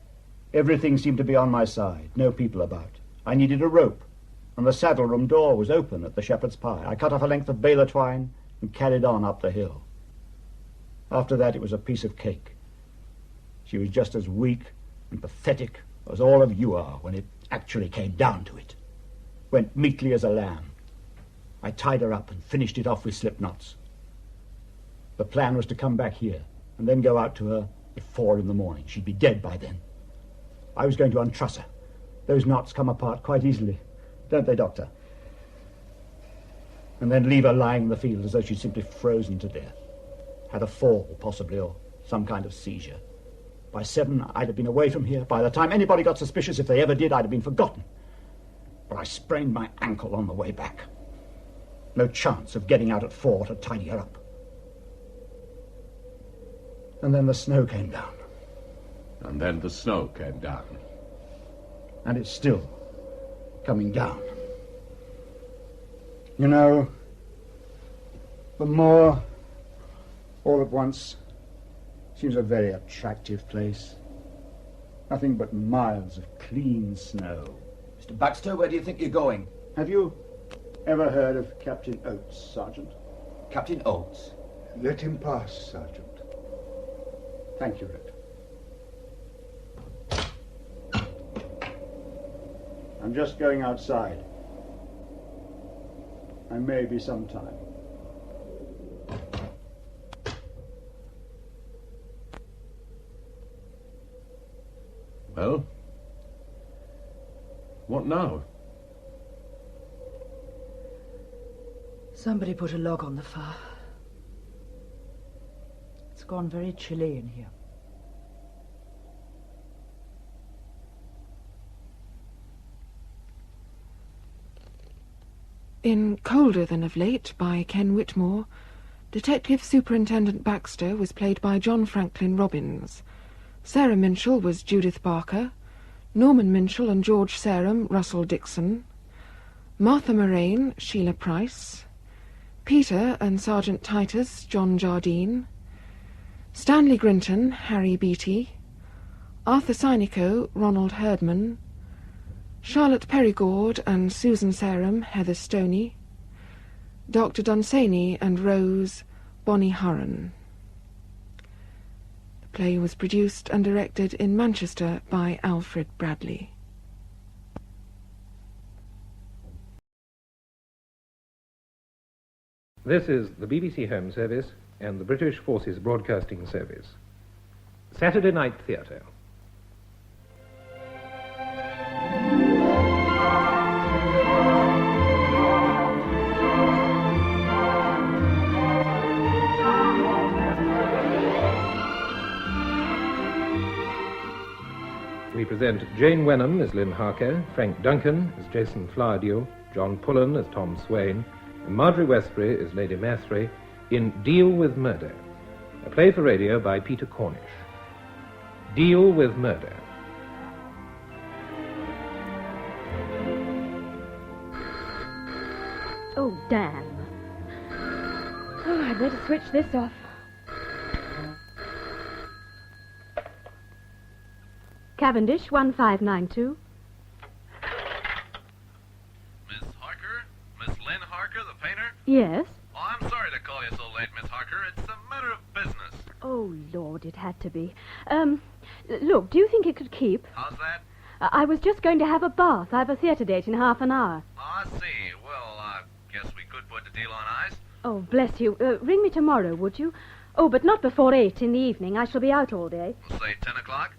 Everything seemed to be on my side, no people about. I needed a rope, and the saddle room door was open at the Shepherd's Pie. I cut off a length of baler twine and carried on up the hill. After that, it was a piece of cake. She was just as weak and pathetic as all of you are when it actually came down to it. Went meekly as a lamb. I tied her up and finished it off with slip knots. The plan was to come back here and then go out to her at 4 in the morning. She'd be dead by then. I was going to untruss her. Those knots come apart quite easily, don't they, Doctor? And then leave her lying in the field as though she'd simply frozen to death. Had a fall, possibly, or some kind of seizure. By 7, I'd have been away from here. By the time anybody got suspicious, if they ever did, I'd have been forgotten. But I sprained my ankle on the way back. No chance of getting out at 4 to tidy her up. And then the snow came down. And then the snow came down. And it's still coming down. You know, the moor, all at once, seems a very attractive place. Nothing but miles of clean snow. Mr. Baxter, where do you think you're going? Have you ever heard of Captain Oates, Sergeant? Captain Oates? Let him pass, Sergeant. Thank you, Rick. I'm just going outside. I may be some time. Well? What now? Somebody put a log on the fire. It's gone very chilly in here. In Colder Than of Late by Ken Whitmore, Detective Superintendent Baxter was played by John Franklin Robbins. Sarah Minchell was Judith Barker, Norman Minchell and George Sarum, Russell Dixon, Martha Moraine, Sheila Price, Peter and Sergeant Titus, John Jardine, Stanley Grinton, Harry Beattie, Arthur Synico, Ronald Herdman, Charlotte Perigord and Susan Sarum, Heather Stoney, Dr. Dunsany and Rose, Bonnie Hurren. The play was produced and directed in Manchester by Alfred Bradley. This is the BBC Home Service and the British Forces Broadcasting Service. Saturday Night Theatre. We present Jane Wenham as Lynn Harker, Frank Duncan as Jason Flowerdew, John Pullen as Tom Swain, and Marjorie Westbury as Lady Mathry in Deal with Murder, a play for radio by Peter Cornish. Deal with Murder. Oh, damn. Oh, I'd better switch this off. Cavendish, 1592. Miss Harker? Miss Lynn Harker, the painter? Yes? Oh, I'm sorry to call you so late, Miss Harker. It's a matter of business. Oh, Lord, it had to be. Look, do you think it could keep? How's that? I was just going to have a bath. I have a theatre date in half an hour. Oh, I see. Well, I guess we could put the deal on ice. Oh, bless you. Ring me tomorrow, would you? Oh, but not before 8 in the evening. I shall be out all day. Say 10 o'clock?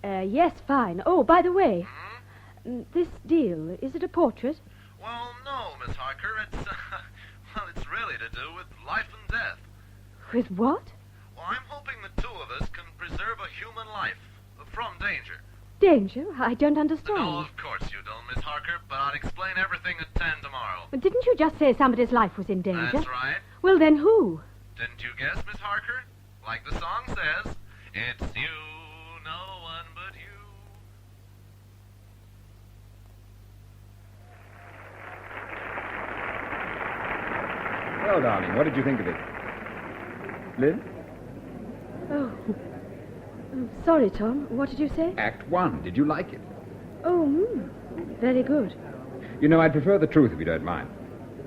Yes, fine. Oh, by the way, this deal, is it a portrait? Well, no, Miss Harker. It's, well, it's really to do with life and death. With what? Well, I'm hoping the two of us can preserve a human life from danger. Danger? I don't understand. No, of course you don't, Miss Harker, but I'll explain everything at 10 tomorrow. But didn't you just say somebody's life was in danger? That's right. Well, then who? Didn't you guess, Miss Harker? Like the song says, it's you, no one but you. Well, darling, what did you think of it? Liv? Oh. Sorry, Tom. What did you say? Act 1. Did you like it? Oh, very good. You know, I'd prefer the truth if you don't mind.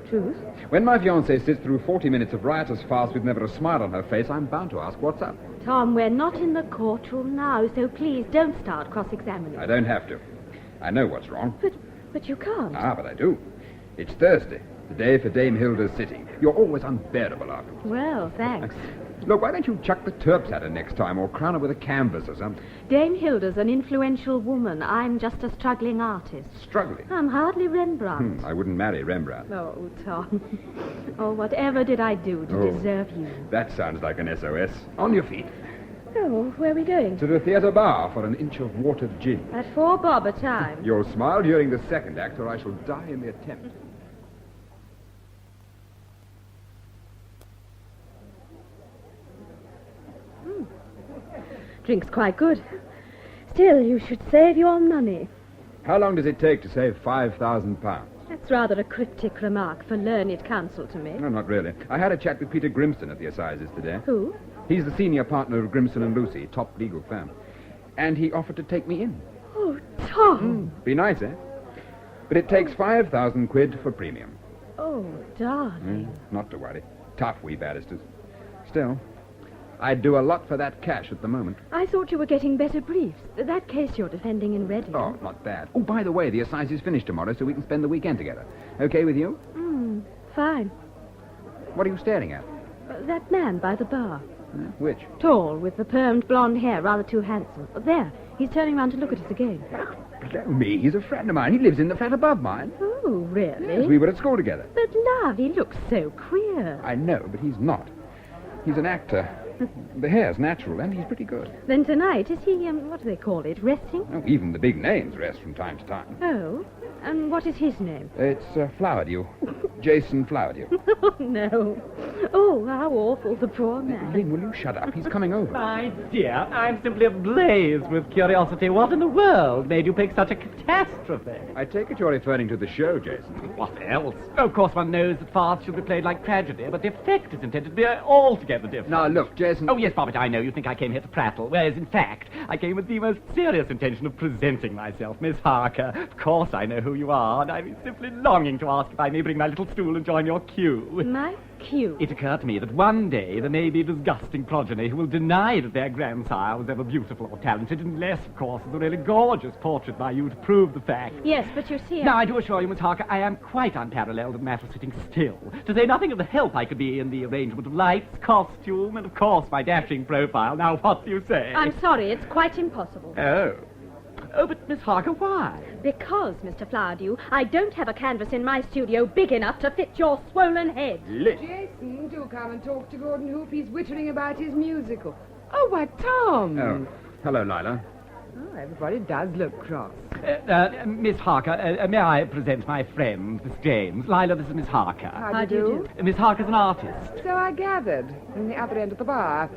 Truth? When my fiancée sits through 40 minutes of riotous farce with never a smile on her face, I'm bound to ask what's up. Tom, we're not in the courtroom now, so please don't start cross-examining. I don't have to. I know what's wrong. But you can't. But I do. It's Thursday, the day for Dame Hilda's sitting. You're always unbearable afterwards. Well, thanks. Look, why don't you chuck the Terps at her next time, or crown her with a canvas or something? Dame Hilda's an influential woman. I'm just a struggling artist. Struggling? I'm hardly Rembrandt. I wouldn't marry Rembrandt. Oh, Tom. Oh, whatever did I do to deserve you? That sounds like an SOS. On your feet. Oh, where are we going? To the theatre bar for an inch of watered gin. At 4 bob a time. You'll smile during the second act, or I shall die in the attempt. Drink's quite good. Still, you should save your money. How long does it take to save £5,000? That's rather a cryptic remark for learned counsel to make. No, not really. I had a chat with Peter Grimston at the assizes today. Who? He's the senior partner of Grimston and Lucy, top legal firm. And he offered to take me in. Oh, Tom! Be nice, eh? But it takes 5,000 quid for premium. Oh, darling. Not to worry. Tough, we barristers. Still, I'd do a lot for that cash at the moment. I thought you were getting better briefs. That case you're defending in Reading. Oh, not bad. Oh, by the way, the assizes finish tomorrow, so we can spend the weekend together. Okay with you? Fine. What are you staring at? That man by the bar. Which? Tall, with the permed blonde hair, rather too handsome. There, he's turning round to look at us again. Blow me, he's a friend of mine. He lives in the flat above mine. Oh, really? Yes, we were at school together. But, love, he looks so queer. I know, but he's not. He's an actor. The hair's natural, and he's pretty good. Then tonight, is he, what do they call it, resting? Oh, even the big names rest from time to time. Oh, and what is his name? It's Flowerdew. Jason Flowerdew. Oh, no. Oh, how awful, the poor man. Lynn, will you shut up? He's coming over. My dear, I'm simply ablaze with curiosity. What in the world made you pick such a catastrophe? I take it you're referring to the show, Jason. What else? Of course, one knows that farce should be played like tragedy, but the effect is intended to be altogether different. Now, look, Jason... Oh, yes, Bobbit, I know. You think I came here to prattle, whereas, in fact, I came with the most serious intention of presenting myself, Miss Harker. Of course I know who you are, and I'm simply longing to ask if I may bring my little stool and join your queue. My queue? It occurred to me that one day there may be a disgusting progeny who will deny that their grandsire was ever beautiful or talented, unless, of course, there's a really gorgeous portrait by you to prove the fact. Yes, but you see... Now, I do assure you, Miss Harker, I am quite unparalleled in the matter of sitting still. To say nothing of the help I could be in the arrangement of lights, costume, and, of course, my dashing profile. Now, what do you say? I'm sorry, it's quite impossible. Oh, but Miss Harker, why? Because, Mr. Flowerdew, I don't have a canvas in my studio big enough to fit your swollen head. Jason, do come and talk to Gordon Hoop. He's wittering about his musical. Oh, why, Tom. Oh, hello, Lila. Oh, everybody does look cross. Miss Harker, may I present my friend, Miss James? Lila, this is Miss Harker. How do you do? Miss Harker's an artist. So I gathered, from the other end of the bar.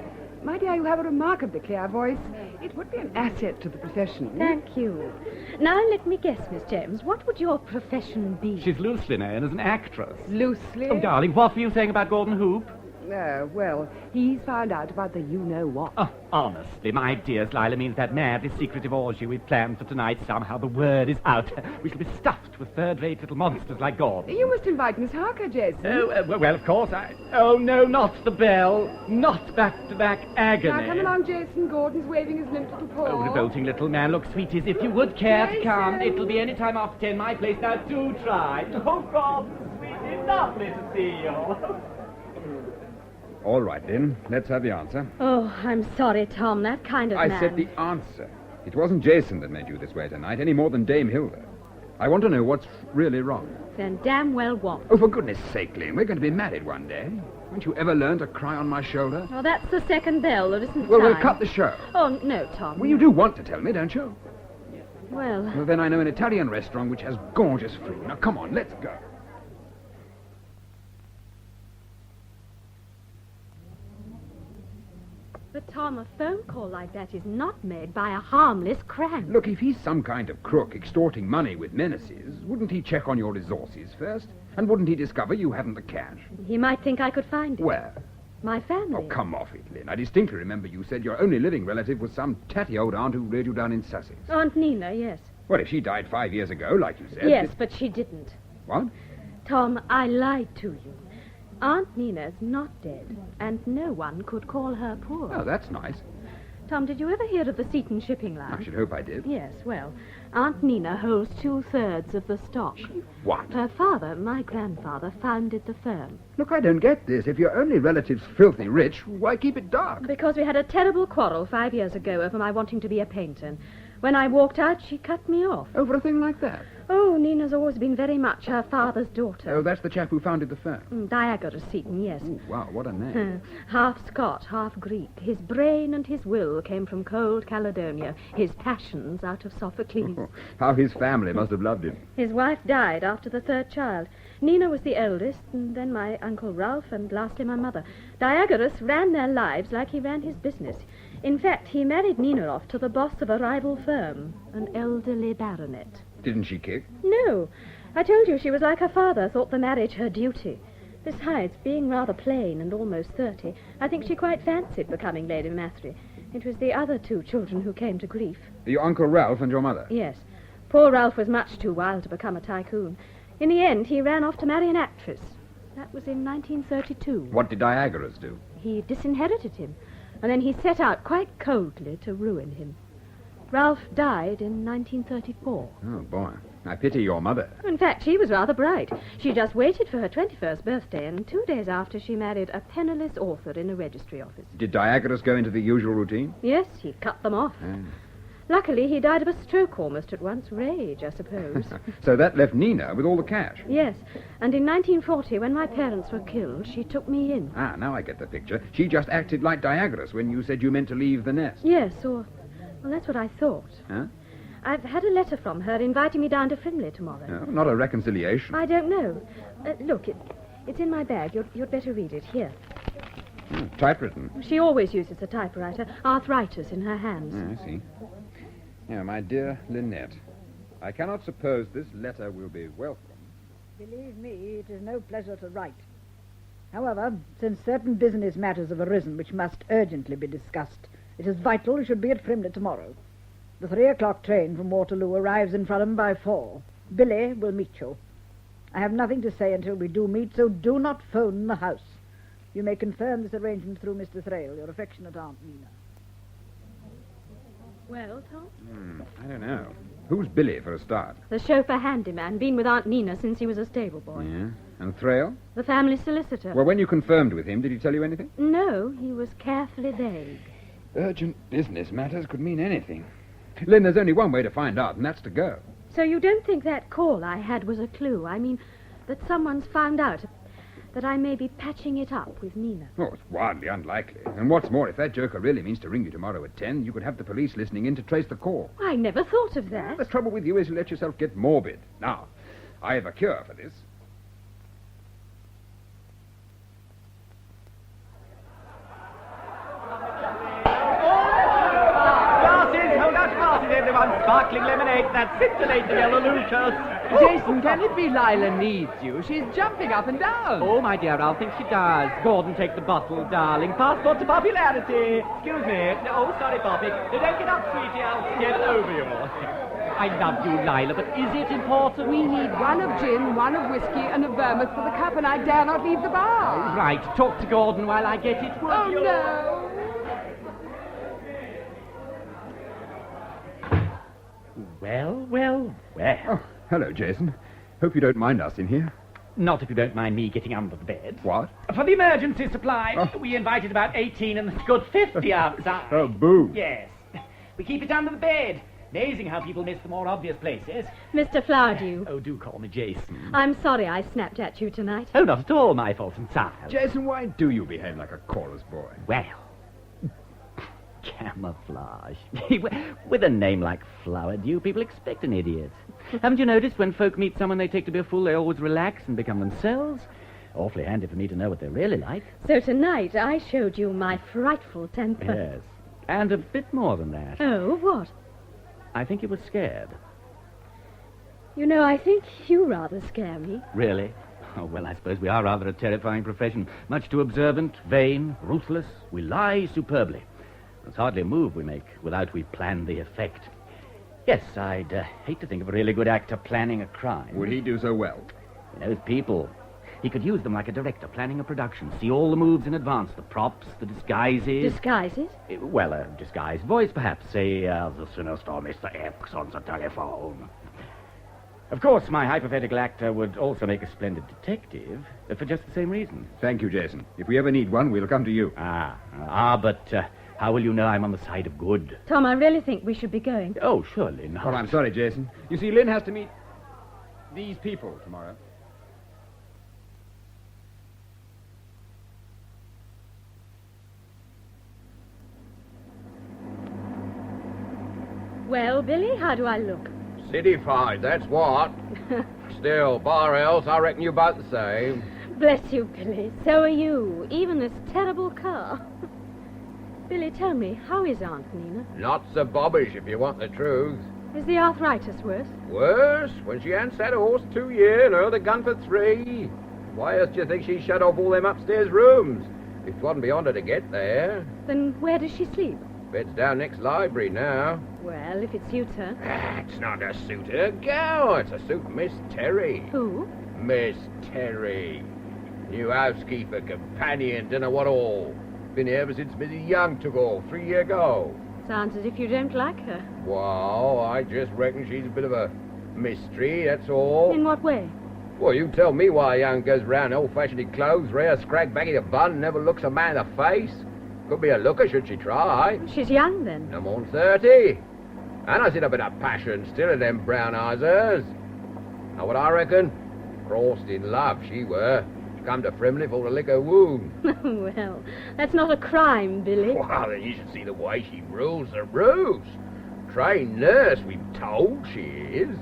My dear, you have a remarkably clear voice. It would be an asset to the profession. Thank you. Now, let me guess, Miss James, what would your profession be? She's loosely known as an actress. Loosely? Oh, darling, what were you saying about Gordon Hoop? Well, he's found out about the you-know-what. Oh, honestly, my dears, Lila means that madly secretive orgy we've planned for tonight. Somehow the word is out. We shall be stuffed with third-rate little monsters like Gordon. You must invite Miss Harker, Jason. Well, of course, Oh, no, not the bell. Not back-to-back agony. Now, come along, Jason. Gordon's waving his limp little paw. Oh, revolting little man. Look, sweeties, if you would care to come, it'll be any time after 10, my place. Now, do try. Oh, God, sweetie, lovely to see you. All right, then. Let's have the answer. Oh, I'm sorry, Tom. That kind of man... I said the answer. It wasn't Jason that made you this way tonight, any more than Dame Hilda. I want to know what's really wrong. Then damn well what. Oh, for goodness sake, Lynn, we're going to be married one day. Won't you ever learn to cry on my shoulder? Oh, that's the second bell. There isn't Well, time. we'll cut the show. Oh, no, Tom. Well, you do want to tell me, don't you? Well, Well, then I know an Italian restaurant which has gorgeous food. Now, come on, let's go. but Tom, a phone call like that is not made by a harmless crank. Look, if he's some kind of crook extorting money with menaces, wouldn't he check on your resources first? And wouldn't he discover you hadn't the cash? He might think I could find it. Where? My family. Oh, come off it, Lynn. I distinctly remember you said your only living relative was some tatty old aunt who reared you down in Sussex. Aunt Nina, yes. Well, if she died 5 years ago, like you said... Yes, but she didn't. What? Tom, I lied to you. Aunt Nina's not dead, and no one could call her poor. Oh, that's nice. Tom, did you ever hear of the Seton shipping line? I should hope I did. Yes, well, Aunt Nina holds 2/3 of the stock. What? Her father, my grandfather, founded the firm. Look, I don't get this. If your only relative's filthy rich, why keep it dark? Because we had a terrible quarrel 5 years ago over my wanting to be a painter. And when I walked out, she cut me off. Over a thing like that? Oh, Nina's always been very much her father's daughter. Oh, that's the chap who founded the firm. Diagoras Seton, yes. Ooh, wow, what a name. Half Scot, half Greek. His brain and his will came from cold Caledonia. His passions out of Sophocles. Oh, how his family must have loved him. His wife died after the third child. Nina was the eldest, and then my Uncle Ralph, and lastly my mother. Diagoras ran their lives like he ran his business. In fact, he married Nina off to the boss of a rival firm, an elderly baronet. Didn't she kick? No. I told you she was like her father, thought the marriage her duty. Besides, being rather plain and almost 30, I think she quite fancied becoming Lady Mathry. It was the other two children who came to grief. Your Uncle Ralph and your mother? Yes. Poor Ralph was much too wild to become a tycoon. In the end, he ran off to marry an actress. That was in 1932. What did Diagoras do? He disinherited him, and then he set out quite coldly to ruin him. Ralph died in 1934. Oh, boy. I pity your mother. In fact, she was rather bright. She just waited for her 21st birthday, and 2 days after she married a penniless author in a registry office. Did Diagoras go into the usual routine? Yes, he cut them off. Luckily, he died of a stroke almost at once. Rage, I suppose. So that left Nina with all the cash? Yes, and in 1940, when my parents were killed, she took me in. Ah, now I get the picture. She just acted like Diagoras when you said you meant to leave the nest. Yes, or... Well, that's what I thought. Huh? I've had a letter from her inviting me down to Frimley tomorrow. No, not a reconciliation. I don't know. Look, it's in my bag. You'd better read it. Here. Typewritten. She always uses a typewriter. Arthritis in her hands. I see. Now, my dear Lynette, I cannot suppose this letter will be welcome. Believe me, it is no pleasure to write. However, since certain business matters have arisen which must urgently be discussed, it is vital you should be at Frimley tomorrow. The 3 o'clock train from Waterloo arrives in Fulham by 4. Billy will meet you. I have nothing to say until we do meet, so do not phone the house. You may confirm this arrangement through Mr. Thrale, your affectionate Aunt Nina. Well, Tom? I don't know. Who's Billy, for a start? The chauffeur handyman, been with Aunt Nina since he was a stable boy. Yeah. And Thrale? The family solicitor. Well, when you confirmed with him, did he tell you anything? No, he was carefully vague. Urgent business matters could mean anything. Lynn, there's only one way to find out, and that's to go. So you don't think that call I had was a clue? I mean, that someone's found out that I may be patching it up with Nina? Oh, it's wildly unlikely. And what's more, if that joker really means to ring you tomorrow at 10, you could have the police listening in to trace the call. I never thought of that. The trouble with you is you let yourself get morbid. Now, I have a cure for this. Everyone, sparkling lemonade, that scintillating yellow Lucas. Jason, can it be Lila needs you? She's jumping up and down. Oh, my dear, I'll think she does. Gordon, take the bottle, darling. Passport to popularity. Excuse me. Oh, sorry, Poppy. Don't get up, sweetie. I'll get over you. I love you, Lila, but is it important? We need one of gin, one of whiskey, and a vermouth for the cup, and I dare not leave the bar. Right. Talk to Gordon while I get it, will you? Oh, no. Well. Oh, hello, Jason. Hope you don't mind us in here. Not if you don't mind me getting under the bed. What? For the emergency supply, we invited about 18 and there's good 50 outside. Oh, boo. Yes. We keep it under the bed. Amazing how people miss the more obvious places. Mr. Flowerdew. Oh, do call me Jason. I'm sorry I snapped at you tonight. Oh, not at all my fault entirely. Jason, why do you behave like a chorus boy? Well, camouflage. With a name like Flowerdew, people expect an idiot. Haven't you noticed when folk meet someone they take to be a fool, they always relax and become themselves? Awfully handy for me to know what they're really like. So tonight I showed you my frightful temper. Yes. And a bit more than that. Oh, what? I think you were scared. You know, I think you rather scare me. Really? Oh, well, I suppose we are rather a terrifying profession. Much too observant, vain, ruthless. We lie superbly. There's hardly a move we make without we plan the effect. Yes, I'd hate to think of a really good actor planning a crime. Would he do so well? He knows people. He could use them like a director planning a production. See all the moves in advance. The props, the disguises. Disguises? Well, a disguised voice, perhaps. Say, the sinister Mr. X on the telephone. Of course, my hypothetical actor would also make a splendid detective, for just the same reason. Thank you, Jason. If we ever need one, we'll come to you. But how will you know I'm on the side of good? Tom, I really think we should be going. Oh, surely not. Well, I'm sorry, Jason. You see, Lynn has to meet these people tomorrow. Well, Billy, how do I look? Cityfied, that's what. Still, bar else, I reckon you're about the same. Bless you, Billy. So are you. Even this terrible car. Billy, tell me, how is Aunt Nina? Not so bobbish, if you want the truth. Is the arthritis worse? Worse? When she hadn't sat a horse 2 years and her the gun for 3. Why else do you think she shut off all them upstairs rooms? If it wasn't beyond her to get there. Then where does she sleep? Bed's down next library now. Well, if it suits her. It's not a suit her gal. It's a suit Miss Terry. Who? Miss Terry. New housekeeper, companion, dunno what all. Been here ever since Mrs. Young took off 3 years ago. Sounds as if you don't like her. Well, I just reckon she's a bit of a mystery, that's all. In what way? Well, you tell me why Young goes round old-fashioned clothes, rare scrag back in a bun, never looks a man in the face. Could be a looker, should she try. She's young, then. No more than 30. And I sit up in a passion still in them brown eyes hers. Know what I reckon? Crossed in love, she were. She come to Frimley for to lick her wound. Well, that's not a crime, Billy. Well, then you should see the way she rules the roost. Trained nurse, we've told she is.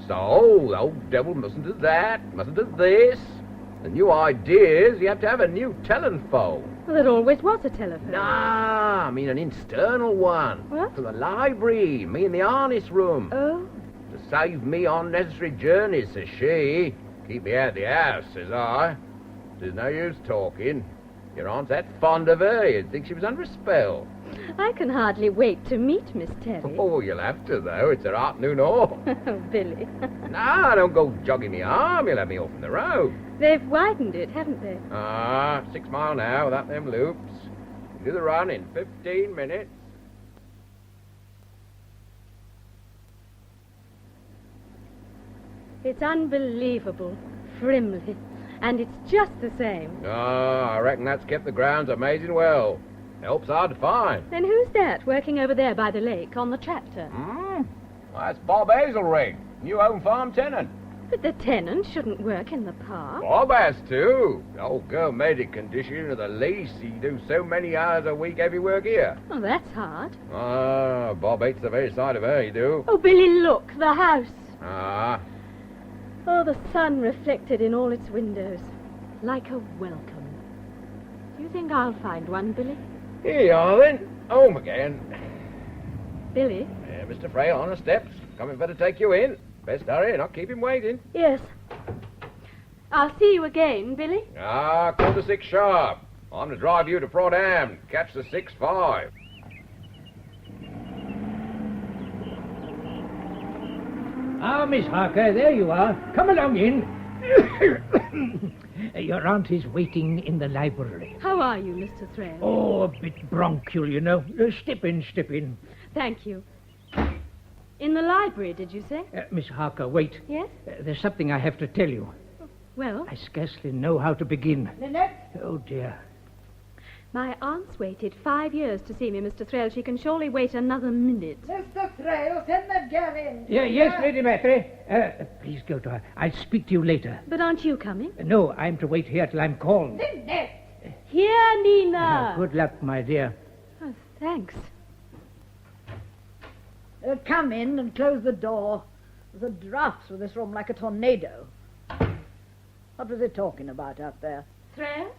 So, the old devil mustn't do that, mustn't do this. The new ideas, you have to have a new telephone. Well, there always was a telephone. Nah, I mean an external one. What? From the library, me in the harness room. Oh? To save me unnecessary journeys, says she. Keep me out of the house, says I. There's no use talking. Your aunt's that fond of her, you'd think she was under a spell. I can hardly wait to meet Miss Terry. Oh, you'll have to, though. It's her afternoon off. Oh, Billy. Nah, don't go jogging me arm. You'll have me off in the road. They've widened it, haven't they? 6 mile now without them loops. Do the run in 15 minutes. It's unbelievable. Frimley. And it's just the same. I reckon that's kept the grounds amazing well. Helps hard to find. Then who's that working over there by the lake on the tractor? Well, that's Bob Hazelrig, new home farm tenant. But the tenant shouldn't work in the park. Bob has to. The old girl made it condition of the lease. He do so many hours a week heavy work here. Oh, that's hard. Bob hates the very sight of her, he do. Oh, Billy, look, the house. Oh, the sun reflected in all its windows. Like a welcome. Do you think I'll find one, Billy? Here you are, then. Home again. Billy? Mr. Frail on the steps. Coming for to take you in. Best hurry, not keep him waiting. Yes. I'll see you again, Billy. 6:15 sharp. I'm to drive you to Frodham. Catch the 6:5. Miss Harker, there you are. Come along in. Your aunt is waiting in the library. How are you, Mr. Thrale? Oh, a bit bronchial, you know. Step in, step in. Thank you. In the library, did you say? Miss Harker, wait. Yes? There's something I have to tell you. Well? I scarcely know how to begin. Lynette? Oh, dear. My aunt's waited 5 years to see me, Mr. Thrale. She can surely wait another minute. Mr. Thrale, send that girl in. Yes, Lady Maitre. Please go to her. I'll speak to you later. But aren't you coming? No, I'm to wait here till I'm called. Lynette! Here, Nina. Good luck, my dear. Oh, thanks. Come in and close the door. There's a draught through this room like a tornado. What was it talking about out there? Thrale?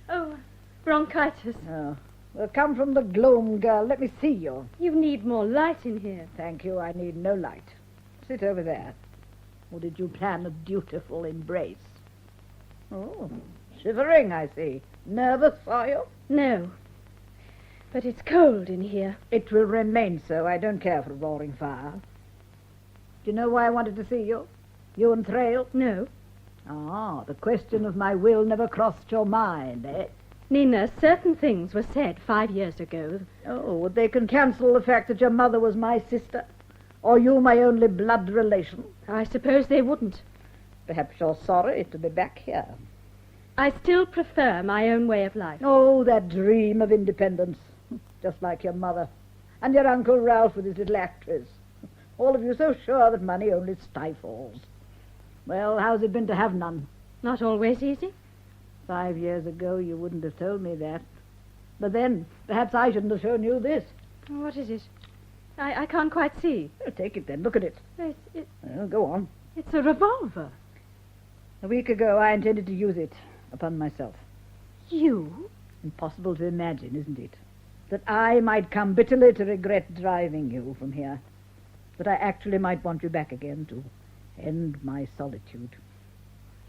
Oh, bronchitis. Oh. Well, come from the gloom, girl. Let me see you. You need more light in here. Thank you. I need no light. Sit over there. Or did you plan a dutiful embrace? Oh, shivering, I see. Nervous, are you? No. But it's cold in here. It will remain so. I don't care for a roaring fire. Do you know why I wanted to see you? You and Thrale? No. Ah, the question of my will never crossed your mind, eh? Nina, certain things were said 5 years ago. Oh, they can cancel the fact that your mother was my sister, or you my only blood relation. I suppose they wouldn't. Perhaps you're sorry to be back here. I still prefer my own way of life. Oh, that dream of independence. Just like your mother. And your Uncle Ralph with his little actress. All of you so sure that money only stifles. Well, how's it been to have none? Not always easy. 5 years ago you wouldn't have told me that. But then, perhaps I shouldn't have shown you this. What is it? I can't quite see. Oh, take it then. Look at it. Well, go on. It's a revolver. A week ago I intended to use it upon myself. You? Impossible to imagine, isn't it? That I might come bitterly to regret driving you from here. That I actually might want you back again to end my solitude.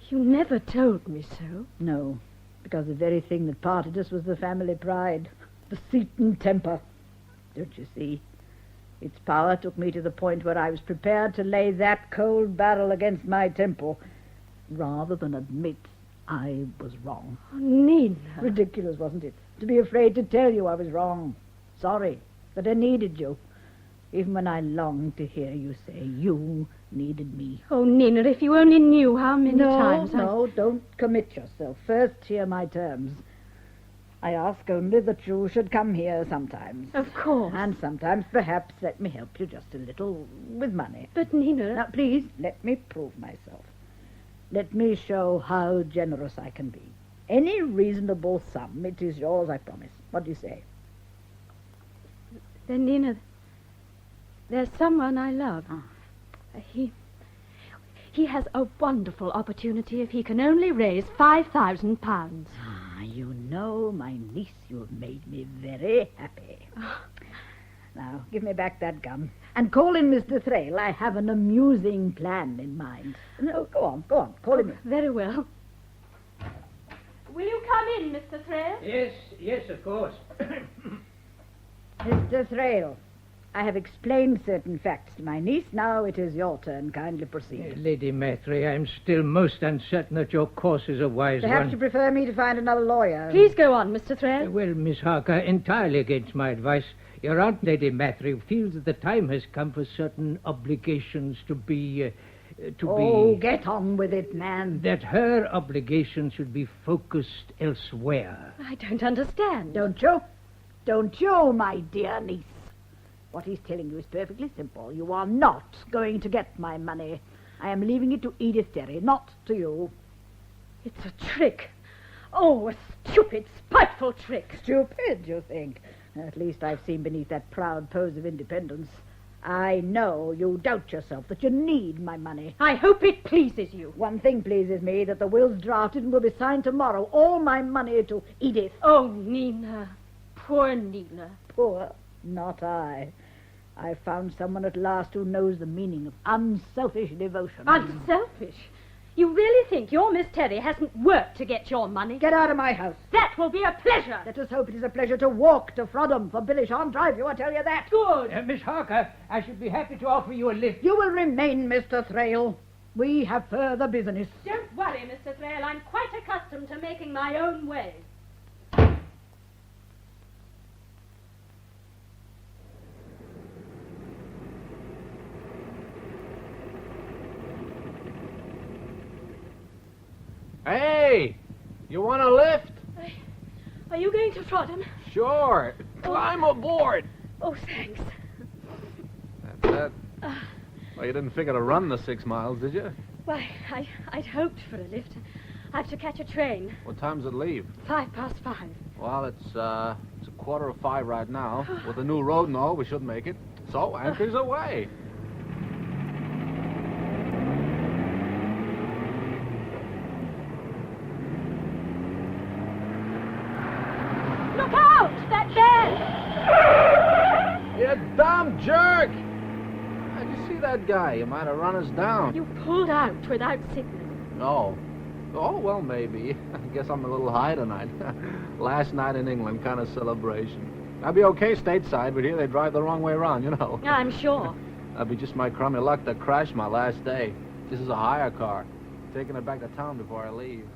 You never told me so. No, because the very thing that parted us was the family pride, the Seton temper. Don't you see? Its power took me to the point where I was prepared to lay that cold barrel against my temple, rather than admit I was wrong. Oh, Nina. Ridiculous, wasn't it? To be afraid to tell you I was wrong. Sorry that I needed you, even when I longed to hear you say you needed me. Oh, Nina, if you only knew how many times No, don't commit yourself. First, hear my terms. I ask only that you should come here sometimes. Of course. And sometimes, perhaps, let me help you just a little with money. But, Nina... Now, please, let me prove myself. Let me show how generous I can be. Any reasonable sum, it is yours, I promise. What do you say? Then, Nina, there's someone I love. He has a wonderful opportunity if he can only raise £5,000. You know, my niece, you've made me very happy. Now, give me back that gun. And call in Mr. Thrale. I have an amusing plan in mind. No, go on. Call him in. Very well. Will you come in, Mr. Thrale? Yes, of course. Mr. Thrale, I have explained certain facts to my niece. Now it is your turn. Kindly proceed. Lady Maitre, I'm still most uncertain that your course is a wise one. Perhaps you prefer me to find another lawyer. Please go on, Mr. Thrale. Well, Miss Harker, entirely against my advice, your Aunt Lady Maitre feels that the time has come for certain obligations to be... get on with it, man. That her obligations should be focused elsewhere. I don't understand. Don't you? Don't you, my dear niece? What he's telling you is perfectly simple. You are not going to get my money. I am leaving it to Edith Terry, not to you. It's a trick. Oh, a stupid, spiteful trick. Stupid, you think? At least I've seen beneath that proud pose of independence. I know you doubt yourself, that you need my money. I hope it pleases you. One thing pleases me, that the will's drafted and will be signed tomorrow. All my money to Edith. Oh, Nina. Poor Nina. Poor? Not I. I've found someone at last who knows the meaning of unselfish devotion. Unselfish? You really think your Miss Terry hasn't worked to get your money? Get out of my house. That will be a pleasure. Let us hope it is a pleasure to walk to Frodham, for Billy shan't drive you, I tell you that. Good. Miss Harker, I should be happy to offer you a lift. You will remain, Mr. Thrale. We have further business. Don't worry, Mr. Thrale. I'm quite accustomed to making my own way. Hey, you want a lift? Are you going to Frodham? Sure. Climb aboard. Oh, thanks. That's that. Well, you didn't figure to run the 6 miles, did you? Why, I'd hoped for a lift. I have to catch a train. What time's it leave? 5:05. Well, it's a 4:45 right now. With the new road and all, we should make it. So, anchors away. Look out! That bend! You damn jerk! Did you see that guy? You might have run us down. You pulled out without signal. No. Oh, well, maybe. I guess I'm a little high tonight. Last night in England kind of celebration. I'd be okay stateside, but here they drive the wrong way around, you know. I'm sure. That'd be just my crummy luck to crash my last day. This is a hire car. Taking it back to town before I leave.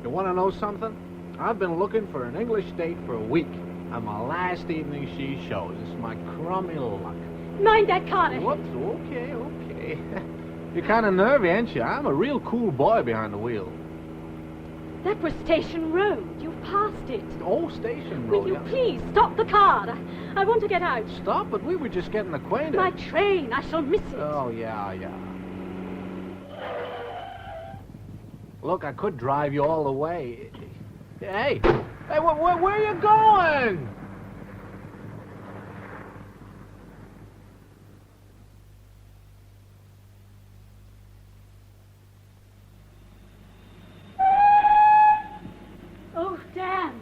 You want to know something? I've been looking for an English date for a week, and my last evening she shows. It's my crummy luck. Mind that, Carre. Whoops, okay. You're kind of nervy, ain't you? I'm a real cool boy behind the wheel. That was Station Road. You've passed it. Oh, Station Road. Will you please stop the car? I want to get out. Stop it. We were just getting acquainted. My train. I shall miss it. Oh, yeah. Look, I could drive you all the way. Hey, where are you going? Oh, damn.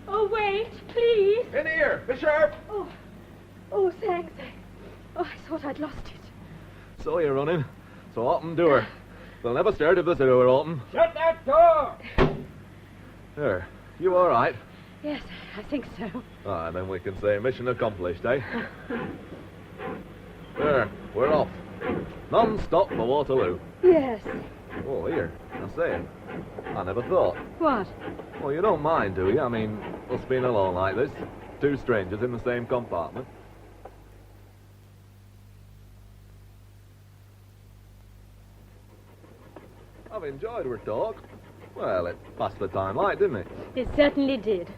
Oh, wait, please. In here, be sharp. Oh, thanks. Oh, I thought I'd lost it. So you're running. So open door. They'll never start if there's a door open. Shut that door! There. You all right? Yes, I think so. Then we can say mission accomplished, eh? There, we're off. Non-stop for Waterloo. Yes. Oh, here. I say, I never thought. What? Well, you don't mind, do you? I mean, us being alone like this. 2 strangers in the same compartment. I've enjoyed our talk. Well, it passed the time light, didn't it? It certainly did.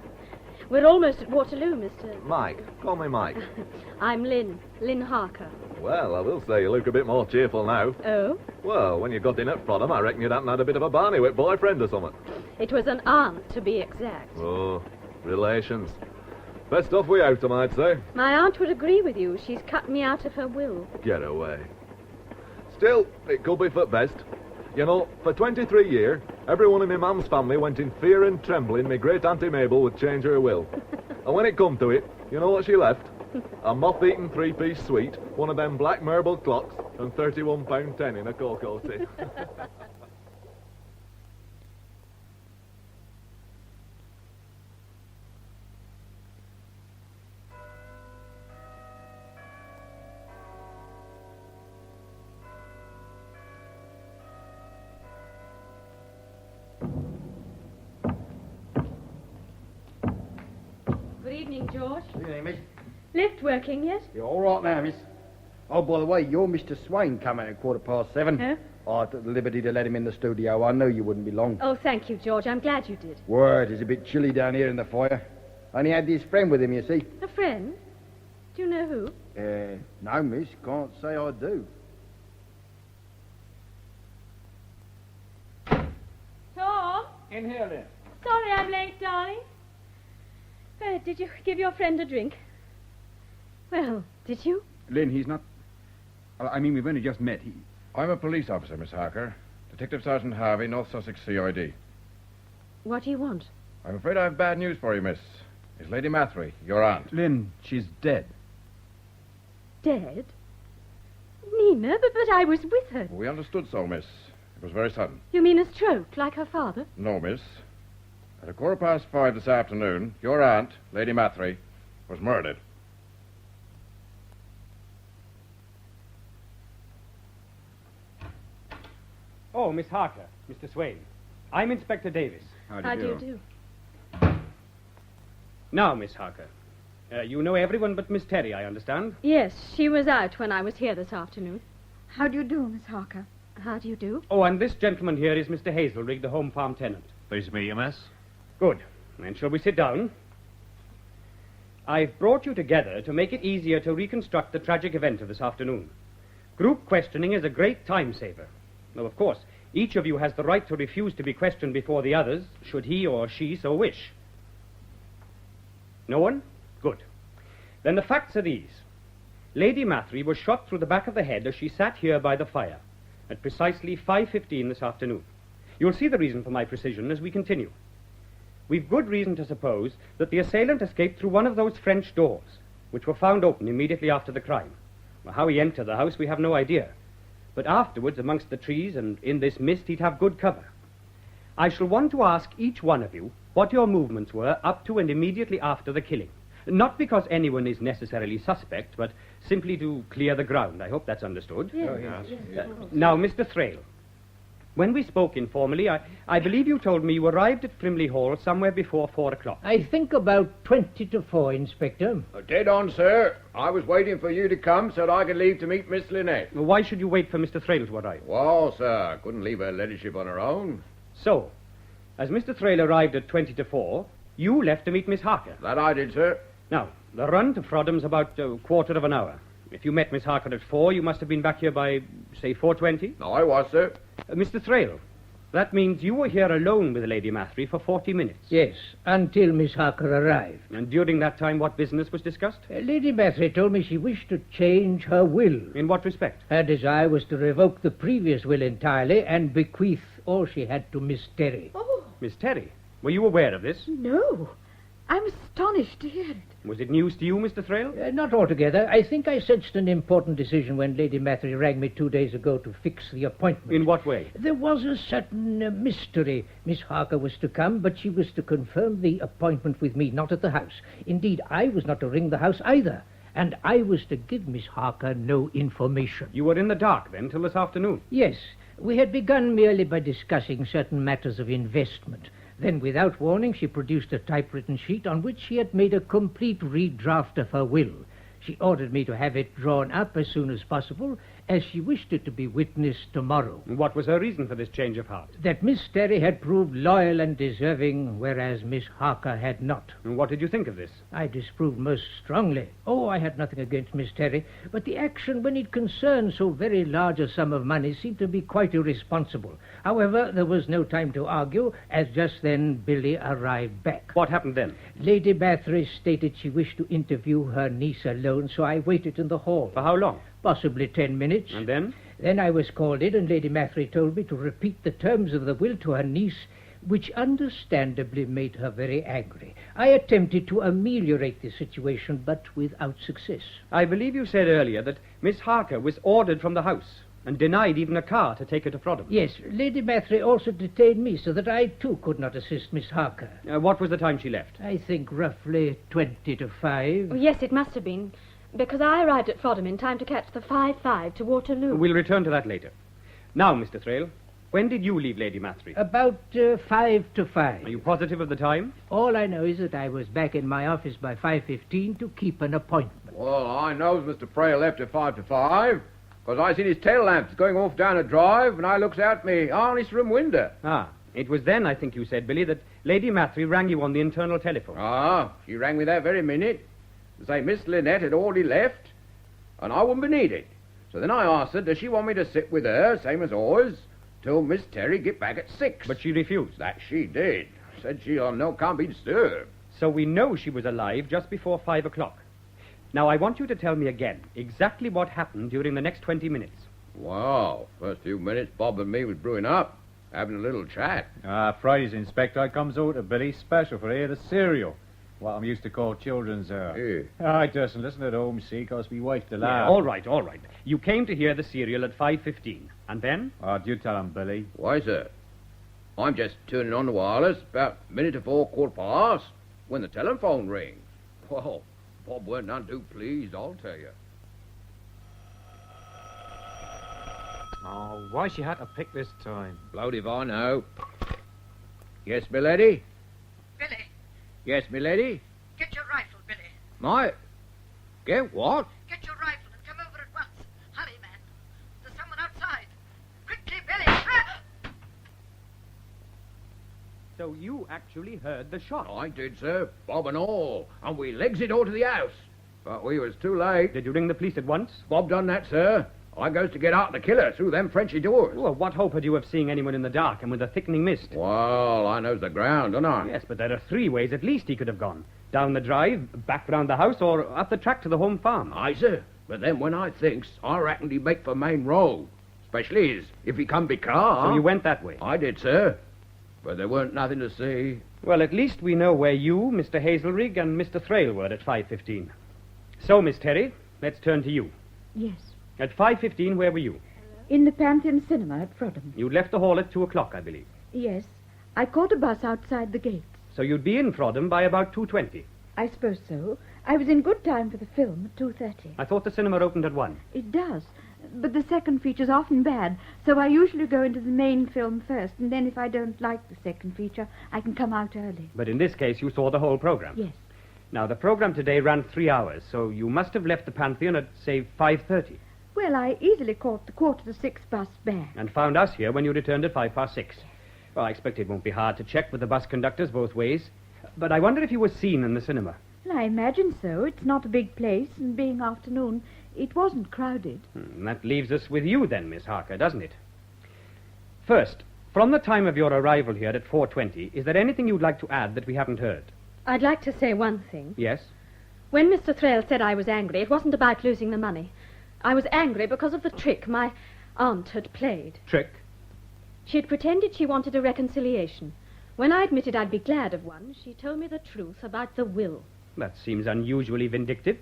We're almost at Waterloo, Mr. Mike. Call me Mike. I'm Lynn Harker. Well, I will say you look a bit more cheerful now. Oh? Well, when you got in at Frodham, I reckon you'd hadn't had a bit of a barney with boyfriend or something. It was an aunt, to be exact. Oh, relations. Best off we out, I might say. My aunt would agree with you. She's cut me out of her will. Get away. Still, it could be for best. You know, for 23 years, everyone in my mum's family went in fear and trembling my great Auntie Mabel would change her will. And when it come to it, you know what she left? A moth-eaten 3-piece suite, one of them black marble clocks, and £31.10 in a cocoa tin. Good evening, George. Good evening, miss. Lift working yet? You're all right now, miss. Oh, by the way, you're Mr. Swain coming at 7:15. Huh? I took the liberty to let him in the studio. I knew you wouldn't be long. Oh, thank you, George. I'm glad you did. Word, it's a bit chilly down here in the fire. Only had this friend with him, you see. A friend? Do you know who? No, miss. Can't say I do. Tom? In here, Lynn. Sorry I'm late, darling. Did you give your friend a drink? Well, did you? Lynn, he's not... I mean, we've only just met. I'm a police officer, Miss Harker. Detective Sergeant Harvey, North Sussex CID. What do you want? I'm afraid I have bad news for you, miss. It's Lady Mathry, your aunt. Lynn, she's dead. Dead? Nina, but I was with her. We understood so, miss. It was very sudden. You mean a stroke, like her father? No, miss. At 5:15 this afternoon, your aunt, Lady Mathry, was murdered. Oh, Miss Harker, Mr. Swain. I'm Inspector Davis. How do you do? Now, Miss Harker, you know everyone but Miss Terry, I understand? Yes, she was out when I was here this afternoon. How do you do, Miss Harker? How do you do? Oh, and this gentleman here is Mr. Hazelrig, the home farm tenant. Pleased to meet you, miss. Good. Then shall we sit down? I've brought you together to make it easier to reconstruct the tragic event of this afternoon. Group questioning is a great time saver. Though, of course, each of you has the right to refuse to be questioned before the others, should he or she so wish. No one? Good. Then the facts are these. Lady Mathery was shot through the back of the head as she sat here by the fire at precisely 5:15 this afternoon. You'll see the reason for my precision as we continue. We've good reason to suppose that the assailant escaped through one of those French doors, which were found open immediately after the crime. Well, how he entered the house, we have no idea. But afterwards, amongst the trees and in this mist, he'd have good cover. I shall want to ask each one of you what your movements were up to and immediately after the killing. Not because anyone is necessarily suspect, but simply to clear the ground. I hope that's understood. Yes. Now, Mr. Thrale, when we spoke informally, I believe you told me you arrived at Frimley Hall somewhere before 4 o'clock. I think about 20 to 4, Inspector. Dead on, sir. I was waiting for you to come so that I could leave to meet Miss Lynette. Well, why should you wait for Mr. Thrale to arrive? Well, sir, I couldn't leave her ladyship on her own. So, as Mr. Thrale arrived at 20 to 4, you left to meet Miss Harker. That I did, sir. Now, the run to Frodham's about a quarter of an hour. If you met Miss Harker at 4, you must have been back here by, say, 4:20? No, I was, sir. Mr. Thrale, that means you were here alone with Lady Mathery for 40 minutes. Yes, until Miss Harker arrived. And during that time, what business was discussed? Lady Mathery told me she wished to change her will. In what respect? Her desire was to revoke the previous will entirely and bequeath all she had to Miss Terry. Oh. Miss Terry, were you aware of this? No. I'm astonished to hear it. Was it news to you, Mr. Thrale? Not altogether. I think I sensed an important decision when Lady Mathery rang me 2 days ago to fix the appointment. In what way? There was a certain mystery. Miss Harker was to come, but she was to confirm the appointment with me, not at the house. Indeed, I was not to ring the house either, and I was to give Miss Harker no information. You were in the dark, then, till this afternoon? Yes. We had begun merely by discussing certain matters of investment. Then, without warning, she produced a typewritten sheet on which she had made a complete redraft of her will. She ordered me to have it drawn up as soon as possible, as she wished it to be witnessed tomorrow. What was her reason for this change of heart? That Miss Terry had proved loyal and deserving, whereas Miss Harker had not. And what did you think of this? I disapproved most strongly. Oh, I had nothing against Miss Terry, but the action, when it concerned so very large a sum of money, seemed to be quite irresponsible. However, there was no time to argue, as just then Billy arrived back. What happened then? Lady Mathery stated she wished to interview her niece alone, so I waited in the hall. For how long? Possibly 10 minutes. And then? Then I was called in, and Lady Mathery told me to repeat the terms of the will to her niece, which understandably made her very angry. I attempted to ameliorate the situation, but without success. I believe you said earlier that Miss Harker was ordered from the house and denied even a car to take her to Frodham. Yes, Lady Mathery also detained me so that I, too, could not assist Miss Harker. What was the time she left? I think roughly 20 to 5. Oh, yes, it must have been, because I arrived at Frodham in time to catch the 5:05 to Waterloo. We'll return to that later. Now, Mr. Thrale, when did you leave Lady Mathery? About 5 to 5. Are you positive of the time? All I know is that I was back in my office by 5:15 to keep an appointment. Well, I knows Mr. Thrale left at 5 to 5, because I seen his tail lamps going off down a drive, and I looks out me harness room window. Ah, it was then, I think you said, Billy, that Lady Mathery rang you on the internal telephone. Ah, she rang me that very minute to say Miss Lynette had already left, and I wouldn't be needed. So then I asked her, does she want me to sit with her, same as always, till Miss Terry get back at 6? But she refused. That she did. Said she on no can't be disturbed. So we know she was alive just before 5 o'clock. Now, I want you to tell me again exactly what happened during the next 20 minutes. Wow, first few minutes Bob and me was brewing up, having a little chat. Friday's Inspector, I comes over to Billy special for here the cereal. What I'm used to call children's I doesn't listen at home, see, because we wife to laugh. Yeah, all right. You came to hear the serial at 5:15. And then? Do you tell him, Billy? Why, sir? I'm just turning on the wireless about a minute to 4, quarter past, when the telephone rings. Well, Bob weren't none too pleased, I'll tell you. Oh, why she had to pick this time? Blowed if I know. Yes, milady? Billy, Yes, milady? get your rifle, Billy. My... Get what? Get your rifle and come over at once. Hurry, man. There's someone outside. Quickly, So you actually heard the shot? I did, sir. Bob and all. And we legs it all to the house. But we was too late. Did you ring the police at once? Bob done that, sir. I goes to get out the killer through them Frenchy doors. Well, what hope had you of seeing anyone in the dark and with a thickening mist? Well, I knows the ground, don't I? Yes, but there are 3 ways at least he could have gone. Down the drive, back round the house, or up the track to the home farm. Aye, sir. But then when I thinks, I reckon he'd make for main road. Especially if he come by car. So you went that way? I did, sir. But there weren't nothing to see. Well, at least we know where you, Mr. Hazelrig, and Mr. Thrale were at 5:15. So, Miss Terry, let's turn to you. Yes. At 5:15, where were you? In the Pantheon Cinema at Frodham. You'd left the hall at 2 o'clock, I believe. Yes. I caught a bus outside the gates. So you'd be in Frodham by about 2:20. I suppose so. I was in good time for the film at 2:30. I thought the cinema opened at 1. It does. But the second feature's often bad, so I usually go into the main film first, and then if I don't like the second feature, I can come out early. But in this case, you saw the whole program. Yes. Now, the program today ran 3 hours, so you must have left the Pantheon at, say, 5:30. Well, I easily caught the 5:45 bus back. And found us here when you returned at 6:05. Well, I expect it won't be hard to check with the bus conductors both ways. But I wonder if you were seen in the cinema. Well, I imagine so. It's not a big place, and being afternoon, it wasn't crowded. That leaves us with you then, Miss Harker, doesn't it? First, from the time of your arrival here at 4:20, is there anything you'd like to add that we haven't heard? I'd like to say one thing. Yes? When Mr. Thrale said I was angry, it wasn't about losing the money. I was angry because of the trick my aunt had played. Trick? She had pretended she wanted a reconciliation. When I admitted I'd be glad of one, she told me the truth about the will. That seems unusually vindictive.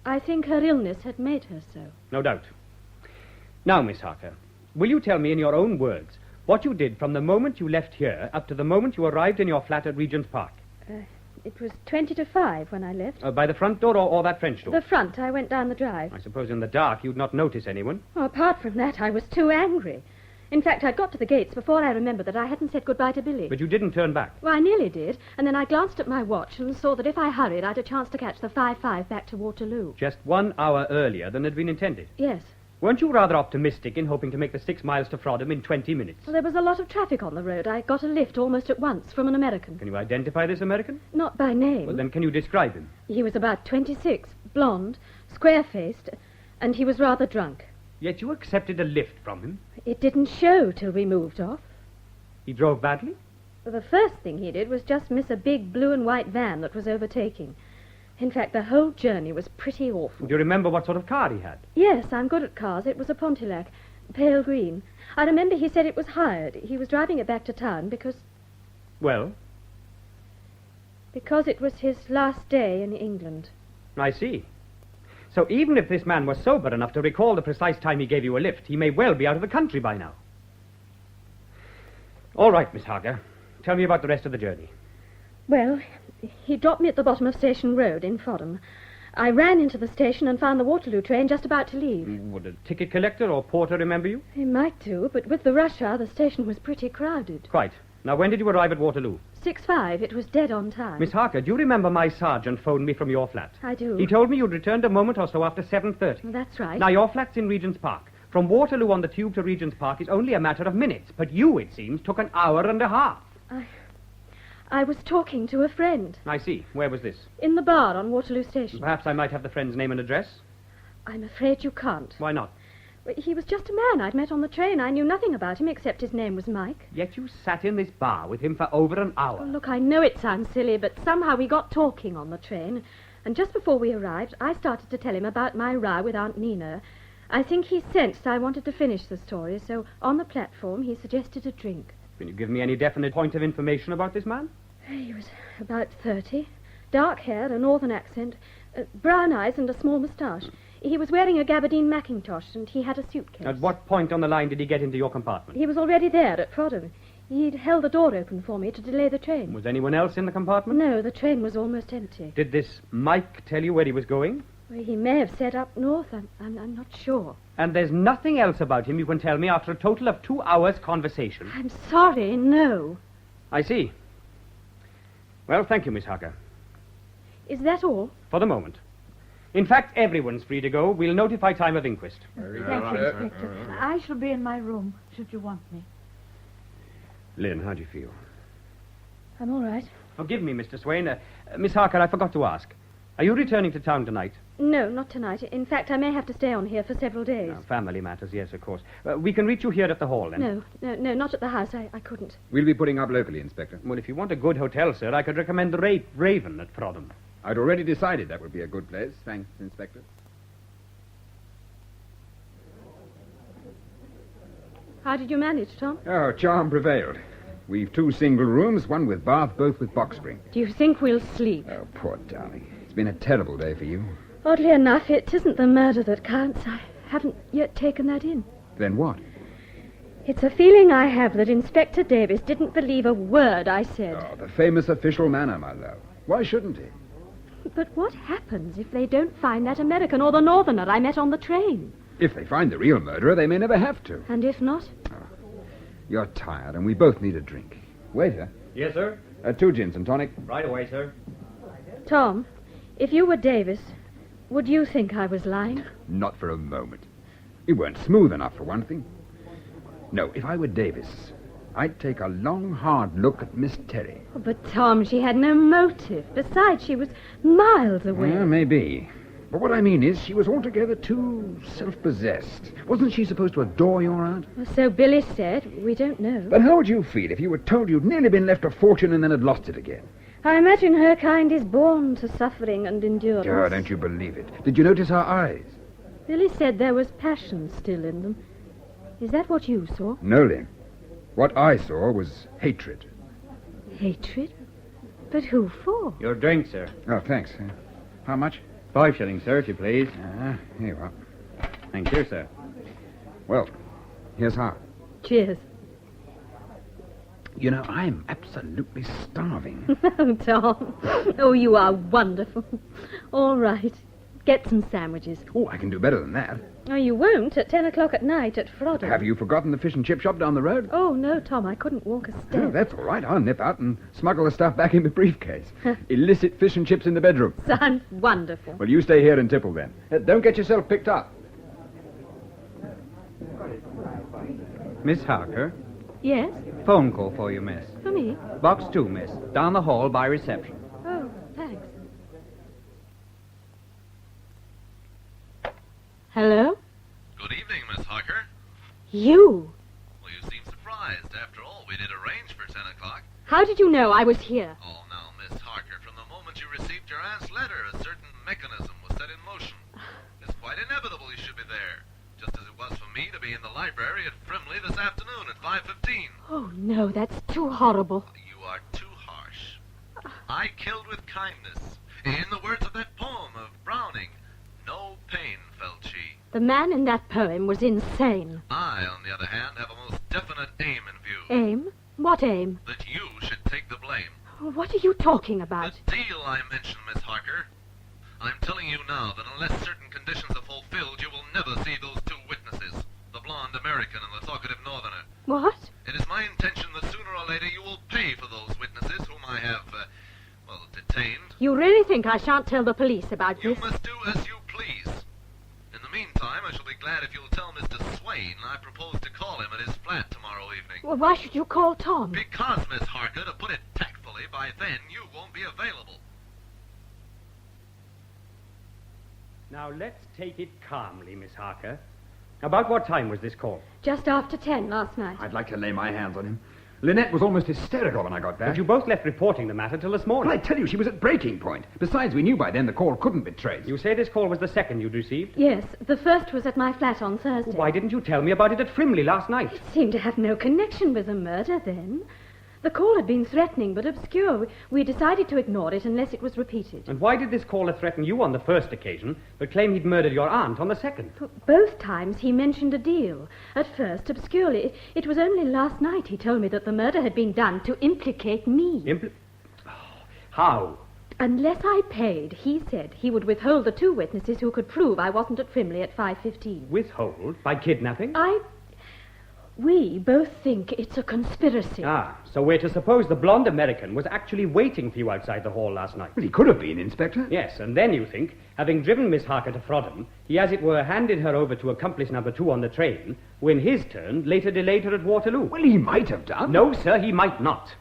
I think her illness had made her so. No doubt. Now, Miss Harker, will you tell me in your own words what you did from the moment you left here up to the moment you arrived in your flat at Regent's Park? It was 20 to 5 when I left. By the front door or that French door? The front. I went down the drive. I suppose in the dark you'd not notice anyone. Oh, apart from that, I was too angry. In fact, I'd got to the gates before I remembered that I hadn't said goodbye to Billy. But you didn't turn back. Well, I nearly did, and then I glanced at my watch and saw that if I hurried, I'd a chance to catch the 5:05 back to Waterloo. Just 1 hour earlier than had been intended. Yes. Weren't you rather optimistic in hoping to make the 6 miles to Frodham in 20 minutes? Well, there was a lot of traffic on the road. I got a lift almost at once from an American. Can you identify this American? Not by name. Well, then can you describe him? He was about 26, blonde, square-faced, and he was rather drunk. Yet you accepted a lift from him? It didn't show till we moved off. He drove badly? Well, the first thing he did was just miss a big blue and white van that was overtaking. In fact, the whole journey was pretty awful. Do you remember what sort of car he had? Yes, I'm good at cars. It was a Pontiac, pale green. I remember he said it was hired. He was driving it back to town because... Well? Because it was his last day in England. I see. So even if this man was sober enough to recall the precise time he gave you a lift, he may well be out of the country by now. All right, Miss Harker. Tell me about the rest of the journey. Well, he dropped me at the bottom of Station Road in Frodham. I ran into the station and found the Waterloo train just about to leave. Would a ticket collector or porter remember you? He might do, but with the rush hour, the station was pretty crowded. Quite. Now, when did you arrive at Waterloo? 6:05. It was dead on time. Miss Harker, do you remember my sergeant phoned me from your flat? I do. He told me you'd returned a moment or so after 7:30. That's right. Now, your flat's in Regent's Park. From Waterloo on the tube to Regent's Park is only a matter of minutes, but you, it seems, took an hour and a half. I was talking to a friend. I see. Where was this? In the bar on Waterloo Station. Perhaps I might have the friend's name and address? I'm afraid you can't. Why not? He was just a man I'd met on the train. I knew nothing about him except his name was Mike. Yet you sat in this bar with him for over an hour. Oh, look, I know it sounds silly, but somehow we got talking on the train. And just before we arrived, I started to tell him about my row with Aunt Nina. I think he sensed I wanted to finish the story, so on the platform he suggested a drink. Can you give me any definite point of information about this man? He was about 30, dark hair, a northern accent, brown eyes and a small moustache. He was wearing a gabardine mackintosh and he had a suitcase. At what point on the line did he get into your compartment? He was already there at Frodham. He'd held the door open for me to delay the train. Was anyone else in the compartment? No, the train was almost empty. Did this Mike tell you where he was going? Well, he may have said up north. I'm not sure. And there's nothing else about him you can tell me after a total of 2 hours' conversation? I'm sorry, no. I see. Well, thank you, Miss Harker. Is that all? For the moment. In fact, everyone's free to go. We'll notify time of inquest. Thank you, Inspector. I shall be in my room, should you want me. Lynn, how do you feel? I'm all right. Oh, give me, Mr. Swain. Miss Harker, I forgot to ask. Are you returning to town tonight? No, not tonight. In fact, I may have to stay on here for several days. No, family matters, yes, of course. We can reach you here at the hall, then. No, not at the house. I couldn't. We'll be putting up locally, Inspector. Well, if you want a good hotel, sir, I could recommend the Raven at Frodham. I'd already decided that would be a good place. Thanks, Inspector. How did you manage, Tom? Oh, charm prevailed. We've 2 single rooms, one with bath, both with box spring. Do you think we'll sleep? Oh, poor darling. It's been a terrible day for you. Oddly enough, it isn't the murder that counts. I haven't yet taken that in. Then what? It's a feeling I have that Inspector Davis didn't believe a word I said. Oh, the famous official manner, my love. Why shouldn't he? But what happens if they don't find that American or the Northerner I met on the train? If they find the real murderer, they may never have to. And if not? You're tired, and we both need a drink. Waiter. Yes, sir? 2 gins and tonic. Right away, sir. Tom, if you were Davis, would you think I was lying? Not for a moment. You weren't smooth enough, for one thing. No, if I were Davis, I'd take a long, hard look at Miss Terry. Oh, but, Tom, she had no motive. Besides, she was miles away. Well, maybe. But what I mean is, she was altogether too self-possessed. Wasn't she supposed to adore your aunt? Well, so Billy said. We don't know. But how would you feel if you were told you'd nearly been left a fortune and then had lost it again? I imagine her kind is born to suffering and endurance. Oh, don't you believe it. Did you notice her eyes? Billy said there was passion still in them. Is that what you saw? No, Lynn. What I saw was hatred. Hatred? But who for? Your drink, sir. Oh, thanks. How much? 5 shillings, sir, if you please. Here you are. Thank you, sir. Well, here's how. Cheers. You know, I'm absolutely starving. Oh, Tom. Oh, you are wonderful. All right. Get some sandwiches. Oh, I can do better than that. Oh, you won't at 10 o'clock at night at Frodham. Have you forgotten the fish and chip shop down the road? Oh, no, Tom, I couldn't walk a step. Oh, that's all right. I'll nip out and smuggle the stuff back in the briefcase. Illicit fish and chips in the bedroom. Sounds wonderful. Well, you stay here and tipple then. Don't get yourself picked up. Miss Harker? Yes? Phone call for you, miss. For me? Box 2, miss. Down the hall by reception. Oh, thanks. Hello? Good evening, Miss Harker. You? Well, you seem surprised. After all, we did arrange for 10 o'clock. How did you know I was here? Oh, now, Miss Harker, from the moment you received your aunt's letter, a certain mechanism was set in motion. It's quite inevitable you should be there, just as it was for me to be in the library at Frimley this afternoon at 5:15. Oh, no, that's too horrible. You are too harsh. I killed with kindness. In the words of that poem of Browning, no pain felt she. The man in that poem was insane. I, on the other hand, have a most definite aim in view. Aim? What aim? That you should take the blame. What are you talking about? The deal I mentioned, Miss Harker. I'm telling you now that unless certain conditions are fulfilled, you will never see those 2 witnesses, the blonde American and the talkative Northerner. What? It is my intention that sooner or later you will pay for those witnesses whom I have, detained. You really think I shan't tell the police about this? You must do as you please. In the meantime, I shall be glad if you'll tell Mr. Swain I propose to call him at his flat tomorrow evening. Well, why should you call Tom? Because, Miss Harker, to put it tactfully, by then you won't be available. Now, let's take it calmly, Miss Harker. About what time was this call? Just after 10 last night. I'd like to lay my hands on him. Lynette was almost hysterical when I got back. But you both left reporting the matter till this morning. Well, I tell you, she was at breaking point. Besides, we knew by then the call couldn't be traced. You say this call was the second you'd received? Yes, the first was at my flat on Thursday. Why didn't you tell me about it at Frimley last night? It seemed to have no connection with the murder then. The call had been threatening but obscure. We decided to ignore it unless it was repeated. And why did this caller threaten you on the first occasion, but claim he'd murdered your aunt on the second? Both times he mentioned a deal. At first, obscurely. It was only last night he told me that the murder had been done to implicate me. How? Unless I paid, he said he would withhold the 2 witnesses who could prove I wasn't at Frimley at 5:15. Withhold? By kidnapping? We both think it's a conspiracy. Ah, so we're to suppose the blonde American was actually waiting for you outside the hall last night. Well, he could have been, Inspector. Yes, and then you think, having driven Miss Harker to Frodham, he, as it were, handed her over to accomplice number 2 on the train, who in his turn later delayed her at Waterloo. Well, he might have done. No, sir, he might not.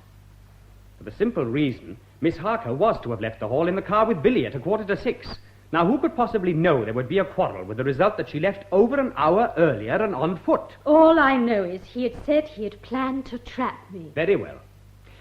For the simple reason, Miss Harker was to have left the hall in the car with Billy at 6:15. Now, who could possibly know there would be a quarrel with the result that she left over an hour earlier and on foot? All I know is he had said he had planned to trap me. Very well.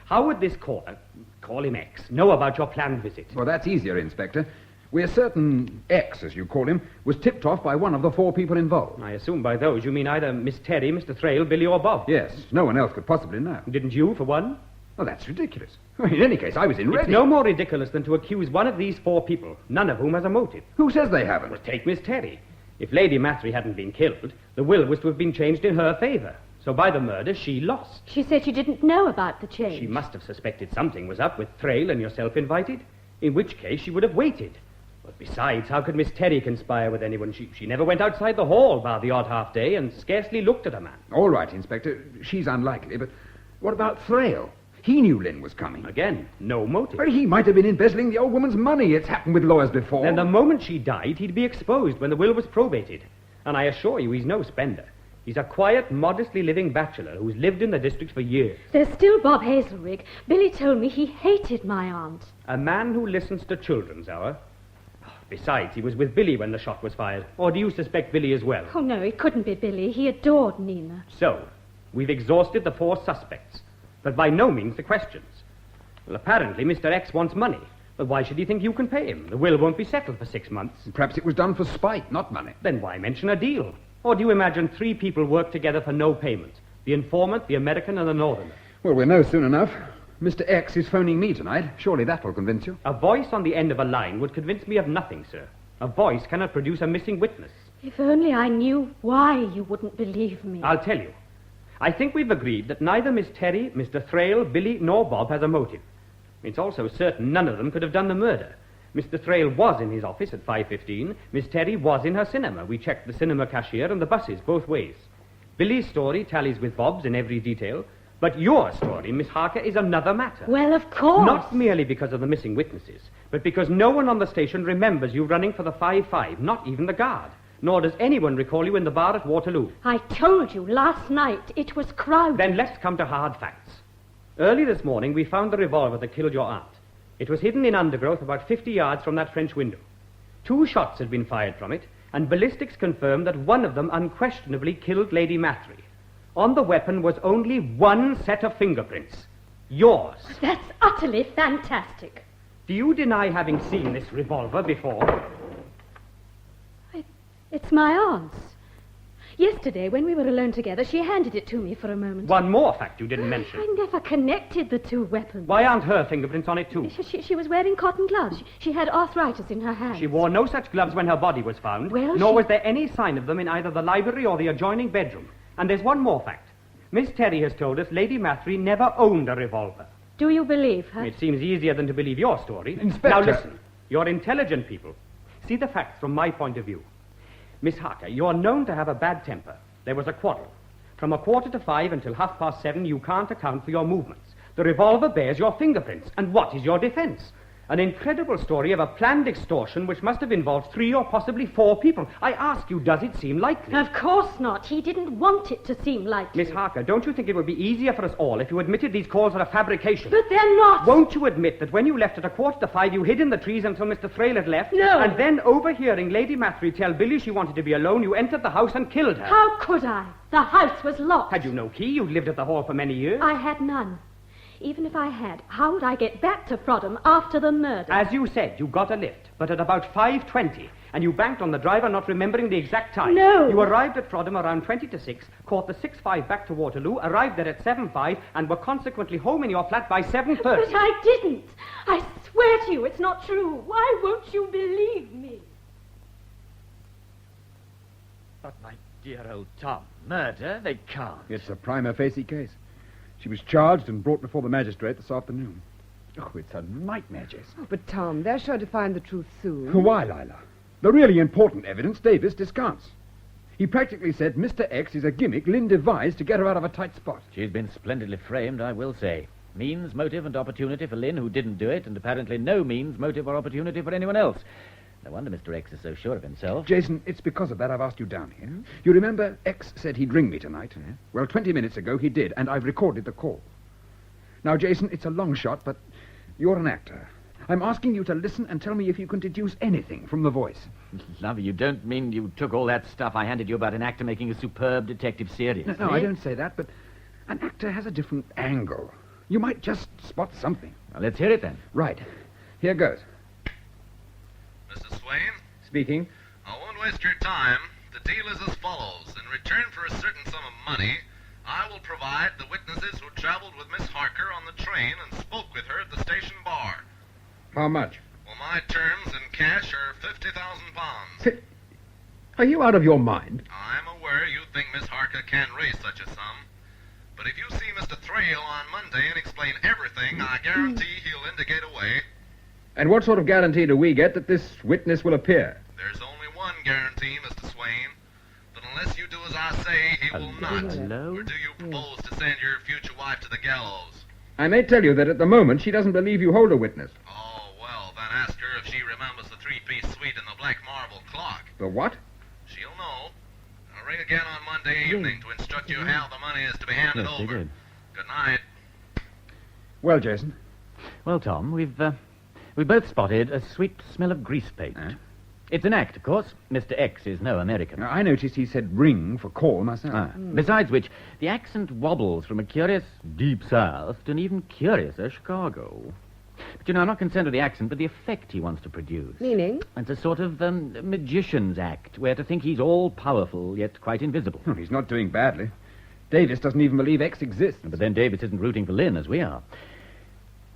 How would this caller, call him X, know about your planned visit? Well, that's easier, Inspector. We're certain X, as you call him, was tipped off by one of the 4 people involved. I assume by those you mean either Miss Terry, Mr. Thrale, Billy, or Bob. Yes, no one else could possibly know. Didn't you, for one? Well, that's ridiculous. In any case, I was in It's ready. no more ridiculous than to accuse one of these 4 people, none of whom has a motive. Who says they haven't? Well, take Miss Terry. If Lady Mathry hadn't been killed, the will was to have been changed in her favour. So by the murder, she lost. She said she didn't know about the change. She must have suspected something was up with Thrale and yourself invited, in which case she would have waited. But besides, how could Miss Terry conspire with anyone? She never went outside the hall, bar the odd half-day, and scarcely looked at a man. All right, Inspector. She's unlikely, but what about Thrale? He knew Lynn was coming. Again, no motive. Well, he might have been embezzling the old woman's money. It's happened with lawyers before. Then the moment she died, he'd be exposed when the will was probated. And I assure you, he's no spender. He's a quiet, modestly living bachelor who's lived in the district for years. There's still Bob Hazelrig. Billy told me he hated my aunt. A man who listens to children's hour. Besides, he was with Billy when the shot was fired. Or do you suspect Billy as well? Oh, no, it couldn't be Billy. He adored Nina. So, we've exhausted the 4 suspects, but by no means the questions. Well, apparently Mr. X wants money. But why should he think you can pay him? The will won't be settled for 6 months. Perhaps it was done for spite, not money. Then why mention a deal? Or do you imagine 3 people work together for no payment? The informant, the American, and the Northerner. Well, we'll know soon enough. Mr. X is phoning me tonight. Surely that will convince you. A voice on the end of a line would convince me of nothing, sir. A voice cannot produce a missing witness. If only I knew why you wouldn't believe me. I'll tell you. I think we've agreed that neither Miss Terry, Mr. Thrale, Billy, nor Bob has a motive. It's also certain none of them could have done the murder. Mr. Thrale was in his office at 5:15. Miss Terry was in her cinema. We checked the cinema cashier and the buses both ways. Billy's story tallies with Bob's in every detail. But your story, Miss Harker, is another matter. Well, of course. Not merely because of the missing witnesses, but because no one on the station remembers you running for the 5-5, not even the guard. Nor does anyone recall you in the bar at Waterloo. I told you last night it was crowded. Then let's come to hard facts. Early this morning, we found the revolver that killed your aunt. It was hidden in undergrowth about 50 yards from that French window. 2 shots had been fired from it, and ballistics confirmed that one of them unquestionably killed Lady Mathry. On the weapon was only 1 set of fingerprints. Yours. That's utterly fantastic. Do you deny having seen this revolver before? It's my aunt's. Yesterday, when we were alone together, she handed it to me for a moment. One more fact you didn't mention. I never connected the 2 weapons. Why aren't her fingerprints on it, too? She was wearing cotton gloves. She had arthritis in her hands. She wore no such gloves when her body was found, nor was there any sign of them in either the library or the adjoining bedroom. And there's one more fact. Miss Terry has told us Lady Mathry never owned a revolver. Do you believe her? It seems easier than to believe your story. Inspector. Now listen, you're intelligent people. See the facts from my point of view. Miss Harker, you're known to have a bad temper. There was a quarrel. From 5:15 until 7:30, you can't account for your movements. The revolver bears your fingerprints. And what is your defense? An incredible story of a planned extortion which must have involved 3 or possibly 4 people. I ask you, does it seem likely? Of course not. He didn't want it to seem likely. Miss Harker, don't you think it would be easier for us all if you admitted these calls are a fabrication? But they're not. Won't you admit that when you left at 5:15, you hid in the trees until Mr. Thrale had left? No. And then, overhearing Lady Mathry tell Billy she wanted to be alone, you entered the house and killed her? How could I? The house was locked. Had you no key? You'd lived at the hall for many years. I had none. Even if I had, how would I get back to Frodham after the murder? As you said, you got a lift, but at about 5:20, and you banked on the driver not remembering the exact time. No. You arrived at Frodham around 20 to 6, caught the 6:05 back to Waterloo, arrived there at 7:05, and were consequently home in your flat by 7:30. But I didn't. I swear to you it's not true. Why won't you believe me? But my dear old Tom, murder? They can't. It's a prima facie case. She was charged and brought before the magistrate this afternoon. Oh, it's a nightmare, Jess. Oh, but, Tom, they're sure to find the truth soon. Why, Lila? The really important evidence Davis discounts. He practically said Mr. X is a gimmick Lynn devised to get her out of a tight spot. She's been splendidly framed, I will say. Means, motive, and opportunity for Lynn, who didn't do it, and apparently no means, motive, or opportunity for anyone else. No wonder Mr. X is so sure of himself. Jason, it's because of that I've asked you down here. You remember X said he'd ring me tonight? Well, 20 minutes ago he did, and I've recorded the call. Now, Jason, it's a long shot, but you're an actor. I'm asking you to listen and tell me if you can deduce anything from the voice. Lovey, you don't mean you took all that stuff I handed you about an actor making a superb detective series? No, I don't say that, but an actor has a different angle. You might just spot something. Well, let's hear it then. Right. Here goes. Mr. Swain? Speaking. I won't waste your time. The deal is as follows. In return for a certain sum of money, I will provide the witnesses who traveled with Miss Harker on the train and spoke with her at the station bar. How much? Well, my terms in cash are £50,000. Are you out of your mind? I'm aware you think Miss Harker can raise such a sum. But if you see Mr. Thrale on Monday and explain everything, I guarantee he'll indicate a way. And what sort of guarantee do we get that this witness will appear? There's only one guarantee, Mr. Swain. That unless you do as I say, he will not. Hello? Or do you propose to send your future wife to the gallows? I may tell you that at the moment she doesn't believe you hold a witness. Oh, well, then ask her if she remembers the three-piece suite and the black marble clock. The what? She'll know. I'll ring again on Monday evening to instruct you how the money is to be handed Yes, they over. did. Good night. Well, Jason. Well, Tom, we've both spotted a sweet smell of grease paint. It's an act, of course. Mr. X is no American. I noticed he said ring for call myself. Besides which, the accent wobbles from a curious deep south to an even curiouser Chicago. But, I'm not concerned with the accent, but the effect he wants to produce. Meaning? It's a sort of magician's act, where to think he's all-powerful, yet quite invisible. He's not doing badly. Davis doesn't even believe X exists. But then Davis isn't rooting for Lynn, as we are.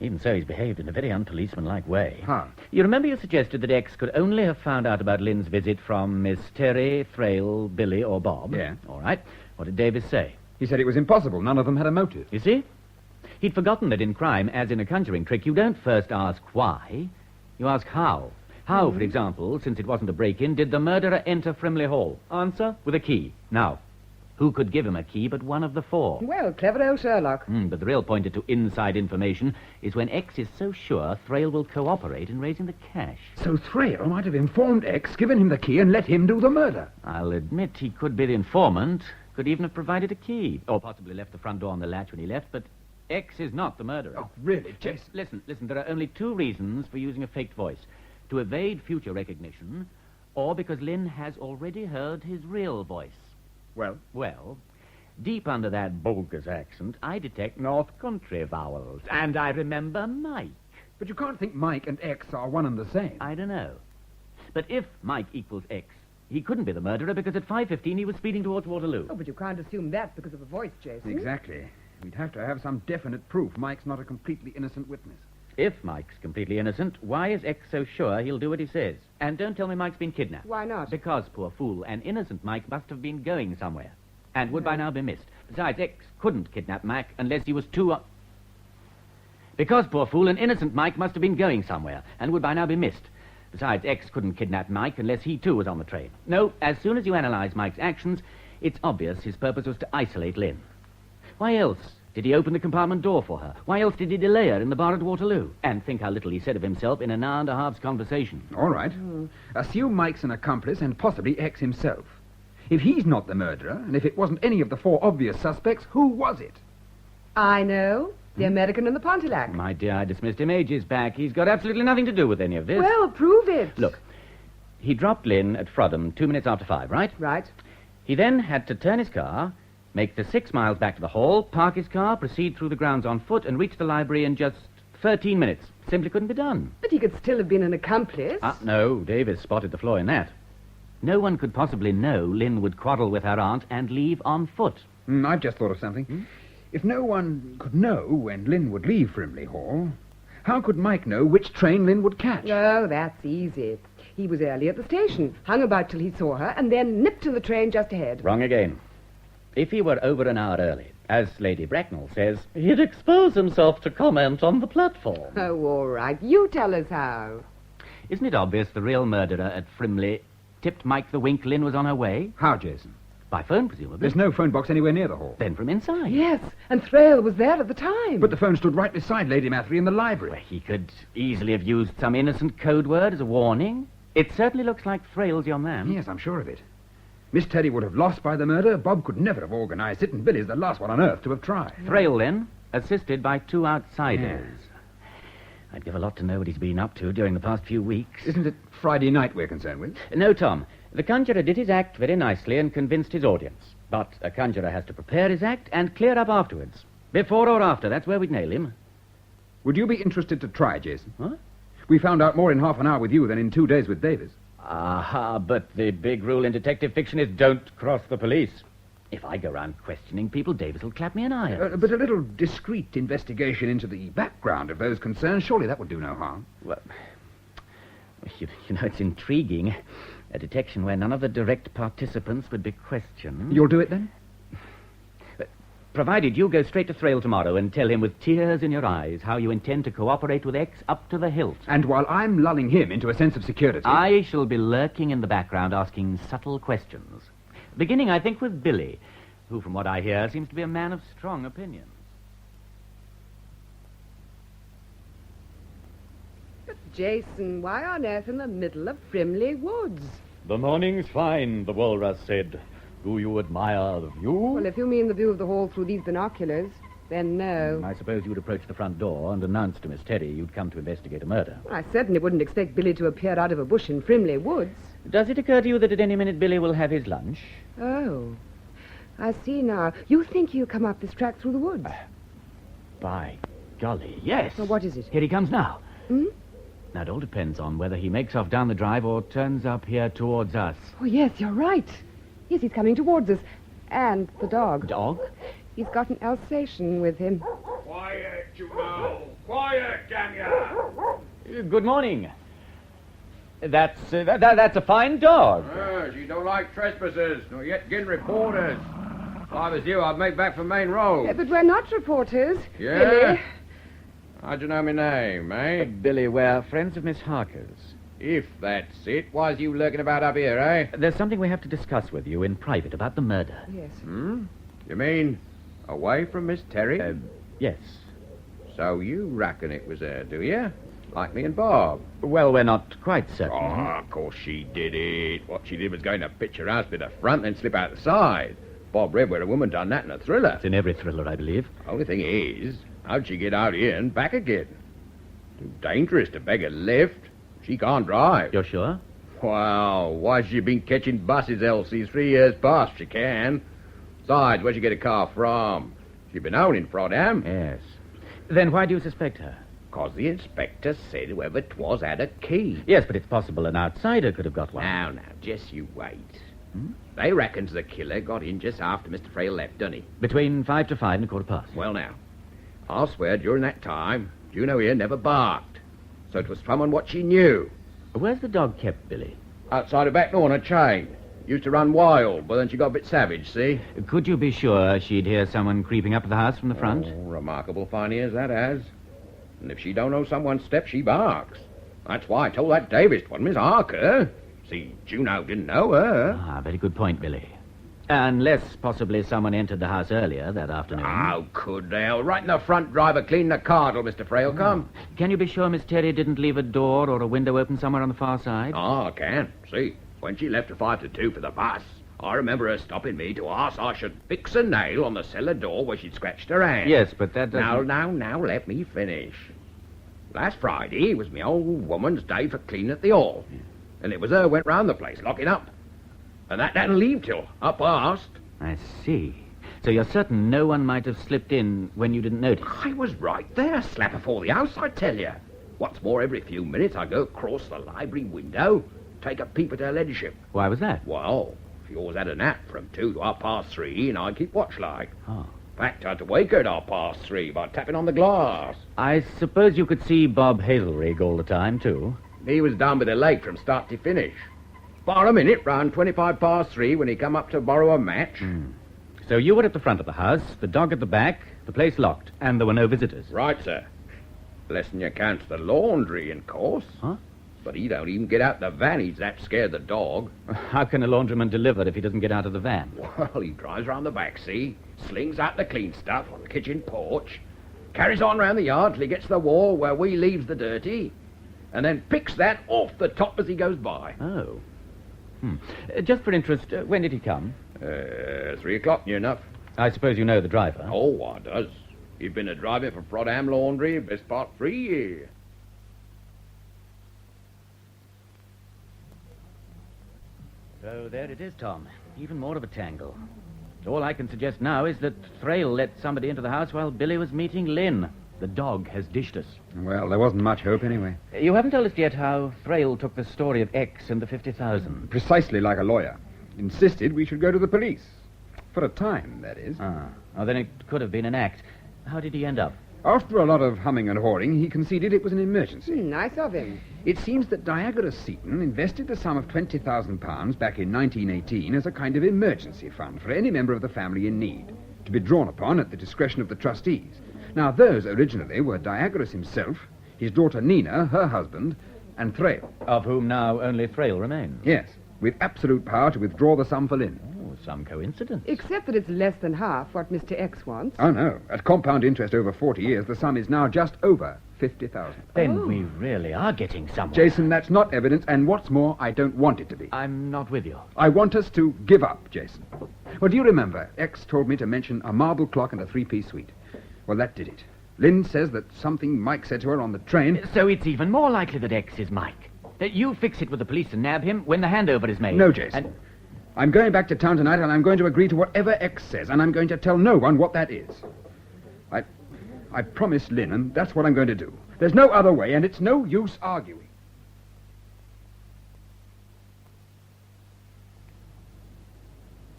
Even so, he's behaved in a very unpolicemanlike way. How? You remember you suggested that X could only have found out about Lynn's visit from Miss Terry, Thrale, Billy, or Bob? Yeah. All right. What did Davis say? He said it was impossible. None of them had a motive. You see? He'd forgotten that in crime, as in a conjuring trick, you don't first ask why, you ask how. How, for example, since it wasn't a break-in, did the murderer enter Frimley Hall? Answer, with a key. Now, who could give him a key but one of the four? Well, clever old Sherlock. But the real pointer to inside information is when X is so sure Thrale will cooperate in raising the cash. So Thrale might have informed X, given him the key, and let him do the murder. I'll admit he could be the informant, could even have provided a key, or possibly left the front door on the latch when he left, but X is not the murderer. Oh, really, Jason? Listen, there are only two reasons for using a faked voice. To evade future recognition, or because Lynn has already heard his real voice. Well? Well, deep under that bogus accent, I detect North Country vowels, and I remember Mike. But you can't think Mike and X are one and the same. I don't know. But if Mike equals X, he couldn't be the murderer because at 5:15 he was speeding towards Waterloo. Oh, but you can't assume that because of a voice, Jason. Exactly. We'd have to have some definite proof Mike's not a completely innocent witness. If Mike's completely innocent, why is X so sure he'll do what he says? And don't tell me Mike's been kidnapped. Why not? Because, poor fool, an innocent Mike must have been going somewhere, and would by now be missed. Besides, X couldn't kidnap Mike unless he was too... Because, poor fool, an innocent Mike must have been going somewhere, and would by now be missed. Besides, X couldn't kidnap Mike unless he too was on the train. No, as soon as you analyze Mike's actions, it's obvious his purpose was to isolate Lynn. Why else did he open the compartment door for her? Why else did he delay her in the bar at Waterloo? And think how little he said of himself in an hour and a half's conversation. All right. Assume Mike's an accomplice and possibly X himself. If he's not the murderer, and if it wasn't any of the four obvious suspects, who was it? I know. The American and the Pontiac. My dear, I dismissed him ages back. He's got absolutely nothing to do with any of this. Well, prove it. Look, he dropped Lynn at Frodham 2 minutes after 5, right? Right. He then had to turn his car, make the 6 miles back to the hall, park his car, proceed through the grounds on foot, and reach the library in just 13 minutes. Simply couldn't be done. But he could still have been an accomplice. No, Davis spotted the flaw in that. No one could possibly know Lynn would quarrel with her aunt and leave on foot. I've just thought of something. If no one could know when Lynn would leave Frimley Hall, how could Mike know which train Lynn would catch? Oh, that's easy. He was early at the station, hung about till he saw her, and then nipped to the train just ahead. Wrong again. If he were over an hour early, as Lady Bracknell says, he'd expose himself to comment on the platform. Oh, all right. You tell us how. Isn't it obvious the real murderer at Frimley tipped Mike the wink Lynn was on her way? How, Jason? By phone, presumably. There's no phone box anywhere near the hall. Then from inside. Yes, and Thrale was there at the time. But the phone stood right beside Lady Mathery in the library. Well, he could easily have used some innocent code word as a warning. It certainly looks like Thrale's your man. Yes, I'm sure of it. Miss Teddy would have lost by the murder. Bob could never have organized it, and Billy's the last one on earth to have tried. Thrale, then, assisted by 2 outsiders. I'd give a lot to know what he's been up to during the past few weeks. Isn't it Friday night we're concerned with? No, Tom. The conjurer did his act very nicely and convinced his audience. But a conjurer has to prepare his act and clear up afterwards. Before or after, that's where we'd nail him. Would you be interested to try, Jason? What? We found out more in half an hour with you than in 2 days with Davis. Aha, but the big rule in detective fiction is don't cross the police. If I go round questioning people, Davis will clap me an eye. But a little discreet investigation into the background of those concerned, surely that would do no harm. Well, you know, it's intriguing. A detection where none of the direct participants would be questioned. You'll do it, then? Provided you go straight to Thrale tomorrow and tell him with tears in your eyes how you intend to cooperate with X up to the hilt. And while I'm lulling him into a sense of security... I shall be lurking in the background asking subtle questions. Beginning, I think, with Billy, who, from what I hear, seems to be a man of strong opinions. But, Jason, why on earth in the middle of Frimley Woods? The morning's fine, the walrus said. Do you admire the view? Well, if you mean the view of the hall through these binoculars, then no. I suppose you'd approach the front door and announce to Miss Terry you'd come to investigate a murder. I certainly wouldn't expect Billy to appear out of a bush in Frimley Woods. Does it occur to you that at any minute Billy will have his lunch? Oh, I see now. You think he'll come up this track through the woods? By golly, yes. Well, what is it? Here he comes now. Hmm? Now, it all depends on whether he makes off down the drive or turns up here towards us. Oh, yes, you're right. Yes, he's coming towards us. And the dog. Dog? He's got an Alsatian with him. Quiet, you know. Quiet, damn ya. Good morning. That's a fine dog. She don't like trespassers, nor yet getting reporters. If I was you, I'd make back for Main Road. Yeah, but we're not reporters. Yeah? Billy. How'd you know my name, eh? Billy, we're friends of Miss Harker's. If that's it, why's you lurking about up here, eh? There's something we have to discuss with you in private about the murder. Yes. You mean away from Miss Terry? Yes. So you reckon it was her, do you? Like me and Bob? Well, we're not quite certain. Oh, of course she did it. What she did was go in a picture house bit of front and slip out the side. Bob read where a woman done that in a thriller. It's in every thriller, I believe. Only thing is, how'd she get out here and back again? Too dangerous to beg a lift. She can't drive. You're sure? Well, why's she been catching buses, Elsie, 3 years past? She can. Besides, where'd she get a car from? She'd been out in Frodham. Yes. Then why do you suspect her? 'Cause the inspector said whoever 'twas had a key. Yes, but it's possible an outsider could have got one. Now, just you wait. They reckons the killer got in just after Mr. Thrale left, didn't he? Between 5 to 5 and 15:15. Well, now, I'll swear during that time, Juno here never barked. So it was someone what she knew. Where's the dog kept, Billy? Outside her back door on a chain. Used to run wild, but then she got a bit savage, see? Could you be sure she'd hear someone creeping up the house from the front? Oh, remarkable fine ears, that has. And if she don't know someone's step, she barks. That's why I told that Davis 'twas Miss Harker. See, Juno didn't know her. Ah, very good point, Billy. Unless possibly someone entered the house earlier that afternoon. How could they? Right in the front driver cleaning the car till Mr. Thrale come. Can you be sure Miss Terry didn't leave a door or a window open somewhere on the far side? Oh, I can. See, when she left at 5 to 2 for the bus, I remember her stopping me to ask I should fix a nail on the cellar door where she'd scratched her hand. Yes, but that doesn't... Now, let me finish. Last Friday was my old woman's day for cleaning at the hall. And it was her went round the place, locking up. And that didn't leave till 1:30. I see. So you're certain no one might have slipped in when you didn't notice? I was right there, slap before the house, I tell you. What's more, every few minutes I go across the library window, take a peep at her ladyship. Why was that? Well, she always had a nap from 2 to 3:30, and I'd keep watch like. Oh. In fact, I had to wake her at 3:30 by tapping on the glass. I suppose you could see Bob Hazelrig all the time, too. He was down by the lake from start to finish. For a minute, round 3:25 when he come up to borrow a match. So you were at the front of the house, the dog at the back, the place locked, and there were no visitors. Right, sir. Less than you counts the laundry, in course. Huh? But he don't even get out the van. He's that scared the dog. How can a laundryman deliver if he doesn't get out of the van? Well, he drives round the back, see? Slings out the clean stuff on the kitchen porch. Carries on round the yard till he gets to the wall where we leaves the dirty. And then picks that off the top as he goes by. Oh. Just for interest, when did he come? 3 o'clock, near enough. I suppose you know the driver. Oh, I does. He'd been a driving for Frodham Laundry best part 3 years. So there it is, Tom. Even more of a tangle. All I can suggest now is that Thrale let somebody into the house while Billy was meeting Lynn. The dog has dished us. Well, there wasn't much hope anyway. You haven't told us yet how Thrale took the story of X and the 50,000. Precisely like a lawyer. Insisted we should go to the police. For a time, that is. Oh, then it could have been an act. How did he end up? After a lot of humming and hawing, he conceded it was an emergency. Nice of him. It seems that Diagoras Seton invested the sum of £20,000 back in 1918 as a kind of emergency fund for any member of the family in need, to be drawn upon at the discretion of the trustees. Now, those originally were Diagoras himself, his daughter Nina, her husband, and Thrale. Of whom now only Thrale remains. Yes, with absolute power to withdraw the sum for Lynn. Oh, some coincidence. Except that it's less than half what Mr. X wants. Oh, no. At compound interest over 40 years, the sum is now just over 50,000. Then we really are getting somewhere. Jason, that's not evidence, and what's more, I don't want it to be. I'm not with you. I want us to give up, Jason. Well, do you remember, X told me to mention a marble clock and a 3-piece suite. Well, that did it. Lynn says that something Mike said to her on the train... So it's even more likely that X is Mike. That you fix it with the police and nab him when the handover is made. No, Jason. I'm going back to town tonight, and I'm going to agree to whatever X says, and I'm going to tell no one what that is. I promised Lynn, and that's what I'm going to do. There's no other way, and it's no use arguing.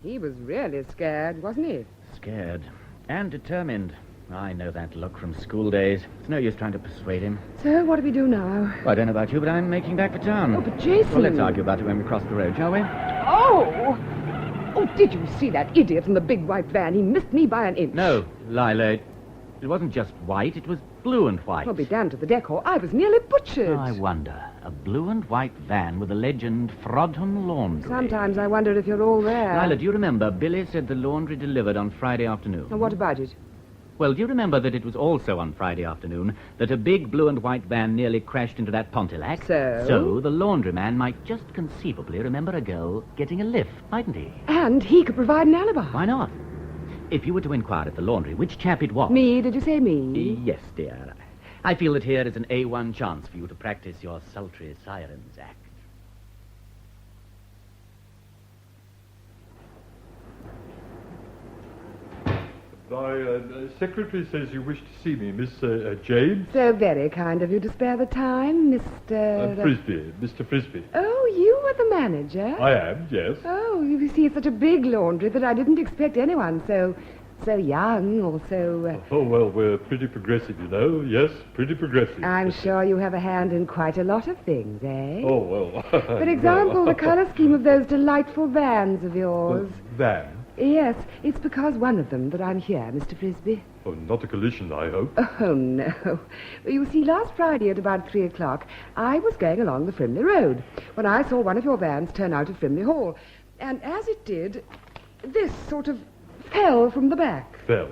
He was really scared, wasn't he? Scared. And determined. I know that look from school days. It's no use trying to persuade him. So, what do we do now? Well, I don't know about you, but I'm making back for town. Oh, but Jason... Well, let's argue about it when we cross the road, shall we? Oh! Oh, did you see that idiot in the big white van? He missed me by an inch. No, Lila. It wasn't just white, it was blue and white. Well, be damned to the decor. I was nearly butchered. I wonder. A blue and white van with the legend Frodham Laundry. Sometimes I wonder if you're all there. Lila, do you remember Billy said the laundry delivered on Friday afternoon? And what about it? Well, do you remember that it was also on Friday afternoon that a big blue and white van nearly crashed into that Pontiac? So the laundryman might just conceivably remember a girl getting a lift, mightn't he? And he could provide an alibi. Why not? If you were to inquire at the laundry which chap it was... Me? Did you say me? Yes, dear. I feel that here is an A1 chance for you to practice your sultry sirens act. My secretary says you wish to see me, Miss James. So very kind of you to spare the time, Mr... Frisbee, Mr. Frisbee. Oh, you are the manager? I am, yes. Oh, you see, it's such a big laundry that I didn't expect anyone so young or so... Oh, well, we're pretty progressive, you know. Yes, pretty progressive. I'm sure you have a hand in quite a lot of things, eh? Oh, well... For example, the colour scheme of those delightful vans of yours. Van? Yes, it's because one of them that I'm here, Mr. Frisbee. Oh, not a collision, I hope. Oh, no. You see, last Friday at about 3 o'clock, I was going along the Frimley Road when I saw one of your vans turn out at Frimley Hall. And as it did, this sort of fell from the back. Fell?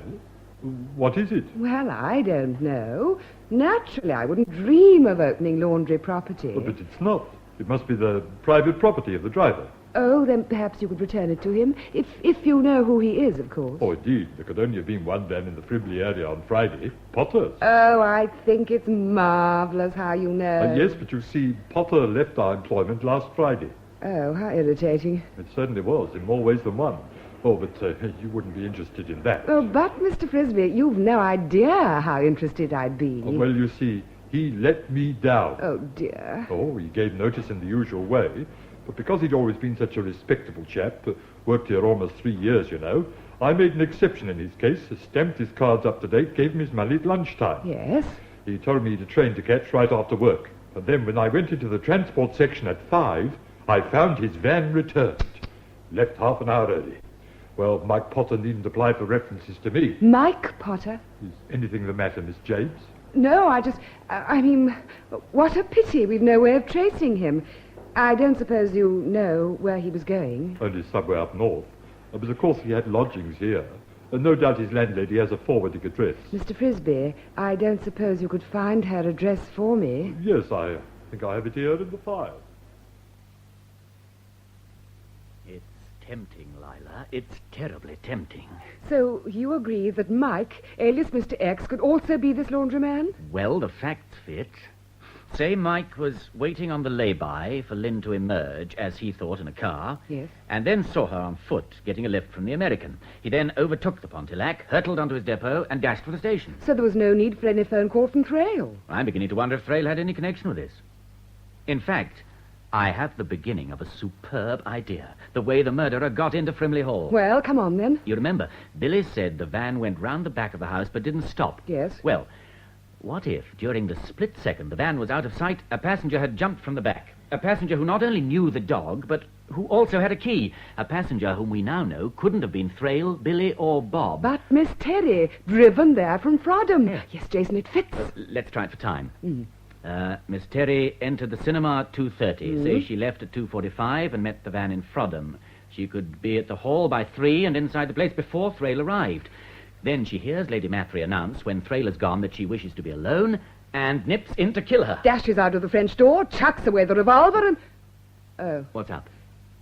What is it? Well, I don't know. Naturally, I wouldn't dream of opening laundry property. Oh, but it's not. It must be the private property of the driver. Oh, then perhaps you could return it to him, if you know who he is, of course. Oh, indeed. There could only have been one van in the Frimley area on Friday. Potter's. Oh, I think it's marvellous how you know. Yes, but you see, Potter left our employment last Friday. Oh, how irritating. It certainly was, in more ways than one. Oh, but you wouldn't be interested in that. Oh, but, Mr. Frisbee, you've no idea how interested I'd be. Oh, well, you see, he let me down. Oh, dear. Oh, he gave notice in the usual way. But because he'd always been such a respectable chap, worked here almost 3 years, you know, I made an exception in his case, stamped his cards up to date, gave him his money at lunchtime. Yes? He told me the train to catch right after work. And then when I went into the transport section at 5, I found his van returned. Left half an hour early. Well, Mike Potter needn't apply for references to me. Mike Potter? Is anything the matter, Miss James? No, I mean, what a pity we've no way of tracing him. I don't suppose you know where he was going? Only somewhere up north. But of course he had lodgings here. No doubt his landlady has a forwarding address. Mr. Frisbee, I don't suppose you could find her address for me? Yes, I think I have it here in the file. It's tempting, Lila. It's terribly tempting. So you agree that Mike, alias Mr. X, could also be this laundryman? Well, the facts fit. Say Mike was waiting on the lay-by for Lynn to emerge, as he thought, in a car. Yes. And then saw her on foot, getting a lift from the American. He then overtook the Pontiac, hurtled onto his depot, and dashed for the station. So there was no need for any phone call from Thrale. I'm beginning to wonder if Thrale had any connection with this. In fact, I have the beginning of a superb idea. The way the murderer got into Frimley Hall. Well, come on, then. You remember, Billy said the van went round the back of the house but didn't stop. Yes. Well, what if, during the split second the van was out of sight, a passenger had jumped from the back? A passenger who not only knew the dog, but who also had a key. A passenger whom we now know couldn't have been Thrale, Billy, or Bob. But Miss Terry, driven there from Frodham. Yes, Jason, it fits. Let's try it for time. Miss Terry entered the cinema at 2:30. Say she left at 2:45 and met the van in Frodham. She could be at the hall by 3 and inside the place before Thrale arrived. Then she hears Lady Mathery announce, when Thrale is gone, that she wishes to be alone, and nips in to kill her. Dashes out of the French door, chucks away the revolver, and... Oh. What's up?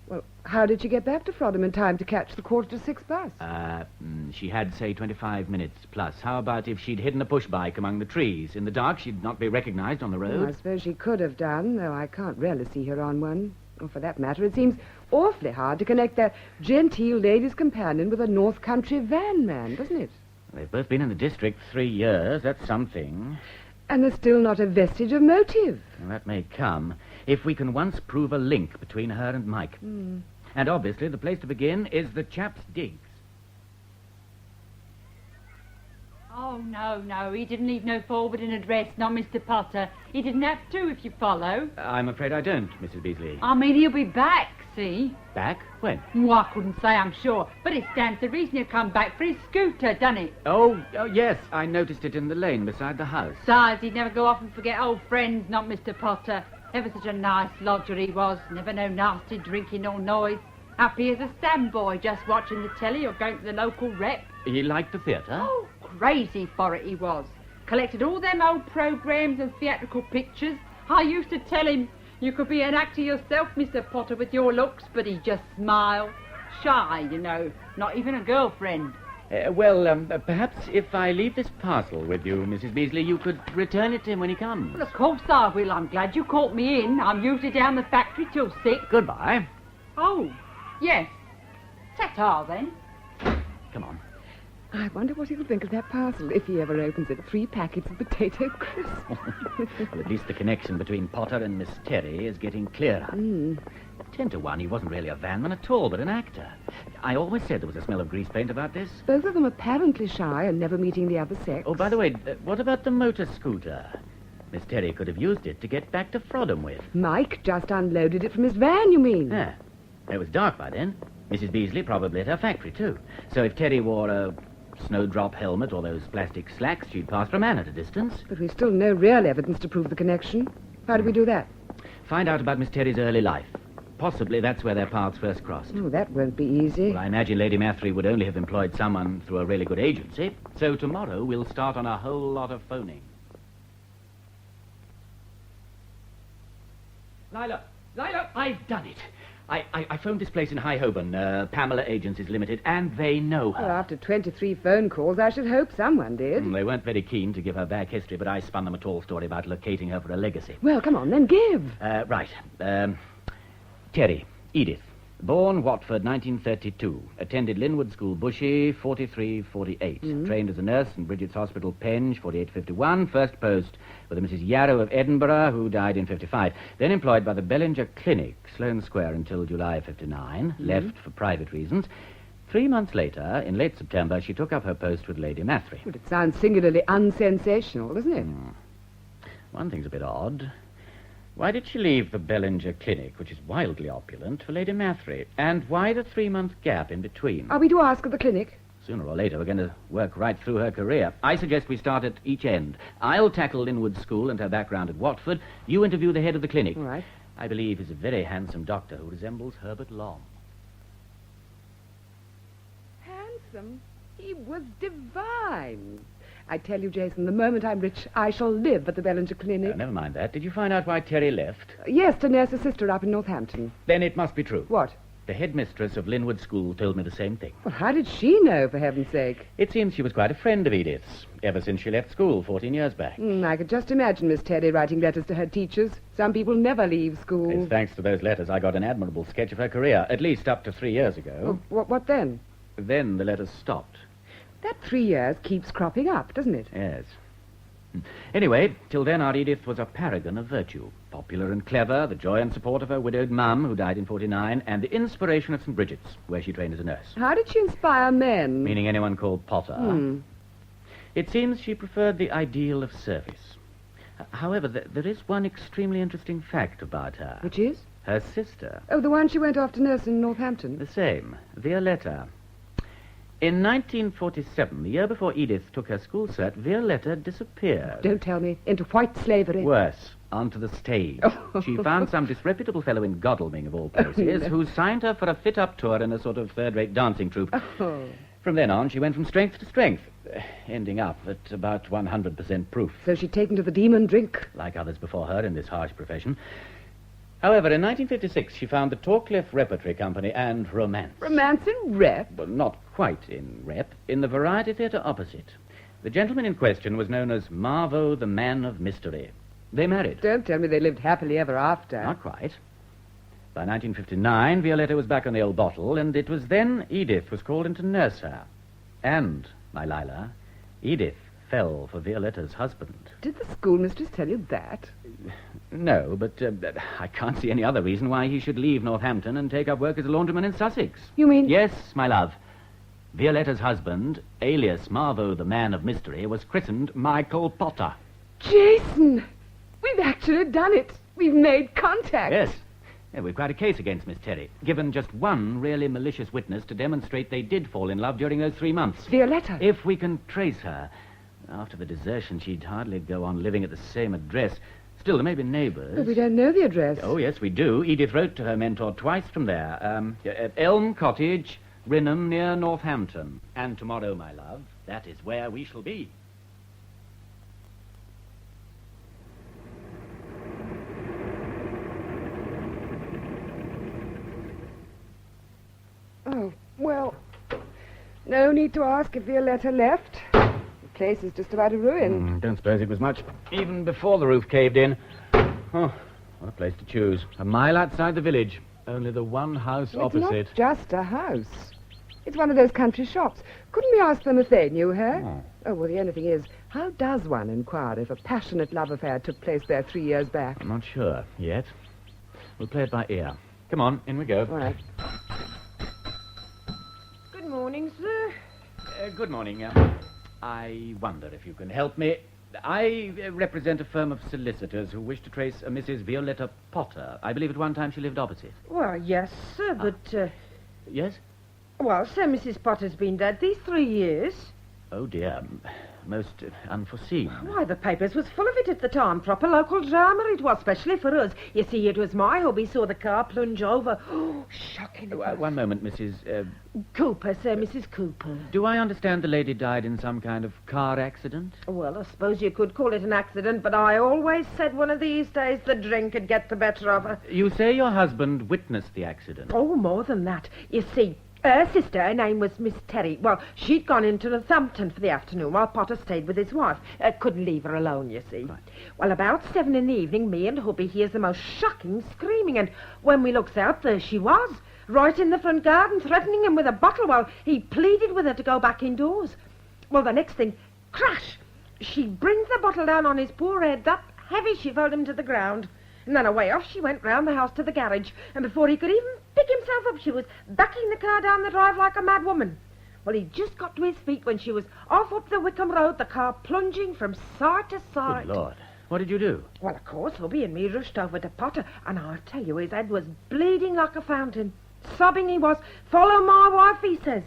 Well, how did she get back to Frodham in time to catch the 6:15 bus? She had, say, 25 minutes plus. How about if she'd hidden a push bike among the trees? In the dark, she'd not be recognized on the road. I suppose she could have done, though I can't really see her on one. Or for that matter, it seems awfully hard to connect that genteel lady's companion with a North Country van man, doesn't it? They've both been in the district 3 years. That's something. And there's still not a vestige of motive. Well, that may come if we can once prove a link between her and Mike. And obviously the place to begin is the chap's digs. Oh, no, he didn't leave no forwarding address, not Mr. Potter. He didn't have to, if you follow. I'm afraid I don't, Mrs. Beasley. I mean, he'll be back, see? Back? When? Well, I couldn't say, I'm sure, but it stands to reason he'll come back for his scooter, doesn't it? Oh, yes, I noticed it in the lane beside the house. Besides, he'd never go off and forget old friends, not Mr. Potter. Ever such a nice lodger he was, never no nasty drinking or noise. Happy as a standboy, just watching the telly or going to the local rep. He liked the theatre? Oh, crazy for it he was. Collected all them old programmes and theatrical pictures. I used to tell him, you could be an actor yourself, Mr. Potter, with your looks, but he just smiled. Shy, you know, not even a girlfriend. Perhaps if I leave this parcel with you, Mrs. Beasley, you could return it to him when he comes. Well, of course I will. I'm glad you caught me in. I'm usually down the factory till 6. Goodbye. Oh, yes. Ta-ta, then. Come on. I wonder what he'll think of that parcel if he ever opens it. 3 packets of potato crisps. Well, at least the connection between Potter and Miss Terry is getting clearer. 10 to 1, he wasn't really a vanman at all, but an actor. I always said there was a smell of grease paint about this. Both of them apparently shy and never meeting the other sex. Oh, by the way, what about the motor scooter? Miss Terry could have used it to get back to Frodham with. Mike just unloaded it from his van, you mean? Yeah. It was dark by then. Mrs. Beasley probably at her factory, too. So if Terry wore a snowdrop helmet or those plastic slacks, she'd pass for a man at a distance. But we've still no real evidence to prove the connection. How do we do that? Find out about Miss Terry's early life. Possibly that's where their paths first crossed. Oh, that won't be easy. Well, I imagine Lady Mathery would only have employed someone through a really good agency. So tomorrow we'll start on a whole lot of phoning. Lila! I've done it. I phoned this place in High Holborn, Pamela Agencies Limited, and they know her. Well, after 23 phone calls, I should hope someone did. They weren't very keen to give her back history, but I spun them a tall story about locating her for a legacy. Well, come on, then give. Right. Terry, Edith. Born Watford, 1932. Attended Linwood School, Bushy, 43-48. Trained as a nurse in Bridget's Hospital, Penge, 48-51. First post with a Mrs. Yarrow of Edinburgh, who died in 55. Then employed by the Bellinger Clinic, Sloane Square, until July 59. Left for private reasons. 3 months later, in late September, she took up her post with Lady Mathery. Well, it sounds singularly unsensational, doesn't it? One thing's a bit odd. Why did she leave the Bellinger Clinic, which is wildly opulent, for Lady Mathery? And why the 3-month gap in between? Are we to ask at the clinic? Sooner or later, we're going to work right through her career. I suggest we start at each end. I'll tackle Linwood School and her background at Watford. You interview the head of the clinic. All right. I believe he's a very handsome doctor who resembles Herbert Long. Handsome? He was divine. I tell you, Jason, the moment I'm rich, I shall live at the Bellinger Clinic. Never mind that. Did you find out why Terry left? Yes, to nurse a sister up in Northampton. Then it must be true. What? The headmistress of Linwood School told me the same thing. Well, how did she know, for heaven's sake? It seems she was quite a friend of Edith's, ever since she left school 14 years back. I could just imagine Miss Terry writing letters to her teachers. Some people never leave school. It's thanks to those letters I got an admirable sketch of her career, at least up to 3 years ago. What then? Then the letters stopped. That 3 years keeps cropping up, doesn't it? Yes. Anyway, till then our Edith was a paragon of virtue. Popular and clever, the joy and support of her widowed mum, who died in 49, and the inspiration of St. Bridget's, where she trained as a nurse. How did she inspire men? Meaning anyone called Potter. It seems she preferred the ideal of service. However, there is one extremely interesting fact about her. Which is? Her sister. Oh, the one she went off to nurse in Northampton? The same, Violetta. In 1947, the year before Edith took her school cert, Violetta disappeared. Don't tell me. Into white slavery. Worse, onto the stage. She found some disreputable fellow in Godalming, of all places, who signed her for a fit-up tour in a sort of third-rate dancing troupe. From then on, she went from strength to strength, ending up at about 100% proof. So she'd taken to the demon drink. Like others before her in this harsh profession. However, in 1956, she found the Torcliffe Repertory Company and romance. Romance in rep? Well, not quite in rep, in the Variety Theatre opposite. The gentleman in question was known as Marvo, the Man of Mystery. They married. Don't tell me they lived happily ever after. Not quite. By 1959, Violetta was back on the old bottle, and it was then Edith was called in to nurse her. And, my Lila, Edith fell for Violetta's husband. Did the schoolmistress tell you that? No, but I can't see any other reason why he should leave Northampton and take up work as a laundryman in Sussex. You mean... Yes, my love. Violetta's husband, alias Marvo, the Man of Mystery, was christened Michael Potter. Jason! We've actually done it. We've made contact. Yes. Yeah, we've quite a case against Miss Terry, given just one really malicious witness to demonstrate they did fall in love during those 3 months. Violetta? If we can trace her. After the desertion, she'd hardly go on living at the same address. Still, there may be neighbours. But we don't know the address. Oh, yes, we do. Edith wrote to her mentor twice from there. At Elm Cottage, Rinham, near Northampton. And tomorrow, my love, that is where we shall be. Oh, well, no need to ask if Violetta left. The place is just about a ruin. Don't suppose it was much, even before the roof caved in. Oh, what a place to choose. A mile outside the village. Only the one house opposite. It's not just a house. It's one of those country shops. Couldn't we ask them if they knew her? Oh, well, the only thing is, how does one inquire if a passionate love affair took place there 3 years back? I'm not sure yet. We'll play it by ear. Come on, in we go. All right. Good morning, sir. Good morning. I wonder if you can help me. I represent a firm of solicitors who wish to trace a Mrs. Violetta Potter. I believe at one time she lived opposite. Well, yes, sir, but... Yes? Well, sir, Mrs. Potter's been dead these 3 years. Oh, dear. Most unforeseen. Why, the papers was full of it at the time. Proper local drama it was, especially for us. You see, it was my hubby saw the car plunge over. Oh, shocking. One moment, Mrs... Cooper, sir, Mrs. Cooper. Do I understand the lady died in some kind of car accident? Well, I suppose you could call it an accident, but I always said one of these days the drink would get the better of her. You say your husband witnessed the accident? Oh, more than that. You see... Her sister, her name was Miss Terry. Well, she'd gone into Northampton for the afternoon while Potter stayed with his wife. Couldn't leave her alone, you see. Right. Well, about 7 in the evening, me and hubby hears the most shocking screaming, and when we looks out, there she was, right in the front garden, threatening him with a bottle while he pleaded with her to go back indoors. Well, the next thing, crash! She brings the bottle down on his poor head, that heavy she fell him to the ground. And then away off she went round the house to the garage, and before he could even pick himself up, she was backing the car down the drive like a mad woman. Well, he just got to his feet when she was off up the Wickham Road, the car plunging from side to side. Good Lord. What did you do? Well, of course, hubby and me rushed over to Potter, and I'll tell you, his head was bleeding like a fountain. Sobbing he was. Follow my wife, he says.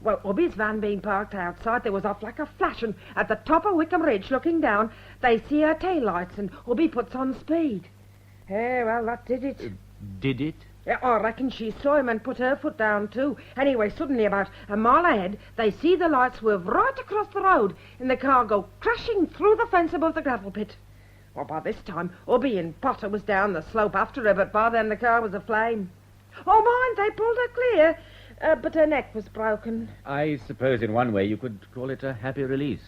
Well, hubby's van being parked outside, they was off like a flash, and at the top of Wickham Ridge, looking down, they see her taillights, and hubby puts on speed. Yeah, well, that did it. Did it? Yeah, I reckon she saw him and put her foot down, too. Anyway, suddenly, about a mile ahead, they see the lights swerve right across the road, and the car go crashing through the fence above the gravel pit. Well, by this time, hubby and Potter was down the slope after her, but by then the car was aflame. Oh, mind, they pulled her clear. But her neck was broken. I suppose in one way you could call it a happy release.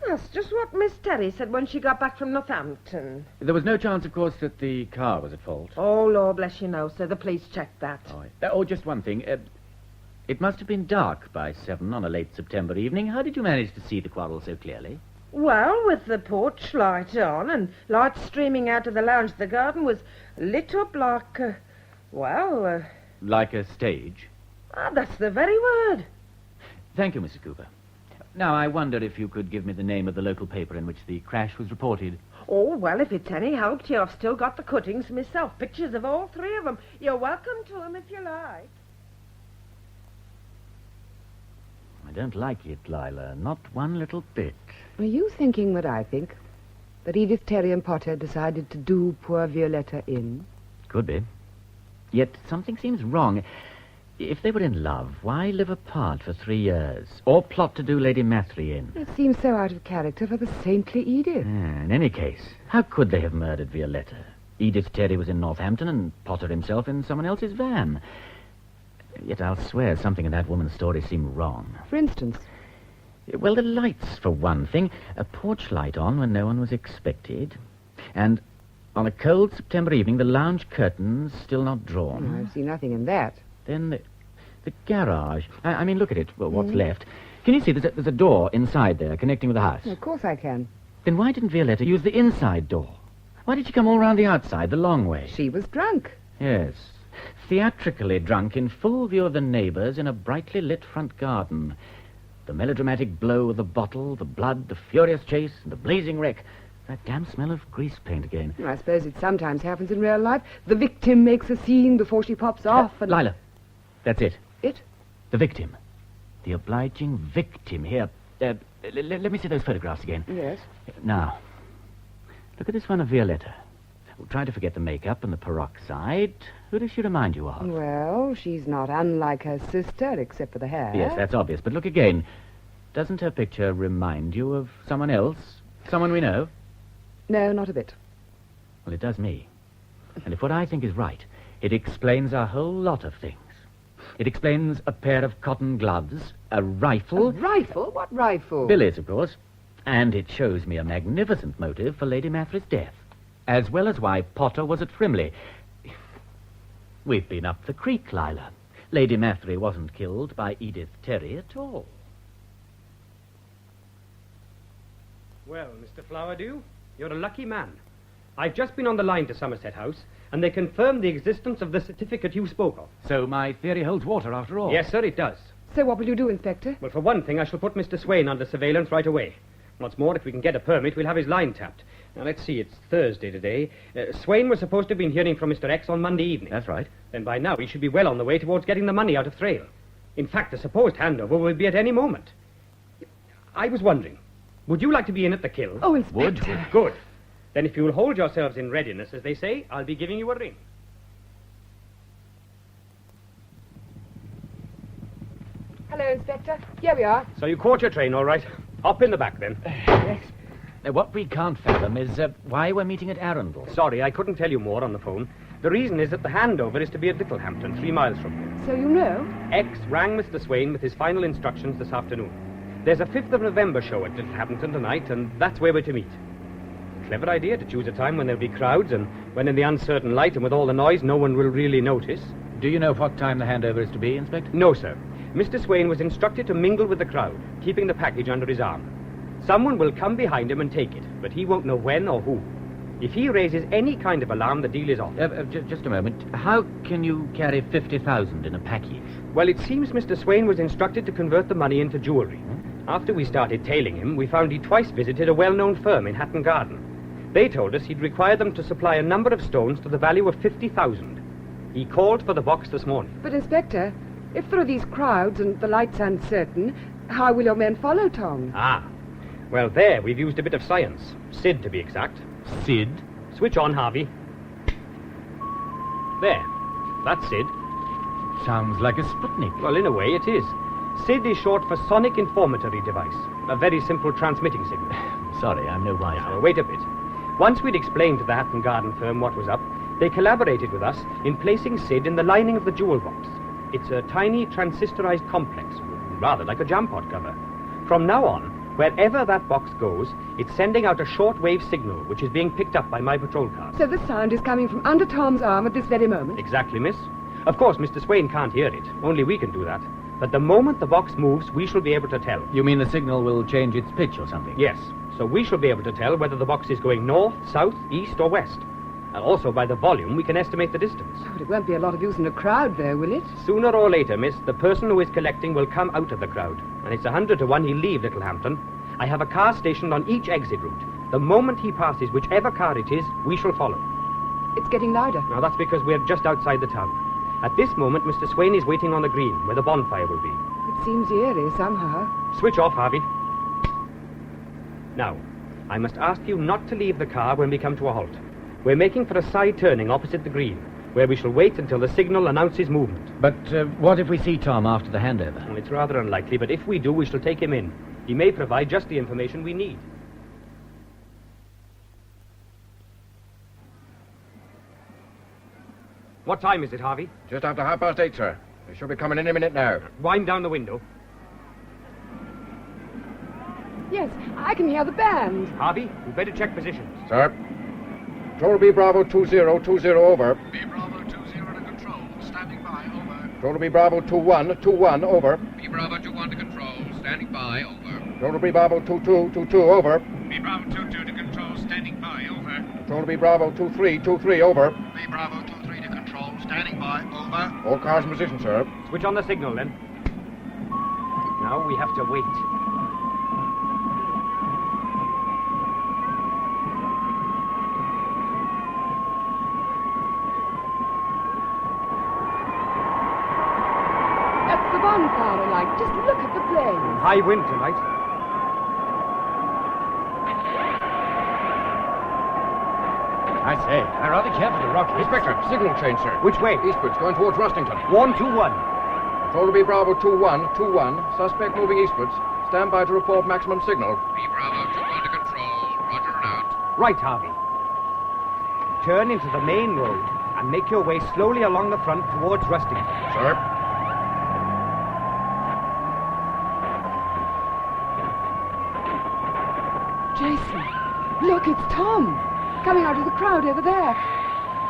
That's just what Miss Terry said when she got back from Northampton. There was no chance, of course, that the car was at fault. Oh, Lord bless you, no, sir. The police checked that. Oh, just one thing. It must have been dark by 7 on a late September evening. How did you manage to see the quarrel so clearly? Well, with the porch light on and light streaming out of the lounge, the garden was lit up like, Like a stage? That's the very word. Thank you, Mrs. Cooper. Now, I wonder if you could give me the name of the local paper in which the crash was reported. Oh, well, if it's any help to you, I've still got the cuttings myself. Pictures of all 3 of them. You're welcome to them if you like. I don't like it, Lila. Not one little bit. Are you thinking what I think? That Edith Terry and Potter decided to do poor Violetta in? Could be. Yet something seems wrong. If they were in love, why live apart for 3 years? Or plot to do Lady Mathry in? It seems so out of character for the saintly Edith. In any case, how could they have murdered Violetta? Edith Terry was in Northampton and Potter himself in someone else's van. Yet I'll swear something in that woman's story seemed wrong. For instance? Well, the lights, for one thing. A porch light on when no one was expected. And on a cold September evening, the lounge curtains still not drawn. I see nothing in that. Then the garage. I mean, look at it. Well, what's left? Can you see there's a door inside there connecting with the house? Of course I can. Then why didn't Violetta use the inside door? Why did she come all round the outside, the long way? She was drunk. Yes. Theatrically drunk in full view of the neighbours in a brightly lit front garden. The melodramatic blow of the bottle, the blood, the furious chase, and the blazing wreck. That damn smell of grease paint again. I suppose it sometimes happens in real life. The victim makes a scene before she pops off and... Lila, that's it. It? The victim. The obliging victim. Here, let me see those photographs again. Yes. Now, look at this one of Violetta. Try to forget the makeup and the peroxide. Who does she remind you of? Well, she's not unlike her sister, except for the hair. Yes, that's obvious. But look again. Doesn't her picture remind you of someone else? Someone we know? No, not a bit. Well, it does me. And if what I think is right, it explains a whole lot of things. It explains a pair of cotton gloves, a rifle... A rifle? What rifle? Billy's, of course. And it shows me a magnificent motive for Lady Mathry's death, as well as why Potter was at Frimley. We've been up the creek, Lila. Lady Mathry wasn't killed by Edith Terry at all. Well, Mr. Flowerdew, you're a lucky man. I've just been on the line to Somerset House, and they confirmed the existence of the certificate you spoke of. So my theory holds water after all? Yes, sir, it does. So what will you do, Inspector? Well, for one thing, I shall put Mr. Swain under surveillance right away. What's more, if we can get a permit, we'll have his line tapped. Now, let's see, it's Thursday today. Swain was supposed to have been hearing from Mr. X on Monday evening. That's right. Then by now he should be well on the way towards getting the money out of Thrale. In fact, the supposed handover will be at any moment. I was wondering, would you like to be in at the kill? Oh, Inspector. Would? Good. Then if you'll hold yourselves in readiness, as they say, I'll be giving you a ring. Hello, Inspector. Here we are. So you caught your train, all right. Hop in the back, then. Yes. Now, what we can't fathom is why we're meeting at Arundel. Sorry, I couldn't tell you more on the phone. The reason is that the handover is to be at Littlehampton, 3 miles from here. So you know? X rang Mr. Swain with his final instructions this afternoon. There's a 5th of November show at Littlehampton tonight, and that's where we're to meet. Clever idea to choose a time when there'll be crowds, and when in the uncertain light and with all the noise, no one will really notice. Do you know what time the handover is to be, Inspector? No, sir. Mr. Swain was instructed to mingle with the crowd, keeping the package under his arm. Someone will come behind him and take it, but he won't know when or who. If he raises any kind of alarm, the deal is off. Just a moment. How can you carry 50,000 in a package? Well, it seems Mr. Swain was instructed to convert the money into jewellery. After we started tailing him, we found he twice visited a well-known firm in Hatton Garden. They told us he'd require them to supply a number of stones to the value of 50,000. He called for the box this morning. But, Inspector, if there are these crowds and the light's uncertain, how will your men follow Tom? Ah. Well, there, we've used a bit of science. Sid, to be exact. Sid? Switch on, Harvey. There. That's Sid. Sounds like a Sputnik. Well, in a way, it is. Sid is short for Sonic Informatory Device. A very simple transmitting signal. Sorry, I'm no wiser. Now, wait a bit. Once we'd explained to the Hatton Garden firm what was up, They collaborated with us in placing Sid in the lining of the jewel box. It's a tiny transistorized complex, rather like a jam pot cover. From now on, wherever that box goes, it's sending out a short-wave signal, which is being picked up by my patrol cars. So the sound is coming from under Tom's arm at this very moment? Exactly, miss. Of course, Mr. Swain can't hear it. Only we can do that. But the moment the box moves, we shall be able to tell. You mean the signal will change its pitch or something? Yes. So we shall be able to tell whether the box is going north, south, east, or west. And also by the volume, we can estimate the distance. But it won't be a lot of use in a crowd, though, will it? Sooner or later, miss, the person who is collecting will come out of the crowd. And it's 100 to 1 he'll leave Littlehampton. I have a car stationed on each exit route. The moment he passes whichever car it is, we shall follow. It's getting louder. Now, that's because we're just outside the town. At this moment, Mr. Swain is waiting on the green, where the bonfire will be. It seems eerie, somehow. Switch off, Harvey. Now, I must ask you not to leave the car when we come to a halt. We're making for a side turning opposite the green, where we shall wait until the signal announces movement. But what if we see Tom after the handover? Well, it's rather unlikely, but if we do, we shall take him in. He may provide just the information we need. What time is it, Harvey? Just after 8:30, sir. They should be coming in a minute now. Wind down the window. Yes, I can hear the band. Harvey, we better check positions. Sir. Control B Bravo 2020 over. B Bravo 20 to control. Standing by, over. Control B Bravo 21 over. B Bravo 21 to control. Standing by, over. Control B Bravo 22 over. B Bravo 22 to control. Standing by, over. Control B Bravo 23 over. B Bravo 23 to control. Standing by, over. All cars in position, sir. Switch on the signal, then. Now we have to wait. That's the bonfire light. Just look at the flames. High wind tonight. I say, I'm rather careful to rock. Inspector, signal change, sir. Which way? Eastwards, going towards Rustington. 121. Control to be Bravo 21. Suspect moving eastwards. Stand by to report maximum signal. B Bravo 21 to control. Roger and out. Right, Harvey. Turn into the main road and make your way slowly along the front towards Rustington. Sir. Jason, look, it's Tom. Coming out of the crowd over there.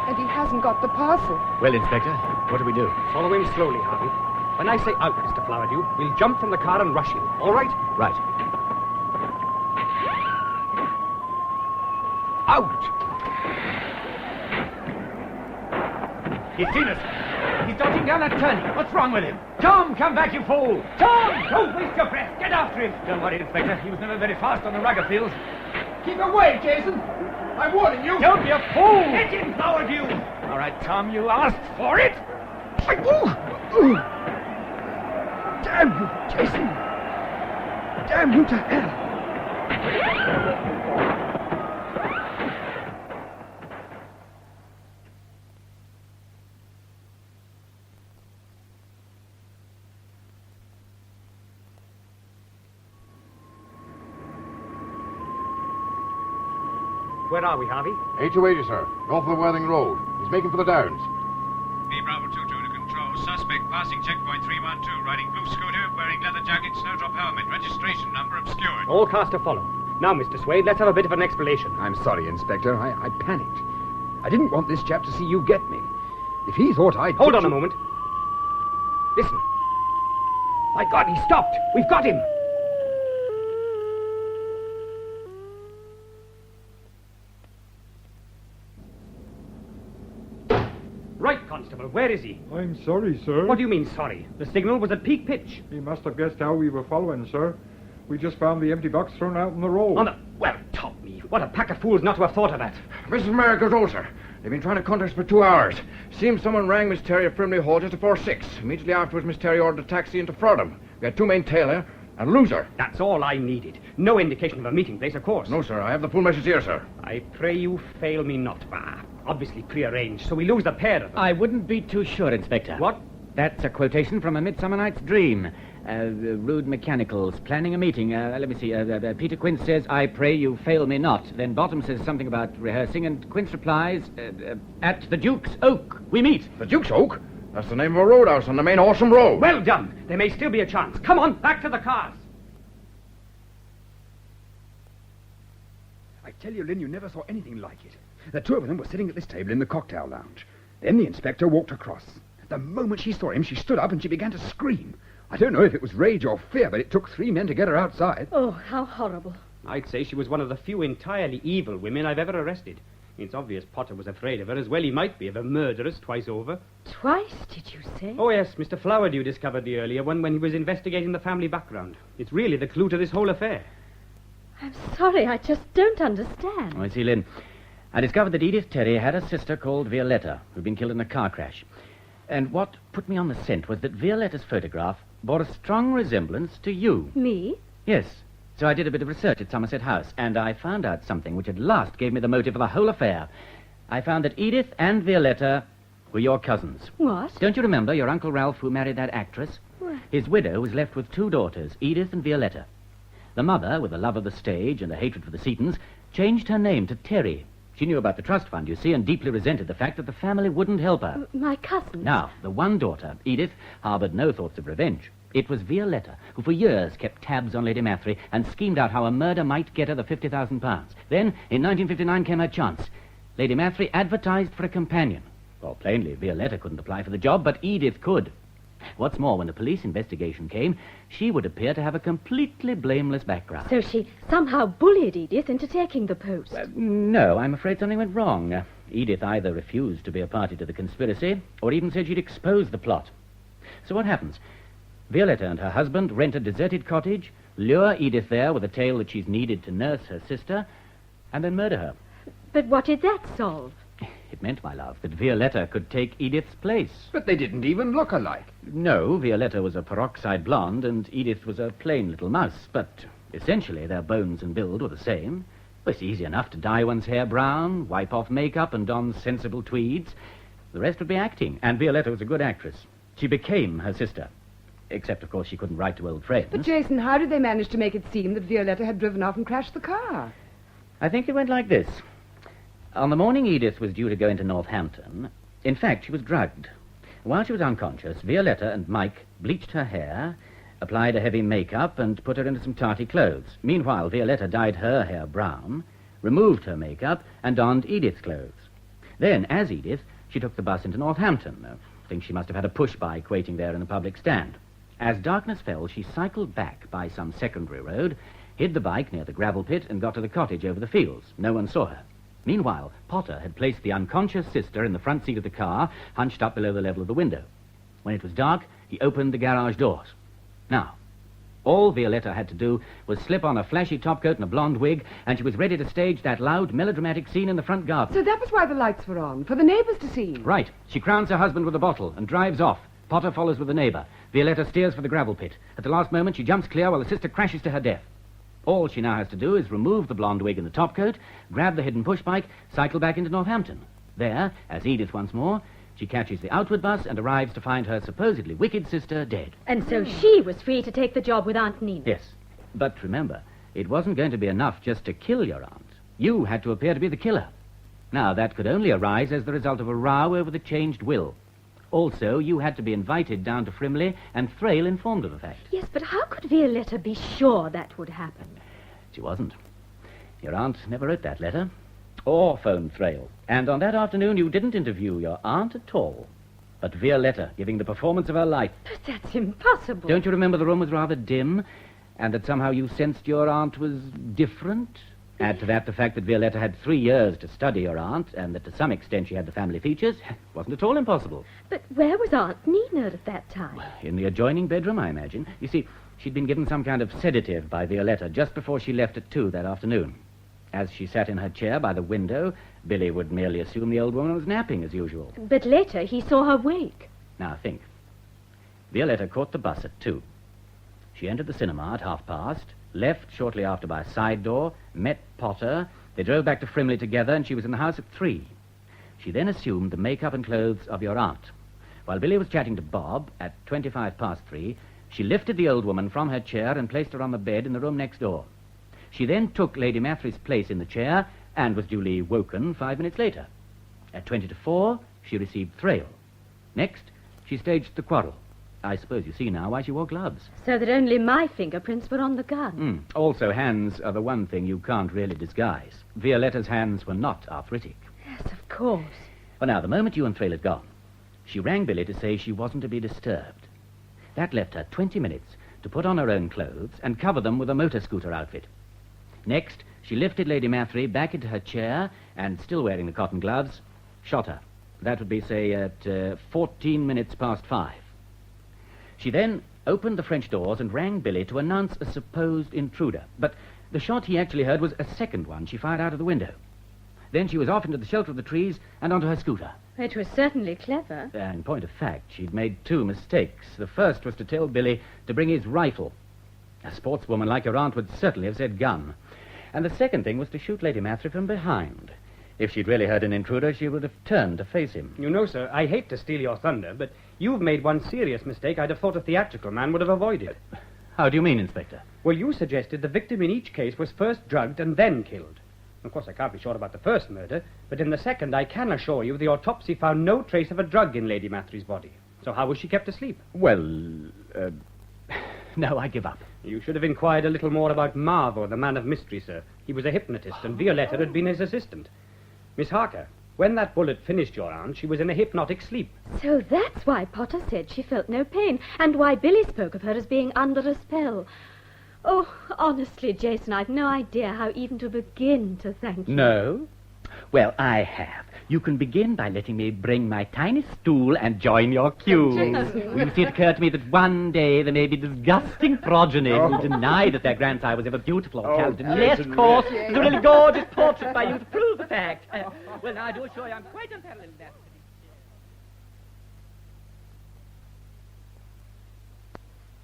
And he hasn't got the parcel. Well, Inspector, what do we do? Follow him slowly, Harvey. When I say out, Mr. Flowerdew, we'll jump from the car and rush him. All right? Right. Out! He's seen us. He's dodging down that turning. What's wrong with him? Tom, come back, you fool! Tom! Don't waste your breath. Get after him. Don't worry, Inspector. He was never very fast on the rugger fields. Keep away, Jason. I'm warning you. Don't be a fool. Get him, Flowerdew. All right, Tom, you asked for it. Damn you, Jason. Damn you to hell. Where are we, Harvey? 8280, sir. North of the Worthing Road. He's making for the Downs. B Bravo 22 to control. Suspect passing checkpoint 312. Riding blue scooter, wearing leather jacket, snowdrop helmet. Registration number obscured. All cars to follow. Now, Mr. Swade, let's have a bit of an explanation. I'm sorry, Inspector. I panicked. I didn't want this chap to see you get me. If he thought I'd... Hold on a moment. Listen. My God, he stopped. We've got him. Right, Constable, where is he? I'm sorry, sir. What do you mean, sorry? The signal was at peak pitch. He must have guessed how we were following, sir. We just found the empty box thrown out in the road. On the... Well, top me. What a pack of fools not to have thought of that. Mrs. Merricker's old, sir. They've been trying to contact us for 2 hours. Seems someone rang Miss Terry at Frimley Hall just before 6. Immediately afterwards, Miss Terry ordered a taxi into Frodham. We had 2 main tailor and loser. That's all I needed. No indication of a meeting place, of course. No, sir. I have the full message here, sir. I pray you fail me not. Bah, obviously prearranged, so we lose the pair of them. I wouldn't be too sure, Inspector. What? That's a quotation from A Midsummer Night's Dream. Rude Mechanicals, planning a meeting. Let me see. Peter Quince says, I pray you fail me not. Then Bottom says something about rehearsing, and Quince replies, at the Duke's Oak, we meet. The Duke's Oak? That's the name of a roadhouse on the main Horsham Road. Well done. There may still be a chance. Come on, back to the cars. I tell you, Lynn, you never saw anything like it. The two of them were sitting at this table in the cocktail lounge. Then the inspector walked across. The moment she saw him, she stood up and she began to scream. I don't know if it was rage or fear, but it took 3 men to get her outside. Oh, how horrible. I'd say she was one of the few entirely evil women I've ever arrested. It's obvious Potter was afraid of her, as well he might be, of a murderess twice over. Twice, did you say? Oh, yes, Mr. Flowerdew discovered the earlier one when he was investigating the family background. It's really the clue to this whole affair. I'm sorry, I just don't understand. I see, Lynn. I discovered that Edith Terry had a sister called Violetta, who'd been killed in a car crash. And what put me on the scent was that Violetta's photograph bore a strong resemblance to you. Me? Yes. So I did a bit of research at Somerset House, and I found out something which at last gave me the motive for the whole affair. I found that Edith and Violetta were your cousins. What? Don't you remember your Uncle Ralph who married that actress? What? His widow was left with 2 daughters, Edith and Violetta. The mother, with a love of the stage and a hatred for the Seatons, changed her name to Terry. She knew about the trust fund, you see, and deeply resented the fact that the family wouldn't help her. My cousins? Now, the one daughter, Edith, harboured no thoughts of revenge. It was Violetta who for years kept tabs on Lady Mathry and schemed out how a murder might get her the £50,000. Then, in 1959, came her chance. Lady Mathry advertised for a companion. Well, plainly, Violetta couldn't apply for the job, but Edith could. What's more, when the police investigation came, she would appear to have a completely blameless background. So she somehow bullied Edith into taking the post. No, I'm afraid something went wrong. Edith either refused to be a party to the conspiracy, or even said she'd expose the plot. So what happens? Violetta and her husband rent a deserted cottage, lure Edith there with a tale that she's needed to nurse her sister, and then murder her. But what did that solve? It meant, my love, that Violetta could take Edith's place. But they didn't even look alike. No, Violetta was a peroxide blonde and Edith was a plain little mouse. But essentially their bones and build were the same. It's easy enough to dye one's hair brown, wipe off makeup and don sensible tweeds. The rest would be acting, and Violetta was a good actress. She became her sister. Except, of course, she couldn't write to old friends. But, Jason, how did they manage to make it seem that Violetta had driven off and crashed the car? I think it went like this. On the morning Edith was due to go into Northampton, in fact, she was drugged. While she was unconscious, Violetta and Mike bleached her hair, applied a heavy makeup, and put her into some tarty clothes. Meanwhile, Violetta dyed her hair brown, removed her makeup, and donned Edith's clothes. Then, as Edith, she took the bus into Northampton. I think she must have had a push bike waiting there in the public stand. As darkness fell, she cycled back by some secondary road, hid the bike near the gravel pit, and got to the cottage over the fields. No one saw her. Meanwhile, Potter had placed the unconscious sister in the front seat of the car, hunched up below the level of the window. When it was dark, he opened the garage doors. Now, all Violetta had to do was slip on a flashy topcoat and a blonde wig, and she was ready to stage that loud, melodramatic scene in the front garden. So that was why the lights were on, for the neighbours to see. Right. She crowns her husband with a bottle and drives off. Potter follows with the neighbour. Violetta steers for the gravel pit. At the last moment, she jumps clear while the sister crashes to her death. All she now has to do is remove the blonde wig and the topcoat, grab the hidden pushbike, cycle back into Northampton. There, as Edith once more, she catches the outward bus and arrives to find her supposedly wicked sister dead. And so she was free to take the job with Aunt Nina. Yes, but remember, it wasn't going to be enough just to kill your aunt. You had to appear to be the killer. Now, that could only arise as the result of a row over the changed will. Also, you had to be invited down to Frimley, and Thrale informed of the fact. Yes, but how could Violetta be sure that would happen? She wasn't. Your aunt never wrote that letter, or phoned Thrale. And on that afternoon, you didn't interview your aunt at all, but Violetta giving the performance of her life. But that's impossible. Don't you remember the room was rather dim, and that somehow you sensed your aunt was different? Add to that the fact that Violetta had 3 years to study your aunt, and that to some extent she had the family features. Wasn't at all impossible. But where was Aunt Nina at that time? In the adjoining bedroom, I imagine. You see, she'd been given some kind of sedative by Violetta just before she left at 2 that afternoon. As she sat in her chair by the window, Billy would merely assume the old woman was napping as usual. But later he saw her wake. Now think. Violetta caught the bus at 2. She entered the cinema at past, left shortly after by a side door, met Potter. They drove back to Frimley together, and she was in the house at 3. She then assumed the makeup and clothes of your aunt. While Billy was chatting to Bob, at 3:25, she lifted the old woman from her chair and placed her on the bed in the room next door. She then took Lady Mathry's place in the chair and was duly woken 5 minutes later. At 4:20, she received Thrale. Next, she staged the quarrel. I suppose you see now why she wore gloves. So that only my fingerprints were on the gun. Also, hands are the one thing you can't really disguise. Violetta's hands were not arthritic. Yes, of course. Well, now, the moment you and Thrale had gone, she rang Billy to say she wasn't to be disturbed. That left her 20 minutes to put on her own clothes and cover them with a motor scooter outfit. Next, she lifted Lady Mathry back into her chair and, still wearing the cotton gloves, shot her. That would be, say, at 14 minutes past 5. She then opened the French doors and rang Billy to announce a supposed intruder. But the shot he actually heard was a second one she fired out of the window. Then she was off into the shelter of the trees and onto her scooter. It was certainly clever. In point of fact, she'd made 2 mistakes. The first was to tell Billy to bring his rifle. A sportswoman like her aunt would certainly have said gun. And the second thing was to shoot Lady Mathry from behind. If she'd really heard an intruder, she would have turned to face him. You know, sir, I hate to steal your thunder, but you've made one serious mistake I'd have thought a theatrical man would have avoided. How do you mean, Inspector? Well, you suggested the victim in each case was first drugged and then killed. Of course, I can't be sure about the first murder, but in the second, I can assure you the autopsy found no trace of a drug in Lady Mathry's body. So how was she kept asleep? Well, no, I give up. You should have inquired a little more about Marvo, the man of mystery, sir. He was a hypnotist, and Violetta had been his assistant. Miss Harker, when that bullet finished your aunt, she was in a hypnotic sleep. So that's why Potter said she felt no pain, and why Billy spoke of her as being under a spell. Oh, honestly, Jason, I've no idea how even to begin to thank you. No? Well, I have. You can begin by letting me bring my tiny stool and join your queue. Well, you see, it occurred to me that one day there may be disgusting progeny who deny that their grandsire was ever beautiful or talented. Yes, of course, there's a really gorgeous portrait by you to prove the fact. Well, now, I do assure you I'm quite unparalleled in that.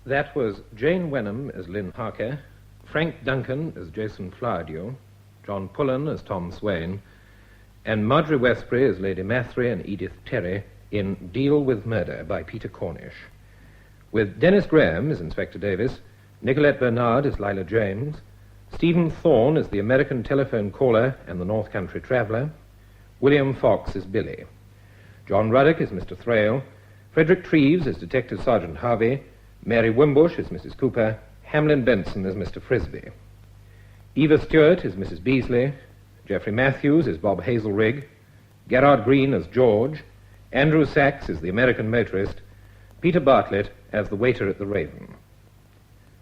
That was Jane Wenham as Lynn Harker, Frank Duncan as Jason Flowerdew, John Pullen as Tom Swain, and Marjorie Westbury as Lady Mathry and Edith Terry in Deal with Murder by Peter Cornish, with Dennis Graham as Inspector Davis, Nicolette Bernard as Lila James, Stephen Thorne as the American telephone caller and the North Country traveller, William Fox as Billy, John Ruddock as Mr. Thrale, Frederick Treves as Detective Sergeant Harvey, Mary Wimbush as Mrs. Cooper, Hamlin Benson as Mr. Frisbee, Eva Stewart as Mrs. Beasley, Geoffrey Matthews as Bob Hazelrig, Gerard Green as George, Andrew Sachs as the American motorist, Peter Bartlett as the waiter at the Raven.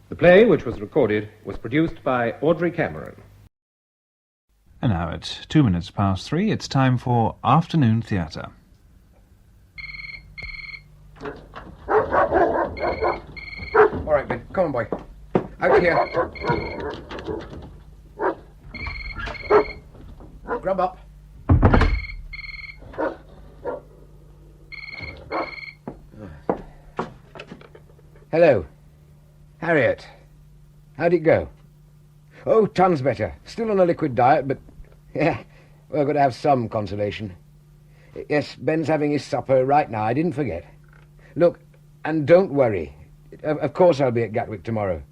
The play, which was recorded, was produced by Audrey Cameron. And now at 3:02, it's time for Afternoon Theatre. All right, Ben. Come on, boy. Out here. Grub up. Hello. Harriet. How'd it go? Oh, tons better. Still on a liquid diet, but... yeah, we're going to have some consolation. Yes, Ben's having his supper right now. I didn't forget. Look, and don't worry. Of course I'll be at Gatwick tomorrow.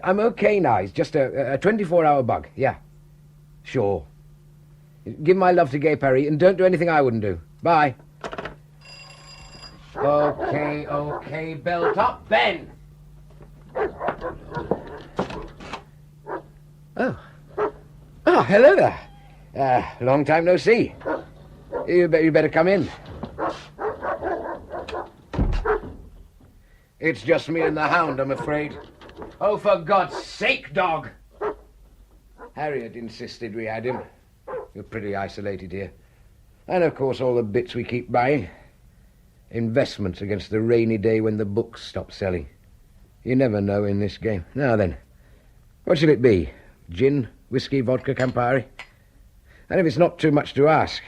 I'm okay now. It's just a 24-hour bug. Yeah. Sure. Give my love to Gay Perry, and don't do anything I wouldn't do. Bye. Okay, belt up, Ben! Oh, hello there. Long time no see. You better come in. It's just me and the hound, I'm afraid. Oh, for God's sake, dog! Harriet insisted we had him. We're pretty isolated here. And, of course, all the bits we keep buying. Investments against the rainy day when the books stop selling. You never know in this game. Now then, what shall it be? Gin, whiskey, vodka, Campari? And if it's not too much to ask,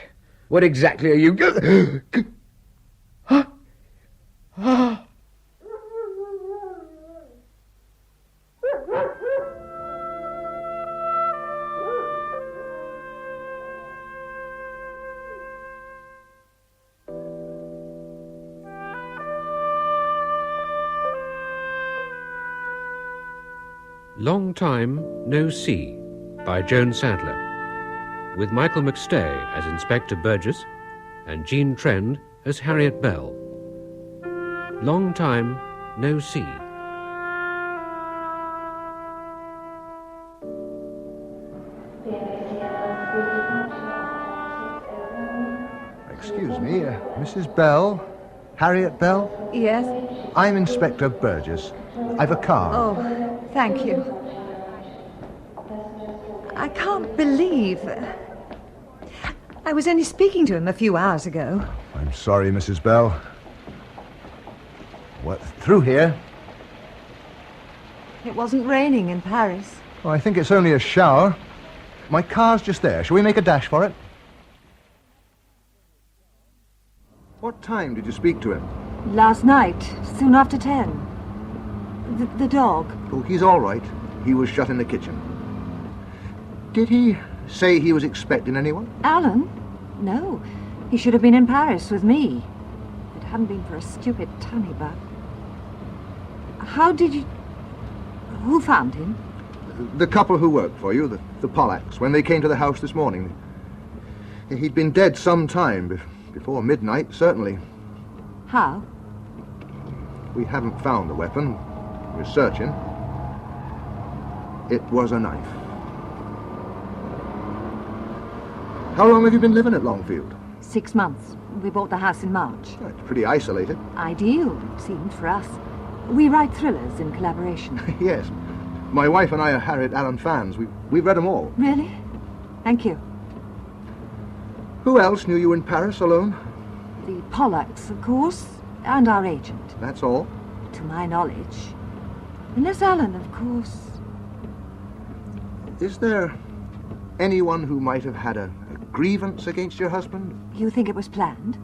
what exactly are you... Huh? Ah! Long Time No See by Joan Sadler, with Michael McStay as Inspector Burgess and Jean Trend as Harriet Bell. Long Time No See. Excuse me, Mrs. Bell? Harriet Bell? Yes? I'm Inspector Burgess. I've a car. Oh, thank you. I can't believe... I was only speaking to him a few hours ago. I'm sorry, Mrs. Bell. What, through here? It wasn't raining in Paris. Oh, I think it's only a shower. My car's just there. Shall we make a dash for it? What time did you speak to him? Last night, soon after 10. The dog. Oh, he's all right. He was shut in the kitchen. Did he say he was expecting anyone? Alan? No. He should have been in Paris with me. If it hadn't been for a stupid tummy bug. How did you... Who found him? The couple who worked for you, the Pollacks, when they came to the house this morning. He'd been dead some time, before midnight, certainly. How? We haven't found the weapon. We're searching. It was a knife. How long have you been living at Longfield? 6 months. We bought the house in March. Oh, it's pretty isolated. Ideal, it seemed, for us. We write thrillers in collaboration. Yes. My wife and I are Harriet Allen fans. We've read them all. Really? Thank you. Who else knew you in Paris alone? The Pollacks, of course, and our agent. That's all? To my knowledge. Unless Alan, of course. Is there anyone who might have had a grievance against your husband? You think it was planned?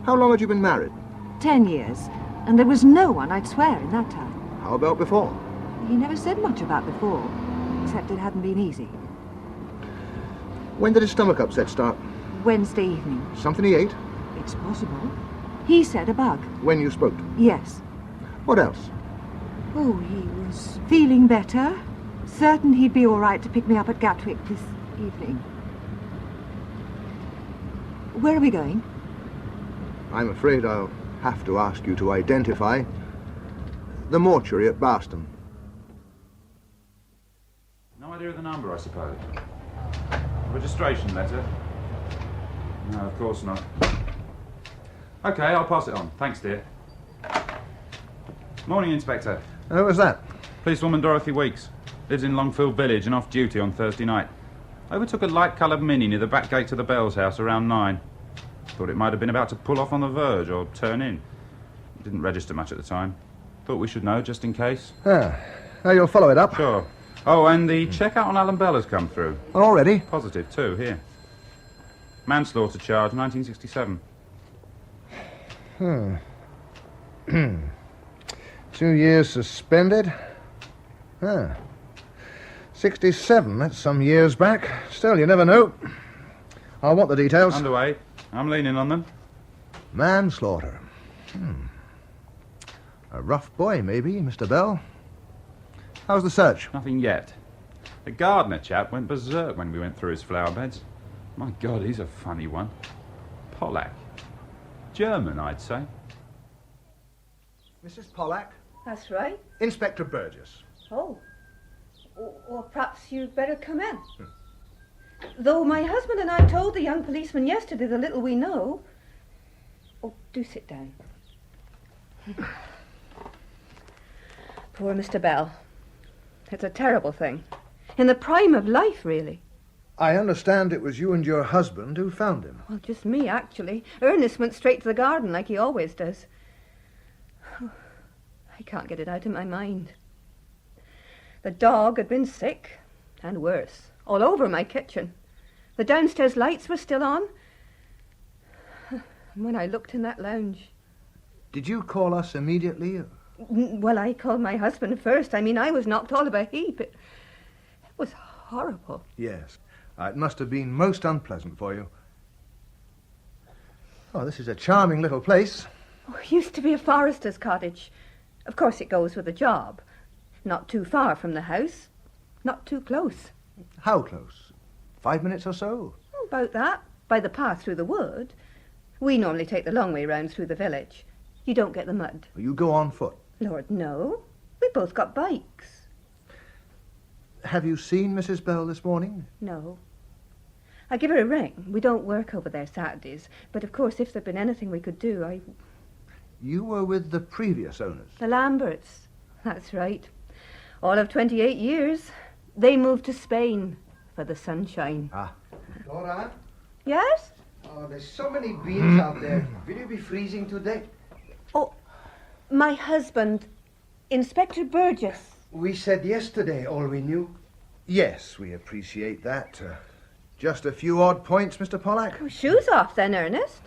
How long had you been married? 10 years. And there was no one, I'd swear, in that time. How about before? He never said much about before, except it hadn't been easy. When did his stomach upset start? Wednesday evening. Something he ate? It's possible. He said a bug. When you spoke to him? Yes. What else? Oh, he was feeling better. Certain he'd be all right to pick me up at Gatwick this evening. Where are we going? I'm afraid I'll have to ask you to identify the mortuary at Barston. No idea of the number, I suppose. Registration letter? No, of course not. Okay, I'll pass it on. Thanks, dear. Morning, Inspector. Who was that? Policewoman Dorothy Weeks. Lives in Longfield Village and off duty on Thursday night. Overtook a light-coloured Mini near the back gate to the Bell's house around 9. Thought it might have been about to pull off on the verge or turn in. It didn't register much at the time. Thought we should know, just in case. Ah, you'll follow it up? Sure. Oh, and the checkout on Alan Bell has come through. Already? Positive, too, here. Manslaughter charge, 1967. 2 years suspended. 67, that's some years back. Still, you never know. I'll want the details. Underway. I'm leaning on them. Manslaughter. A rough boy, maybe, Mr. Bell. How's the search? Nothing yet. The gardener chap went berserk when we went through his flower beds. My God, he's a funny one. Pollack. German, I'd say. Mrs. Pollack? That's right. Inspector Burgess. Oh. Or perhaps you'd better come in. Though my husband and I told the young policeman yesterday the little we know. Oh, do sit down. Poor Mr. Bell. It's a terrible thing. In the prime of life, really. I understand it was you and your husband who found him. Well, just me, actually. Ernest went straight to the garden like he always does. I can't get it out of my mind. The dog had been sick, and worse, all over my kitchen. The downstairs lights were still on. And when I looked in that lounge... Did you call us immediately? Well, I called my husband first. I mean, I was knocked all of a heap. It was horrible. Yes. It must have been most unpleasant for you. Oh, this is a charming little place. Oh, it used to be a forester's cottage. Of course, it goes with the job. Not too far from the house. Not too close. How close? 5 minutes or so? About that. By the path through the wood. We normally take the long way round through the village. You don't get the mud. You go on foot. Lord, no. We both got bikes. Have you seen Mrs. Bell this morning? No. I give her a ring. We don't work over there Saturdays. But, of course, if there'd been anything we could do, You were with the previous owners? The Lamberts. That's right. All of 28 years. They moved to Spain for the sunshine. Ah. Laura? Yes? Oh, there's so many beans out there. Will you be freezing today? Oh, my husband, Inspector Burgess. We said yesterday all we knew. Yes, we appreciate that. Just a few odd points, Mr. Pollack. Oh, shoes off then, Ernest.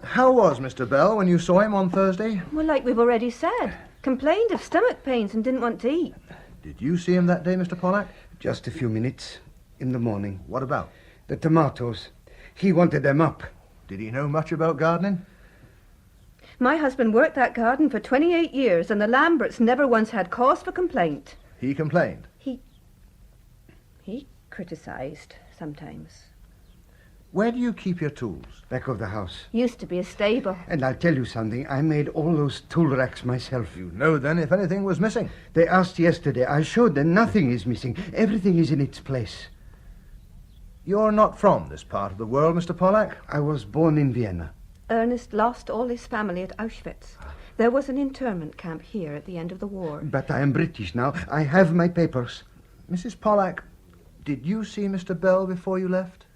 How was Mr. Bell when you saw him on Thursday? Well, like we've already said. Complained of stomach pains and didn't want to eat. Did you see him that day, Mr. Pollack? Just a few minutes. In the morning. What about? The tomatoes. He wanted them up. Did he know much about gardening? My husband worked that garden for 28 years, and the Lamberts never once had cause for complaint. He complained? He criticised sometimes. Where do you keep your tools? Back of the house. Used to be a stable. And I'll tell you something. I made all those tool racks myself. You know, then, if anything was missing. They asked yesterday. I showed them nothing is missing. Everything is in its place. You're not from this part of the world, Mr. Pollack? I was born in Vienna. Ernest lost all his family at Auschwitz. There was an internment camp here at the end of the war. But I am British now. I have my papers. Mrs. Pollack, did you see Mr. Bell before you left?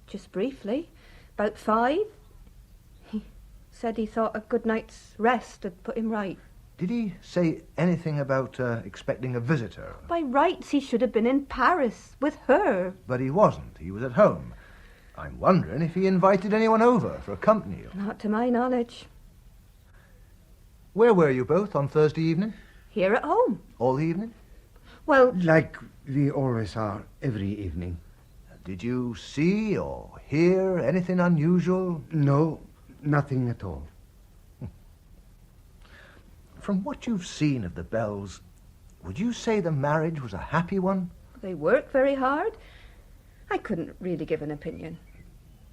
Just briefly. About 5. He said he thought a good night's rest had put him right. Did he say anything about expecting a visitor? By rights, he should have been in Paris with her. But he wasn't. He was at home. I'm wondering if he invited anyone over for accompany you. Not to my knowledge. Where were you both on Thursday evening? Here at home. All the evening? Well... Like we always are every evening. Did you see or hear anything unusual? No, nothing at all. From what you've seen of the Bells, would you say the marriage was a happy one? They work very hard. I couldn't really give an opinion.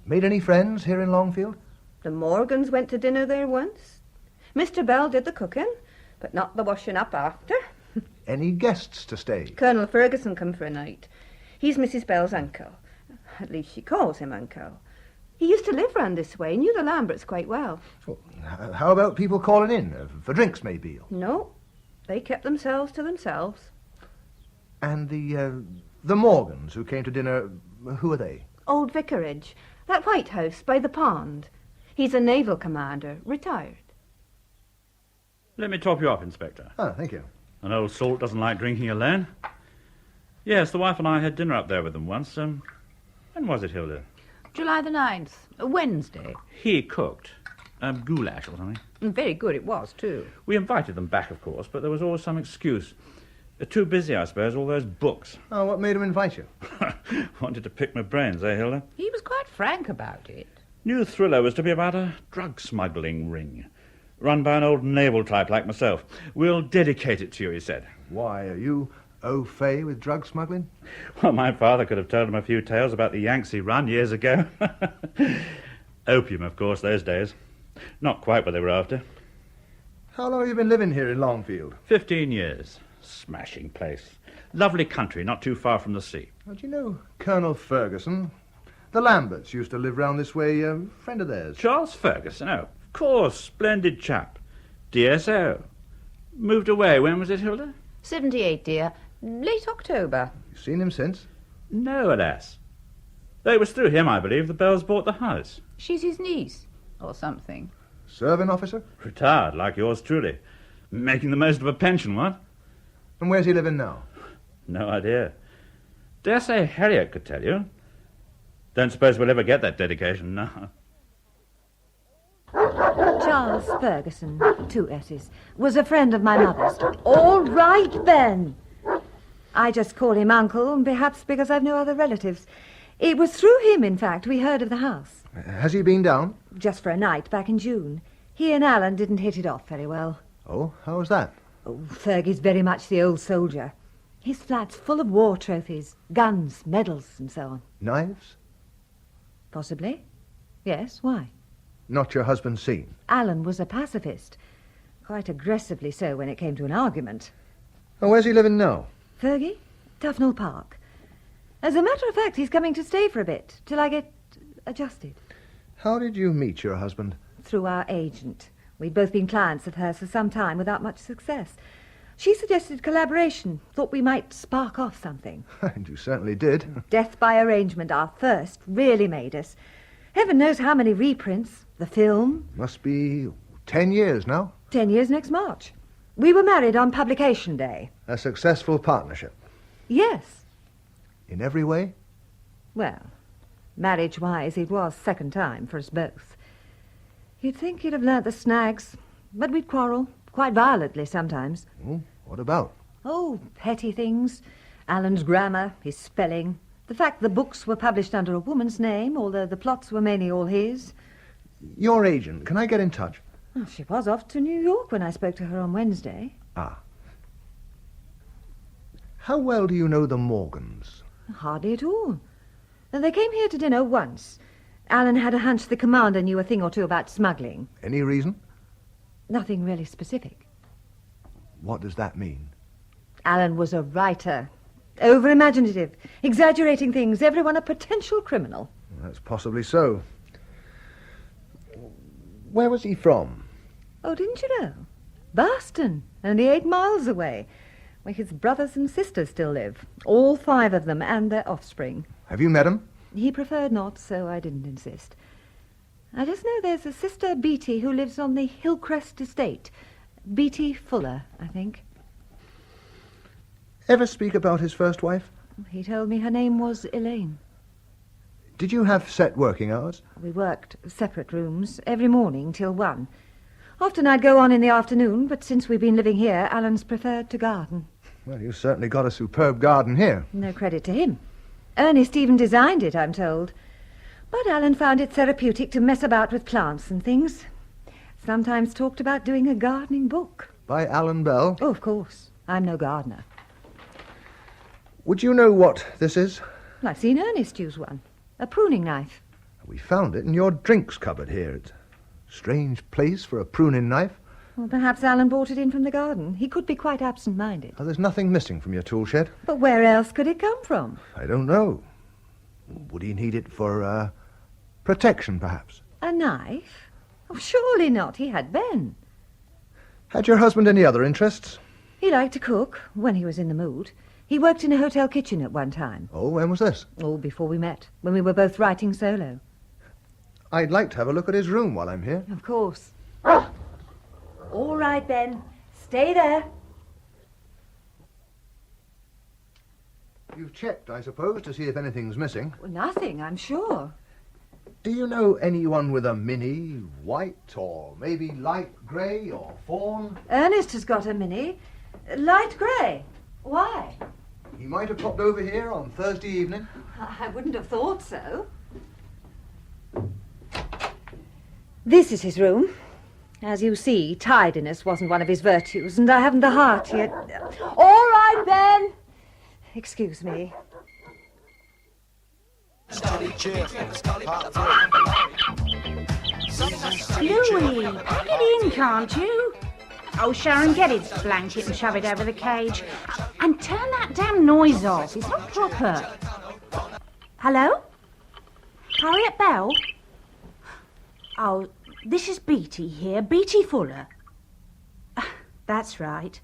Made any friends here in Longfield? The Morgans went to dinner there once. Mr. Bell did the cooking, but not the washing up after. Any guests to stay? Colonel Ferguson come for a night. He's Mrs. Bell's uncle. At least she calls him uncle. He used to live round this way, knew the Lamberts quite well. Well, how about people calling in, for drinks maybe? No, they kept themselves to themselves. And the Morgans who came to dinner, who are they? Old Vicarage, that White House by the pond. He's a naval commander, retired. Let me top you up, Inspector. Oh, thank you. An old salt doesn't like drinking alone. Yes, the wife and I had dinner up there with them once. When was it, Hilda? July the 9th, a Wednesday. He cooked. Goulash or something. Very good it was, too. We invited them back, of course, but there was always some excuse. Too busy, I suppose, all those books. Oh, what made him invite you? Wanted to pick my brains, eh, Hilda? He was quite frank about it. New thriller was to be about a drug smuggling ring, run by an old naval type like myself. We'll dedicate it to you, he said. Why, are you au fait with drug smuggling? Well, my father could have told him a few tales about the Yangtze run years ago. Opium, of course, those days. Not quite what they were after. How long have you been living here in Longfield? 15 years. Smashing place. Lovely country, not too far from the sea. Well, do you know Colonel Ferguson? The Lamberts used to live round this way, friend of theirs. Charles Ferguson? Oh, of course, splendid chap. DSO. Moved away, when was it, Hilda? 78, dear. Late October. You seen him since? No, alas. Though it was through him, I believe, the Bells bought the house. She's his niece, or something. Serving officer? Retired, like yours truly. Making the most of a pension, what? And where's he living now? No idea. Dare say Harriet could tell you. Don't suppose we'll ever get that dedication, no. Charles Ferguson, 2 S's, was a friend of my mother's. All right, then. I just call him Uncle, perhaps because I've no other relatives. It was through him, in fact, we heard of the house. Has he been down? Just for a night, back in June. He and Alan didn't hit it off very well. Oh, how was that? Oh, Fergie's very much the old soldier. His flat's full of war trophies, guns, medals, and so on. Knives? Possibly. Yes, why? Not your husband's scene. Alan was a pacifist. Quite aggressively so when it came to an argument. Oh, where's he living now? Fergie? Tufnell Park. As a matter of fact, he's coming to stay for a bit, till I get adjusted. How did you meet your husband? Through our agent. We'd both been clients of hers for some time without much success. She suggested collaboration, thought we might spark off something. And you certainly did. Death by Arrangement, our first, really made us. Heaven knows how many reprints. The film. Must be 10 years now. 10 years next March. We were married on publication day. A successful partnership. Yes. In every way? Well, marriage-wise, it was second time for us both. You'd think he'd have learnt the snags, but we'd quarrel, quite violently sometimes. Oh, what about? Oh, petty things. Alan's grammar, his spelling, the fact the books were published under a woman's name, although the plots were mainly all his. Your agent, can I get in touch? Oh, she was off to New York when I spoke to her on Wednesday. Ah. How well do you know the Morgans? Hardly at all. They came here to dinner once. Alan had a hunch the commander knew a thing or two about smuggling. Any reason? Nothing really specific. What does that mean? Alan was a writer. Over-imaginative, exaggerating things, everyone a potential criminal. That's possibly so. Where was he from? Oh, didn't you know? Boston, only 8 miles away, where his brothers and sisters still live. All 5 of them and their offspring. Have you met him? He preferred not, so I didn't insist. I just know there's a sister, Beatty, who lives on the Hillcrest estate. Beatty Fuller, I think. Ever speak about his first wife? He told me her name was Elaine. Did you have set working hours? We worked separate rooms every morning till 1. Often I'd go on in the afternoon, but since we've been living here, Alan's preferred to garden. Well, you certainly got a superb garden here. No credit to him. Ernest even designed it, I'm told. But Alan found it therapeutic to mess about with plants and things. Sometimes talked about doing a gardening book. By Alan Bell? Oh, of course. I'm no gardener. Would you know what this is? Well, I've seen Ernest use one. A pruning knife. We found it in your drinks cupboard here. It's a strange place for a pruning knife. Well, perhaps Alan brought it in from the garden. He could be quite absent-minded. Oh, there's nothing missing from your tool shed. But where else could it come from? I don't know. Would he need it for, protection, perhaps? A knife? Oh, surely not. He had Ben. Had your husband any other interests? He liked to cook, when he was in the mood. He worked in a hotel kitchen at one time. Oh, when was this? Oh, before we met, when we were both writing solo. I'd like to have a look at his room while I'm here. Of course. All right, Ben. Stay there. You've checked, I suppose, to see if anything's missing. Well, nothing, I'm sure. Do you know anyone with a mini, white, or maybe light grey or fawn? Ernest has got a mini. Light grey. Why? He might have popped over here on Thursday evening. I wouldn't have thought so. This is his room. As you see, tidiness wasn't one of his virtues, and I haven't the heart yet. All right, Ben. Excuse me. Louis, pack it in, can't you? Oh, Sharon, get his blanket and shove it over the cage. And turn that damn noise off. It's not proper. Hello? Harriet Bell? Oh, this is Beatty here. Beatty Fuller. That's right.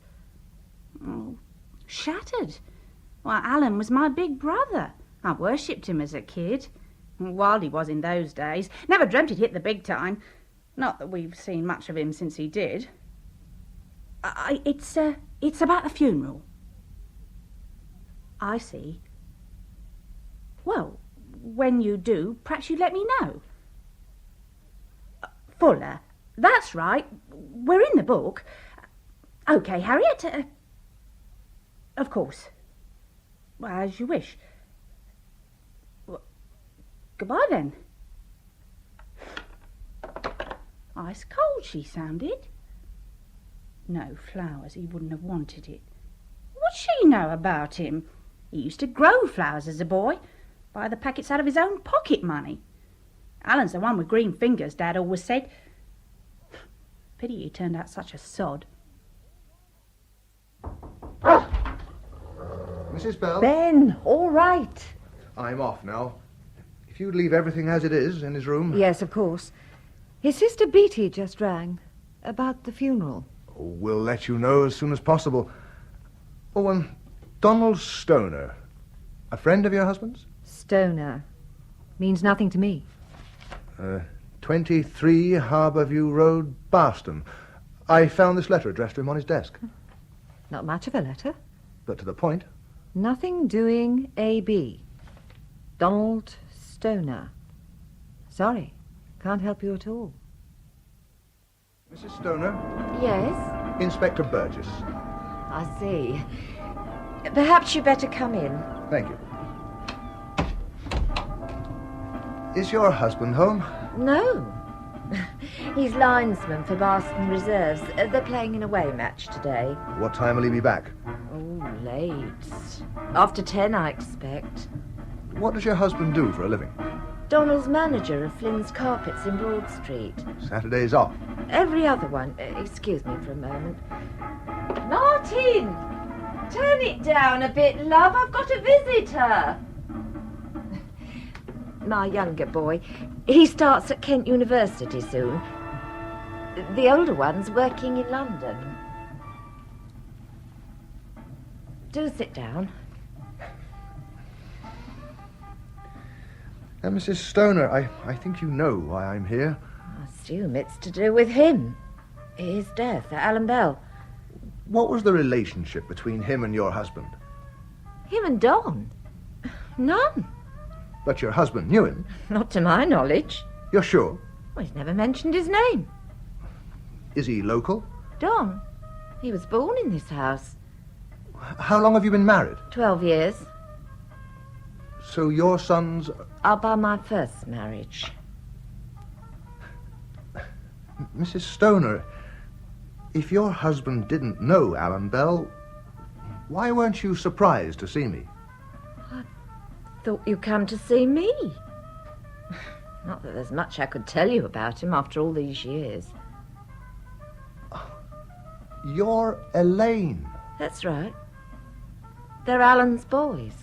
Oh, shattered. Well, Alan was my big brother. I worshipped him as a kid. Wild he was in those days. Never dreamt he'd hit the big time. Not that we've seen much of him since he did. It's about the funeral. I see. Well, when you do, perhaps you'd let me know. Fuller. That's right. We're in the book. OK, Harriet. Of course. Well, as you wish. Goodbye, then. Ice cold, she sounded. No flowers, he wouldn't have wanted it. What'd she know about him? He used to grow flowers as a boy, buy the packets out of his own pocket money. Alan's the one with green fingers, Dad always said. Pity he turned out such a sod. Mrs. Bell? Ben, all right. I'm off now. If you'd leave everything as it is in his room... Yes, of course. His sister Beatty just rang about the funeral. Oh, we'll let you know as soon as possible. Oh, Donald Stoner. A friend of your husband's? Stoner. Means nothing to me. 23 Harbourview Road, Barston. I found this letter addressed to him on his desk. Not much of a letter. But to the point. Nothing doing A.B. Donald Stoner. Sorry, can't help you at all. Mrs. Stoner? Yes? Inspector Burgess. I see. Perhaps you'd better come in. Thank you. Is your husband home? No. He's linesman for Barston Reserves. They're playing an away match today. What time will he be back? Oh, late. After 10, I expect. What does your husband do for a living? Donald's manager of Flynn's Carpets in Broad Street. Saturdays off. Every other one. Excuse me for a moment. Martin! Turn it down a bit, love. I've got a visitor. My younger boy. He starts at Kent University soon. The older one's working in London. Do sit down. Mrs. Stoner, I think you know why I'm here. I assume it's to do with him. His death, Alan Bell. What was the relationship between him and your husband? Him and Don? None. But your husband knew him? Not to my knowledge. You're sure? Well, he's never mentioned his name. Is he local? Don. He was born in this house. How long have you been married? 12 years. So your sons... Are by my first marriage. Mrs. Stoner, if your husband didn't know Alan Bell, why weren't you surprised to see me? Thought you'd come to see me. Not that there's much I could tell you about him after all these years. You're Elaine. That's right. They're Alan's boys.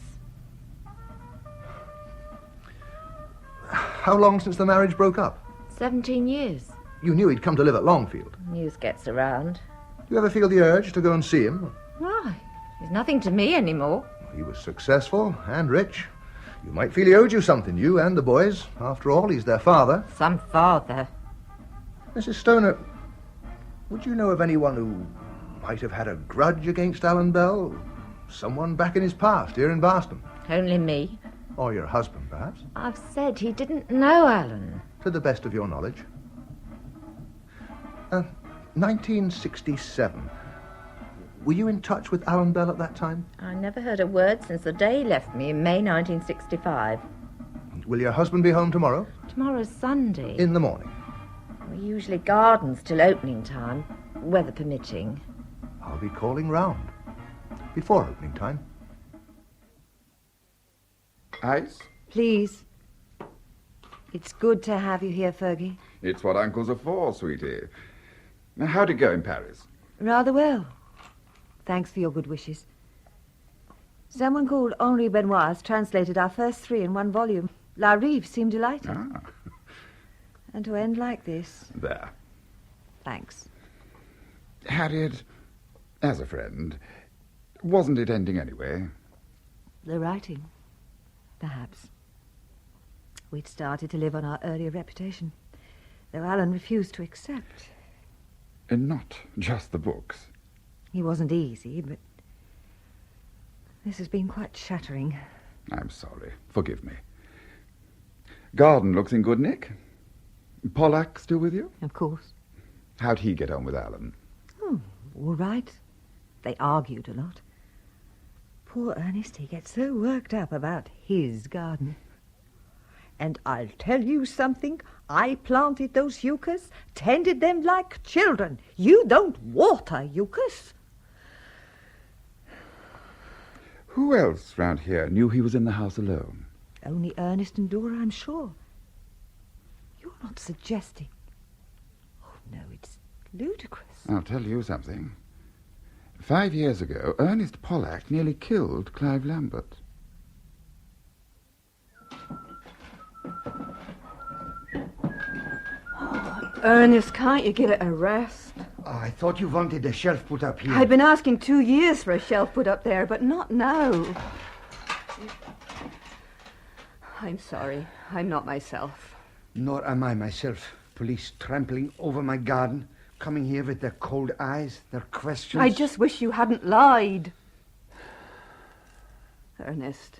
How long since the marriage broke up? 17 years. You knew he'd come to live at Longfield. News gets around. Do you ever feel the urge to go and see him? Why? He's nothing to me anymore. He was successful and rich. You might feel he owed you something, you and the boys. After all, he's their father. Some father. Mrs. Stoner, would you know of anyone who might have had a grudge against Alan Bell? Someone back in his past, here in Barston? Only me. Or your husband, perhaps? I've said he didn't know Alan. To the best of your knowledge. 1967. Were you in touch with Alan Bell at that time? I never heard a word since the day he left me in May 1965. Will your husband be home tomorrow? Tomorrow's Sunday. In the morning. We usually garden till opening time, weather permitting. I'll be calling round. Before opening time. Ice? Please. It's good to have you here, Fergie. It's what uncles are for, sweetie. Now, how'd it go in Paris? Rather well. Thanks for your good wishes. Someone called Henri Benoit has translated our first 3 in one volume. La Rive seemed delighted. Ah. And to end like this. There. Thanks. Harriet, as a friend, wasn't it ending anyway? The writing. Perhaps. We'd started to live on our earlier reputation, though Alan refused to accept. And not just the books. He wasn't easy, but this has been quite shattering. I'm sorry. Forgive me. Garden looks in good nick. Pollack still with you? Of course. How'd he get on with Alan? Oh, all right. They argued a lot. Poor Ernest, he gets so worked up about his garden. And I'll tell you something. I planted those euchres, tended them like children. You don't water euchres. Who else round here knew he was in the house alone? Only Ernest and Dora, I'm sure. You're not suggesting... Oh, no, it's ludicrous. I'll tell you something. 5 years ago, Ernest Pollack nearly killed Clive Lambert. Ernest, can't you get it a rest? Oh, I thought you wanted a shelf put up here. I've been asking 2 years for a shelf put up there, but not now. I'm sorry. I'm not myself. Nor am I myself. Police trampling over my garden, coming here with their cold eyes, their questions. I just wish you hadn't lied. Ernest,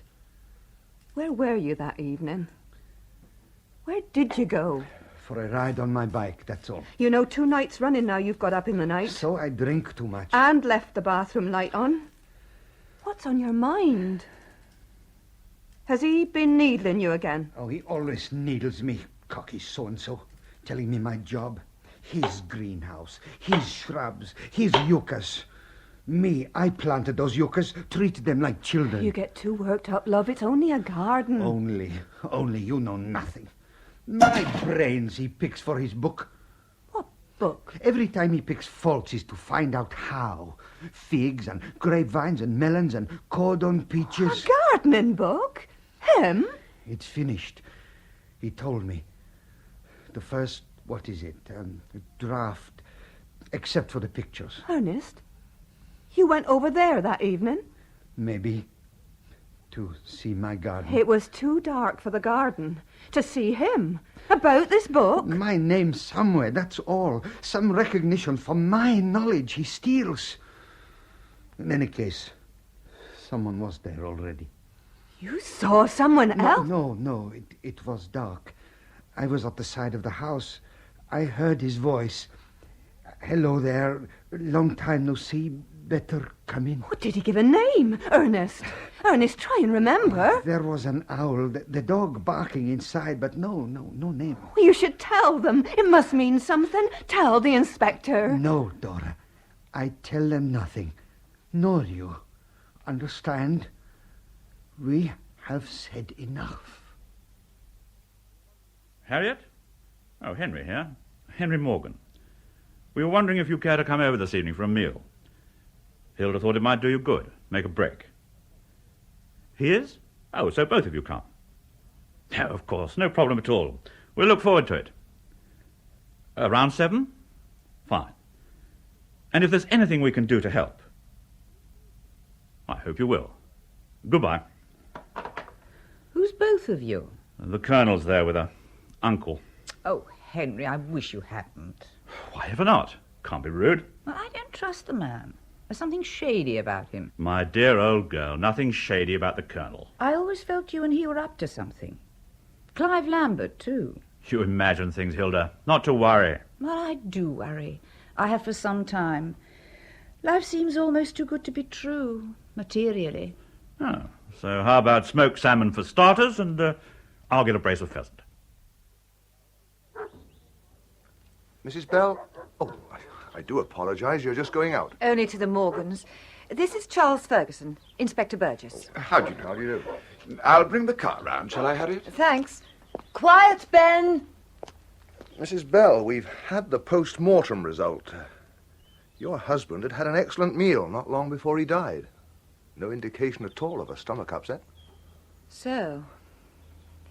where were you that evening? Where did you go? For a ride on my bike, that's all. You know, 2 nights running now you've got up in the night. So I drink too much. And left the bathroom light on. What's on your mind? Has he been needling you again? Oh, he always needles me, cocky so-and-so, telling me my job. His greenhouse, his shrubs, his euchres. Me, I planted those euchres, treated them like children. You get too worked up, love. It's only a garden. Only you know nothing. My brains he picks for his book. What book? Every time he picks faults is to find out how. Figs and grapevines and melons and cordon peaches. A gardening book? Him? It's finished. He told me. The first, what is it, draft, except for the pictures. Ernest, you went over there that evening? Maybe. To see my garden. It was too dark for the garden. To see him. About this book. My name somewhere, that's all. Some recognition for my knowledge he steals. In any case, someone was there already. You saw someone else? No, it was dark. I was at the side of the house. I heard his voice. Hello there. Long time no see. Better come in. Oh, did he give a name? Ernest, try and remember. There was an owl, the dog barking inside, but no name. Well, you should tell them. It must mean something. Tell the inspector. No, Dora. I tell them nothing. Nor you. Understand? We have said enough. Harriet? Oh, Henry here. Henry Morgan. We were wondering if you care to come over this evening for a meal. Hilda thought it might do you good. Make a break. He is? Oh, so both of you come. No, of course. No problem at all. We'll look forward to it. Around 7? Fine. And if there's anything we can do to help, I hope you will. Goodbye. Who's both of you? The Colonel's there with her uncle. Oh, Henry, I wish you hadn't. Why ever not? Can't be rude. Well, I don't trust the man. There's something shady about him. My dear old girl, nothing shady about the Colonel. I always felt you and he were up to something. Clive Lambert, too. You imagine things, Hilda. Not to worry. Well, I do worry. I have for some time. Life seems almost too good to be true, materially. Oh, so how about smoked salmon for starters, and I'll get a brace of pheasant. Mrs. Bell? Oh, I do apologise. You're just going out. Only to the Morgans. This is Charles Ferguson, Inspector Burgess. How do you do? I'll bring the car round, shall I, Harriet? Thanks. Quiet, Ben! Mrs. Bell, we've had the post-mortem result. Your husband had had an excellent meal not long before he died. No indication at all of a stomach upset. So,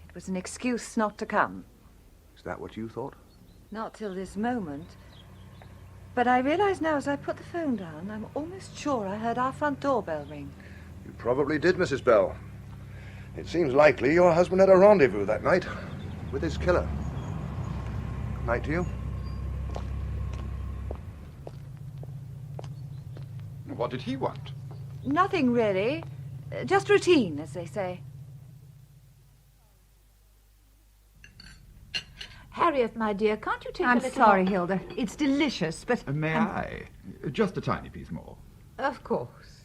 it was an excuse not to come. Is that what you thought? Not till this moment. But I realise now as I put the phone down, I'm almost sure I heard our front doorbell ring. You probably did, Mrs. Bell. It seems likely your husband had a rendezvous that night with his killer. Good night to you. What did he want? Nothing really. Just routine, as they say. Harriet, my dear, can't you take a I'm little... sorry, Hilda. It's delicious, but... May I? Just a tiny piece more. Of course.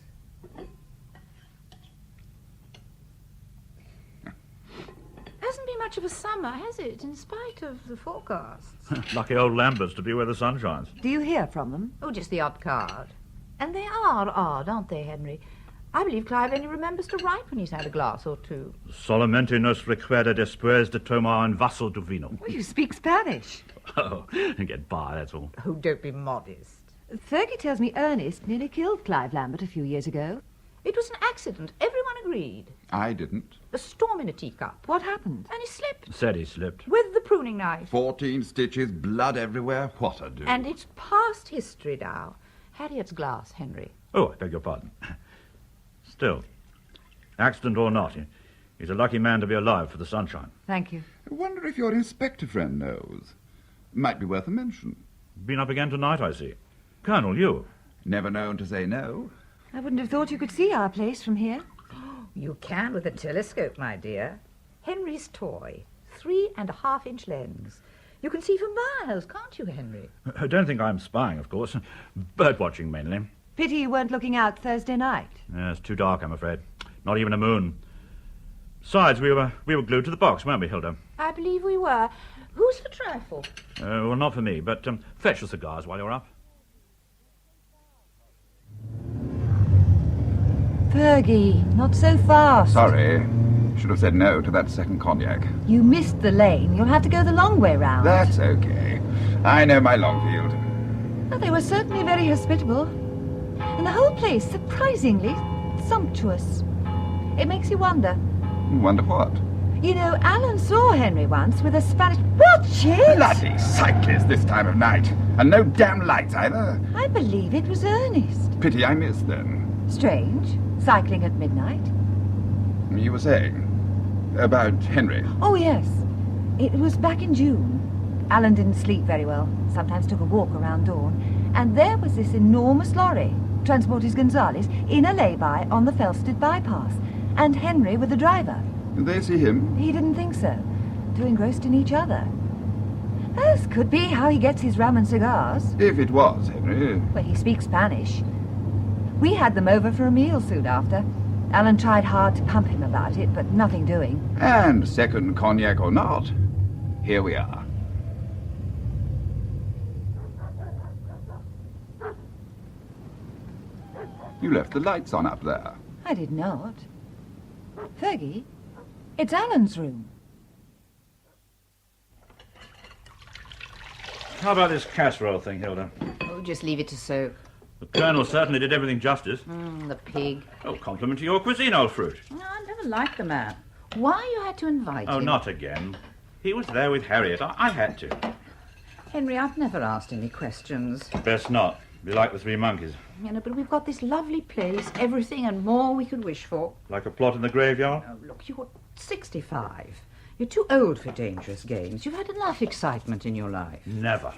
Hasn't been much much of a summer, has it, in spite of the forecasts? Lucky old Lamberts to be where the sun shines. Do you hear from them? Oh, just the odd card. And they are odd, aren't they, Henry? I believe Clive only remembers to write when he's had a glass or two. Solamente nos recuerda después de tomar un vaso de vino. Well, you speak Spanish. Oh, get by, that's all. Oh, don't be modest. Fergie tells me Ernest nearly killed Clive Lambert a few years ago. It was an accident. Everyone agreed. I didn't. A storm in a teacup. What happened? And he slipped. Said he slipped. With the pruning knife. 14 stitches, blood everywhere. What a do. And it's past history now. Harriet's glass, Henry. Oh, I beg your pardon. Still, accident or not, he's a lucky man to be alive for the sunshine. Thank you. I wonder if your inspector friend knows. Might be worth a mention. Been up again tonight, I see. Colonel, you? Never known to say no. I wouldn't have thought you could see our place from here. You can with a telescope, my dear. Henry's toy. 3.5-inch lens. You can see for miles, can't you, Henry? I don't think I'm spying, of course. Bird watching, mainly. Pity you weren't looking out Thursday night. Yeah, it's too dark, I'm afraid. Not even a moon. Besides, we were glued to the box, weren't we, Hilda? I believe we were. Who's for trifle? Well, not for me, but fetch the cigars while you're up. Fergie, not so fast. Sorry. Should have said no to that second cognac. You missed the lane. You'll have to go the long way round. That's okay. I know my Longfield. Well, they were certainly very hospitable. And the whole place surprisingly sumptuous. It makes you wonder. Wonder what? You know, Alan saw Henry once with a Spanish... Watch it! Bloody cyclist this time of night. And no damn lights either. I believe it was Ernest. Pity I missed them. Strange. Cycling at midnight. You were saying? About Henry? Oh, yes. It was back in June. Alan didn't sleep very well. Sometimes took a walk around dawn. And there was this enormous lorry, Transporters Gonzales, in a lay-by on the Felsted bypass. And Henry with the driver. Did they see him? He didn't think so. Too engrossed in each other. This could be how he gets his rum and cigars. If it was Henry. Well, he speaks Spanish. We had them over for a meal soon after. Alan tried hard to pump him about it, but nothing doing. And second cognac or not, here we are. You left the lights on up there. I did not. Fergie, it's Alan's room. How about this casserole thing, Hilda? Oh, just leave it to soak. The Colonel certainly did everything justice. The pig. Oh, compliment to your cuisine, old fruit. No, I never liked the man. Why you had to invite him? Oh, not again. He was there with Harriet. I had to. Henry, I've never asked any questions. Best not. Be like the Three Monkeys. You know, but we've got this lovely place, everything and more we could wish for. Like a plot in the graveyard? Oh, look, you're 65. You're too old for dangerous games. You've had enough excitement in your life. Never.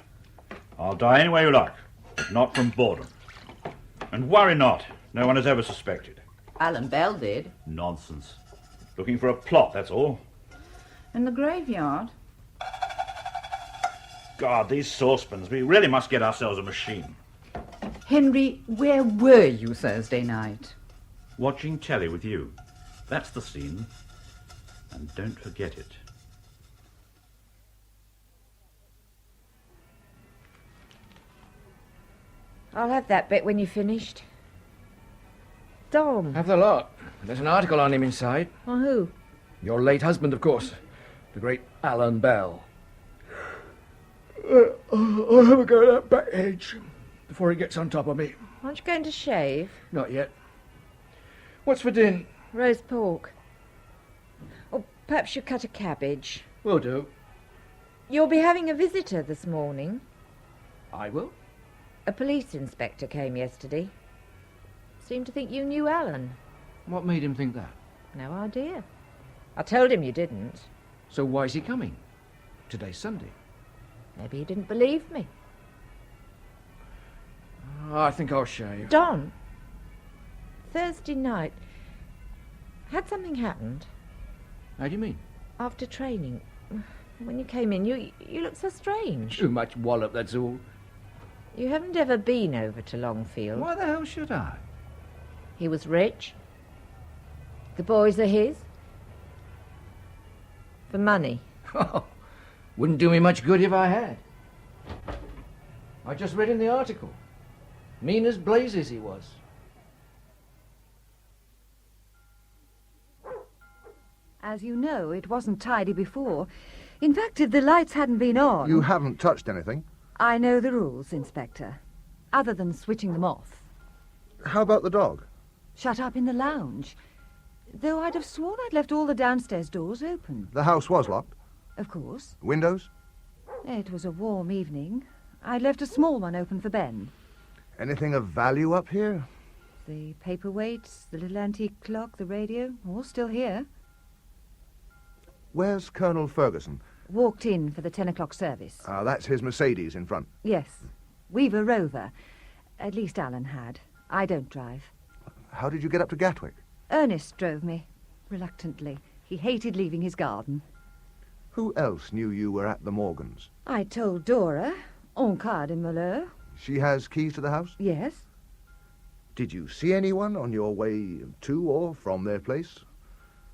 I'll die any way you like, but not from boredom. And worry not. No one has ever suspected. Alan Bell did. Nonsense. Looking for a plot, that's all. In the graveyard? God, these saucepans. We really must get ourselves a machine. Henry, where were you Thursday night? Watching telly with you. That's the scene. And don't forget it. I'll have that bit when you've finished. Dom. Have the lot. There's an article on him inside. On who? Your late husband, of course. The great Alan Bell. I'll have a go at that back edge before he gets on top of me. Aren't you going to shave? Not yet. What's for dinner? Roast pork. Or perhaps you cut a cabbage. Will do. You'll be having a visitor this morning. I will. A police inspector came yesterday. Seemed to think you knew Alan. What made him think that? No idea. I told him you didn't. So why's he coming? Today's Sunday. Maybe he didn't believe me. I think I'll shave. Don, Thursday night, had something happened? How do you mean? After training. When you came in, you looked so strange. Too much wallop, that's all. You haven't ever been over to Longfield. Why the hell should I? He was rich. The boys are his. For money. Wouldn't do me much good if I had. I just read in the article. Mean as blazes he was. As you know, it wasn't tidy before. In fact, if the lights hadn't been on... You haven't touched anything. I know the rules, Inspector. Other than switching them off. How about the dog? Shut up in the lounge. Though I'd have sworn I'd left all the downstairs doors open. The house was locked? Of course. Windows? It was a warm evening. I'd left a small one open for Ben. Anything of value up here? The paperweights, the little antique clock, the radio, all still here. Where's Colonel Ferguson? Walked in for the 10 o'clock service. Ah, that's his Mercedes in front. Yes. We've a Rover. At least Alan had. I don't drive. How did you get up to Gatwick? Ernest drove me, reluctantly. He hated leaving his garden. Who else knew you were at the Morgans? I told Dora, en cas de malheur. She has keys to the house? Yes. Did you see anyone on your way to or from their place?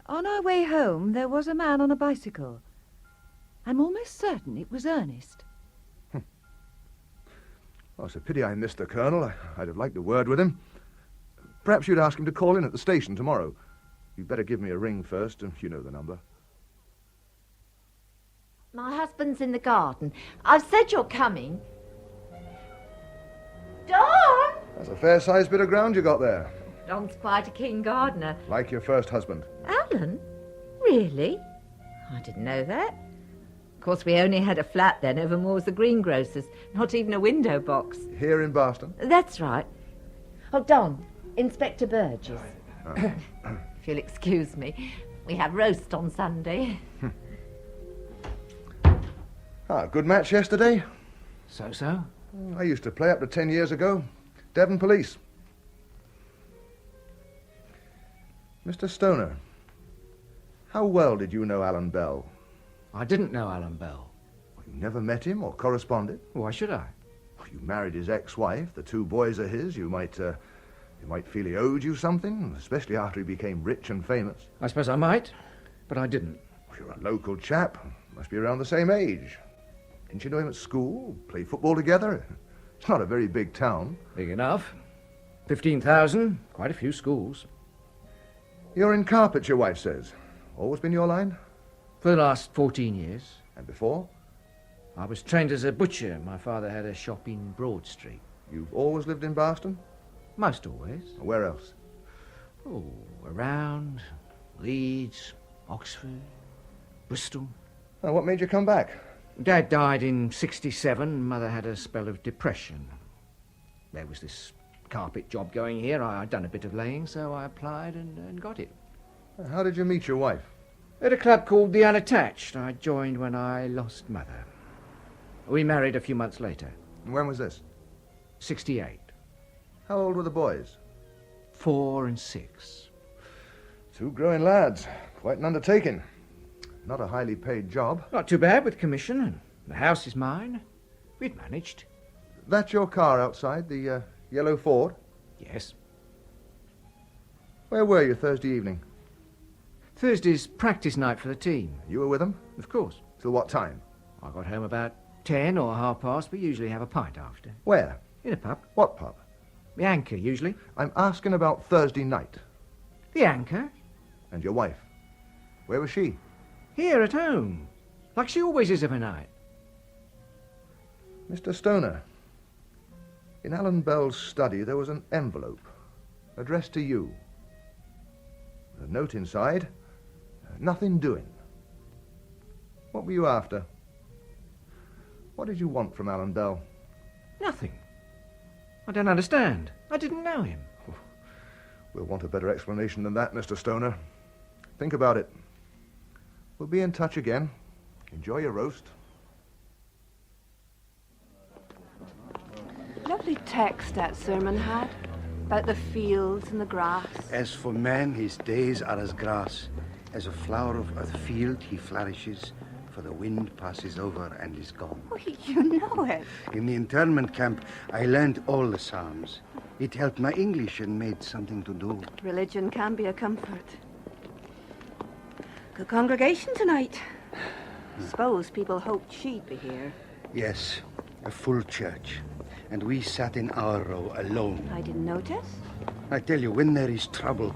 On our way home, there was a man on a bicycle. I'm almost certain it was Ernest. Oh, it's a pity I missed the Colonel. I'd have liked a word with him. Perhaps you'd ask him to call in at the station tomorrow. You'd better give me a ring first, you know the number. My husband's in the garden. I've said you're coming. Don! That's a fair-sized bit of ground you got there. Don's quite a keen gardener. Like your first husband. Alan? Really? I didn't know that. Of course, we only had a flat then over Moore's the greengrocer's. Not even a window box. Here in Boston? That's right. Oh, Don, Inspector Burgess. Oh. If you'll excuse me. We have roast on Sunday. Good match yesterday? So-so. I used to play up to 10 years ago. Devon Police. Mr. Stoner, how well did you know Alan Bell? I didn't know Alan Bell. You never met him or corresponded? Why should I? You married his ex-wife. The 2 boys are his. You might feel he owed you something, especially after he became rich and famous. I suppose I might, but I didn't. You're a local chap. Must be around the same age. Didn't you know him at school? Play football together? It's not a very big town. Big enough. 15,000, quite a few schools. You're in carpet, your wife says. Always been your line? For the last 14 years. And before? I was trained as a butcher. My father had a shop in Broad Street. You've always lived in Boston? Most always. Where else? Oh, around Leeds, Oxford, Bristol. What made you come back? Dad died in '67. Mother had a spell of depression. There was this carpet job going here. I'd done a bit of laying, so I applied and got it. How did you meet your wife? At a club called The Unattached. I joined when I lost Mother. We married a few months later. When was this? 68. How old were the boys? 4 and 6. 2 growing lads. Quite an undertaking. Not a highly paid job. Not too bad with commission, and the house is mine. We'd managed. That's your car outside, the yellow Ford? Yes. Where were you Thursday evening? Thursday's practice night for the team. You were with them? Of course. Till what time? I got home about 10 or 1:30. We usually have a pint after. Where? In a pub. What pub? The Anchor, usually. I'm asking about Thursday night. The Anchor. And your wife? Where was she? Here at home. Like she always is of a night. Mr. Stoner, in Alan Bell's study there was an envelope addressed to you. A note inside. Nothing doing. What were you after? What did you want from Alan Bell? Nothing. I don't understand. I didn't know him. We'll want a better explanation than that, Mr. Stoner. Think about it. We'll be in touch again. Enjoy your roast. Lovely text that sermon had, about the fields and the grass. As for man, his days are as grass. As a flower of a field he flourishes, for the wind passes over and is gone. Oh, you know it. In the internment camp, I learned all the Psalms. It helped my English and made something to do. Religion can be a comfort. Good congregation tonight. Suppose people hoped she'd be here. Yes, a full church. And we sat in our row alone. I didn't notice. I tell you, when there is trouble,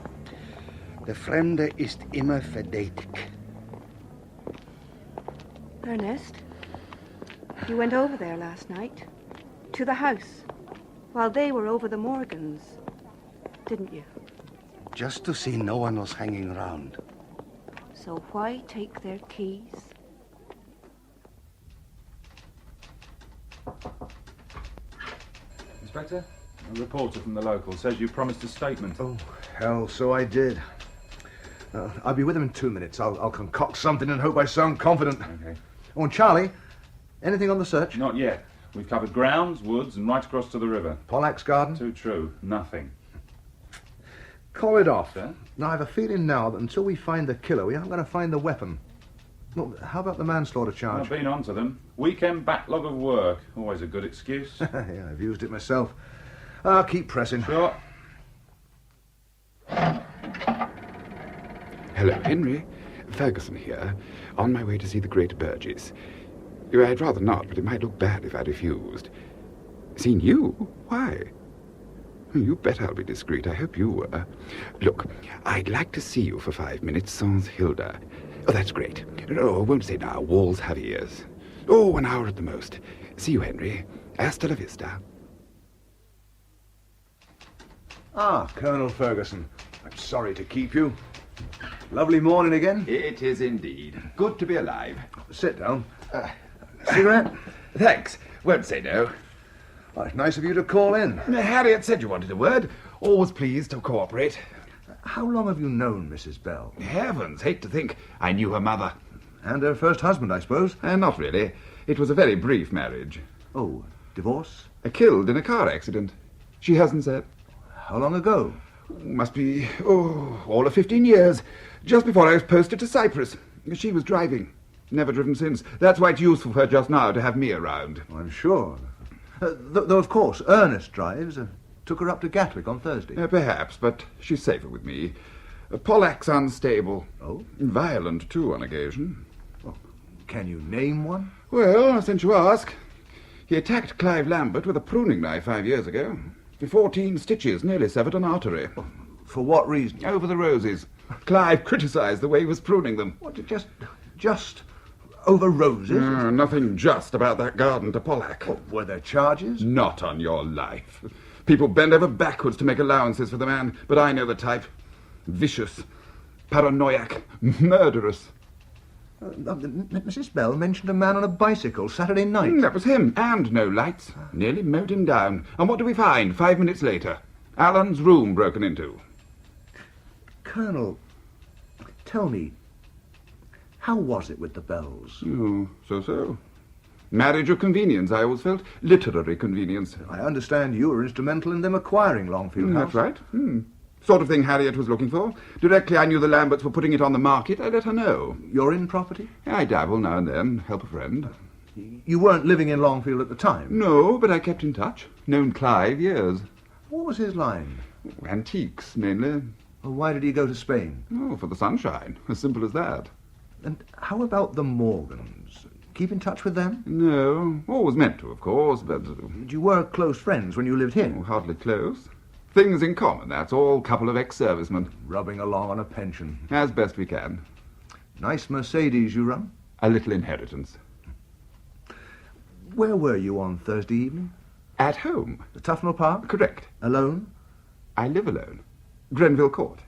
the Fremde ist immer verdächtig. Ernest, you went over there last night, to the house, while they were over the Morgans, didn't you? Just to see no one was hanging around. So why take their keys? Inspector, a reporter from the local says you promised a statement. Oh, hell, so I did. I'll be with him in 2 minutes. I'll concoct something and hope I sound confident. Okay. Oh, and Charlie, anything on the search? Not yet. We've covered grounds, woods, and right across to the river. Pollack's garden? Too true. Nothing. Call it off. Sir? Now, I have a feeling now that until we find the killer, we aren't going to find the weapon. Well, how about the manslaughter charge? I've been on to them. Weekend backlog of work. Always a good excuse. Yeah, I've used it myself. I'll keep pressing. Sure. Hello, Henry. Ferguson here. On my way to see the great Burgess. I'd rather not, but it might look bad if I refused. Seen you? Why? You bet I'll be discreet. I hope you were. Look, I'd like to see you for 5 minutes, sans Hilda. Oh, that's great. No, I won't say now. Walls have ears. Oh, 1 hour at the most. See you, Henry. Hasta la vista. Ah, Colonel Ferguson. I'm sorry to keep you. Lovely morning again. It is indeed. Good to be alive. Sit down. Cigarette? Thanks. Won't say no. Well, it's nice of you to call in. Harriet said you wanted a word. Always pleased to cooperate. How long have you known Mrs. Bell? Heavens, hate to think. I knew her mother. And her first husband, I suppose? Not really. It was a very brief marriage. Oh, divorce? Killed in a car accident. She hasn't said. How long ago? Must be, all of 15 years. Just before I was posted to Cyprus. She was driving. Never driven since. That's why it's useful for her just now to have me around. I'm sure. Though, of course, Ernest drives. Took her up to Gatwick on Thursday. Perhaps, but she's safer with me. Pollack's unstable. Oh? Violent, too, on occasion. Well, can you name one? Well, since you ask, he attacked Clive Lambert with a pruning knife 5 years ago. 14 stitches, nearly severed an artery. For what reason? Over the roses. Clive criticised the way he was pruning them. What, just over roses? Nothing just about that garden to Pollack. Were there charges? Not on your life. People bend over backwards to make allowances for the man, but I know the type. Vicious, paranoiac, murderous. Mrs. Bell mentioned a man on a bicycle Saturday night. That was him, and no lights. Nearly mowed him down. And what do we find 5 minutes later? Alan's room broken into. Colonel, tell me, how was it with the Bells? Oh, so. Marriage of convenience, I always felt. Literary convenience. I understand you were instrumental in them acquiring Longfield House. That's right. Sort of thing Harriet was looking for. Directly I knew the Lamberts were putting it on the market, I let her know. You're in property? I dabble now and then, help a friend. You weren't living in Longfield at the time? No, but I kept in touch. Known Clive years. What was his line? Antiques, mainly. Well, why did he go to Spain? Oh, for the sunshine. As simple as that. And how about the Morgans? Keep in touch with them? No. Always meant to, of course, but... You were close friends when you lived here? Oh, hardly close. Things in common, that's all. Couple of ex-servicemen. Rubbing along on a pension. As best we can. Nice Mercedes you run? A little inheritance. Where were you on Thursday evening? At home. The Tufnell Park? Correct. Alone? I live alone. Grenville Court.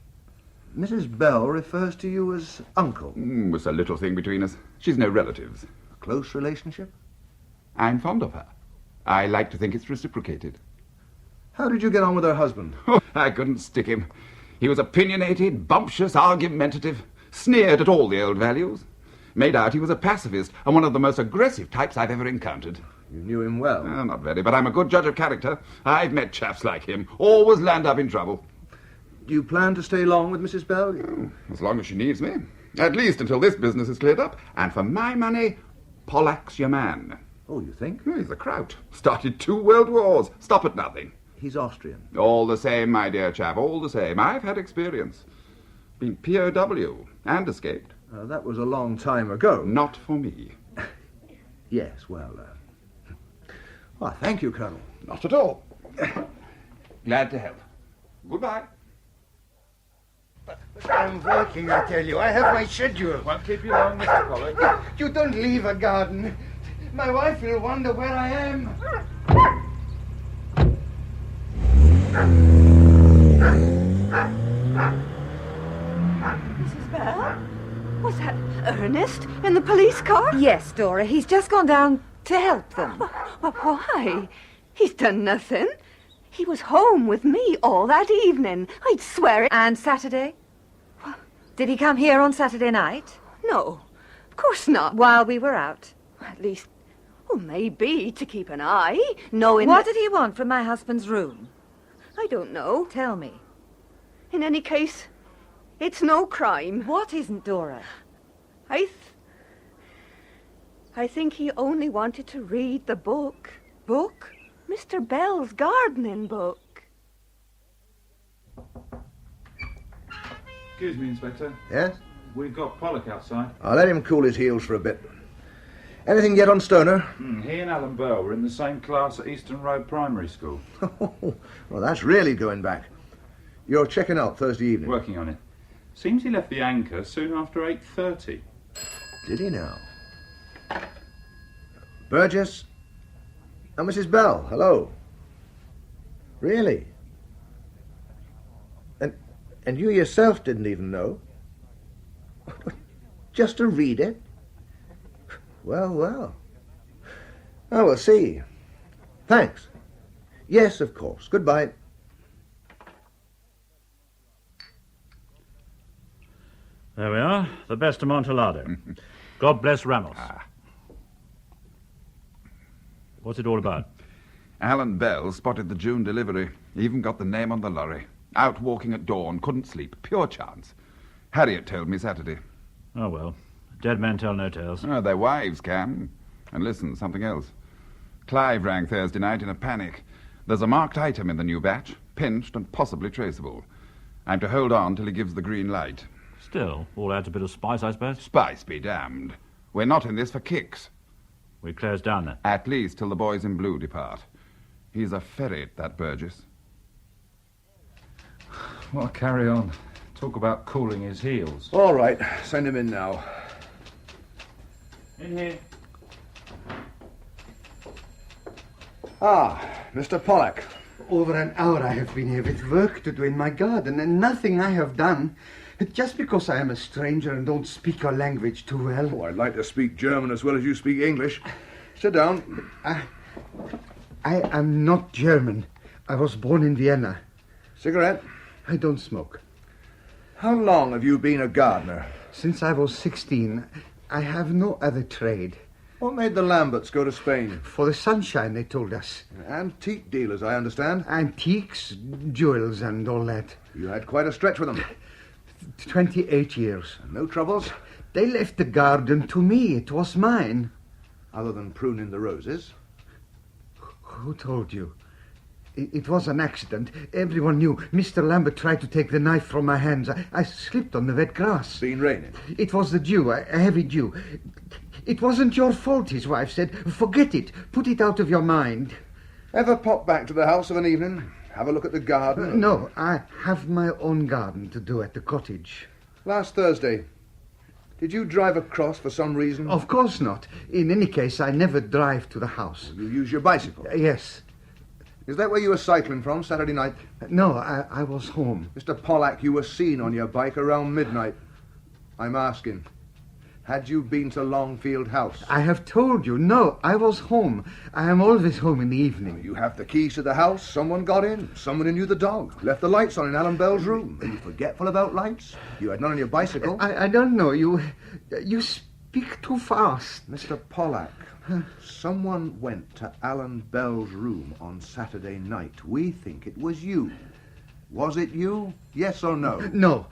Mrs. Bell refers to you as uncle. It's a little thing between us. She's no relatives. A close relationship? I'm fond of her. I like to think it's reciprocated. How did you get on with her husband? Oh, I couldn't stick him. He was opinionated, bumptious, argumentative, sneered at all the old values. Made out he was a pacifist and one of the most aggressive types I've ever encountered. You knew him well? Not very, but I'm a good judge of character. I've met chaps like him. Always land up in trouble. Do you plan to stay long with Mrs. Bell? As long as she needs me. At least until this business is cleared up. And for my money, Pollack's your man. Oh, you think? He's a kraut. Started 2 world wars. Stop at nothing. He's Austrian. All the same, my dear chap, all the same. I've had experience. Been POW and escaped. That was a long time ago. Not for me. Yes, well, thank you, Colonel. Not at all. Glad to help. Goodbye. I'm working, I tell you. I have my schedule. Won't keep you long, Mr. Pollock. You don't leave a garden. My wife will wonder where I am. Mrs. Bell? Was that Ernest in the police car? Yes, Dora. He's just gone down to help them. But why? He's done nothing. He was home with me all that evening. I'd swear it. And Saturday? Did he come here on Saturday night? No, of course not. While we were out? At least, maybe to keep an eye, knowing What did he want from my husband's room? I don't know. Tell me. In any case, it's no crime. What isn't, Dora? I think he only wanted to read the book. Book? Mr. Bell's gardening book. Excuse me, Inspector. Yes? We've got Pollock outside. I'll let him cool his heels for a bit. Anything yet on Stoner? He and Alan Bell were in the same class at Eastern Road Primary School. Well, that's really going back. You're checking out Thursday evening? Working on it. Seems he left the Anchor soon after 8:30. Did he now? Burgess? Oh, Mrs. Bell, hello. Really? And you yourself didn't even know? Just to read it? Well, well. Oh, we'll see. Thanks. Yes, of course. Goodbye. There we are, the best Amontillado. God bless Ramos. What's it all about? Alan Bell spotted the June delivery. Even got the name on the lorry. Out walking at dawn, couldn't sleep. Pure chance. Harriet told me Saturday. Oh, well. Dead men tell no tales. Oh, their wives can. And listen, something else. Clive rang Thursday night in a panic. There's a marked item in the new batch, pinched and possibly traceable. I'm to hold on till he gives the green light. Still, all adds a bit of spice, I suppose. Spice be damned. We're not in this for kicks. We close down then? At least till the boys in blue depart. He's a ferret, that Burgess. Well, carry on. Talk about cooling his heels. All right, send him in now. In here. Ah, Mr. Pollock. Over an hour I have been here with work to do in my garden, and nothing I have done. Just because I am a stranger and don't speak your language too well. Oh, I'd like to speak German as well as you speak English. Sit down. I am not German. I was born in Vienna. Cigarette? I don't smoke. How long have you been a gardener? Since I was 16. I have no other trade. What made the Lamberts go to Spain? For the sunshine, they told us. Antique dealers, I understand. Antiques, jewels, and all that. You had quite a stretch with them. 28 years. No troubles? They left the garden to me. It was mine. Other than pruning the roses? Who told you? It was an accident. Everyone knew. Mr. Lambert tried to take the knife from my hands. I slipped on the wet grass. Been raining? It was the dew, a heavy dew. It wasn't your fault, his wife said. Forget it. Put it out of your mind. Ever pop back to the house of an evening? Have a look at the garden? No, I have my own garden to do at the cottage. Last Thursday, did you drive across for some reason? Of course not. In any case, I never drive to the house. You use your bicycle? Yes. Is that where you were cycling from Saturday night? No, I was home. Mr. Pollack, you were seen on your bike around midnight. I'm asking, had you been to Longfield House? I have told you, no, I was home. I am always home in the evening. You have the keys to the house. Someone got in. Someone who knew the dog. Left the lights on in Alan Bell's room. Are you forgetful about lights? You had none on your bicycle. I don't know. You speak too fast. Mr. Pollack, someone went to Alan Bell's room on Saturday night. We think it was you. Was it you? Yes or no? No.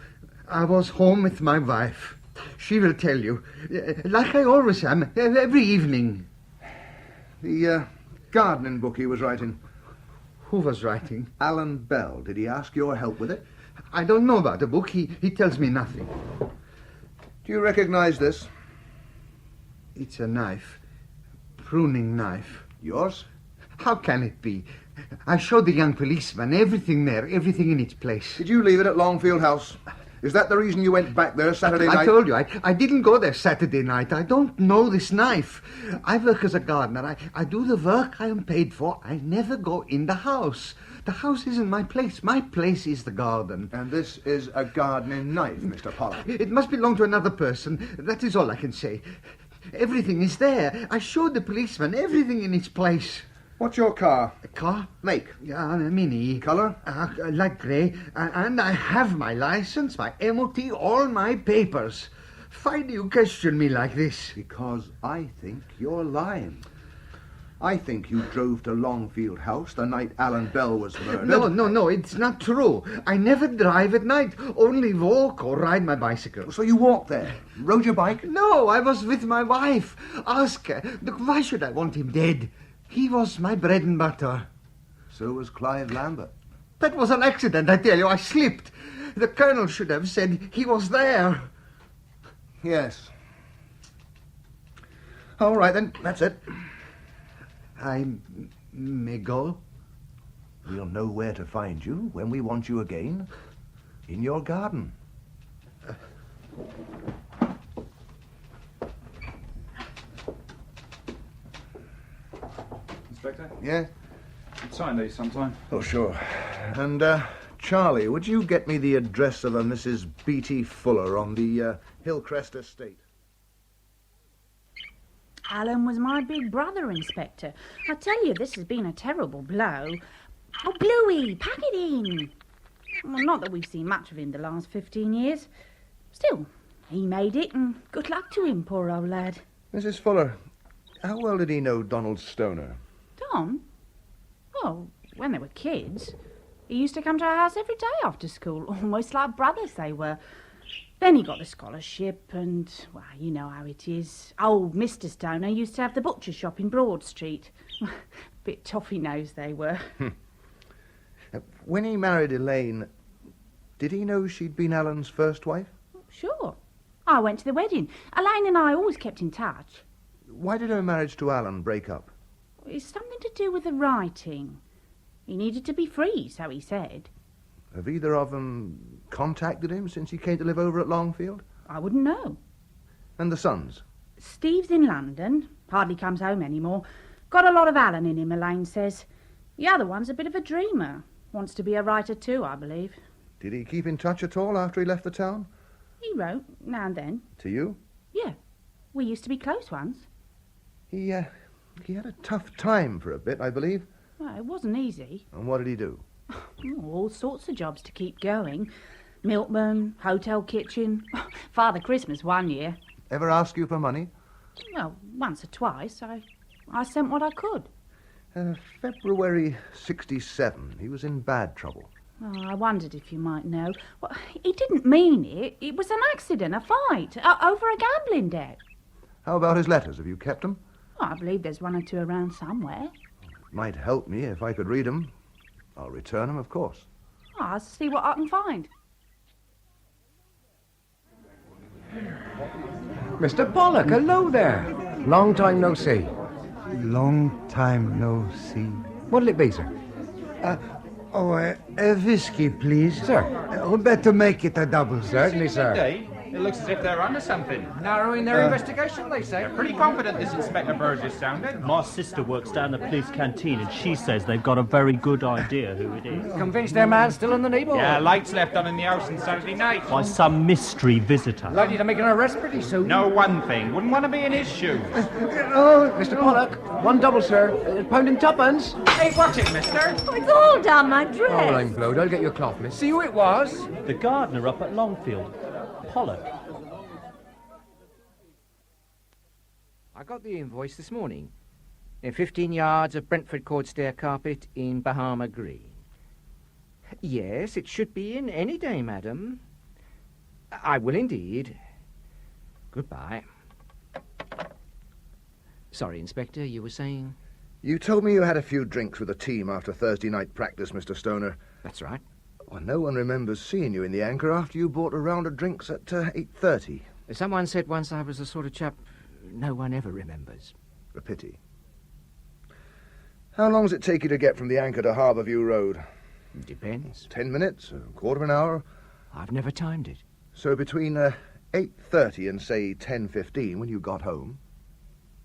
I was home with my wife. She will tell you. Like I always am, every evening. The gardening book he was writing. Who was writing? Alan Bell. Did he ask your help with it? I don't know about the book. He tells me nothing. Do you recognize this? It's a knife. Pruning knife. Yours? How can it be? I showed the young policeman everything there, everything in its place. Did you leave it at Longfield House? Is that the reason you went back there Saturday night? I told you, I didn't go there Saturday night. I don't know this knife. I work as a gardener. I do the work I am paid for. I never go in the house. The house isn't my place. My place is the garden. And this is a gardening knife, Mr. Pollock. It must belong to another person. That is all I can say. Everything is there. I showed the policeman everything in its place. What's your car? A car? Make? Yeah, a Mini. Colour? Light grey. And I have my licence, my MOT, all my papers. Why do you question me like this? Because I think you're lying. I think you drove to Longfield House the night Alan Bell was murdered. No, it's not true. I never drive at night, only walk or ride my bicycle. So you walked there, rode your bike? No, I was with my wife. Ask her. Look, why should I want him dead? He was my bread and butter. So was Clive Lambert. That was an accident, I tell you. I slipped. The colonel should have said he was there. Yes. All right, then. That's it. I may go? We'll know where to find you when we want you again. In your garden. Inspector? Yeah? You'd sign these sometime. Oh, sure. And, Charlie, would you get me the address of a Mrs. B.T. Fuller on the Hillcrest estate? Alan was my big brother, Inspector. I tell you, this has been a terrible blow. Oh, Bluey, pack it in. Well, not that we've seen much of him the last 15 years. Still, he made it, and good luck to him, poor old lad. Mrs. Fuller, how well did he know Donald Stoner? Don? Oh, when they were kids. He used to come to our house every day after school, almost like brothers they were. Then he got the scholarship and, well, you know how it is. Old Mr. Stoner used to have the butcher shop in Broad Street. Bit toffee-nosed they were. When he married Elaine, did he know she'd been Alan's first wife? Sure. I went to the wedding. Elaine and I always kept in touch. Why did her marriage to Alan break up? It's something to do with the writing. He needed to be free, so he said. Have either of them contacted him since he came to live over at Longfield? I wouldn't know. And the sons? Steve's in London. Hardly comes home anymore. Got a lot of Alan in him, Elaine says. The other one's a bit of a dreamer. Wants to be a writer too, I believe. Did he keep in touch at all after he left the town? He wrote, now and then. To you? Yeah. We used to be close once. He had a tough time for a bit, I believe. Well, it wasn't easy. And what did he do? All sorts of jobs to keep going. Milkman, hotel kitchen, Father Christmas one year. Ever ask you for money? Well, once or twice. I sent what I could. February 1967. He was in bad trouble. Oh, I wondered if you might know. Well, he didn't mean it. It was an accident, a fight, over a gambling debt. How about his letters? Have you kept them? Oh, I believe there's one or two around somewhere. Might help me if I could read them. I'll return them, of course. Oh, I'll see what I can find. Mr. Pollock, hello there. Long time no see. Long time no see. What'll it be, sir? A whiskey, please. Sir. Better make it a double. Certainly, sir. It looks as if they're onto something. Narrowing their investigation, they say. They're pretty confident this Inspector Burgess sounded. My sister works down the police canteen and she says they've got a very good idea who it is. Convinced their man's still in the neighbourhood? Yeah, lights left on in the house on Saturday night. By some mystery visitor. Likely to make an arrest pretty soon. No one thing. Wouldn't want to be in his shoes. Mr. Pollock, one double, sir. Pound and tuppence. Hey, watch it, mister. Oh, it's all down my dress. Oh, I'm blowed. I'll get your cloth, miss. See who it was? The gardener up at Longfield. Pollock. I got the invoice this morning. 15 yards of Brentford cord stair carpet in Bahama Green. Yes, it should be in any day, madam. I will indeed. Goodbye. Sorry, Inspector, you were saying? You told me you had a few drinks with the team after Thursday night practice, Mr. Stoner. That's right. Well, no one remembers seeing you in the Anchor after you bought a round of drinks at 8:30. Someone said once I was the sort of chap no one ever remembers. A pity. How long does it take you to get from the Anchor to Harbourview Road? Depends. 10 minutes? A quarter of an hour? I've never timed it. So between 8:30 and, say, 10:15, when you got home,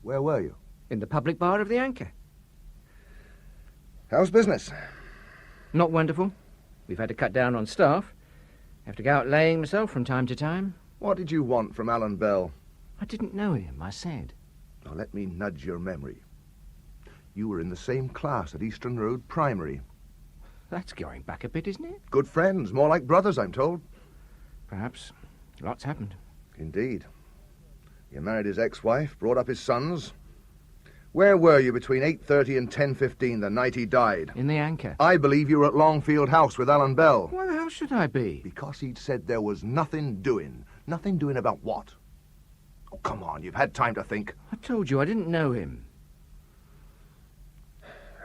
where were you? In the public bar of the Anchor. How's business? Not wonderful. We've had to cut down on staff. Have to go out laying myself from time to time. What did you want from Alan Bell? I didn't know him, I said. Now, let me nudge your memory. You were in the same class at Eastern Road Primary. That's going back a bit, isn't it? Good friends, more like brothers, I'm told. Perhaps. Lots happened. Indeed. You married his ex-wife, brought up his sons. Where were you between 8:30 and 10:15 the night he died? In the Anchor. I believe you were at Longfield House with Alan Bell. Why the hell should I be? Because he'd said there was nothing doing. Nothing doing about what? Oh, come on, you've had time to think. I told you I didn't know him.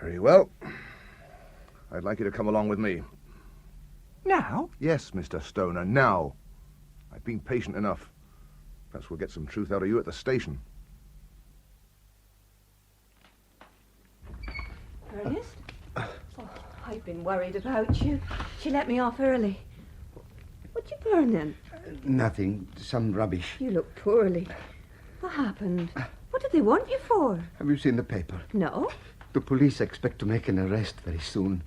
Very well. I'd like you to come along with me. Now? Yes, Mr. Stoner, now. I've been patient enough. Perhaps we'll get some truth out of you at the station. Ernest? Oh, I've been worried about you. She let me off early. What you burning? Nothing. Some rubbish. You look poorly. What happened? What did they want you for? Have you seen the paper? No. The police expect to make an arrest very soon.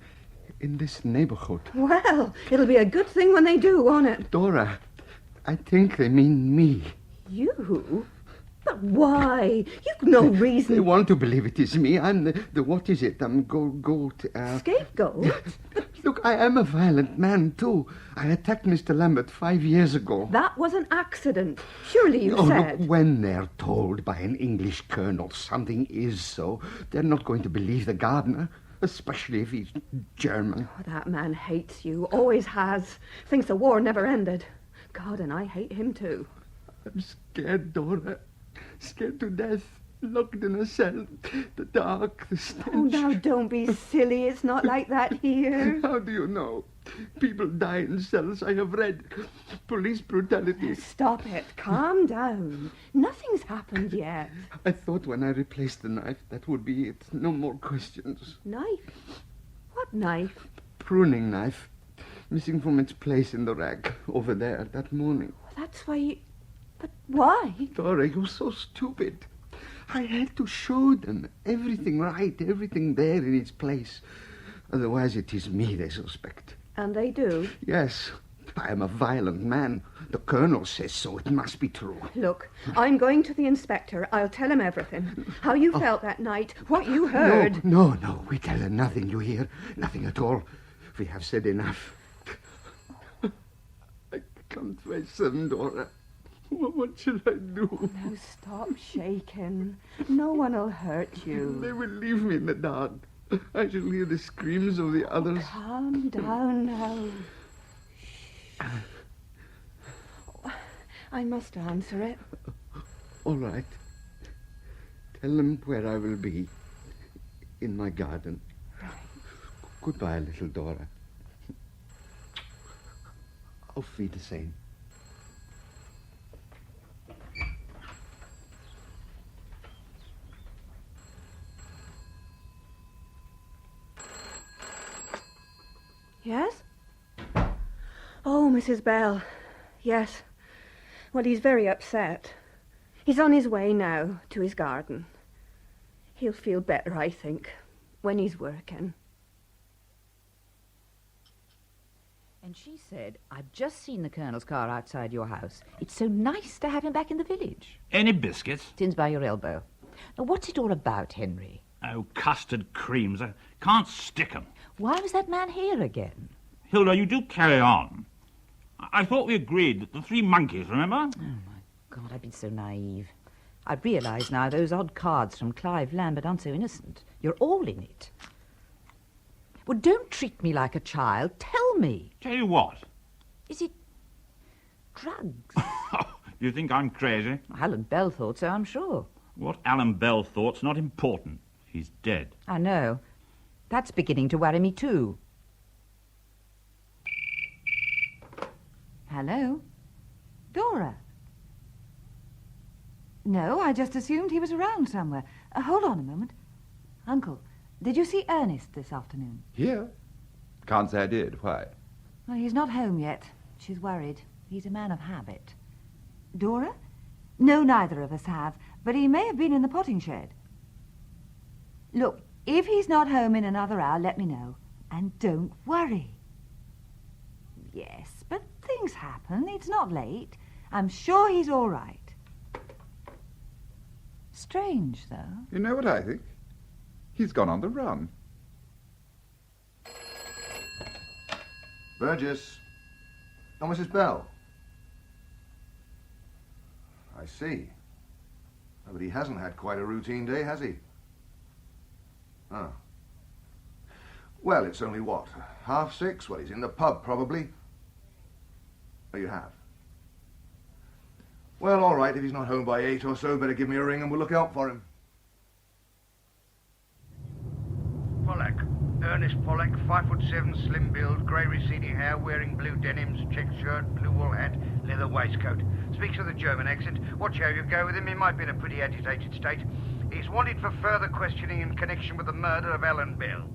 In this neighborhood. Well, it'll be a good thing when they do, won't it? Dora, I think they mean me. You? But why? You've no reason. They want to believe it is me. I'm the what is it? I'm goat. Scapegoat? Look, I am a violent man, too. I attacked Mr. Lambert 5 years ago. That was an accident. Surely you Oh, said. look, when they're told by an English colonel something is so, they're not going to believe the gardener, especially if he's German. Oh, that man hates you. Always has. Thinks the war never ended. God, and I hate him, too. I'm scared, Dora. Scared to death. Locked in a cell. The dark, the stench. Oh, now don't be silly. It's not like that here. How do you know? People die in cells. I have read. Police brutality. Stop it. Calm down. Nothing's happened yet. I thought when I replaced the knife, that would be it. No more questions. Knife? What knife? Pruning knife. Missing from its place in the rack over there that morning. That's why you... But why? Dora, you're so stupid. I had to show them everything right, everything there in its place. Otherwise, it is me they suspect. And they do? Yes. I am a violent man. The colonel says so. It must be true. Look, I'm going to the inspector. I'll tell him everything. How you felt that night, what you heard. No. We tell her nothing, you hear? Nothing at all. We have said enough. I can't face them, Dora. What should I do? Now stop shaking. No one will hurt you. They will leave me in the dark. I shall hear the screams of the others. Calm down now. Shh. I must answer it. All right. Tell them where I will be. In my garden. Right. Goodbye, little Dora. Auf Wiedersehen. Yes? Oh, Mrs. Bell. Yes. Well, he's very upset. He's on his way now to his garden. He'll feel better, I think, when he's working. And she said, I've just seen the Colonel's car outside your house. It's so nice to have him back in the village. Any biscuits? Tin's by your elbow. Now, what's it all about, Henry? Oh, custard creams. I can't stick 'em. Why was that man here again? Hilda, you do carry on. I thought we agreed that the three monkeys, remember? Oh, my God, I've been so naive. I realise now those odd cards from Clive Lambert aren't so innocent. You're all in it. Well, don't treat me like a child. Tell me. Tell you what? Is it drugs? You think I'm crazy? Alan Bell thought so, I'm sure. What Alan Bell thought's not important. He's dead. I know. That's beginning to worry me too. Hello? Dora? No, I just assumed he was around somewhere. Hold on a moment. Uncle, did you see Ernest this afternoon? Here? Can't say I did. Why? Well, he's not home yet. She's worried. He's a man of habit. Dora? No, neither of us have, but he may have been in the potting shed. Look, if he's not home in another hour, let me know. And don't worry. Yes, but things happen. It's not late. I'm sure he's all right. Strange, though. You know what I think? He's gone on the run. Burgess. Oh, Mrs. Bell. I see. Oh, but he hasn't had quite a routine day, has he? Oh. Well, it's only what? 6:30? Well, he's in the pub, probably. Oh, you have? Well, all right, if he's not home by 8 or so, better give me a ring and we'll look out for him. Pollack. Ernest Pollack, 5'7", slim build, grey receding hair, wearing blue denims, checked shirt, blue wool hat, leather waistcoat. Speaks with a German accent. Watch how you go with him. He might be in a pretty agitated state. He's wanted for further questioning in connection with the murder of Alan Bell.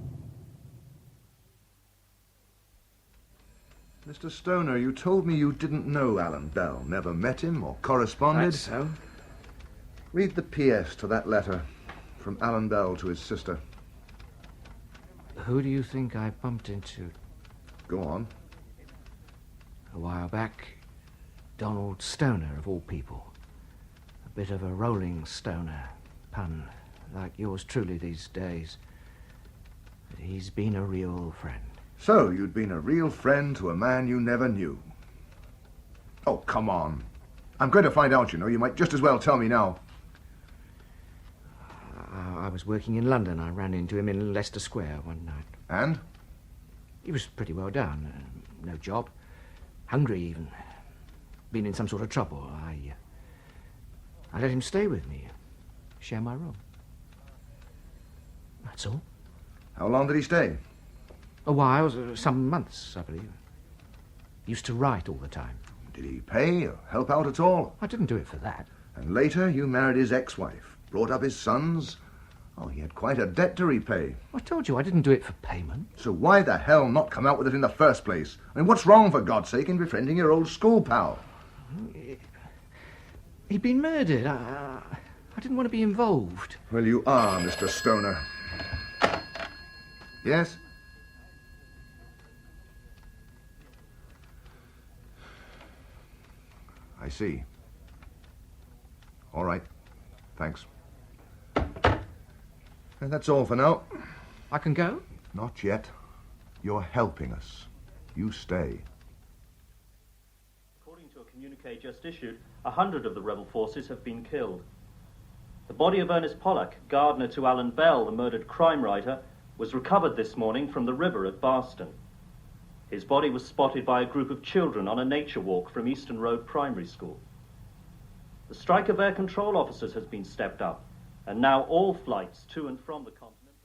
Mr. Stoner, you told me you didn't know Alan Bell, never met him or corresponded. That's so. Read the PS to that letter from Alan Bell to his sister. Who do you think I bumped into? Go on. A while back, Donald Stoner, of all people. A bit of a rolling stoner, pun, like yours truly these days. But he's been a real friend. So, you'd been a real friend to a man you never knew. Oh, come on. I'm going to find out, you know. You might just as well tell me now. I was working in London. I ran into him in Leicester Square one night. And? He was pretty well down. No job. Hungry, even. Been in some sort of trouble. I let him stay with me. Share my room. That's all. How long did he stay? A while, some months, I believe. Used to write all the time. Did he pay or help out at all? I didn't do it for that. And later you married his ex-wife, brought up his sons. Oh, he had quite a debt to repay. I told you I didn't do it for payment. So why the hell not come out with it in the first place? I mean, what's wrong, for God's sake, in befriending your old school pal? He'd been murdered. I didn't want to be involved. Well, you are, Mr. Stoner. Yes? I see. All right. Thanks. And that's all for now. I can go? Not yet. You're helping us. You stay. According to a communique just issued, 100 of the rebel forces have been killed. The body of Ernest Pollack, gardener to Alan Bell, the murdered crime writer, was recovered this morning from the river at Barston. His body was spotted by a group of children on a nature walk from Easton Road Primary School. The strike of air control officers has been stepped up, and now all flights to and from the continent...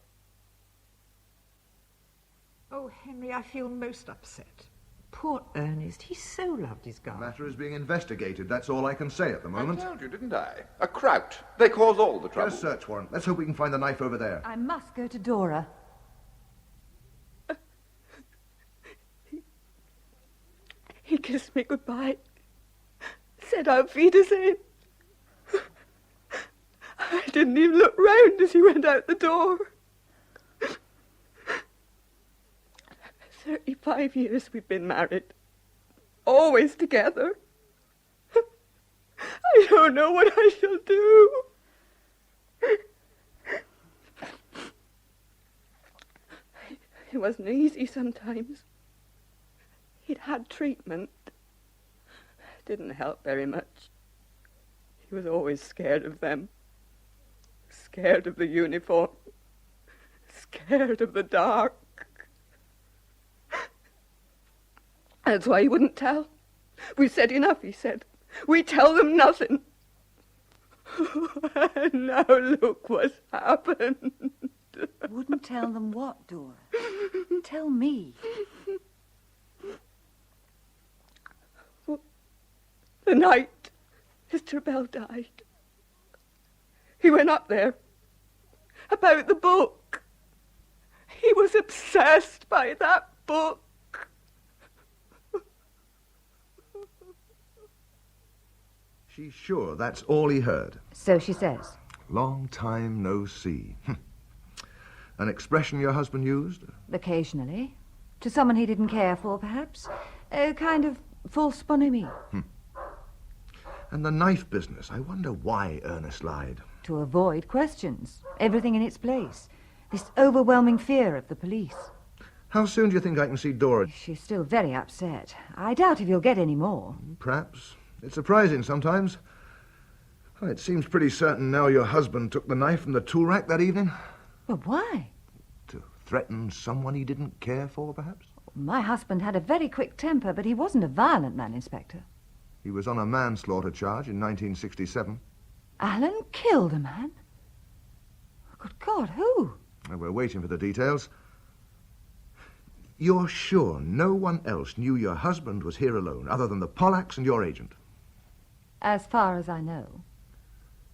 Oh, Henry, I feel most upset. Poor Ernest, he so loved his garden. The matter is being investigated, that's all I can say at the moment. I told you, didn't I? A kraut. They cause all the trouble. Get a search warrant. Let's hope we can find the knife over there. I must go to Dora. He kissed me goodbye. Said Auf Wiedersehen. I didn't even look round as he went out the door. 35 years we've been married. Always together. I don't know what I shall do. It wasn't easy sometimes. He'd had treatment. Didn't help very much. He was always scared of them. Scared of the uniform. Scared of the dark. That's why he wouldn't tell. We've said enough, he said. We tell them nothing. Now look what's happened. Wouldn't tell them what, Dora? Tell me. The night Mr. Bell died. He went up there. About the book. He was obsessed by that book. She's sure that's all he heard. So she says. Long time no see. An expression your husband used? Occasionally. To someone he didn't care for, perhaps. A kind of false bonhomie. And the knife business. I wonder why Ernest lied. To avoid questions. Everything in its place. This overwhelming fear of the police. How soon do you think I can see Dora? She's still very upset. I doubt if you'll get any more. Perhaps. It's surprising sometimes. Well, it seems pretty certain now your husband took the knife from the tool rack that evening. But why? To threaten someone he didn't care for, perhaps? My husband had a very quick temper, but he wasn't a violent man, Inspector. He was on a manslaughter charge in 1967. Alan killed a man? Good God, who? Well, we're waiting for the details. You're sure no one else knew your husband was here alone, other than the Pollacks and your agent? As far as I know.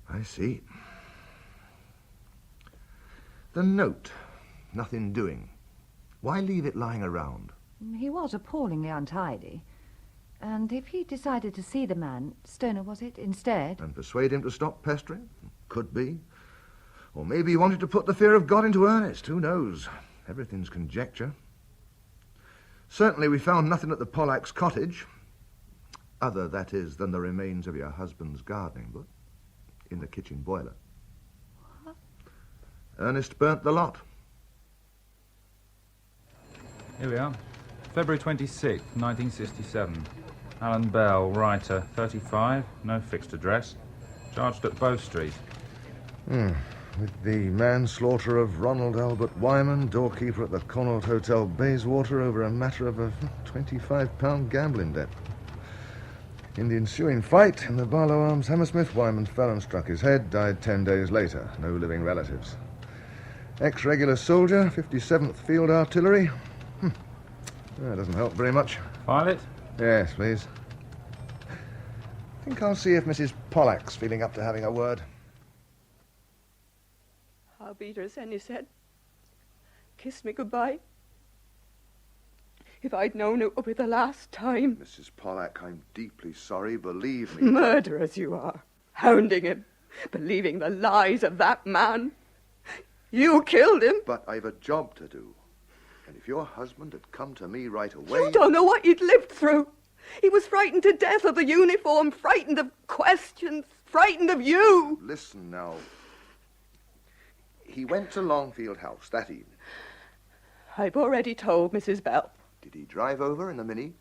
I see. The note. Nothing doing. Why leave it lying around? He was appallingly untidy. And if he decided to see the man, Stoner was it, instead? And persuade him to stop pestering? Could be. Or maybe he wanted to put the fear of God into Ernest. Who knows? Everything's conjecture. Certainly we found nothing at the Pollacks' cottage. Other, that is, than the remains of your husband's gardening book in the kitchen boiler. What? Ernest burnt the lot. Here we are. February 26th, 1967. Alan Bell, writer, 35, no fixed address. Charged at Bow Street. With the manslaughter of Ronald Albert Wyman, doorkeeper at the Connaught Hotel, Bayswater, over a matter of a £25 gambling debt. In the ensuing fight in the Barlow Arms, Hammersmith, Wyman fell and struck his head, died 10 days later. No living relatives. Ex-regular soldier, 57th Field Artillery. That doesn't help very much. File it? Yes, please. I think I'll see if Mrs. Pollack's feeling up to having a word. I'll beat her, then, he said. Kiss me goodbye. If I'd known it would be the last time. Mrs. Pollack, I'm deeply sorry, believe me. Murderers you are. Hounding him. Believing the lies of that man. You killed him. But I've a job to do. And if your husband had come to me right away... You don't know what he'd lived through. He was frightened to death of the uniform, frightened of questions, frightened of you. Listen now. He went to Longfield House that evening. I've already told Mrs. Bell. Did he drive over in a Mini?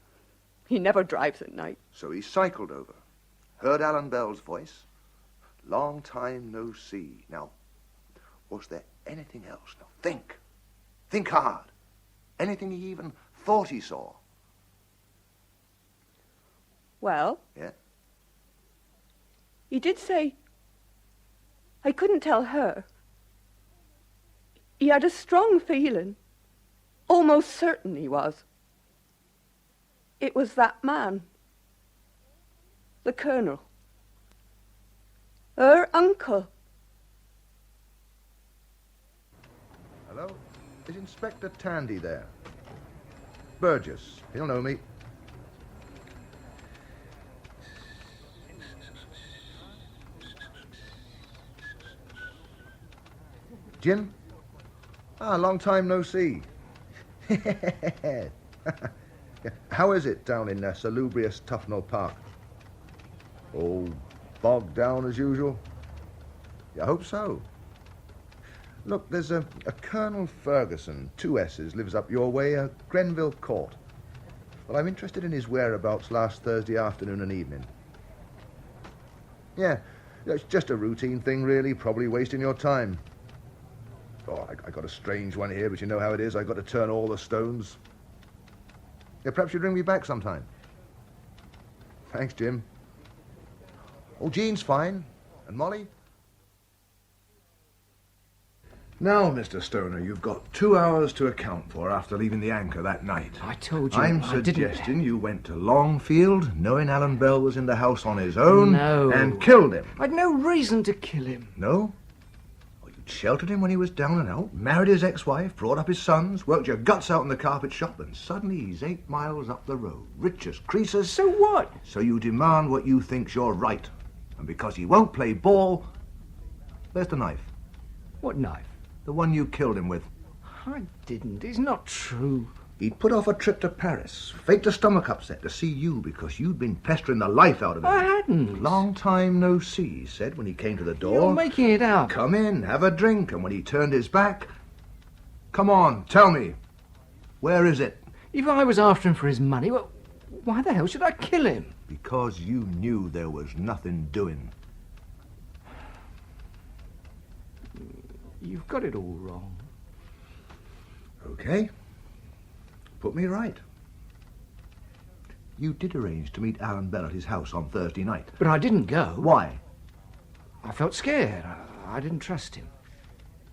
He never drives at night. So he cycled over. Heard Alan Bell's voice. Long time no see. Now, was there anything else? Now, think. Think hard. Anything he even thought he saw? Well? Yeah? He did say... I couldn't tell her. He had a strong feeling. Almost certain he was. It was that man. The Colonel. Her uncle. Hello? Is Inspector Tandy there? Burgess. He'll know me. Jim? Long time no see. How is it down in salubrious Tufnell Park? Oh, bogged down as usual? I hope so. Look, there's a Colonel Ferguson, 2 S's, lives up your way, Grenville Court. Well, I'm interested in his whereabouts last Thursday afternoon and evening. Yeah, it's just a routine thing, really, probably wasting your time. Oh, I got a strange one here, but you know how it is. I've got to turn all the stones. Yeah, perhaps you'd ring me back sometime. Thanks, Jim. Oh, Jean's fine. And Molly? Now, Mr. Stoner, you've got 2 hours to account for after leaving the Anchor that night. I told you I'm I didn't. suggesting you went to Longfield, knowing Alan Bell was in the house on his own, No. and killed him. I'd no reason to kill him. No? Well, you'd sheltered him when he was down and out, married his ex-wife, brought up his sons, worked your guts out in the carpet shop, and suddenly he's 8 miles up the road, rich as creases. So what? So you demand what you think's your right. And because he won't play ball, there's the knife. What knife? The one you killed him with. I didn't. It's not true. He'd put off a trip to Paris, faked a stomach upset to see you because you'd been pestering the life out of him. I hadn't. Long time no see, he said when he came to the door. You're making it up. Come in, have a drink, and when he turned his back... Come on, tell me. Where is it? If I was after him for his money, well, why the hell should I kill him? Because you knew there was nothing doing. You've got it all wrong. Okay. Put me right. You did arrange to meet Alan Bell at his house on Thursday night. But I didn't go. Why? I felt scared. I didn't trust him.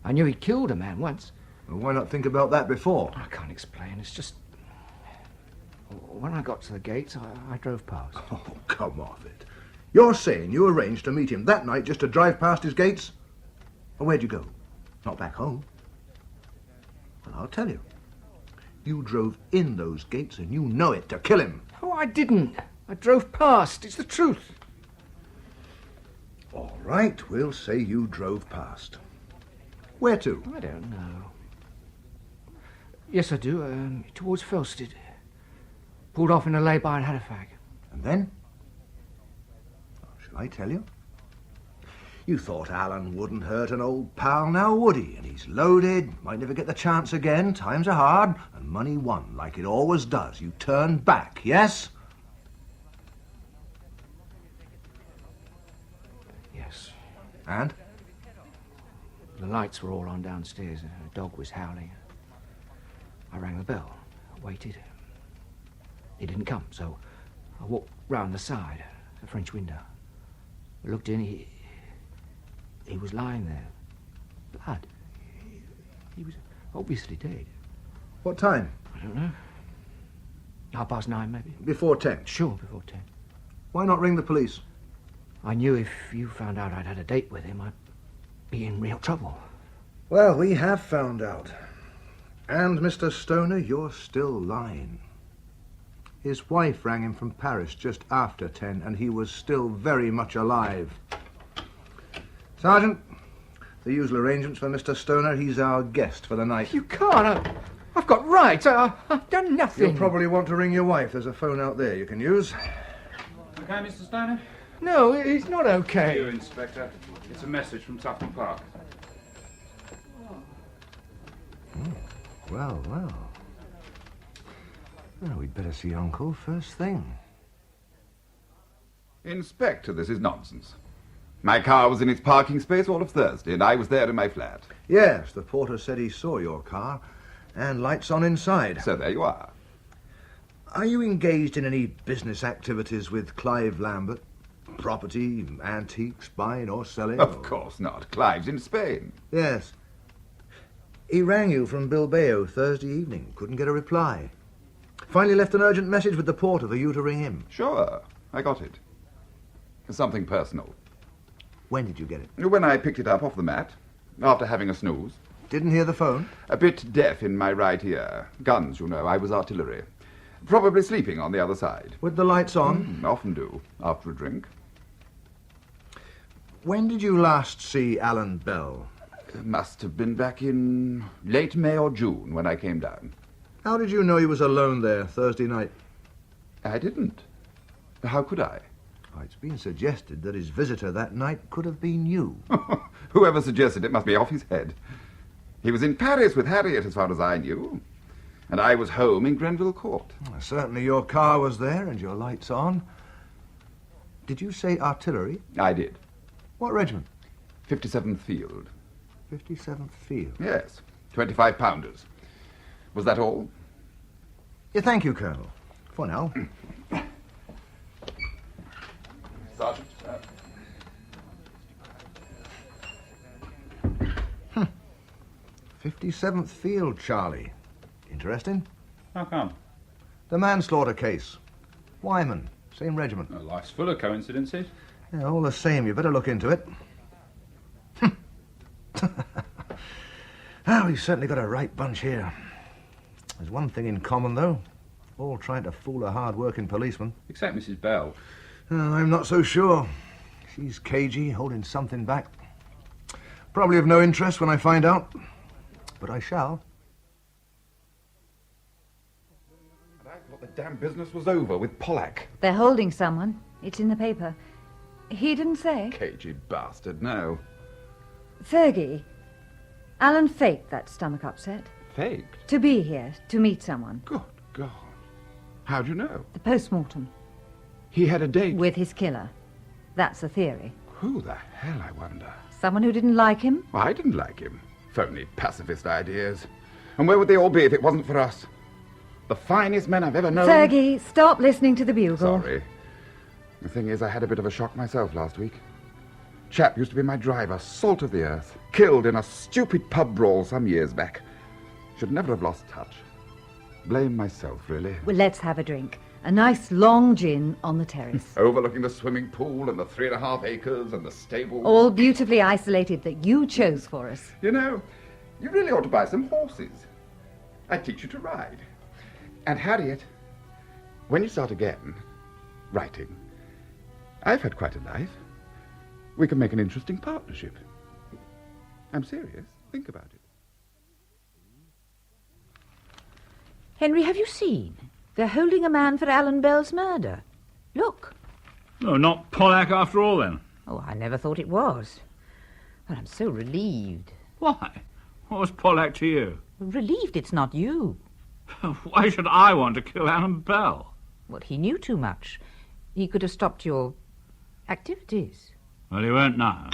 I knew he'd killed a man once. Well, why not think about that before? I can't explain. It's just... When I got to the gates, I drove past. Oh, come off it. You're saying you arranged to meet him that night just to drive past his gates? Well, where'd you go? Not back home. Well, I'll tell you. You drove in those gates and you know it to kill him. Oh, I didn't. I drove past. It's the truth. All right, we'll say you drove past. Where to? I don't know. Yes, I do. Towards Felsted. Pulled off in a lay-by at Halifax. And then? Oh, shall I tell you? You thought Alan wouldn't hurt an old pal now, would he? And he's loaded, might never get the chance again, times are hard, and money won, like it always does. You turn back, yes? Yes. And? The lights were all on downstairs. A dog was howling. I rang the bell. I waited. He didn't come, so I walked round the side, the French window. I looked in, he was lying there. Blood. He was obviously dead. What time? I don't know. 9:30, maybe. Before 10? Sure, before 10. Why not ring the police? I knew if you found out I'd had a date with him, I'd be in real trouble. Well, we have found out. And, Mr. Stoner, you're still lying. His wife rang him from Paris just after 10, and he was still very much alive. Sergeant, the usual arrangements for Mr. Stoner. He's our guest for the night. You can't. I've got rights. I've done nothing. You'll probably want to ring your wife. There's a phone out there you can use. Okay, Mr. Stoner? No, it's not okay. You, Inspector. It's a message from Tufton Park. Well. Well, we'd better see Uncle first thing. Inspector, this is nonsense. My car was in its parking space all of Thursday, and I was there in my flat. Yes, the porter said he saw your car, and lights on inside. So there you are. Are you engaged in any business activities with Clive Lambert? Property, antiques, buying or selling? Of course not. Clive's in Spain. Yes. He rang you from Bilbao Thursday evening. Couldn't get a reply. Finally left an urgent message with the porter for you to ring him. Sure, I got it. Something personal. When did you get it? When I picked it up off the mat, after having a snooze. Didn't hear the phone? A bit deaf in my right ear. Guns, you know, I was artillery. Probably sleeping on the other side. With the lights on? Often do, after a drink. When did you last see Alan Bell? Must have been back in late May or June when I came down. How did you know he was alone there Thursday night? I didn't. How could I? It's been suggested that his visitor that night could have been you. Whoever suggested it must be off his head. He was in Paris with Harriet, as far as I knew. And I was home in Grenville Court. Well, certainly your car was there and your lights on. Did you say artillery? I did. What regiment? 57th Field. 57th Field? Yes, 25-pounders. Was that all? Yeah, thank you, Colonel. For now. Sergeant. 57th Field, Charlie. Interesting. How come? The manslaughter case. Wyman, same regiment. Well, life's full of coincidences. Yeah, all the same, you better look into it. Ah, we've certainly got a right bunch here. There's one thing in common, though. All trying to fool a hard-working policeman. Except Mrs. Bell. Oh, I'm not so sure. She's cagey, holding something back. Probably of no interest when I find out. But I shall. And I thought the damn business was over with Pollack. They're holding someone. It's in the paper. He didn't say. Cagey bastard, no. Fergie, Alan faked that stomach upset. Faked? To be here, to meet someone. Good God. How'd you know? The post-mortem. He had a date? With his killer. That's the theory. Who the hell, I wonder? Someone who didn't like him? Well, I didn't like him. Phony pacifist ideas. And where would they all be if it wasn't for us? The finest men I've ever known. Fergie, stop listening to the bugle. Sorry. The thing is, I had a bit of a shock myself last week. Chap used to be my driver, salt of the earth, killed in a stupid pub brawl some years back. Should never have lost touch. Blame myself, really. Well, let's have a drink. A nice long gin on the terrace. Overlooking the swimming pool and the 3.5 acres and the stable. All beautifully isolated that you chose for us. You know, you really ought to buy some horses. I'd teach you to ride. And Harriet, when you start again, writing, I've had quite a life. We can make an interesting partnership. I'm serious. Think about it. Henry, have you seen? They're holding a man for Alan Bell's murder. Look. No, not Pollack after all, then. Oh, I never thought it was. But I'm so relieved. Why? What was Pollack to you? Relieved it's not you. Why should I want to kill Alan Bell? Well, he knew too much. He could have stopped your activities. Well, he won't now.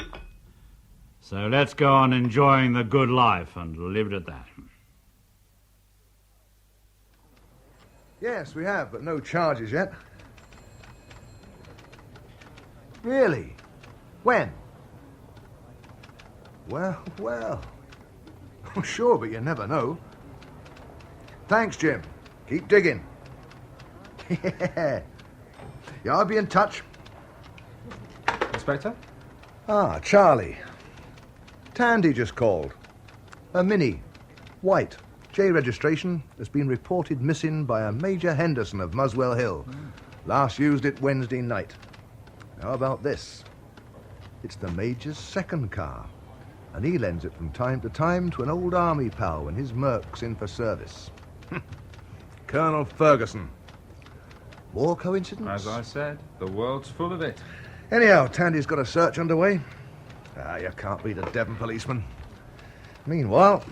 So let's go on enjoying the good life and leave it at that. Yes, we have, but no charges yet. Really? When? Well, well. Oh, sure, but you never know. Thanks, Jim. Keep digging. Yeah, I'll be in touch. Inspector? Ah, Charlie. Tandy just called. A Mini. White. J registration has been reported missing by a Major Henderson of Muswell Hill. Last used it Wednesday night. How about this? It's the Major's second car, and he lends it from time to time to an old army pal when his Merc's in for service. Colonel Ferguson. More coincidence? As I said, the world's full of it. Anyhow, Tandy's got a search underway. Ah, you can't beat a Devon policeman. Meanwhile...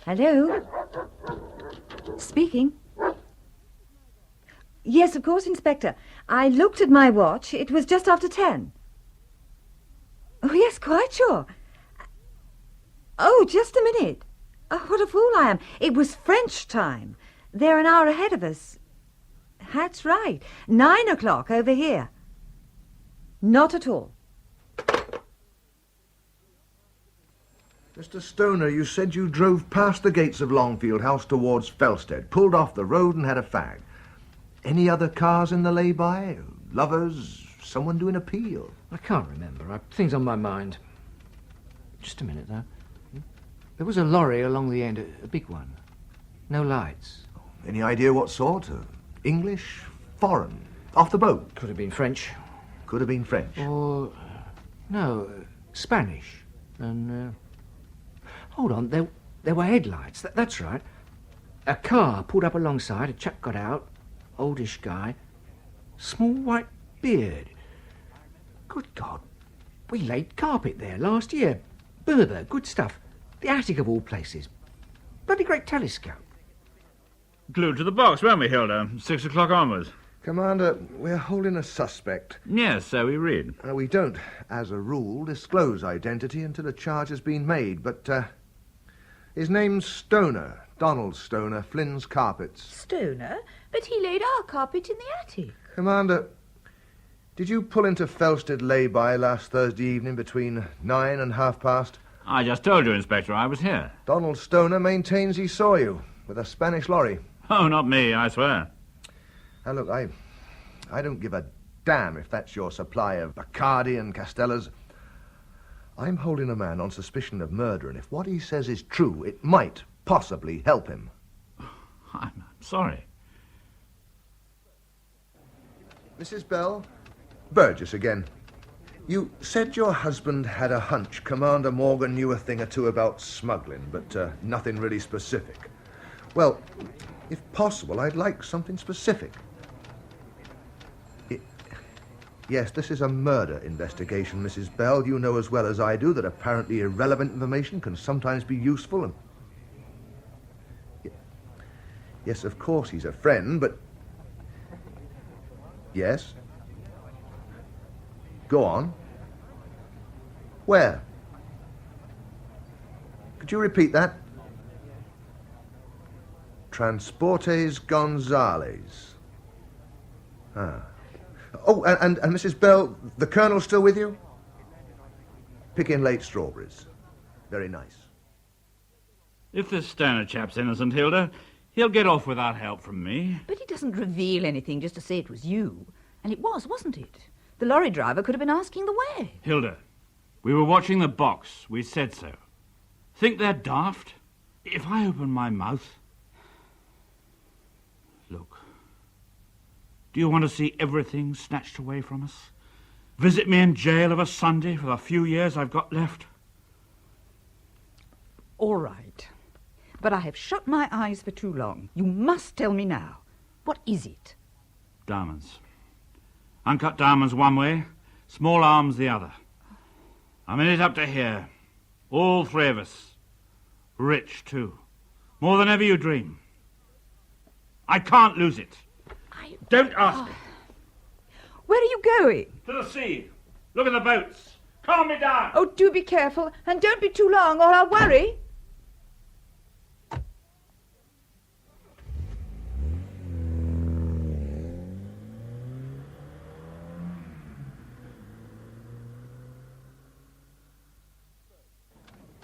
Hello? Speaking. Yes, of course, Inspector. I looked at my watch. It was just after 10. Oh, yes, quite sure. Oh, just a minute. Oh, what a fool I am. It was French time. They're an hour ahead of us. That's right. 9 o'clock over here. Not at all. Mr. Stoner, you said you drove past the gates of Longfield House towards Felsted, pulled off the road and had a fag. Any other cars in the lay-by? Lovers? Someone doing a peel? I can't remember. I've things on my mind. Just a minute, though. There was a lorry along the end, a big one. No lights. Any idea what sort? English? Foreign? Off the boat? Could have been French. Could have been French. Or... no, Spanish. And, hold on, there were headlights. That's right. A car pulled up alongside, a chap got out, oldish guy, small white beard. Good God, we laid carpet there last year. Berber, good stuff. The attic of all places. Bloody great telescope. Glued to the box, weren't we, Hilda? 6 o'clock onwards. Commander, we're holding a suspect. Yes, so we read. We don't, as a rule, disclose identity until a charge has been made, but, his name's Stoner. Donald Stoner, Flynn's Carpets. Stoner? But he laid our carpet in the attic. Commander, did you pull into Felsted lay-by last Thursday evening between 9 and 30:30? I just told you, Inspector, I was here. Donald Stoner maintains he saw you with a Spanish lorry. Oh, not me, I swear. Now, look, I don't give a damn if that's your supply of Bacardi and Castellas. I'm holding a man on suspicion of murder, and if what he says is true, it might possibly help him. I'm sorry. Mrs. Bell? Burgess again. You said your husband had a hunch Commander Morgan knew a thing or two about smuggling, but nothing really specific. Well, if possible, I'd like something specific. Yes, this is a murder investigation, Mrs. Bell. You know as well as I do that apparently irrelevant information can sometimes be useful and... Yes, of course he's a friend, but... Yes? Go on. Where? Could you repeat that? Transportes Gonzales. Ah. Oh, and Mrs. Bell, the Colonel's still with you? Picking late strawberries. Very nice. If this Stoner chap's innocent, Hilda, he'll get off without help from me. But he doesn't reveal anything just to say it was you. And it was, wasn't it? The lorry driver could have been asking the way. Hilda, we were watching the box. We said so. Think they're daft? If I open my mouth... Look. Do you want to see everything snatched away from us? Visit me in jail of a Sunday for the few years I've got left? All right. But I have shut my eyes for too long. You must tell me now. What is it? Diamonds. Uncut diamonds one way, small arms the other. I'm in it up to here. All three of us. Rich, too. More than ever you dream. I can't lose it. Don't ask me. Where are you going? To the sea. Look at the boats. Calm me down. Oh, do be careful, and don't be too long, or I'll worry.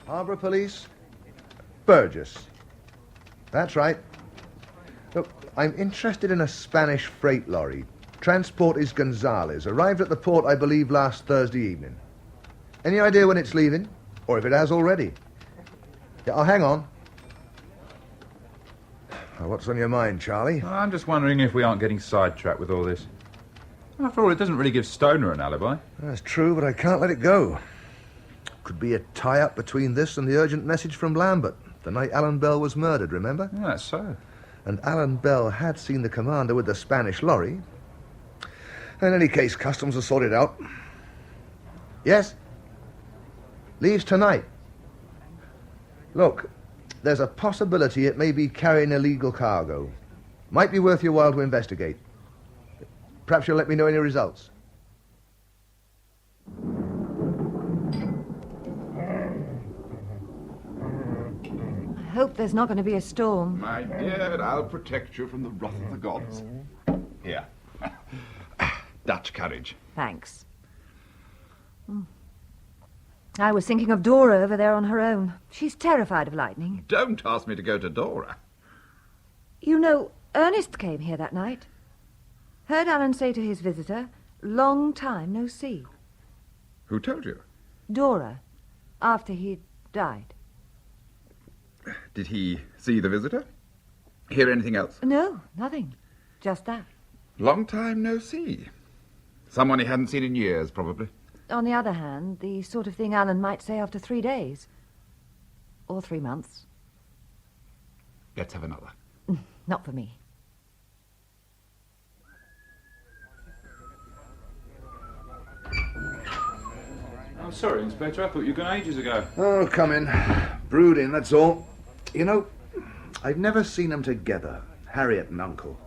Harbour Police? Burgess. That's right. Look, I'm interested in a Spanish freight lorry. Transport is Gonzales. Arrived at the port, I believe, last Thursday evening. Any idea when it's leaving? Or if it has already? Yeah, oh, hang on. What's on your mind, Charlie? I'm just wondering if we aren't getting sidetracked with all this. After all, it doesn't really give Stoner an alibi. That's true, but I can't let it go. Could be a tie-up between this and the urgent message from Lambert, the night Alan Bell was murdered, remember? Yeah, that's so. And Alan Bell had seen the commander with the Spanish lorry. In any case, customs will sort it out. Yes? Leaves tonight. Look, there's a possibility it may be carrying illegal cargo. Might be worth your while to investigate. Perhaps you'll let me know any results. I hope there's not going to be a storm. My dear, I'll protect you from the wrath of the gods. Here. Dutch courage. Thanks. I was thinking of Dora over there on her own. She's terrified of lightning. Don't ask me to go to Dora. You know, Ernest came here that night. Heard Alan say to his visitor, "Long time no see." Who told you? Dora, after he'd died. Did he see the visitor? Hear anything else? No, nothing. Just that. Long time no see. Someone he hadn't seen in years, probably. On the other hand, the sort of thing Alan might say after 3 days. Or 3 months. Let's have another. Not for me. I'm sorry, Inspector. I thought you were gone ages ago. Oh, come in. Brooding, that's all. You know, I've never seen them together, Harriet and Uncle.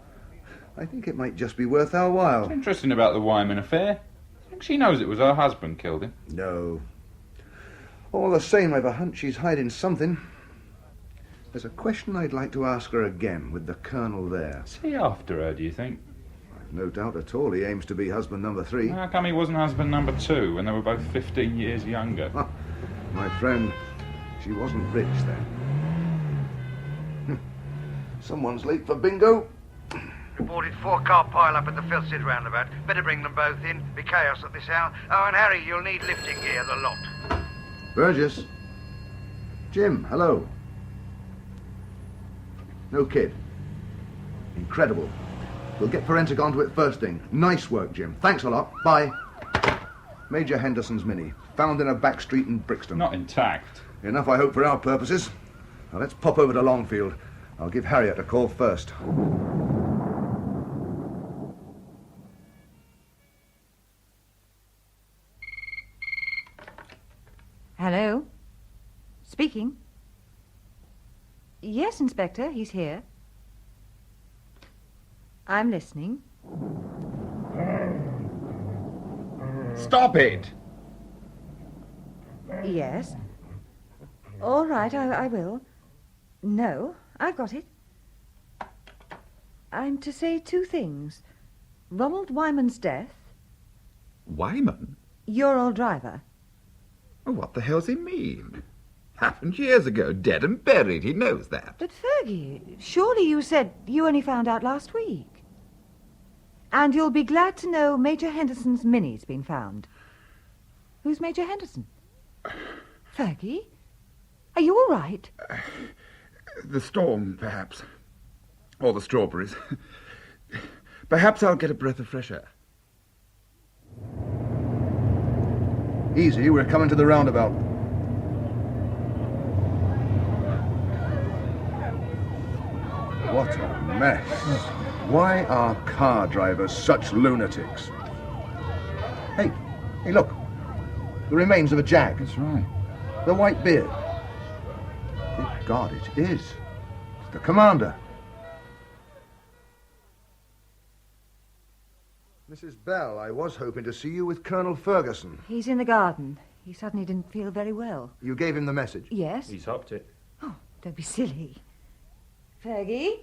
I think it might just be worth our while. It's interesting about the Wyman affair. I think she knows it was her husband killed him. No. All the same, I've a hunch she's hiding something. There's a question I'd like to ask her again with the Colonel there. Is he after her, do you think? No doubt at all he aims to be husband number 3. How come he wasn't husband number 2 when they were both 15 years younger? My friend, she wasn't rich then. Someone's late for bingo. Reported 4-car pile-up at the Filstead roundabout. Better bring them both in. Be chaos at this hour. Oh, and Harry, you'll need lifting gear, the lot. Burgess. Jim, hello. No kid. Incredible. We'll get forensic onto it first thing. Nice work, Jim. Thanks a lot. Bye. Major Henderson's Mini. Found in a back street in Brixton. Not intact. Enough, I hope, for our purposes. Now, let's pop over to Longfield. I'll give Harriet a call first. Hello? Speaking. Yes, Inspector, he's here. I'm listening. Stop it! Yes. All right, I will. No, I've got it. I'm to say 2 things. Ronald Wyman's death. Wyman? Your old driver. What the hell's he mean? Happened years ago, dead and buried. He knows that. But Fergie, surely you said you only found out last week. And you'll be glad to know Major Henderson's Mini's been found. Who's Major Henderson? Fergie? Are you all right? The storm, perhaps. Or the strawberries. Perhaps I'll get a breath of fresh air. Easy, we're coming to the roundabout. What a mess. Why are car drivers such lunatics? Hey, look. The remains of a jag. That's right. The white beard. Good God, it is. It's the commander. Mrs. Bell, I was hoping to see you with Colonel Ferguson. He's in the garden. He suddenly didn't feel very well. You gave him the message? Yes. He's hopped it. Oh, don't be silly. Fergie?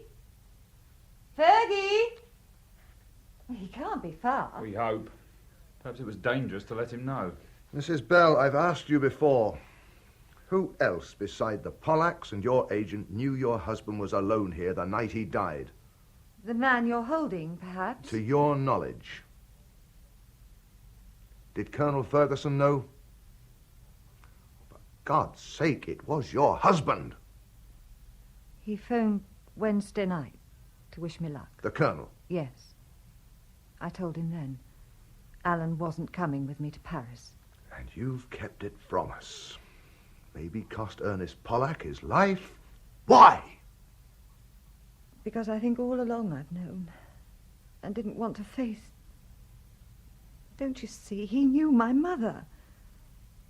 Fergie? He can't be far. We hope. Perhaps it was dangerous to let him know. Mrs. Bell, I've asked you before. Who else beside the Pollacks and your agent knew your husband was alone here the night he died? The man you're holding, perhaps? To your knowledge. Did Colonel Ferguson know? For God's sake, it was your husband. He phoned Wednesday night to wish me luck. The Colonel? Yes. I told him then. Alan wasn't coming with me to Paris. And you've kept it from us. Maybe cost Ernest Pollack his life? Why? Because I think all along I've known and didn't want to face. Don't you see? He knew my mother.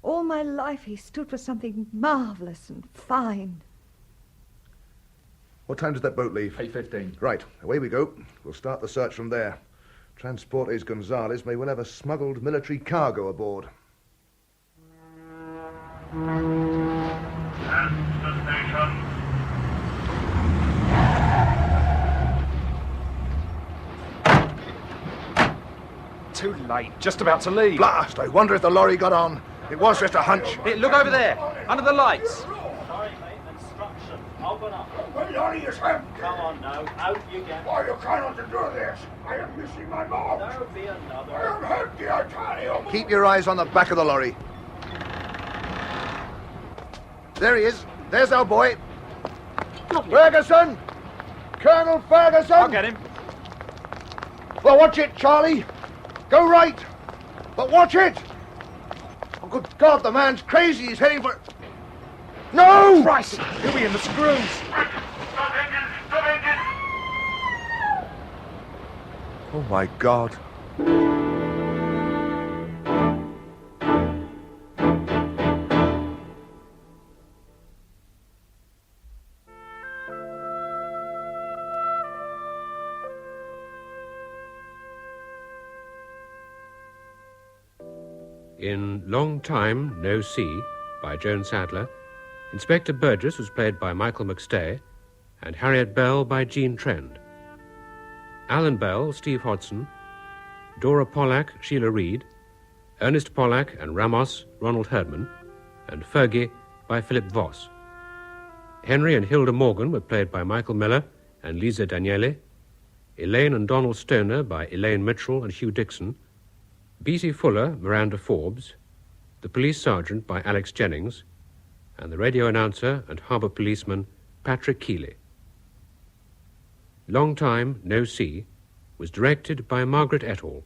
All my life he stood for something marvellous and fine. What time does that boat leave? 8:15. Right, away we go. We'll start the search from there. Transportes Gonzales may well have a smuggled military cargo aboard. And the station. Too late. Just about to leave. Blast! I wonder if the lorry got on. It was just a hunch. Hey, look over there, under the lights. Sorry, mate. Instruction. Open up. Well, Lonnie, you have. Come on now. Out you get. Why you cannot do this? I am missing my mom. There'll be another. I am hurt, dear Tony. Keep your eyes on the back of the lorry. There he is. There's our boy. Ferguson! Colonel Ferguson! I'll get him. Well, watch it, Charlie. Go right. But watch it. Oh, good God, the man's crazy. He's heading for... No! Christ! He'll be in the screws. Stop engine! Stop engine! Oh, my God. In Long Time No See, by Joan Sadler, Inspector Burgess was played by Michael McStay, and Harriet Bell by Jean Trend. Alan Bell, Steve Hodson, Dora Pollack, Sheila Reed, Ernest Pollack and Ramos, Ronald Herdman, and Fergie by Philip Voss. Henry and Hilda Morgan were played by Michael Miller and Lisa Daniele, Elaine and Donald Stoner by Elaine Mitchell and Hugh Dixon, B.C. Fuller, Miranda Forbes, the police sergeant by Alex Jennings, and the radio announcer and harbour policeman Patrick Keeley. Long Time, No Sea was directed by Margaret Etall.